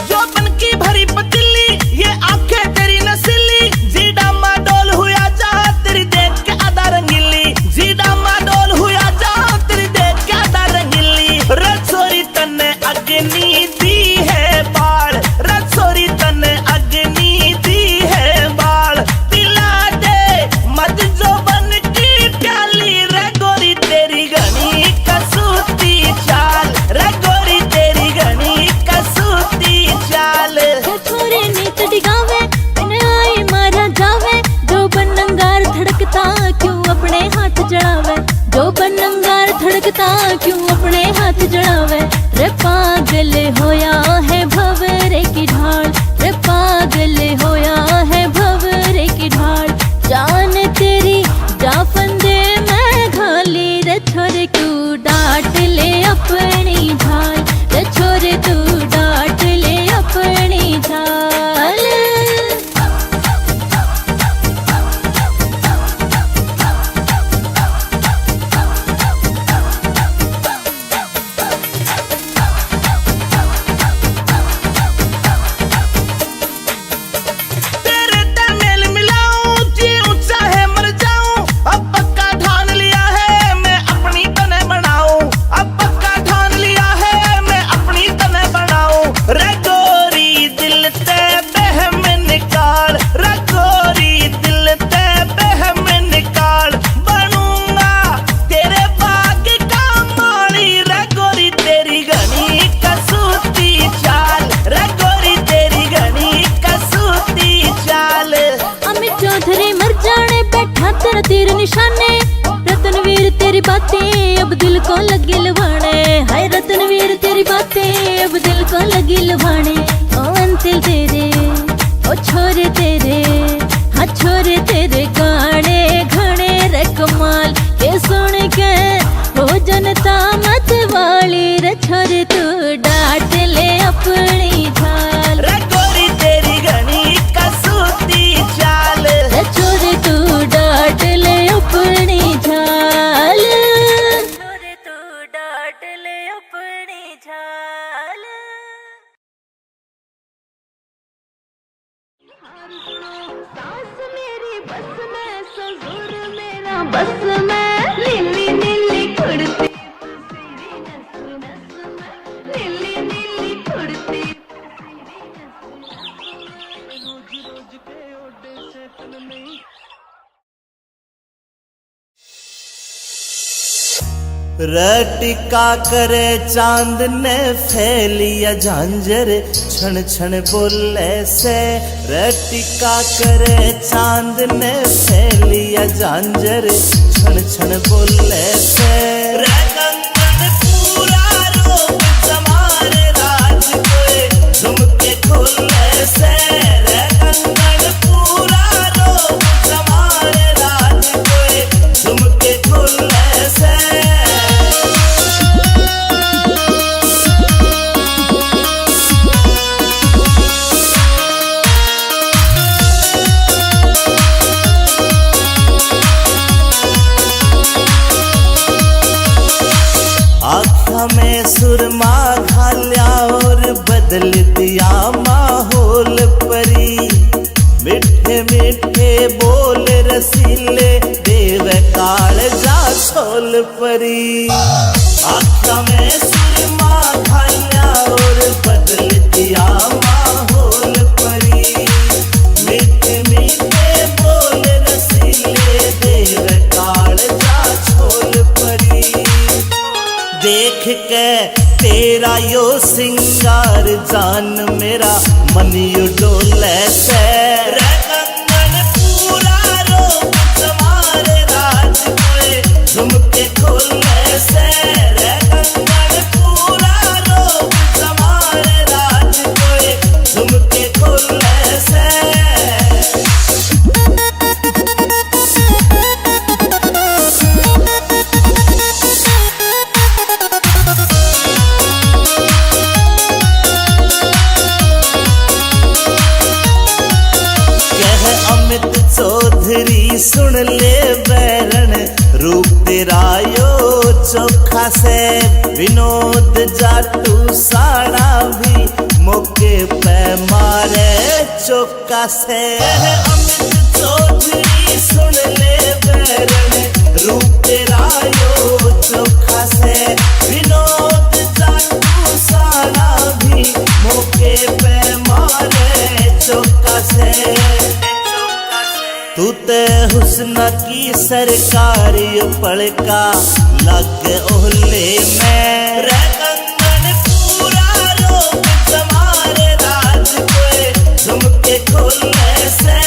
जो बन की भरी पतीली, ये आंखें तेरी नसीली, जीडा माडोल हुआ जा तेरी देख के आधा रंगीली, जीडा माडोल हुआ जा तेरी देख के आधा रंगीली। रसोरी तन्ने अग्नि दी है बाढ़, रसोरी तन्ने अग्नि दी है बाढ़, पिला दे मत जो बन की प्याली, रे गोरी तेरी घनी कसूती चाल, रे गोरी तेरी घनी कसूती चाल। रे छोरे नीत डिगावे मैंने आई मारा जावे, जो बनंगार धड़कता क्यों अपने हाथ जड़ावे, जो बनंगार धड़कता क्यों अपने हाथ जड़ावे। रे पागल होया है भंवरे की ढाल, रे पागल होया है भंवरे की ढाल, जान तेरी जा फंदे मैं घाली, रे छोरे तू डांट ले अपनी झाल, रे छोरे तू डांट ले अपनी झाल। तेरे तमेल मिलाऊं जी ऊंचा है मर जाऊं, अब पक्का ठान लिया है मैं अपनी तने बनाऊं, अब पक्का ठान लिया है मैं अपनी तने बनाऊं। रे गोरी दिल ते बहम निकाल, रे गोरी दिल ते बहम निकाल, बनूंगा तेरे बाग का माली, रे गोरी तेरी घनी कसूती चाल, रे गोरी तेरी घनी कसूती चाल। अमित चौधरी मर जाने बैठा तेरा तीर निशाने, रतनवीर तेरी बातें अब दिल को लगी लुभाने, हाय रतनवीर तेरी बातें अब दिल को लगी लुभाने। ओ अंतिल तेरे ओ छोरे तेरे, हाँ छोरे तेरे गाने घने रे कमाल, के सुन के हो जनता मत वाली, रे छोरे तू डांट ले अपनी झाल, रे गोरी तेरी घनी कसूती चाल, रे छोरे तू डांट ले अपनी झाल, छोरे तू डांट ले अपनी झाल। सास मेरी बस में, ससुर मेरा बस में, नीली नीली कुड़ती पसीरी नस नस में, नीली नीली कुड़ती पसीरी नस नस में। रोज रोज के ओडे से तन नहीं। रटिका करे चांद ने फैलिया झांझर, छण छण बोले से। रटिका करे चांद ने फैलिया झांझर, छण छण बोले से। रंगन पूरा रूप जमारे राज कोई झुमके खोले से। रंगन पूरा रूप जमारे राज कोई झुमके खोले से। में सुरमा घाल्या और बदल दिया माहौल परी। मिठे मिठे बोल रसीले देव काल जा छोल परी। आँखों में सुरमा घाल्या और बदल दिया माहौल परी। मिठे मिठे बोल रसीले देव काल जा छोल परी। देख के तेरा यो सिंगार जान मेरा मन यू डोले से। रे कंगन पूरा रोक तुम्हारे राज कोए झुमके खोले से। रे कंगन पूरा रोक तुम्हारे राज कोए झुमके खोले से। चौधरी सुन ले बैरन रूप तेरा यो चोखा से। विनोद जाटू साड़ा भी मौके पे मारे चौका से। अमित चौधरी सुन ले बैरन रूप तेरा यो चोखा से। विनोद जाटू साड़ा भी मौके पे मारे चौका से। तू ते हुस्न की सरकारी पड़का लग ओहले में। रे कंगन पूरा रोक तुम्हारे राज कोए झुमके खोले से।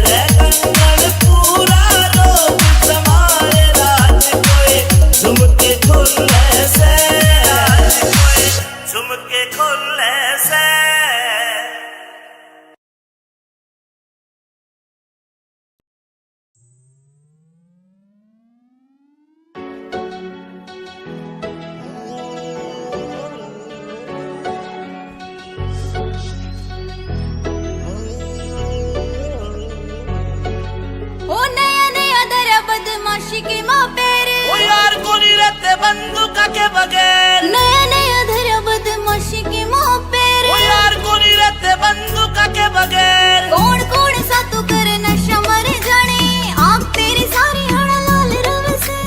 रे कंगन पूरा रोक तुम्हारे राज कोए झुमके खोले से। झुमके खोले से। के माँ पेरे ओ यार कोनी रहते बंदूका के बगैर। नया नया धरा बदमाशी के माँ पेरे। ओ यार कोनी रहते बंदूका के बगैर। कौन कौन सा तू कर नशा मर जाने। आँख तेरी सारी हड़ा लाल रव से।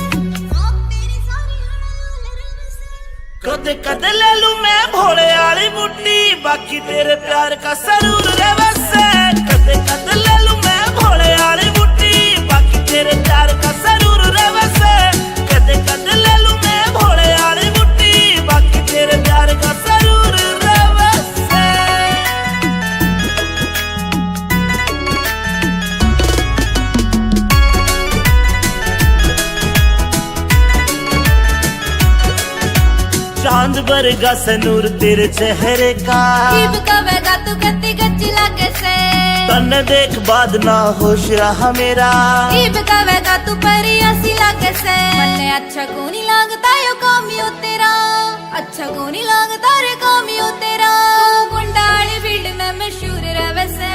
आँख तेरी सारी हड़ा लाल रव से। कदे कदे ले लूं मैं भोले आली मुट्ठी बाकी तेरे प्यार का सरूर रव से। कदे कदे ले लूं मैं भोले आली मुट्ठी बाकी तेरे प्यार का सरूर रव से। कदे कदे ले लूं मैं भोले आली मुट्ठी बाकी तेरे प्यार का सरूर रव से। चांद बरगा सनूर तेरे चेहरे का। जीव कवेगा तू गति गच्ची लागे से। तन देख बाद ना होश रहा मेरा। जीव कवेगा तू परियासी लागे से। मन्ने अच्छा को नहीं लागता यो कामियो तेरा। अच्छा को नहीं लागता रे कामियो तेरा। तू गुंडाली फील्ड में मशहूर रवे से।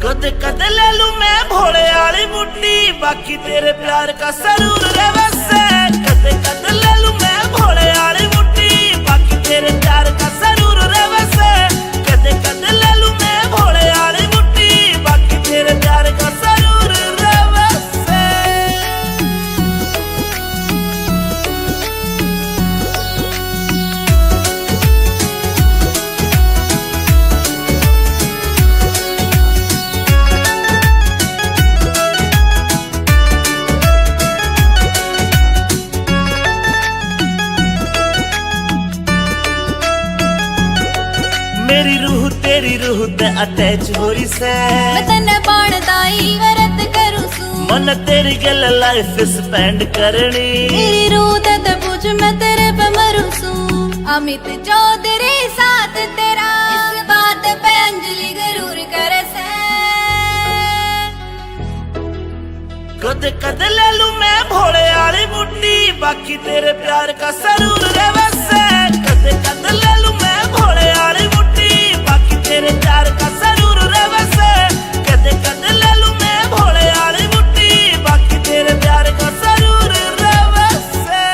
कदे कदे ले लूं मैं भोले आली मुट्ठी बाकी तेरे प्यार का सरूर रवे से। कदे कदे ले लूं मैं भोले आली मुट्ठी बाकी तेरे प्यार का सरूर रवे से। कदे कदे ले लूं मैं भोले आली मुट्ठी बाकी तेरे प्यार का सरूर रवे से। मेरी रूह तेरी रूह ते अटैच हो रही से। मैं तन्ने बाणदाई वरत करूं सू। मन तेरी गल लाइफ स्पेंड करनी। मेरी रूह ते पूछ मैं तेरे पे मरूं सू। अमित चौधरी साथ तेरा इस बात पे अंजलि गरूर करे से। कदे कदे ले लूं मैं भोले आली मुट्ठी बाकी तेरे प्यार का सरूर रवे से। कदे कदे ले लूं मैं भोले आली मुट्ठी बाकी तेरे प्यार का सरूर रवे से। कदे कदे ले लूं मैं भोले आली मुट्ठी बाकी तेरे प्यार का सरूर रवे से।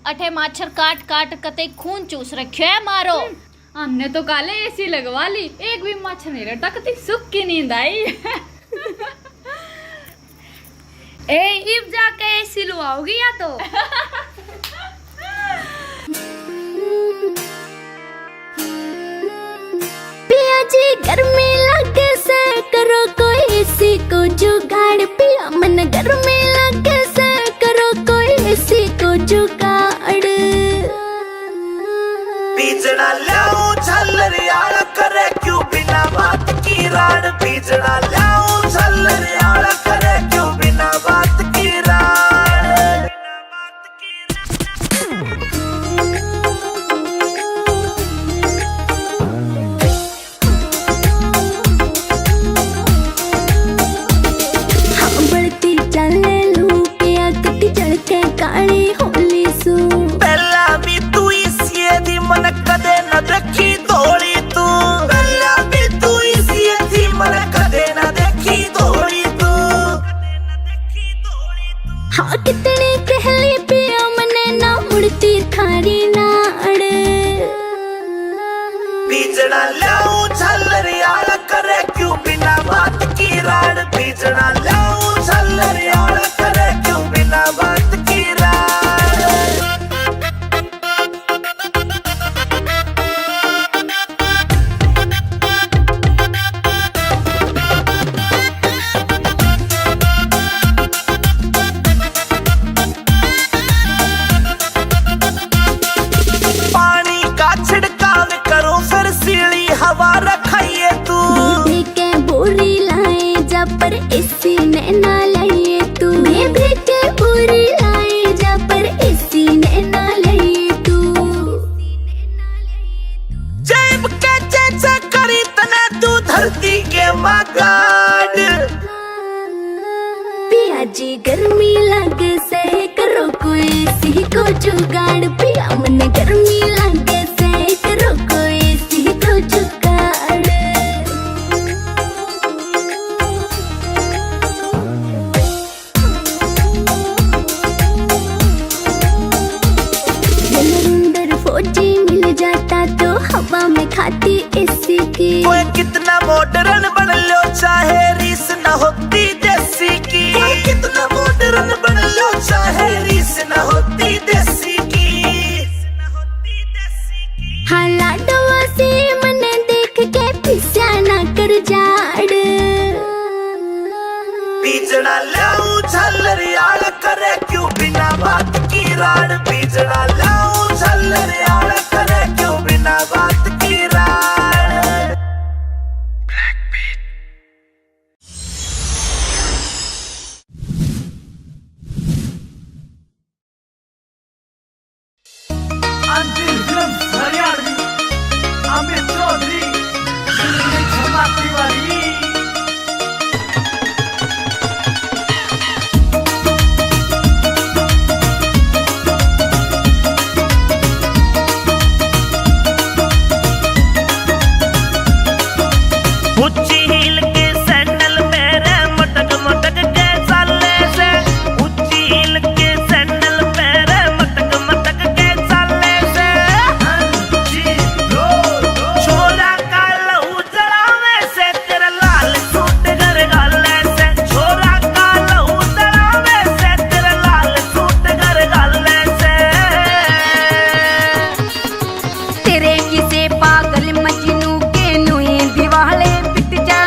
अठे माछर काट काट कते खून चूस रखियो है मारो। हमने तो काले एसी लगवा ली, एक भी मच्छर नहीं रहता, कती सुख की नींद आई। इब जाके एसी लुआओगी या तो। पिया जी गर्मी लगे से करो कोई एसी को जुगाड़, पिया मन गर्मी लगे से करो कोई एसी को जुगाड़। बीजना लाऊं झल्लर यार करे क्यों बिना बात की राड, बीजना लाऊं झल्लर यार करे क्यों बिना बात की राड। हाँ बढ़ती चले लू पिया कती चढ़ के काली होली सू। पहला भी तू इसी दी मन कदे न देखी धोली तू, पहला भी तू इसी दी मन कदे न देखी धोली तू। हाँ कितनी कहली पिया मने ना मुड़ती थारी नाड़। बीजना लाऊं झल्लर यार करे क्यों बिना बात की राड, बीजना लाऊं झल्लर यार करे क्यों बिना बात की राड। पानी का छिड़काव करो फिर सीली हवा रखाइए तू, दीदी के बोरी लाए जा पर इसी ने ना लाइए तू। दीदी के बोरी लाए जा पर इसी ने ना लाइए तू। जेब के चेचा करी तने तू धरती के मगाड़। पिया जी गर्मी लगे से करो कोई इसी को जुगाड़, पिया मन गर्मी लगे से करो कोई इसी को जुगाड़। अंदर फौजी मिल जाता तो हवा में खाती एसी की। कोई कितना मॉडर्न बन लो चाहे रीस न होती देसी की, कोई कितना मॉडर्न बन लो चाहे रीस न होती देसी की। हाँ लाडवा से मने देख के पिस्या ना कर जाड़। बीजना लाऊं झल्लर यार करे क्यों बिना बात की राड, बीजना लाऊं झल्लर यार करे क्यों बिना बात की राड। अंतिम फिल्म हरियाणवी अमित चौधरी क्षमा तिवारी। ऊंची हील के सैंडल मेरे मटक मटक के चाले से, ऊंची हील के सैंडल मेरे मटक मटक के चाले से। छोरा का लहू जलावे से तेरा लाल सूट घर गाले से, छोरा का लहू जलावे से तेरा लाल सूट घर गाले से। तेरे किसे पागल मजनू के नुई दिवाले पिट जा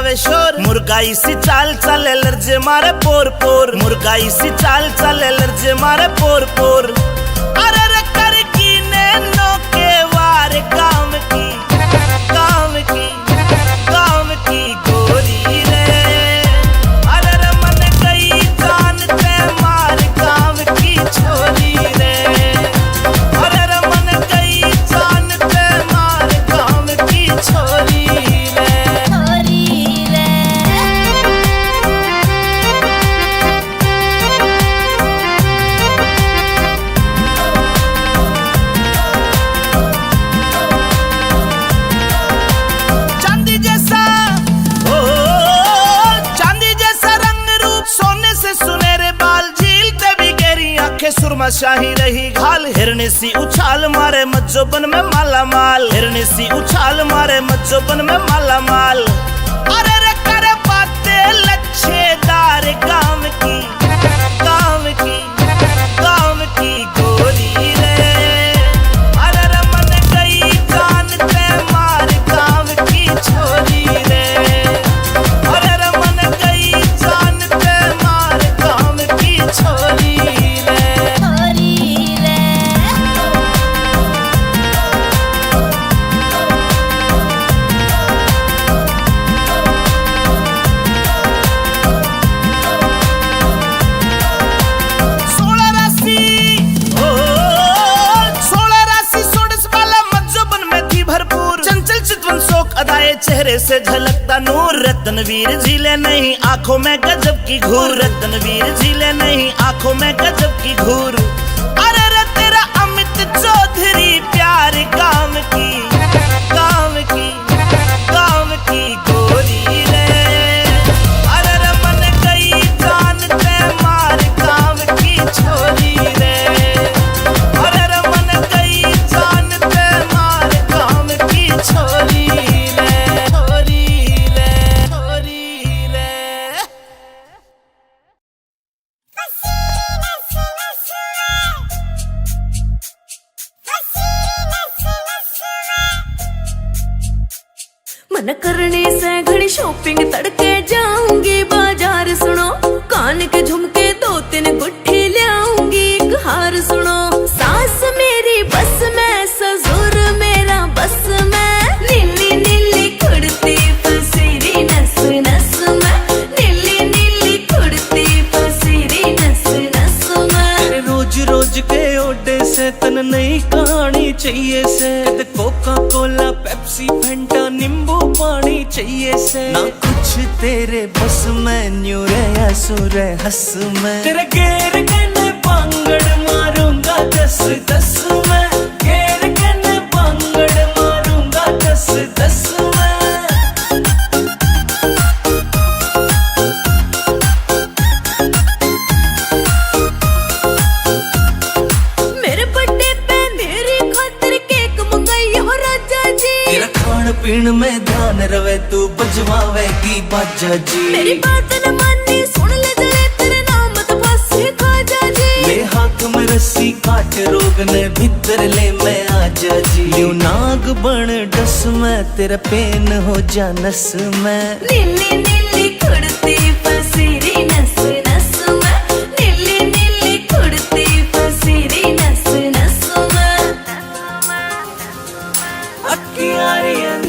मचावे शोर। मुर्गाई सी चाल चले लर्जे मारे पोर पोर, मुर्गाई सी चाल चले लर्जे मारे पोर पोर। अरे रे कर की नैनो के वार काम की, काम की, काम की गोरी रे। अरे रे मन गई जान ते मार काम की छोरी रे। अरे रे मन गई जान ते मार काम की छोरी रे, छोरी रे। चांदी जैसा ओ चांदी जैसा रंग रूप, सोने से सुनहरे बाल, झीलते भी गहरी आंखें, सुरमा शाही रही घाल। हिरनी सी उछाल मारे मज्जोबन में माला माल, हिरनी सी उछाल मारे मज्जोबन में माला माल। अरे रे करे बातें लच्छेदार काम की, काम की, काम की गोरी रे। अरे रे मन गई जान ते मार काम की छोरी रे। अरे रे मन गई जान ते मार काम की छोरी रे, छोरी रे। सोलह राशि ओ 16 राशि सोडस वाला मज्जोबन में थी भरपूर। चंचल चितवन शोक अदाए चेहरे से झलकता नूर। रत्नवीर झीले नहीं आंखों में गजब की घूर, रत्नवीर झीले नहीं आंखों में गजब की घूर। अरे रे तेरा अमित चौधरी प्यार काम की, काम की, काम की गोरी रे। अरे रे मन गई जान ते मार काम की छोरी रे। अरे रे मन गई जान ते मार काम की छोरी रे, छोरी रे, छोरी रे। मन करने से घड़ी शॉपिंग तड़के जाऊंगी बाजार सुनो, कान के झुमके 2-3 गुट्ठी लाऊंगी एक हार सुनो। सास मेरी बस में, ससुर मेरा बस में, नीली नीली कुर्ती पसीरी नस नस में, नीली नीली कुर्ती पसीरी नस नस में। रोज रोज के ओडे से तन नई कहानी चाहिए से, कोका कोला पेप्सी फेंटा नींबू पानी चाहिए से। ना कुछ तेरे बस में, न्यू रे सुर हंस में, तेरे गेर के पांगड़ मारूंगा 10-10 में, गेर के पांगड़ मारूंगा 10-10 में। मेरे बर्थडे पे मेरी खातिर केक मंगाई हो राजा जी। तेरा खान पीन में ध्यान रवे, तू बजवावेगी बाजा जी। मेरी बात न मानी सुन ले जले, तेरे नाम तो बस खाजा जी। ले हाथ में रस्सी काट, रोग ने भीतर ले मैं आजा जी। यूं नाग बन डस में, तेरा पेन हो जा नस में। नीली नीली कुर्ती पसीरी नस नस में, नीली नीली कुर्ती पसीरी नस नस में। अक्कियारियन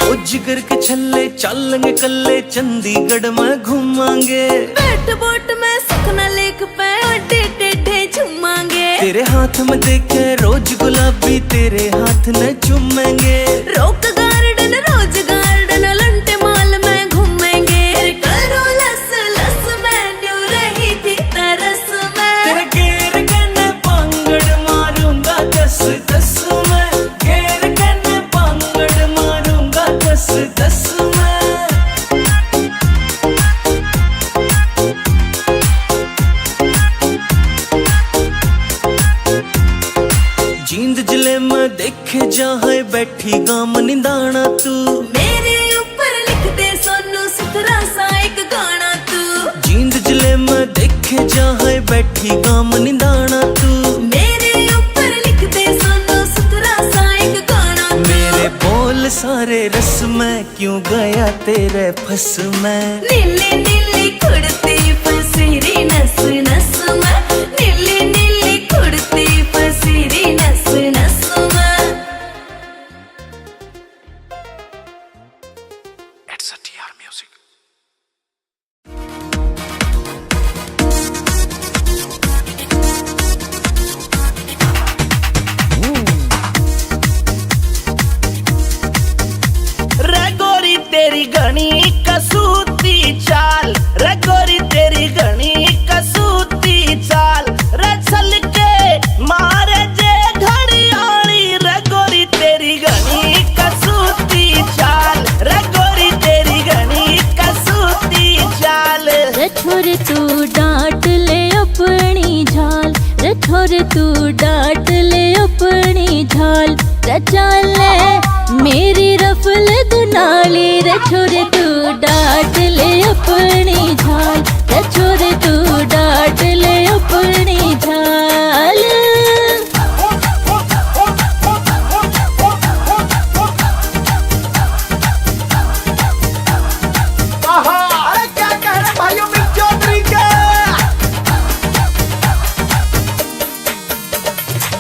ओ जिगर के छल्ले चलेंगे कल्ले, चंडीगढ़ में घूमांगे। बैठ बोट में सखना लेक पे अड्डे टेढ़े झूमांगे। तेरे हाथ में देखे रोज गुलाबी, तेरे हाथ न चूमेंगे। रॉक गार्डन रोज गार्डन लंटे माल में घूमेंगे। करो लस लस में न्यू रही थी तरस में। तेरे गेर के पांगड़ मारूंगा 10-10 में, गेर के पांगड़ मारूंगा 10-10 में। जींद जिले में देखे जहाँ बैठी गाम निंदाना तू। मेरे ऊपर लिख दे सोनू सुथरा सा एक गाना तू। जींद जिले में देखे लिखे जहाँ बैठी गाम निदाना तू मेरे ऊपर लिख दे सोना सुथरा सा एक गाना तू। मेरे बोल सारे रस में क्यों गया तेरे फस में। नीली नीली कुड़ती फसीरी नस नस में, नीली नीली कुड़ती फसीरी नस नस में। It's a TR Music. रे गोरी तेरी घनी कसूती चाल, रे गोरी तेरी घनी कसूती चाल, रे चल के मारे जे घड़ियाली। रे गोरी तेरी घनी कसूती चाल, रे गोरी तेरी घनी कसूती चाल। रे छोरे तू डांट ले अपनी झाल, रे छोरे तू डांट ले अपनी झाल, रे चाल मेरी रफल दुनाली। रे छोरे तू डांट ले अपनी झाल, रे छोरे तू डांट ले अपनी झाल। अरे क्या कह रहे भाइयों मिक चौधरी के।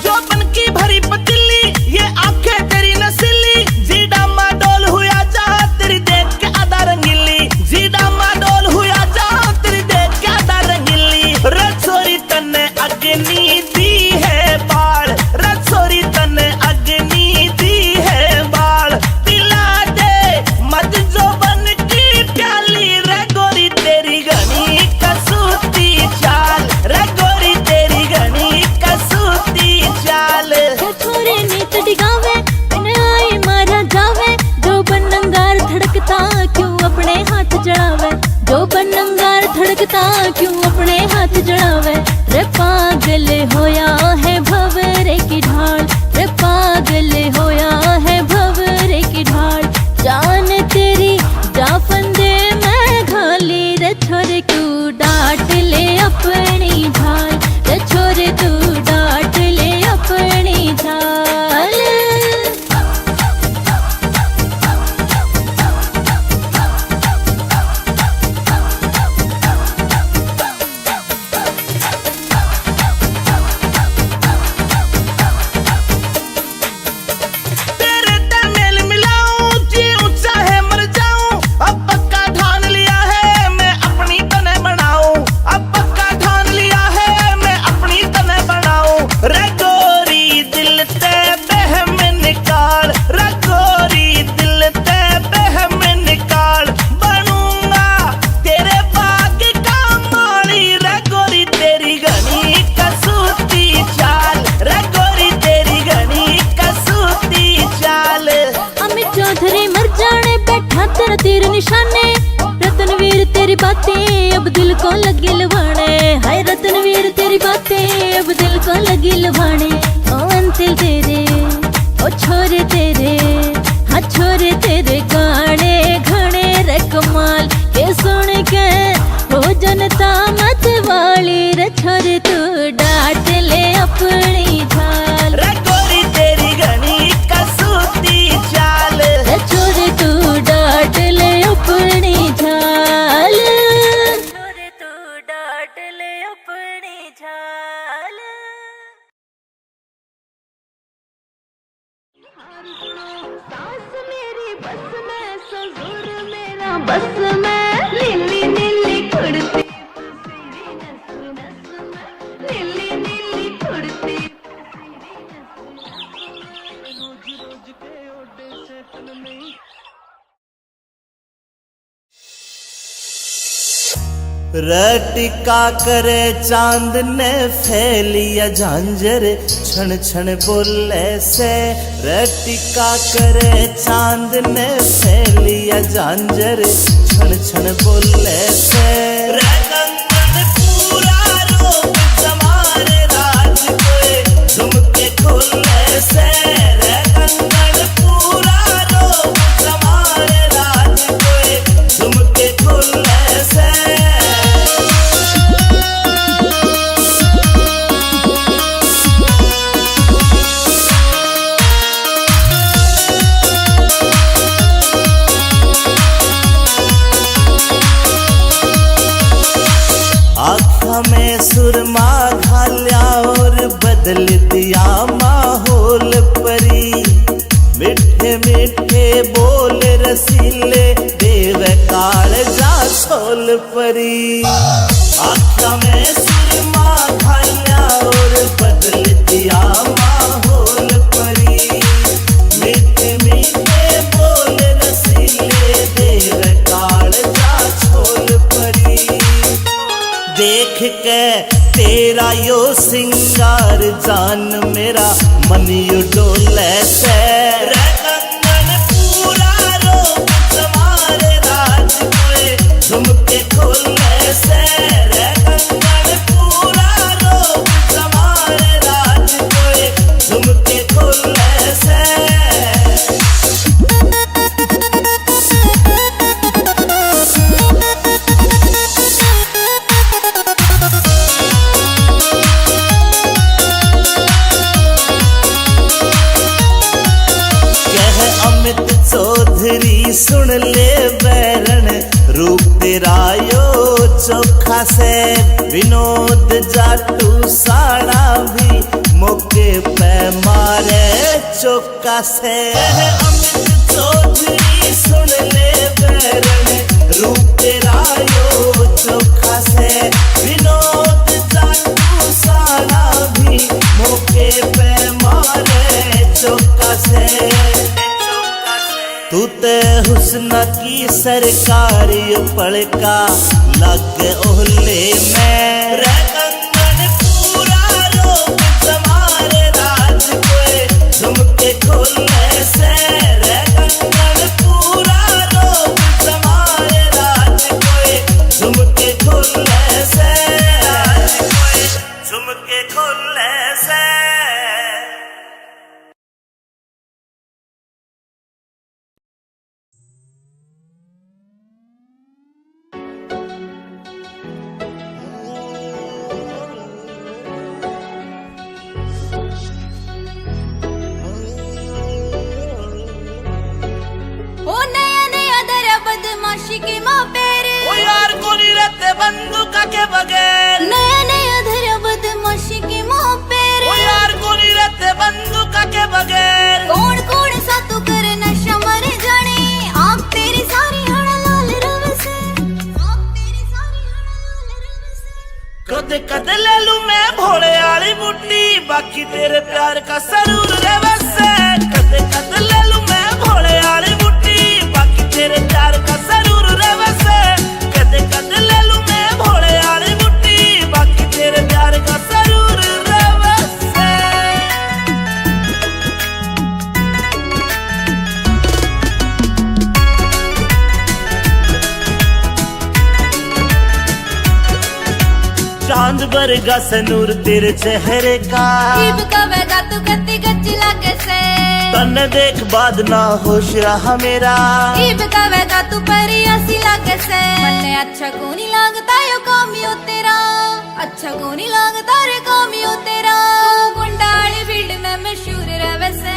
जो बन की भरी पतीली, ये आंखें तेरी नसीली, जीडा माडोल हुआ जा तेरी देख के आधा रंगीली, जीडा माडोल हुआ जा तेरी देख के आधा रंगीली। रसोरी तन्ने अग्नि दी है बाल, रसोरी तन्ने अग्नि दी है बाल, पिला दे मत जो बन की प्याली। रे गोरी तेरी घनी कसूती चाल, रे गोरी तेरी घनी कसूती चाल। रे छोरे नीत डिगावे बिन आई मारा जावे, जो बनंगार धड़कता क्यों अपने हाथ जड़ावे, जो बनंगार धड़कता क्यों अपने हाथ जड़ावे। रे पागल होया है भंवरे की ढाल, रे पागल होया है भंवरे की ढाल, जान तेरी जा फंदे में घाली। रे छोरे तू डांट ले अपनी झाल, रे छोरे तू डांट ले अपनी झाल। तेरे तमेल मिलाऊं जीऊं चाहे मर जाऊं, अब पक्का ठान लिया है मैं अपनी तने बनाऊं, अब पक्का ठान लिया है मैं अपनी तने बनाऊं। रे गोरी दिल ते बहम निकाल, रे गोरी दिल ते बहम निकाल, बनूंगा तेरे बाग का माली। रे गोरी तेरी घनी कसूती चाल, रे गोरी तेरी घनी कसूती चाल। अमित चौधरी मर जाने बैठा तेरा तीर निशाने, रतनवीर तेरी बातें अब दिल को लगी लुभाने। हाय रतनवीर तेरी बातें अब दिल को लगी लुभाने। ओ अंतिल तेरे ओ छोरे तेरे, हाँ छोरे तेरे गाने घने रे कमाल के सुन के हो जनता मत वाली। रे छोरे तू डांट ले अपनी झाल, रे गोरी तेरी घनी कसूती चाल। रे छोरे तू डांट ले अपनी झाल, छोरे तू डांट ले अपनी झाल। सास मेरी बस में ससुर मेरा बस में, नीली नीली कुड़ती फसीरी नस नस में, नीली नीली कुड़ती रटिका करे चांद ने फैलिया झांझर, छन छन बोले से। रटिका करे चांद ने फैलिया झांझर, छन छन बोले से। रे कंगन पूरा रोक जमारे राज कोए, झुमके खोले से। रे कंगन पूरा रोक जमारे राज कोए, झुमके खोले से। आँखों में सुरमा घाल्या और बदल दिया माहौल परी। मिठे मिठे बोल रसीले देव काल जा छोल परी। आँखों में सुरमा घाल्या और बदल दिया माहौल परी। मिठे मिठे बोल रसीले देव काल जा छोल परी। देख के तेरा यो सिंगार जान मेरा मन यू डोले से। रे कंगन पूरा रोक तुम्हारे राज कोए झुमके खोले से। रे कंगन पूरा रोक तुम्हारे राज कोए झुमके खोले से। चौधरी सुन ले बैरन रूप तेरा यो चोखा से। विनोद जाटू साड़ा भी मौके पे मारे चौका से। अमित चौधरी सुन ले बैरन रूप तेरा यो चोखा से। विनोद जाटू साड़ा भी मौके पे मारे चौका से। तू ते हुस्न की सरकारी पड़का लग ओहले में। रे कंगन पूरा रोक तुम्हारे राज कोए झुमके खोले से। रे कंगन पूरा रोक तुम्हारे राज कोए झुमके खोले से। झुमके खोले से। बदमाशी के माँ पेरे ओ यार कोनी रहते बंदूक के बगैर। नया नया धरा बदमाशी के माँ पेरे ओ यार कोनी रहते बंदूक के बगैर। कौन कौन सा तू करे नशा मर जाने। आँख तेरी सारी हड़ा लाल रव से। आँख तेरी सारी हड़ा लाल रव से। कदे कदे ले लूं मैं भोले वाली बुट्टी बाकी तेरे प्यार का सरूर रे बसे। कदे कदे ले लूं मैं भोले वाली बुट्टी बाकी तेरे प्यार का सरूर रे बसे। कदे कदे ले लूं मैं भोले वाली बुट्टी बाकी तेरे प्यार का सरूर रे बसे। चांद बरगा सनूर तेरे चेहरे का। इब कवेगा तू कत्ती गच्ची लागे से। तन देख बाद ना होश रहा मेरा। इब कवेगा तू परी ऐसी लागे से। मन्ने अच्छा को नहीं लगता यो कामियो तेरा। अच्छा को नहीं लगता रे कामियो तेरा। गुंडाली फील्ड में मशहूर रहे से।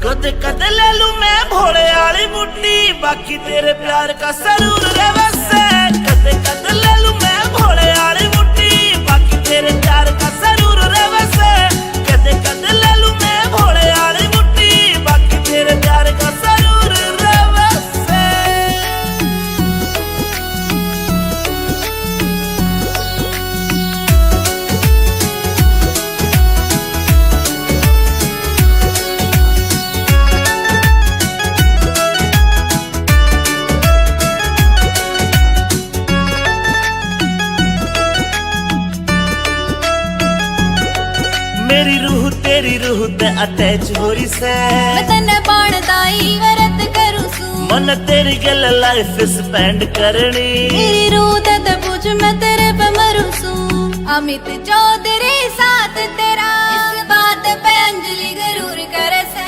कदे कदे ले लूं मैं भोले वाली बुट्टी बाकी तेरे प्यार का सरूर रे बसे। कदे कदे ले लूं मैं भोले वाली बुट्टी बाकी तेरे प्यार का सरूर रे बसे। कदे कदे ले लूं मैं भोले वाली बुट्टी बाकी तेरे प्यार का सरूर रे बसे। मेरी रूह तेरी रूह ते अटैच हो रही से। मैं तन्ने बाणदाई वरत करूं सू। मन तेरी गल लाइफ स्पेंड करनी। मेरी रूह ते पूछ मैं तेरे पे मरूं सू। अमित चौधरी साथ तेरा इस बात पे अंजलि जरूर करे से।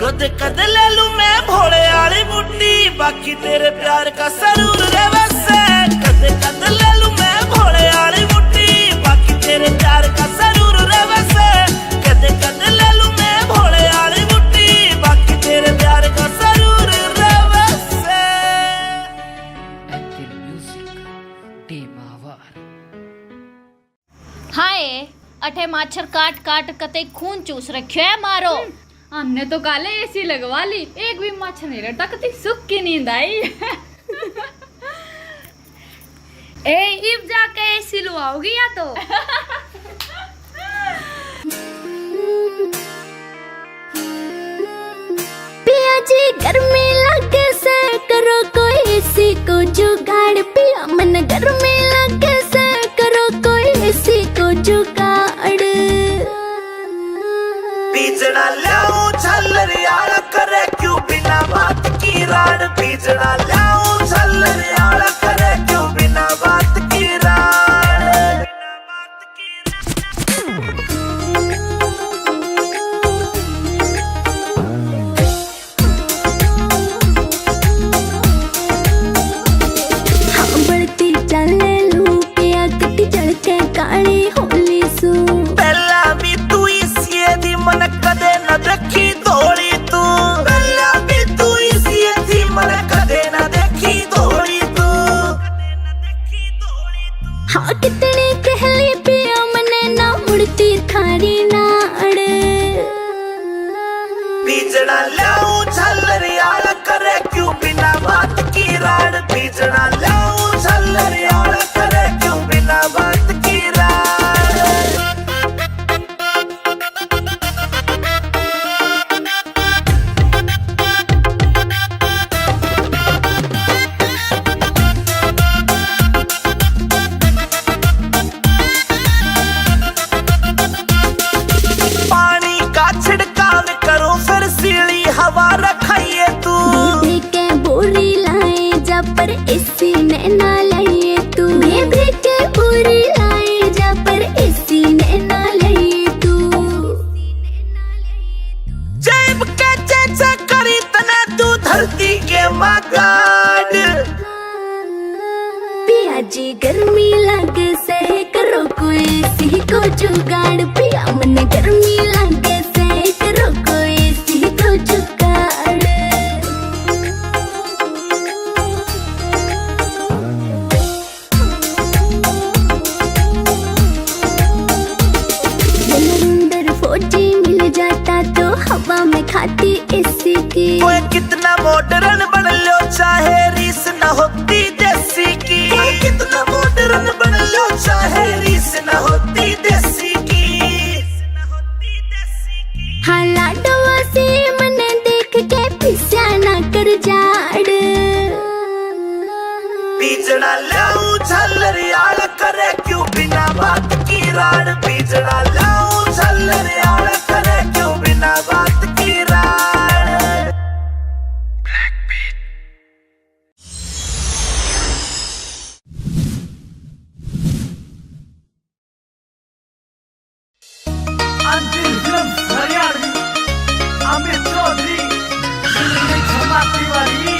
कदे कदे ले लूं मैं भोले वाली बुट्टी बाकी तेरे प्यार का सरूर रे बसे। कदे कदे ले लूं मैं भोले वाली बुट्टी बाकी तेरे प्यार का सरूर रे बसे। कदे कदे ले लूं मैं भोले वाली बुट्टी बाकी तेरे प्यार का सरूर रे बसे। अठे माछर काट काट कते खून चूस रखियो है मारो। हमने तो काले एसी लगवा ली, एक भी मच्छर नहीं रहता, कती सुख की नींद आई। ए इब जाके एसी लुआओगी या तो पिया जी गर्मी लगे से करो कोई एसी को जुगाड़, पिया मन गर्मी लगे से करो कोई एसी को जुगाड़। बीजड़ा लाऊं झल्लर यार करे क्यों बिना बात की राड, बीजड़ा लाऊं झल्लर यार करे क्यों बिना बात की राड। हाँ बढ़ती चले लू पिया कटी चढ़ के काली होली सू। पहला भी तू इसी दी मन कदे न देखी थोड़ी तू, पहला भी तू इसी दी मन कदे न देखी थोड़ी तू। हाँ कितनी कहली पिया मने ना मुड़ती थारी नाड़। बीजड़ा लाऊं झल्लर यार करे क्यों बिना बात की राड, बीजड़ा लाऊं झल्लर यार करे क्यों बिना बात की राड। पानी का छिड़काव करो फिर सीली हवा रखाइए तू, बेबी के बोरी लाए जा पर एसी ने ना लाइए तू। बेबी के बोरी लाए जा पर एसी ने ना लाइए तू। जेब के चेचा करी तना तू धरती के मगाड। पिया जी गर्मी लगे से करो कोई एसी को जुगाड़, पिया मन गर्मी लगे से करो कोई एसी को जुगाड़। नरेंद्र फौजी मिल जाता तो हवा में खाती एसी की। कोई कितना मॉडर्न बन लो चाहे रीस न होती देसी की, कोई कितना मॉडर्न बन लो चाहे रीस न होती देसी की। हाँ लाडवा से मने देख के पिस्या ना कर जाड़। बीजड़ा लाऊं झल्लर यार करे क्यों बिना बात की राड, बीजड़ा लाऊं झल्लर यार करे क्यों बिना बात की राड। अंतिम फिल्म हरियाणवी अमित चौधरी क्षमा तिवारी।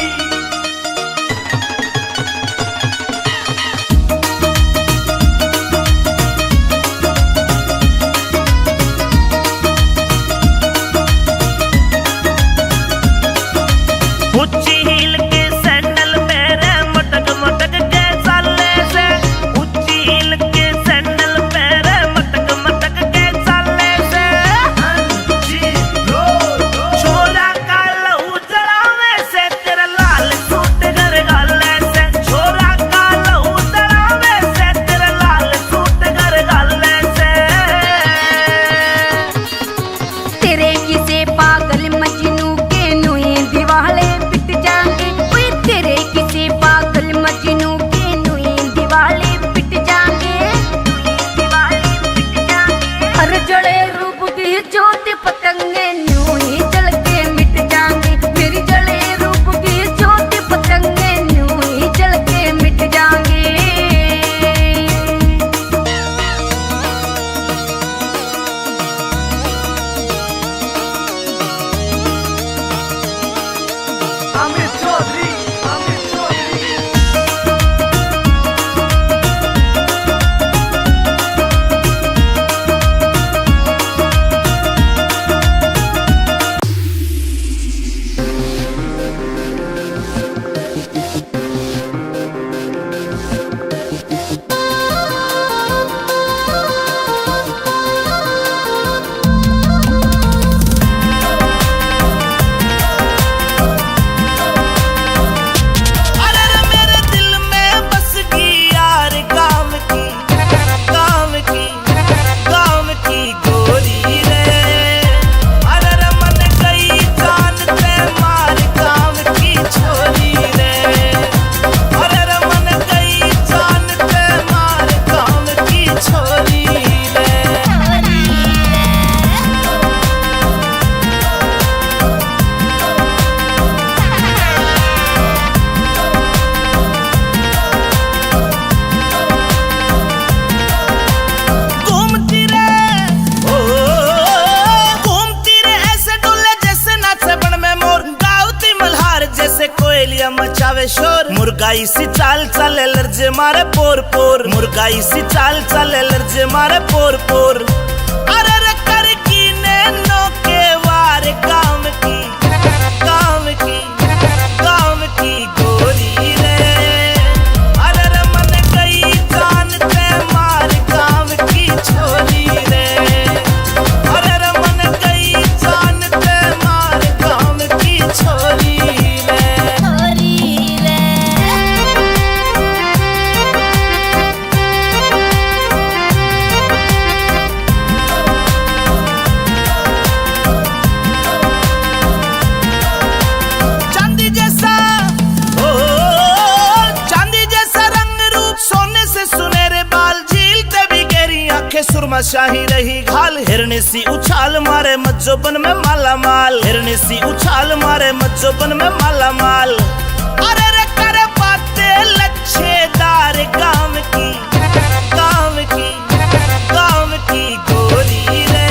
मुर्गाई सी चाल चले लर्जे मारे पोर पोर, मुर्गाई सी चाल चले लर्जे मारे पोर पोर। अरे रे कर की नैनो के वार काम की, काम की, काम की गोरी रे। अरे रे मन गई जान ते मार काम की छोरी रे। अरे रे मन गई जान ते मार काम की छोरी रे। चांदी जैसा ओ चांदी जैसा रंग रूप, सोने से सुनहरे बाल, झीलते भी गहरी आंखें, सुरमा शाही रही घाल। हिरनी सी उछाल मारे मज्जोबन में माला माल, हिरनी सी उछाल मारे मज्जोबन में माला माल। अरे रे करे बातें लच्छेदार काम की, काम की, काम की गोरी रे।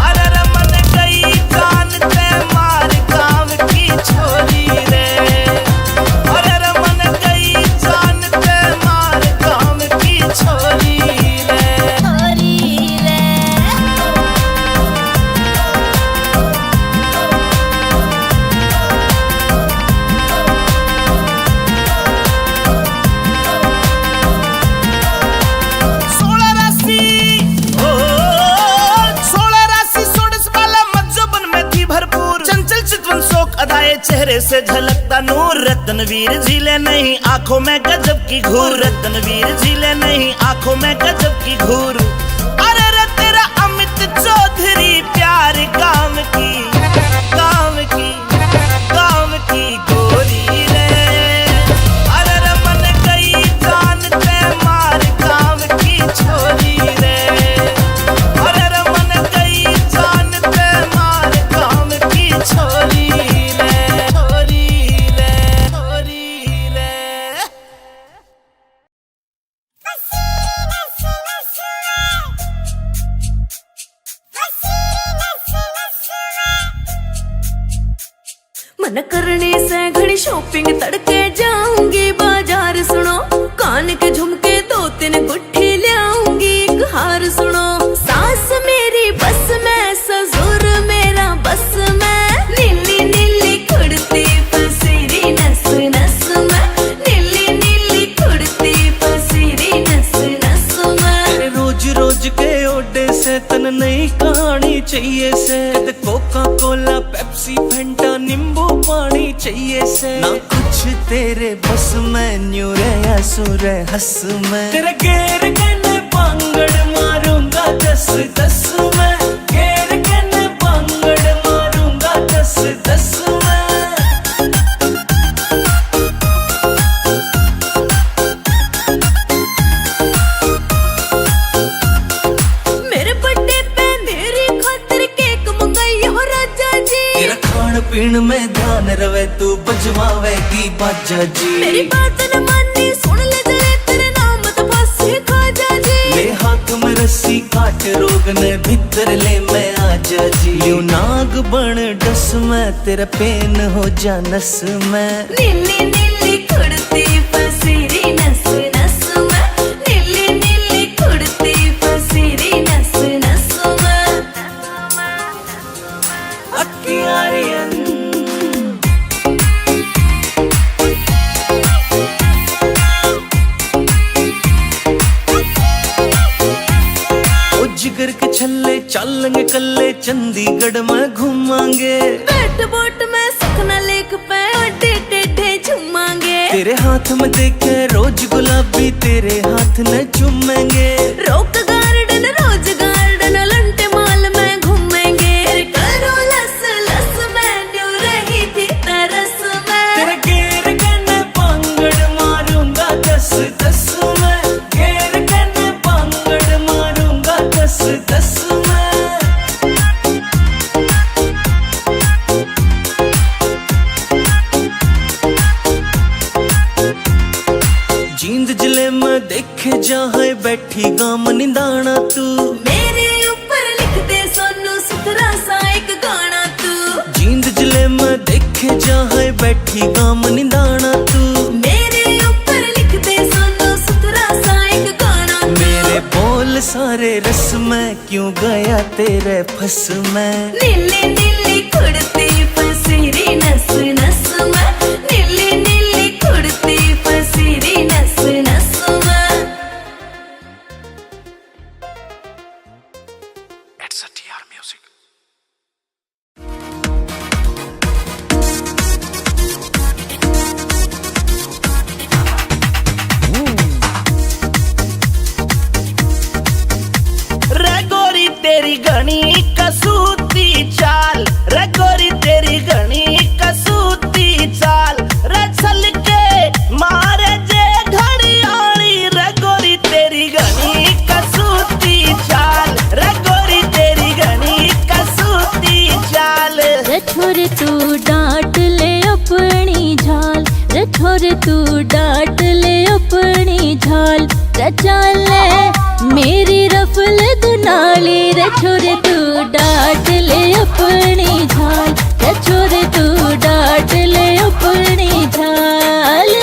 अरे रे मन गई जान ते मार काम की छोरी रे। अरे रे मन गई जान ते मार काम की छोरी रे। सोलह राशि ओ 16 राशि 16 वाला मज्जोबन में थी भरपूर, चंचल चितवन शोक अदाए चेहरे से झलकता नूर। रत्नवीर झीले नहीं आंखों में गजब की घूर, रत्नवीर झीले नहीं आंखों में गजब की घूर। अरे रे तेरा अमित चौधरी प्यार काम की, काम की, काम की गोरी रे। अरे रे मन गई जान ते मार काम की छोरी रे। अरे रे मन गई जान ते मार काम की छोरी रे। छोरी रे, छोरी रे। मन करने से घड़ी शॉपिंग तड़के जाऊंगी बाजार सुनो, कान के झुमके 2-3 गुट्ठी लाऊंगी एक हार सुनो। सास मेरी बस में, ससुर मेरा बस में, नीली नीली कुड़ती पसीरी नस नस में, नीली नीली कुड़ती पसीरी नस नस में। तेरे रोज रोज के ओडे से तन नई कहानी चाहिए से, कोका कोला पेप्सी फेंटा नींबू पानी चाहिए से। ना कुछ तेरे बस में, न्यू रे सुर हंस में। तेरे गेर कहने पांगड़ मारूंगा 10-10 में, गेर कहने पांगड़ मारूंगा 10-10 में। मेरे बर्थडे पे मेरी खातिर केक मंगाई हो राजा जी। तेरा खान पीन में ध्यान रवे, तू बजवावेगी बाजा जी। मेरी बात न मानी सुन ले जरे, तेरे नाम तो फांसी खाजा जी। ले हाथ में रस्सी काट रोग ने भीतर ले मैं आजा जी। यूं नाग बन डस में, तेरा पेन हो जा नस में। नीली नीली कुड़ती पसीरी नस नस में, नीली नीली कुड़ती पसीरी नस नस में। अक्कियारियन ओ जिगर के छल्ले चलेंगे कल्ले, चंडीगढ़ में घूमांगे। बैठ बोट में सुखना लेक पे अड्डे टेढ़े झूमांगे। तेरे हाथ में देखे रोज गुलाबी, तेरे हाथ न चूमेंगे। रॉक गार्डन रोज गार्डन लंटे माल में घूमेंगे। करो लस लस में, न्यू रही थी तरस में। तेरे गेर कहने पांगड़ मारूंगा 10-10 में, गेर कहने पांगड़ मारूंगा 10-10 में। जींद जिले में देखे जहाँ बैठी गाम निंदाना तू। मेरे ऊपर लिख दे सोनू सुथरा सा एक गाना तू। जींद जिले में देखे जहाँ बैठी गाम निंदाना तू। मेरे सारे रस में क्यों गया तेरे फस में। नीली नीली कुड़ती फसीरी नस नस में, नीली नीली कुड़ती फसीरी नस नस में। It's a TR Music. रे गोरी तेरी घनी कसूती चाल, रे गोरी तेरी घनी कसूती चाल, रे चल के मारे जे घड़ियाली, रे गोरी तेरी घनी कसूती चाल, रे गोरी तेरी घनी कसूती चाल। रे छोरे तू डांट ले अपनी झाल, रे छोरे तू डांट ले अपनी झाल, रे चाल मेरी रफल दुनाली, रे छोरे तू डांट ले अपनी झाल, रे छोरे तू डांट ले अपनी झाल।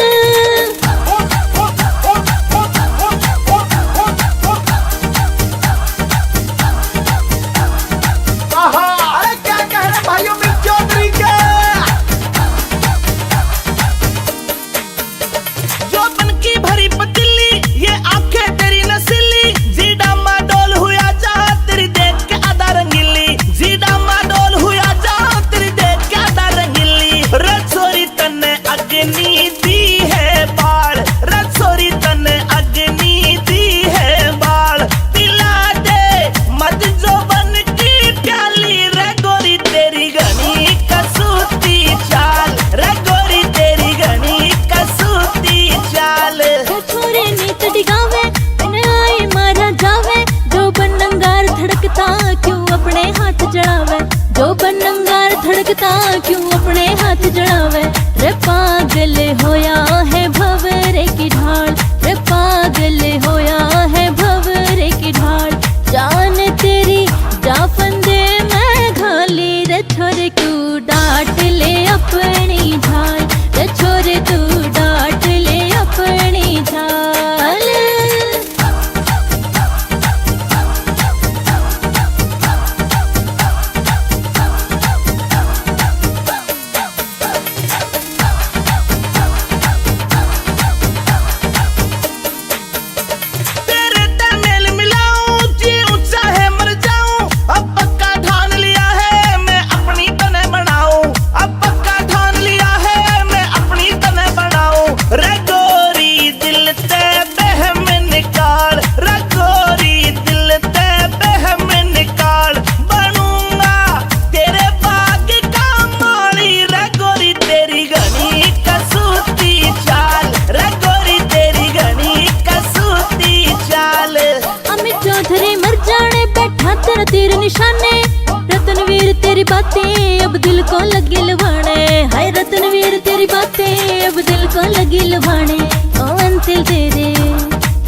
अरे क्या कह रहे भाइयों मिल चौधरी के, जो बन की भरी पतीली, ये आंखें तेरी नसीली, जीडा माडोल हुआ जा तेरी देख के आधा रंगीली, जीडा माडोल हुआ जा तेरी देख के आधा रंगीली। रसोरी तन्ने अग्नि दी है बाल, रसोरी तन्ने अग्नि दी है बाल, पिला दे मत जो बन की प्याली, रे गोरी तेरी घनी कसूती चाल, रे गोरी तेरी घनी कसूती चाल। छोरे नीत डिगावे बिन आई मारा जावे, जो बनंगार धड़कता क्यों अपने हाथ जड़ावे, जो बनंगार धड़कता क्यों अपने हाथ जड़ावे। रे पागल होया है भंवरे की ढाल, रे पागल होया है भंवरे की ढाल, जान तेरी जा फंदे मैं घाली, रे छोरे तू डांट ले अपनी झाल, रे छोरे तू डांट ले अपनी झाल। तेरे तमेल मिलाऊं जीऊं चाहे मर जाऊं, अब पक्का ठान लिया है मैं अपनी तने बनाऊं, अब पक्का ठान लिया है मैं अपनी तने बनाऊं। रे गोरी दिल ते बहम निकाल, रे गोरी दिल ते बहम निकाल, बनूंगा तेरे बाग का माली, रे गोरी तेरी घनी कसूती चाल, रे गोरी तेरी घनी कसूती चाल। अमित चौधरी मर जाने बैठा तेरा तीर निशाने, रतनवीर तेरी बातें अब दिल को लगी लुभाने, हाय रतनवीर तेरी बातें अब दिल को लगी लुभाने। ओ अंतिल तेरे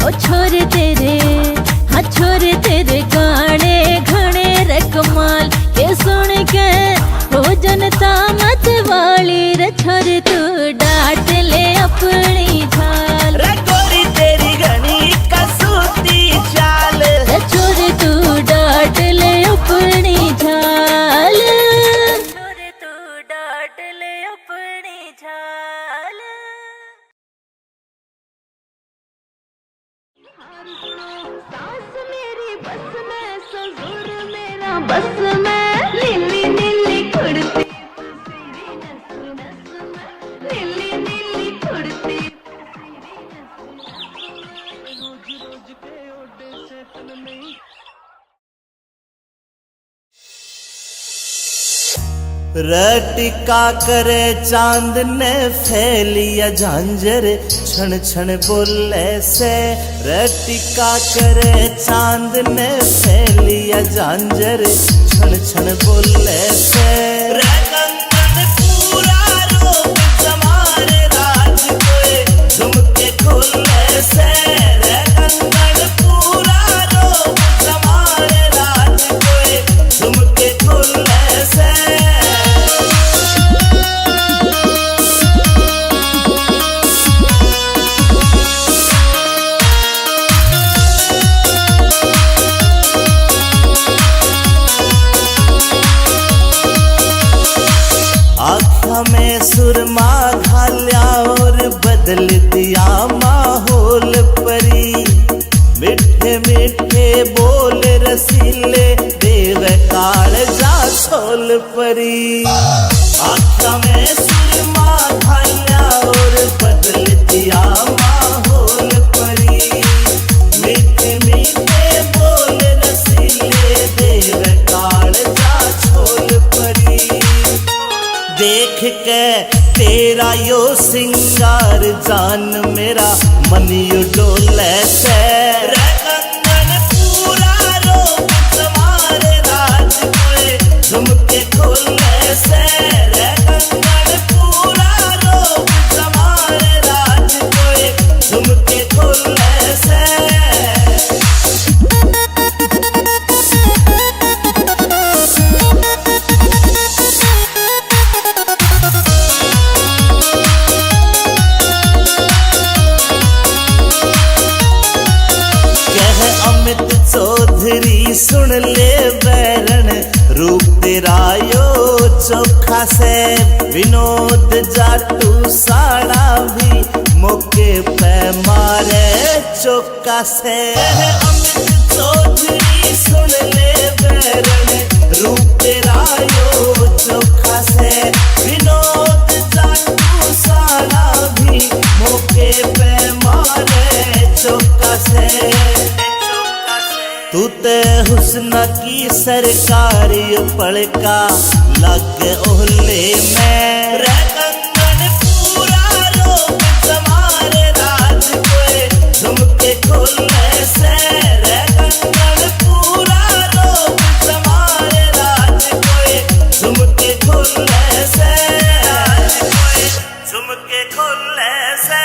ओ छोरे तेरे, हाँ छोरे तेरे गाने घने रे कमाल, ये सुन के हो जनता मत वाली, रे छोरे तू डांट ले अपनी झाल, रे गोरी तेरी घनी कसूती चाल, रे छोरे तू डांट ले अपनी झाल, छोरे तू डांट ले अपनी झाल। सास मेरी बस में, ससुर मेरा बस में, नीली नीली कुड़ती फसीरी नस नस में, नीली नीली कुड़ती रटिका करे चांद ने फैलिया झांझर, क्षण क्षण बोले से, रटिका करे चांद ने फैलिया झांझर, क्षण क्षण बोले से। रे कंगन पूरा रोग जमारे राज कोई झुमके खोले से, रे कंगन पूरा रोग जमारे राज कोई झुमके खोले से। माहौल परी, मिठे मिठे बोल रसीले देव कालजा छोल परी। आँखों में सुरमा खाया और बदल दिया माहौल परी, मीठे मीठे बोल रसीले देव कालजा छोल परी। देख के तेरा यो सिंगार जान मेरा मन यो डोले से, रे कंगन पूरा रोक तुम्हारे राज कोए झुमके खोले से, रे कंगन पूरा रोक तुम्हारे राज कोए झुमके खोले से। अमित चौधरी सुन ले बैरन रूप तेरा यो चोखा से, विनोद जाटू साड़ा भी मौके पे मारे चौका से। अमित चौधरी सुन ले बैरन रूप तेरा यो चोखा से, विनोद जाटू साड़ा भी मौके पे मारे चौका से। तू ते हुस्न की सरकारी पड़का लग ओहले में, रे कंगन पूरा रोक तुम्हारे राज कोए झुमके खोले से, रे कंगन पूरा रोक तुम्हारे राज कोए झुमके खोले से, झुमके खोले से।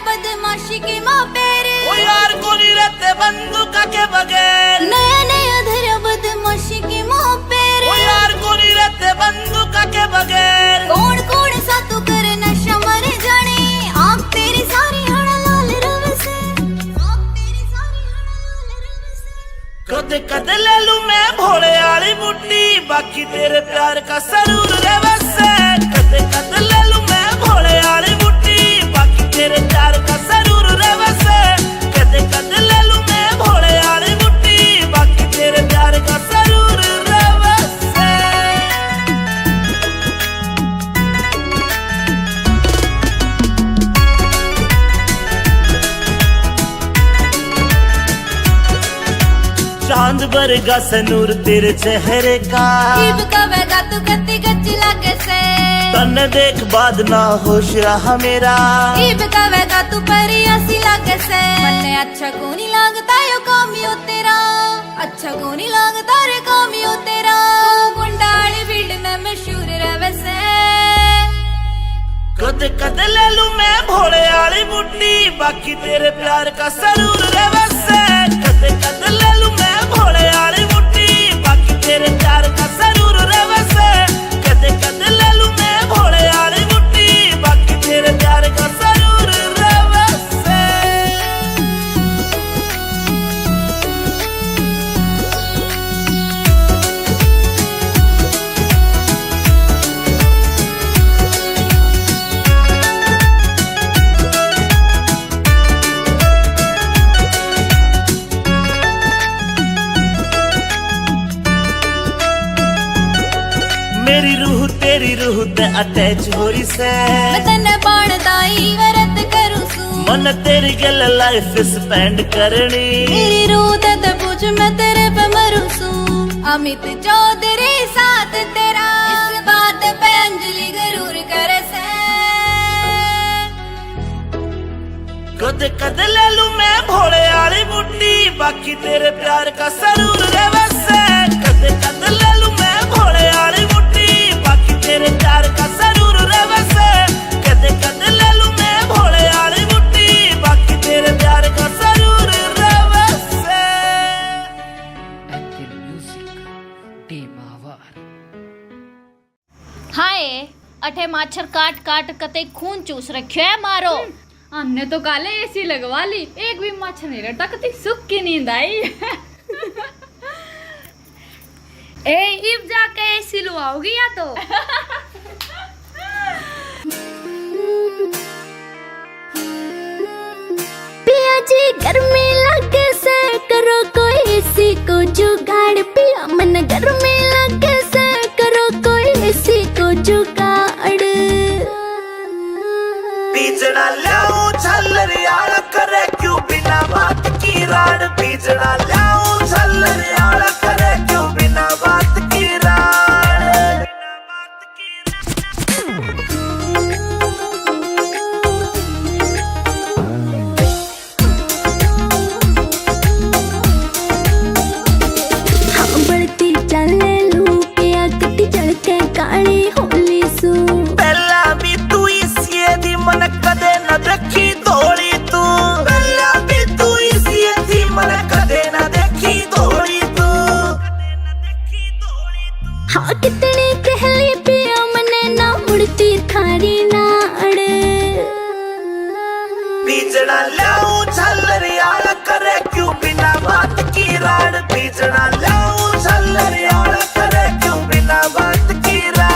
बदमाशी के माँ पेरे, ओ यार कोनी रहते बंदूक के बगैर, नया नया धरा बदमाशी के माँ पेरे, ओ यार कोनी रहते बंदूक के बगैर। कौन कौन सा तू कर नशा मर जाने, आप तेरी सारी हड़ा लाल रव से, आप तेरी सारी हड़ा लाल रव से। कद कद ले लूं मैं भोले आली बुट्टी, बाकी तेरे प्यार का सरूर रे बसे। कद कद ले लूं मैं भोले आली बुट्टी, बाकी तेरे प्यार का सरूर रे बसे। कद कद ले लूं मैं भोले आली बुट्टी, बाकी तेरे प्यार का सरूर रे बसे। चांद बरगा सनूर तेरे चेहरे का, इब कवेगा तू कत्ती गच्ची लागे से, तन देख बाद ना होश रहा मेरा, इब कवेगा तू परी ऐसी लागे से। मन्ने अच्छा को नहीं लगता यो कामियो तेरा, अच्छा को नहीं लगता रे कामियो तेरा, गुंडाली फील्ड में मशहूर रहे से। कद कद ले लूं मैं भोले आली बुट्टी, बाकी तेरे प्यार का सरूर रे बसे। कद कद ले लूं मैं भोले आली बुट्टी, बाकी तेरे प्यार का सरूर रे बसे। कद कद ले लूं मैं भोले आली बुट्टी, बाकी तेरे प्यार का सरूर रे बसे। मेरी रूह तेरी रूह ते अटैच हो रही से, मैं तन्ने बाणदाई वरत करूं सू, मन तेरी गल लाइफ स्पेंड करनी। मेरी रूह ते पूछ मैं तेरे पे मरूं सू, अमित चौधरी साथ तेरा, इस बात पे अंजलि गरूर करे से। कद कद ले लूं मैं भोले आली बुट्टी, बाकी तेरे प्यार का सरूर रे बसे। कद कद ले लूं मैं भोले आली बुट्टी, बाकी तेरे प्यार का सरूर रे बसे। कद कद ले लूं मैं भोले आली बुट्टी, बाकी तेरे प्यार का सरूर रे बसे। Active Music, Day Mavar. है अठे माछर काट काट कते खून चूस रखियो है मारो। हमने तो काले एसी लगवा ली, एक भी मच्छर नहीं रहता, कति सुख की नींद आई। ए इब जाके एसी लुआओगी या तो। पिया जी गर्मी लगे से करो कोई एसी को जुगाड़, पिया मन गर्मी लगे से करो कोई एसी को जुगाड़। बीजड़ा लाऊं झल्लरियाला करे क्यों बिना बात की राड, बीजड़ा लाऊं झल्लरियाला करे क्यों बिना बात की राड। हाँ बढ़ती चले लू पिया कटी चढ़के काली होली सू। पहला भी तू इसी दी मन कदे न देखी धोली तू, पहला भी तू इसी दी मन कदे न देखी धोली तू। हाँ कितनी कहली पिया मने ना मुड़ती थारी नाड़। बीजड़ा लाऊं झल्लरियाला करे क्यों बिना बात की राड, बीजड़ा लाऊं झल्लरियाला करे क्यों बिना बात की राड।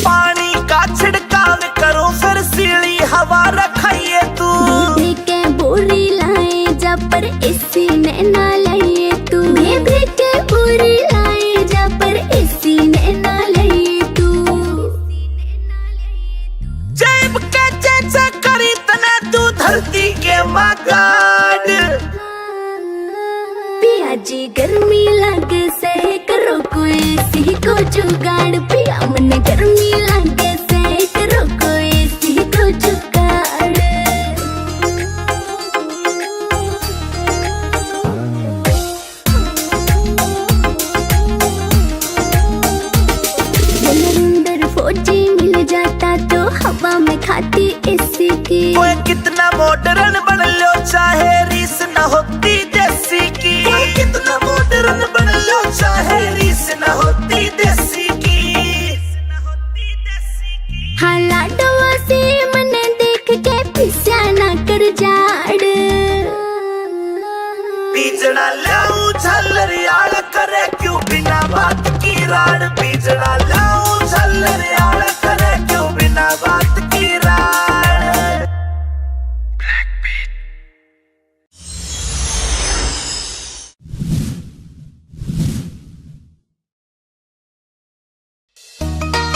पानी का छिड़काव करो फिर सीली हवा रखाइए तू, बेबी के बोरी लाए जा पर एसी ने ना लाइए तू। बेबी के बोरी लाए जा पर एसी ने ना लाइए तू। जेब के चेचा करी तना तू धरती के मगाड। पिया जी गर्मी लगे से करो कोई एसी को जुगाड़, पिया मन गर्मी लगे से करो कोई एसी को जुगाड़। नरेंद्र फौजी मिल जाता तो हवा में खाती एसी की। ओए कितना मॉडर्न बन लो चाहे रीस न होती देसी की, ओए कितना मॉडर्न बन लो चाहे रीस न होती देसी की। हाँ लाडवा से मने देख के पिस्या ना कर जाड़। बीजड़ा लाऊं झल्लरियाला करे क्यों बिना बात की राड, बीजड़ा लाऊं झल्लरियाला करे क्यों बिना बात की राड।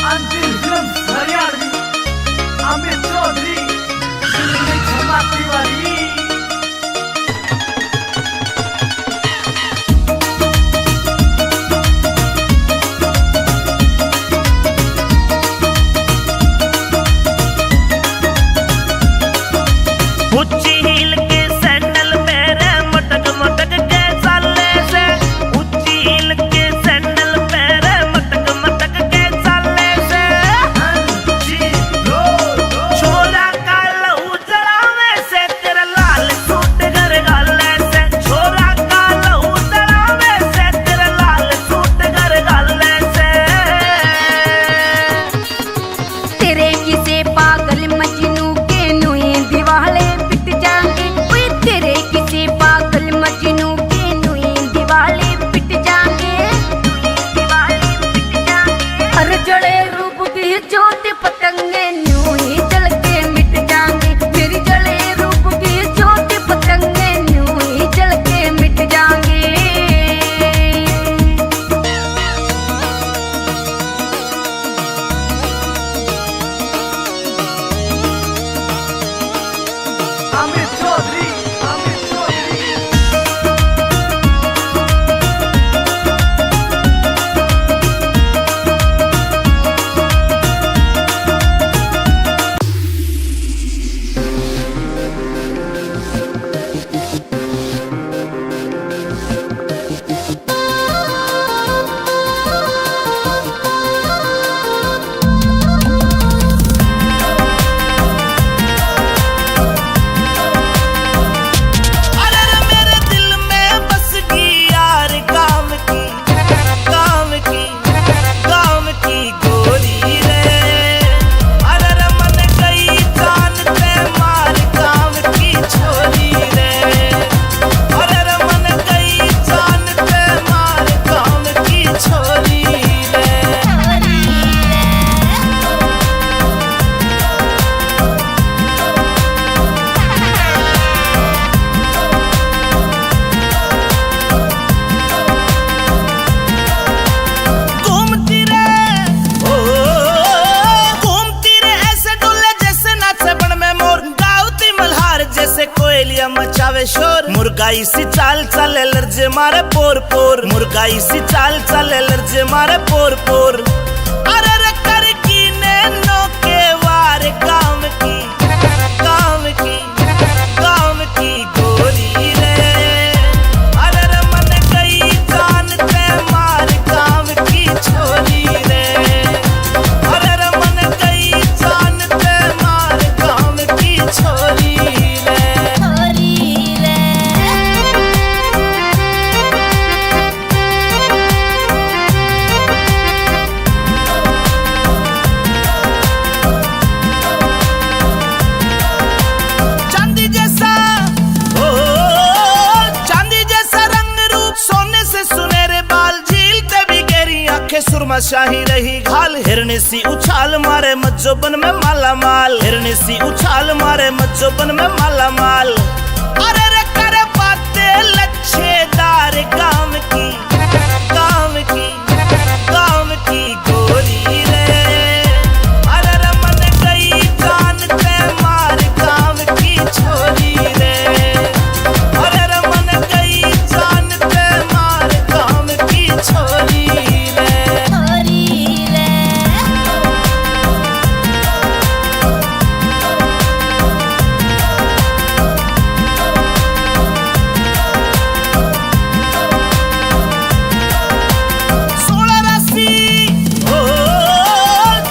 अंतिम फिल्म हरियाणवी अमित चौधरी फिल्म छमाती वाली। मुर्गाई सी चाल चले लर्जे मारे पोर पोर, मुर्गाई सी चाल चले लर्जे मारे पोर पोर। अरे रे कर की नैनो के वार काम की, काम की, काम की गोरी रे। अरे रे मन गई जान ते मार काम की छोरी रे। अरे रे मन गई जान ते मार काम की छोरी रे। चांदी जैसा ओ चांदी जैसा रंग रूप, सोने से सुनहरे बाल, झील ते भी गहरी आंखें, सुरमा शाही रही घाल। हिरनी सी उछाल मारे मज्जोबन में माला माल, हिरनी सी उछाल मारे मज्जोबन में माला माल। अरे रे करे बातें लच्छेदार काम की, काम की, काम की गोरी रे। अरे रे मन गई जान ते मार काम की छोरी रे। अरे रे मन गई जान ते मार काम की छोरी रे। सोलह राशि ओ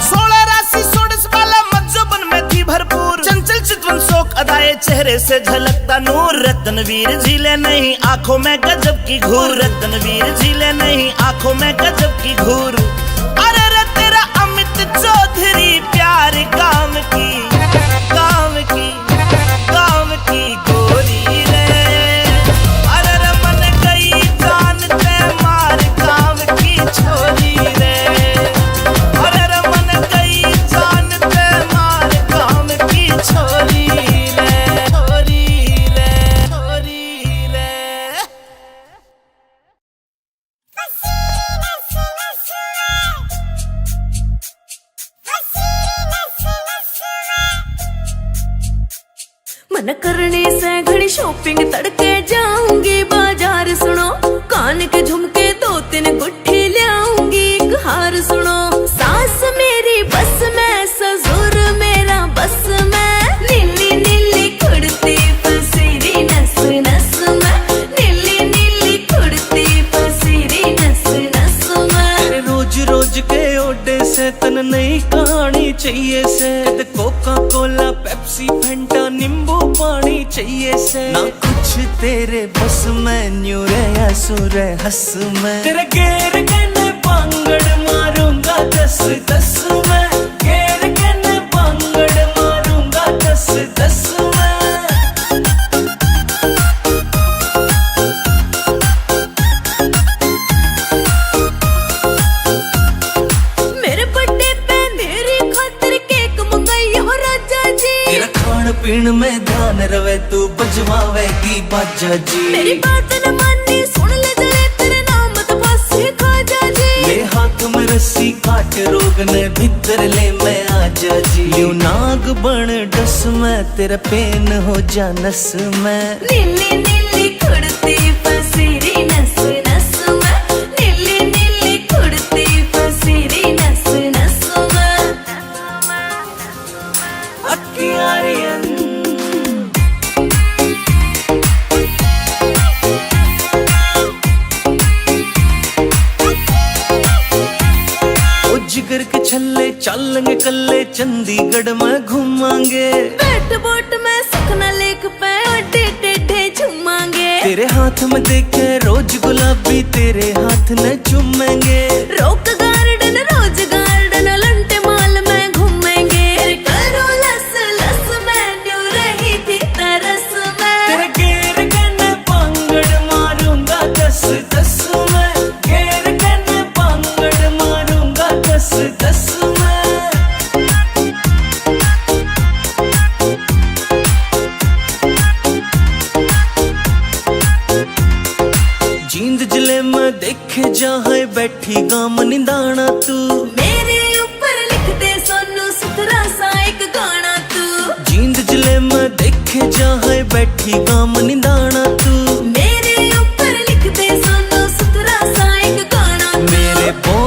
16 राशि 16 वाला मज्जोबन में थी भरपूर, चंचल चितवन शोक अदाए चेहरे से झलकता नूर। रत्नवीर झीले नहीं आंखों में गजब की घूर, रत्नवीर झीले नहीं आंखों में गजब की घूर। अरे रे तेरा अमित चौधरी प्यार काम की, काम की, काम की गोरी रे। अरे रे मन गई जान ते मार काम की छोरी रे। अरे रे मन गई जान ते मार काम की छोरी रे, छोरी रे, छोरी रे। मन करने से घड़ी शॉपिंग तड़के जाऊंगी बाजार, सुनो कान के झुमके 2-3 गुट्ठी ले आऊंगी, एक हार सुनो। सास मेरी बस में, ससुर मेरा बस में, नीली नीली कुर्ती पसीरी नस नस में, नीली नीली कुर्ती पसीरी नस नस में। तेरे रोज रोज के ओडे से तन नई कहानी चाहिए से, कोका कोला पेप्सी फेंटा नींबू पानी चाहिए से। ना कुछ तेरे बस में, न्यू रे असुर हंस में। तेरे गेर कहने पांगड़ मारूंगा 10-10 में, गेर कहने पांगड़ मारूंगा 10-10 में। मेरे बर्थडे पे मेरी खातिर केक मंगाई हो राजा जी। तेरा खान पीन में ध्यान रवे, तू बजवावेगी बाजा जी। मेरी बात न मानी सुन ले जरे, तेरे नाम तो पासे खाजा जी। ले हाथ में रस्सी काट रोग ने भीतर ले मैं आजा जी। यू नाग बन डस में, तेरा पेन हो जा नस में। नीली नीली कुर्ती पसीरी नस नस में, नीली नीली कुर्ती पसीरी नस नस में। अक्कियारियन ओ जिगर के छल्ले चलेंगे कल्ले, चंडीगढ़ में घूमांगे। बैठ बोट में सुखना लेक पे अड्डे टेढ़े झूमांगे। तेरे हाथ में देखे रोज गुलाबी, तेरे हाथ न चूमेंगे। Rock Garden Rose Garden Elante mall में घूमेंगे। करो लस लस में, न्यू रही थी तरस में। तेरे गेर कहने पांगड़ मारूंगा 10-10 में, गेर कहने पांगड़ मारूंगा 10-10 में। जींद जिले में देखे जहाँ बैठी गाम निंदाना तू। मेरे ऊपर लिख दे सोनू सुथरा सा एक गाना तू। जींद जिले में देखे जहाँ बैठी गाम निंदाना तू।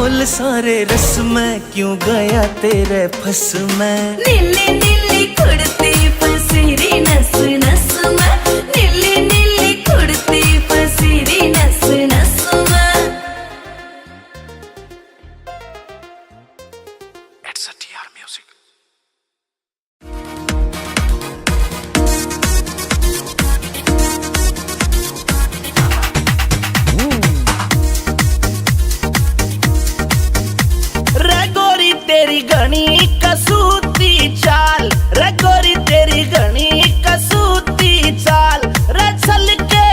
बोल सारे रस में क्यों गया तेरे फस में। नीली नीली कुड़ती फसीरी नस नस में, नीली नीली कुड़ती फसीरी नस नस में। It's a TR Music। रे गोरी तेरी घनी कसूती चाल, रे गोरी तेरी घनी कसूती चाल, रे चल के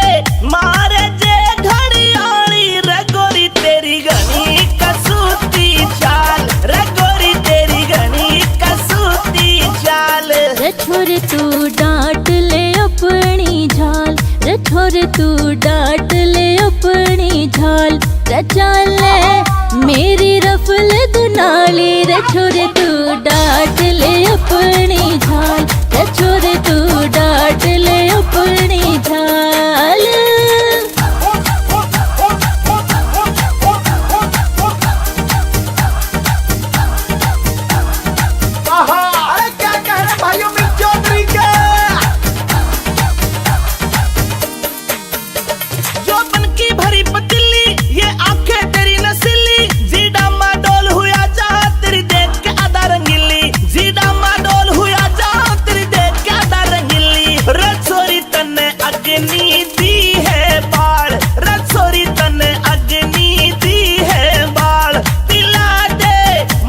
मारे जे घड़ियाली, रे गोरी तेरी घनी कसूती चाल, रे गोरी तेरी घनी कसूती चाल। रे छोरे तू डांट ले अपनी झाल, रे छोरे तू डांट ले अपनी झाल, रे चाल मेरी रफल दुनाली, रे छोरे तू डांट ले अपनी झाल, रे छोरे तू डांट ले अपनी झाल। अरे क्या कह रहे भाइयों मिक चौधरी के, जो बन की भरी पतीली, ये आंखें तेरी नसीली, जीडा माडोल हुआ जा तेरी देख के आधा रंगीली, जीडा माडोल हुआ जा तेरी देख के आधा रंगीली। रसोरी तन्ने अग्नि दी है बाल, रसोरी तन्ने अग्नि दी है बाल, पिला दे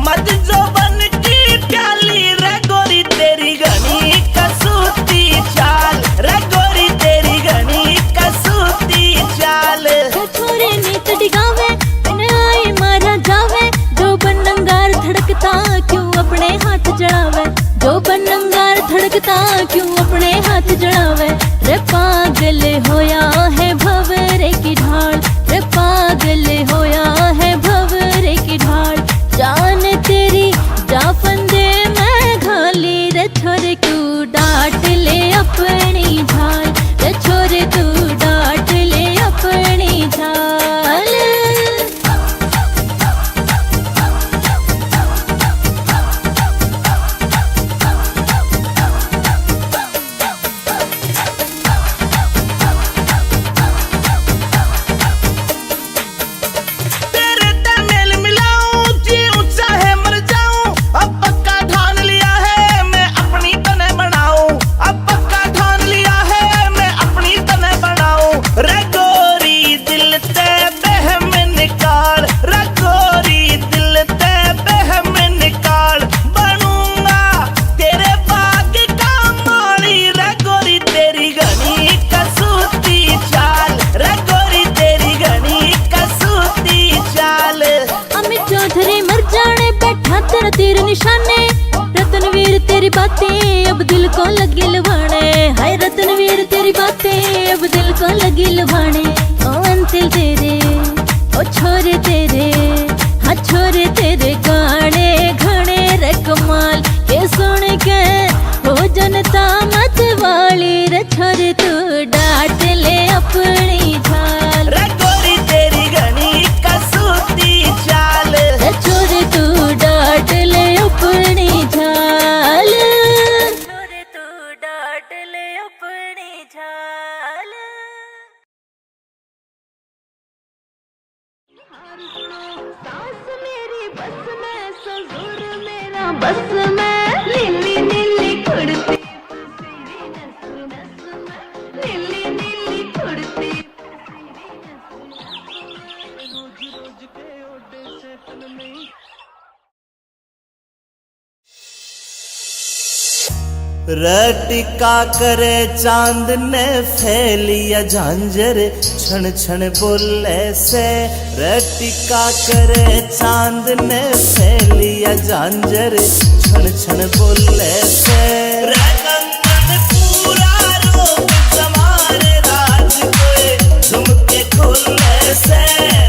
मत जो बन की प्याली, रे गोरी तेरी घनी कसूती चाल, रे गोरी तेरी घनी कसूती चाल। रे छोरे नीत डिगावे बिन आई मारा जावे, जो बनंगार धड़कता क्यों अपने हाथ जड़ावे, जो बनंगार धड़कता क्यों अपने हाथ जड़ावे। रे पागल होया है भंवरे की ढाल, रे पागल होया है भंवरे की ढाल, जान तेरी जा फंदे मैं घाली, रे छोरे तू डांट ले अपनी झाल, रे छोरे तू डांट ले अपनी झाल। तेरे तमेल मिलाऊं जी ऊंचा है मर जाऊं, अब पक्का ठान लिया है मैं अपनी तने बनाऊं, अब पक्का ठान लिया है मैं अपनी तने बनाऊं। रे गोरी दिल ते बहम निकाल, रे गोरी दिल ते बहम निकाल, बनूंगा तेरे बाग का माली, रे गोरी तेरी घनी कसूती चाल, रे गोरी तेरी घनी कसूती चाल। अमित चौधरी मर जाने बैठा तेरा तीर निशाने, रतनवीर तेरी बातें अब दिल को लगी लुभाने, हाय रतनवीर तेरी बातें अब दिल को लगी लुभाने। ओ अंतिल तेरे ओ छोरे तेरे, हाँ छोरे तेरे गाने घने रे कमाल, के सुन के हो जनता मत वाली, रे छोरे तू डांट ले अपनी झाल, रे गोरी तेरी घनी कसूती चाल, रे छोरे तू डांट ले अपनी झाल, छोरे तू डांट ले अपनी झाल। सास मेरी बस में, ससुर मेरा बस में, नीली नीली कुड़ती फसीरी नस नस में, नीली नीली कुड़ती फसीरी नस नस में। रोज रोज के ओडे से तन नहीं। रटिका करे चांद ने फैलिया झांझर, छन छन बोले से, रटिका करे चांद ने फैलिया झांझर, छन छन बोले से। रे कंगन पूरा रोक जमारे राज कोए, झुमके खोले से,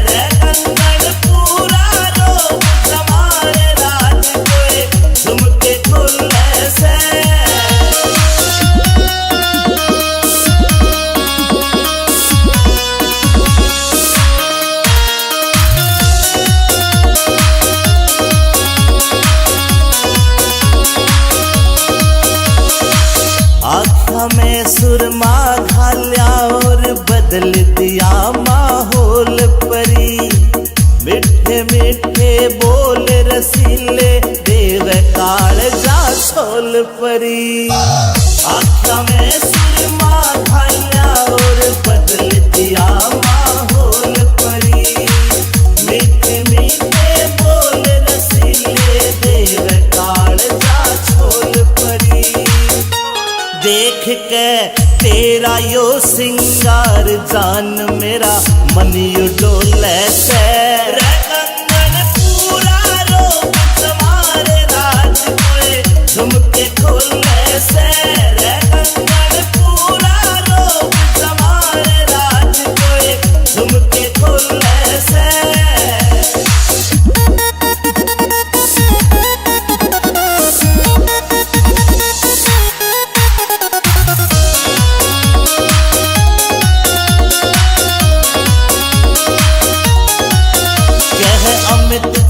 रे कंगन पूरा रोक जमारे राज कोए, झुमके खोले से। बोल रसीले देव काल जा छोल परी आख्या में सुरमा खाया और बदल दिया माहौल परी मीठे मीठे बोल रसीले देव काल जा छोल परी देख के तेरा यो सिंगार जान मेरा मन यू डोले से रे कंगन पूरा रोक तुम्हारे राज कोए झुमके खोले से रे कंगन पूरा रोक तुम्हारे राज कोए झुमके खोले से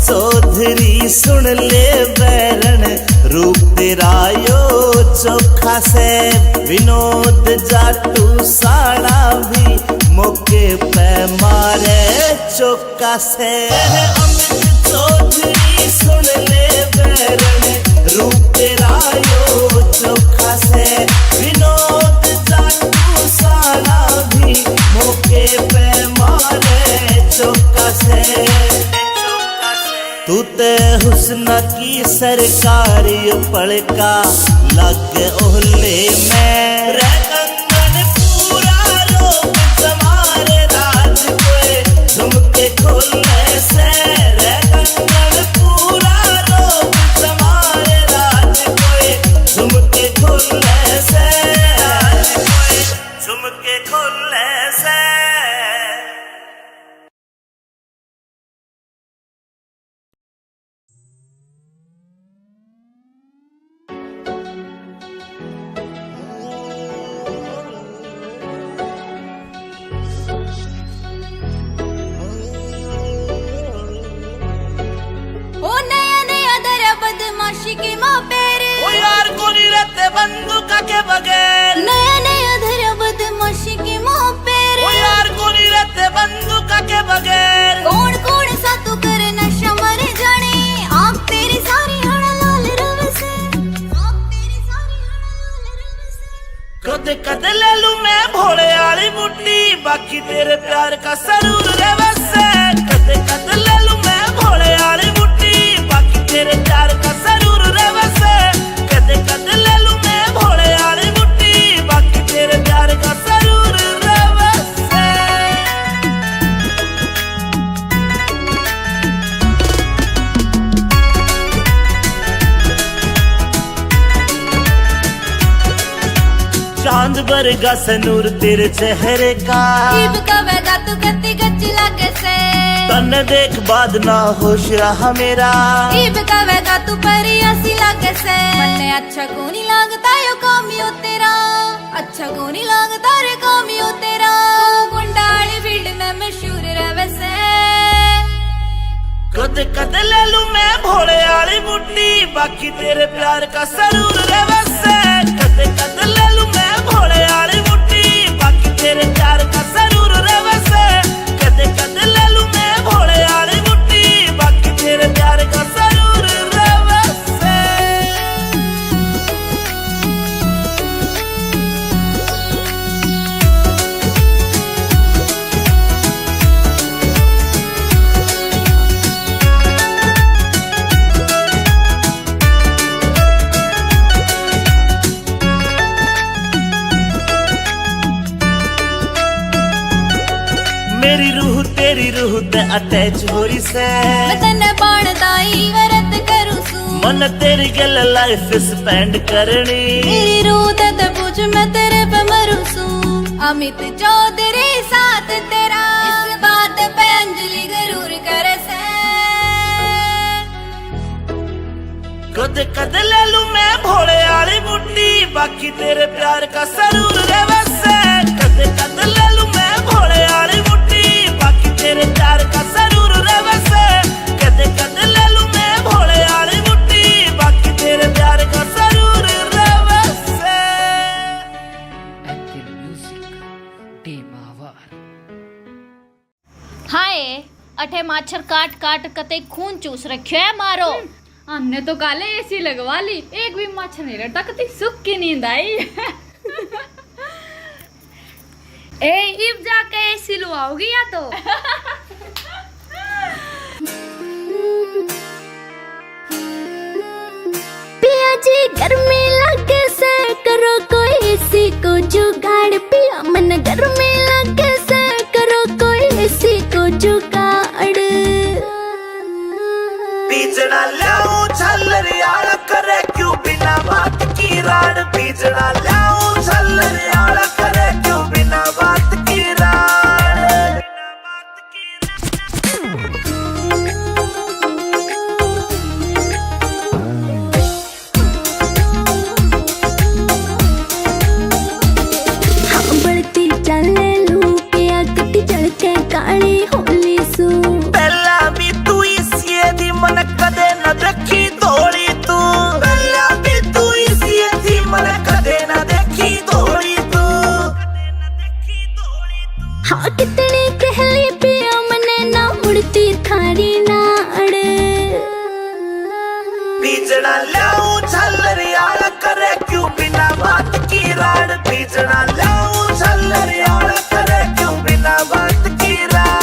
चौधरी सुन ले बैरन रूप तेरा यो चोखा से विनोद जाटू साड़ा भी मौके पे मारे चौका से अमित चौधरी सुन ले बैरन रूप तेरा यो चोखा से विनोद जाटू साड़ा भी मौके पे मारे चौका से तू ते हुस्न की सरकारी पड़का लग ओहले में रे कंगन पूरा रोक तुम्हारे राज कोए झुमके खोले से रे कंगन पूरा रोक तुम्हारे राज कोए झुमके खोले से झुमके खोले से बंदूका के बगैर नया नया धरा बदमाशी के मुंह पेर ओ यार कोनी रहते बंदूका के बगैर कौन कौन सा तू करे नशा मर जाने आँख तेरी सारी हड़ा लाल रव से आँख तेरी सारी हड़ा लाल रव से कद कद ले लूं मैं भोले वाली बुट्टी बाकी तेरे प्यार का सरूर रे वैसे कद कद ले लूं मैं भोले वाली बुट्टी बाकी तेरे प्यार का सरूर रे वैसे कद कद ले लूं मैं भोले वाली बुट्टी बाकी तेरे प्यार का सरूर रे वैसे चांद बरगा सनूर तेरे चेहरे का जीव का वेगा तू गति गच्ची लागे से तन देख बाद ना होश रहा मेरा जीव का वेगा तू परियासी लागे से मन्ने अच्छा को नहीं लागता यो कामियो तेरा अच्छा को नहीं लागता रे कामियो तेरा गुंडाली फील्ड में मशहूर रहे से कद कद ले लूं मैं भोले वाली बुट्टी बाकी तेरे प्यार का सरूर रे वैसे कद कद ले लूं मैं भोले वाली बुट्टी बाकी तेरे प्यार का सरूर रे वैसे कद कद ले लूं मैं भोले वाली बुट्टी बाकी तेरे प्यार का सरूर रे वैसे मेरी रूह तेरी रूह ते अटैच हो रही से मैं तन्ने बाणदाई वरत करूं सू मन तेरी गल लाइफ स्पेंड करनी मेरी रूह ते पूछ मैं तेरे पे मरूं सू अमित चौधरी साथ तेरा इस बात पे अंजलि जरूर करे से कद कद ले लूं मैं भोले वाली बुट्टी बाकी तेरे प्यार का सरूर रे वैसे कद कद ले लूं मैं भोले वाली बुट्टी बाकी तेरे प्यार का सरूर रे वैसे कद कद ले लूं मैं भोले वाली बुट्टी बाकी तेरे प्यार का सरूर रे वैसे एंकल म्यूजिक डी मावर। हाय अठे माछर काट काट कते खून चूस रखियो है मारो। हमने तो काले एसी लगवा ली, एक भी मच्छर नहीं रहता, कती सुख की नींद आई। इब जाके एसी लुआओगी या तो? पिया जी गर्मी लगे से करो कोई एसी को जुगाड़, पिया मन गर्मी लगे से करो कोई एसी को जुगाड़। बीजना लाऊं झल्लर यार करे क्यों बिना बात की राड, बीजना लाऊं झल्लर यार करे क्यों बिना बात की राड। हाँ बढ़ती चले लू पिया कटी चढ़ के काली होली सू। पहला भी तू इसी दी मन कदे न देखी धोली तू, पहला भी तू इसी दी मन कदे न देखी धोली तू। हाँ कितनी कहली पिया मने ना मुड़ती थारी नाड़। बीजना लाऊं झल्लर यार करे क्यों बिना बात की राड, बीजना लाऊं झल्लर यार करे क्यों बिना बात की राड।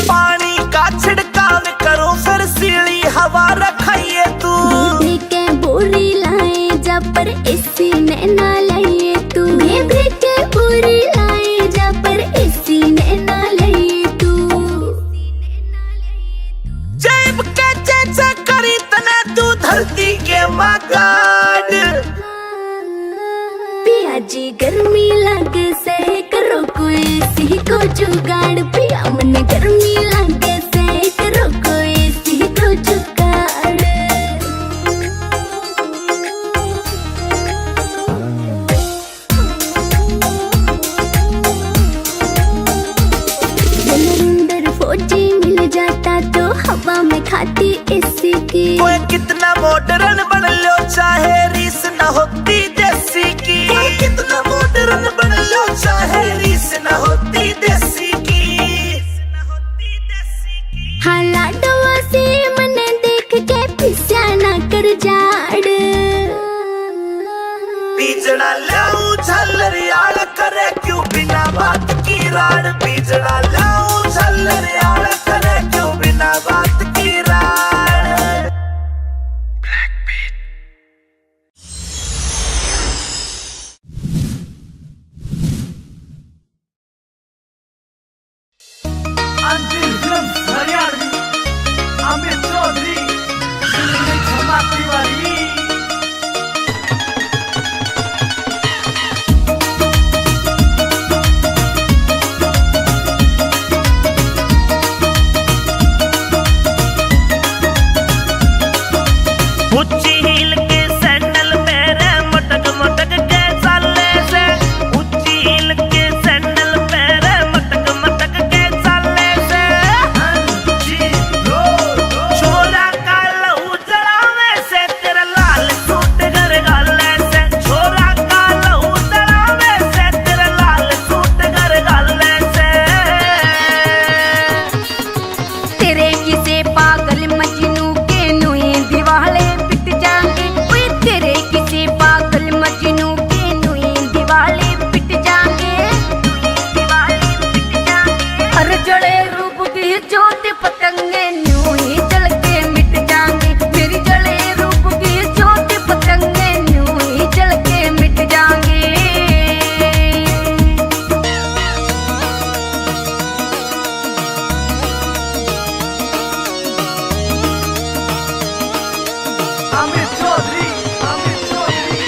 पानी का छिड़काव करो फिर सीली हवा रखाइए तू, दीदी के बोरी लाए जा पर एसी ने ना लाइए तू। दीदी के बोरी लाए जा पर एसी ने ना लाइए तू। जेब के चेचा करी तने तू धरती के मगाड। पिया जी गर्मी लगे से करो कोई एसी को जुगाड़, पिया मन गर्मी लगे से करो कोई एसी को जुगाड़। जनरेंद्र फौजी मिल जाता तो हवा में खाती एसी की। ओए कितना मॉडर्न बन लो चाहे रीस न होती देसी की, ओए कितना मॉडर्न बन लो चाहे रीस न होती देसी की। हाँ लाडवा से मने देख के पिस्या ना कर जाड़। बीजना लाऊं झल्लर यार करे क्यों बिना बात की राड, बीजना लाऊं झल्लर यार करे क्यों बिना बात की राड। अंतिम फिल्म हरियाणवी अमित चौधरी क्षमा तिवारी। ऊंची हील के सैंडल पैरे मटक मटक के चाले से, ऊंची हील के सैंडल पैरे मटक मटक के चाले से। छोरा का लहू जलावे से तेरा लाल सूट घर गाले से, छोरा का लहू जलावे से तेरा लाल सूट घर गाले से। तेरे किसे पागल मजनू के नुई दिवाले पिट जाएंगे, ओए तेरे किसे पागल मजनू के नुई दिवाले पिट जाएंगे, दिवाले पिट जाएंगे। हर जड़े रूप की ज्योति पतंगे न्यू ही जल के मिट जाएंगे, मेरी जड़े रूप की ज्योति पतंगे न्यू ही जल के मिट जाएंगे। अमित चौधरी अमित चौधरी।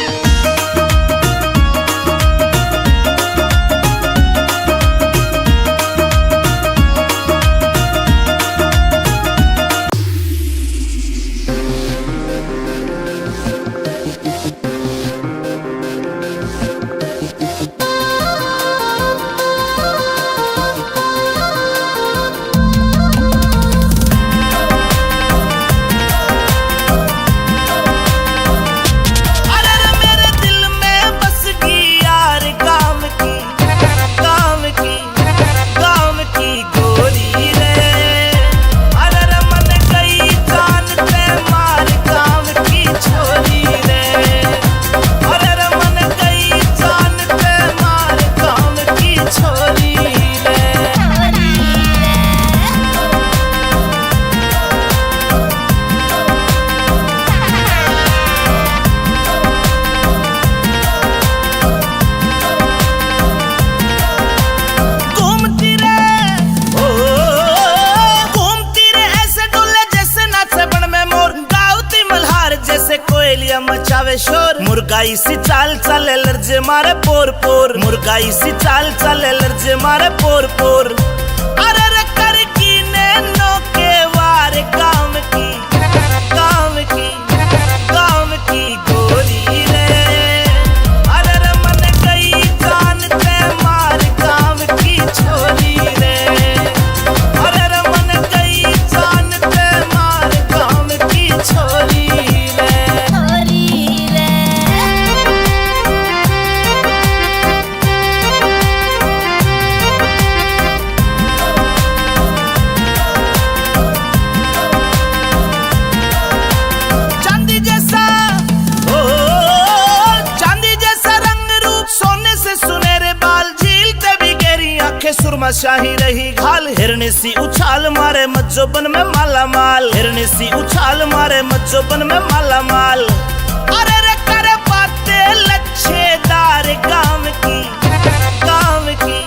मुर्गाई सी चाल चले लर्जे मारे पोर पोर, मुर्गाई सी चाल चले लर्जे मारे पोर पोर। अरे रे कर की नैनो के वार काम की, काम की, काम की गोरी रे। अरे रे मन गई जान ते मार काम की छोरी रे। अरे रे मन गई जान ते मार काम की छोरी रे। चांदी जैसा ओ चांदी जैसा रंग रूप, सोने से सुनहरे बाल, झीलते भी गहरी आंखें, सुरमा शाही रही घाल। हिरनी सी उछाल मारे मज्जोबन में माला माल, हिरनी सी उछाल मारे मज्जोबन में माला माल। अरे रे करे बातें लच्छेदार काम की, काम की,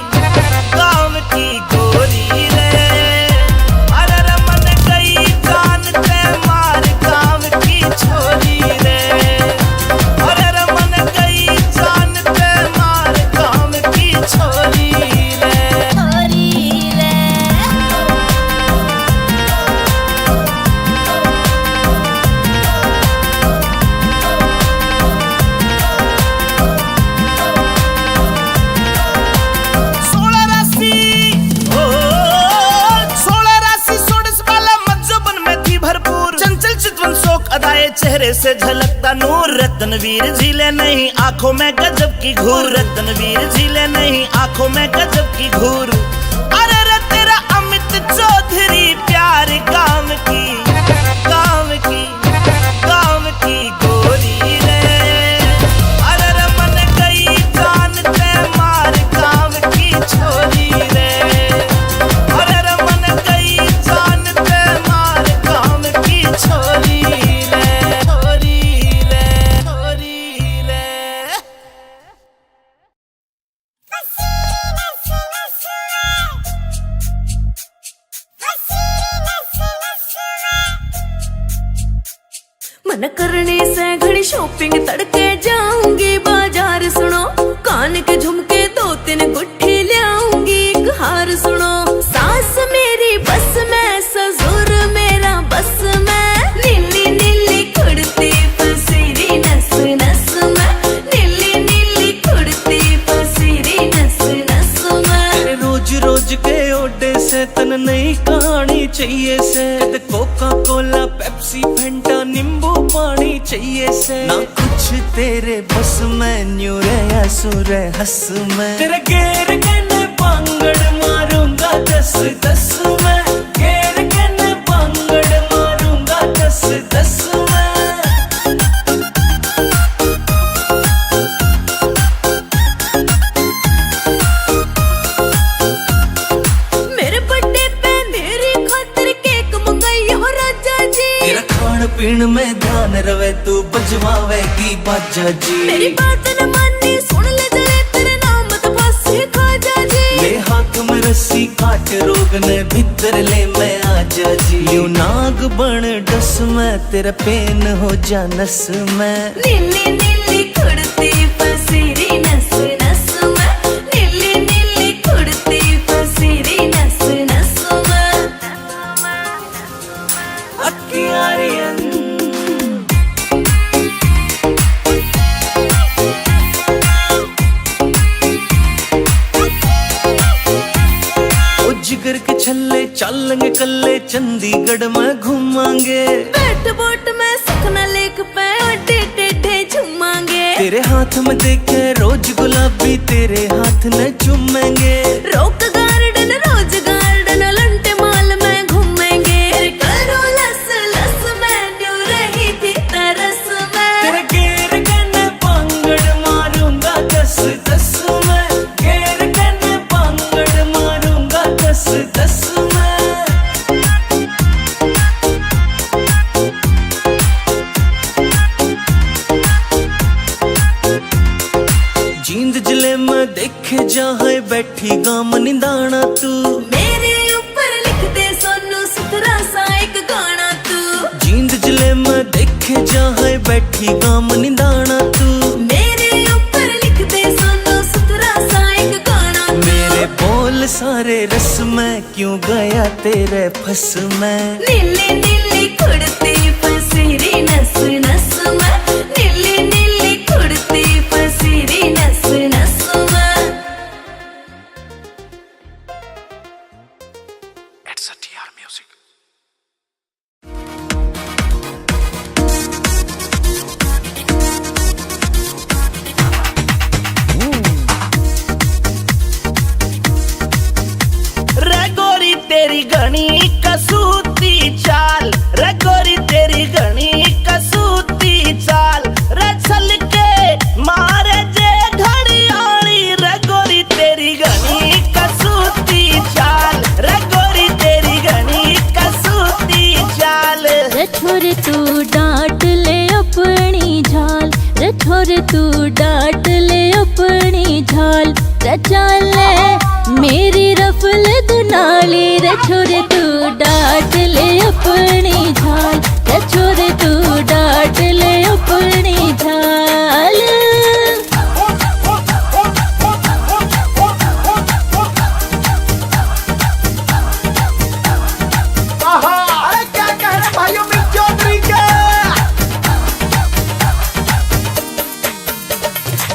काम की गोरी रे। अरे रे मन गई जान ते मार काम की छोरी रे। अरे रे मन गई जान ते मार काम की छोरी रे। सोलह राशि ओ 16 राशि 16 वाला मज्जोबन में थी भरपूर, चंचल चितवन शोक अदाए चेहरे से झलकता नूर। रत्नवीर झीले नहीं आंखों में गजब की घूर, रत्नवीर झीले नहीं आंखों में गजब की घूर। अरे रे तेरा अमित चौधरी प्यार काम की, काम की, काम की गोरी रे। अरे रे मन गई जान ते मार काम की छोरी रे। अरे रे मन गई जान ते मार काम की छोरी रे, छोरी रे, छोरी रे। मन करने से घड़ी शॉपिंग तड़के जाऊंगी बाजार सुनो, कान के झुमके 2-3 गुट्ठी लाऊंगी, एक हार सुनो। सास मेरी बस में, ससुर मेरा बस में, नीली नीली कुड़ती पसीरी नस नस में, नीली नीली कुड़ती पसीरी नस नस में। रोज रोज के ओडे से तन नई कहानी चाहिए से, कोका कोला पेप्सी फेंटा नींबू पानी चाहिए से। ना कुछ तेरे बस में, न्यू रे सुरे हंस में, तेरे गेर के ने पांगड़ मारूंगा 10-10 में, गेर के ने पांगड़ मारूंगा 10-10 में। मेरे बर्थडे पे मेरी खातिर केक मंगाई हो राजा जी, तेरा खान पीन में ध्यान रवे तू बजवावेगी बाजा जी। मेरी बात न मानी सुन ले जरे, तेरे नाम तो फांसी खाजा जी। ले हाथ में रस्सी काट रोग ने भीतर ले मैं आजा जी। यूं नाग बन डस में, तेरा पेन हो जा नस में, नीली नीली कुड़ती पसीरी नस नस में, नीली नीली कुड़ती पसीरी नस नस में। अक्कियारियन जिगर के छल्ले चलेंगे कल्ले, चंडीगढ़ में घूमांगे, बैठ बोट में सखना लेक पे अड्डे टेढ़े झूमांगे। तेरे हाथ में देखे रोज गुलाबी, तेरे हाथ न चूमेंगे। रॉक गार्डन रोज गार्डन लंटे माल में घूमेंगे, करो लस लस में, न्यू रही थी तरस में। तेरे गेर के ने पांगड़ मारूंगा 10-10 में, गेर के ने पांगड़ मारूंगा 10-10 में। जींद जिले में देखे जहाँ बैठी गाम निंदाना तू, मेरे ऊपर लिख दे सोनू सुथरा सा एक गाना तू। जींद जिले में देखे जहाँ बैठी गाम निंदाना तू, फंस मैं। नीली नीली कुड़ती फसीरी नस नस में, नीली नीली कुड़ती फसीरी नस नस में। It's a TR Music. रे गोरी तेरी घनी कसूती चाल, रे गोरी तेरी घनी कसूती चाल, रे चल के मारे जे घड़ियाली, रे गोरी तेरी घनी कसूती चाल, रे गोरी तेरी घनी कसूती चाल। रे छोरे तू डांट ले अपनी झाल, रे छोरे तू डांट ले अपनी झाल, रे चाल मेरी रफल दुनाली, रे छोरे तू डांट ले अपनी झाल, रे छोरे तू डांट ले अपनी झाल। अरे क्या कह रहे भाइयों मिल चौधरी के,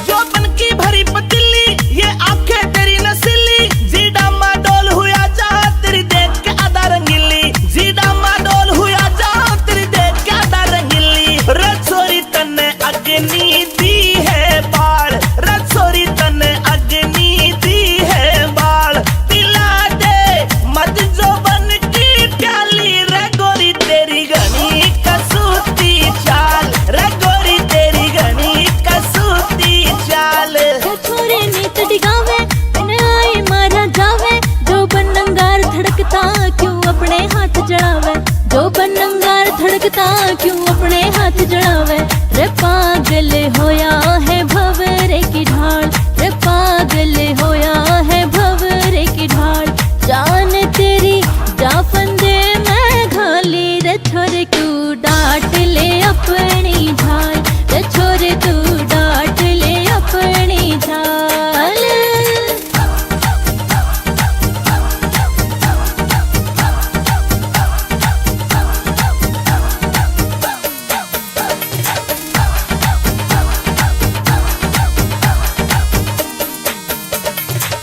जो बन की भरी पतीली, ये आंखें तेरी नसीली, जीडा माडोल हुआ जा तेरी देख के आधा रंगीली, जीडा माडोल हुआ जा तेरी देख के आधा रंगीली। रसोरी तन्ने अग्नि दी है बाल, रसोरी तन्ने अग्नि दी है बाल, पिला दे मत जो बन की प्याली, रे गोरी तेरी घनी कसूती चाल, रे गोरी तेरी घनी कसूती चाल। रे छोरे नीत डिगावे बिन आई मारा जावे, जो बनंगार धड़कता क्यों अपने हाथ जड़ावे, जो बनंगार धड़कता क्यों अपने हाथ जड़ावे। रे पागल होया है भंवरे की ढाल, रे पागल होया है भंवरे की ढाल, जान तेरी जा फंदे मैं घाली, रे छोरे तू डांट ले अपनी झाल, रे छोरे तू डांट ले अपनी झाल।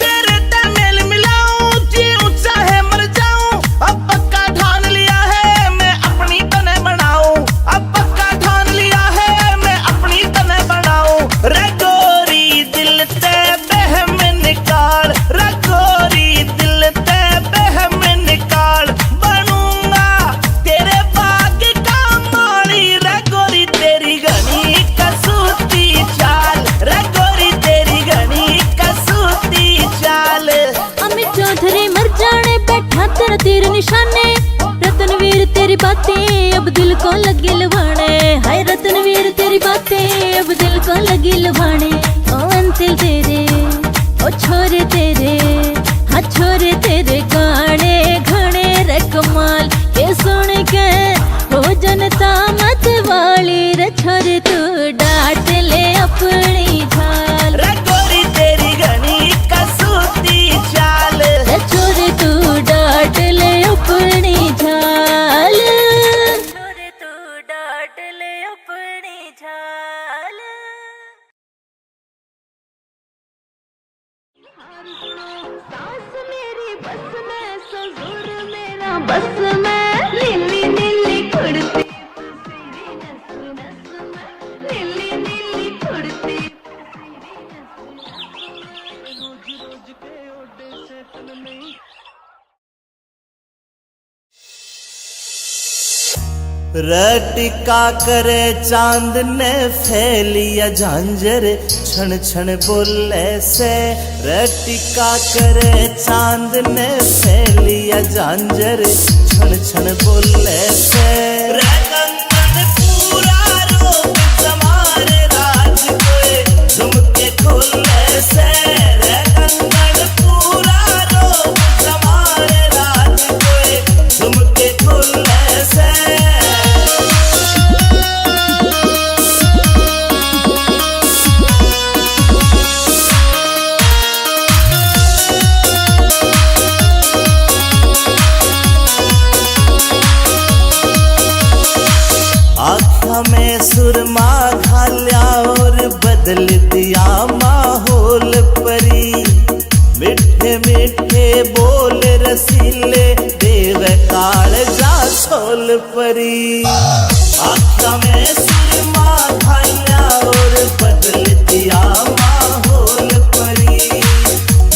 तेरे तमेल मिलाऊं जीऊं चाहे मर जाऊं, अब पक्का ठान लिया है मैं अपनी तने बनाऊं, अब पक्का ठान लिया है मैं अपनी तने बनाऊं। रे गोरी दिल ते बहम निकाल, रे गोरी दिल ते बहम निकाल, बनूंगा तेरे बाग का माली, रे गोरी तेरी घनी कसूती चाल, रे गोरी तेरी घनी कसूती चाल। अमित चौधरी मर जाने बैठा तेरा तीर निशाने, रतनवीर तेरी बातें अब दिल को लगी लुभाने, हाय रतनवीर तेरी बातें अब दिल को लगी लुभाने। ओ अंतिल तेरे ओ छोरे तेरे, हाँ छोरे तेरे गाने घने रे कमाल, ये सुन के हो जनता मत वाली, रे छोरे तू डांट ले अपनी झाल, रे गोरी तेरी घनी कसूती चाल, रे छोरे तू डांट ले अपनी झाल, छोरे तू डांट ले अपनी झाल। सास मेरी बस में, ससुर मेरा बस में, नीली नीली कुड़ती फसीरी नस नस में, नीली नीली कुड़ती रटिका करे चांद ने फैलिया झांझर, छन छन बोले से, रटिका करे चांद ने फैलिया झांझर, छन छन बोले से। रे कंगन पूरा रोक जमारे राज कोए, झुमके खोले से, रे कंगन पूरा रोक जमारे राज कोए, झुमके खोले से। सुरमा घाल्या और बदल दिया माहौल परी। मिठे मिठे बोल रसीले देव कालजा छोल परी। आँखों में सुरमा घाल्या और बदल दिया माहौल परी।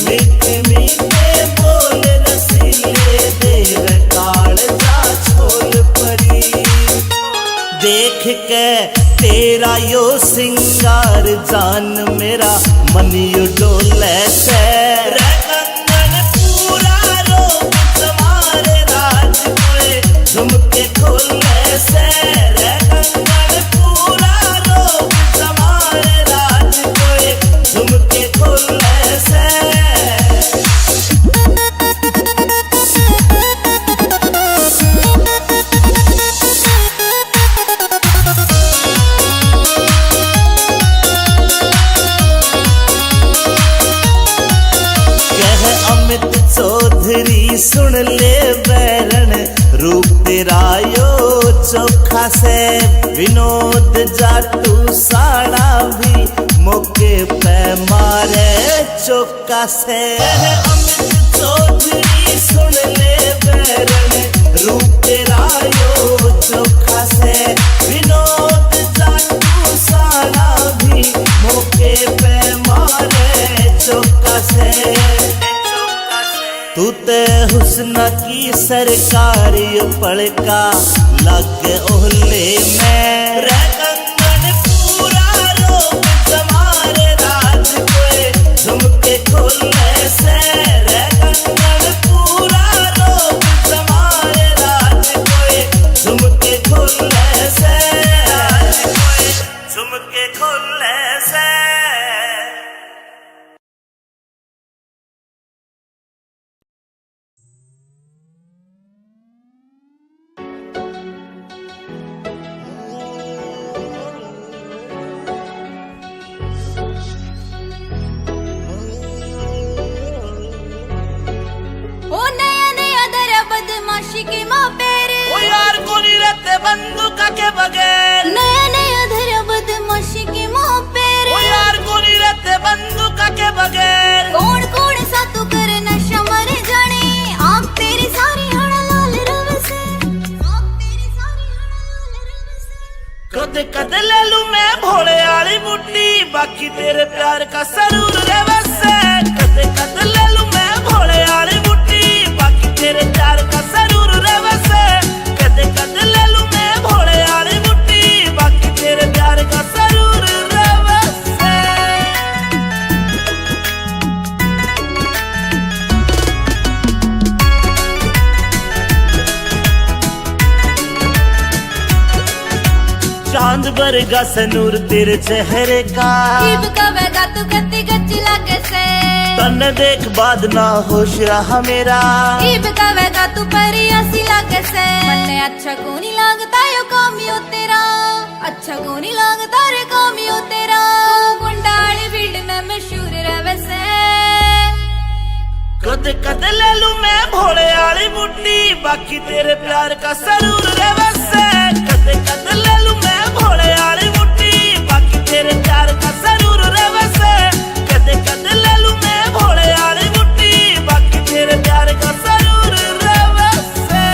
मिठे मिठे बोल रसीले देव कालजा छोल परी। देख के तेरा यो सिंगार जान मेरा मन यो डोले से। रे कंगन पूरा रोक तुम्हारे राज कोए झुमके खोले से। रे कंगन पूरा रोक तुम्हारे राज कोए झुमके खोले से। चौधरी सुन ले बैरन रूप तेरा यो चोखा से। विनोद जाटू साड़ा भी मौके पे मारे चौका से। अमित चौधरी सुन ले बैरन रूप तेरा यो चोखा से। विनोद जाटू साड़ा भी मौके पे मारे चौका से। तू ते हुस्न की सरकारी पड़का लग ओहले में। रे कंगन पूरा रोक तुम्हारे राज कोए झुमके खोले से। रे कंगन पूरा रोक तुम्हारे राज कोए झुमके खोले से। झुमके खोले से। बंदूक के बगैर नया नया धरा बदमाशी के मुंह पे रे। ओ यार गोरी रहते बंदूक के बगैर। कौन कौन सा तू कर नशा मर जाने। आँख तेरी सारी हड़ा लाल रव से। आँख तेरी सारी हड़ा लाल रव से। कदे कदे ले लूं मैं भोले वाली बुड्ढी बाकी तेरे प्यार का सरूर रे वसे। कदे कदे ले लूं मैं भोले वाली बुड्ढी बाकी तेरे प्यार का सरूर रे वसे। कदे कदे ले लूं मैं भोले वाली बुड्ढी बाकी तेरे प्यार का सरूर रे वसे। चांद बरगा सनूर तेरे चेहरे का। जीव कवेगा तू गति गच्ची लागे से। तन देख बाद ना होश रहा मेरा। जीव कवेगा तू परी ऐसी लागे से। मन्ने अच्छा को नहीं लगता यो कामियो तेरा। अच्छा को नहीं लगता रे कामियो तेरा। गुंडाली फील्ड में मशहूर रहे से। कदे कदे ले लूं मैं भोले वाली बुड्ढी बाकी तेरे प्यार का सरूर रे वसे। कदे कदे ले लूं मैं भोले वाली बुड्ढी बाकी तेरे प्यार का सरूर रे वसे। कदे कदे ले लूं मैं भोले वाली बुड्ढी बाकी तेरे प्यार का सरूर रे वसे।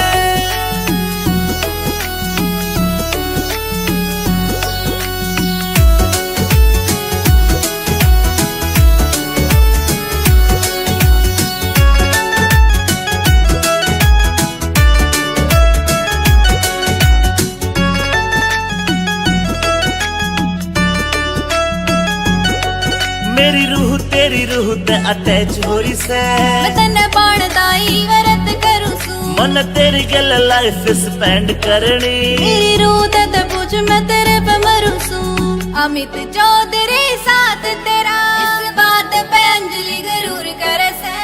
मेरी रूह तेरी रूह ते अटैच हो रही से। मैं तन्ने बाणदाई वरत करूं सू। मन तेरी गल लाइफ स्पेंड करनी। मेरी रूह ते पूछ मैं तेरे पे मरूं सू। अमित चौधरी साथ तेरा इस बात पे अंजलि जरूर करे से।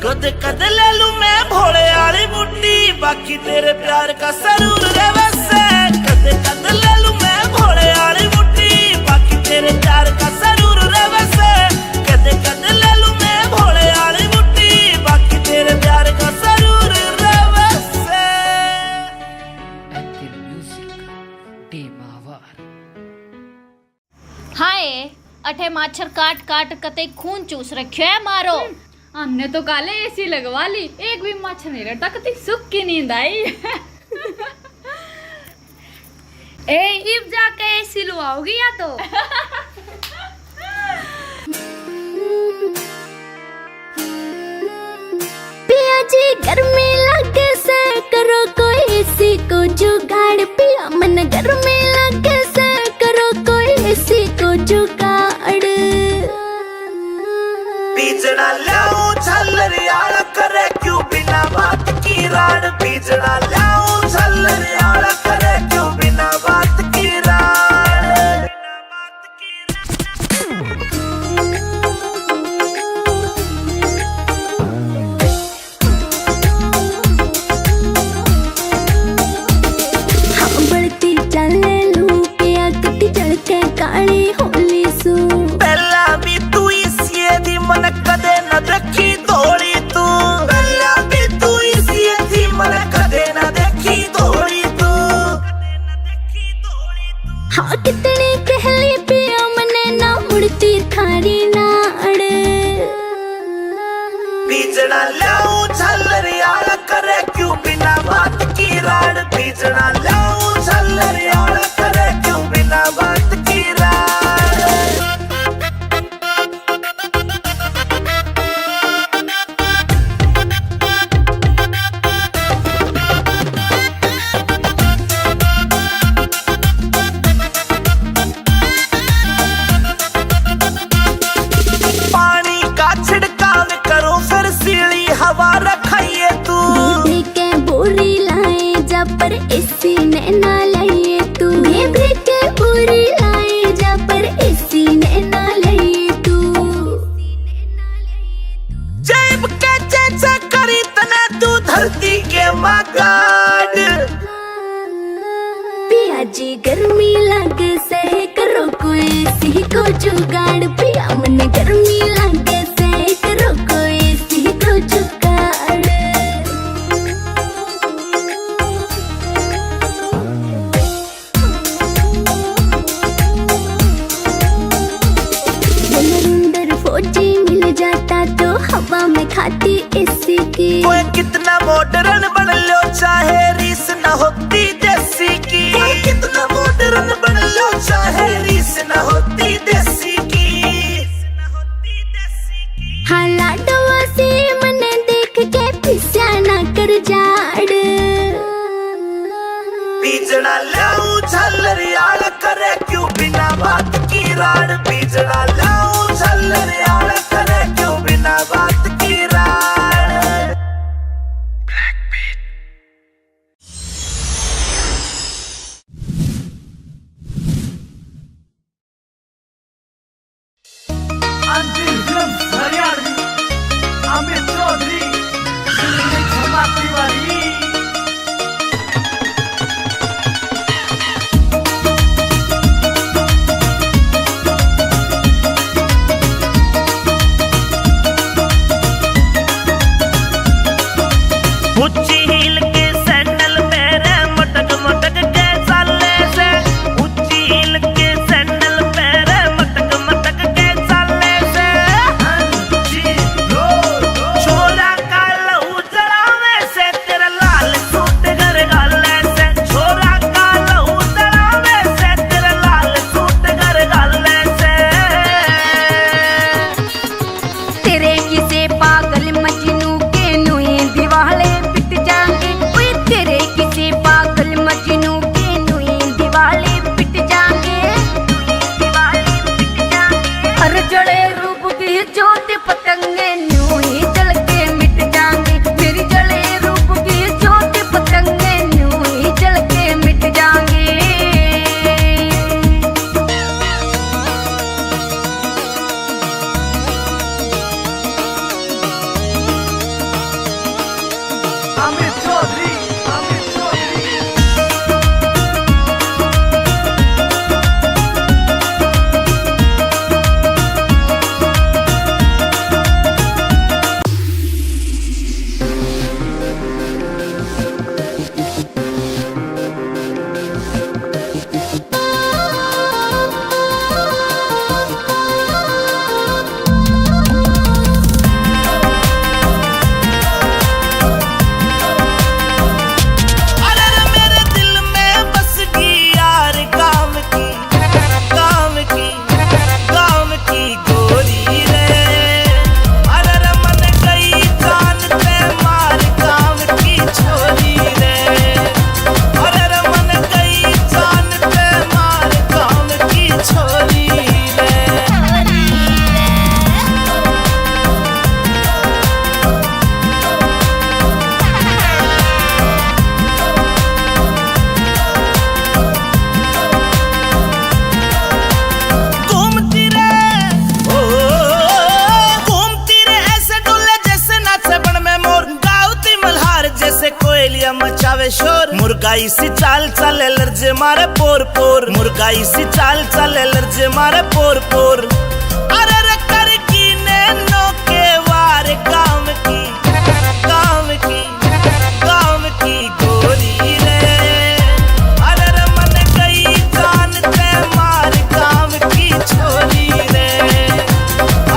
कदे कदे ले लूं मैं भोले वाली बुड्ढी बाकी तेरे प्यार का सरूर रे वसे। कदे कदे ले लूं मैं भोले वाली बुड्ढी बाकी तेरे प्यार का सरूर रे वसे। कदे कदे ले लूं मैं भोले वाली बुड्ढी बाकी तेरे प्यार का सरूर रे वसे। अठे माछर काट काट कते खून चूस रखियो है मारो। हमने तो काले एसी लगवा ली, एक भी मच्छर नहीं रहता, कति सुख की नींद आई। इब जाके एसी लुआओगी या तो। पिया जी गर्मी लगे से करो कोई एसी को जुगाड़, पिया मन गर्मी लगे से करो कोई एसी को जुगाड़। बीजना लाऊं झल्लरियाला करे क्यों बिना बात की राड, बीजना लाऊं झल्लरियाला करे क्यों बिना बात की राड। हाँ बढ़ती चले लू पिया कति चढ़के काली होली सू। पहला भी तू इसी थी मन कदे न देखी थोड़ी तू, पहला भी तू इसी थी मन कदे न देखी थोड़ी तू। हाँ कितनी कहली पिया मने ना मुड़ती थारी नाड़। बीजना लाऊं झल्लरियाला करे क्यों बिना बात की राड, बीजना लाऊं झल्लरियाला करे क्यों बिना बात की राड। पानी का छिड़काव करो फिर सीली हवा रखाइए तू, बेबी के बोरी लाए जा पर एसी ने ना लाइए तू। बेबी के बोरी लाए जा पर एसी ने ना लाइए तू। जेब के चेचा करी तना तू धरती के मगाड। पिया जी गर्मी लगे से करो कोई एसी को जुगाड़, पिया मन गर्मी लगे से करो कोई एसी को जुगाड़। नरेंद्र फौजी मिल जाता तो हवा में खाती एसी की। कोई कितना मॉडर्न बन लो चाहे रीस न होती देसी की, कोई कितना मॉडर्न बन लो चाहे रीस न होती देसी की। हाला डवा से मने देख के पिस्या ना कर जाड़। बीजना लाऊं झल्लरियाला करे क्यों बिना बात की राड, बीजना लाऊं झल्लरियाला करे क्यों बिना बात की राड। अंतिम फिल्म हरियाणवी अमित चौधरी क्षमा तिवारी। ऊंची हील के सैंडल पैरे मटक मटक के चाले से, ऊंची हील के सैंडल पैरे मटक मटक के चाले से। छोरा का लहू जरावे से तेरा लाल सूट घर गाले से, छोरा का लहू जरावे से तेरा लाल सूट घर गाले से। तेरे किसे पागल मजनू के नुई दिवाले पिट जाएंगे, कोयलिया मचावे शोर, मुर्गाई सी चाल चले लर्जे मारे पोर पोर, मुर्गाई सी चाल चले लर्जे मारे पोर पोर। अरे रे कर की नैनो के वार काम की, काम की, काम की गोरी रे। अरे रे मन गई जान ते मार काम की छोरी रे।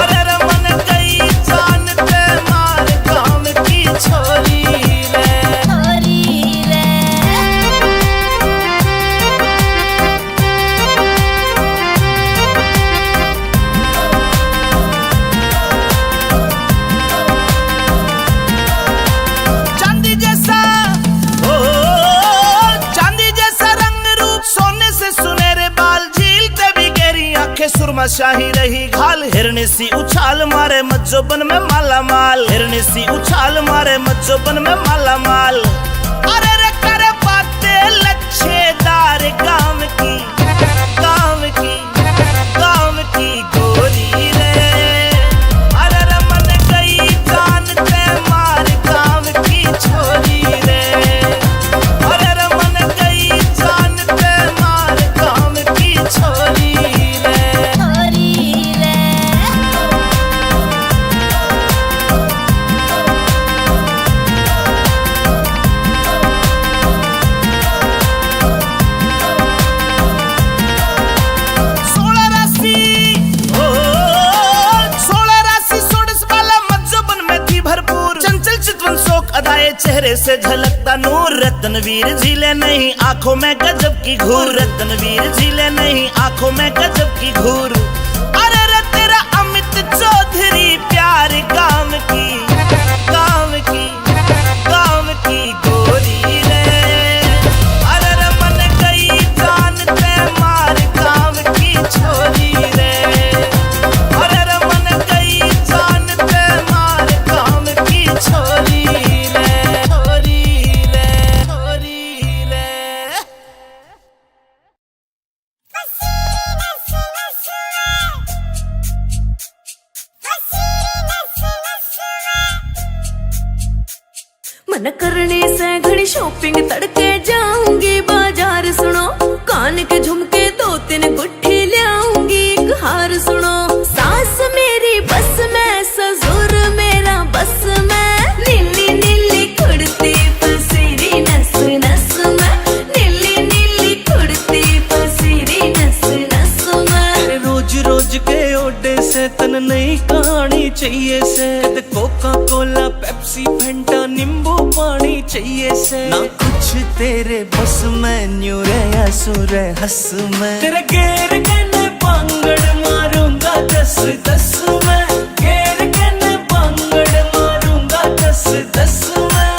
अरे रे मन गई जान ते मार काम की छोरी रे। चांदी जैसा ओ चांदी जैसा रंग रूप, सोने से सुनहरे बाल, झील पे भी गहरी आंखें, सुरमा शाही रही घाल। हिरनी सी उछाल मारे मज्जोबन में माला माल, हिरनी सी उछाल मारे मज्जोबन में माला माल। अरे रे करे बातें लच्छेदार काम की, काम की, काम की गोरी रे। अरे रे मन गई जान ते मार काम की छोरी रे। अरे रे मन गई जान ते मार काम की छोरी रे। सोलह राशि ओ 16 राशि 16 वाला मज्जोबन में थी भरपूर, चंचल चितवन शोक अदाए चेहरे से झलकता नूर। रत्नवीर झीले नहीं आंखों में गजब की घूर, रत्नवीर झीले नहीं आंखों में गजब की घूर। अरे रे तेरा अमित चौधरी प्यार काम की, काम की, काम की गोरी रे। अरे रे मन गई जान ते मार काम की छोरी रे। अरे रे मन गई जान ते मार काम की छोरी रे। छोरी रे, छोरी रे। मन करने से घड़ी शॉपिंग तड़के जाऊंगी बाजार, सुनो कान के झुमके 2-3 गुट्ठी लाऊंगी, एक हार सुनो। सास मेरी बस में, ससुर मेरा बस में, नीली नीली कुर्ती पसीरी नस नस में, नीली नीली कुर्ती पसीरी नस नस में। तेरे रोज रोज के ओडे से तन नई कहानी चाहिए से, कोका कोला पेप्सी फेंटा नींबू पानी चाहिए से। ना कुछ तेरे बस में, न्यू रे असुर हंस में। तेरे गेर कने पांगड़ मारूंगा 10-10 में, गेर कने पांगड़ मारूंगा 10-10 में।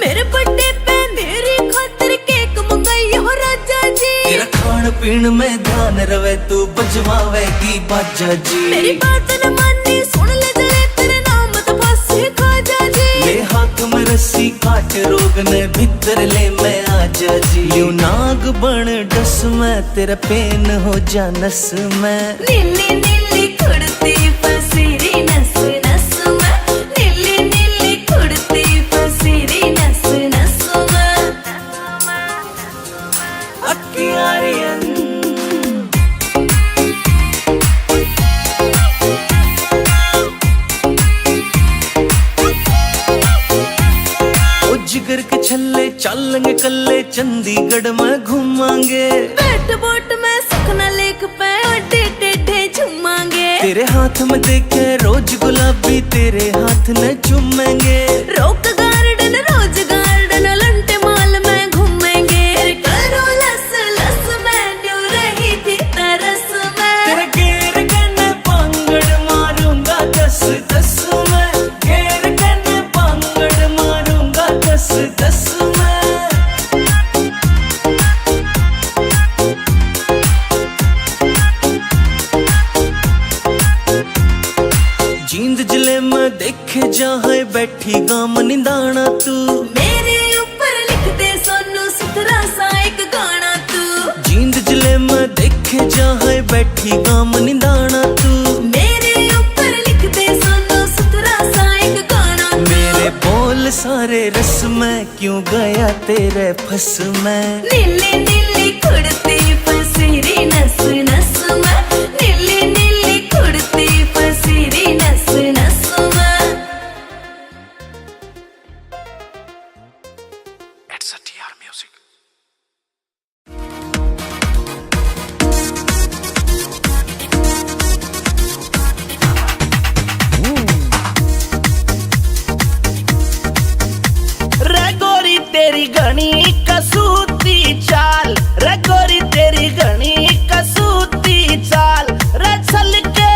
मेरे बर्थडे पे मेरी खातिर केक मंगाई हो राजा जी। तेरा खान पीन में ध्यान रवे, तू बजवावेगी बाजा जी। मेरी बात न मानी सुन ले जरे, तेरे नाम तो फांसी खाजा जी। ले हाथ में रस्सी काट, रोग ने भीतर ले मैं आजा जी। यूं नाग बन डस में, तेरा पेन हो जा नस में। नीली नीली कुर्ती पसीरी नस नस में, नीली नीली कुर्ती पसीरी नस नस में। अक्कियारियन ओ जिगर के छल्ले चलेंगे कल्ले, चंडीगढ़ में घूमांगे। बैठ बोट में सुखना लेक पे अड्डे टेढ़े झूमांगे। तेरे हाथ में देखे रोज गुलाबी, तेरे हाथ न चूमेंगे। Rock Garden Rose Garden Elante mall में घूमेंगे। करो लस लस में न्यू रही थी तरस में। तेरे गेर कने पांगड़ मारूंगा 10-10 में, गेर कने पांगड़ मारूंगा 10-10 में। जींद जिले में देखे जहाँ बैठी गाम निदाना तू। मेरे ऊपर लिख दे सोनू सुथरा सा एक गाना तू। जींद जिले में देखे जहाँ हाय बैठी गाम निदाना तू, मेरे ऊपर लिख दे सोनो सुथरा सा एक गाना। मेरे बोल सारे रस में क्यों गया तेरे फस में। नीली नीली कुड़ती फसीरी नस नस में, नीली नीली कुड़ती फसीरी नस नस में। It's a TR Music. रे गोरी तेरी घनी कसूती चाल, रे गोरी तेरी घनी कसूती चाल, रे चल के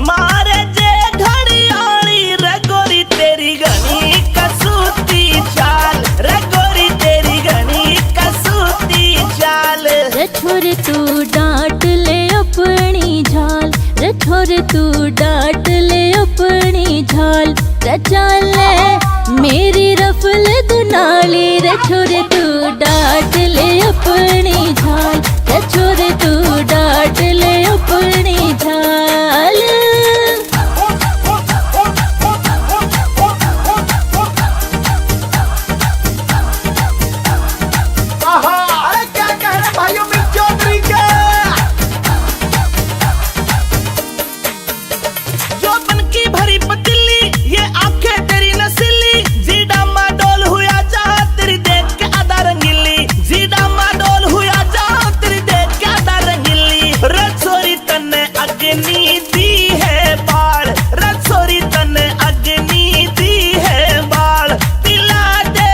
मारे जे घड़ियाली। रे गोरी तेरी घनी कसूती चाल, रे गोरी तेरी घनी कसूती चाल। रे छोरे तू डांट ले अपनी झाल, रे छोरे तू डांट ले अपनी झाल। रे चाल मेरी रफल दुनाली, रे छोरे तू डांट ले अपनी झाल, रे छोरे तू डांट ले अपनी झाल। अरे क्या कह रहे भाइयों में चौधरी के जो बन की भरी पतीली, ये आंखें तेरी नसीली। जीडा माडोल हुआ जा तेरी देख के आधा रंगीली, जीडा माडोल हुआ जा तेरी देख के आधा रंगीली। रसोरी तन्ने अग्नि दी है बाढ़, रसोरी तन्ने अग्नि दी है बाढ़। पिला दे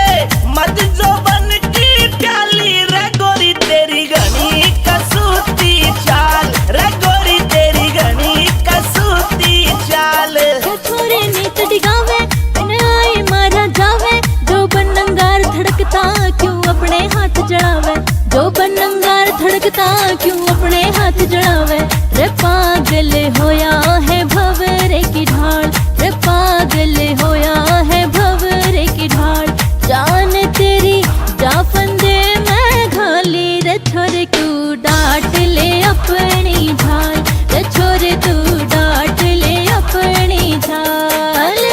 मत जो बन की प्याली, रे गोरी तेरी घनी कसूती चाल, रे गोरी तेरी घनी कसूती चाल। रे छोरे नीत डिगावे मैंने आई मारा जावे, जो बनंगार धड़कता क्यों अपने हाथ जड़ावे, जो बनंगार धड़कता क्यों अपने हाथ जड़ावे। रे पागल होया है भंवरे की ढाल, रे पागल होया है भंवरे की ढाल। जान तेरी जा फंदे मैं घाली, रे छोरे तू डांट ले अपनी झाल, रे छोरे तू डांट ले अपनी झाल।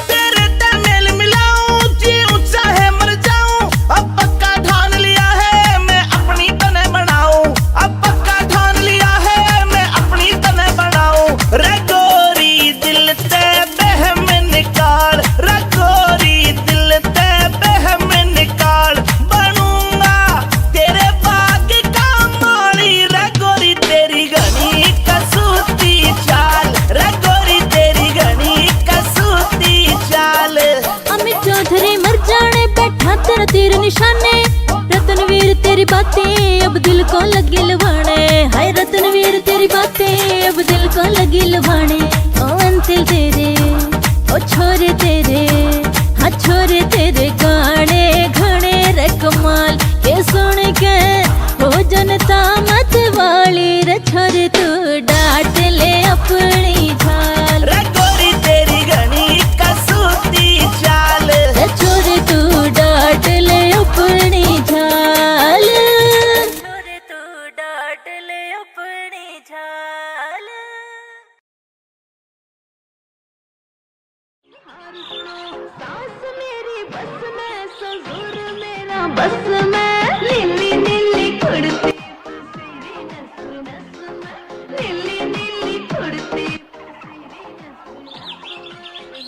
तेरे तमेल मिलाऊं जी ऊंचा है मर जाऊं। अब पक्का ठान लिया है मैं अपनी तने बनाऊं, अब पक्का ठान लिया है मैं अपनी तने बनाऊं। रे गोरी दिल ते बहम निकाल, रे गोरी दिल ते बहम निकाल। बनूंगा तेरे बाग का माली, रे गोरी तेरी घनी कसूती चाल, रे गोरी तेरी घनी कसूती चाल। अमित चौधरी मर जाने बैठा तेरा तीर निशाने, रतनवीर तेरी बातें अब दिल को लगी लवाने। हाय रतनवीर तेरी बातें अब दिल को लगी लवाने। ओ अंतिल तेरे ओ छोरे तेरे, हाँ छोरे तेरे गाने घने रे कमाल के सुन के हो जनता मत वाली। रे छोरे तू डांट ले अपनी झाल, रे गोरी तेरी घनी कसूती चाल, रे छोरे तू डांट ले अपनी झाल, छोरे तू डांट ले अपनी झाल। सास मेरी बस में, ससुर मेरा बस में, नीली नीली कुड़ती फसीरी नस नस में, नीली नीली कुड़ती फसीरी नस नस में।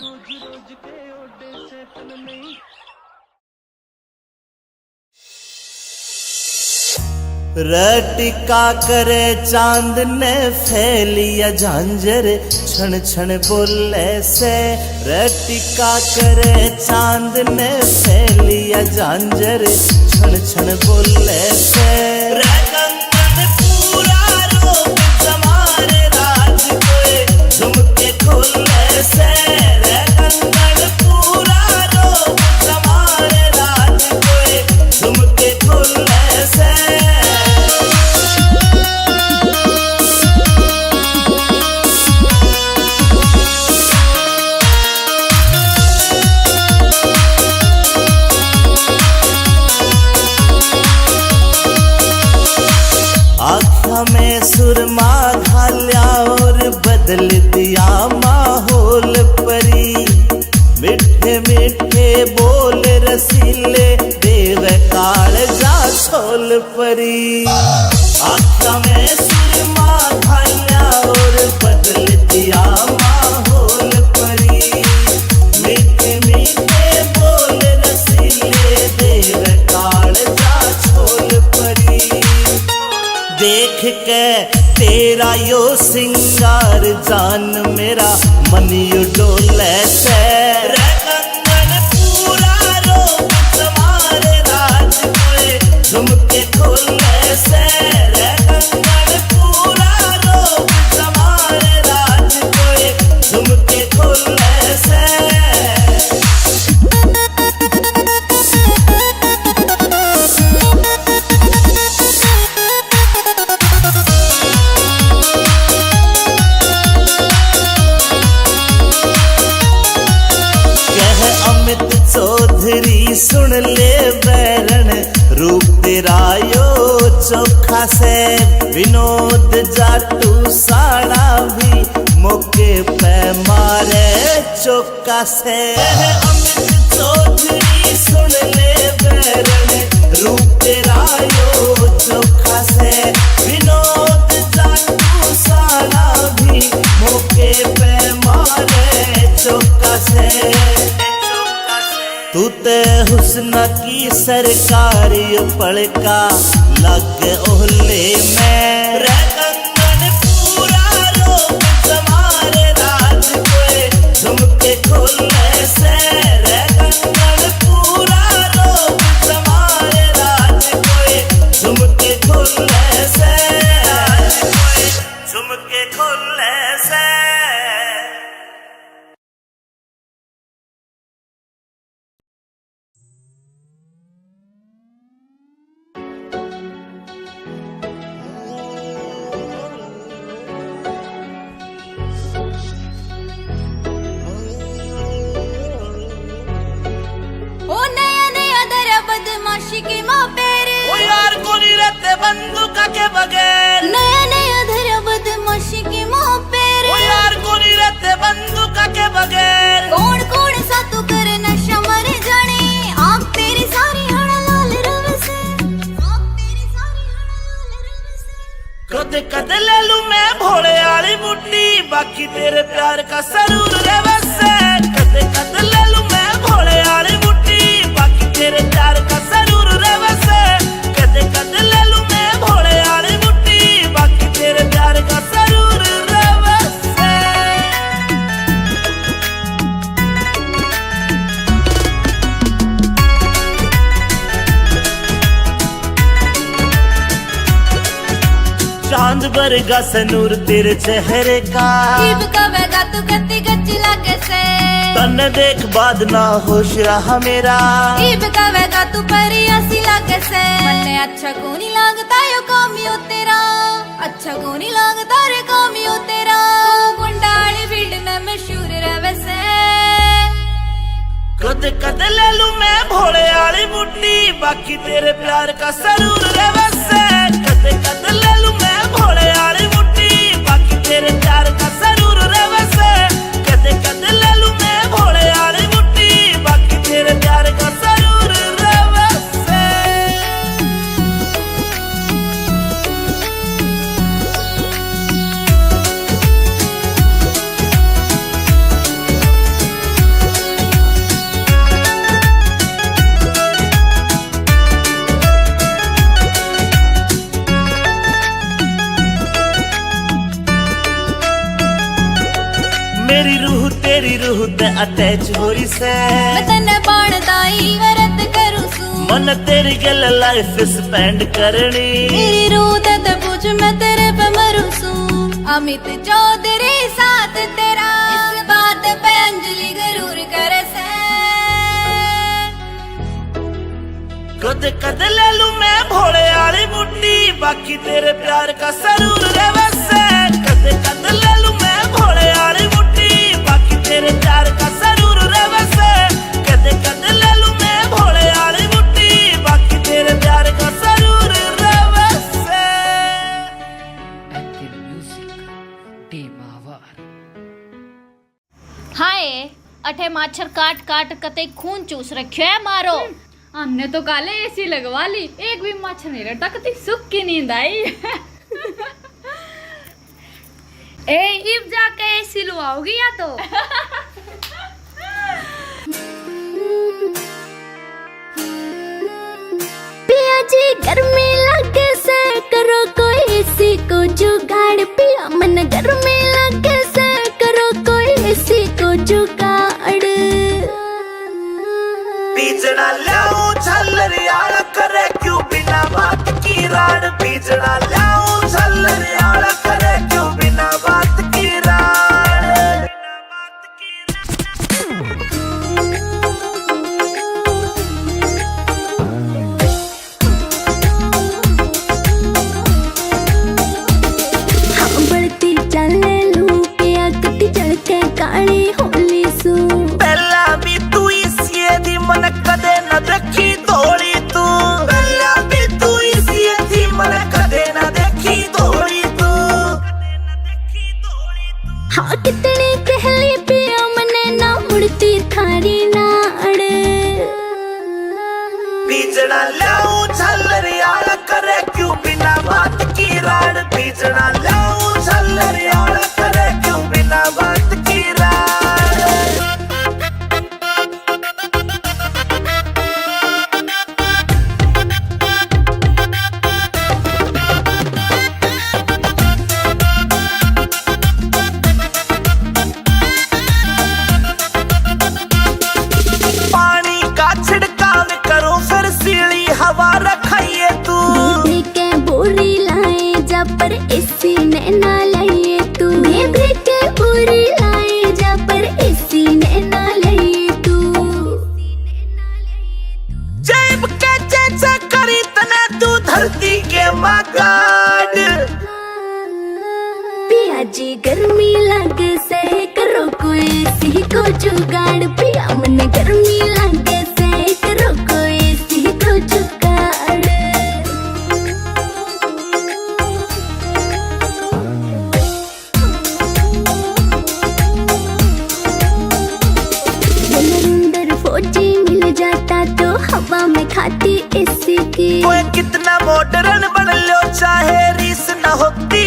रोज रोज के ओडे से तन नहीं। रटिका करे चांद ने फैलिया झांझर, क्षण क्षण बोले से। रटिका करे चांद ने फैलिया झांझर, क्षण क्षण बोले से। रे कंगन पूरा रोग जमारे राज कोई झुमके खोले से। रे कंगन पूरा रोग जमारे राज कोई झुमके खोले से। तेरा यो सिंगार जान मेरा मन यू डोले से रे कंगन पूरा रोक तुम्हारे राज कोए झुमके खोले से रे कंगन पूरा रोक तुम्हारे राज कोए झुमके खोले से अमित चौधरी सुन ले बैरन रूप तेरा यो चोखा से विनोद जाटू साड़ा भी मौके पे मारे चौका से अमित चौधरी सुन ले बैरन रूप तेरा यो चोखा से विनोद जाटू साड़ा भी मौके पे मारे चौका से तू ते हुस्न की सरकारी पड़का लग ओहले में रे कंगन पूरा रोक तुम्हारे राज कोए झुमके खोले से रे कंगन पूरा रोक तुम्हारे राज कोए झुमके खोले से झुमके खोले से के माँ पेरे ओ यार कोनी रहते बंदूका के बगैर नया नया धरा बदमाशी के माँ पेरे ओ यार कोनी रहते बंदूका के बगैर कौन कौन सा तू करे नशा मर जाने आँख तेरी सारी हड़ा लाल रव से आँख तेरी सारी हड़ा लाल रव से कदे कदे ले लूं मैं भोले वाली बुट्टी बाकी तेरे प्यार का सरूर रे वैसे कदे कदे ले लूं मैं भोले वाली बुट्टी बाकी तेरे प्यार का सरूर रे वैसे कदे कदे ले लूं मैं भोले वाली बुट्टी बाकी तेरे प्यार का सरूर रे वैसे चांद बरगा सनूर तेरे चेहरे का जीव कवेगा तू गति गच्ची लागे से तन देख बाद ना होश रहा मेरा जीव कवेगा तू परियासी लागे से मन्ने अच्छा को नहीं लागता यो कामियो तेरा अच्छा को नहीं लागता रे कामियो तेरा तू गुंडाली फील्ड में मशहूर रवे से कदे कदे ले लूं मैं भोले वाली बुट्टी बाकी तेरे प्यार का सरूर रे वैसे कदे कदे ले लूं मैं भोले वाली बुट्टी बाकी तेरे प्यार का सरूर रे वैसे कदे कदे ले लूं मैं भोले वाली बुट्टी बाकी तेरे प्यार का सरूर रे वैसे मेरी रूह तेरी रूह ते अटैच हो रही से मैं तन्ने बाणदाई वरत करूं सू मन तेरी गल लाइफ स्पेंड करनी मेरी रूह ते पूछ मैं तेरे पे मरूं सू अमित चौधरी साथ तेरा इस बात पे अंजलि गरूर करे से कदे कदे ले लूं मैं भोले वाली बुट्टी बाकी तेरे प्यार का सरूर रे वैसे कदे कदे ले लूं मैं भोले वाली बुट्टी बाकी तेरे प्यार का सरूर रे वैसे कदे कदे ले लूं मैं भोले वाली बुट्टी बाकी तेरे प्यार का सरूर रे वैसे एंकल म्यूजिक टेमावार हाय अठे माछर काट काट कते खून चूस रखियो है मारो हमने तो काले एसी लगवा ली एक भी मच्छर नहीं रहता कति सुख की नींद आई ए इब जाके एसी लुआओगी या तो पिया जी गर्मी लगे से करो कोई एसी को जुगाड़ बीजना लाऊं झल्लरियाला करे क्यों बिना बात की रात। हाँ बढ़ती चले लू पिया कटी चढ़ के काली होली सू पहला भी तू इसी दी मन कदे न देखी धोली तू, पहला भी तू इसी दी मन कदे न देखी धोली तू। हाँ कितनी कहली पिया मने ना मुड़ती थारी नाड़ बीजना लाऊं झल्लरियाला करे क्यों बिना बात की रात। बीजना लाऊं झल्लरियाला करे क्यों बिना बात की रात। पानी का छिड़काव करो फिर सीली हवा रखाइए तू, दीदी के बोरी लाए जा पर इसी ने ना लाइए तू, दीदी के बोरी लाए जा पर इसी ने ना लाइए तू। जेब के जैसे करी तने तू धरती के मगाड़। पिया जी गर्मी लगे से करो कोई सी को जुगाड़, पिया मन गर्मी लगे से करो कोई सी को जुगाड़। नरेंद्र फौजी मिल जाता तो हवा में खाती इसी की, कोई कितना मॉडर्न बन लो चाहे रीस न होती